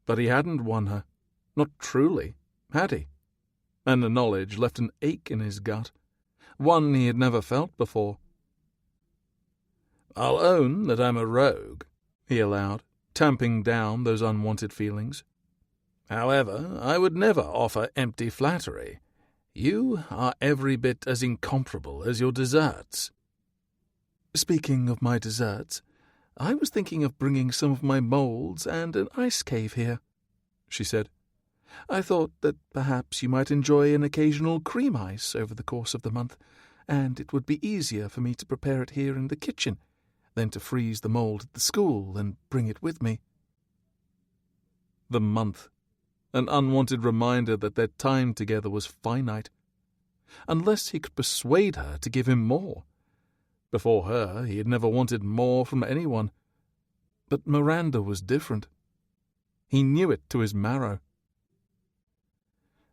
But he hadn't won her. Not truly, had he? And the knowledge left an ache in his gut, one he had never felt before. "I'll own that I'm a rogue," he allowed, tamping down those unwanted feelings. "However, I would never offer empty flattery. You are every bit as incomparable as your desserts." "Speaking of my desserts, I was thinking of bringing some of my moulds and an ice cave here," she said. "I thought that perhaps you might enjoy an occasional cream ice over the course of the month, and it would be easier for me to prepare it here in the kitchen than to freeze the mould at the school and bring it with me." The month. An unwanted reminder that their time together was finite. Unless he could persuade her to give him more. Before her, he had never wanted more from anyone. But Miranda was different. He knew it to his marrow.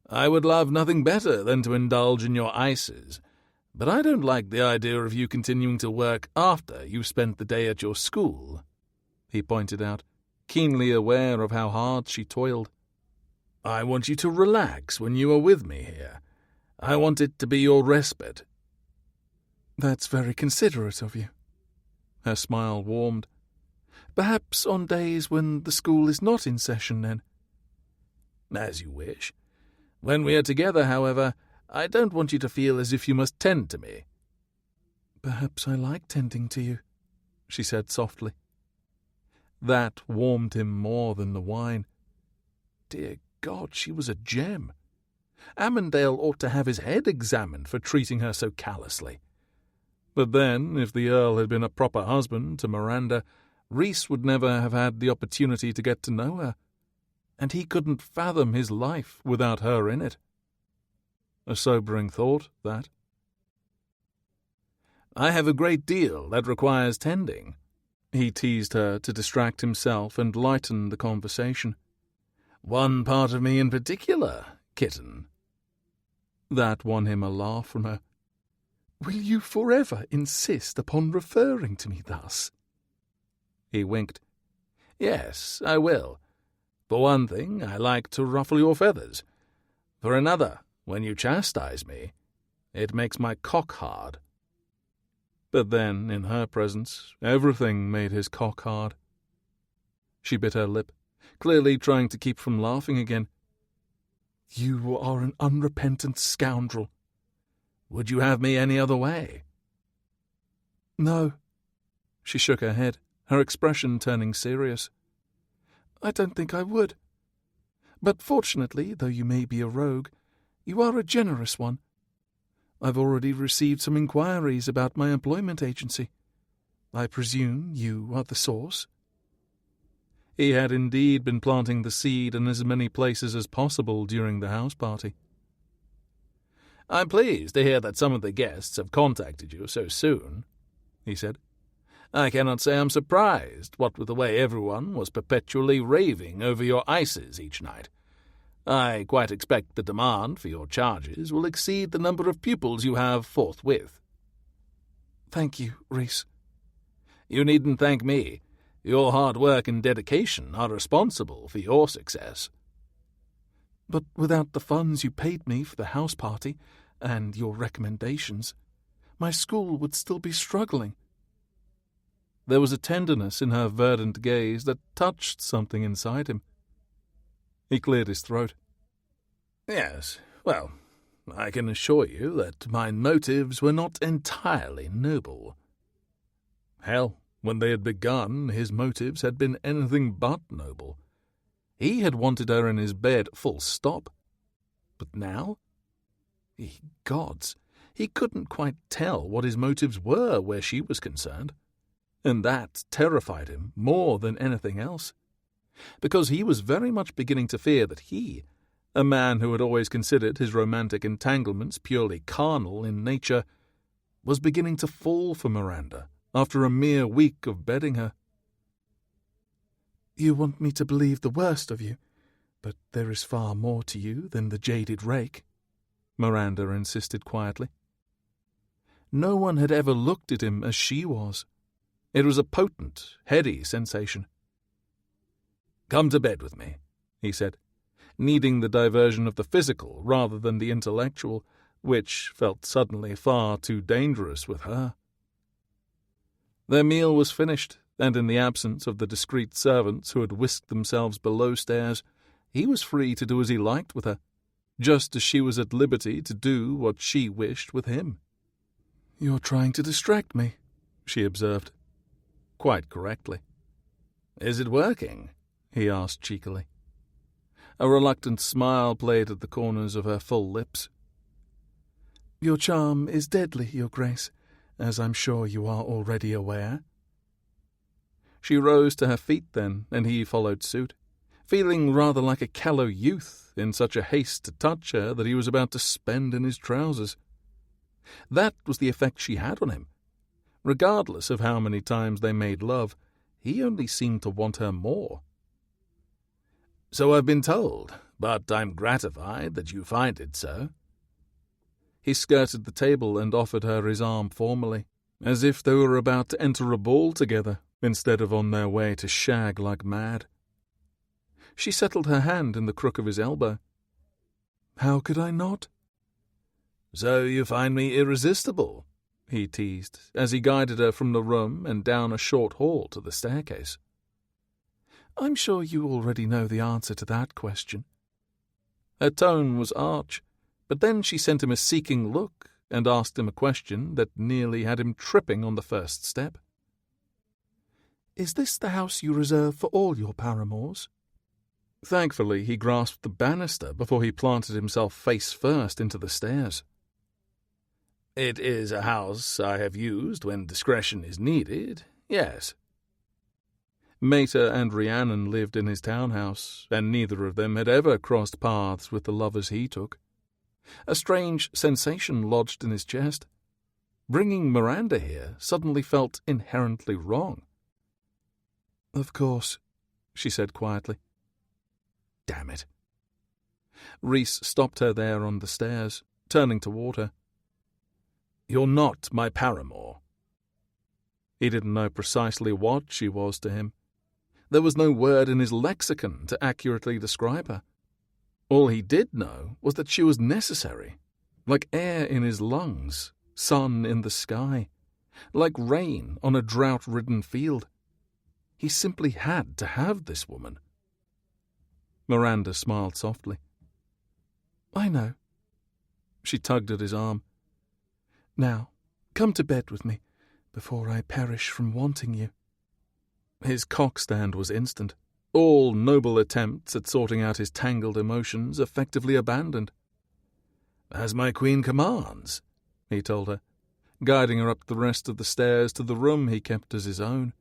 "I would love nothing better than to indulge in your ices, but I don't like the idea of you continuing to work after you've spent the day at your school," he pointed out, keenly aware of how hard she toiled. "I want you to relax when you are with me here. I want it to be your respite." "That's very considerate of you." Her smile warmed. "Perhaps on days when the school is not in session, then." "As you wish. When we are together, however, I don't want you to feel as if you must tend to me." "Perhaps I like tending to you," she said softly. That warmed him more than the wine. Dear God, she was a gem. Amandale ought to have his head examined for treating her so callously. But then, if the Earl had been a proper husband to Miranda, Rhys would never have had the opportunity to get to know her, and he couldn't fathom his life without her in it. A sobering thought, that. "I have a great deal that requires tending," he teased her to distract himself and lighten the conversation. "One part of me in particular, kitten." That won him a laugh from her. "Will you forever insist upon referring to me thus?" He winked. "Yes, I will. For one thing, I like to ruffle your feathers. For another, when you chastise me, it makes my cock hard." But then, in her presence, everything made his cock hard. She bit her lip, clearly trying to keep from laughing again. "You are an unrepentant scoundrel." "Would you have me any other way?" "No." She shook her head, her expression turning serious. "I don't think I would. But fortunately, though you may be a rogue, you are a generous one. I've already received some inquiries about my employment agency. I presume you are the source?" He had indeed been planting the seed in as many places as possible during the house party. "I'm pleased to hear that some of the guests have contacted you so soon," he said. "I cannot say I'm surprised, what with the way everyone was perpetually raving over your ices each night. I quite expect the demand for your charges will exceed the number of pupils you have forthwith." "Thank you, Rhys." "You needn't thank me. Your hard work and dedication are responsible for your success." "But without the funds you paid me for the house party and your recommendations, my school would still be struggling." There was a tenderness in her verdant gaze that touched something inside him. He cleared his throat. "Yes, well, I can assure you that my motives were not entirely noble." Hell, when they had begun, his motives had been anything but noble. He had wanted her in his bed, full stop. But now? Ye gods, he couldn't quite tell what his motives were where she was concerned. And that terrified him more than anything else, because he was very much beginning to fear that he, a man who had always considered his romantic entanglements purely carnal in nature, was beginning to fall for Miranda after a mere week of bedding her. You want me to believe the worst of you, but there is far more to you than the jaded rake, Miranda insisted quietly. No one had ever looked at him as she was. It was a potent, heady sensation. "Come to bed with me," he said, needing the diversion of the physical rather than the intellectual, which felt suddenly far too dangerous with her. Their meal was finished, and in the absence of the discreet servants who had whisked themselves below stairs, he was free to do as he liked with her, just as she was at liberty to do what she wished with him. "You're trying to distract me," she observed. Quite correctly. "Is it working?" he asked cheekily. A reluctant smile played at the corners of her full lips. "Your charm is deadly, Your Grace, as I'm sure you are already aware." She rose to her feet then, and he followed suit, feeling rather like a callow youth in such a haste to touch her that he was about to spend in his trousers. That was the effect she had on him. Regardless of how many times they made love, he only seemed to want her more. "So I've been told, but I'm gratified that you find it so." He skirted the table and offered her his arm formally, as if they were about to enter a ball together instead of on their way to shag like mad. She settled her hand in the crook of his elbow. "How could I not?" "So you find me irresistible?" he teased, as he guided her from the room and down a short hall to the staircase. "I'm sure you already know the answer to that question." Her tone was arch, but then she sent him a seeking look and asked him a question that nearly had him tripping on the first step. "Is this the house you reserve for all your paramours?" Thankfully, he grasped the banister before he planted himself face first into the stairs. "It is a house I have used when discretion is needed, yes." Mater and Rhiannon lived in his townhouse, and neither of them had ever crossed paths with the lovers he took. A strange sensation lodged in his chest. Bringing Miranda here suddenly felt inherently wrong. "Of course," she said quietly. Damn it. Rhys stopped her there on the stairs, turning toward her. "You're not my paramour." He didn't know precisely what she was to him. There was no word in his lexicon to accurately describe her. All he did know was that she was necessary, like air in his lungs, sun in the sky, like rain on a drought-ridden field. He simply had to have this woman. Miranda smiled softly. "I know." She tugged at his arm. "Now, come to bed with me, before I perish from wanting you." His cock-stand was instant. All noble attempts at sorting out his tangled emotions effectively abandoned. "As my queen commands," he told her, guiding her up the rest of the stairs to the room he kept as his own.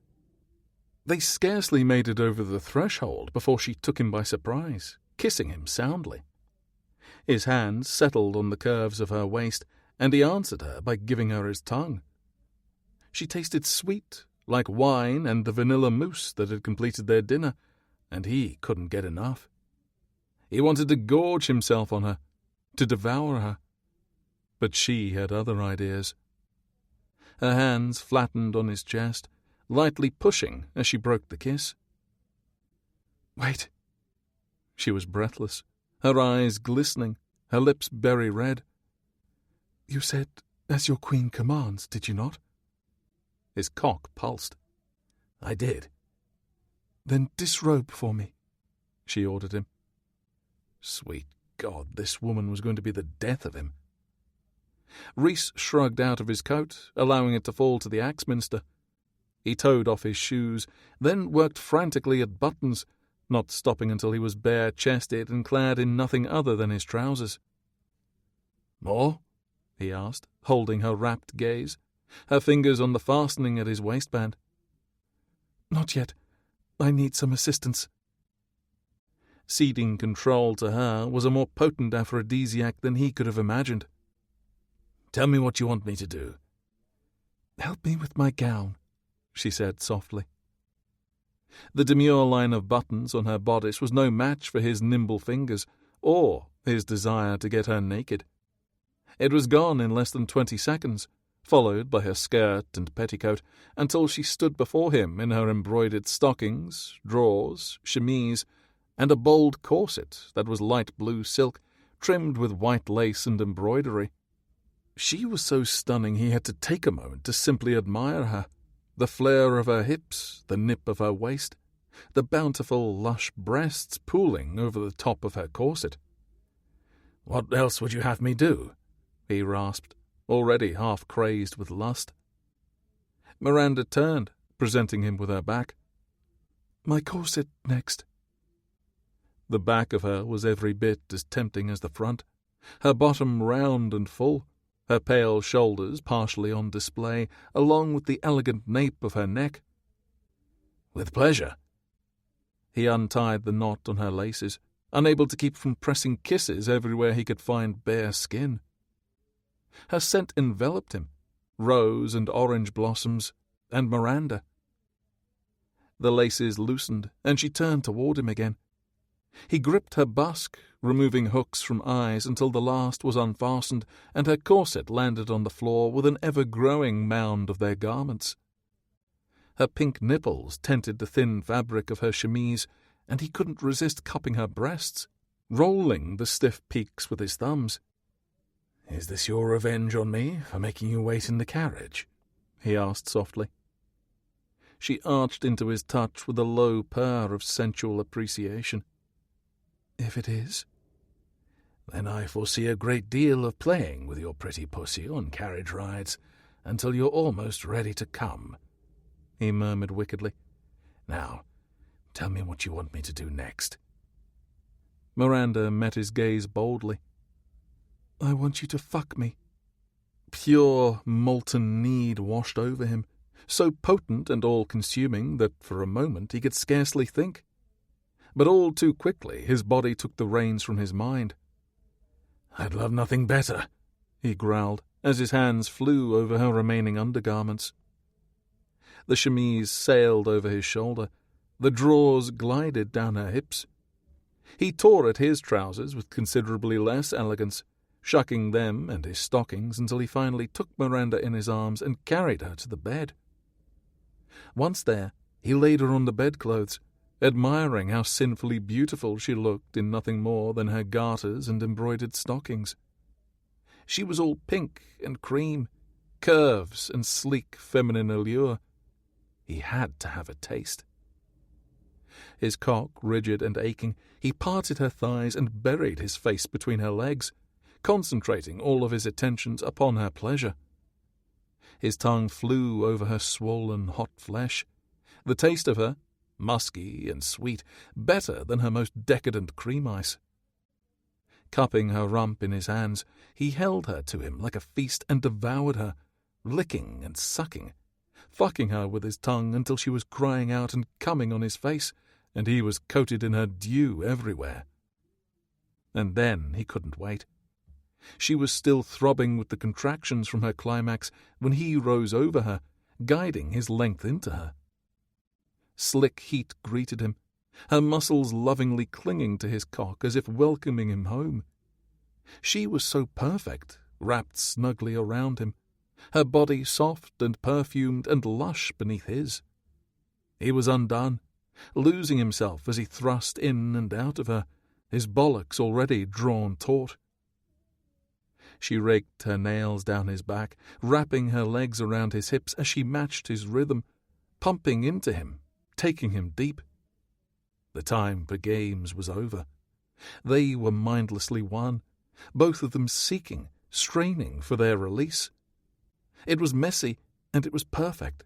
They scarcely made it over the threshold before she took him by surprise, kissing him soundly. His hands settled on the curves of her waist, and he answered her by giving her his tongue. She tasted sweet, like wine and the vanilla mousse that had completed their dinner, and he couldn't get enough. He wanted to gorge himself on her, to devour her. But she had other ideas. Her hands flattened on his chest, lightly pushing as she broke the kiss. "Wait." She was breathless, her eyes glistening, her lips berry red. "You said, as your queen commands, did you not?" His cock pulsed. "I did." "Then disrobe for me," she ordered him. Sweet God, this woman was going to be the death of him. Rhys shrugged out of his coat, allowing it to fall to the Axminster. He towed off his shoes, then worked frantically at buttons, not stopping until he was bare-chested and clad in nothing other than his trousers. "More?" he asked, holding her rapt gaze, her fingers on the fastening at his waistband. "Not yet. I need some assistance." Ceding control to her was a more potent aphrodisiac than he could have imagined. "Tell me what you want me to do." "Help me with my gown," she said softly. The demure line of buttons on her bodice was no match for his nimble fingers, or his desire to get her naked. It was gone in less than 20 seconds, followed by her skirt and petticoat, until she stood before him in her embroidered stockings, drawers, chemise, and a bold corset that was light blue silk, trimmed with white lace and embroidery. She was so stunning he had to take a moment to simply admire her. The flare of her hips, the nip of her waist, the bountiful, lush breasts pooling over the top of her corset. "What else would you have me do?" he rasped, already half crazed with lust. Miranda turned, presenting him with her back. "My corset next." The back of her was every bit as tempting as the front, her bottom round and full, her pale shoulders partially on display, along with the elegant nape of her neck. "With pleasure." He untied the knot on her laces, unable to keep from pressing kisses everywhere he could find bare skin. Her scent enveloped him, rose and orange blossoms, and Miranda. The laces loosened, and she turned toward him again. He gripped her busk, removing hooks from eyes until the last was unfastened, and her corset landed on the floor with an ever-growing mound of their garments. Her pink nipples tinted the thin fabric of her chemise, and he couldn't resist cupping her breasts, rolling the stiff peaks with his thumbs. "Is this your revenge on me for making you wait in the carriage?" he asked softly. She arched into his touch with a low purr of sensual appreciation. "If it is." "Then I foresee a great deal of playing with your pretty pussy on carriage rides until you're almost ready to come," he murmured wickedly. "Now, tell me what you want me to do next." Miranda met his gaze boldly. "I want you to fuck me." Pure, molten need washed over him, so potent and all-consuming that for a moment he could scarcely think. But all too quickly his body took the reins from his mind. "I'd love nothing better," he growled, as his hands flew over her remaining undergarments. The chemise sailed over his shoulder, the drawers glided down her hips. He tore at his trousers with considerably less elegance, shucking them and his stockings until he finally took Miranda in his arms and carried her to the bed. Once there, he laid her on the bedclothes, admiring how sinfully beautiful she looked in nothing more than her garters and embroidered stockings. She was all pink and cream, curves and sleek feminine allure. He had to have a taste. His cock rigid and aching, he parted her thighs and buried his face between her legs, concentrating all of his attentions upon her pleasure. His tongue flew over her swollen, hot flesh. The taste of her, musky and sweet, better than her most decadent cream ice. Cupping her rump in his hands, he held her to him like a feast and devoured her, licking and sucking, fucking her with his tongue until she was crying out and coming on his face, and he was coated in her dew everywhere. And then he couldn't wait. She was still throbbing with the contractions from her climax when he rose over her, guiding his length into her. Slick heat greeted him, her muscles lovingly clinging to his cock as if welcoming him home. She was so perfect, wrapped snugly around him, her body soft and perfumed and lush beneath his. He was undone, losing himself as he thrust in and out of her, his bollocks already drawn taut. She raked her nails down his back, wrapping her legs around his hips as she matched his rhythm, pumping into him, taking him deep. The time for games was over. They were mindlessly one, both of them seeking, straining for their release. It was messy, and it was perfect.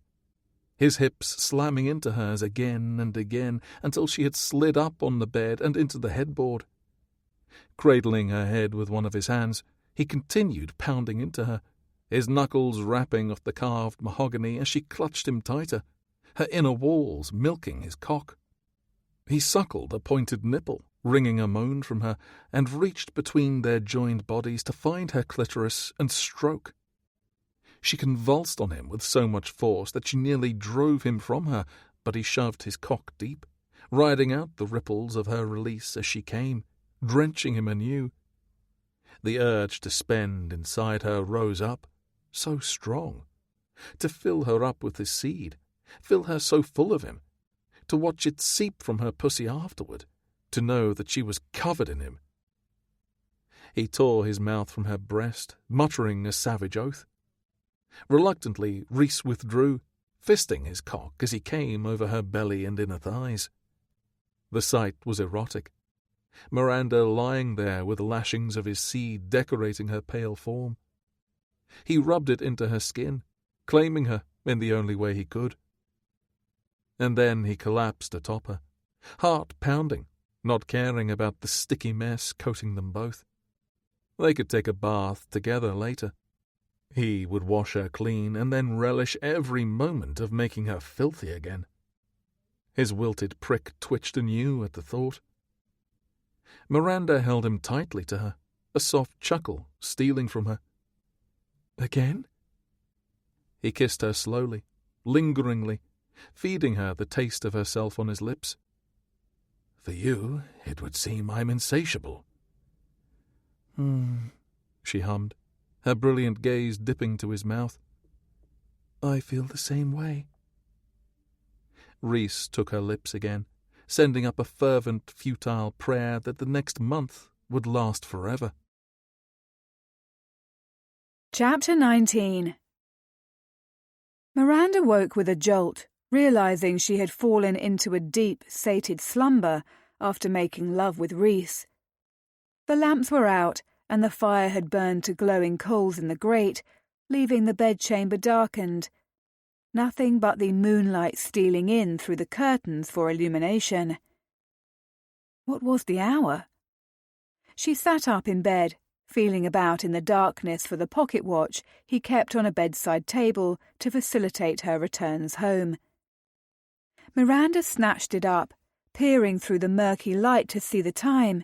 his hips slamming into hers again and again until she had slid up on the bed and into the headboard. Cradling her head with one of his hands, he continued pounding into her, his knuckles rapping off the carved mahogany as she clutched him tighter, her inner walls milking his cock. He suckled a pointed nipple, wringing a moan from her, and reached between their joined bodies to find her clitoris and stroke. She convulsed on him with so much force that she nearly drove him from her, but he shoved his cock deep, riding out the ripples of her release as she came, drenching him anew. The urge to spend inside her rose up, so strong, to fill her up with his seed, fill her so full of him, to watch it seep from her pussy afterward, to know that she was covered in him. He tore his mouth from her breast, muttering a savage oath. Reluctantly, Rhys withdrew, fisting his cock as he came over her belly and inner thighs. The sight was erotic. Miranda lying there with lashings of his seed decorating her pale form. He rubbed it into her skin, claiming her in the only way he could. And then he collapsed atop her, heart pounding, not caring about the sticky mess coating them both. They could take a bath together later. He would wash her clean and then relish every moment of making her filthy again. His wilted prick twitched anew at the thought. Miranda held him tightly to her, a soft chuckle stealing from her. Again? He kissed her slowly, lingeringly, feeding her the taste of herself on his lips. For you, it would seem I'm insatiable. She hummed, her brilliant gaze dipping to his mouth. I feel the same way. Rhys took her lips again, sending up a fervent, futile prayer that the next month would last forever. Chapter 19. Miranda woke with a jolt, realizing she had fallen into a deep, sated slumber after making love with Rhys. The lamps were out, and the fire had burned to glowing coals in the grate, leaving the bedchamber darkened. Nothing but the moonlight stealing in through the curtains for illumination. What was the hour? She sat up in bed, feeling about in the darkness for the pocket watch he kept on a bedside table to facilitate her returns home. Miranda snatched it up, peering through the murky light to see the time.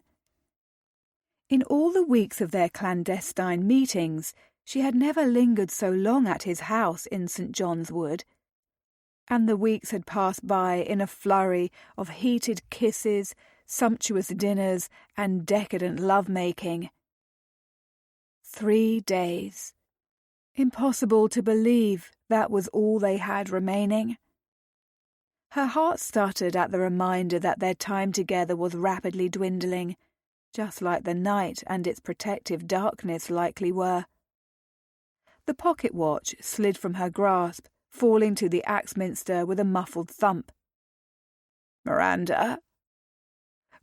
In all the weeks of their clandestine meetings, she had never lingered so long at his house in St. John's Wood, and the weeks had passed by in a flurry of heated kisses, sumptuous dinners, and decadent love-making. 3 days. Impossible to believe that was all they had remaining. Her heart stuttered at the reminder that their time together was rapidly dwindling, just like the night and its protective darkness likely were. The pocket watch slid from her grasp, falling to the Axminster with a muffled thump. "Miranda?"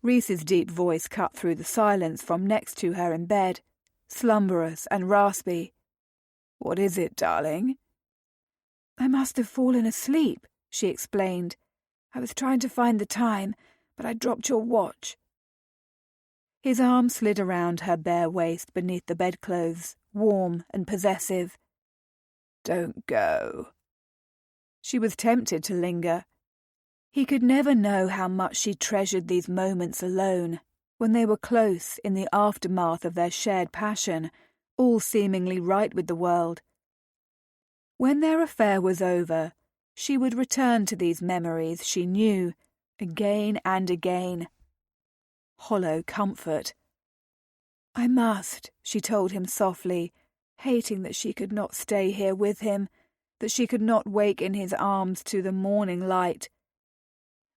Rhys's deep voice cut through the silence from next to her in bed, slumberous and raspy. "What is it, darling?" "I must have fallen asleep," she explained. "I was trying to find the time, but I dropped your watch." His arm slid around her bare waist beneath the bedclothes, warm and possessive. "Don't go." She was tempted to linger. He could never know how much she treasured these moments alone, when they were close in the aftermath of their shared passion, all seemingly right with the world. When their affair was over, she would return to these memories she knew, again and again. Hollow comfort. "I must," she told him softly, hating that she could not stay here with him, that she could not wake in his arms to the morning light,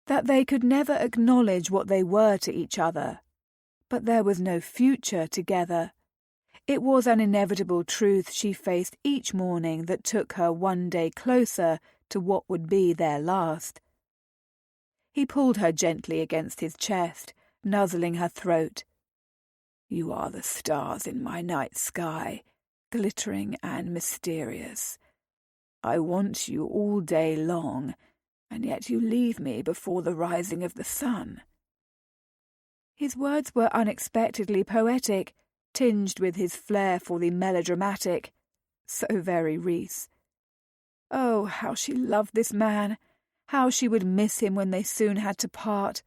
that they could never acknowledge what they were to each other. But there was no future together. It was an inevitable truth she faced each morning that took her one day closer to what would be their last. He pulled her gently against his chest, nuzzling her throat. "You are the stars in my night sky, glittering and mysterious. I want you all day long, and yet you leave me before the rising of the sun." His words were unexpectedly poetic, tinged with his flair for the melodramatic. So very Rhys. Oh, how she loved this man! How she would miss him when they soon had to part!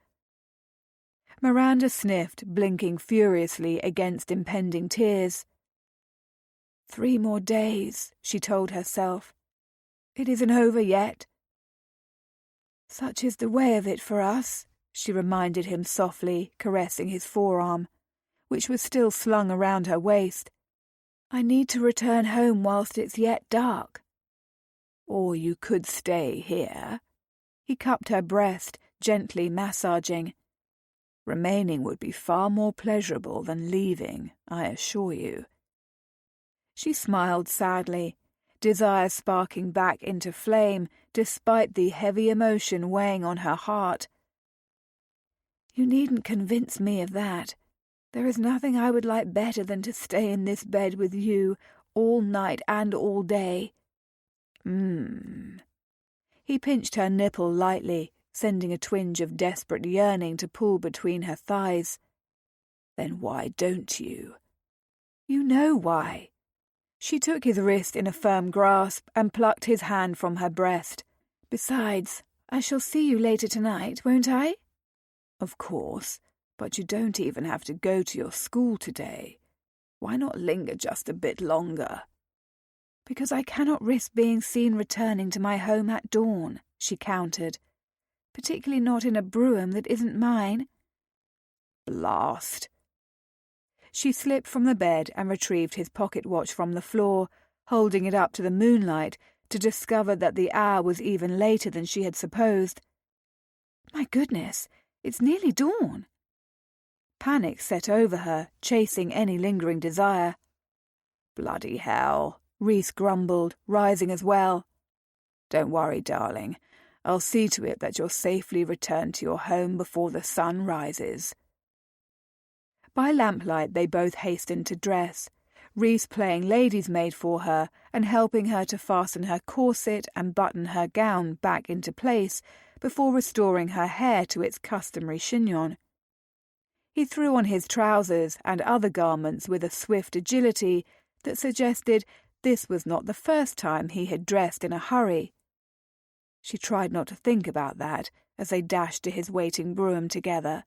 Miranda sniffed, blinking furiously against impending tears. 3 more days, she told herself. It isn't over yet. Such is the way of it for us, she reminded him softly, caressing his forearm, which was still slung around her waist. I need to return home whilst it's yet dark. Or you could stay here. He cupped her breast, gently massaging. Remaining would be far more pleasurable than leaving, I assure you. She smiled sadly, desire sparking back into flame despite the heavy emotion weighing on her heart. You needn't convince me of that. There is nothing I would like better than to stay in this bed with you all night and all day. He pinched her nipple lightly, sending a twinge of desperate yearning to pull between her thighs. Then why don't you? You know why. She took his wrist in a firm grasp and plucked his hand from her breast. Besides, I shall see you later tonight, won't I? Of course, but you don't even have to go to your school today. Why not linger just a bit longer? Because I cannot risk being seen returning to my home at dawn, she countered. Particularly not in a brougham that isn't mine. Blast. She slipped from the bed and retrieved his pocket watch from the floor, holding it up to the moonlight to discover that the hour was even later than she had supposed. My goodness, it's nearly dawn. Panic set over her, chasing any lingering desire. Bloody hell, Rhys grumbled, rising as well. Don't worry, darling. I'll see to it that you're safely returned to your home before the sun rises. By lamplight they both hastened to dress, Rhys playing lady's maid for her and helping her to fasten her corset and button her gown back into place before restoring her hair to its customary chignon. He threw on his trousers and other garments with a swift agility that suggested this was not the first time he had dressed in a hurry. She tried not to think about that as they dashed to his waiting brougham together.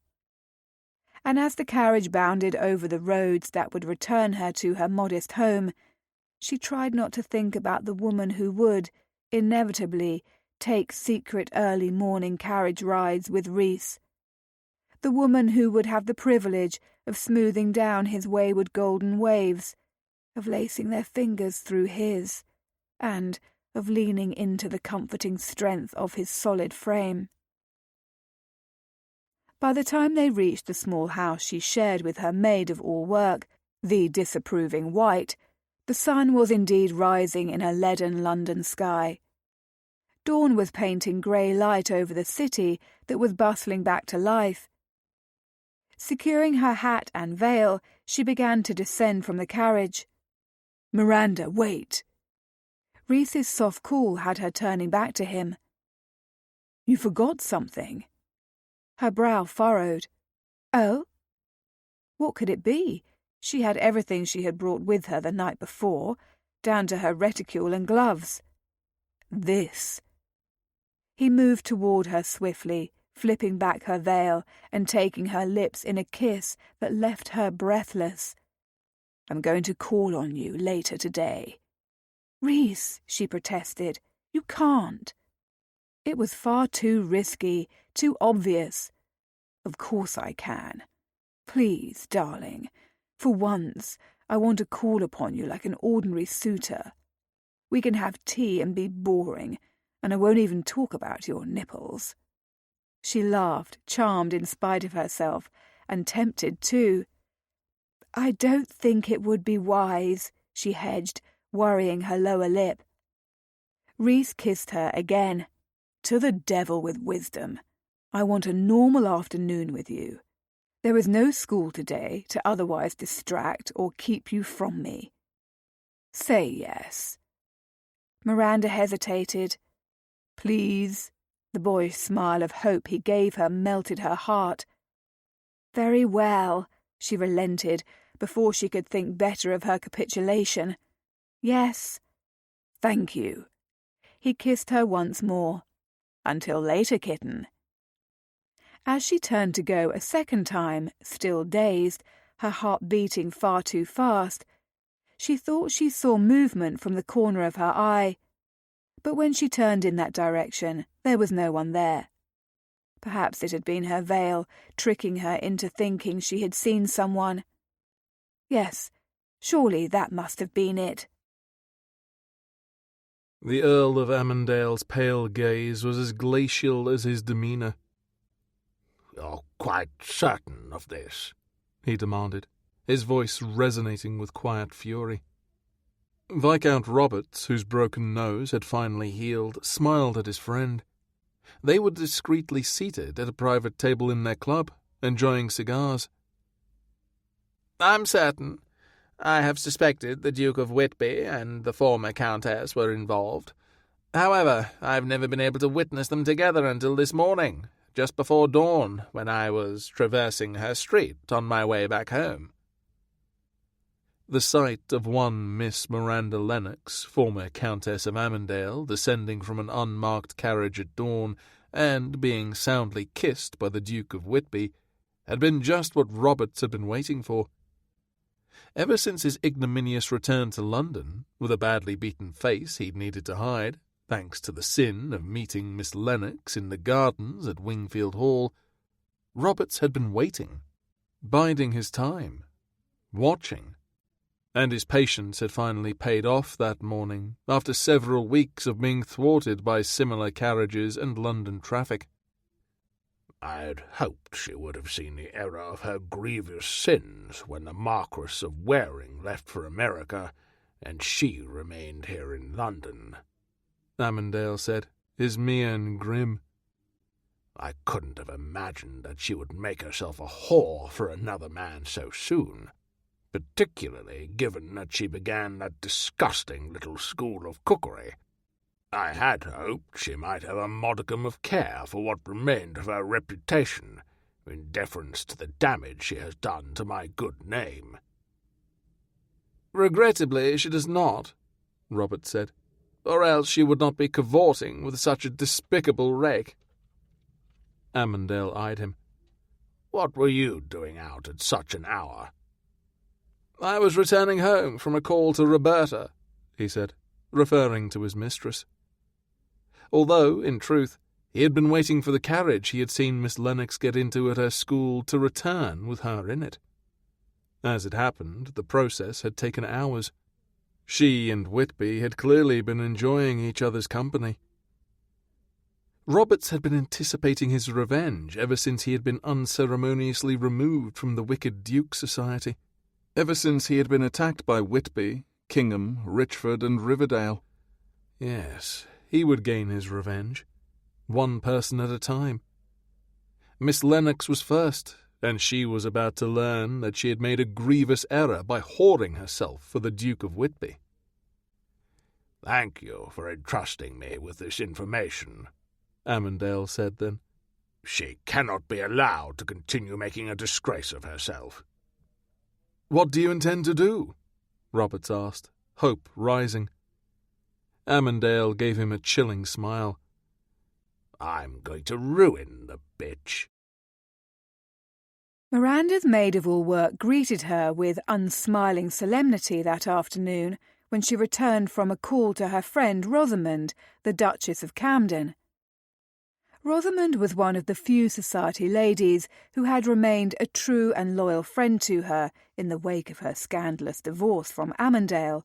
And as the carriage bounded over the roads that would return her to her modest home, she tried not to think about the woman who would, inevitably, take secret early morning carriage rides with Rhys. The woman who would have the privilege of smoothing down his wayward golden waves, of lacing their fingers through his, and of leaning into the comforting strength of his solid frame. By the time they reached the small house she shared with her maid-of-all-work, the disapproving White, the sun was indeed rising in a leaden London sky. Dawn was painting grey light over the city that was bustling back to life. Securing her hat and veil, she began to descend from the carriage. Miranda, wait! Rhys's soft call had her turning back to him. You forgot something. Her brow furrowed. Oh? What could it be? She had everything she had brought with her the night before, down to her reticule and gloves. This. He moved toward her swiftly, flipping back her veil and taking her lips in a kiss that left her breathless. I'm going to call on you later today. Rhys, she protested, you can't. It was far too risky, too obvious. Of course I can. Please, darling, for once I want to call upon you like an ordinary suitor. We can have tea and be boring, and I won't even talk about your nipples. She laughed, charmed in spite of herself, and tempted too. I don't think it would be wise, she hedged, worrying her lower lip. Rhys kissed her again. To the devil with wisdom. I want a normal afternoon with you. There is no school today to otherwise distract or keep you from me. Say yes. Miranda hesitated. "Please." The boyish smile of hope he gave her melted her heart. "Very well," she relented before she could think better of her capitulation. "Yes." "Thank you." He kissed her once more. "Until later, kitten." As she turned to go a second time, still dazed, her heart beating far too fast, she thought she saw movement from the corner of her eye. But when she turned in that direction, there was no one there. Perhaps it had been her veil, tricking her into thinking she had seen someone. Yes, surely that must have been it. The Earl of Amandale's pale gaze was as glacial as his demeanour. "You're quite certain of this?" he demanded, his voice resonating with quiet fury. Viscount Roberts, whose broken nose had finally healed, smiled at his friend. They were discreetly seated at a private table in their club, enjoying cigars. "I'm certain. I have suspected the Duke of Whitby and the former Countess were involved. However, I've never been able to witness them together until this morning, just before dawn, when I was traversing her street on my way back home." The sight of one Miss Miranda Lennox, former Countess of Amandale, descending from an unmarked carriage at dawn and being soundly kissed by the Duke of Whitby had been just what Roberts had been waiting for. Ever since his ignominious return to London, with a badly beaten face he'd needed to hide, thanks to the sin of meeting Miss Lennox in the gardens at Wingfield Hall, Roberts had been waiting, biding his time, watching. And his patience had finally paid off that morning, after several weeks of being thwarted by similar carriages and London traffic. "I'd hoped she would have seen the error of her grievous sins when the Marquis of Waring left for America, and she remained here in London," Amandale said, his mien grim. "I couldn't have imagined that she would make herself a whore for another man so soon, particularly given that she began that disgusting little school of cookery. I had hoped she might have a modicum of care for what remained of her reputation, in deference to the damage she has done to my good name." "Regrettably, she does not," Robert said, "or else she would not be cavorting with such a despicable rake." Amandale eyed him. "What were you doing out at such an hour?" "I was returning home from a call to Roberta," he said, referring to his mistress. Although, in truth, he had been waiting for the carriage he had seen Miss Lennox get into at her school to return with her in it. As it happened, the process had taken hours. She and Whitby had clearly been enjoying each other's company. Roberts had been anticipating his revenge ever since he had been unceremoniously removed from the wicked Duke's society, ever since he had been attacked by Whitby, Kingham, Richford, and Riverdale. Yes, he would gain his revenge, one person at a time. Miss Lennox was first, and she was about to learn that she had made a grievous error by whoring herself for the Duke of Whitby. "Thank you for entrusting me with this information," Amandale said then. "She cannot be allowed to continue making a disgrace of herself." "What do you intend to do?" Roberts asked, hope rising. Amandale gave him a chilling smile. "I'm going to ruin the bitch." Miranda's maid-of-all-work greeted her with unsmiling solemnity that afternoon when she returned from a call to her friend Rosamond, the Duchess of Camden. Rosamond was one of the few society ladies who had remained a true and loyal friend to her in the wake of her scandalous divorce from Amandale,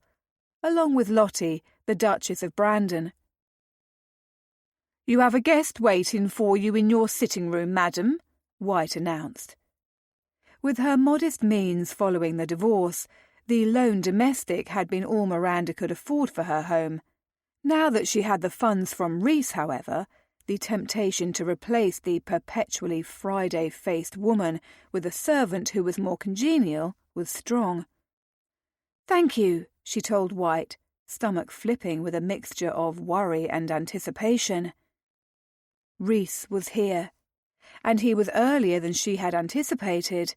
along with Lottie, the Duchess of Brandon. "You have a guest waiting for you in your sitting-room, madam," White announced. With her modest means following the divorce, the lone domestic had been all Miranda could afford for her home. Now that she had the funds from Reese, however, the temptation to replace the perpetually Friday-faced woman with a servant who was more congenial was strong. "Thank you," she told White, stomach flipping with a mixture of worry and anticipation. Rhys was here, and he was earlier than she had anticipated.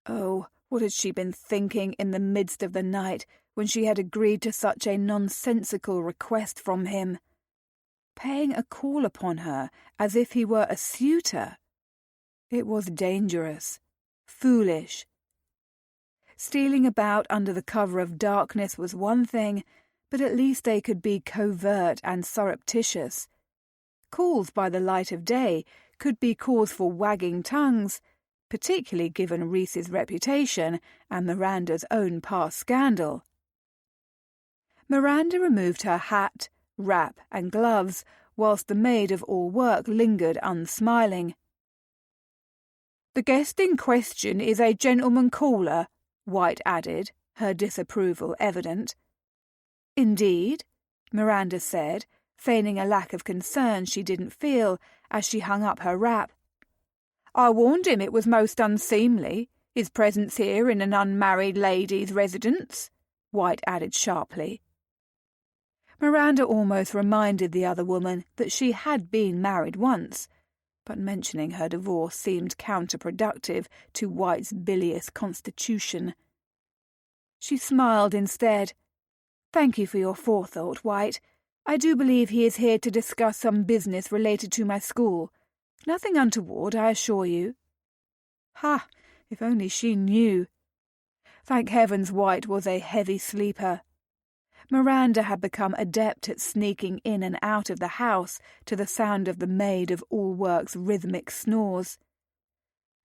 Oh, what had she been thinking in the midst of the night when she had agreed to such a nonsensical request from him? Paying a call upon her as if he were a suitor. It was dangerous, foolish. Stealing about under the cover of darkness was one thing, but at least they could be covert and surreptitious. Calls by the light of day could be cause for wagging tongues, particularly given Rhys's reputation and Miranda's own past scandal. Miranda removed her hat, wrap and gloves, whilst the maid-of-all-work lingered unsmiling. "The guest in question is a gentleman caller," White added, her disapproval evident. "Indeed," Miranda said, feigning a lack of concern she didn't feel as she hung up her wrap. "I warned him it was most unseemly, his presence here in an unmarried lady's residence," White added sharply. Miranda almost reminded the other woman that she had been married once, but mentioning her divorce seemed counterproductive to White's bilious constitution. She smiled instead. "Thank you for your forethought, White. I do believe he is here to discuss some business related to my school. Nothing untoward, I assure you." Ha! If only she knew. Thank heavens White was a heavy sleeper. Miranda had become adept at sneaking in and out of the house to the sound of the maid-of-all-work's rhythmic snores.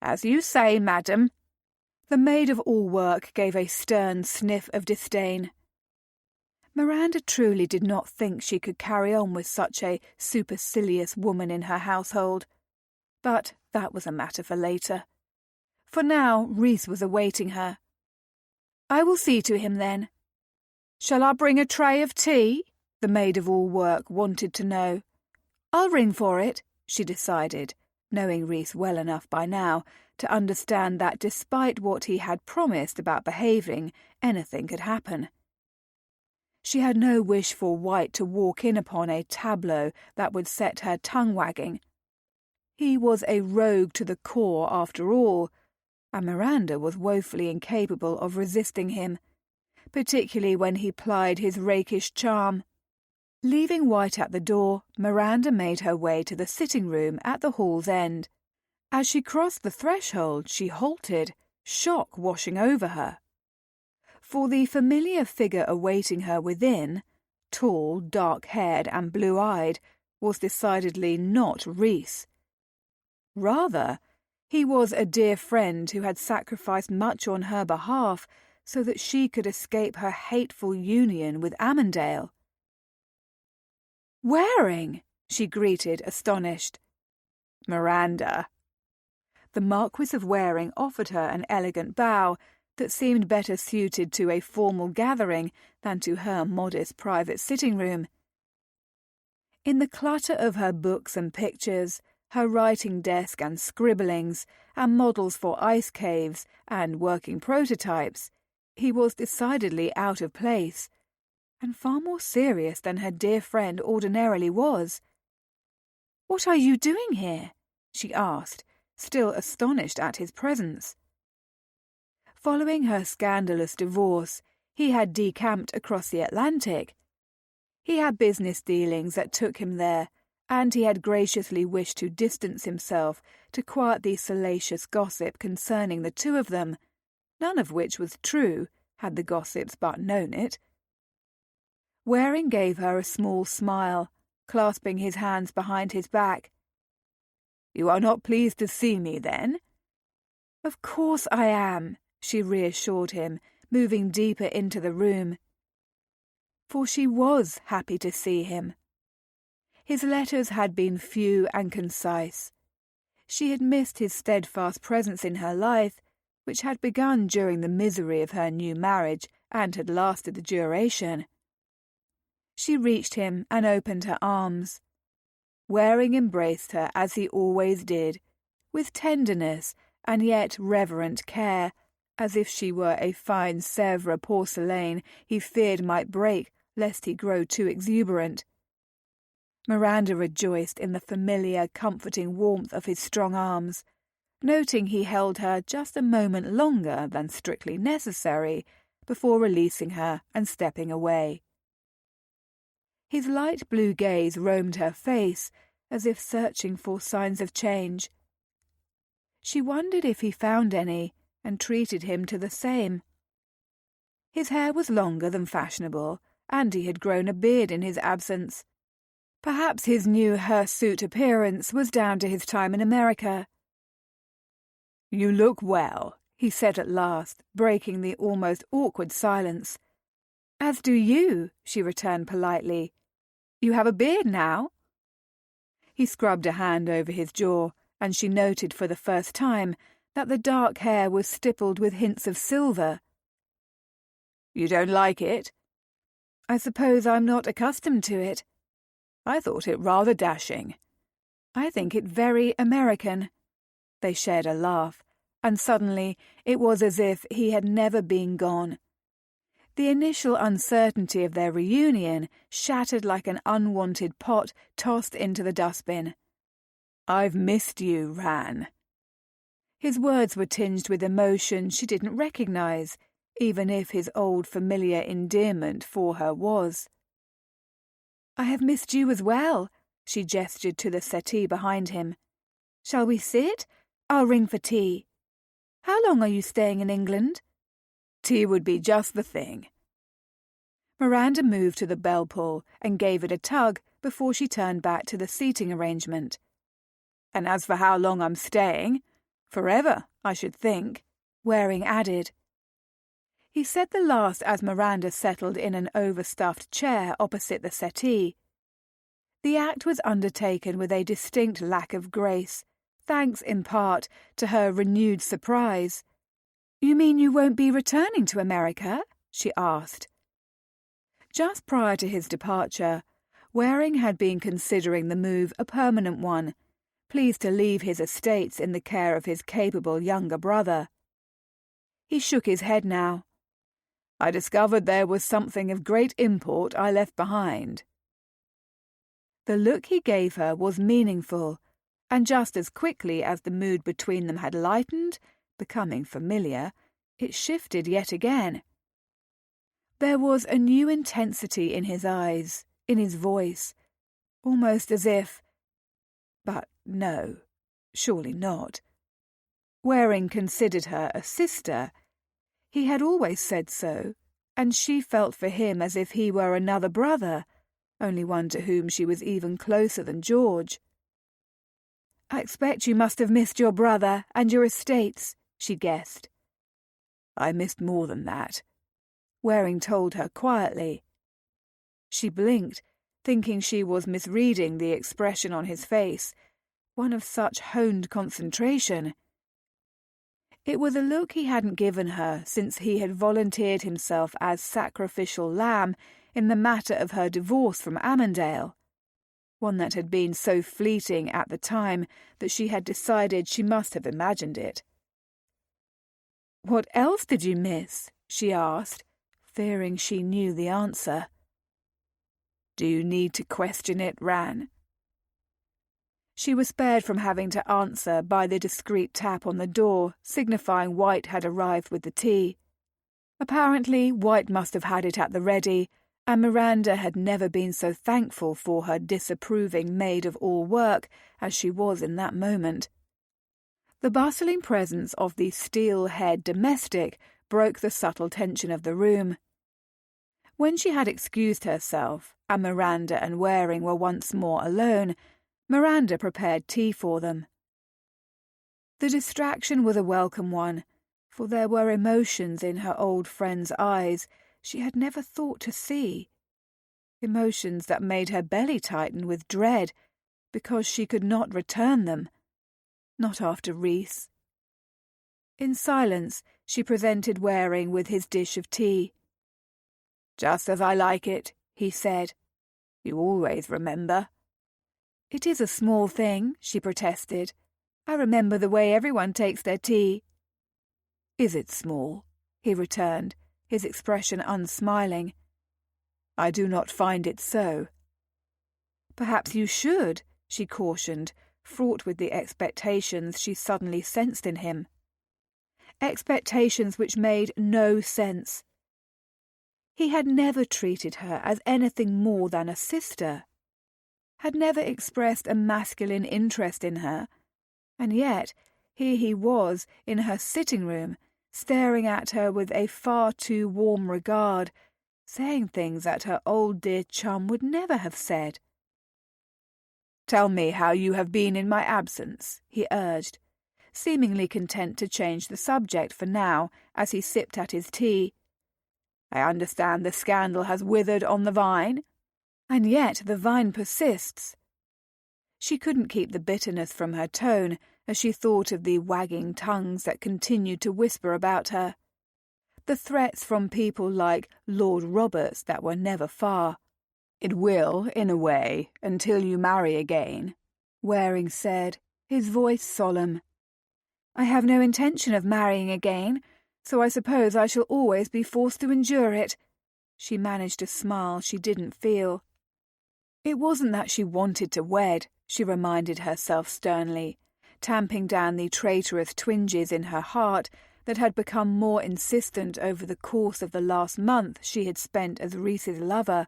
"As you say, madam." The maid-of-all-work gave a stern sniff of disdain. Miranda truly did not think she could carry on with such a supercilious woman in her household. But that was a matter for later. For now, Rhys was awaiting her. "I will see to him, then." "Shall I bring a tray of tea?" the maid-of-all-work wanted to know. "I'll ring for it," she decided, knowing Rhys well enough by now to understand that despite what he had promised about behaving, anything could happen. She had no wish for White to walk in upon a tableau that would set her tongue wagging. He was a rogue to the core after all, and Miranda was woefully incapable of resisting him, particularly when he plied his rakish charm. Leaving White at the door, Miranda made her way to the sitting-room at the hall's end. As she crossed the threshold, she halted, shock washing over her. For the familiar figure awaiting her within, tall, dark-haired and blue-eyed, was decidedly not Rhys. Rather, he was a dear friend who had sacrificed much on her behalf so that she could escape her hateful union with Amandale. "Waring!" she greeted, astonished. "Miranda." The Marquis of Waring offered her an elegant bow that seemed better suited to a formal gathering than to her modest private sitting-room. In the clutter of her books and pictures, her writing desk and scribblings, and models for ice caves and working prototypes, he was decidedly out of place, and far more serious than her dear friend ordinarily was. "What are you doing here?" she asked, still astonished at his presence. Following her scandalous divorce, he had decamped across the Atlantic. He had business dealings that took him there, and he had graciously wished to distance himself to quiet the salacious gossip concerning the two of them, none of which was true, had the gossips but known it. Waring gave her a small smile, clasping his hands behind his back. "You are not pleased to see me, then?" "Of course I am," she reassured him, moving deeper into the room. For she was happy to see him. His letters had been few and concise. She had missed his steadfast presence in her life, which had begun during the misery of her new marriage and had lasted the duration. She reached him and opened her arms. Waring embraced her as he always did, with tenderness and yet reverent care, as if she were a fine Sèvres porcelain he feared might break lest he grow too exuberant. Miranda rejoiced in the familiar, comforting warmth of his strong arms, noting he held her just a moment longer than strictly necessary before releasing her and stepping away. His light blue gaze roamed her face as if searching for signs of change. She wondered if he found any and treated him to the same. His hair was longer than fashionable, and he had grown a beard in his absence. Perhaps his new hirsute appearance was down to his time in America. "You look well," he said at last, breaking the almost awkward silence. "As do you," she returned politely. "You have a beard now?" He scrubbed a hand over his jaw, and she noted for the first time that the dark hair was stippled with hints of silver. "You don't like it?" "I suppose I'm not accustomed to it. I thought it rather dashing." "I think it very American." They shared a laugh, and suddenly it was as if he had never been gone. The initial uncertainty of their reunion shattered like an unwanted pot tossed into the dustbin. "I've missed you, Ran." His words were tinged with emotion she didn't recognize, even if his old familiar endearment for her was. "I have missed you as well," she gestured to the settee behind him. "Shall we sit? I'll ring for tea. How long are you staying in England?" "Tea would be just the thing." Miranda moved to the bell pull and gave it a tug before she turned back to the seating arrangement. "And as for how long I'm staying, forever, I should think," Waring added. He said the last as Miranda settled in an overstuffed chair opposite the settee. The act was undertaken with a distinct lack of grace, thanks in part to her renewed surprise. "You mean you won't be returning to America?" she asked. Just prior to his departure, Waring had been considering the move a permanent one, pleased to leave his estates in the care of his capable younger brother. He shook his head now. "I discovered there was something of great import I left behind." The look he gave her was meaningful, and just as quickly as the mood between them had lightened, becoming familiar, it shifted yet again. There was a new intensity in his eyes, in his voice, almost as if... But no, surely not. Waring considered her a sister. He had always said so, and she felt for him as if he were another brother, only one to whom she was even closer than George. "I expect you must have missed your brother and your estates," she guessed. "I missed more than that," Waring told her quietly. She blinked, thinking she was misreading the expression on his face, one of such honed concentration. It was a look he hadn't given her since he had volunteered himself as sacrificial lamb in the matter of her divorce from Amandale, one that had been so fleeting at the time that she had decided she must have imagined it. "What else did you miss?" she asked, fearing she knew the answer. "Do you need to question it, Ran?" She was spared from having to answer by the discreet tap on the door, signifying White had arrived with the tea. Apparently, White must have had it at the ready, and Miranda had never been so thankful for her disapproving maid-of-all-work as she was in that moment. The bustling presence of the steel-haired domestic broke the subtle tension of the room. When she had excused herself, and Miranda and Waring were once more alone, Miranda prepared tea for them. The distraction was a welcome one, for there were emotions in her old friend's eyes she had never thought to see. Emotions that made her belly tighten with dread, because she could not return them. Not after Rhys. In silence, she presented Waring with his dish of tea. "Just as I like it," he said. "You always remember." "It is a small thing," she protested. "I remember the way everyone takes their tea." "Is it small?" he returned, his expression unsmiling. "I do not find it so." "Perhaps you should," she cautioned, fraught with the expectations she suddenly sensed in him. Expectations which made no sense. He had never treated her as anything more than a sister, had never expressed a masculine interest in her, and yet here he was in her sitting room, staring at her with a far too warm regard, saying things that her old dear chum would never have said. "Tell me how you have been in my absence," he urged, seemingly content to change the subject for now as he sipped at his tea. "I understand the scandal has withered on the vine." "And yet the vine persists." She couldn't keep the bitterness from her tone as she thought of the wagging tongues that continued to whisper about her, the threats from people like Lord Roberts that were never far. "It will, in a way, until you marry again," Waring said, his voice solemn. "I have no intention of marrying again, so I suppose I shall always be forced to endure it." She managed a smile she didn't feel. It wasn't that she wanted to wed, she reminded herself sternly, tamping down the traitorous twinges in her heart that had become more insistent over the course of the last month she had spent as Rhys's lover.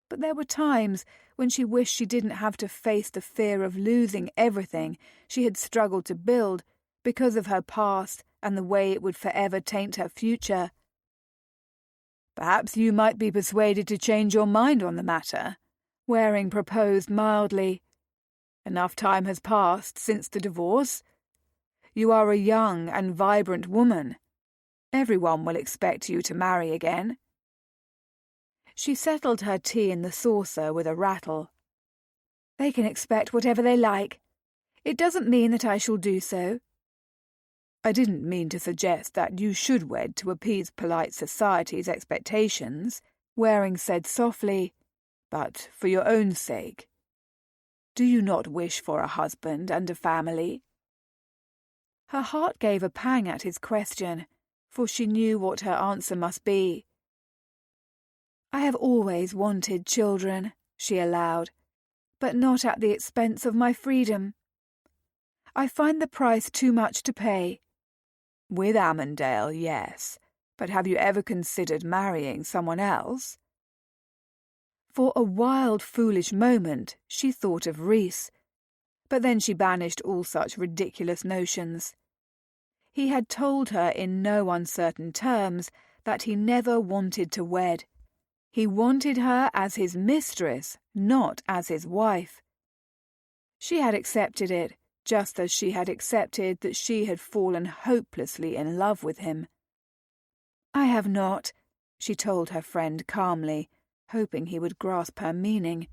But there were times when she wished she didn't have to face the fear of losing everything she had struggled to build because of her past and the way it would forever taint her future. "Perhaps you might be persuaded to change your mind on the matter," Waring proposed mildly. "Enough time has passed since the divorce. You are a young and vibrant woman. Everyone will expect you to marry again." She settled her tea in the saucer with a rattle. "They can expect whatever they like. It doesn't mean that I shall do so." "I didn't mean to suggest that you should wed to appease polite society's expectations," Waring said softly, "but for your own sake. Do you not wish for a husband and a family?" Her heart gave a pang at his question, for she knew what her answer must be. "I have always wanted children," she allowed, "but not at the expense of my freedom. I find the price too much to pay." "With Amandale, yes. But have you ever considered marrying someone else?" For a wild, foolish moment she thought of Rhys, but then she banished all such ridiculous notions. He had told her in no uncertain terms that he never wanted to wed. He wanted her as his mistress, not as his wife. She had accepted it, just as she had accepted that she had fallen hopelessly in love with him. "I have not," she told her friend calmly, hoping he would grasp her meaning.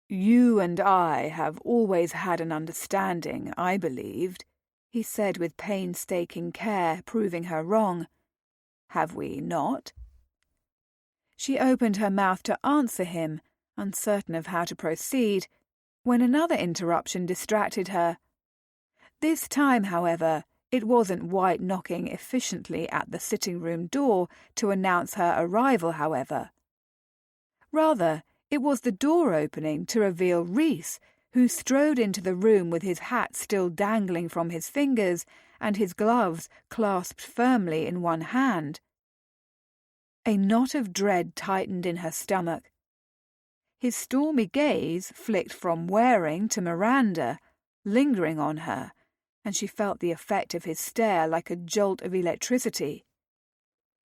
"You and I have always had an understanding, I believed," he said with painstaking care, proving her wrong. "Have we not?" She opened her mouth to answer him, uncertain of how to proceed, when another interruption distracted her. This time, however, it wasn't White knocking efficiently at the sitting-room door to announce her arrival, however. Rather, it was the door opening to reveal Rhys, who strode into the room with his hat still dangling from his fingers and his gloves clasped firmly in one hand. A knot of dread tightened in her stomach. His stormy gaze flicked from Waring to Miranda, lingering on her, and she felt the effect of his stare like a jolt of electricity.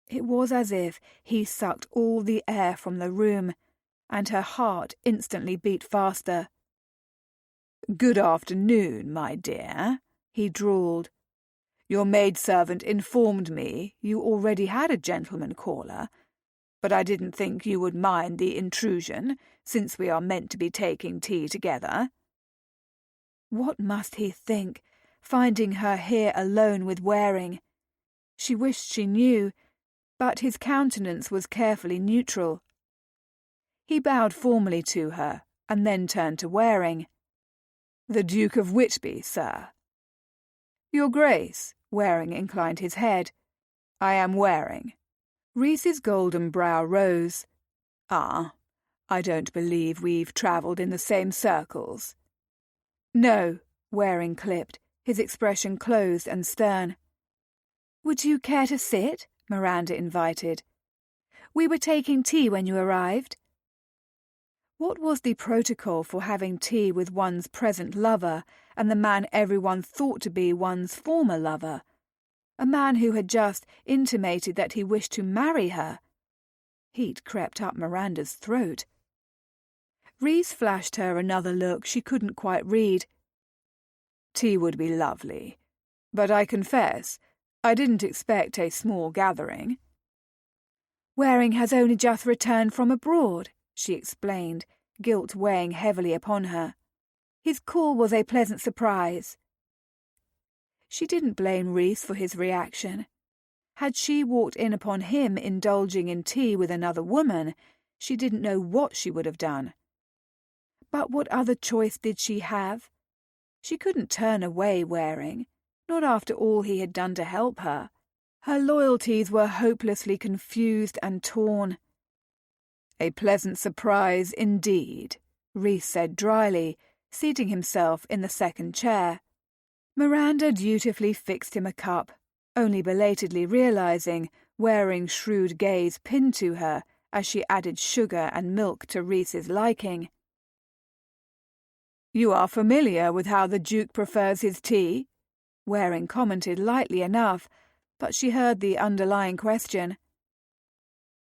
It was as if he sucked all the air from the room, and her heart instantly beat faster. "Good afternoon, my dear," he drawled. "Your maidservant informed me you already had a gentleman caller, but I didn't think you would mind the intrusion, since we are meant to be taking tea together." What must he think, finding her here alone with Waring? She wished she knew, but his countenance was carefully neutral. He bowed formally to her, and then turned to Waring. "The Duke of Whitby, sir." "Your Grace, Waring inclined his head. "I am Waring." Reese's golden brow rose. "Ah, I don't believe we've travelled in the same circles." "No," Waring clipped, his expression closed and stern. "Would you care to sit?" Miranda invited. "We were taking tea when you arrived." What was the protocol for having tea with one's present lover and the man everyone thought to be one's former lover? A man who had just intimated that he wished to marry her. Heat crept up Miranda's throat. Reese flashed her another look she couldn't quite read. "Tea would be lovely, but I confess I didn't expect a small gathering." "Waring has only just returned from abroad," she explained, guilt weighing heavily upon her. "His call was a pleasant surprise." She didn't blame Reese for his reaction. Had she walked in upon him indulging in tea with another woman, she didn't know what she would have done. But what other choice did she have? She couldn't turn away Waring, not after all he had done to help her. Her loyalties were hopelessly confused and torn. "A pleasant surprise indeed," Reese said dryly, seating himself in the second chair. Miranda dutifully fixed him a cup, only belatedly realizing Waring's shrewd gaze pinned to her as she added sugar and milk to Reese's liking. "You are familiar with how the Duke prefers his tea?" Waring commented lightly enough, but she heard the underlying question.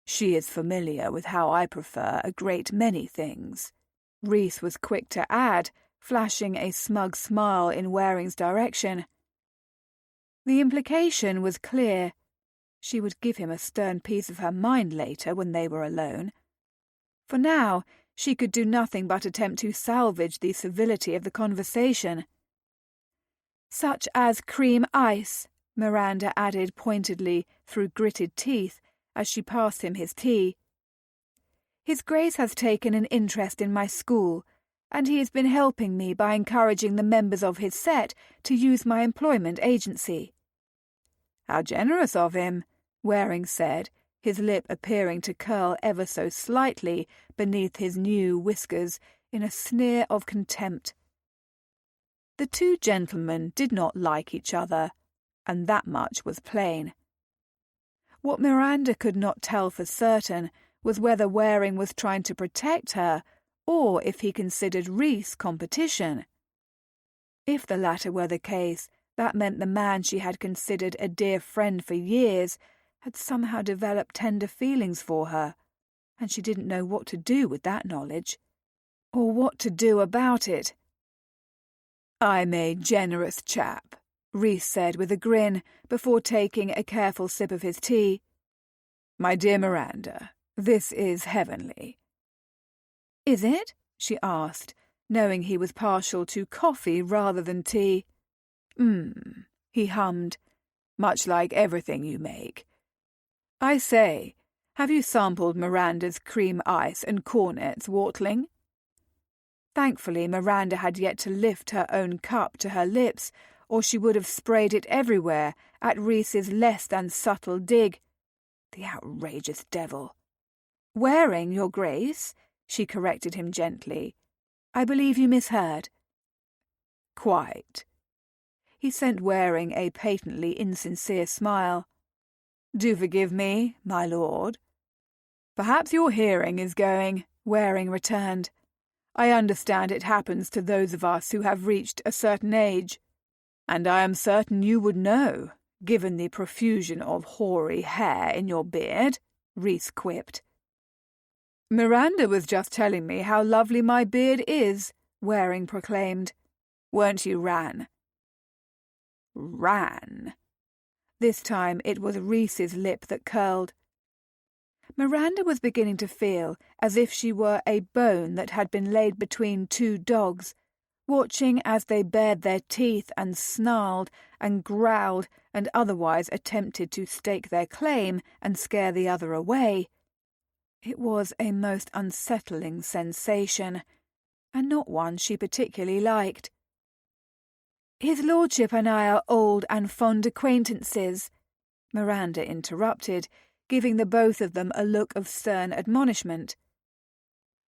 "She is familiar with how I prefer a great many things," Reese was quick to add, flashing a smug smile in Waring's direction. The implication was clear. She would give him a stern piece of her mind later when they were alone. For now, she could do nothing but attempt to salvage the civility of the conversation. "Such as cream ice," Miranda added pointedly through gritted teeth as she passed him his tea. "His Grace has taken an interest in my school, and he has been helping me by encouraging the members of his set to use my employment agency." "How generous of him," Waring said, his lip appearing to curl ever so slightly beneath his new whiskers in a sneer of contempt. The two gentlemen did not like each other, and that much was plain. What Miranda could not tell for certain was whether Waring was trying to protect her or if he considered Reese competition. If the latter were the case, that meant the man she had considered a dear friend for years had somehow developed tender feelings for her, and she didn't know what to do with that knowledge, or what to do about it. "I'm a generous chap," Reese said with a grin before taking a careful sip of his tea. "My dear Miranda, this is heavenly." "Is it?" she asked, knowing he was partial to coffee rather than tea. He hummed, "much like everything you make. I say, have you sampled Miranda's cream ice and cornets, Wortling?" Thankfully, Miranda had yet to lift her own cup to her lips, or she would have sprayed it everywhere at Reese's less than subtle dig. The outrageous devil. "Waring, Your Grace," she corrected him gently. "I believe you misheard." "Quite." He sent Waring a patently insincere smile. "Do forgive me, my lord." "Perhaps your hearing is going," Waring returned. "I understand it happens to those of us who have reached a certain age, and I am certain you would know, given the profusion of hoary hair in your beard," Reese quipped. "Miranda was just telling me how lovely my beard is," Waring proclaimed. "Weren't you, Ran?" "Ran?" This time it was Reese's lip that curled. Miranda was beginning to feel as if she were a bone that had been laid between two dogs, watching as they bared their teeth and snarled and growled and otherwise attempted to stake their claim and scare the other away. It was a most unsettling sensation, and not one she particularly liked. "His lordship and I are old and fond acquaintances," Miranda interrupted, giving the both of them a look of stern admonishment.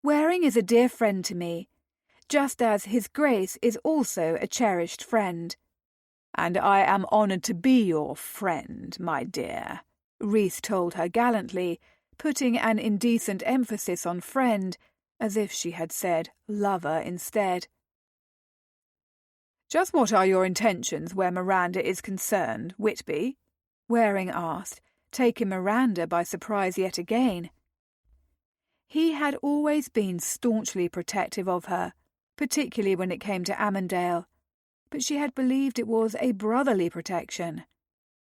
"Waring is a dear friend to me, just as His Grace is also a cherished friend." "And I am honoured to be your friend, my dear," Rhys told her gallantly, putting an indecent emphasis on friend, as if she had said lover instead. "Just what are your intentions where Miranda is concerned, Whitby?" Waring asked, taking Miranda by surprise yet again. He had always been staunchly protective of her, particularly when it came to Amandale, but she had believed it was a brotherly protection,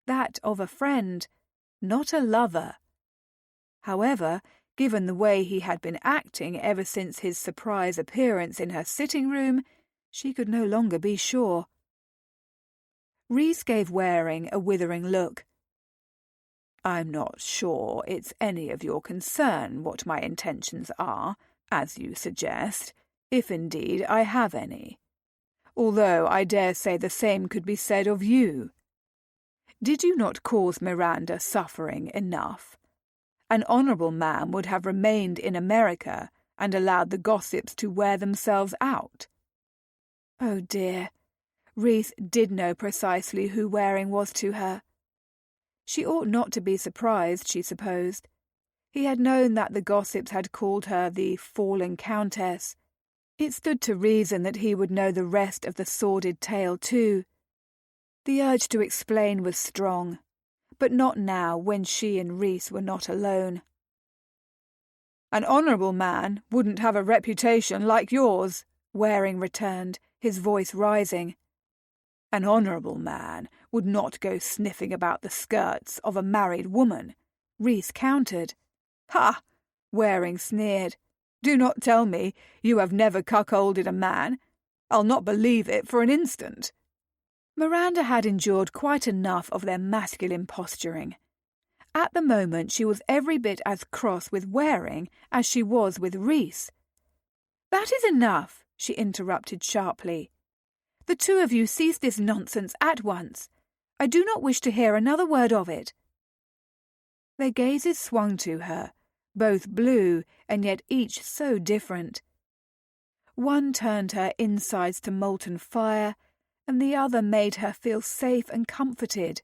that of a friend, not a lover. However, given the way he had been acting ever since his surprise appearance in her sitting-room, she could no longer be sure. Rhys gave Waring a withering look. "I'm not sure it's any of your concern what my intentions are, as you suggest, if indeed I have any. Although I dare say the same could be said of you. Did you not cause Miranda suffering enough? An honourable man would have remained in America and allowed the gossips to wear themselves out." Oh dear, Rhys did know precisely who Waring was to her. She ought not to be surprised, she supposed. He had known that the gossips had called her the fallen countess. It stood to reason that he would know the rest of the sordid tale too. The urge to explain was strong, but not now when she and Rhys were not alone. "An honourable man wouldn't have a reputation like yours," Waring returned, his voice rising. "An honourable man would not go sniffing about the skirts of a married woman," Rhys countered. "Ha!" Waring sneered. "Do not tell me you have never cuckolded a man. I'll not believe it for an instant." Miranda had endured quite enough of their masculine posturing. At the moment she was every bit as cross with Waring as she was with Rhys. "That is enough," she interrupted sharply. "The two of you cease this nonsense at once. I do not wish to hear another word of it." Their gazes swung to her, both blue and yet each so different. One turned her insides to molten fire, and the other made her feel safe and comforted.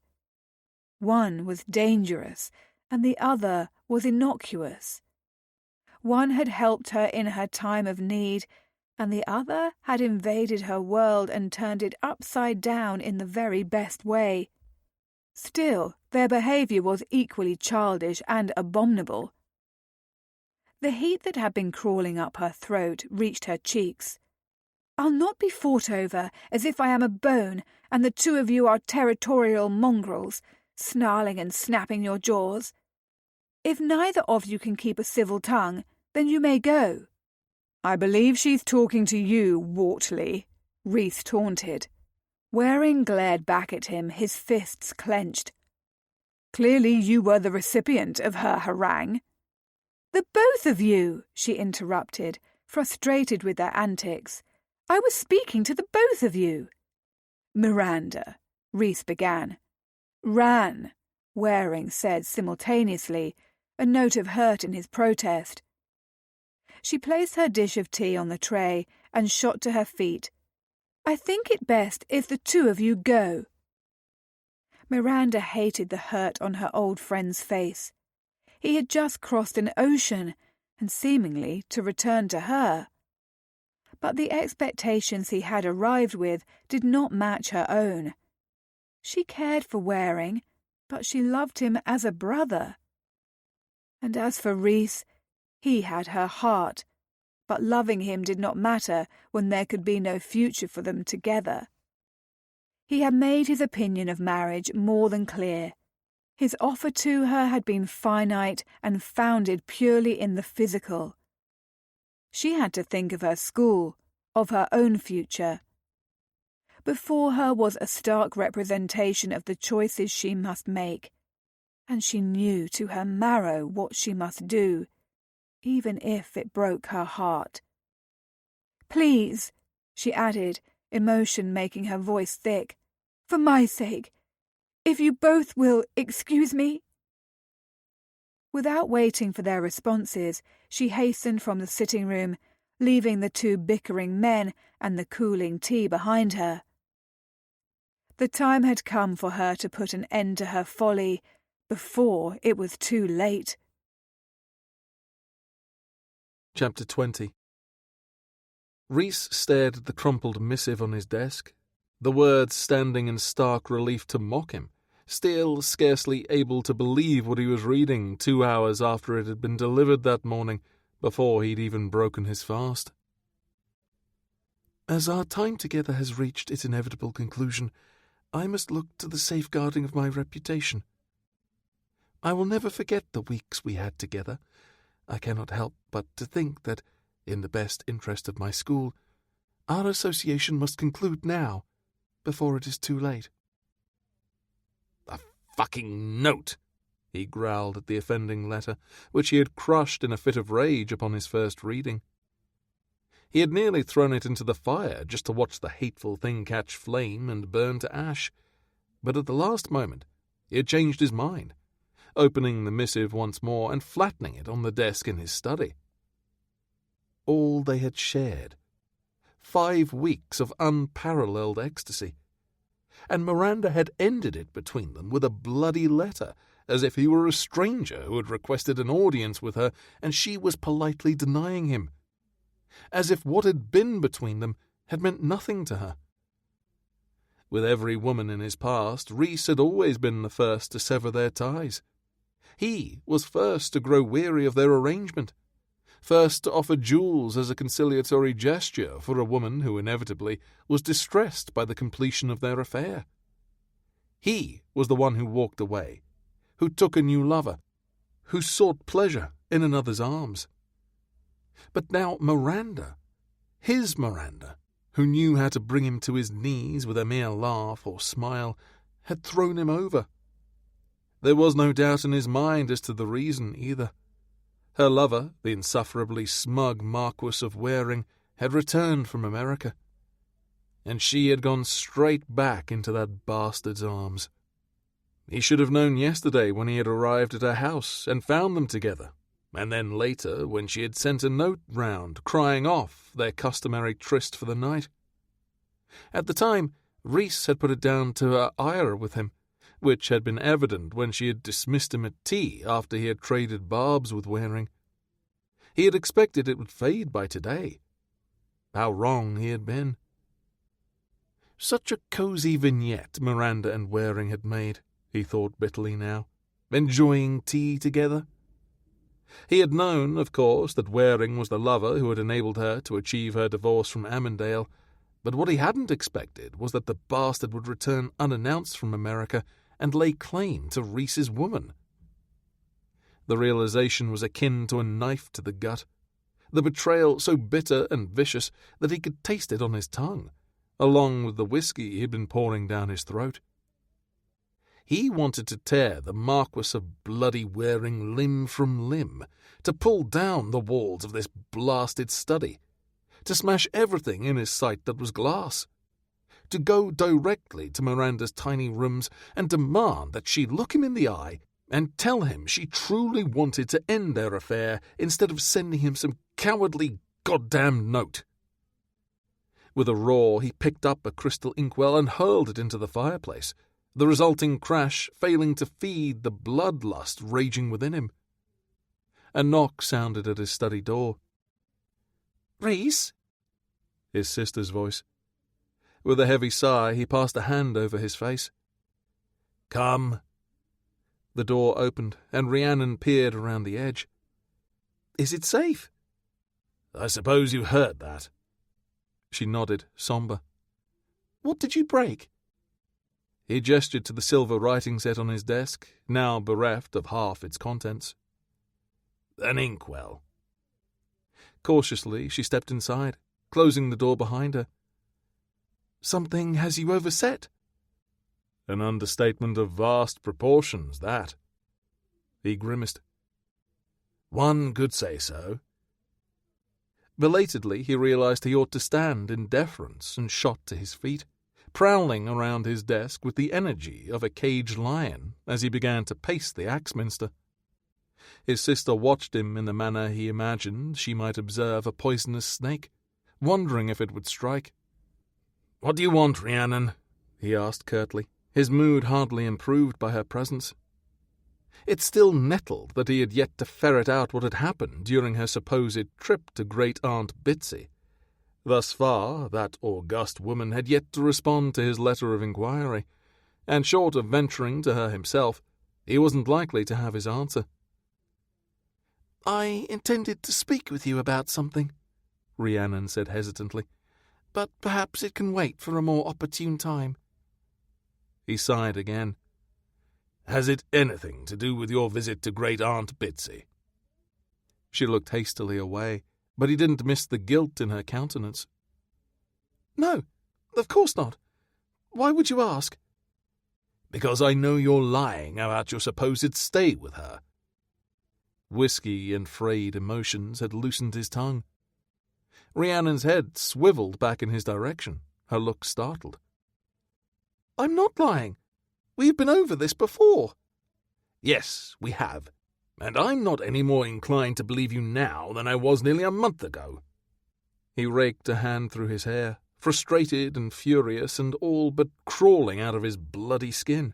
One was dangerous, and the other was innocuous. One had helped her in her time of need, and the other had invaded her world and turned it upside down in the very best way. Still, their behaviour was equally childish and abominable. The heat that had been crawling up her throat reached her cheeks. "I'll not be fought over as if I am a bone and the two of you are territorial mongrels, snarling and snapping your jaws. If neither of you can keep a civil tongue, then you may go." "I believe she's talking to you, Wortley," Rhys taunted. Waring glared back at him, his fists clenched. "Clearly you were the recipient of her harangue." "The both of you," she interrupted, frustrated with their antics. "I was speaking to the both of you." "Miranda," Rhys began. "Ran," Waring said simultaneously, a note of hurt in his protest. She placed her dish of tea on the tray and shot to her feet. "I think it best if the two of you go." Miranda hated the hurt on her old friend's face. He had just crossed an ocean, and seemingly to return to her. But the expectations he had arrived with did not match her own. She cared for Waring, but she loved him as a brother. And as for Rhys, he had her heart, but loving him did not matter when there could be no future for them together. He had made his opinion of marriage more than clear. His offer to her had been finite and founded purely in the physical. She had to think of her school, of her own future. Before her was a stark representation of the choices she must make, and she knew to her marrow what she must do, even if it broke her heart. "Please," she added, emotion making her voice thick. "For my sake, if you both will excuse me." Without waiting for their responses, she hastened from the sitting room, leaving the two bickering men and the cooling tea behind her. The time had come for her to put an end to her folly before it was too late. Chapter 20. Reese stared at the crumpled missive on his desk, the words standing in stark relief to mock him, still scarcely able to believe what he was reading 2 hours after it had been delivered that morning, before he'd even broken his fast. "As our time together has reached its inevitable conclusion, I must look to the safeguarding of my reputation. I will never forget the weeks we had together. I cannot help but to think that, in the best interest of my school, our association must conclude now, before it is too late." "The fucking note!" he growled at the offending letter, which he had crushed in a fit of rage upon his first reading. He had nearly thrown it into the fire just to watch the hateful thing catch flame and burn to ash, but at the last moment he had changed his mind, opening the missive once more and flattening it on the desk in his study. All they had shared. 5 weeks of unparalleled ecstasy. And Miranda had ended it between them with a bloody letter, as if he were a stranger who had requested an audience with her and she was politely denying him. As if what had been between them had meant nothing to her. With every woman in his past, Reese had always been the first to sever their ties. He was first to grow weary of their arrangement, first to offer jewels as a conciliatory gesture for a woman who inevitably was distressed by the completion of their affair. He was the one who walked away, who took a new lover, who sought pleasure in another's arms. But now Miranda, his Miranda, who knew how to bring him to his knees with a mere laugh or smile, had thrown him over. There was no doubt in his mind as to the reason either. Her lover, the insufferably smug Marquis of Waring, had returned from America, and she had gone straight back into that bastard's arms. He should have known yesterday when he had arrived at her house and found them together, and then later when she had sent a note round crying off their customary tryst for the night. At the time, Reese had put it down to her ire with him, which had been evident when she had dismissed him at tea after he had traded barbs with Waring. He had expected it would fade by today. How wrong he had been. Such a cosy vignette Miranda and Waring had made, he thought bitterly now, enjoying tea together. He had known, of course, that Waring was the lover who had enabled her to achieve her divorce from Amandale, but what he hadn't expected was that the bastard would return unannounced from America and lay claim to Reese's woman. The realization was akin to a knife to the gut, the betrayal so bitter and vicious that he could taste it on his tongue, along with the whiskey he had been pouring down his throat. He wanted to tear the Marquis of bloody Waring limb from limb, to pull down the walls of this blasted study, to smash everything in his sight that was glass, to go directly to Miranda's tiny rooms and demand that she look him in the eye and tell him she truly wanted to end their affair instead of sending him some cowardly goddamn note. With a roar, he picked up a crystal inkwell and hurled it into the fireplace, the resulting crash failing to feed the bloodlust raging within him. A knock sounded at his study door. "Reese?" His sister's voice. With a heavy sigh, he passed a hand over his face. "Come." The door opened, and Rhiannon peered around the edge. "Is it safe?" "I suppose you heard that." She nodded, sombre. "What did you break?" He gestured to the silver writing set on his desk, now bereft of half its contents. "An inkwell." Cautiously, she stepped inside, closing the door behind her. "Something has you overset." An understatement of vast proportions, that. He grimaced. "One could say so." Belatedly, he realized he ought to stand in deference and shot to his feet, prowling around his desk with the energy of a caged lion as he began to pace the Axminster. His sister watched him in the manner he imagined she might observe a poisonous snake, wondering if it would strike. "What do you want, Rhiannon?" he asked curtly, his mood hardly improved by her presence. It still nettled that he had yet to ferret out what had happened during her supposed trip to Great-Aunt Bitsy. Thus far, that august woman had yet to respond to his letter of inquiry, and short of venturing to her himself, he wasn't likely to have his answer. "I intended to speak with you about something," Rhiannon said hesitantly, "but perhaps it can wait for a more opportune time." He sighed again. "Has it anything to do with your visit to Great-Aunt Bitsy?" She looked hastily away, but he didn't miss the guilt in her countenance. "No, of course not. Why would you ask?" "Because I know you're lying about your supposed stay with her." Whiskey and frayed emotions had loosened his tongue. Rhiannon's head swiveled back in his direction, her look startled. "I'm not lying. We've been over this before." "Yes, we have. And I'm not any more inclined to believe you now than I was nearly a month ago." He raked a hand through his hair, frustrated and furious and all but crawling out of his bloody skin.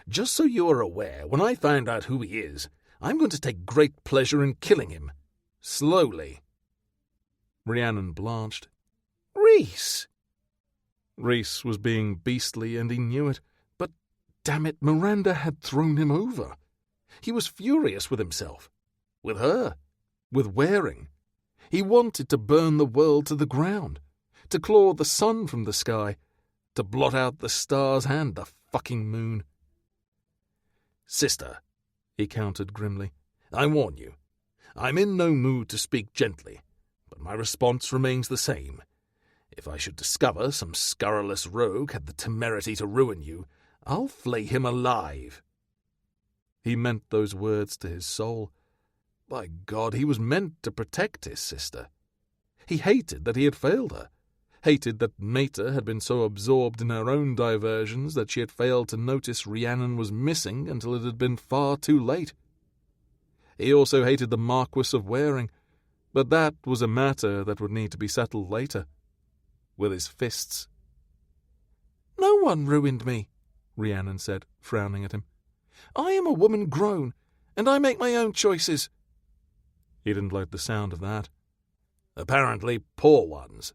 "Just so you are aware, when I find out who he is, I'm going to take great pleasure in killing him. Slowly." Rhiannon blanched. "Rhys!" Rhys was being beastly, and he knew it. But, damn it, Miranda had thrown him over. He was furious with himself, with her, with Waring. He wanted to burn the world to the ground, to claw the sun from the sky, to blot out the stars and the fucking moon. "Sister," he countered grimly, "I warn you. I'm in no mood to speak gently, but my response remains the same. If I should discover some scurrilous rogue had the temerity to ruin you, I'll flay him alive." He meant those words to his soul. By God, he was meant to protect his sister. He hated that he had failed her, hated that Mater had been so absorbed in her own diversions that she had failed to notice Rhiannon was missing until it had been far too late. He also hated the Marquis of Waring, but that was a matter that would need to be settled later, with his fists. "No one ruined me," Rhiannon said, frowning at him. "I am a woman grown, and I make my own choices." He didn't like the sound of that. "Apparently poor ones."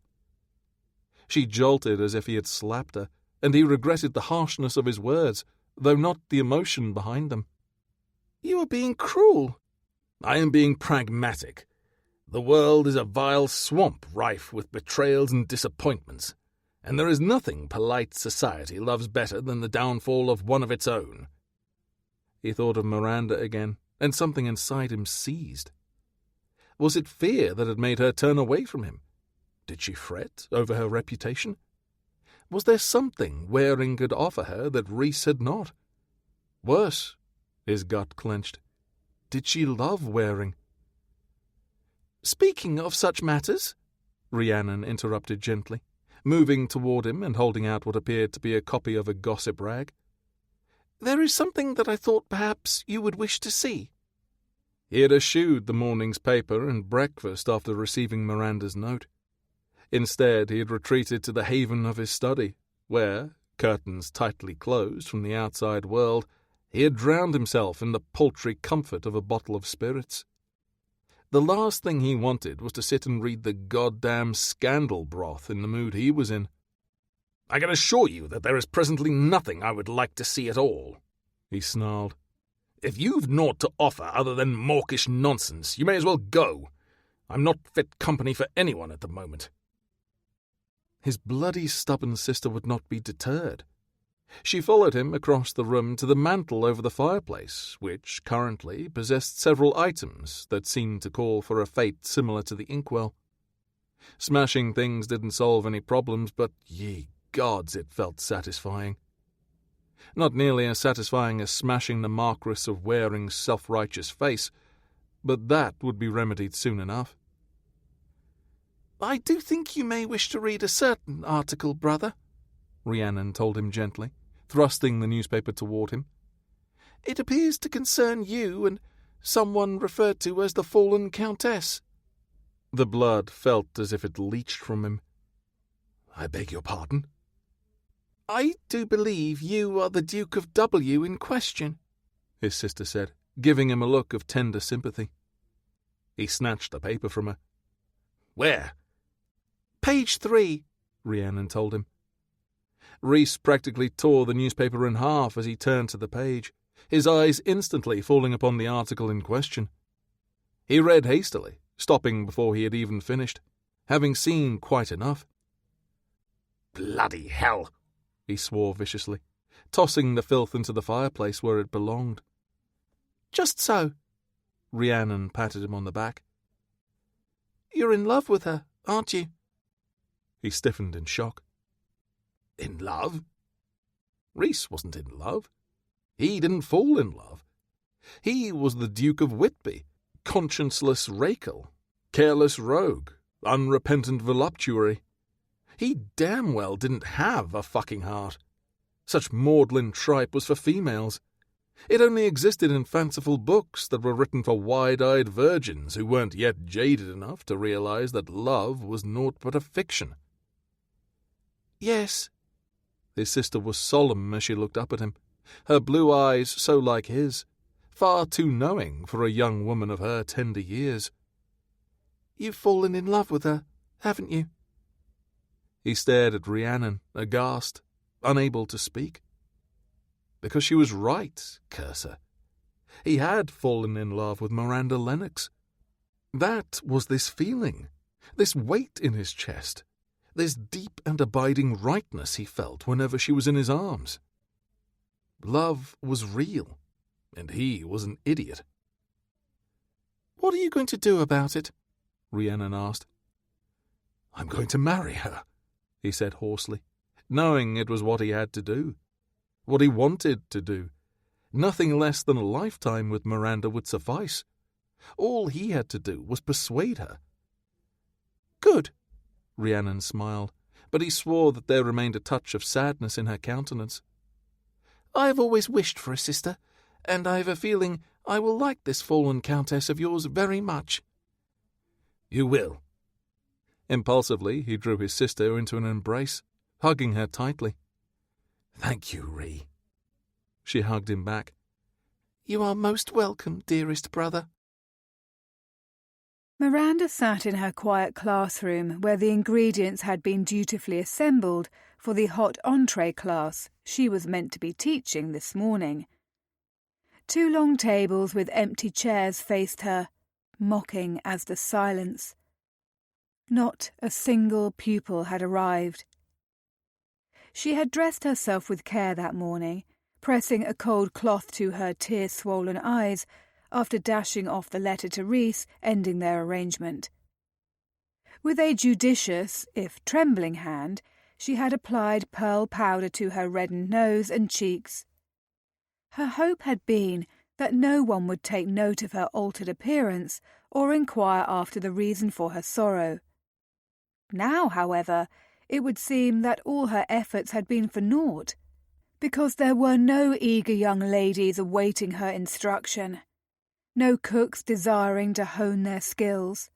She jolted as if he had slapped her, and he regretted the harshness of his words, though not the emotion behind them. "You are being cruel." "I am being pragmatic. The world is a vile swamp rife with betrayals and disappointments, and there is nothing polite society loves better than the downfall of one of its own." He thought of Miranda again, and something inside him seized. Was it fear that had made her turn away from him? Did she fret over her reputation? Was there something Waring could offer her that Rhys had not? Worse, his gut clenched. Did she love Waring? "Speaking of such matters," Rhiannon interrupted gently, moving toward him and holding out what appeared to be a copy of a gossip rag, "there is something that I thought perhaps you would wish to see." He had eschewed the morning's paper and breakfast after receiving Miranda's note. Instead, he had retreated to the haven of his study, where, curtains tightly closed from the outside world, he had drowned himself in the paltry comfort of a bottle of spirits. The last thing he wanted was to sit and read the goddamn scandal broth in the mood he was in. "I can assure you that there is presently nothing I would like to see at all," he snarled. "If you've naught to offer other than mawkish nonsense, you may as well go. I'm not fit company for anyone at the moment." His bloody stubborn sister would not be deterred. She followed him across the room to the mantel over the fireplace, which currently possessed several items that seemed to call for a fate similar to the inkwell. Smashing things didn't solve any problems, but, ye gods, it felt satisfying. Not nearly as satisfying as smashing the Marquis of Waring's self-righteous face, but that would be remedied soon enough. "I do think you may wish to read a certain article, brother," Rhiannon told him gently, thrusting the newspaper toward him. "It appears to concern you and someone referred to as the fallen countess." The blood felt as if it leached from him. "I beg your pardon?" "I do believe you are the Duke of W in question," his sister said, giving him a look of tender sympathy. He snatched the paper from her. "Where?" "Page 3, Rhiannon told him. Rhys practically tore the newspaper in half as he turned to the page, his eyes instantly falling upon the article in question. He read hastily, stopping before he had even finished, having seen quite enough. "Bloody hell!" he swore viciously, tossing the filth into the fireplace where it belonged. "Just so," Rhiannon patted him on the back. "You're in love with her, aren't you?" He stiffened in shock. In love? Rhys wasn't in love. He didn't fall in love. He was the Duke of Whitby, conscienceless rakel, careless rogue, unrepentant voluptuary. He damn well didn't have a fucking heart. Such maudlin tripe was for females. It only existed in fanciful books that were written for wide-eyed virgins who weren't yet jaded enough to realize that love was naught but a fiction. "Yes." His sister was solemn as she looked up at him, her blue eyes so like his, far too knowing for a young woman of her tender years. "You've fallen in love with her, haven't you?" He stared at Rhiannon, aghast, unable to speak. Because she was right, curse her. He had fallen in love with Miranda Lennox. That was this feeling, this weight in his chest, this deep and abiding rightness he felt whenever she was in his arms. Love was real, and he was an idiot. "What are you going to do about it?" Rhiannon asked. "I'm going to marry her," he said hoarsely, knowing it was what he had to do, what he wanted to do. Nothing less than a lifetime with Miranda would suffice. All he had to do was persuade her. "Good," Rhiannon smiled, but he swore that there remained a touch of sadness in her countenance. "I've always wished for a sister, and I've a feeling I will like this fallen countess of yours very much." "You will." Impulsively, he drew his sister into an embrace, hugging her tightly. "Thank you, Rhi." She hugged him back. "You are most welcome, dearest brother." Miranda sat in her quiet classroom where the ingredients had been dutifully assembled for the hot entree class she was meant to be teaching this morning. 2 long tables with empty chairs faced her, mocking as the silence. Not a single pupil had arrived. She had dressed herself with care that morning, pressing a cold cloth to her tear-swollen eyes after dashing off the letter to Rhys ending their arrangement. With a judicious, if trembling hand, she had applied pearl powder to her reddened nose and cheeks. Her hope had been that no one would take note of her altered appearance or inquire after the reason for her sorrow. Now, however, it would seem that all her efforts had been for naught, because there were no eager young ladies awaiting her instruction, no cooks desiring to hone their skills.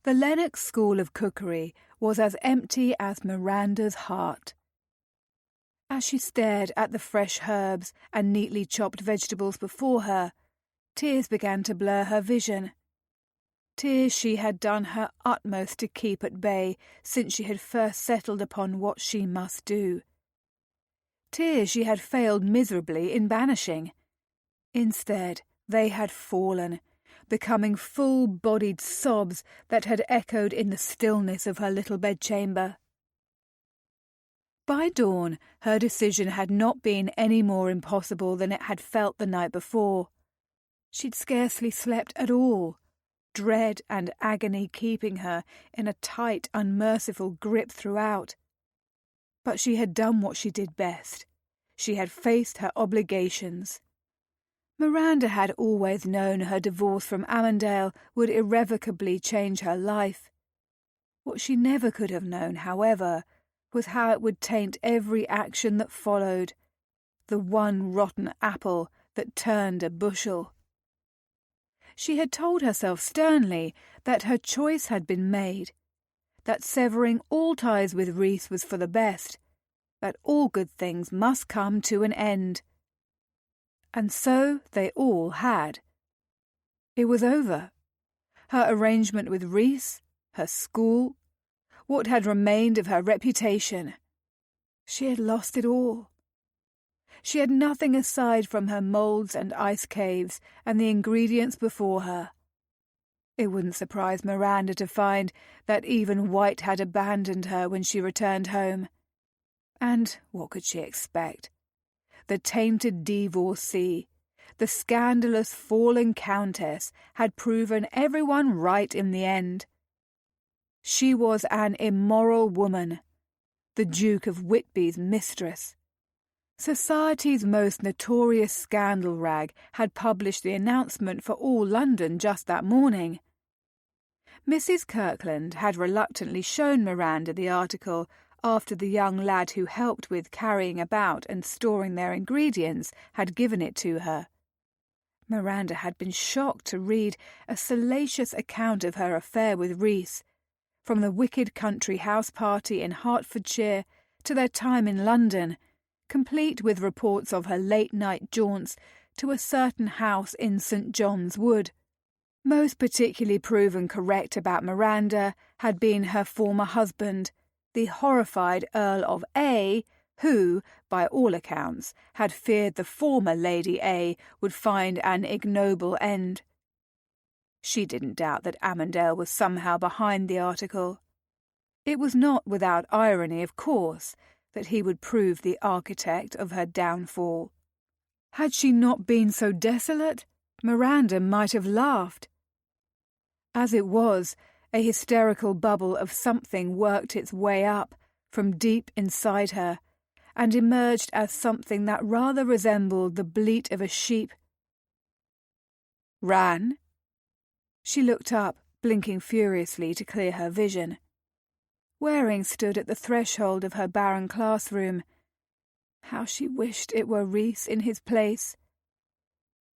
The Lennox School of Cookery was as empty as Miranda's heart. As she stared at the fresh herbs and neatly chopped vegetables before her, tears began to blur her vision. Tears she had done her utmost to keep at bay since she had first settled upon what she must do. Tears she had failed miserably in banishing. Instead, they had fallen, becoming full-bodied sobs that had echoed in the stillness of her little bedchamber. By dawn, her decision had not been any more impossible than it had felt the night before. She'd scarcely slept at all, dread and agony keeping her in a tight, unmerciful grip throughout. But she had done what she did best. She had faced her obligations. Miranda had always known her divorce from Amandale would irrevocably change her life. What she never could have known, however, was how it would taint every action that followed, the one rotten apple that turned a bushel. She had told herself sternly that her choice had been made, that severing all ties with Rhys was for the best, that all good things must come to an end. And so they all had. It was over. Her arrangement with Rhys, her school, what had remained of her reputation. She had lost it all. She had nothing aside from her moulds and ice caves and the ingredients before her. It wouldn't surprise Miranda to find that even White had abandoned her when she returned home. And what could she expect? The tainted divorcee, the scandalous fallen countess, had proven everyone right in the end. She was an immoral woman, the Duke of Whitby's mistress. Society's most notorious scandal rag had published the announcement for all London just that morning. Mrs. Kirkland had reluctantly shown Miranda the article after the young lad who helped with carrying about and storing their ingredients had given it to her. Miranda had been shocked to read a salacious account of her affair with Rhys, from the wicked country house party in Hertfordshire to their time in London, complete with reports of her late-night jaunts to a certain house in St. John's Wood. Most particularly proven correct about Miranda had been her former husband, the horrified Earl of A., who, by all accounts, had feared the former Lady A. would find an ignoble end. She didn't doubt that Amandale was somehow behind the article. It was not without irony, of course, that he would prove the architect of her downfall. Had she not been so desolate, Miranda might have laughed. As it was, a hysterical bubble of something worked its way up from deep inside her and emerged as something that rather resembled the bleat of a sheep. "Ran?" She looked up, blinking furiously to clear her vision. Waring stood at the threshold of her barren classroom. How she wished it were Rhys in his place.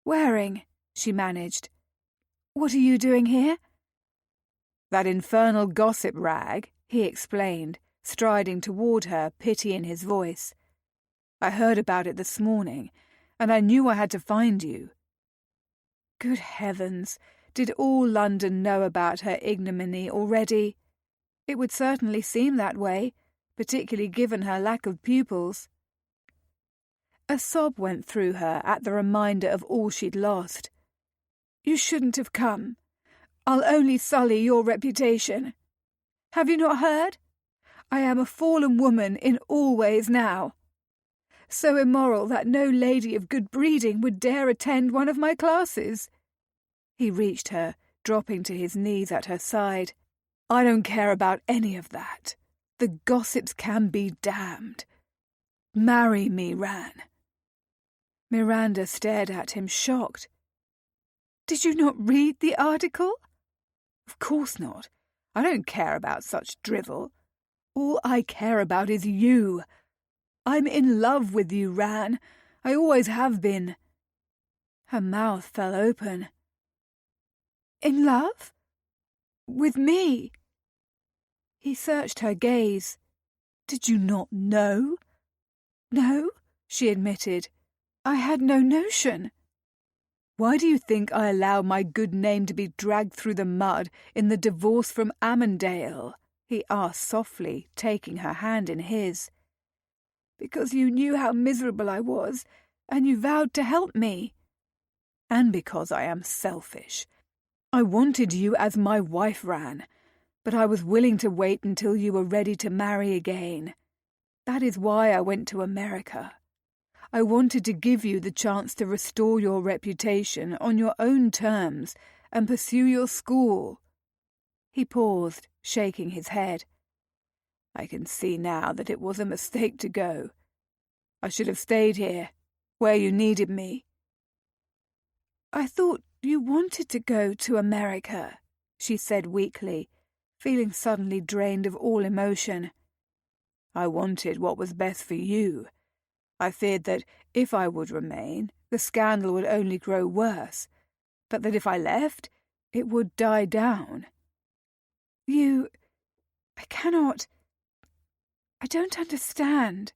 "Waring," she managed. "What are you doing here?" "That infernal gossip rag," he explained, striding toward her, pity in his voice. "I heard about it this morning, and I knew I had to find you." Good heavens! Did all London know about her ignominy already? It would certainly seem that way, particularly given her lack of pupils. A sob went through her at the reminder of all she'd lost. "You shouldn't have come. I'll only sully your reputation. Have you not heard? I am a fallen woman in all ways now. So immoral that no lady of good breeding would dare attend one of my classes." He reached her, dropping to his knees at her side. "I don't care about any of that. The gossips can be damned. Marry me, Ran." Miranda stared at him, shocked. "Did you not read the article?" "Of course not. I don't care about such drivel. All I care about is you. I'm in love with you, Ran. I always have been." Her mouth fell open. "In love? With me?" He searched her gaze. "Did you not know?" "No," she admitted. "I had no notion." "Why do you think I allow my good name to be dragged through the mud in the divorce from Amandale?" he asked softly, taking her hand in his. "Because you knew how miserable I was, and you vowed to help me." "And because I am selfish. I wanted you as my wife, Ran, but I was willing to wait until you were ready to marry again. That is why I went to America. I wanted to give you the chance to restore your reputation on your own terms and pursue your school." He paused, shaking his head. "I can see now that it was a mistake to go. I should have stayed here, where you needed me." "I thought you wanted to go to America," she said weakly, feeling suddenly drained of all emotion. "I wanted what was best for you. I feared that if I would remain, the scandal would only grow worse, but that if I left, it would die down." I cannot. I don't understand."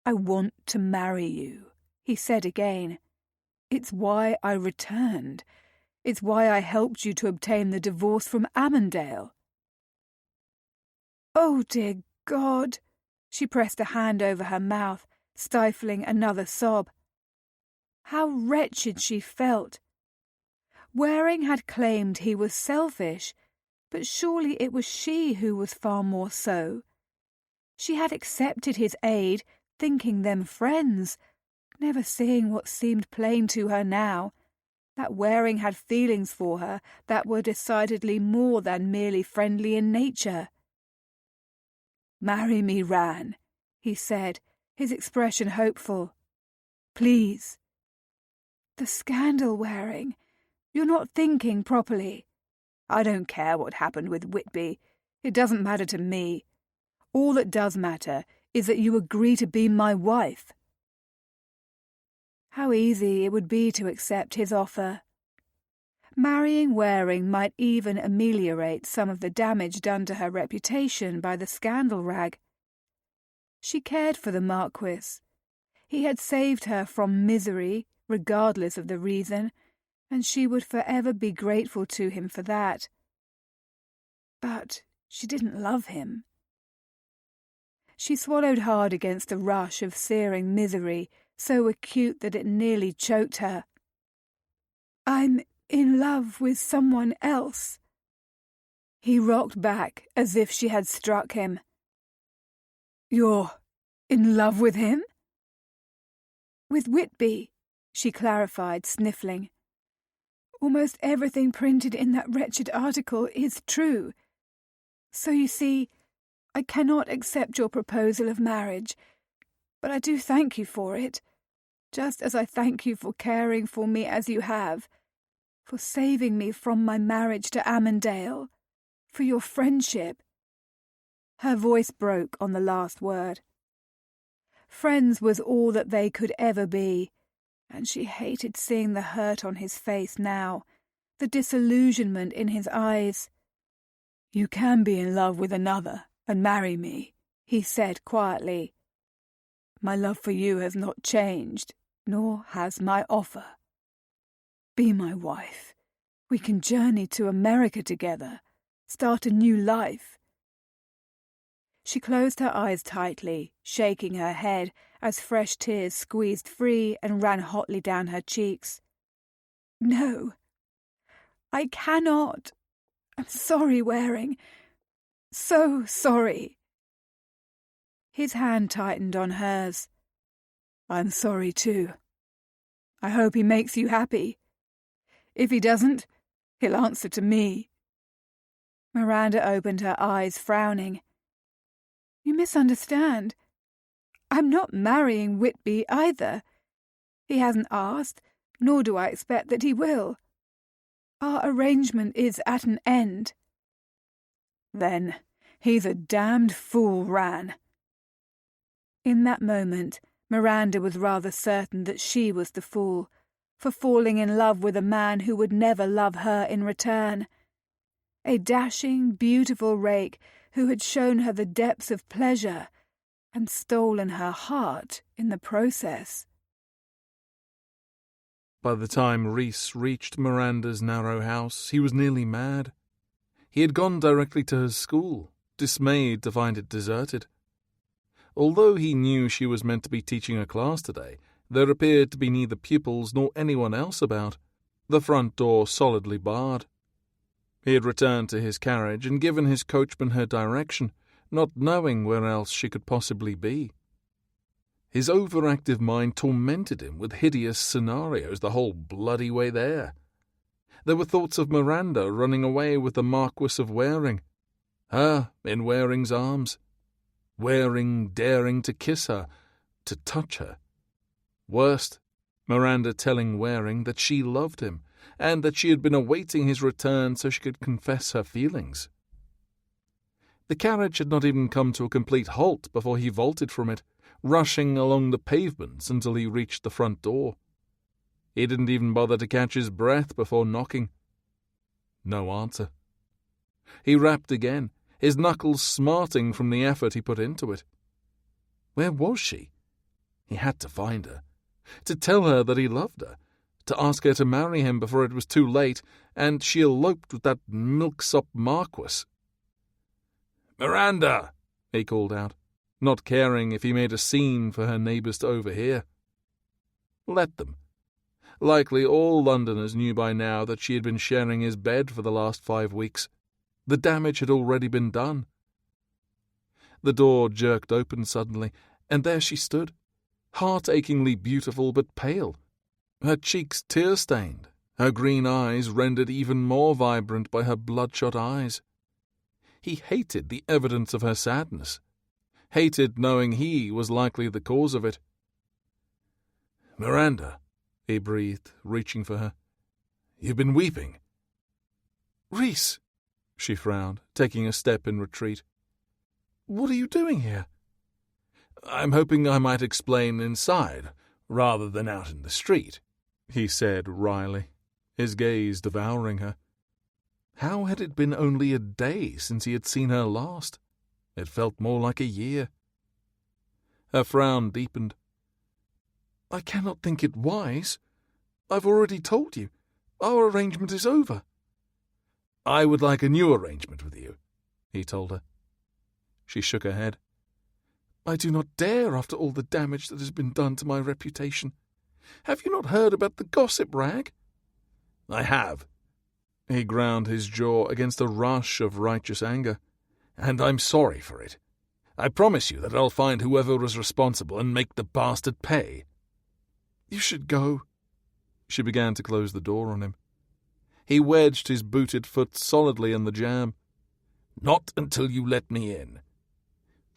"I want to marry you," he said again. "It's why I returned. It's why I helped you to obtain the divorce from Amandale." "Oh, dear God!" She pressed a hand over her mouth, stifling another sob. How wretched she felt. Waring had claimed he was selfish, but surely it was she who was far more so. She had accepted his aid, thinking them friends, never seeing what seemed plain to her now, that Waring had feelings for her that were decidedly more than merely friendly in nature. "Marry me, Ran," he said, his expression hopeful. "Please." "The scandal, Waring. You're not thinking properly." "I don't care what happened with Whitby. It doesn't matter to me. All that does matter is that you agree to be my wife." How easy it would be to accept his offer. Marrying Waring might even ameliorate some of the damage done to her reputation by the scandal rag. She cared for the Marquis. He had saved her from misery, regardless of the reason, and she would forever be grateful to him for that. But she didn't love him. She swallowed hard against a rush of searing misery, so acute that it nearly choked her. "I'm in love with someone else." He rocked back as if she had struck him. "You're in love with him?" "With Whitby," she clarified, sniffling. "Almost everything printed in that wretched article is true. So you see, I cannot accept your proposal of marriage, but I do thank you for it, just as I thank you for caring for me as you have, for saving me from my marriage to Amandale, for your friendship." Her voice broke on the last word. Friends was all that they could ever be, and she hated seeing the hurt on his face now, the disillusionment in his eyes. "You can be in love with another and marry me," he said quietly. "My love for you has not changed, nor has my offer. Be my wife. We can journey to America together, start a new life." She closed her eyes tightly, shaking her head as fresh tears squeezed free and ran hotly down her cheeks. "No, I cannot. I'm sorry, Waring. So sorry." His hand tightened on hers. "I'm sorry too. I hope he makes you happy. If he doesn't, he'll answer to me." Miranda opened her eyes, frowning. "You misunderstand. I'm not marrying Whitby either. He hasn't asked, nor do I expect that he will. Our arrangement is at an end." "Then he's a damned fool, Ran." In that moment, Miranda was rather certain that she was the fool, for falling in love with a man who would never love her in return. A dashing, beautiful rake who had shown her the depths of pleasure and stolen her heart in the process. By the time Rhys reached Miranda's narrow house, he was nearly mad. He had gone directly to her school, dismayed to find it deserted. Although he knew she was meant to be teaching a class today, there appeared to be neither pupils nor anyone else about, the front door solidly barred. He had returned to his carriage and given his coachman her direction, not knowing where else she could possibly be. His overactive mind tormented him with hideous scenarios the whole bloody way there. There were thoughts of Miranda running away with the Marquis of Waring, her in Waring's arms, Waring daring to kiss her, to touch her. Worst, Miranda telling Waring that she loved him, and that she had been awaiting his return so she could confess her feelings. The carriage had not even come to a complete halt before he vaulted from it, rushing along the pavements until he reached the front door. He didn't even bother to catch his breath before knocking. No answer. He rapped again, his knuckles smarting from the effort he put into it. Where was she? He had to find her, to tell her that he loved her, to ask her to marry him before it was too late, and she eloped with that milksop Marquis. "Miranda!" he called out, not caring if he made a scene for her neighbours to overhear. Let them. Likely all Londoners knew by now that she had been sharing his bed for the last 5 weeks. The damage had already been done. The door jerked open suddenly, and there she stood, heart-achingly beautiful but pale, her cheeks tear-stained, her green eyes rendered even more vibrant by her bloodshot eyes. He hated the evidence of her sadness, hated knowing he was likely the cause of it. "Miranda," he breathed, reaching for her. "You've been weeping." "Rhys," she frowned, taking a step in retreat. "What are you doing here?" "I'm hoping I might explain inside, rather than out in the street," he said wryly, his gaze devouring her. How had it been only a day since he had seen her last? It felt more like a year. Her frown deepened. "I cannot think it wise. I've already told you. Our arrangement is over." "I would like a new arrangement with you," he told her. She shook her head. "I do not dare after all the damage that has been done to my reputation. Have you not heard about the gossip rag?" "I have." He ground his jaw against a rush of righteous anger. "And I'm sorry for it. I promise you that I'll find whoever was responsible and make the bastard pay." "You should go." She began to close the door on him. He wedged his booted foot solidly in the jamb. "Not until you let me in."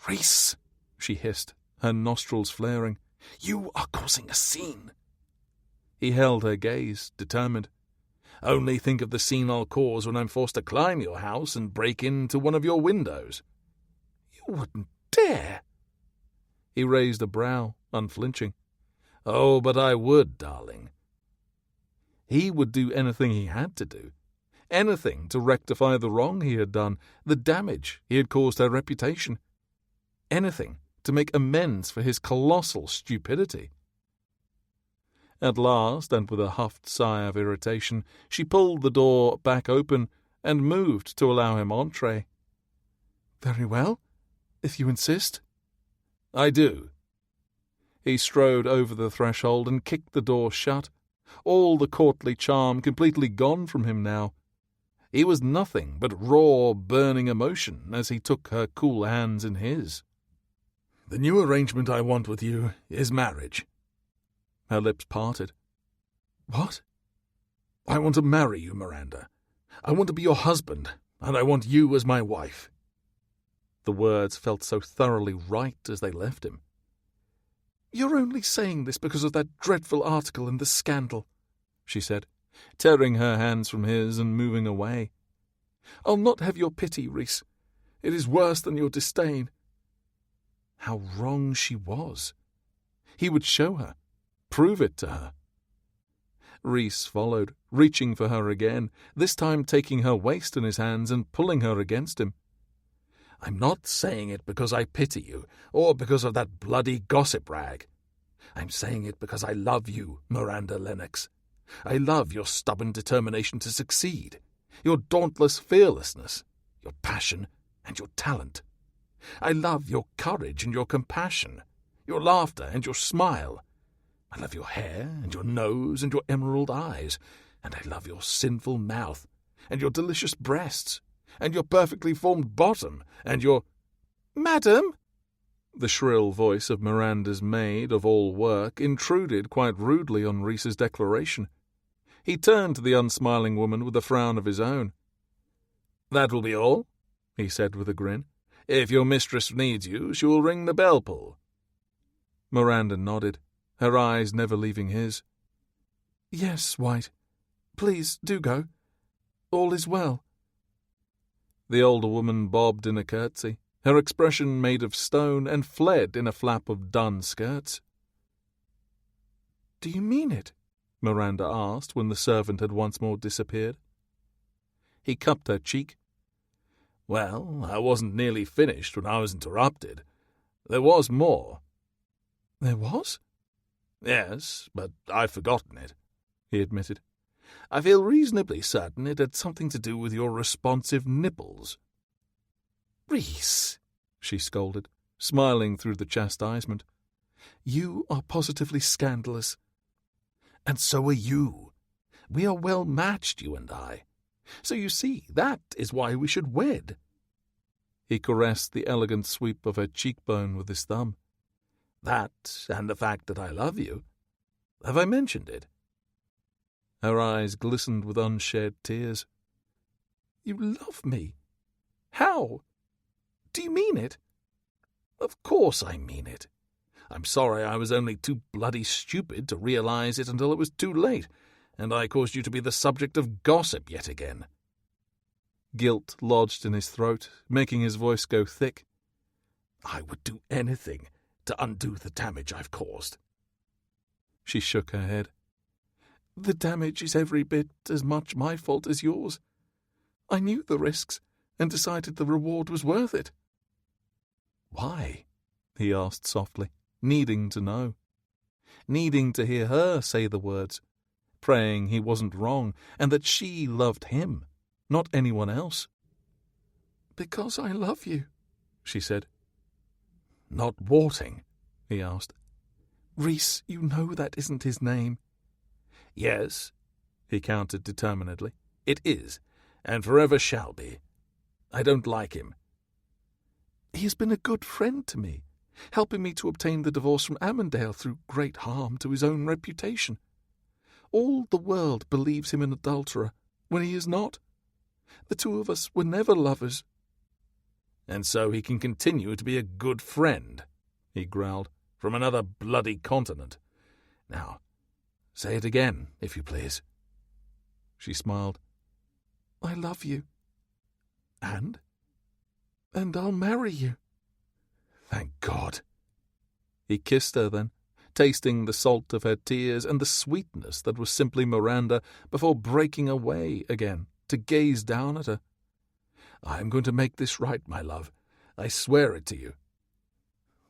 "Rhys," she hissed, her nostrils flaring, "you are causing a scene." He held her gaze, determined. "Only think of the scene I'll cause when I'm forced to climb your house and break into one of your windows." "You wouldn't dare." He raised a brow, unflinching. "Oh, but I would, darling." He would do anything he had to do, anything to rectify the wrong he had done, the damage he had caused her reputation, anything to make amends for his colossal stupidity. At last, and with a huffed sigh of irritation, she pulled the door back open and moved to allow him entree. "Very well, if you insist." "I do." He strode over the threshold and kicked the door shut, all the courtly charm completely gone from him now. He was nothing but raw, burning emotion as he took her cool hands in his. "The new arrangement I want with you is marriage." Her lips parted. "What?" "I want to marry you, Miranda. I want to be your husband, and I want you as my wife." The words felt so thoroughly right as they left him. "You're only saying this because of that dreadful article in the Scandal," she said, tearing her hands from his and moving away. "I'll not have your pity, Rhys. It is worse than your disdain." How wrong she was. He would show her, prove it to her. Rhys followed, reaching for her again, this time taking her waist in his hands and pulling her against him. "I'm not saying it because I pity you, or because of that bloody gossip rag. I'm saying it because I love you, Miranda Lennox. I love your stubborn determination to succeed, your dauntless fearlessness, your passion and your talent. I love your courage and your compassion, your laughter and your smile. I love your hair and your nose and your emerald eyes, and I love your sinful mouth and your delicious breasts and your perfectly formed bottom and your—" "Madam!" The shrill voice of Miranda's maid of all work intruded quite rudely on Rhys's declaration. He turned to the unsmiling woman with a frown of his own. "That will be all," he said with a grin. "If your mistress needs you, she will ring the bell pull." Miranda nodded, her eyes never leaving his. "Yes, White. Please do go. All is well." The older woman bobbed in a curtsy, her expression made of stone, and fled in a flap of dun skirts. "Do you mean it?" Miranda asked when the servant had once more disappeared. He cupped her cheek. "Well, I wasn't nearly finished when I was interrupted. There was more." "There was?" "Yes, but I've forgotten it," he admitted. "I feel reasonably certain it had something to do with your responsive nipples." "Rhys," she scolded, smiling through the chastisement. "You are positively scandalous." "And so are you. We are well matched, you and I. So you see, that is why we should wed." He caressed the elegant sweep of her cheekbone with his thumb. "That, and the fact that I love you. Have I mentioned it?" Her eyes glistened with unshed tears. "You love me? How? Do you mean it?" "Of course I mean it. I'm sorry I was only too bloody stupid to realize it until it was too late, and I caused you to be the subject of gossip yet again." Guilt lodged in his throat, making his voice go thick. "I would do anything to undo the damage I've caused." She shook her head. "The damage is every bit as much my fault as yours. I knew the risks and decided the reward was worth it." "Why?" he asked softly, needing to know. Needing to hear her say the words, praying he wasn't wrong and that she loved him, not anyone else. "Because I love you," she said. "Not Worting?" he asked. "Rhys, you know that isn't his name." "Yes," he countered determinedly. "It is, and forever shall be. I don't like him." "He has been a good friend to me, helping me to obtain the divorce from Amandale through great harm to his own reputation. All the world believes him an adulterer, when he is not. The two of us were never lovers." "And so he can continue to be a good friend," he growled, "from another bloody continent. Now, say it again, if you please." She smiled. "I love you. And I'll marry you." "Thank God." He kissed her then, tasting the salt of her tears and the sweetness that was simply Miranda, before breaking away again to gaze down at her. "I am going to make this right, my love. I swear it to you."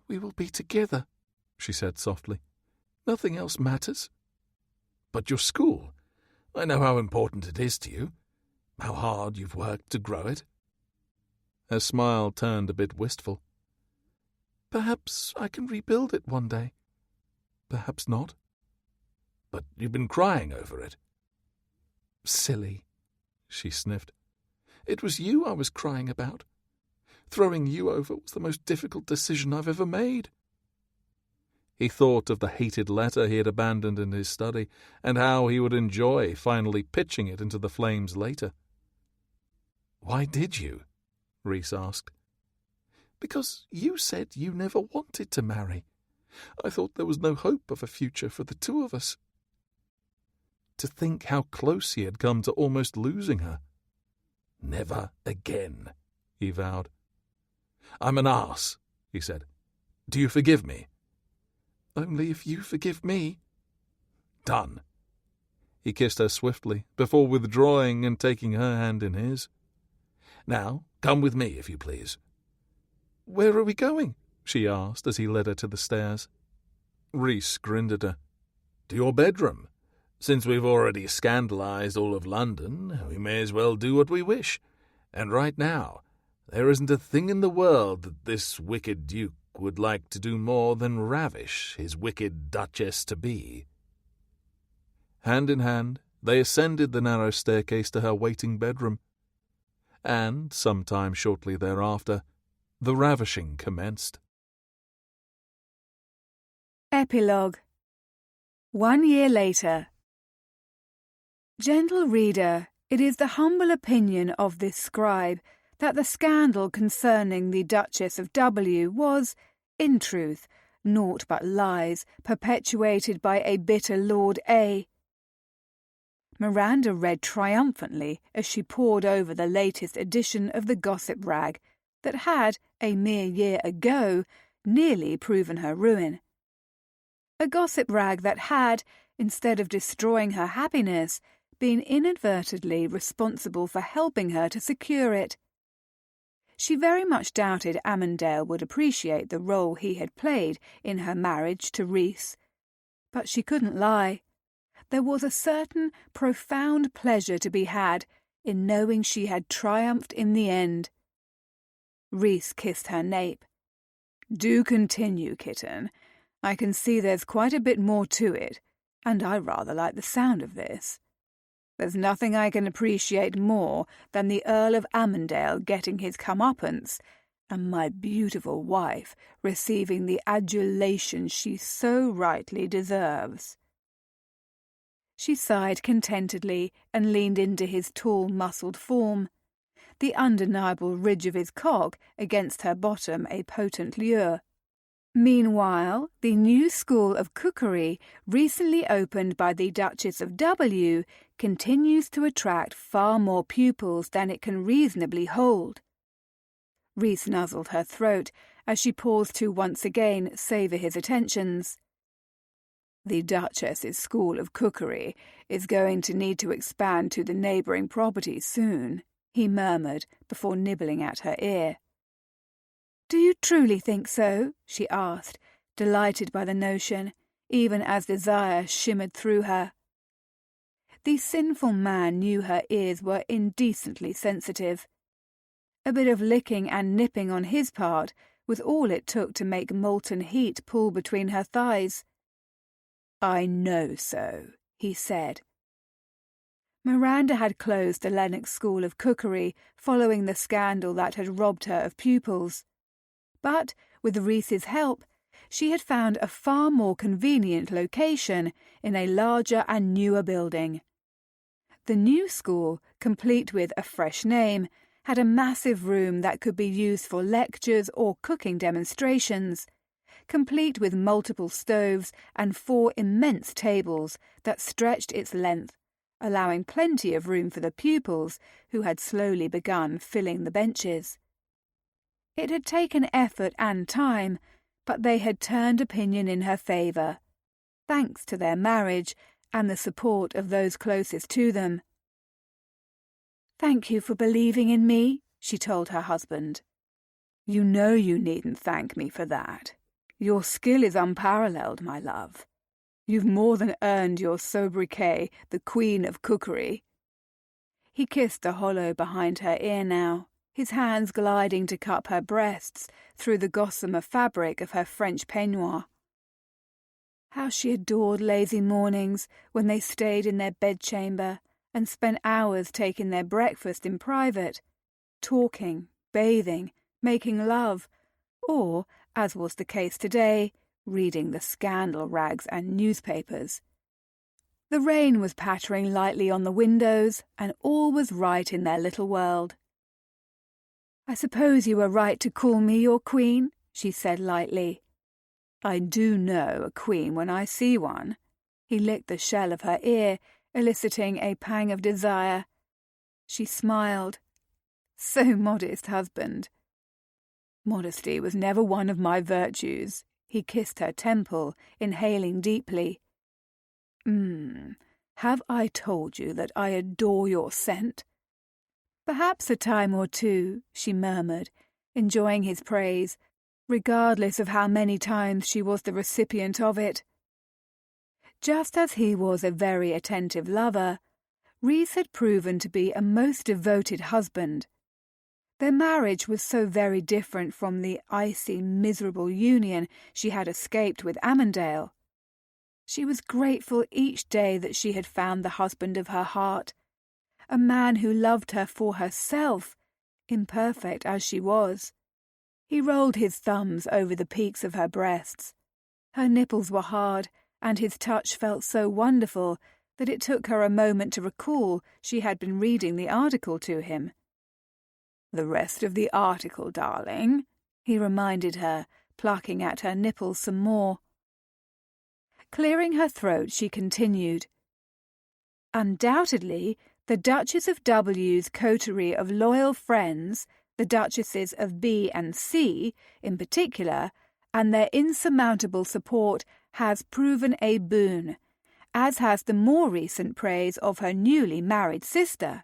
"We will be together," she said softly. "Nothing else matters." "But your school. I know how important it is to you. How hard you've worked to grow it." Her smile turned a bit wistful. "Perhaps I can rebuild it one day. Perhaps not." "But you've been crying over it." "Silly," she sniffed. "It was you I was crying about. Throwing you over was the most difficult decision I've ever made." He thought of the hated letter he had abandoned in his study, and how he would enjoy finally pitching it into the flames later. "Why did you?" Rhys asked. "Because you said you never wanted to marry. I thought there was no hope of a future for the two of us." To think how close he had come to almost losing her. "Never again," he vowed. "I'm an arse," he said. "Do you forgive me?" "Only if you forgive me." "Done." He kissed her swiftly, before withdrawing and taking her hand in his. "Now, come with me, if you please." "Where are we going?" she asked as he led her to the stairs. Rhys grinned at her. "To your bedroom. Since we've already scandalized all of London, we may as well do what we wish. And right now, there isn't a thing in the world that this wicked duke would like to do more than ravish his wicked duchess-to-be." Hand in hand, they ascended the narrow staircase to her waiting bedroom. And, some time shortly thereafter, the ravishing commenced. Epilogue. 1 year later. Gentle reader, it is the humble opinion of this scribe that the scandal concerning the Duchess of W was, in truth, naught but lies perpetuated by a bitter Lord A. Miranda read triumphantly as she pored over the latest edition of the gossip rag that had, a mere year ago, nearly proven her ruin. A gossip rag that had, instead of destroying her happiness, been inadvertently responsible for helping her to secure it. She very much doubted Amandale would appreciate the role he had played in her marriage to Rhys, but she couldn't lie. There was a certain profound pleasure to be had in knowing she had triumphed in the end. Rhys kissed her nape. "Do continue, kitten. I can see there's quite a bit more to it, and I rather like the sound of this. There's nothing I can appreciate more than the Earl of Amandale getting his comeuppance, and my beautiful wife receiving the adulation she so rightly deserves." She sighed contentedly and leaned into his tall, muscled form, the undeniable ridge of his cock against her bottom a potent lure. Meanwhile, the new school of cookery, recently opened by the Duchess of W, continues to attract far more pupils than it can reasonably hold. Rhys nuzzled her throat as she paused to once again savour his attentions. "The Duchess's school of cookery is going to need to expand to the neighbouring properties soon," he murmured before nibbling at her ear. "Do you truly think so?" she asked, delighted by the notion, even as desire shimmered through her. The sinful man knew her ears were indecently sensitive. A bit of licking and nipping on his part was all it took to make molten heat pool between her thighs. "I know so," he said. Miranda had closed the Lennox School of Cookery following the scandal that had robbed her of pupils. But, with Rhys's help, she had found a far more convenient location in a larger and newer building. The new school, complete with a fresh name, had a massive room that could be used for lectures or cooking demonstrations, complete with multiple stoves and 4 immense tables that stretched its length, allowing plenty of room for the pupils who had slowly begun filling the benches. It had taken effort and time, but they had turned opinion in her favour, thanks to their marriage and the support of those closest to them. "Thank you for believing in me," she told her husband. "You know you needn't thank me for that. Your skill is unparalleled, my love. You've more than earned your sobriquet, the Queen of Cookery." He kissed the hollow behind her ear now, his hands gliding to cup her breasts through the gossamer fabric of her French peignoir. How she adored lazy mornings when they stayed in their bedchamber and spent hours taking their breakfast in private, talking, bathing, making love, or, as was the case today, reading the scandal rags and newspapers. The rain was pattering lightly on the windows, and all was right in their little world. "I suppose you were right to call me your queen," she said lightly. "I do know a queen when I see one." He licked the shell of her ear, eliciting a pang of desire. She smiled. "So modest, husband." "Modesty was never one of my virtues." He kissed her temple, inhaling deeply. Have I told you that I adore your scent?" "Perhaps a time or two," she murmured, enjoying his praise, regardless of how many times she was the recipient of it. Just as he was a very attentive lover, Rhys had proven to be a most devoted husband. Their marriage was so very different from the icy, miserable union she had escaped with Amandale. She was grateful each day that she had found the husband of her heart, a man who loved her for herself, imperfect as she was. He rolled his thumbs over the peaks of her breasts. Her nipples were hard, and his touch felt so wonderful that it took her a moment to recall she had been reading the article to him. "The rest of the article, darling," he reminded her, plucking at her nipples some more. Clearing her throat, she continued, Undoubtedly, the Duchess of W's coterie of loyal friends, the Duchesses of B and C in particular, and their insurmountable support has proven a boon, as has the more recent praise of her newly married sister.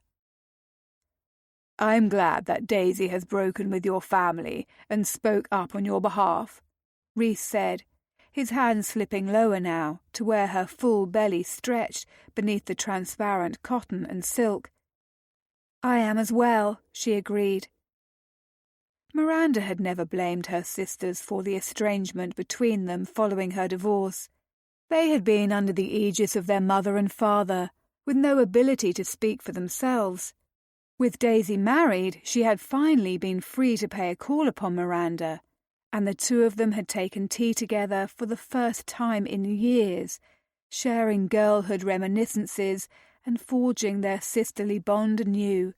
"I'm glad that Daisy has broken with your family and spoke up on your behalf," Rhys said, his hand slipping lower now to where her full belly stretched beneath the transparent cotton and silk. "I am as well," she agreed. Miranda had never blamed her sisters for the estrangement between them following her divorce. They had been under the aegis of their mother and father, with no ability to speak for themselves. With Daisy married, she had finally been free to pay a call upon Miranda, and the two of them had taken tea together for the first time in years, sharing girlhood reminiscences and forging their sisterly bond anew.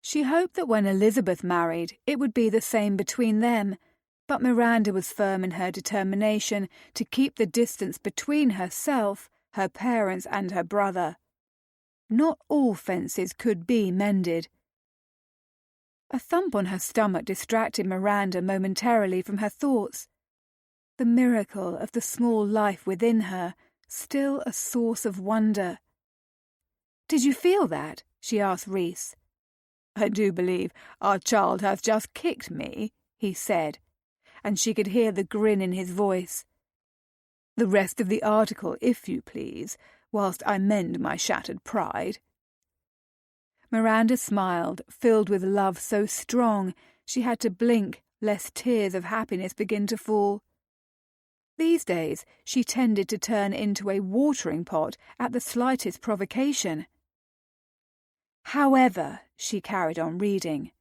She hoped that when Elizabeth married, it would be the same between them, but Miranda was firm in her determination to keep the distance between herself, her parents, and her brother. Not all fences could be mended. A thump on her stomach distracted Miranda momentarily from her thoughts. The miracle of the small life within her, still a source of wonder. "Did you feel that?" she asked Rhys. "I do believe our child has just kicked me," he said, and she could hear the grin in his voice. "The rest of the article, if you please, whilst I mend my shattered pride." Miranda smiled, filled with love so strong she had to blink lest tears of happiness begin to fall. These days she tended to turn into a watering pot at the slightest provocation. However, she carried on reading.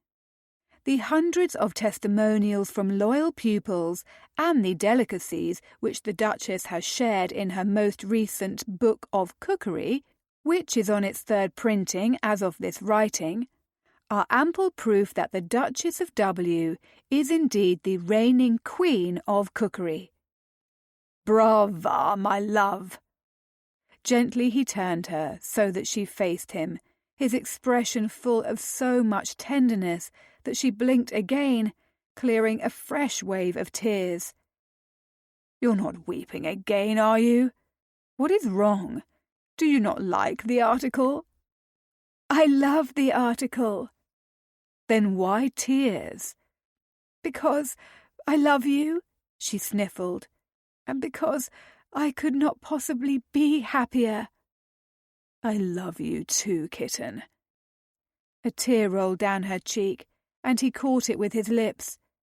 The hundreds of testimonials from loyal pupils and the delicacies which the Duchess has shared in her most recent book of cookery, which is on its third printing as of this writing, are ample proof that the Duchess of W is indeed the reigning queen of cookery. "Brava, my love!" Gently he turned her so that she faced him, his expression full of so much tenderness that she blinked again, clearing a fresh wave of tears. "You're not weeping again, are you? What is wrong? Do you not like the article?" "I love the article." "Then why tears?" "Because I love you," she sniffled, "and because I could not possibly be happier." "I love you too, kitten." A tear rolled down her cheek, and he caught it with his lips.